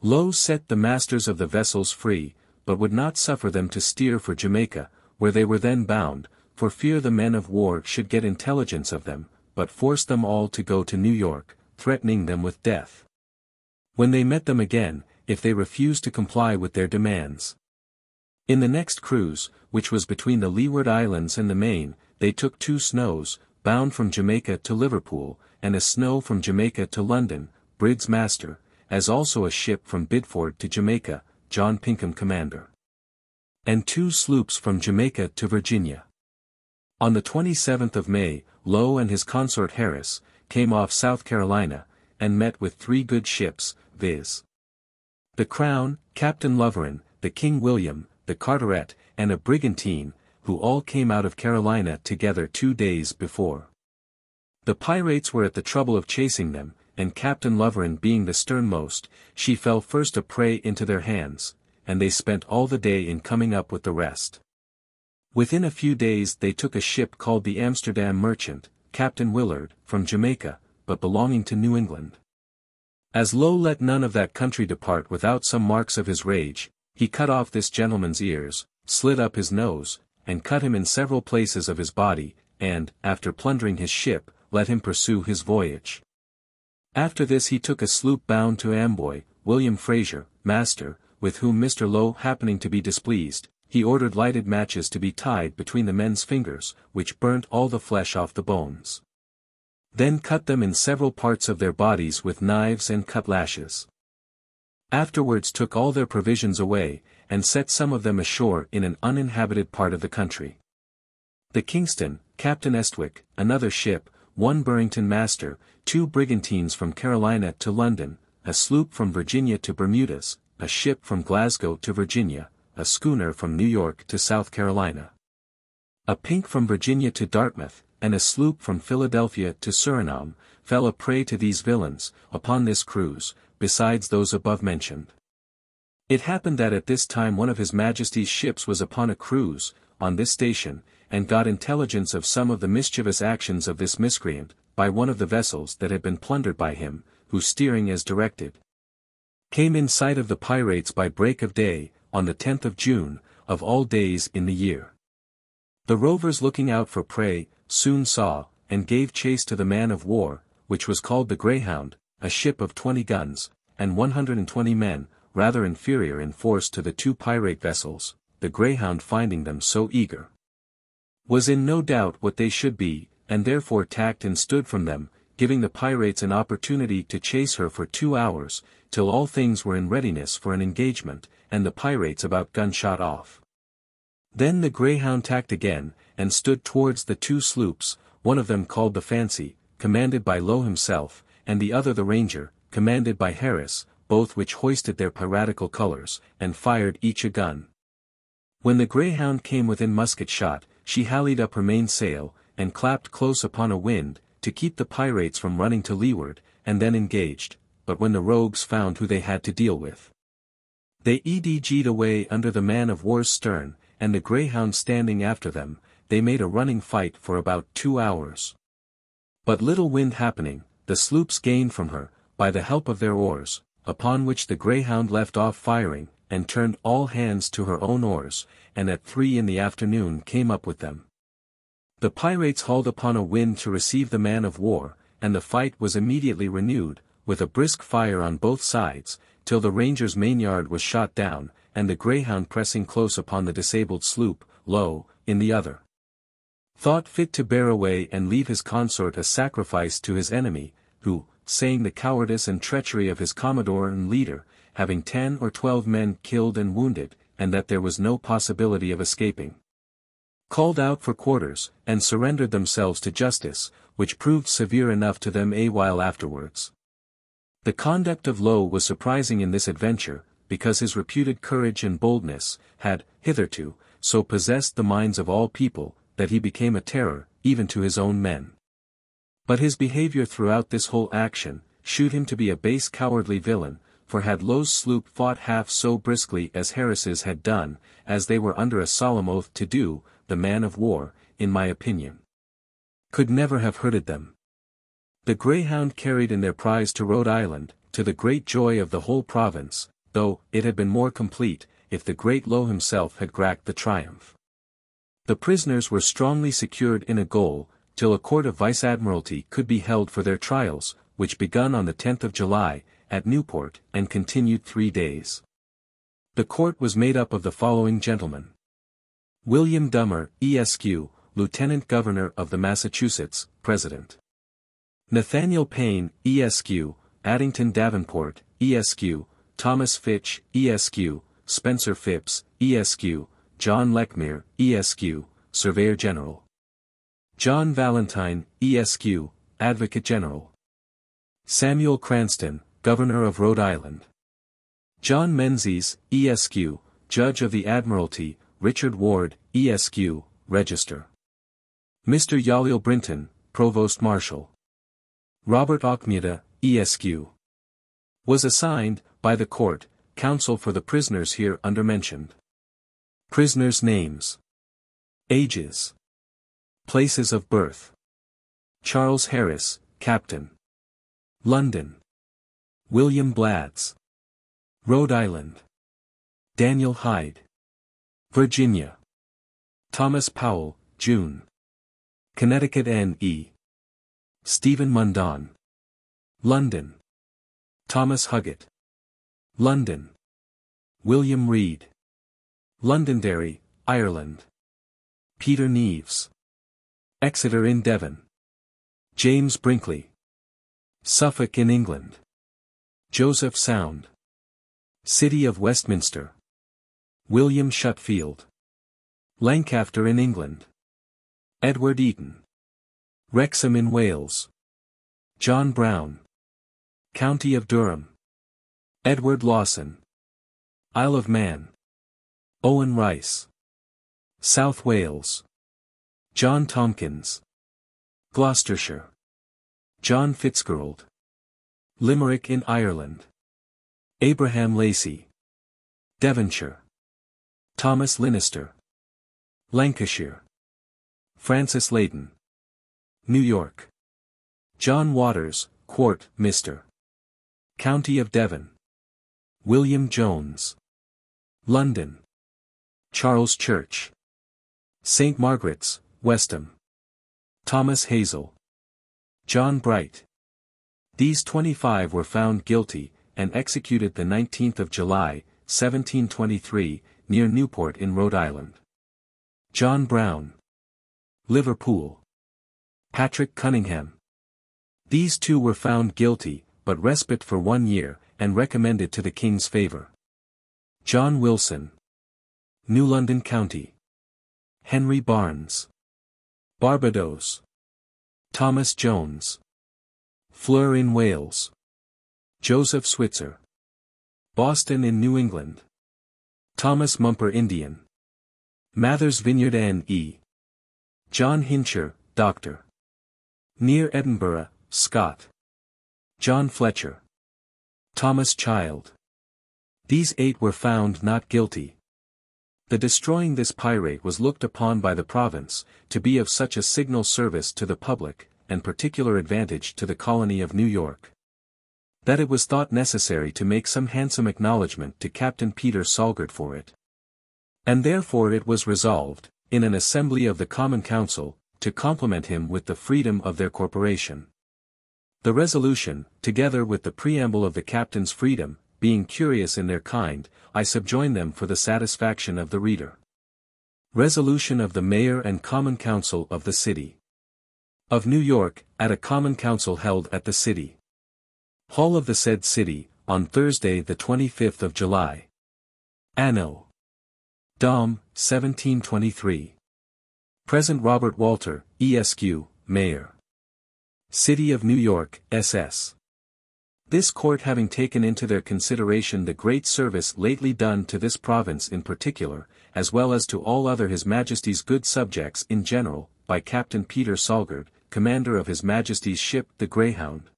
Low set the masters of the vessels free, but would not suffer them to steer for Jamaica, where they were then bound, for fear the men of war should get intelligence of them, but forced them all to go to New York, threatening them with death when they met them again, if they refused to comply with their demands. In the next cruise, which was between the Leeward Islands and the Main, they took 2 snows, bound from Jamaica to Liverpool, and a snow from Jamaica to London, Brig's master, as also a ship from Bidford to Jamaica, John Pinkham commander, and 2 sloops from Jamaica to Virginia. On the 27th of May, Low and his consort Harris, came off South Carolina, and met with 3 good ships, viz. the Crown, Captain Loverin, the King William, the Carteret, and a brigantine, who all came out of Carolina together 2 days before. The pirates were at the trouble of chasing them, and Captain Loverin being the sternmost, she fell first a prey into their hands, and they spent all the day in coming up with the rest. Within a few days they took a ship called the Amsterdam Merchant, Captain Willard, from Jamaica, but belonging to New England. As Low let none of that country depart without some marks of his rage, he cut off this gentleman's ears, slit up his nose, and cut him in several places of his body, and, after plundering his ship, let him pursue his voyage. After this he took a sloop bound to Amboy, William Fraser, master, with whom Mr. Low happening to be displeased, he ordered lighted matches to be tied between the men's fingers, which burnt all the flesh off the bones. Then cut them in several parts of their bodies with knives and cutlashes. Afterwards took all their provisions away, and set some of them ashore in an uninhabited part of the country. The Kingston, Captain Estwick, another ship, 1 Burrington master, 2 brigantines from Carolina to London, a sloop from Virginia to Bermudas, a ship from Glasgow to Virginia, a schooner from New York to South Carolina, a Pink from Virginia to Dartmouth, and a sloop from Philadelphia to Suriname, fell a prey to these villains, upon this cruise, besides those above mentioned. It happened that at this time one of His Majesty's ships was upon a cruise, on this station, and got intelligence of some of the mischievous actions of this miscreant, by one of the vessels that had been plundered by him, who steering as directed, came in sight of the pirates by break of day, on the 10th of June, of all days in the year. The rovers looking out for prey, soon saw, and gave chase to the man of war, which was called the Greyhound, a ship of 20 guns, and 120 men, rather inferior in force to the 2 pirate vessels. The Greyhound finding them so eager, was in no doubt what they should be, and therefore tacked and stood from them, giving the pirates an opportunity to chase her for 2 hours, till all things were in readiness for an engagement, and the pirates about gunshot off. Then the Greyhound tacked again, and stood towards the 2 sloops, one of them called the Fancy, commanded by Low himself, and the other the Ranger, commanded by Harris, both which hoisted their piratical colours, and fired each a gun. When the Greyhound came within musket shot, she hallied up her mainsail, and clapped close upon a wind, to keep the pirates from running to leeward, and then engaged, but when the rogues found who they had to deal with, they edg'd away under the man-of-war's stern, and the Greyhound standing after them, they made a running fight for about 2 hours. But little wind happening, the sloops gained from her, by the help of their oars, upon which the Greyhound left off firing, and turned all hands to her own oars, and at 3 in the afternoon came up with them. The pirates hauled upon a wind to receive the man of war, and the fight was immediately renewed, with a brisk fire on both sides, till the Ranger's mainyard was shot down, and the Greyhound pressing close upon the disabled sloop, Low, in the other, thought fit to bear away and leave his consort a sacrifice to his enemy, who, saying the cowardice and treachery of his commodore and leader, having 10 or 12 men killed and wounded, and that there was no possibility of escaping, called out for quarters, and surrendered themselves to justice, which proved severe enough to them a while afterwards. The conduct of Low was surprising in this adventure, because his reputed courage and boldness had, hitherto, so possessed the minds of all people, that he became a terror, even to his own men. But his behavior throughout this whole action, shewed him to be a base cowardly villain, for had Low's sloop fought half so briskly as Harris's had done, as they were under a solemn oath to do, the man of war, in my opinion, could never have hurted them. The Greyhound carried in their prize to Rhode Island, to the great joy of the whole province, though it had been more complete, if the great Low himself had cracked the triumph. The prisoners were strongly secured in a gaol, till a court of vice-admiralty could be held for their trials, which begun on the 10th of July, at Newport, and continued 3 days. The court was made up of the following gentlemen: William Dummer, Esq., Lieutenant Governor of the Massachusetts, President. Nathaniel Payne, Esq., Addington Davenport, Esq., Thomas Fitch, Esq., Spencer Phipps, Esq., John Lechmere, Esq., Surveyor General. John Valentine, Esq., Advocate General. Samuel Cranston, Governor of Rhode Island. John Menzies, Esq., Judge of the Admiralty. Richard Ward, Esq., Register. Mr. Yaliel Brinton, Provost Marshal. Robert Ochmuda, Esq. was assigned, by the court, counsel for the prisoners here under mentioned. Prisoners' names. Ages. Places of birth. Charles Harris, Captain. London. William Blads. Rhode Island. Daniel Hyde. Virginia. Thomas Powell, June. Connecticut N.E. Stephen Mundon. London. Thomas Huggett. London. William Reed. Londonderry, Ireland. Peter Neves. Exeter in Devon. James Brinkley. Suffolk in England. Joseph Sound. City of Westminster. William Shutfield. Lancaster in England. Edward Eaton. Wrexham in Wales. John Brown. County of Durham. Edward Lawson. Isle of Man. Owen Rice. South Wales. John Tompkins. Gloucestershire. John Fitzgerald. Limerick in Ireland. Abraham Lacey. Devonshire. Thomas Linister. Lancashire. Francis Layton. New York. John Waters, Quart, Mr. County of Devon. William Jones. London. Charles Church. St. Margaret's, Westham. Thomas Hazel. John Bright. These 25 were found guilty, and executed the 19th of July, 1723, near Newport in Rhode Island. John Brown. Liverpool. Patrick Cunningham. These 2 were found guilty, but respite for 1 year, and recommended to the King's favor. John Wilson. New London County. Henry Barnes. Barbados. Thomas Jones. Fleur in Wales. Joseph Switzer. Boston in New England. Thomas Mumper Indian. Mather's Vineyard N.E. John Hincher, Doctor. Near Edinburgh, Scott. John Fletcher. Thomas Child. These 8 were found not guilty. The destroying this pirate was looked upon by the province, to be of such a signal service to the public, and particular advantage to the colony of New York, that it was thought necessary to make some handsome acknowledgment to Captain Peter Salgard for it. And therefore it was resolved, in an assembly of the Common Council, to compliment him with the freedom of their corporation. The resolution, together with the preamble of the captain's freedom, being curious in their kind, I subjoin them for the satisfaction of the reader. Resolution of the Mayor and Common Council of the City of New York, at a Common Council held at the City Hall of the said City, on Thursday the 25th of July. Anno Dom. 1723. Present Robert Walter, Esq., Mayor. City of New York, SS. This court having taken into their consideration the great service lately done to this province in particular, as well as to all other His Majesty's good subjects in general, by Captain Peter Salgard, commander of His Majesty's ship the Greyhound,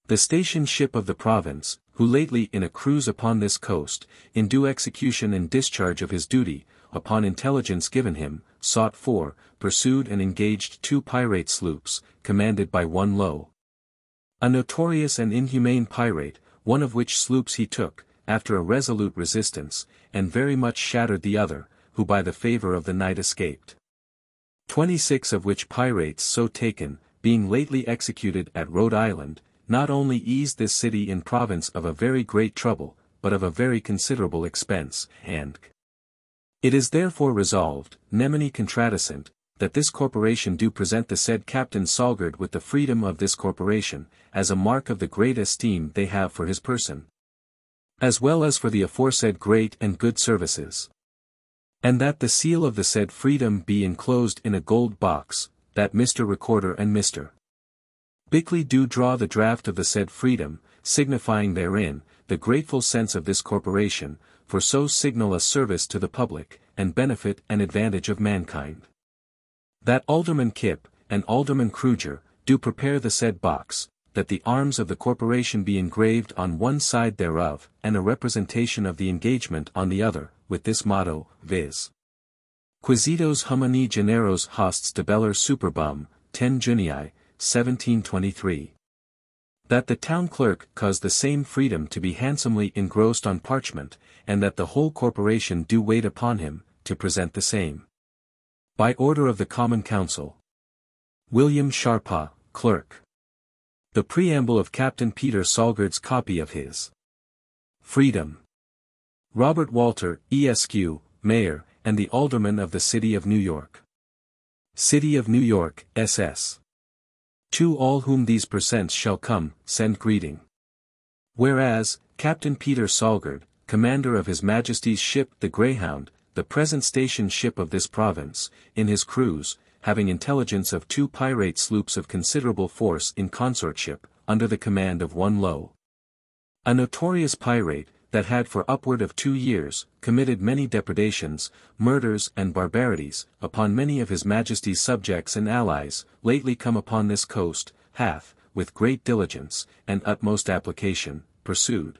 the station ship of the province, who lately in a cruise upon this coast, in due execution and discharge of his duty, upon intelligence given him, sought for, pursued and engaged 2 pirate sloops, commanded by one Low, a notorious and inhumane pirate, one of which sloops he took, after a resolute resistance, and very much shattered the other, who by the favor of the night escaped. 26 of which pirates so taken, being lately executed at Rhode Island, not only eased this city in province of a very great trouble, but of a very considerable expense, and it is therefore resolved, nemine contradicent, that this corporation do present the said Captain Salgard with the freedom of this corporation, as a mark of the great esteem they have for his person, as well as for the aforesaid great and good services. And that the seal of the said freedom be enclosed in a gold box, that Mr. Recorder and Mr. Bickley do draw the draft of the said freedom, signifying therein, the grateful sense of this corporation, for so signal a service to the public, and benefit and advantage of mankind. That Alderman Kip, and Alderman Kruger, do prepare the said box, that the arms of the corporation be engraved on one side thereof, and a representation of the engagement on the other, with this motto, viz. Quisitos humani generos hosts debeller superbum, 10 Junii, 1723. That the town clerk cause the same freedom to be handsomely engrossed on parchment, and that the whole corporation do wait upon him, to present the same. By order of the Common Council. William Sharpaw, Clerk. The preamble of Captain Peter Salgard's copy of his freedom. Robert Walter, Esq., Mayor, and the Alderman of the City of New York. City of New York, SS. To all whom these presents shall come, send greeting. Whereas, Captain Peter Salgard, commander of His Majesty's ship the Greyhound, the present station ship of this province, in his cruise, having intelligence of 2 pirate sloops of considerable force in consortship, under the command of one Low, a notorious pirate, that had for upward of 2 years, committed many depredations, murders and barbarities, upon many of His Majesty's subjects and allies, lately come upon this coast, hath, with great diligence, and utmost application, pursued,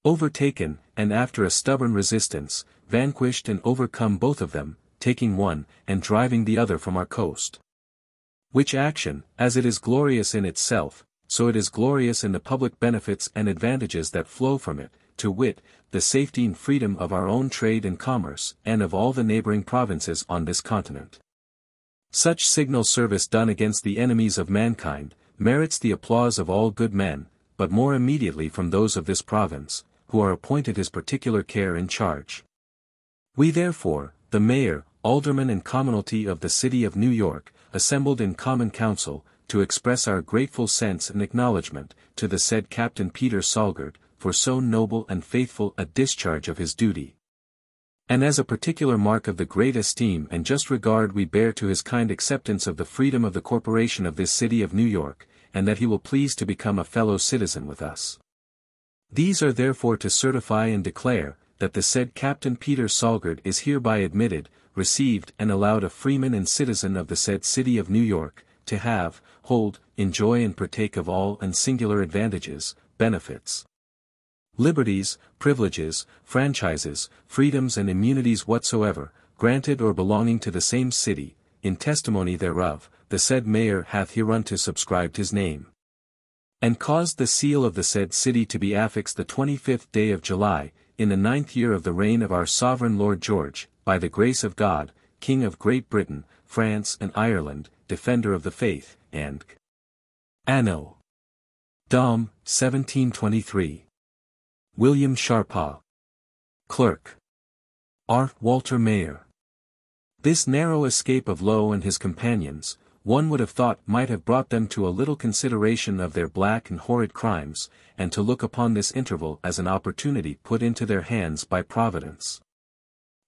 overtaken, and after a stubborn resistance, vanquished and overcome both of them, taking one, and driving the other from our coast. Which action, as it is glorious in itself, so it is glorious in the public benefits and advantages that flow from it, to wit, the safety and freedom of our own trade and commerce, and of all the neighboring provinces on this continent. Such signal service done against the enemies of mankind, merits the applause of all good men, but more immediately from those of this province, who are appointed his particular care and charge. We therefore, the Mayor, Aldermen and Commonalty of the City of New York, assembled in Common Council, to express our grateful sense and acknowledgment, to the said Captain Peter Salgard, for so noble and faithful a discharge of his duty. And as a particular mark of the great esteem and just regard we bear to his kind acceptance of the freedom of the corporation of this City of New York, and that he will please to become a fellow citizen with us. These are therefore to certify and declare, that the said Captain Peter Salgard is hereby admitted, received and allowed a freeman and citizen of the said City of New York, to have, hold, enjoy and partake of all and singular advantages, benefits, liberties, privileges, franchises, freedoms and immunities whatsoever, granted or belonging to the same city, in testimony thereof, the said Mayor hath hereunto subscribed his name. And caused the seal of the said city to be affixed the 25th day of July, in the 9th year of the reign of our sovereign Lord George, by the grace of God, King of Great Britain, France and Ireland, Defender of the Faith, and Anno Dom, 1723. William Sharpaw. Clerk. R. Walter Mayer. This narrow escape of Low and his companions, one would have thought might have brought them to a little consideration of their black and horrid crimes, and to look upon this interval as an opportunity put into their hands by Providence,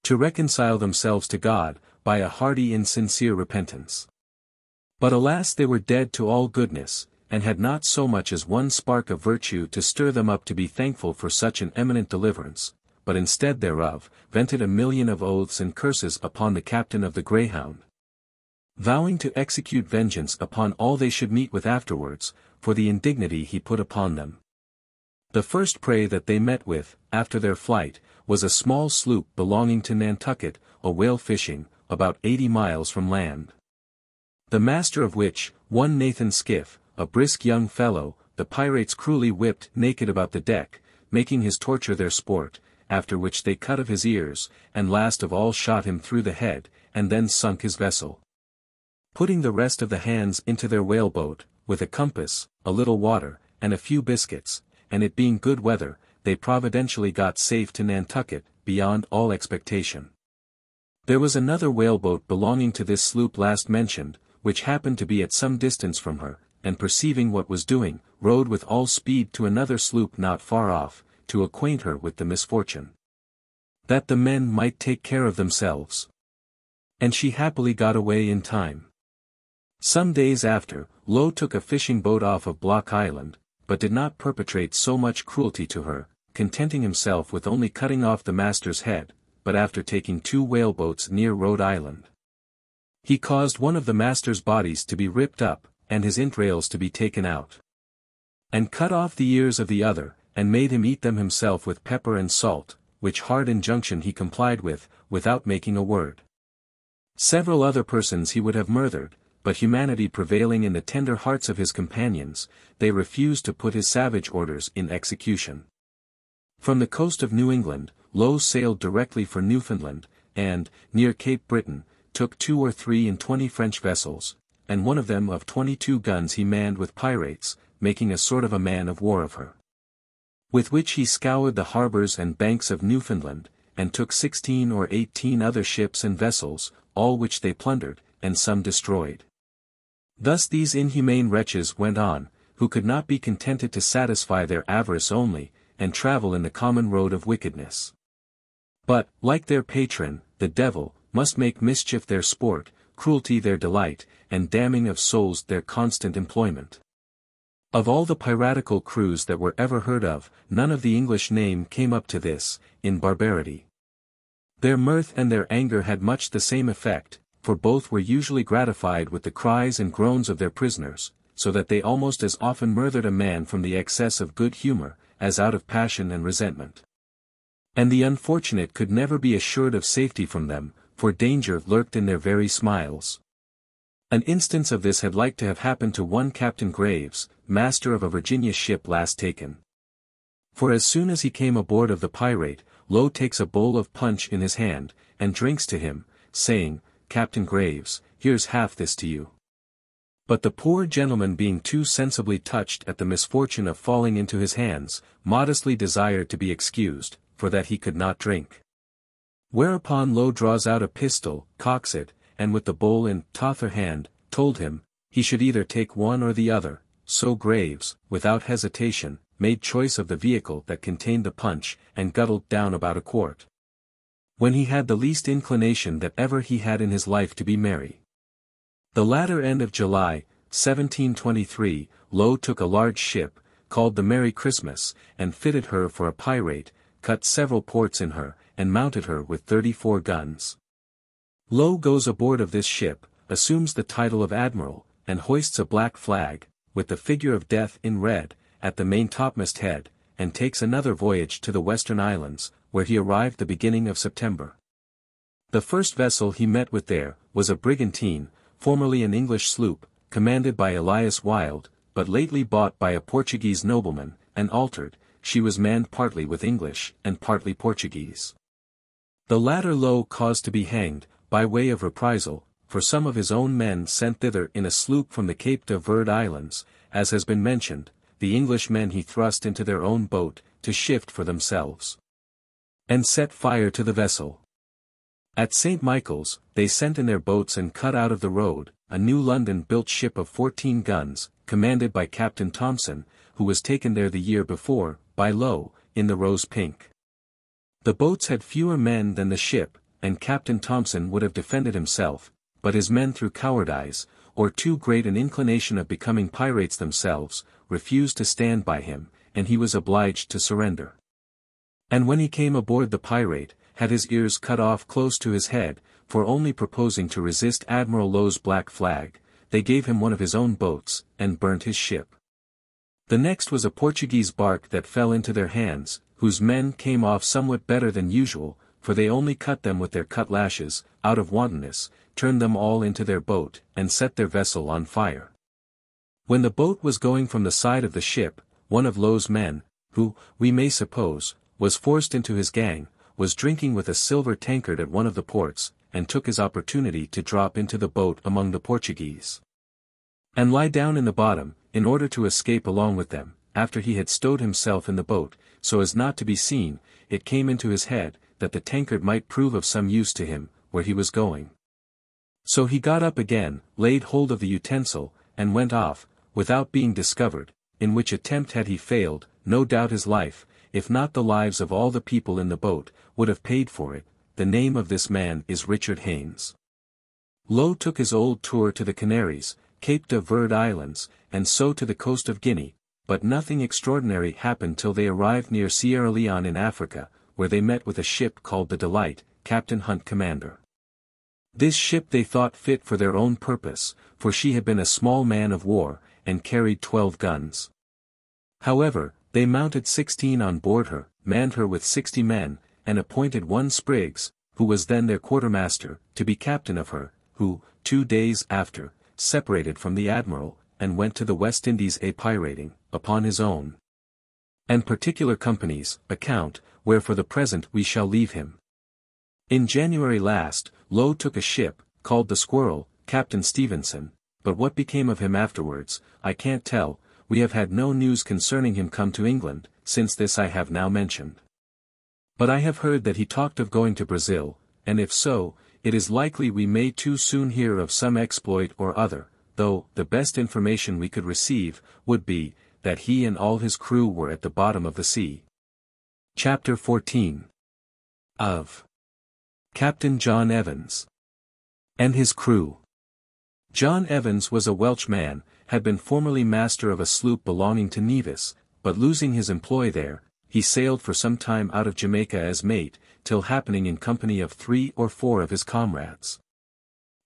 to reconcile themselves to God, by a hearty and sincere repentance. But alas, they were dead to all goodness, and had not so much as one spark of virtue to stir them up to be thankful for such an eminent deliverance, but instead thereof, vented a million of oaths and curses upon the captain of the Greyhound, vowing to execute vengeance upon all they should meet with afterwards, for the indignity he put upon them. The first prey that they met with, after their flight, was a small sloop belonging to Nantucket, a whale fishing, about 80 miles from land. The master of which, one Nathan Skiff, a brisk young fellow, the pirates cruelly whipped naked about the deck, making his torture their sport, after which they cut of his ears, and last of all shot him through the head, and then sunk his vessel. Putting the rest of the hands into their whaleboat, with a compass, a little water, and a few biscuits, and it being good weather, they providentially got safe to Nantucket, beyond all expectation. There was another whaleboat belonging to this sloop last mentioned, which happened to be at some distance from her, and perceiving what was doing, rowed with all speed to another sloop not far off, to acquaint her with the misfortune, that the men might take care of themselves. And she happily got away in time. Some days after, Low took a fishing boat off of Block Island, but did not perpetrate so much cruelty to her, contenting himself with only cutting off the master's head, but after taking 2 whaleboats near Rhode Island, he caused one of the master's bodies to be ripped up, and his entrails to be taken out, and cut off the ears of the other, and made him eat them himself with pepper and salt, which hard injunction he complied with, without making a word. Several other persons he would have murdered, but humanity prevailing in the tender hearts of his companions, they refused to put his savage orders in execution. From the coast of New England, Low sailed directly for Newfoundland, and, near Cape Breton, took 2 or 3 and 20 French vessels, and one of them of 22 guns he manned with pirates, making a sort of a man of war of her, with which he scoured the harbors and banks of Newfoundland, and took 16 or 18 other ships and vessels, all which they plundered, and some destroyed. Thus these inhumane wretches went on, who could not be contented to satisfy their avarice only, and travel in the common road of wickedness, but, like their patron, the devil, must make mischief their sport, cruelty their delight, and damning of souls their constant employment. Of all the piratical crews that were ever heard of, none of the English name came up to this, in barbarity. Their mirth and their anger had much the same effect, for both were usually gratified with the cries and groans of their prisoners, so that they almost as often murdered a man from the excess of good humor, as out of passion and resentment. And the unfortunate could never be assured of safety from them, for danger lurked in their very smiles. An instance of this had like to have happened to one Captain Graves, master of a Virginia ship last taken. For as soon as he came aboard of the Pirate, Low takes a bowl of punch in his hand, and drinks to him, saying, "Captain Graves, here's half this to you." But the poor gentleman being too sensibly touched at the misfortune of falling into his hands, modestly desired to be excused, for that he could not drink. Whereupon Low draws out a pistol, cocks it, and with the bowl in t'other hand, told him, he should either take one or the other, so Graves, without hesitation, made choice of the vehicle that contained the punch, and guddled down about a quart. When he had the least inclination that ever he had in his life to be merry. The latter end of July, 1723, Low took a large ship, called the Merry Christmas, and fitted her for a pirate, cut several ports in her, and mounted her with 34 guns. Low goes aboard of this ship, assumes the title of admiral, and hoists a black flag, with the figure of death in red, at the maintopmast head, and takes another voyage to the Western Islands, where he arrived the beginning of September. The first vessel he met with there, was a brigantine, formerly an English sloop, commanded by Elias Wilde, but lately bought by a Portuguese nobleman, and altered. She was manned partly with English, and partly Portuguese. The latter Low caused to be hanged, by way of reprisal, for some of his own men sent thither in a sloop from the Cape de Verde Islands, as has been mentioned. The English men he thrust into their own boat, to shift for themselves, and set fire to the vessel. At St. Michael's, they sent in their boats and cut out of the road, a new London-built ship of 14 guns, commanded by Captain Thompson, who was taken there the year before, by Low, in the Rose Pink. The boats had fewer men than the ship, and Captain Thompson would have defended himself, but his men through cowardice, or too great an inclination of becoming pirates themselves, refused to stand by him, and he was obliged to surrender. And when he came aboard the Pirate, had his ears cut off close to his head, for only proposing to resist Admiral Low's black flag, they gave him one of his own boats, and burnt his ship. The next was a Portuguese bark that fell into their hands, whose men came off somewhat better than usual, for they only cut them with their cutlashes, out of wantonness, turned them all into their boat, and set their vessel on fire. When the boat was going from the side of the ship, one of Low's men, who, we may suppose, was forced into his gang, was drinking with a silver tankard at one of the ports, and took his opportunity to drop into the boat among the Portuguese, and lie down in the bottom, in order to escape along with them. After he had stowed himself in the boat, so as not to be seen, it came into his head, that the tankard might prove of some use to him, where he was going. So he got up again, laid hold of the utensil, and went off, without being discovered, in which attempt had he failed, no doubt his life, if not the lives of all the people in the boat, would have paid for it. The name of this man is Richard Haynes. Low took his old tour to the Canaries, Cape de Verde Islands, and so to the coast of Guinea, but nothing extraordinary happened till they arrived near Sierra Leone in Africa, where they met with a ship called the Delight, Captain Hunt commander. This ship they thought fit for their own purpose, for she had been a small man of war, and carried 12 guns. However, they mounted 16 on board her, manned her with 60 men, and appointed one Spriggs, who was then their quartermaster, to be captain of her, who, 2 days after, separated from the admiral, and went to the West Indies pirating, upon his own and particular company's account, where for the present we shall leave him. In January last, Low took a ship, called the Squirrel, Captain Stevenson, but what became of him afterwards, I can't tell. We have had no news concerning him come to England, since this I have now mentioned. But I have heard that he talked of going to Brazil, and if so, it is likely we may too soon hear of some exploit or other, though the best information we could receive would be, that he and all his crew were at the bottom of the sea. Chapter 14. Of Captain John Evans and his crew. John Evans was a Welsh man, had been formerly master of a sloop belonging to Nevis, but losing his employ there, he sailed for some time out of Jamaica as mate, till happening in company of 3 or 4 of his comrades.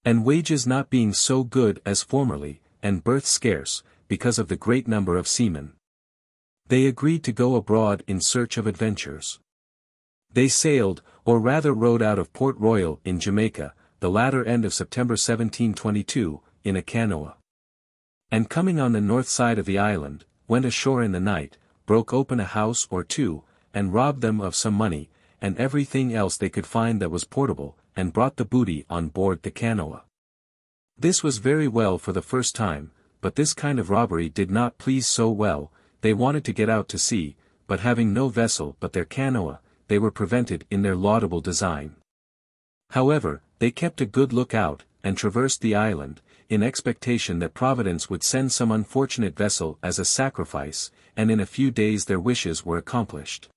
And wages not being so good as formerly, and berth scarce, because of the great number of seamen, they agreed to go abroad in search of adventures. They sailed, or rather rowed out of Port Royal in Jamaica, the latter end of September 1722, in a canoa. And coming on the north side of the island, went ashore in the night, broke open a house or two, and robbed them of some money, and everything else they could find that was portable, and brought the booty on board the canoa. This was very well for the first time, but this kind of robbery did not please so well. They wanted to get out to sea, but having no vessel but their canoa, they were prevented in their laudable design. However, they kept a good look out, and traversed the island, in expectation that Providence would send some unfortunate vessel as a sacrifice, and in a few days their wishes were accomplished.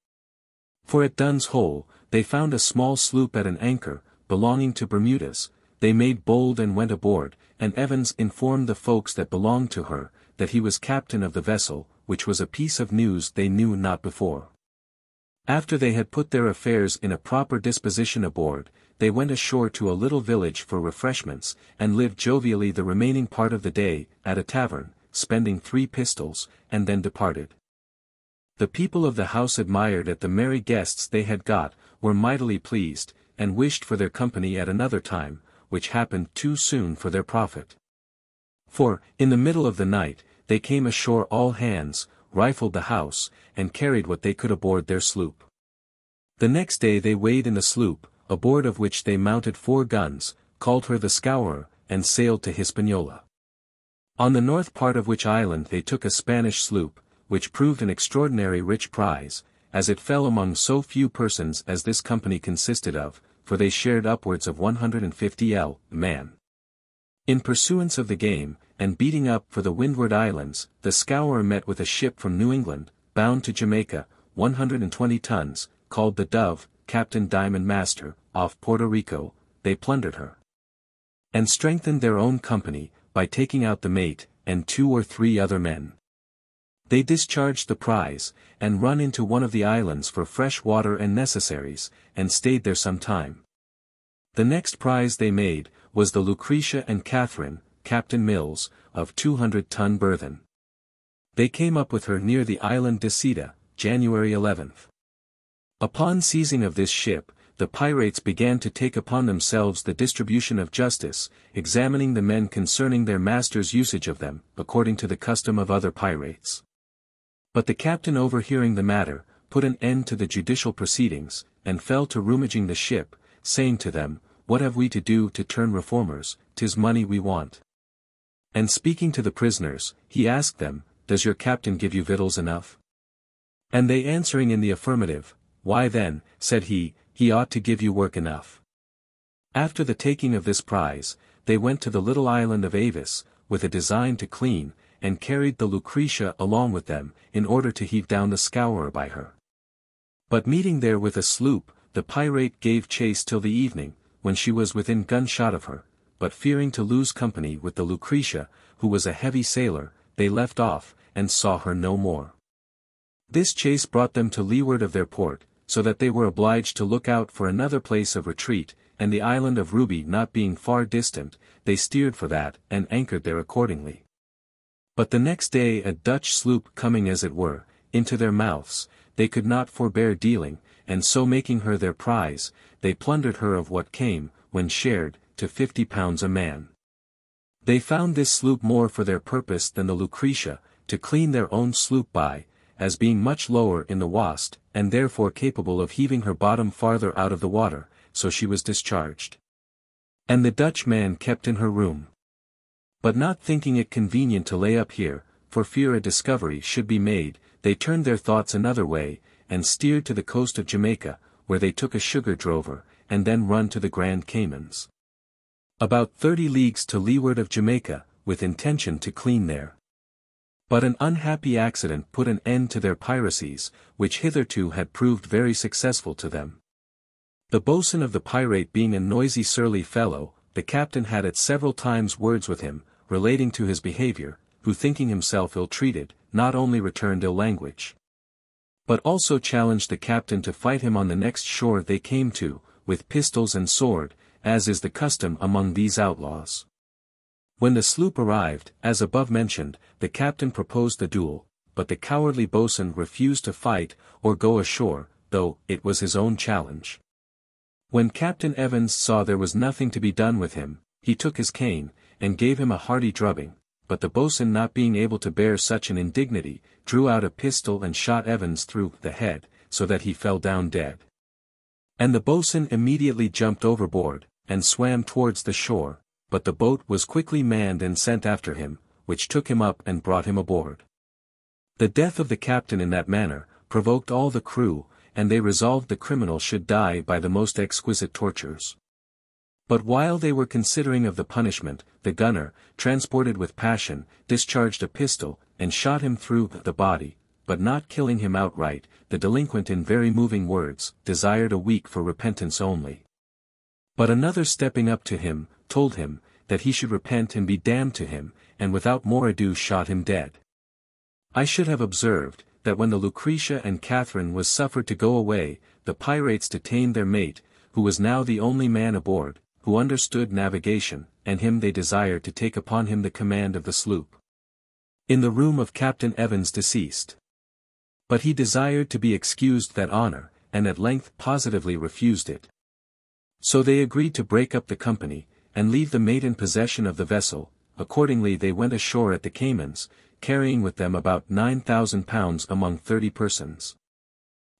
For at Dunn's Hole, they found a small sloop at an anchor, belonging to Bermudas. They made bold and went aboard, and Evans informed the folks that belonged to her, that he was captain of the vessel, which was a piece of news they knew not before. After they had put their affairs in a proper disposition aboard, they went ashore to a little village for refreshments, and lived jovially the remaining part of the day, at a tavern, spending 3 pistols, and then departed. The people of the house admired at the merry guests they had got, were mightily pleased, and wished for their company at another time, which happened too soon for their profit. For, in the middle of the night, they came ashore all hands, rifled the house, and carried what they could aboard their sloop. The next day they weighed in the sloop, aboard of which they mounted 4 guns, called her the Scourer, and sailed to Hispaniola. On the north part of which island they took a Spanish sloop, which proved an extraordinary rich prize, as it fell among so few persons as this company consisted of, for they shared upwards of 150 man. In pursuance of the game, and beating up for the Windward Islands, the Scourer met with a ship from New England, bound to Jamaica, 120 tons, called the Dove, Captain Diamond Master, off Puerto Rico. They plundered her, and strengthened their own company, by taking out the mate, and 2 or 3 other men. They discharged the prize, and run into one of the islands for fresh water and necessaries, and stayed there some time. The next prize they made, was the Lucretia and Catherine, Captain Mills, of 200-ton burthen. They came up with her near the island de Cita, January 11th. Upon seizing of this ship, the pirates began to take upon themselves the distribution of justice, examining the men concerning their master's usage of them, according to the custom of other pirates. But the captain overhearing the matter, put an end to the judicial proceedings, and fell to rummaging the ship, saying to them, "What have we to do to turn reformers? 'Tis money we want." And speaking to the prisoners, he asked them, "Does your captain give you victuals enough?" And they answering in the affirmative, "Why then," said he ought to give you work enough." After the taking of this prize, they went to the little island of Avis, with a design to clean, and carried the Lucretia along with them, in order to heave down the Scourer by her. But meeting there with a sloop, the pirate gave chase till the evening, when she was within gunshot of her, but fearing to lose company with the Lucretia, who was a heavy sailor, they left off, and saw her no more. This chase brought them to leeward of their port, so that they were obliged to look out for another place of retreat, and the island of Ruby not being far distant, they steered for that, and anchored there accordingly. But the next day a Dutch sloop coming as it were, into their mouths, they could not forbear dealing, and so making her their prize, they plundered her of what came, when shared, to 50 pounds a man. They found this sloop more for their purpose than the Lucretia, to clean their own sloop by, as being much lower in the Wast, and therefore capable of heaving her bottom farther out of the water, so she was discharged. And the Dutch man kept in her room. But not thinking it convenient to lay up here, for fear a discovery should be made, they turned their thoughts another way, and steered to the coast of Jamaica, where they took a sugar drover, and then run to the Grand Caymans. About 30 leagues to leeward of Jamaica, with intention to clean there. But an unhappy accident put an end to their piracies, which hitherto had proved very successful to them. The boatswain of the pirate being a noisy surly fellow, the captain had at several times words with him, relating to his behavior, who thinking himself ill-treated, not only returned ill language, but also challenged the captain to fight him on the next shore they came to, with pistols and sword, as is the custom among these outlaws. When the sloop arrived, as above mentioned, the captain proposed the duel, but the cowardly boatswain refused to fight, or go ashore, though it was his own challenge. When Captain Evans saw there was nothing to be done with him, he took his cane, and gave him a hearty drubbing, but the boatswain not being able to bear such an indignity, drew out a pistol and shot Evans through the head, so that he fell down dead. And the boatswain immediately jumped overboard, and swam towards the shore, but the boat was quickly manned and sent after him, which took him up and brought him aboard. The death of the captain in that manner, provoked all the crew, and they resolved the criminal should die by the most exquisite tortures. But while they were considering of the punishment, the gunner, transported with passion, discharged a pistol, and shot him through the body, but not killing him outright, the delinquent in very moving words, desired a week for repentance only. But another stepping up to him, told him, that he should repent and be damned to him, and without more ado shot him dead. I should have observed, that when the Lucretia and Catherine was suffered to go away, the pirates detained their mate, who was now the only man aboard, who understood navigation, and him they desired to take upon him the command of the sloop. In the room of Captain Evans deceased. But he desired to be excused that honor, and at length positively refused it. So they agreed to break up the company, and leave the mate in possession of the vessel. Accordingly they went ashore at the Caymans, carrying with them about 9,000 pounds among 30 persons.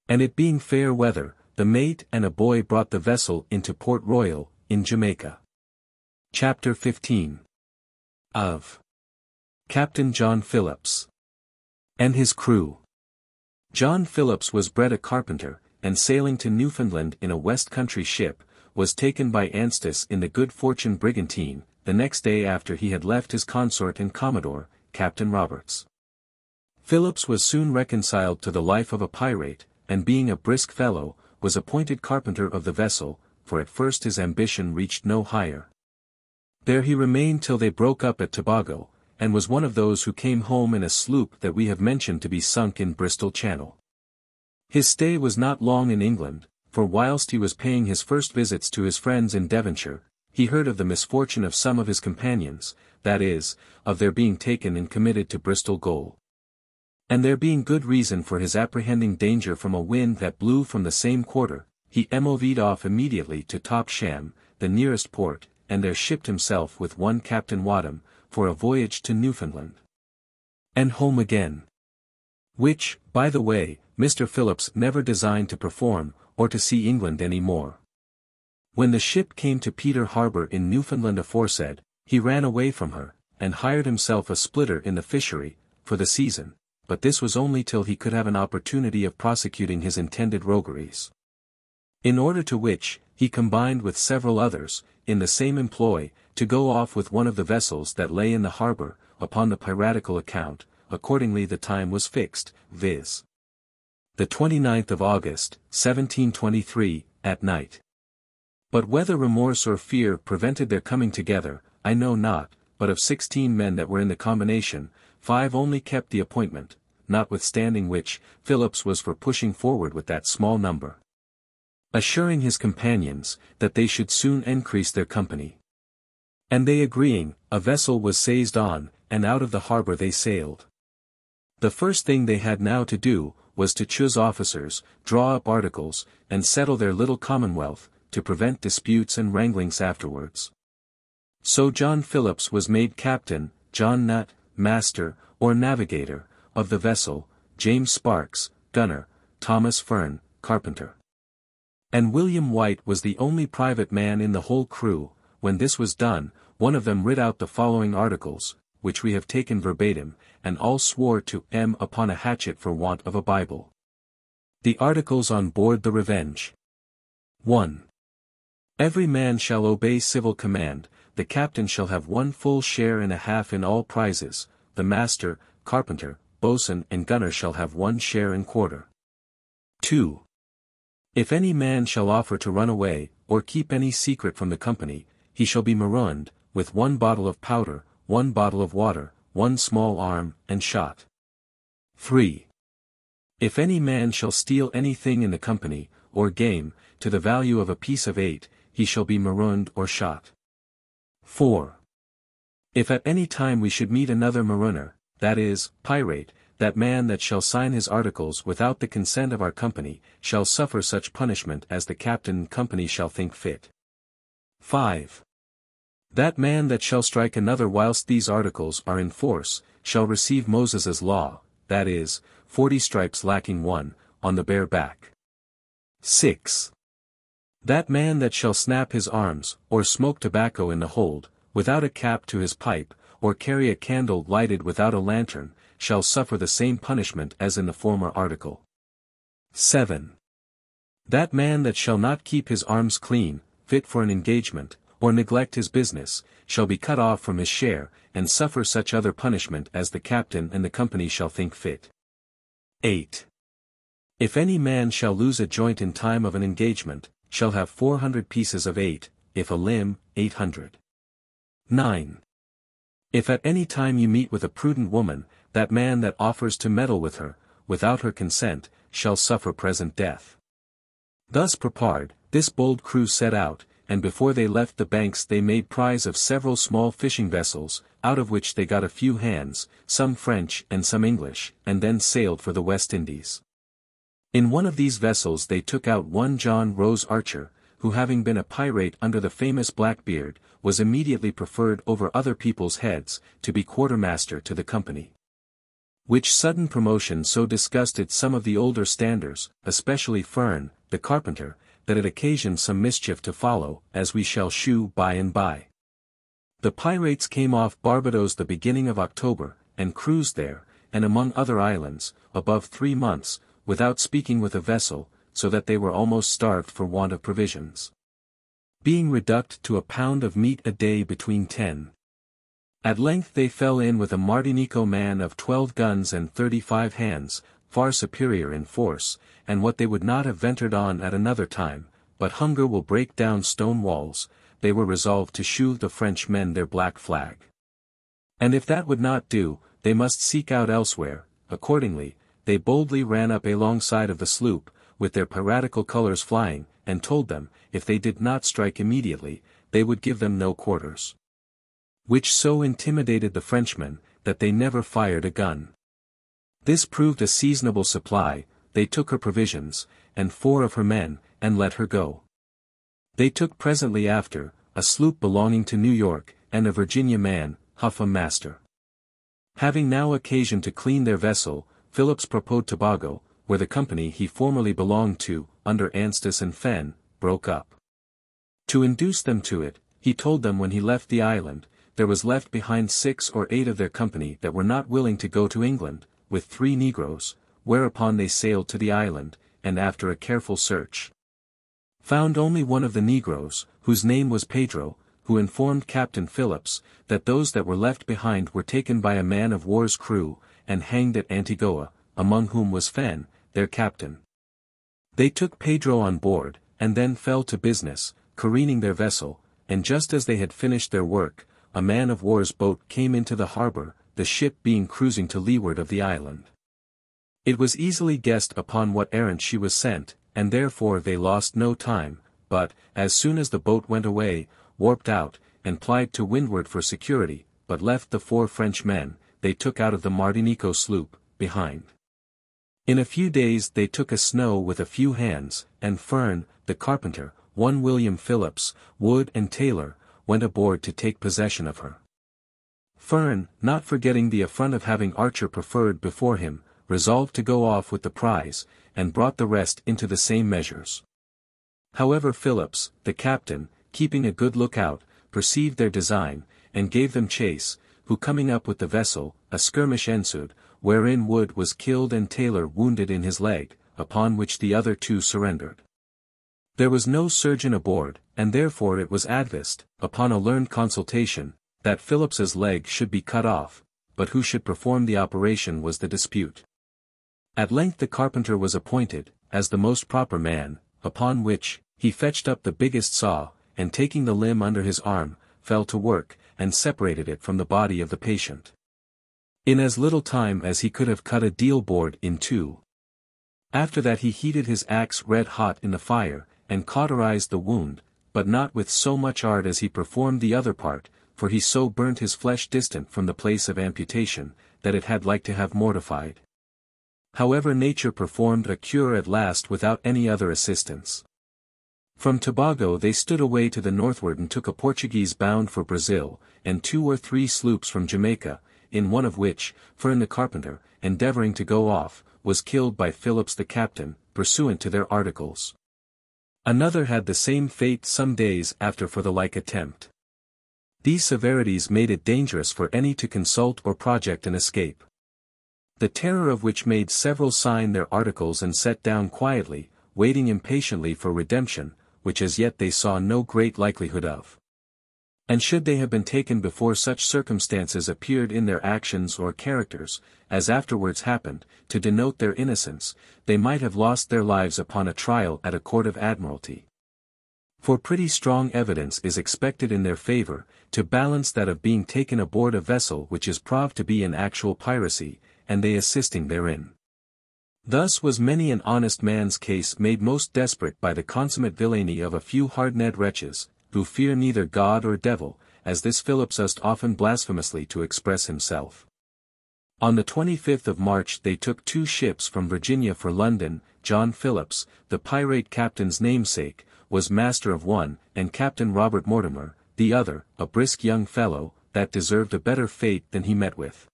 And it being fair weather, the mate and a boy brought the vessel into Port Royal, in Jamaica. Chapter 15. Of Captain John Phillips and his crew. John Phillips was bred a carpenter, and sailing to Newfoundland in a West Country ship, was taken by Anstis in the Good Fortune brigantine, the next day after he had left his consort and commodore, Captain Roberts. Phillips was soon reconciled to the life of a pirate, and being a brisk fellow, was appointed carpenter of the vessel, for at first his ambition reached no higher. There he remained till they broke up at Tobago, and was one of those who came home in a sloop that we have mentioned to be sunk in Bristol Channel. His stay was not long in England, for whilst he was paying his first visits to his friends in Devonshire, he heard of the misfortune of some of his companions, that is, of their being taken and committed to Bristol Gaol. And there being good reason for his apprehending danger from a wind that blew from the same quarter, he moved off immediately to Topsham, the nearest port, and there shipped himself with one Captain Wadham, for a voyage to Newfoundland. And home again. Which, by the way, Mr. Phillips never designed to perform, or to see England any more. When the ship came to Peter Harbour in Newfoundland aforesaid, he ran away from her, and hired himself a splitter in the fishery, for the season, but this was only till he could have an opportunity of prosecuting his intended rogueries. In order to which, he combined with several others, in the same employ, to go off with one of the vessels that lay in the harbour, upon the piratical account. Accordingly the time was fixed, viz. the 29th of August, 1723, at night. But whether remorse or fear prevented their coming together, I know not, but of 16 men that were in the combination, 5 only kept the appointment, notwithstanding which, Phillips was for pushing forward with that small number, assuring his companions, that they should soon increase their company. And they agreeing, a vessel was seized on, and out of the harbour they sailed. The first thing they had now to do, was to choose officers, draw up articles, and settle their little commonwealth, to prevent disputes and wranglings afterwards. So John Phillips was made captain, John Nutt, master, or navigator, of the vessel, James Sparks, gunner, Thomas Fern, carpenter. And William White was the only private man in the whole crew. When this was done, one of them writ out the following articles, which we have taken verbatim, and all swore to upon a hatchet for want of a Bible. The articles on board the Revenge. 1. Every man shall obey civil command, the captain shall have 1 full share and a half in all prizes, the master, carpenter, boatswain and gunner shall have 1 share and quarter. 2. If any man shall offer to run away, or keep any secret from the company, he shall be marooned, with 1 bottle of powder, 1 bottle of water, 1 small arm, and shot. 3. If any man shall steal anything in the company, or game, to the value of a piece of 8, he shall be marooned or shot. 4. If at any time we should meet another marooner, that is, pirate, that man that shall sign his articles without the consent of our company, shall suffer such punishment as the captain and company shall think fit. 5. That man that shall strike another whilst these articles are in force, shall receive Moses's law, that is, 40 stripes lacking 1, on the bare back. 6. That man that shall snap his arms, or smoke tobacco in the hold, without a cap to his pipe, or carry a candle lighted without a lantern, shall suffer the same punishment as in the former article. 7. That man that shall not keep his arms clean, fit for an engagement, or neglect his business, shall be cut off from his share, and suffer such other punishment as the captain and the company shall think fit. 8. If any man shall lose a joint in time of an engagement, shall have 400 pieces of 8, if a limb, 800. 9. If at any time you meet with a prudent woman, that man that offers to meddle with her, without her consent, shall suffer present death. Thus prepared, this bold crew set out, and before they left the banks they made prize of several small fishing vessels, out of which they got a few hands, some French and some English, and then sailed for the West Indies. In one of these vessels they took out one John Rose Archer, who having been a pirate under the famous Blackbeard, was immediately preferred over other people's heads, to be quartermaster to the company. Which sudden promotion so disgusted some of the older standers, especially Fern, the carpenter, that it occasioned some mischief to follow, as we shall shew by and by. The pirates came off Barbados the beginning of October, and cruised there, and among other islands, above 3 months, without speaking with a vessel, so that they were almost starved for want of provisions. Being reduced to a pound of meat a day between 10. At length they fell in with a Martinico man of 12 guns and 35 hands, far superior in force, and what they would not have ventured on at another time, but hunger will break down stone walls, they were resolved to shew the Frenchmen their black flag. And if that would not do, they must seek out elsewhere. Accordingly, they boldly ran up alongside of the sloop, with their piratical colors flying, and told them, if they did not strike immediately, they would give them no quarters. Which so intimidated the Frenchmen, that they never fired a gun. This proved a seasonable supply, they took her provisions, and 4 of her men, and let her go. They took presently after, a sloop belonging to New York, and a Virginia man, Huffam master. Having now occasion to clean their vessel, Phillips proposed Tobago, where the company he formerly belonged to, under Anstis and Fenn, broke up. To induce them to it, he told them when he left the island, there was left behind 6 or 8 of their company that were not willing to go to England, with 3 negroes, whereupon they sailed to the island, and after a careful search, found only one of the negroes, whose name was Pedro, who informed Captain Phillips, that those that were left behind were taken by a man of war's crew, and hanged at Antigua, among whom was Fenn, their captain. They took Pedro on board, and then fell to business, careening their vessel, and just as they had finished their work, a man of war's boat came into the harbor, the ship being cruising to leeward of the island. It was easily guessed upon what errand she was sent, and therefore they lost no time, but, as soon as the boat went away, warped out, and plied to windward for security, but left the 4 French men, they took out of the Martinico sloop, behind. In a few days they took a snow with a few hands, and Fern, the carpenter, one William Phillips, Wood and Taylor, went aboard to take possession of her. Fern, not forgetting the affront of having Archer preferred before him, resolved to go off with the prize, and brought the rest into the same measures. However Phillips, the captain, keeping a good lookout, perceived their design, and gave them chase, who coming up with the vessel, a skirmish ensued, wherein Wood was killed and Taylor wounded in his leg, upon which the other 2 surrendered. There was no surgeon aboard, and therefore it was advised, upon a learned consultation, that Phillips's leg should be cut off, but who should perform the operation was the dispute. At length the carpenter was appointed, as the most proper man, upon which, he fetched up the biggest saw, and taking the limb under his arm, fell to work, and separated it from the body of the patient. In as little time as he could have cut a deal board in 2. After that he heated his axe red hot in the fire, and cauterized the wound, but not with so much art as he performed the other part, for he so burnt his flesh distant from the place of amputation, that it had like to have mortified. However nature performed a cure at last without any other assistance. From Tobago they stood away to the northward and took a Portuguese bound for Brazil, and 2 or 3 sloops from Jamaica, in one of which, Fern the carpenter, endeavoring to go off, was killed by Phillips the captain, pursuant to their articles. Another had the same fate some days after for the like attempt. These severities made it dangerous for any to consult or project an escape. The terror of which made several sign their articles and set down quietly, waiting impatiently for redemption, which as yet they saw no great likelihood of. And should they have been taken before such circumstances appeared in their actions or characters, as afterwards happened, to denote their innocence, they might have lost their lives upon a trial at a court of admiralty. For pretty strong evidence is expected in their favor, to balance that of being taken aboard a vessel which is proved to be in actual piracy, and they assisting therein. Thus was many an honest man's case made most desperate by the consummate villainy of a few hard-kned wretches, who fear neither God or devil, as this Phillips used often blasphemously to express himself. On the 25th of March they took 2 ships from Virginia for London. John Phillips, the pirate captain's namesake, was master of one, and Captain Robert Mortimer, the other, a brisk young fellow, that deserved a better fate than he met with.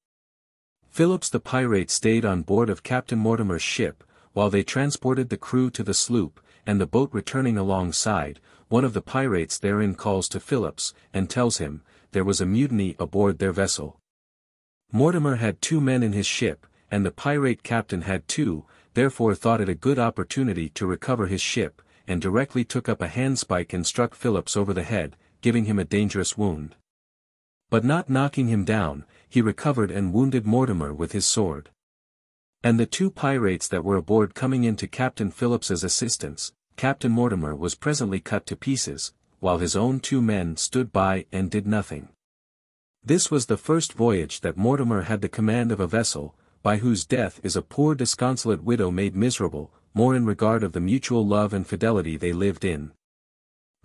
Phillips the pirate stayed on board of Captain Mortimer's ship, while they transported the crew to the sloop, and the boat returning alongside, one of the pirates therein calls to Phillips, and tells him, there was a mutiny aboard their vessel. Mortimer had 2 men in his ship, and the pirate captain had 2, therefore thought it a good opportunity to recover his ship, and directly took up a handspike and struck Phillips over the head, giving him a dangerous wound. But not knocking him down, he recovered and wounded Mortimer with his sword. And the 2 pirates that were aboard coming in to Captain Phillips's assistance, Captain Mortimer was presently cut to pieces, while his own 2 men stood by and did nothing. This was the first voyage that Mortimer had the command of a vessel, by whose death is a poor disconsolate widow made miserable, more in regard of the mutual love and fidelity they lived in,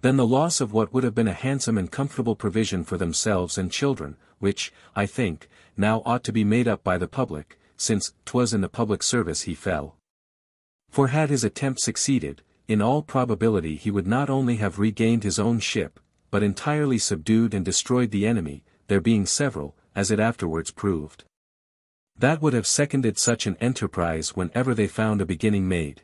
than the loss of what would have been a handsome and comfortable provision for themselves and children, which, I think, now ought to be made up by the public, since 'twas in the public service he fell. For had his attempt succeeded, in all probability he would not only have regained his own ship, but entirely subdued and destroyed the enemy, there being several, as it afterwards proved. That would have seconded such an enterprise whenever they found a beginning made.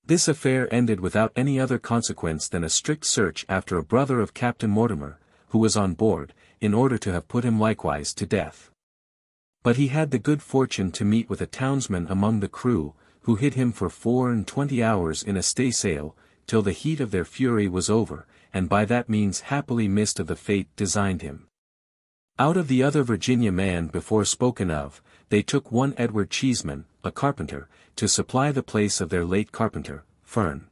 This affair ended without any other consequence than a strict search after a brother of Captain Mortimer, who was on board, in order to have put him likewise to death. But he had the good fortune to meet with a townsman among the crew, who hid him for 24 hours in a staysail, till the heat of their fury was over, and by that means happily missed of the fate designed him. Out of the other Virginia man before spoken of, they took one Edward Cheeseman, a carpenter, to supply the place of their late carpenter, Fern.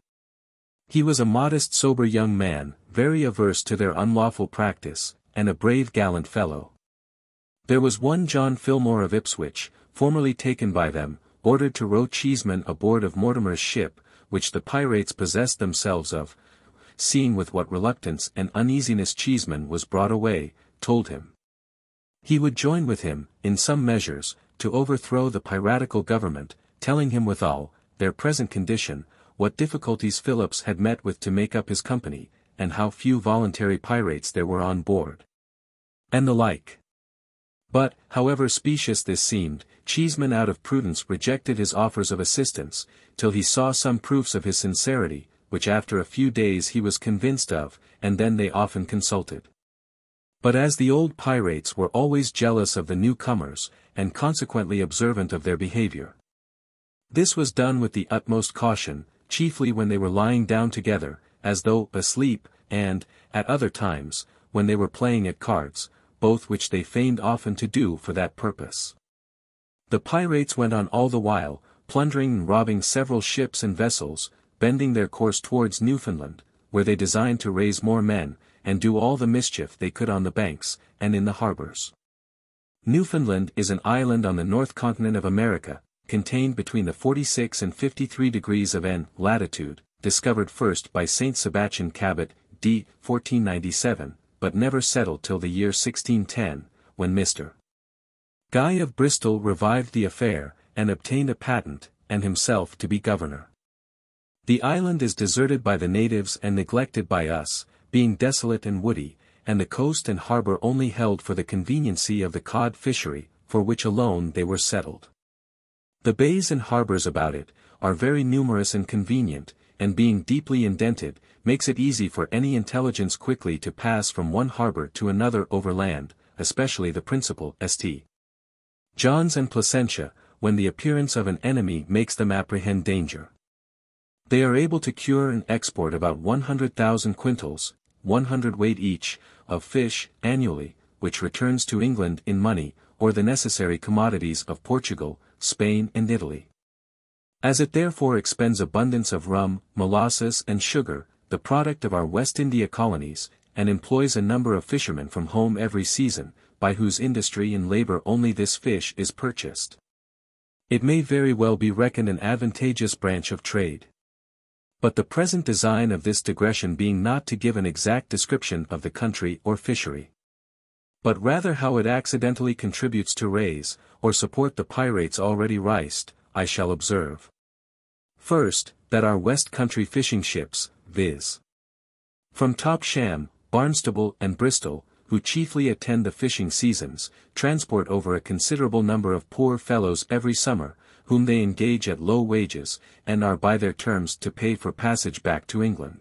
He was a modest sober young man, very averse to their unlawful practice, and a brave gallant fellow. There was one John Fillmore of Ipswich, formerly taken by them, ordered to row Cheeseman aboard of Mortimer's ship, which the pirates possessed themselves of, seeing with what reluctance and uneasiness Cheeseman was brought away, told him he would join with him, in some measures, to overthrow the piratical government, telling him withal, their present condition, what difficulties Phillips had met with to make up his company, and how few voluntary pirates there were on board, and the like. But, however specious this seemed, Cheeseman out of prudence rejected his offers of assistance, till he saw some proofs of his sincerity, which after a few days he was convinced of, and then they often consulted. But as the old pirates were always jealous of the newcomers, and consequently observant of their behavior, this was done with the utmost caution, chiefly when they were lying down together, as though asleep, and, at other times, when they were playing at cards, both which they feigned often to do for that purpose. The pirates went on all the while, plundering and robbing several ships and vessels, bending their course towards Newfoundland, where they designed to raise more men, and do all the mischief they could on the banks, and in the harbors. Newfoundland is an island on the north continent of America, contained between the 46 and 53 degrees of N. latitude, discovered first by St. Sebastian Cabot, d. 1497, but never settled till the year 1610, when Mr. Guy of Bristol revived the affair, and obtained a patent, and himself to be governor. The island is deserted by the natives and neglected by us, being desolate and woody, and the coast and harbor only held for the conveniency of the cod fishery, for which alone they were settled. The bays and harbors about it, are very numerous and convenient, and being deeply indented, makes it easy for any intelligence quickly to pass from one harbor to another overland, especially the principal St. John's and Placentia, when the appearance of an enemy makes them apprehend danger. They are able to cure and export about 100,000 quintals, 100 weight each, of fish, annually, which returns to England in money, or the necessary commodities of Portugal, Spain and Italy. As it therefore expends abundance of rum, molasses and sugar, the product of our West India colonies, and employs a number of fishermen from home every season, by whose industry and labor only this fish is purchased, it may very well be reckoned an advantageous branch of trade. But the present design of this digression being not to give an exact description of the country or fishery, but rather how it accidentally contributes to raise, or support the pirates already riced, I shall observe. First, that our West Country fishing ships, viz. from Topsham, Barnstable and Bristol, who chiefly attend the fishing seasons, transport over a considerable number of poor fellows every summer, whom they engage at low wages, and are by their terms to pay for passage back to England.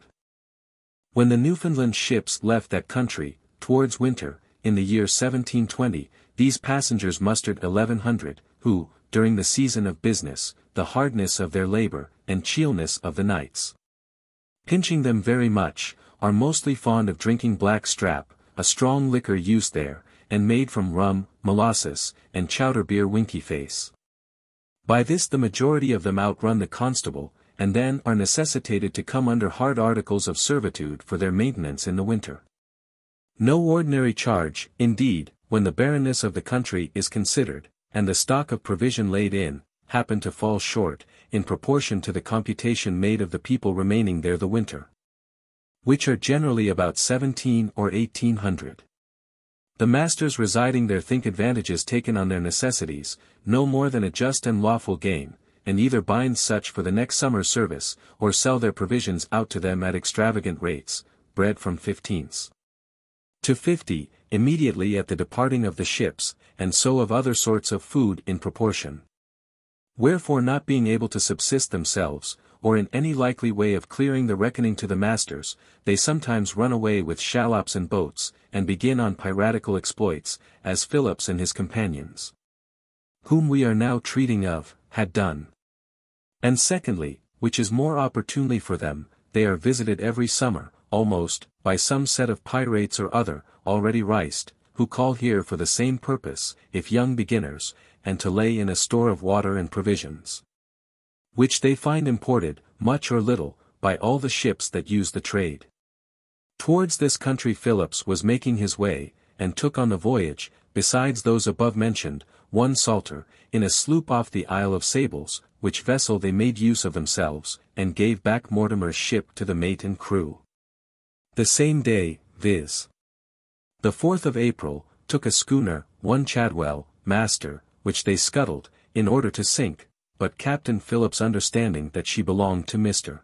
When the Newfoundland ships left that country, towards winter, in the year 1720, these passengers mustered 1,100, who, during the season of business, the hardness of their labor, and chillness of the nights, pinching them very much, are mostly fond of drinking black strap, a strong liquor used there, and made from rum, molasses, and chowder beer winky face. By this the majority of them outrun the constable, and then are necessitated to come under hard articles of servitude for their maintenance in the winter. No ordinary charge, indeed, when the barrenness of the country is considered, and the stock of provision laid in, happen to fall short, in proportion to the computation made of the people remaining there the winter, which are generally about 17 or 1800. The masters residing there think advantages taken on their necessities, no more than a just and lawful gain, and either bind such for the next summer's service, or sell their provisions out to them at extravagant rates, bread from 15s to 50, immediately at the departing of the ships, and so of other sorts of food in proportion. Wherefore, not being able to subsist themselves, or in any likely way of clearing the reckoning to the masters, they sometimes run away with shallops and boats, and begin on piratical exploits, as Phillips and his companions, whom we are now treating of, had done. And secondly, which is more opportunely for them, they are visited every summer, almost, by some set of pirates or other, already riced, who call here for the same purpose, if young beginners, and to lay in a store of water and provisions, which they find imported, much or little, by all the ships that use the trade. Towards this country Phillips was making his way, and took on the voyage, besides those above mentioned, one Salter, in a sloop off the Isle of Sables, which vessel they made use of themselves, and gave back Mortimer's ship to the mate and crew. The same day, viz. the 4th of April, took a schooner, one Chadwell, master, which they scuttled, in order to sink, but Captain Phillips understanding that she belonged to Mr.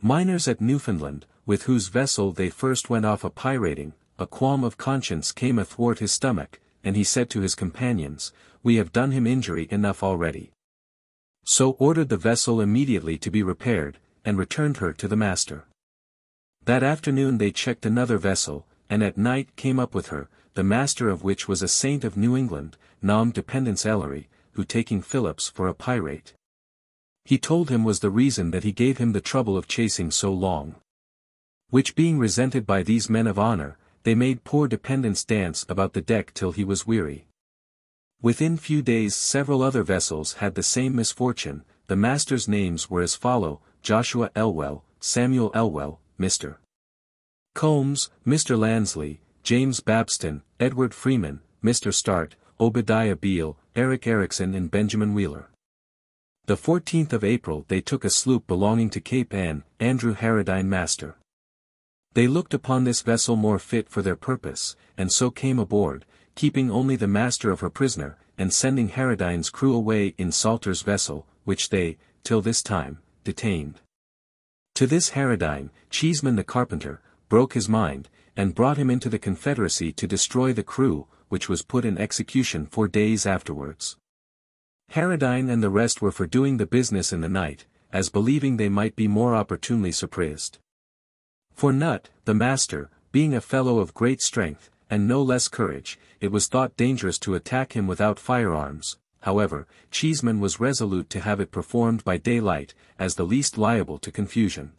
Miners at Newfoundland, with whose vessel they first went off a pirating, a qualm of conscience came athwart his stomach, and he said to his companions, "We have done him injury enough already." So ordered the vessel immediately to be repaired, and returned her to the master. That afternoon they checked another vessel, and at night came up with her, the master of which was a saint of New England, Nam Dependence Ellery, who taking Phillips for a pirate, he told him was the reason that he gave him the trouble of chasing so long. Which being resented by these men of honor, they made poor Dependence dance about the deck till he was weary. Within few days several other vessels had the same misfortune. The masters' names were as follow: Joshua Elwell, Samuel Elwell, Mr. Combs, Mr. Lansley, James Babston, Edward Freeman, Mr. Start, Obadiah Beale, Eric Erickson and Benjamin Wheeler. The 14th of April they took a sloop belonging to Cape Ann, Andrew Harradine master. They looked upon this vessel more fit for their purpose, and so came aboard, keeping only the master of her prisoner, and sending Harradine's crew away in Salter's vessel, which they, till this time, detained. To this Harradine, Cheeseman the carpenter, broke his mind, and brought him into the Confederacy to destroy the crew, which was put in execution 4 days afterwards. Harradine and the rest were for doing the business in the night, as believing they might be more opportunely surprised. For Nutt, the master, being a fellow of great strength, and no less courage, it was thought dangerous to attack him without firearms. However, Cheeseman was resolute to have it performed by daylight, as the least liable to confusion.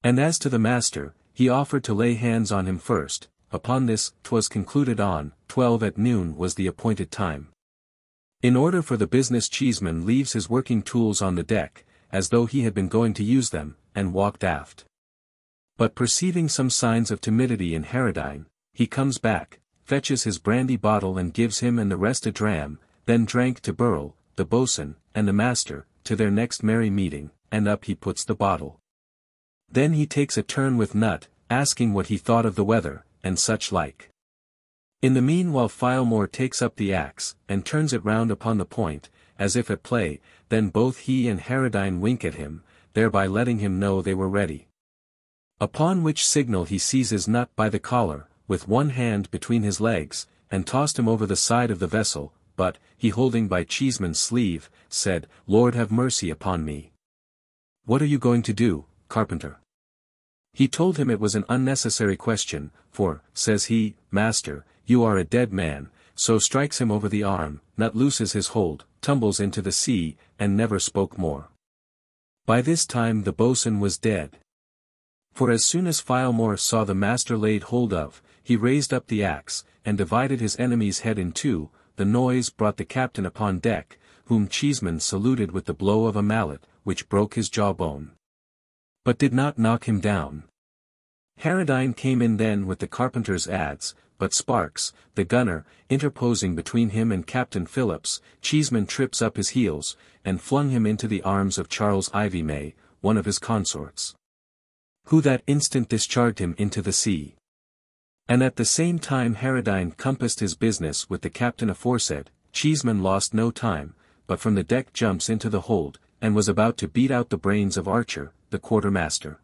And as to the master, he offered to lay hands on him first. Upon this, 'twas concluded on 12 at noon was the appointed time. In order for the business Cheeseman leaves his working tools on the deck, as though he had been going to use them, and walked aft. But perceiving some signs of timidity in Harradine, he comes back, fetches his brandy bottle and gives him and the rest a dram, then drank to Burrell, the boatswain, and the master, to their next merry meeting, and up he puts the bottle. Then he takes a turn with Nutt, asking what he thought of the weather, and such like. In the meanwhile Filemore takes up the axe, and turns it round upon the point, as if at play, then both he and Harradine wink at him, thereby letting him know they were ready. Upon which signal he seizes Nutt by the collar, with one hand between his legs, and tossed him over the side of the vessel, but, he holding by Cheeseman's sleeve, said, "Lord have mercy upon me. What are you going to do, carpenter?" He told him it was an unnecessary question, for, says he, "Master, you are a dead man," so strikes him over the arm, nut looses his hold, tumbles into the sea, and never spoke more. By this time the boatswain was dead. For as soon as Filemore saw the master laid hold of, he raised up the axe, and divided his enemy's head in two. The noise brought the captain upon deck, whom Cheeseman saluted with the blow of a mallet, which broke his jawbone, but did not knock him down. Harradine came in then with the carpenter's adze, but Sparks, the gunner, interposing between him and Captain Phillips, Cheeseman trips up his heels, and flung him into the arms of Charles Ivy May, one of his consorts, who that instant discharged him into the sea. And at the same time Harradine compassed his business with the captain aforesaid. Cheeseman lost no time, but from the deck jumps into the hold, and was about to beat out the brains of Archer, the quartermaster,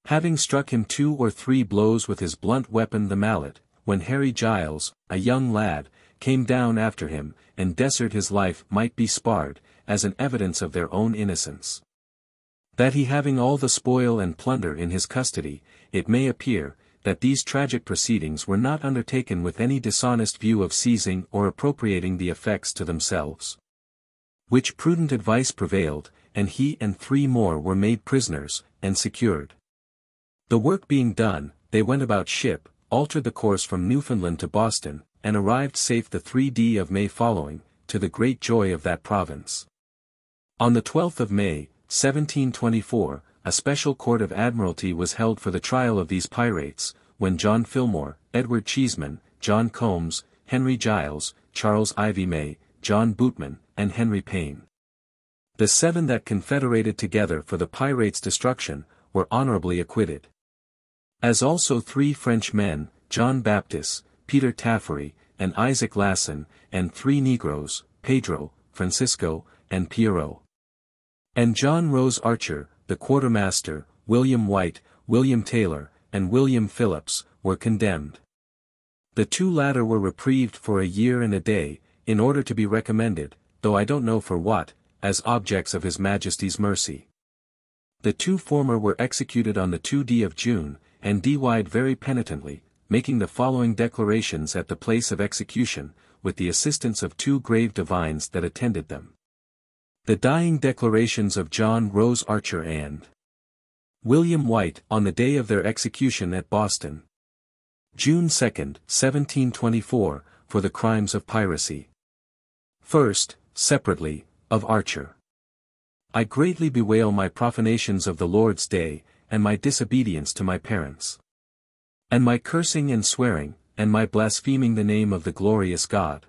having struck him 2 or 3 blows with his blunt weapon the mallet, when Harry Giles, a young lad, came down after him, and desired his life might be spared, as an evidence of their own innocence. That he having all the spoil and plunder in his custody, it may appear, that these tragic proceedings were not undertaken with any dishonest view of seizing or appropriating the effects to themselves. Which prudent advice prevailed, and he and 3 more were made prisoners, and secured. The work being done, they went about ship, altered the course from Newfoundland to Boston, and arrived safe the 3d of May following, to the great joy of that province. On the 12th of May, 1724, a special court of admiralty was held for the trial of these pirates, when John Fillmore, Edward Cheeseman, John Combs, Henry Giles, Charles Ivy May, John Bootman, and Henry Payne, the 7 that confederated together for the pirates' destruction, were honorably acquitted. As also 3 French men, John Baptiste, Peter Taffery, and Isaac Lasson, and 3 Negroes, Pedro, Francisco, and Pierrot. And John Rose Archer, the quartermaster, William White, William Taylor, and William Phillips, were condemned. The 2 latter were reprieved for a year and a day, in order to be recommended, though I don't know for what, as objects of His Majesty's mercy. The 2 former were executed on the 2d of June, and DY'd very penitently, making the following declarations at the place of execution, with the assistance of 2 grave divines that attended them. The dying declarations of John Rose Archer and William White on the day of their execution at Boston, June 2, 1724, for the crimes of piracy. First, separately, of Archer. I greatly bewail my profanations of the Lord's day, and my disobedience to my parents, and my cursing and swearing, and my blaspheming the name of the glorious God.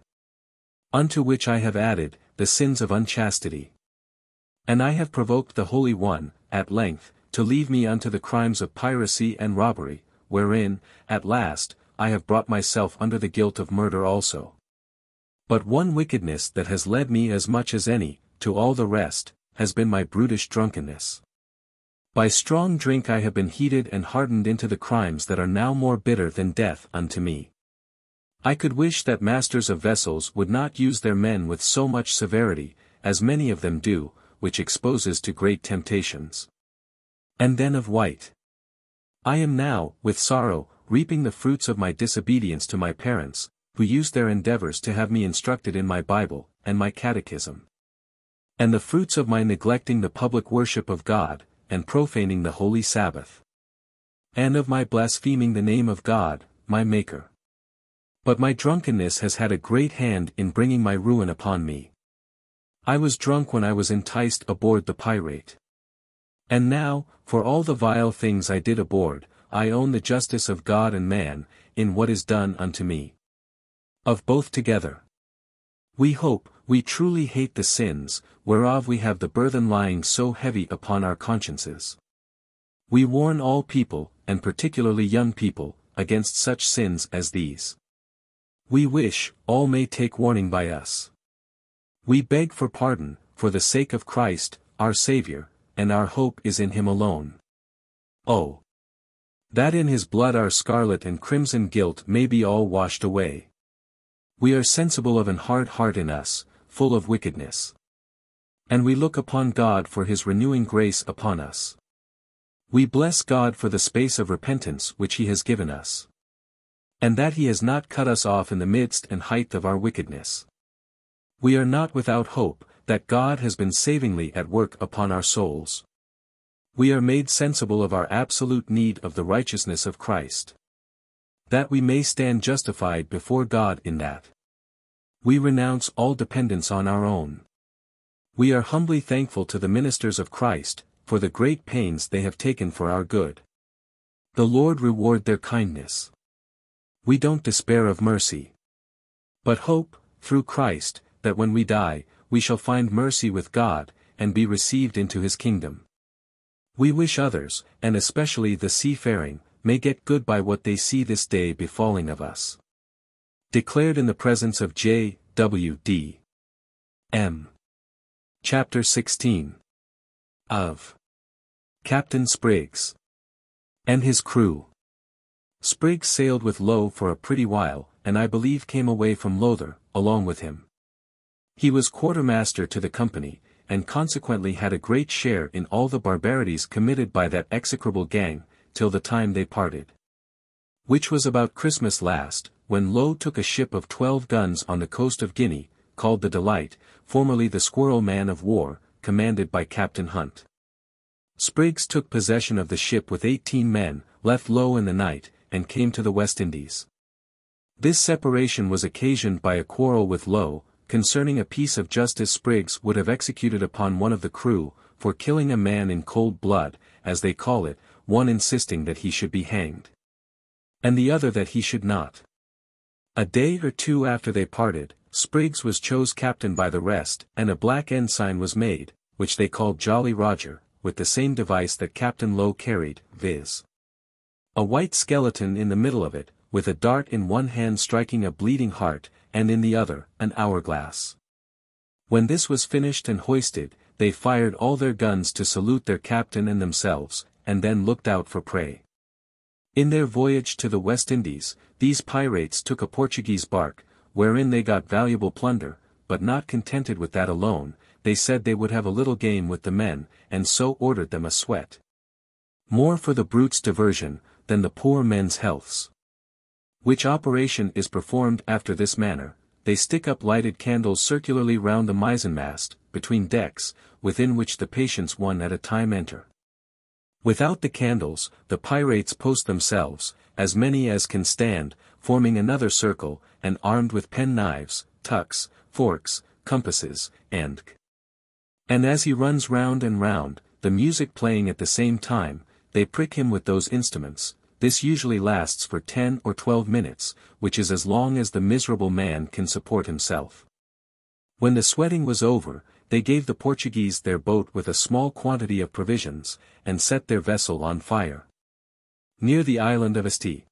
Unto which I have added, the sins of unchastity. And I have provoked the Holy One, at length, to leave me unto the crimes of piracy and robbery, wherein, at last, I have brought myself under the guilt of murder also. But one wickedness that has led me as much as any, to all the rest, has been my brutish drunkenness. By strong drink I have been heated and hardened into the crimes that are now more bitter than death unto me. I could wish that masters of vessels would not use their men with so much severity, as many of them do, which exposes to great temptations. And then of White. I am now, with sorrow, reaping the fruits of my disobedience to my parents, who used their endeavors to have me instructed in my Bible, and my catechism. And the fruits of my neglecting the public worship of God, and profaning the holy Sabbath. And of my blaspheming the name of God, my Maker. But my drunkenness has had a great hand in bringing my ruin upon me. I was drunk when I was enticed aboard the Pirate. And now, for all the vile things I did aboard, I own the justice of God and man, in what is done unto me. Of both together. We hope, we truly hate the sins, whereof we have the burthen lying so heavy upon our consciences. We warn all people, and particularly young people, against such sins as these. We wish, all may take warning by us. We beg for pardon, for the sake of Christ, our Saviour, and our hope is in Him alone. Oh! that in his blood our scarlet and crimson guilt may be all washed away. We are sensible of an hard heart in us, full of wickedness. And we look upon God for his renewing grace upon us. We bless God for the space of repentance which he has given us. And that he has not cut us off in the midst and height of our wickedness. We are not without hope, that God has been savingly at work upon our souls. We are made sensible of our absolute need of the righteousness of Christ. That we may stand justified before God in that. We renounce all dependence on our own. We are humbly thankful to the ministers of Christ, for the great pains they have taken for our good. The Lord reward their kindness. We don't despair of mercy, but hope, through Christ, that when we die, we shall find mercy with God, and be received into his kingdom. We wish others, and especially the seafaring, may get good by what they see this day befalling of us. Declared in the presence of J. W. D. M. Chapter 16. Of Captain Spriggs and his crew. Spriggs sailed with Lowe for a pretty while, and I believe came away from Lowther, along with him. He was quartermaster to the company, and consequently had a great share in all the barbarities committed by that execrable gang, till the time they parted. Which was about Christmas last, when Lowe took a ship of 12 guns on the coast of Guinea, called the Delight, formerly the Squirrel man of war, commanded by Captain Hunt. Spriggs took possession of the ship with 18 men, left Lowe in the night, and came to the West Indies. This separation was occasioned by a quarrel with Lowe, concerning a piece of justice Spriggs would have executed upon one of the crew, for killing a man in cold blood, as they call it, one insisting that he should be hanged, and the other that he should not. A day or two after they parted, Spriggs was chose captain by the rest, and a black ensign was made, which they called Jolly Roger, with the same device that Captain Lowe carried, viz. A white skeleton in the middle of it, with a dart in one hand striking a bleeding heart, and in the other, an hourglass. When this was finished and hoisted, they fired all their guns to salute their captain and themselves, and then looked out for prey. In their voyage to the West Indies, these pirates took a Portuguese bark, wherein they got valuable plunder, but not contented with that alone, they said they would have a little game with the men, and so ordered them a sweat. More for the brute's diversion, than the poor men's healths. Which operation is performed after this manner: they stick up lighted candles circularly round the mizzenmast, between decks, within which the patients one at a time enter. Without the candles, the pirates post themselves, as many as can stand, forming another circle, and armed with pen-knives, tucks, forks, compasses, and as he runs round and round, the music playing at the same time, they prick him with those instruments. This usually lasts for 10 or 12 minutes, which is as long as the miserable man can support himself. When the sweating was over, they gave the Portuguese their boat with a small quantity of provisions, and set their vessel on fire. Near the island of St.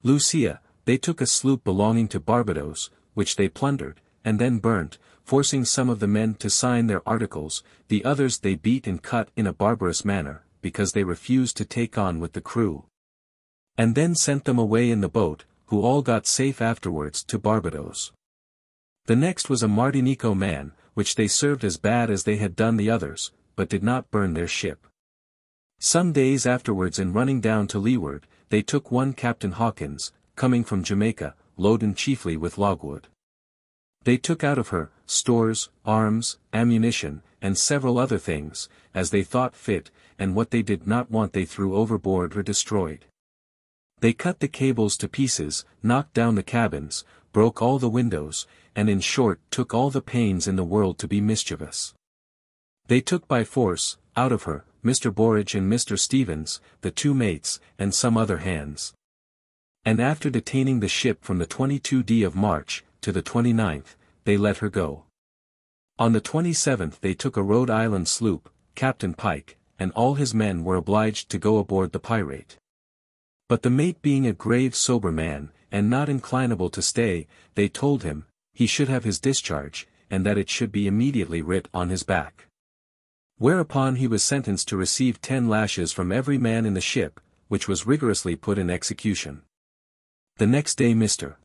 Lucia, they took a sloop belonging to Barbados, which they plundered, and then burnt, forcing some of the men to sign their articles, the others they beat and cut in a barbarous manner, because they refused to take on with the crew. And then sent them away in the boat, who all got safe afterwards to Barbados. The next was a Martinico man, which they served as bad as they had done the others, but did not burn their ship. Some days afterwards, in running down to leeward, they took one Captain Hawkins, coming from Jamaica, loaden chiefly with logwood. They took out of her stores, arms, ammunition, and several other things, as they thought fit, and what they did not want they threw overboard or destroyed. They cut the cables to pieces, knocked down the cabins, broke all the windows, and in short took all the pains in the world to be mischievous. They took by force, out of her, Mr. Borage and Mr. Stevens, the 2 mates, and some other hands. And after detaining the ship from the 22d of March, to the 29th, they let her go. On the 27th they took a Rhode Island sloop, Captain Pike, and all his men were obliged to go aboard the Pirate. But the mate being a grave sober man, and not inclinable to stay, they told him, he should have his discharge, and that it should be immediately writ on his back. Whereupon he was sentenced to receive 10 lashes from every man in the ship, which was rigorously put in execution. The next day Mr.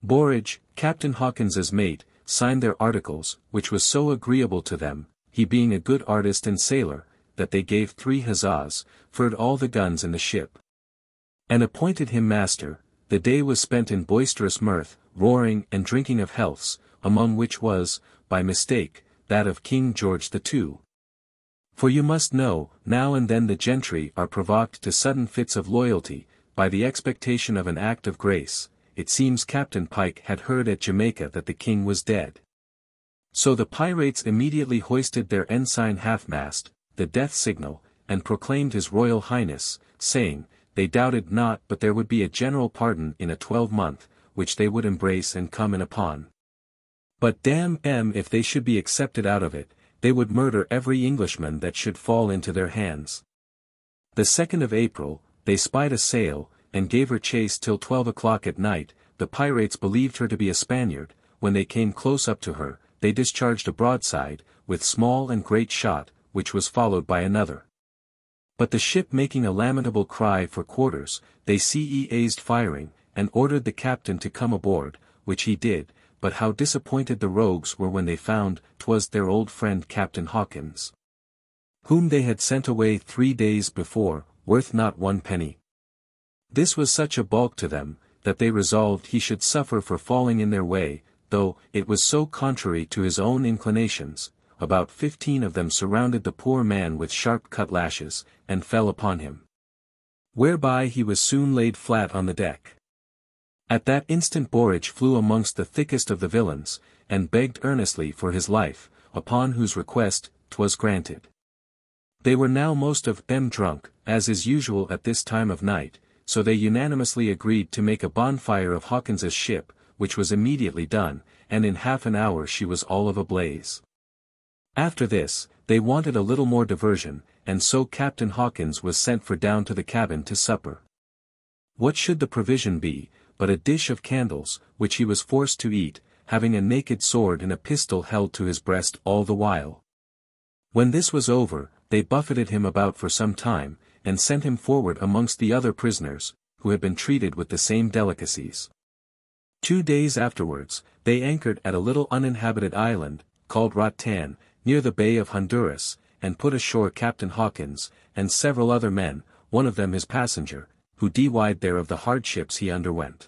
Borage, Captain Hawkins's mate, signed their articles, which was so agreeable to them, he being a good artist and sailor, that they gave 3 huzzas, furred all the guns in the ship, and appointed him master. The day was spent in boisterous mirth, roaring and drinking of healths, among which was, by mistake, that of King George II. For you must know, now and then the gentry are provoked to sudden fits of loyalty, by the expectation of an act of grace. It seems Captain Pike had heard at Jamaica that the king was dead. So the pirates immediately hoisted their ensign half-mast, the death signal, and proclaimed his Royal Highness, saying, they doubted not but there would be a general pardon in a 12-month, which they would embrace and come in upon. But damn if they should be accepted out of it, they would murder every Englishman that should fall into their hands. The 2nd of April, they spied a sail, and gave her chase till 12 o'clock at night. The pirates believed her to be a Spaniard. When they came close up to her, they discharged a broadside, with small and great shot, which was followed by another. But the ship making a lamentable cry for quarters, they ceased firing, and ordered the captain to come aboard, which he did. But how disappointed the rogues were when they found 'twas their old friend Captain Hawkins, whom they had sent away 3 days before, worth not 1 penny. This was such a balk to them, that they resolved he should suffer for falling in their way, though it was so contrary to his own inclinations. About 15 of them surrounded the poor man with sharp cutlashes, and fell upon him, whereby he was soon laid flat on the deck. At that instant Borage flew amongst the thickest of the villains, and begged earnestly for his life, upon whose request 'twas granted. They were now most of them drunk, as is usual at this time of night, so they unanimously agreed to make a bonfire of Hawkins's ship, which was immediately done, and in half an hour she was all of a blaze. After this, they wanted a little more diversion, and so Captain Hawkins was sent for down to the cabin to supper. What should the provision be, but a dish of candles, which he was forced to eat, having a naked sword and a pistol held to his breast all the while. When this was over, they buffeted him about for some time, and sent him forward amongst the other prisoners, who had been treated with the same delicacies. 2 days afterwards, they anchored at a little uninhabited island, called Ratan, near the Bay of Honduras, and put ashore Captain Hawkins, and several other men, one of them his passenger, who died there of the hardships he underwent.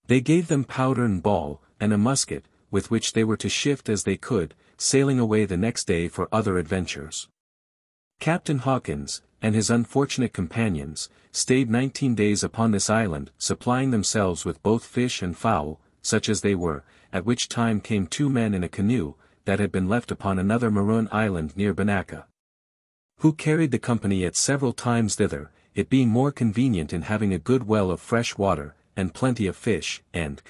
They gave them powder and ball, and a musket, with which they were to shift as they could, sailing away the next day for other adventures. Captain Hawkins, and his unfortunate companions, stayed 19 days upon this island, supplying themselves with both fish and fowl, such as they were, at which time came 2 men in a canoe, that had been left upon another maroon island near Banaca, who carried the company at several times thither, it being more convenient in having a good well of fresh water, and plenty of fish, and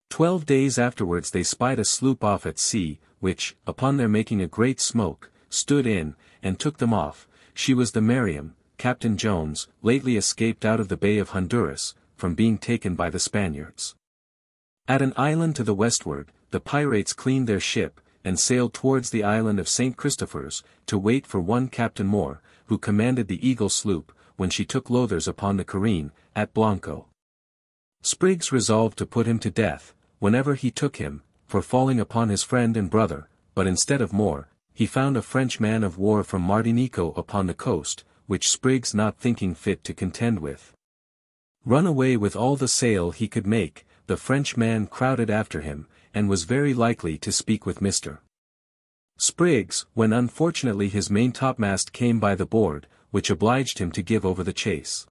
12 days afterwards they spied a sloop off at sea, which, upon their making a great smoke, stood in, and took them off. She was the Mariam, Captain Jones, lately escaped out of the Bay of Honduras, from being taken by the Spaniards. At an island to the westward, the pirates cleaned their ship, and sailed towards the island of St. Christopher's, to wait for one Captain Moore, who commanded the Eagle sloop, when she took loathers upon the Careen, at Blanco. Spriggs resolved to put him to death, whenever he took him, for falling upon his friend and brother, but instead of Moore, he found a French man of war from Martinico upon the coast, which Spriggs not thinking fit to contend with, run away with all the sail he could make. The French man crowded after him, and was very likely to speak with Mr. Spriggs, when unfortunately his maintopmast came by the board, which obliged him to give over the chase.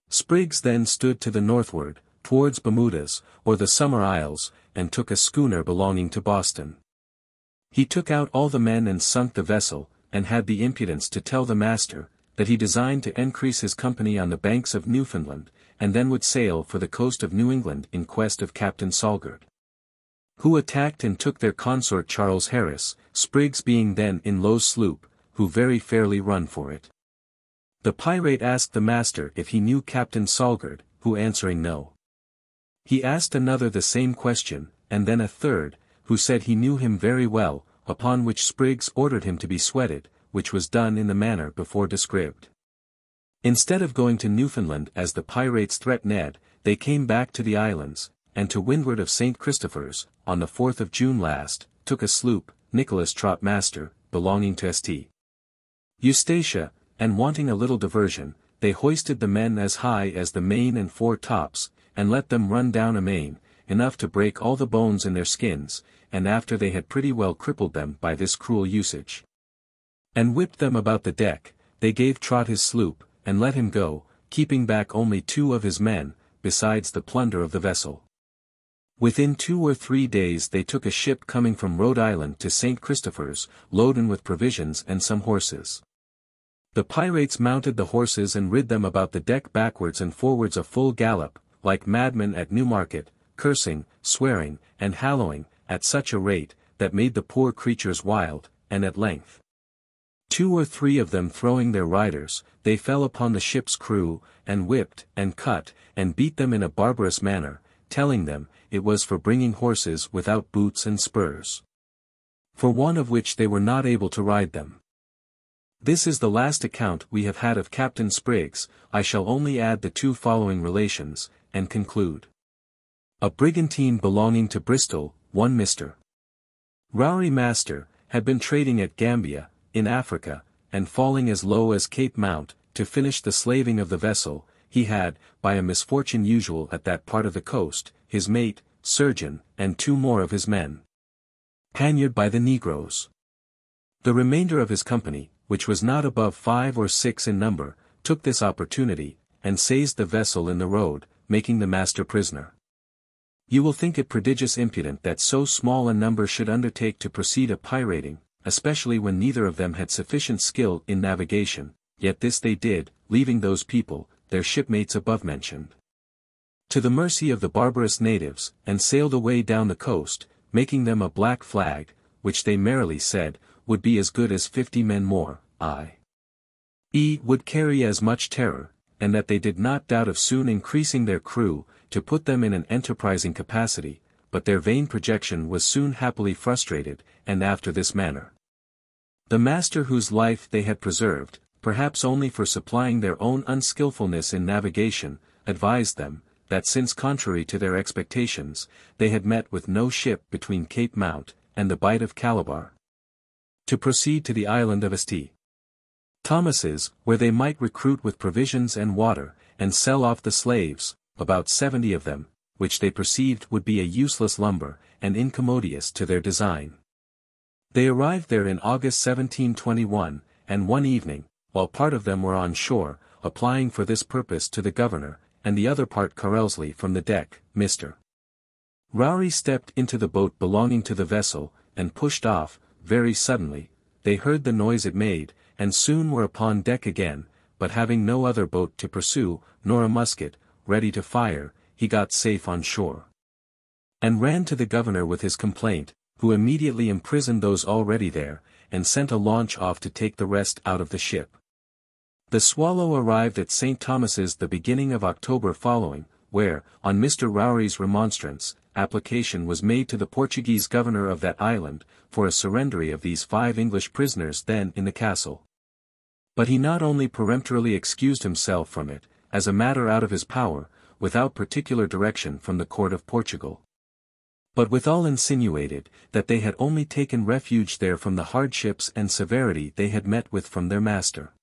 Spriggs then stood to the northward, towards Bermudas, or the Summer Isles, and took a schooner belonging to Boston. He took out all the men and sunk the vessel, and had the impudence to tell the master, that he designed to increase his company on the banks of Newfoundland, and then would sail for the coast of New England in quest of Captain Salgard, who attacked and took their consort Charles Harris, Spriggs being then in Low's sloop, who very fairly run for it. The pirate asked the master if he knew Captain Salgard, who answering no. He asked another the same question, and then a third, who said he knew him very well, upon which Spriggs ordered him to be sweated, which was done in the manner before described. Instead of going to Newfoundland as the pirates threatened, they came back to the islands, and to windward of St. Christopher's, on the 4th of June last, took a sloop, Nicholas Trot Master, belonging to St. Eustatia, and wanting a little diversion, they hoisted the men as high as the main and fore tops, and let them run down amain, enough to break all the bones in their skins, and after they had pretty well crippled them by this cruel usage, and whipped them about the deck, they gave Trot his sloop, and let him go, keeping back only 2 of his men, besides the plunder of the vessel. Within 2 or 3 days they took a ship coming from Rhode Island to St. Christopher's, loaden with provisions and some horses. The pirates mounted the horses and rid them about the deck backwards and forwards a full gallop, like madmen at Newmarket, cursing, swearing, and hallowing, at such a rate, that made the poor creatures wild, and at length, 2 or 3 of them throwing their riders, they fell upon the ship's crew, and whipped, and cut, and beat them in a barbarous manner, telling them, it was for bringing horses without boots and spurs, for want of which they were not able to ride them. This is the last account we have had of Captain Spriggs. I shall only add the 2 following relations, and conclude. A brigantine belonging to Bristol, one Mr. Rowry Master, had been trading at Gambia, in Africa, and falling as low as Cape Mount, to finish the slaving of the vessel, he had, by a misfortune usual at that part of the coast, his mate, surgeon, and 2 more of his men panyered by the negroes. The remainder of his company, which was not above 5 or 6 in number, took this opportunity, and seized the vessel in the road, making the master prisoner. You will think it prodigious impudent that so small a number should undertake to proceed a pirating, especially when neither of them had sufficient skill in navigation, yet this they did, leaving those people, their shipmates above mentioned, to the mercy of the barbarous natives, and sailed away down the coast, making them a black flag, which they merrily said, would be as good as 50 men more, i.e. would carry as much terror, and that they did not doubt of soon increasing their crew, to put them in an enterprising capacity, but their vain projection was soon happily frustrated, and after this manner. The master whose life they had preserved, perhaps only for supplying their own unskilfulness in navigation, advised them, that since contrary to their expectations, they had met with no ship between Cape Mount, and the Bight of Calabar, to proceed to the island of St. Thomas's, where they might recruit with provisions and water, and sell off the slaves, about 70 of them, which they perceived would be a useless lumber, and incommodious to their design. They arrived there in August 1721, and one evening, while part of them were on shore, applying for this purpose to the governor, and the other part carelessly from the deck, Mr. Rowry stepped into the boat belonging to the vessel, and pushed off. Very suddenly, they heard the noise it made, and soon were upon deck again, but having no other boat to pursue, nor a musket, ready to fire, he got safe on shore, and ran to the governor with his complaint, who immediately imprisoned those already there, and sent a launch off to take the rest out of the ship. The Swallow arrived at St. Thomas's the beginning of October following, where, on Mr. Rowry's remonstrance, application was made to the Portuguese governor of that island, for a surrendering of these 5 English prisoners then in the castle. But he not only peremptorily excused himself from it, as a matter out of his power, without particular direction from the court of Portugal, but withal insinuated, that they had only taken refuge there from the hardships and severity they had met with from their master.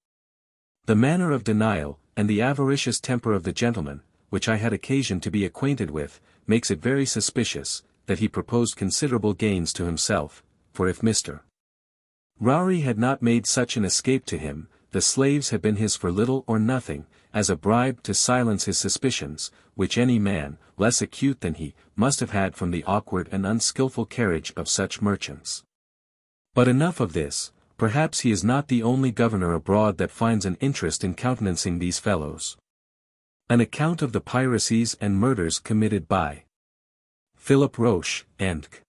The manner of denial, and the avaricious temper of the gentleman, which I had occasion to be acquainted with, makes it very suspicious, that he proposed considerable gains to himself, for if Mr. Rowry had not made such an escape to him, the slaves had been his for little or nothing, as a bribe to silence his suspicions, which any man, less acute than he, must have had from the awkward and unskilful carriage of such merchants. But enough of this. Perhaps he is not the only governor abroad that finds an interest in countenancing these fellows. An account of the piracies and murders committed by Philip Roche, Endk.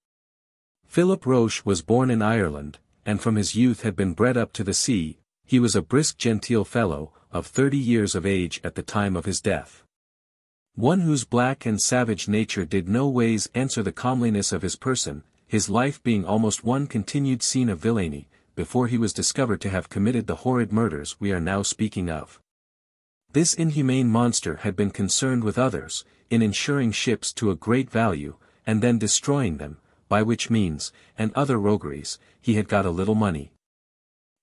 Philip Roche was born in Ireland, and from his youth had been bred up to the sea. He was a brisk genteel fellow, of 30 years of age at the time of his death. One whose black and savage nature did no ways answer the comeliness of his person, his life being almost one continued scene of villainy, before he was discovered to have committed the horrid murders we are now speaking of. This inhumane monster had been concerned with others, in insuring ships to a great value, and then destroying them, by which means, and other rogueries, he had got a little money.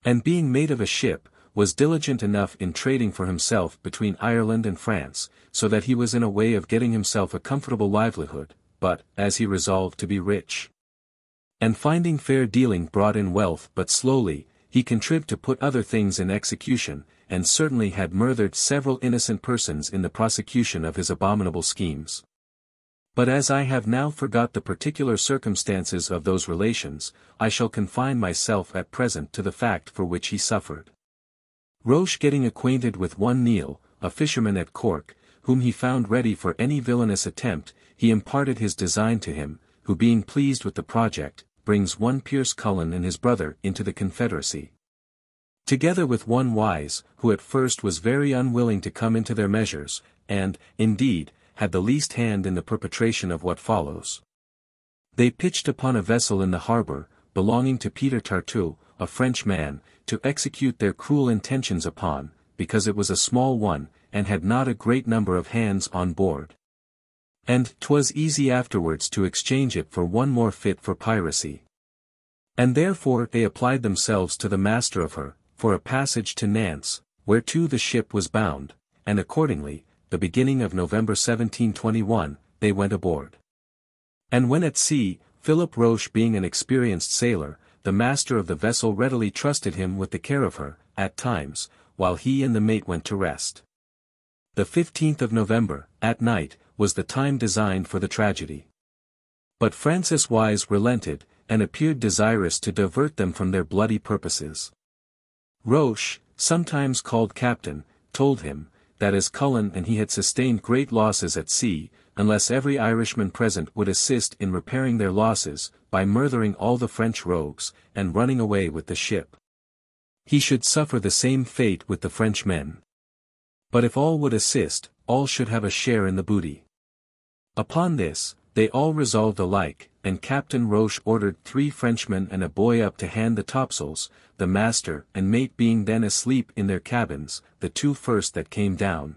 And being mate of a ship, was diligent enough in trading for himself between Ireland and France, so that he was in a way of getting himself a comfortable livelihood, but, as he resolved to be rich, and finding fair dealing brought in wealth but slowly, he contrived to put other things in execution, and certainly had murdered several innocent persons in the prosecution of his abominable schemes. But as I have now forgot the particular circumstances of those relations, I shall confine myself at present to the fact for which he suffered. Roche getting acquainted with one Neal, a fisherman at Cork, whom he found ready for any villainous attempt, he imparted his design to him, who being pleased with the project, brings one Pierce Cullen and his brother into the confederacy. Together with one Wise, who at first was very unwilling to come into their measures, and, indeed, had the least hand in the perpetration of what follows. They pitched upon a vessel in the harbour, belonging to Peter Tartu, a French man, to execute their cruel intentions upon, because it was a small one, and had not a great number of hands on board. And 'twas easy afterwards to exchange it for one more fit for piracy. And therefore they applied themselves to the master of her, for a passage to Nantes, whereto the ship was bound, and accordingly, the beginning of November 1721, they went aboard. And when at sea, Philip Roche being an experienced sailor, the master of the vessel readily trusted him with the care of her, at times, while he and the mate went to rest. The 15th of November, at night, was the time designed for the tragedy. But Francis Wise relented, and appeared desirous to divert them from their bloody purposes. Roche, sometimes called Captain, told him, that as Cullen and he had sustained great losses at sea, unless every Irishman present would assist in repairing their losses, by murdering all the French rogues, and running away with the ship, he should suffer the same fate with the French men. But if all would assist, all should have a share in the booty. Upon this, they all resolved alike, and Captain Roche ordered 3 Frenchmen and a boy up to hand the topsails, the master and mate being then asleep in their cabins, the 2 first that came down.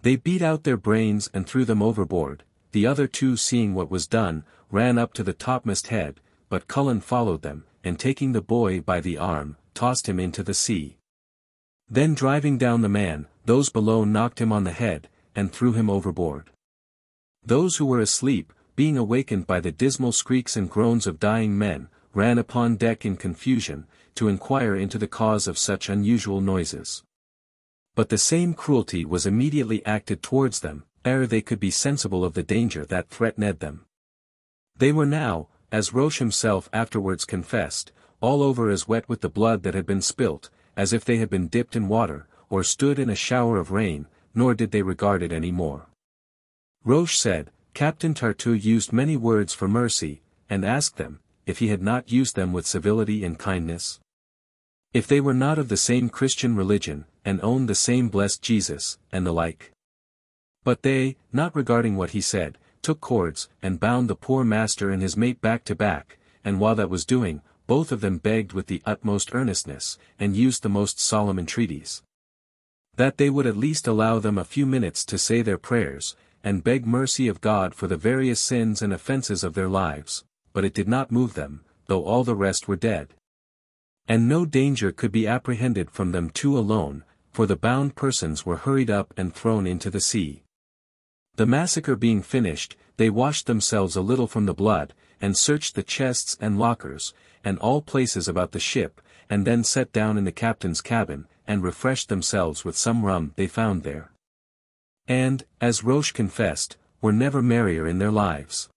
They beat out their brains and threw them overboard, the other 2 seeing what was done, ran up to the topmast head, but Cullen followed them, and taking the boy by the arm, tossed him into the sea. Then driving down the man, those below knocked him on the head, and threw him overboard. Those who were asleep, being awakened by the dismal shrieks and groans of dying men, ran upon deck in confusion, to inquire into the cause of such unusual noises. But the same cruelty was immediately acted towards them, ere they could be sensible of the danger that threatened them. They were now, as Roche himself afterwards confessed, all over as wet with the blood that had been spilt, as if they had been dipped in water, or stood in a shower of rain, nor did they regard it any more. Roche said, Captain Tartu used many words for mercy, and asked them, if he had not used them with civility and kindness? If they were not of the same Christian religion, and owned the same blessed Jesus, and the like. But they, not regarding what he said, took cords, and bound the poor master and his mate back to back, and while that was doing, both of them begged with the utmost earnestness, and used the most solemn entreaties, that they would at least allow them a few minutes to say their prayers, and beg mercy of God for the various sins and offences of their lives, but it did not move them, though all the rest were dead. And no danger could be apprehended from them 2 alone, for the bound persons were hurried up and thrown into the sea. The massacre being finished, they washed themselves a little from the blood, and searched the chests and lockers, and all places about the ship, and then sat down in the captain's cabin, and refreshed themselves with some rum they found there. And, as Roche confessed, were never merrier in their lives.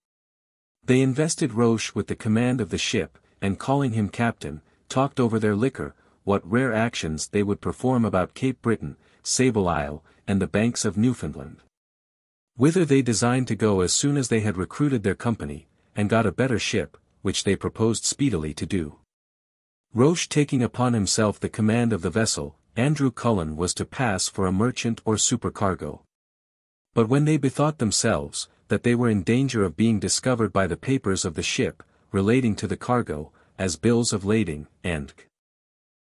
They invested Roche with the command of the ship, and calling him captain, talked over their liquor, what rare actions they would perform about Cape Breton, Sable Isle, and the banks of Newfoundland, whither they designed to go as soon as they had recruited their company, and got a better ship, which they proposed speedily to do. Roche taking upon himself the command of the vessel, Andrew Cullen was to pass for a merchant or supercargo. But when they bethought themselves, that they were in danger of being discovered by the papers of the ship, relating to the cargo, as bills of lading, and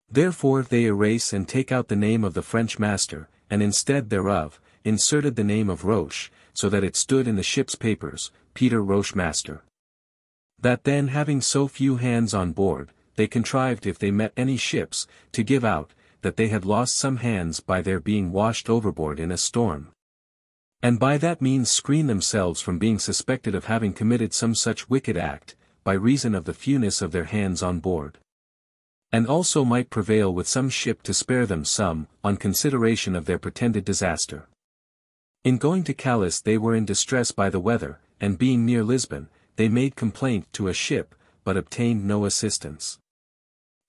therefore they erase and take out the name of the French master, and instead thereof, inserted the name of Roche, so that it stood in the ship's papers, Peter Roche Master. That then having so few hands on board, they contrived if they met any ships, to give out, that they had lost some hands by their being washed overboard in a storm. And by that means screen themselves from being suspected of having committed some such wicked act, by reason of the fewness of their hands on board. And also might prevail with some ship to spare them some, on consideration of their pretended disaster. In going to Calais they were in distress by the weather, and being near Lisbon, they made complaint to a ship, but obtained no assistance.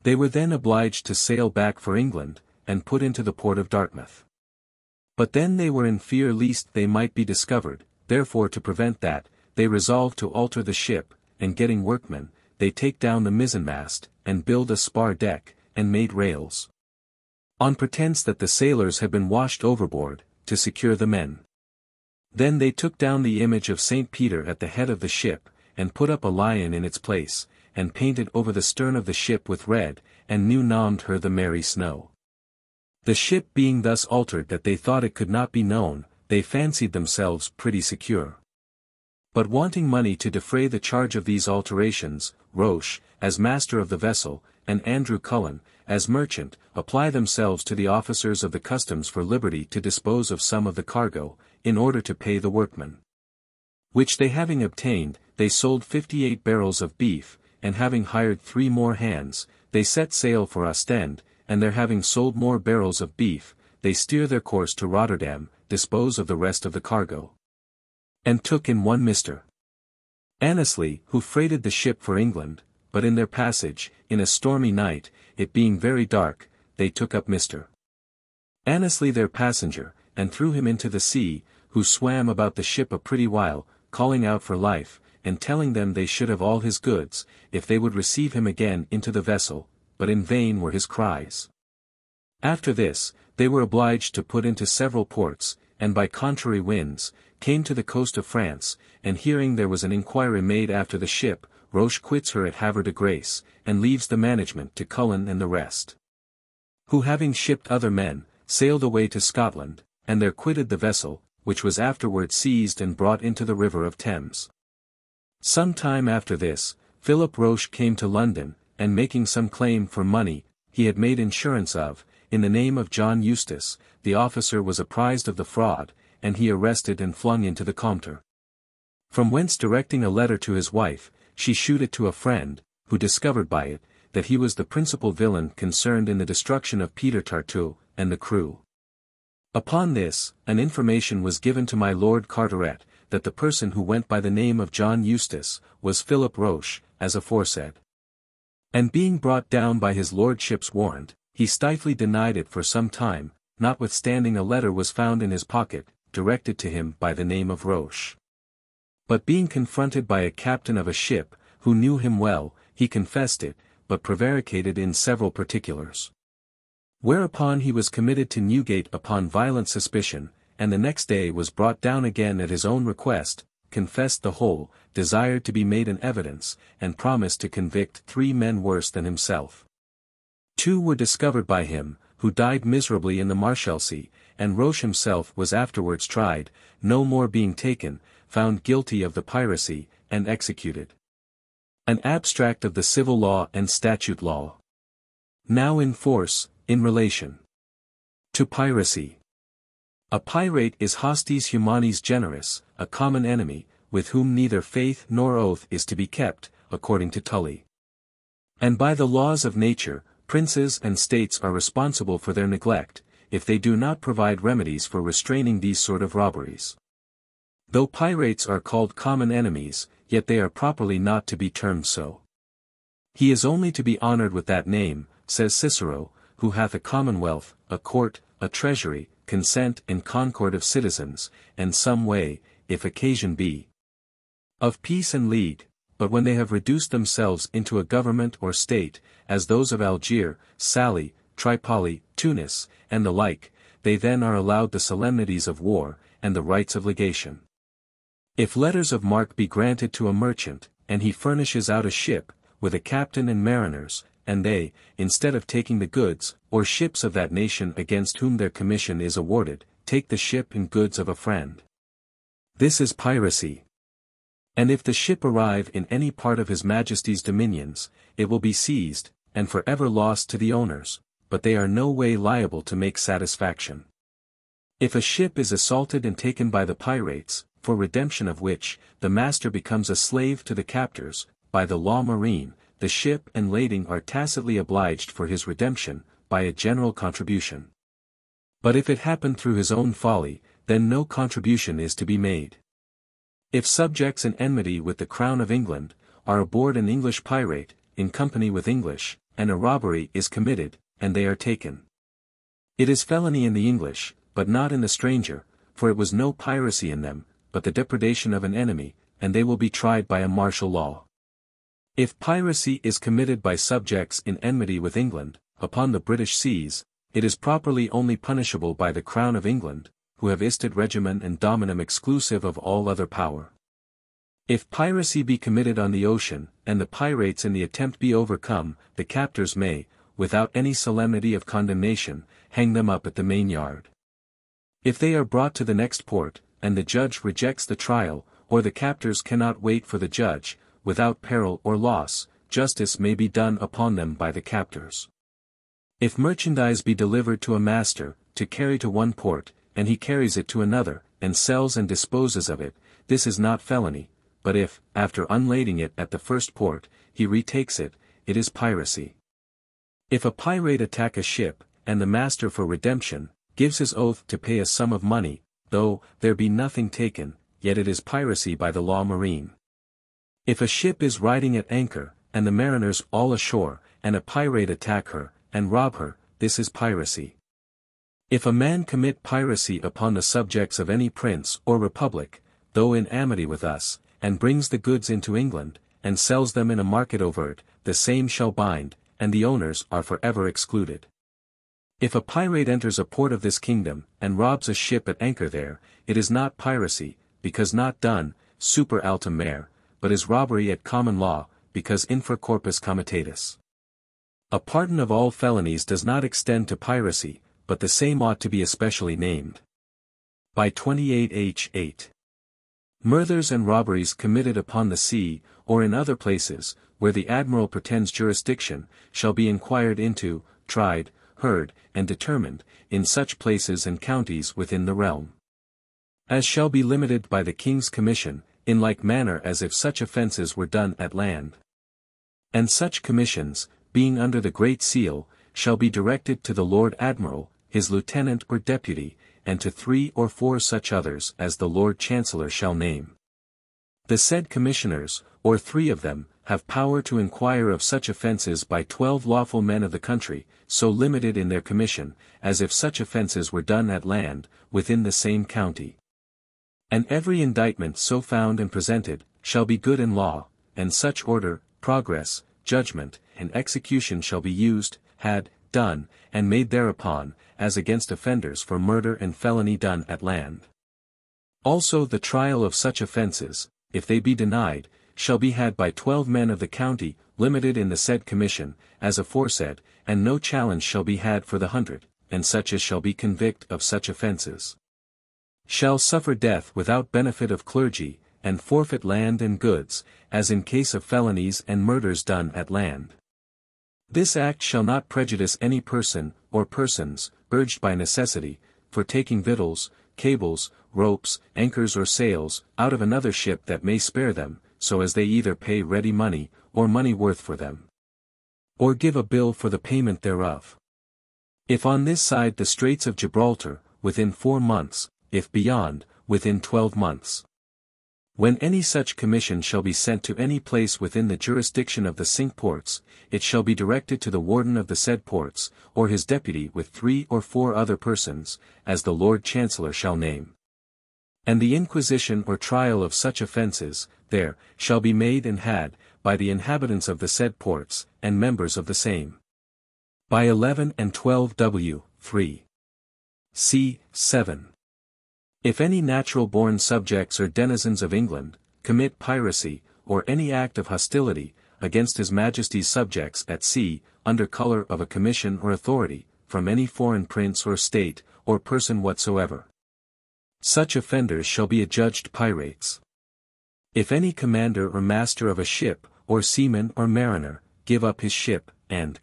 They were then obliged to sail back for England, and put into the port of Dartmouth. But then they were in fear lest they might be discovered, therefore to prevent that, they resolved to alter the ship, and getting workmen, they take down the mizzenmast, and build a spar deck, and made rails. On pretence that the sailors had been washed overboard, to secure the men. Then they took down the image of St. Peter at the head of the ship, and put up a lion in its place, and painted over the stern of the ship with red, and named her the Mary Snow. The ship being thus altered that they thought it could not be known, they fancied themselves pretty secure. But wanting money to defray the charge of these alterations, Roche, as master of the vessel, and Andrew Cullen, as merchant, apply themselves to the officers of the customs for liberty to dispose of some of the cargo, in order to pay the workmen. Which they having obtained, they sold 58 barrels of beef, and having hired 3 more hands, they set sail for Ostend, and there having sold more barrels of beef, they steer their course to Rotterdam, dispose of the rest of the cargo. And took in one Mr. Annesley, who freighted the ship for England, but in their passage, in a stormy night, it being very dark, they took up Mr. Annesley their passenger, and threw him into the sea, who swam about the ship a pretty while, calling out for life, and telling them they should have all his goods, if they would receive him again into the vessel, but in vain were his cries. After this, they were obliged to put into several ports, and by contrary winds, came to the coast of France, and hearing there was an inquiry made after the ship, Roche quits her at Havre de Grace, and leaves the management to Cullen and the rest. Who having shipped other men, sailed away to Scotland, and there quitted the vessel, which was afterwards seized and brought into the river of Thames. Some time after this, Philip Roche came to London, and making some claim for money, he had made insurance of, in the name of John Eustace, the officer was apprised of the fraud, and he arrested and flung into the Compter. From whence directing a letter to his wife, she shewed it to a friend, who discovered by it, that he was the principal villain concerned in the destruction of Peter Tartuffe, and the crew. Upon this, an information was given to my Lord Carteret, that the person who went by the name of John Eustace, was Philip Roche, as aforesaid. And being brought down by his lordship's warrant, he stiffly denied it for some time, notwithstanding a letter was found in his pocket, directed to him by the name of Roche. But being confronted by a captain of a ship, who knew him well, he confessed it, but prevaricated in several particulars. Whereupon he was committed to Newgate upon violent suspicion, and the next day was brought down again at his own request, confessed the whole, desired to be made an evidence, and promised to convict 3 men worse than himself. 2 were discovered by him, who died miserably in the Marshalsea, and Roche himself was afterwards tried, no more being taken, found guilty of the piracy, and executed. An abstract of the civil law and statute law. Now in force, in relation to piracy. A pirate is hostis humanis generis, a common enemy, with whom neither faith nor oath is to be kept, according to Tully. And by the laws of nature, princes and states are responsible for their neglect, if they do not provide remedies for restraining these sort of robberies. Though pirates are called common enemies, yet they are properly not to be termed so. He is only to be honored with that name, says Cicero, who hath a commonwealth, a court, a treasury, consent and concord of citizens, and some way, if occasion be, of peace and league, but when they have reduced themselves into a government or state, as those of Algiers, Sallee, Tripoli, Tunis, and the like, they then are allowed the solemnities of war, and the rights of legation. If letters of marque be granted to a merchant, and he furnishes out a ship, with a captain and mariners, and they, instead of taking the goods, or ships of that nation against whom their commission is awarded, take the ship and goods of a friend. This is piracy. And if the ship arrive in any part of His Majesty's dominions, it will be seized, and for ever lost to the owners, but they are no way liable to make satisfaction. If a ship is assaulted and taken by the pirates, for redemption of which, the master becomes a slave to the captors, by the law marine, the ship and lading are tacitly obliged for his redemption, by a general contribution. But if it happen through his own folly, then no contribution is to be made. If subjects in enmity with the Crown of England, are aboard an English pirate, in company with English, and a robbery is committed, and they are taken. It is felony in the English, but not in the stranger, for it was no piracy in them, but the depredation of an enemy, and they will be tried by a martial law. If piracy is committed by subjects in enmity with England, upon the British seas, it is properly only punishable by the Crown of England, who have isted regimen and dominum exclusive of all other power. If piracy be committed on the ocean, and the pirates in the attempt be overcome, the captors may, without any solemnity of condemnation, hang them up at the main yard. If they are brought to the next port, and the judge rejects the trial, or the captors cannot wait for the judge, without peril or loss, justice may be done upon them by the captors. If merchandise be delivered to a master, to carry to one port, and he carries it to another, and sells and disposes of it, this is not felony, but if, after unlading it at the first port, he retakes it, it is piracy. If a pirate attack a ship, and the master for redemption, gives his oath to pay a sum of money, though there be nothing taken, yet it is piracy by the law marine. If a ship is riding at anchor, and the mariners all ashore, and a pirate attack her, and rob her, this is piracy. If a man commit piracy upon the subjects of any prince or republic, though in amity with us, and brings the goods into England, and sells them in a market overt, the same shall bind, and the owners are for ever excluded. If a pirate enters a port of this kingdom, and robs a ship at anchor there, it is not piracy, because not done, super altum mare, but is robbery at common law, because infra corpus comitatus. A pardon of all felonies does not extend to piracy, but the same ought to be especially named. By 28H8. Murders and robberies committed upon the sea, or in other places, where the admiral pretends jurisdiction, shall be inquired into, tried, heard, and determined, in such places and counties within the realm. As shall be limited by the King's commission, in like manner as if such offences were done at land. And such commissions, being under the Great Seal, shall be directed to the Lord Admiral, his lieutenant or deputy, and to 3 or 4 such others as the Lord Chancellor shall name. The said commissioners, or 3 of them, have power to inquire of such offences by 12 lawful men of the country, so limited in their commission, as if such offences were done at land, within the same county. And every indictment so found and presented, shall be good in law, and such order, progress, judgment, and execution shall be used, had, done, and made thereupon, as against offenders for murder and felony done at land. Also the trial of such offences, if they be denied, shall be had by 12 men of the county, limited in the said commission, as aforesaid, and no challenge shall be had for the 100, and such as shall be convict of such offences shall suffer death without benefit of clergy, and forfeit land and goods, as in case of felonies and murders done at land. This act shall not prejudice any person, or persons, urged by necessity, for taking victuals, cables, ropes, anchors or sails, out of another ship that may spare them, so as they either pay ready money, or money worth for them, or give a bill for the payment thereof. If on this side the Straits of Gibraltar, within 4 months, if beyond, within 12 months. When any such commission shall be sent to any place within the jurisdiction of the Cinque Ports, it shall be directed to the warden of the said ports, or his deputy with 3 or 4 other persons, as the Lord Chancellor shall name. And the inquisition or trial of such offences, there, shall be made and had, by the inhabitants of the said ports, and members of the same. By 11 and 12 W. 3. C. 7. If any natural-born subjects or denizens of England, commit piracy, or any act of hostility, against His Majesty's subjects at sea, under colour of a commission or authority, from any foreign prince or state, or person whatsoever. Such offenders shall be adjudged pirates. If any commander or master of a ship, or seaman or mariner, give up his ship, and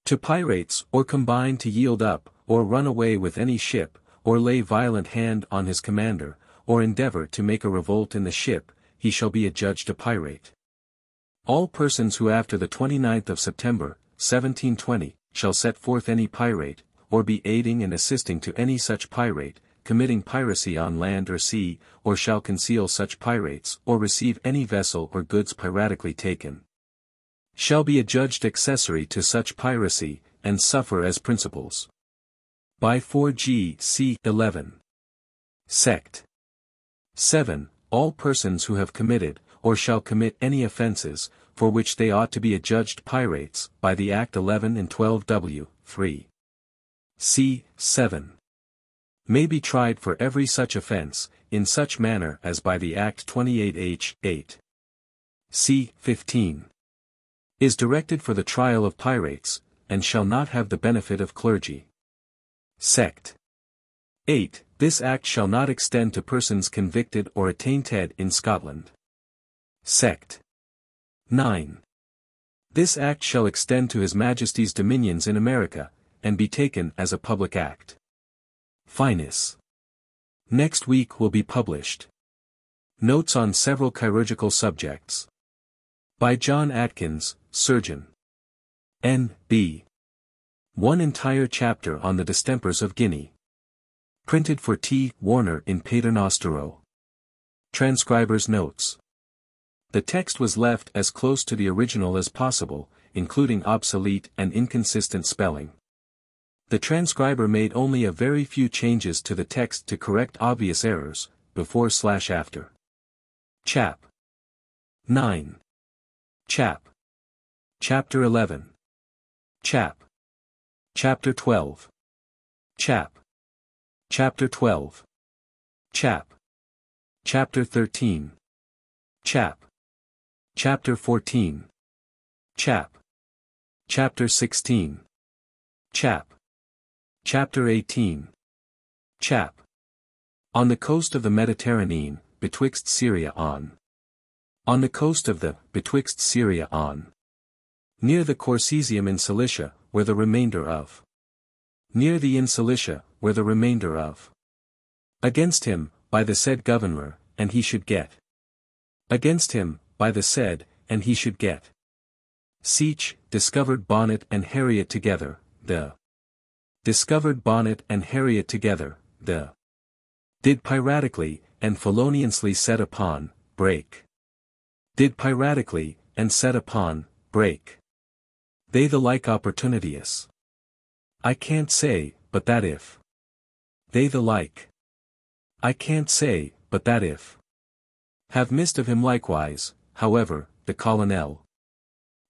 to pirates, or combine to yield up, or run away with any ship, or lay violent hand on his commander, or endeavour to make a revolt in the ship, he shall be adjudged a pirate. All persons who after the 29th of September, 1720, shall set forth any pirate, or be aiding and assisting to any such pirate, committing piracy on land or sea, or shall conceal such pirates, or receive any vessel or goods piratically taken, shall be adjudged accessory to such piracy, and suffer as principals. By 4 c. 11. Sect. 7. All persons who have committed, or shall commit any offences, for which they ought to be adjudged pirates, by the Act 11 and 12 w. 3. c. 7. May be tried for every such offence, in such manner as by the Act 28 h. 8. c. 15. Is directed for the trial of pirates, and shall not have the benefit of clergy. Sect. 8. This Act shall not extend to persons convicted or attainted in Scotland. Sect. 9. This Act shall extend to His Majesty's dominions in America, and be taken as a public act. Finis. Next week will be published. Notes on several chirurgical subjects. By John Atkins, Surgeon. N.B. One entire chapter on the distempers of Guinea. Printed for T. Warner in Paternostero. Transcriber's notes. The text was left as close to the original as possible, including obsolete and inconsistent spelling. The transcriber made only a very few changes to the text to correct obvious errors, before/after. Chap. 9. Chap. Chapter 11. Chap. Chapter 12. Chap. Chapter 12. Chap. Chapter 13. Chap. Chapter 14. Chap. Chapter 16. Chap. Chapter 18. Chap. On the coast of the Mediterranean, betwixt Syria on. On the coast of the, betwixt Syria on. Near the Corsesium in Cilicia, where the remainder of. Near the in Cilicia, where the remainder of. Against him, by the said governor, and he should get. Against him, by the said, and he should get. Seach, discovered Bonnet and Harriet together, the. Discovered Bonnet and Harriet together, the. Did piratically, and feloniously set upon, break. Did piratically, and set upon, break. They the like opportunities. I can't say, but that if. They the like. I can't say, but that if. Have missed of him likewise, however, the colonel.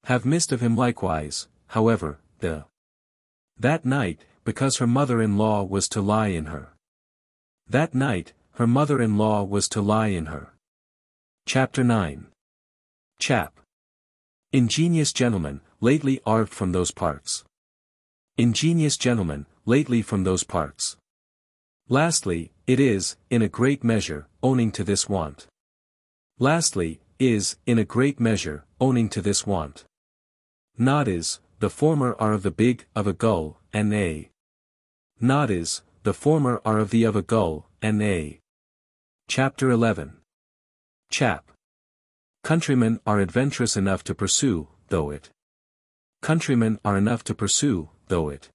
Have missed of him likewise, however, the. That night, because her mother-in-law was to lie in her. That night, her mother-in-law was to lie in her. Chapter 9. Chap. Ingenious gentleman, lately arrived from those parts. Ingenious gentleman, lately from those parts. Lastly, it is, in a great measure, owning to this want. Lastly, is, in a great measure, owning to this want. Not is, the former are of the big, of a gull, and a. Not is, the former are of the of a gull, and a. Chapter 11. Chap. Countrymen are adventurous enough to pursue, though it. Countrymen are enough to pursue, though it.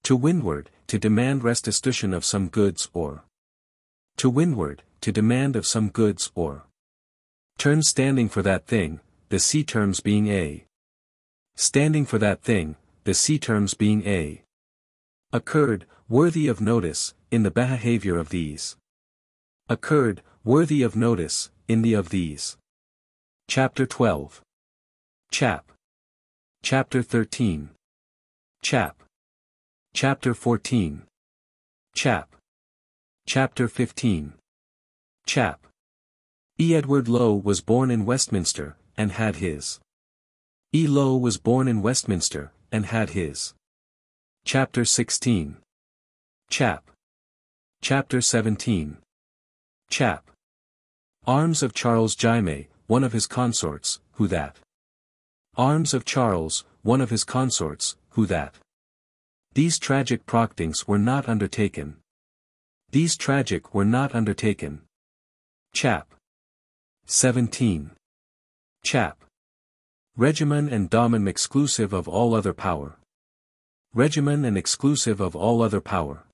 To windward, to demand restitution of some goods or. To windward, to demand of some goods or. Terms standing for that thing, the sea terms being a. Standing for that thing, the sea terms being a. Occurred, worthy of notice, in the behavior of these. Occurred, worthy of notice, in the of these. Chapter 12. Chap. Chapter 13. Chap. Chapter 14. Chap. Chapter 15. Chap. E. Edward Lowe was born in Westminster, and had his E. Lowe was born in Westminster, and had his. Chapter 16. Chap. Chapter 17. Chap. Arms of Charles Jaime, one of his consorts, who that. Arms of Charles, one of his consorts, who that. These tragic proctings were not undertaken. These tragic were not undertaken. Chap. 17. Chap. Regimen and domen exclusive of all other power. Regimen and exclusive of all other power.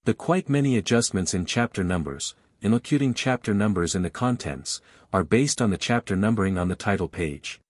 The quite many adjustments in chapter numbers, in locuting chapter numbers in the contents, are based on the chapter numbering on the title page.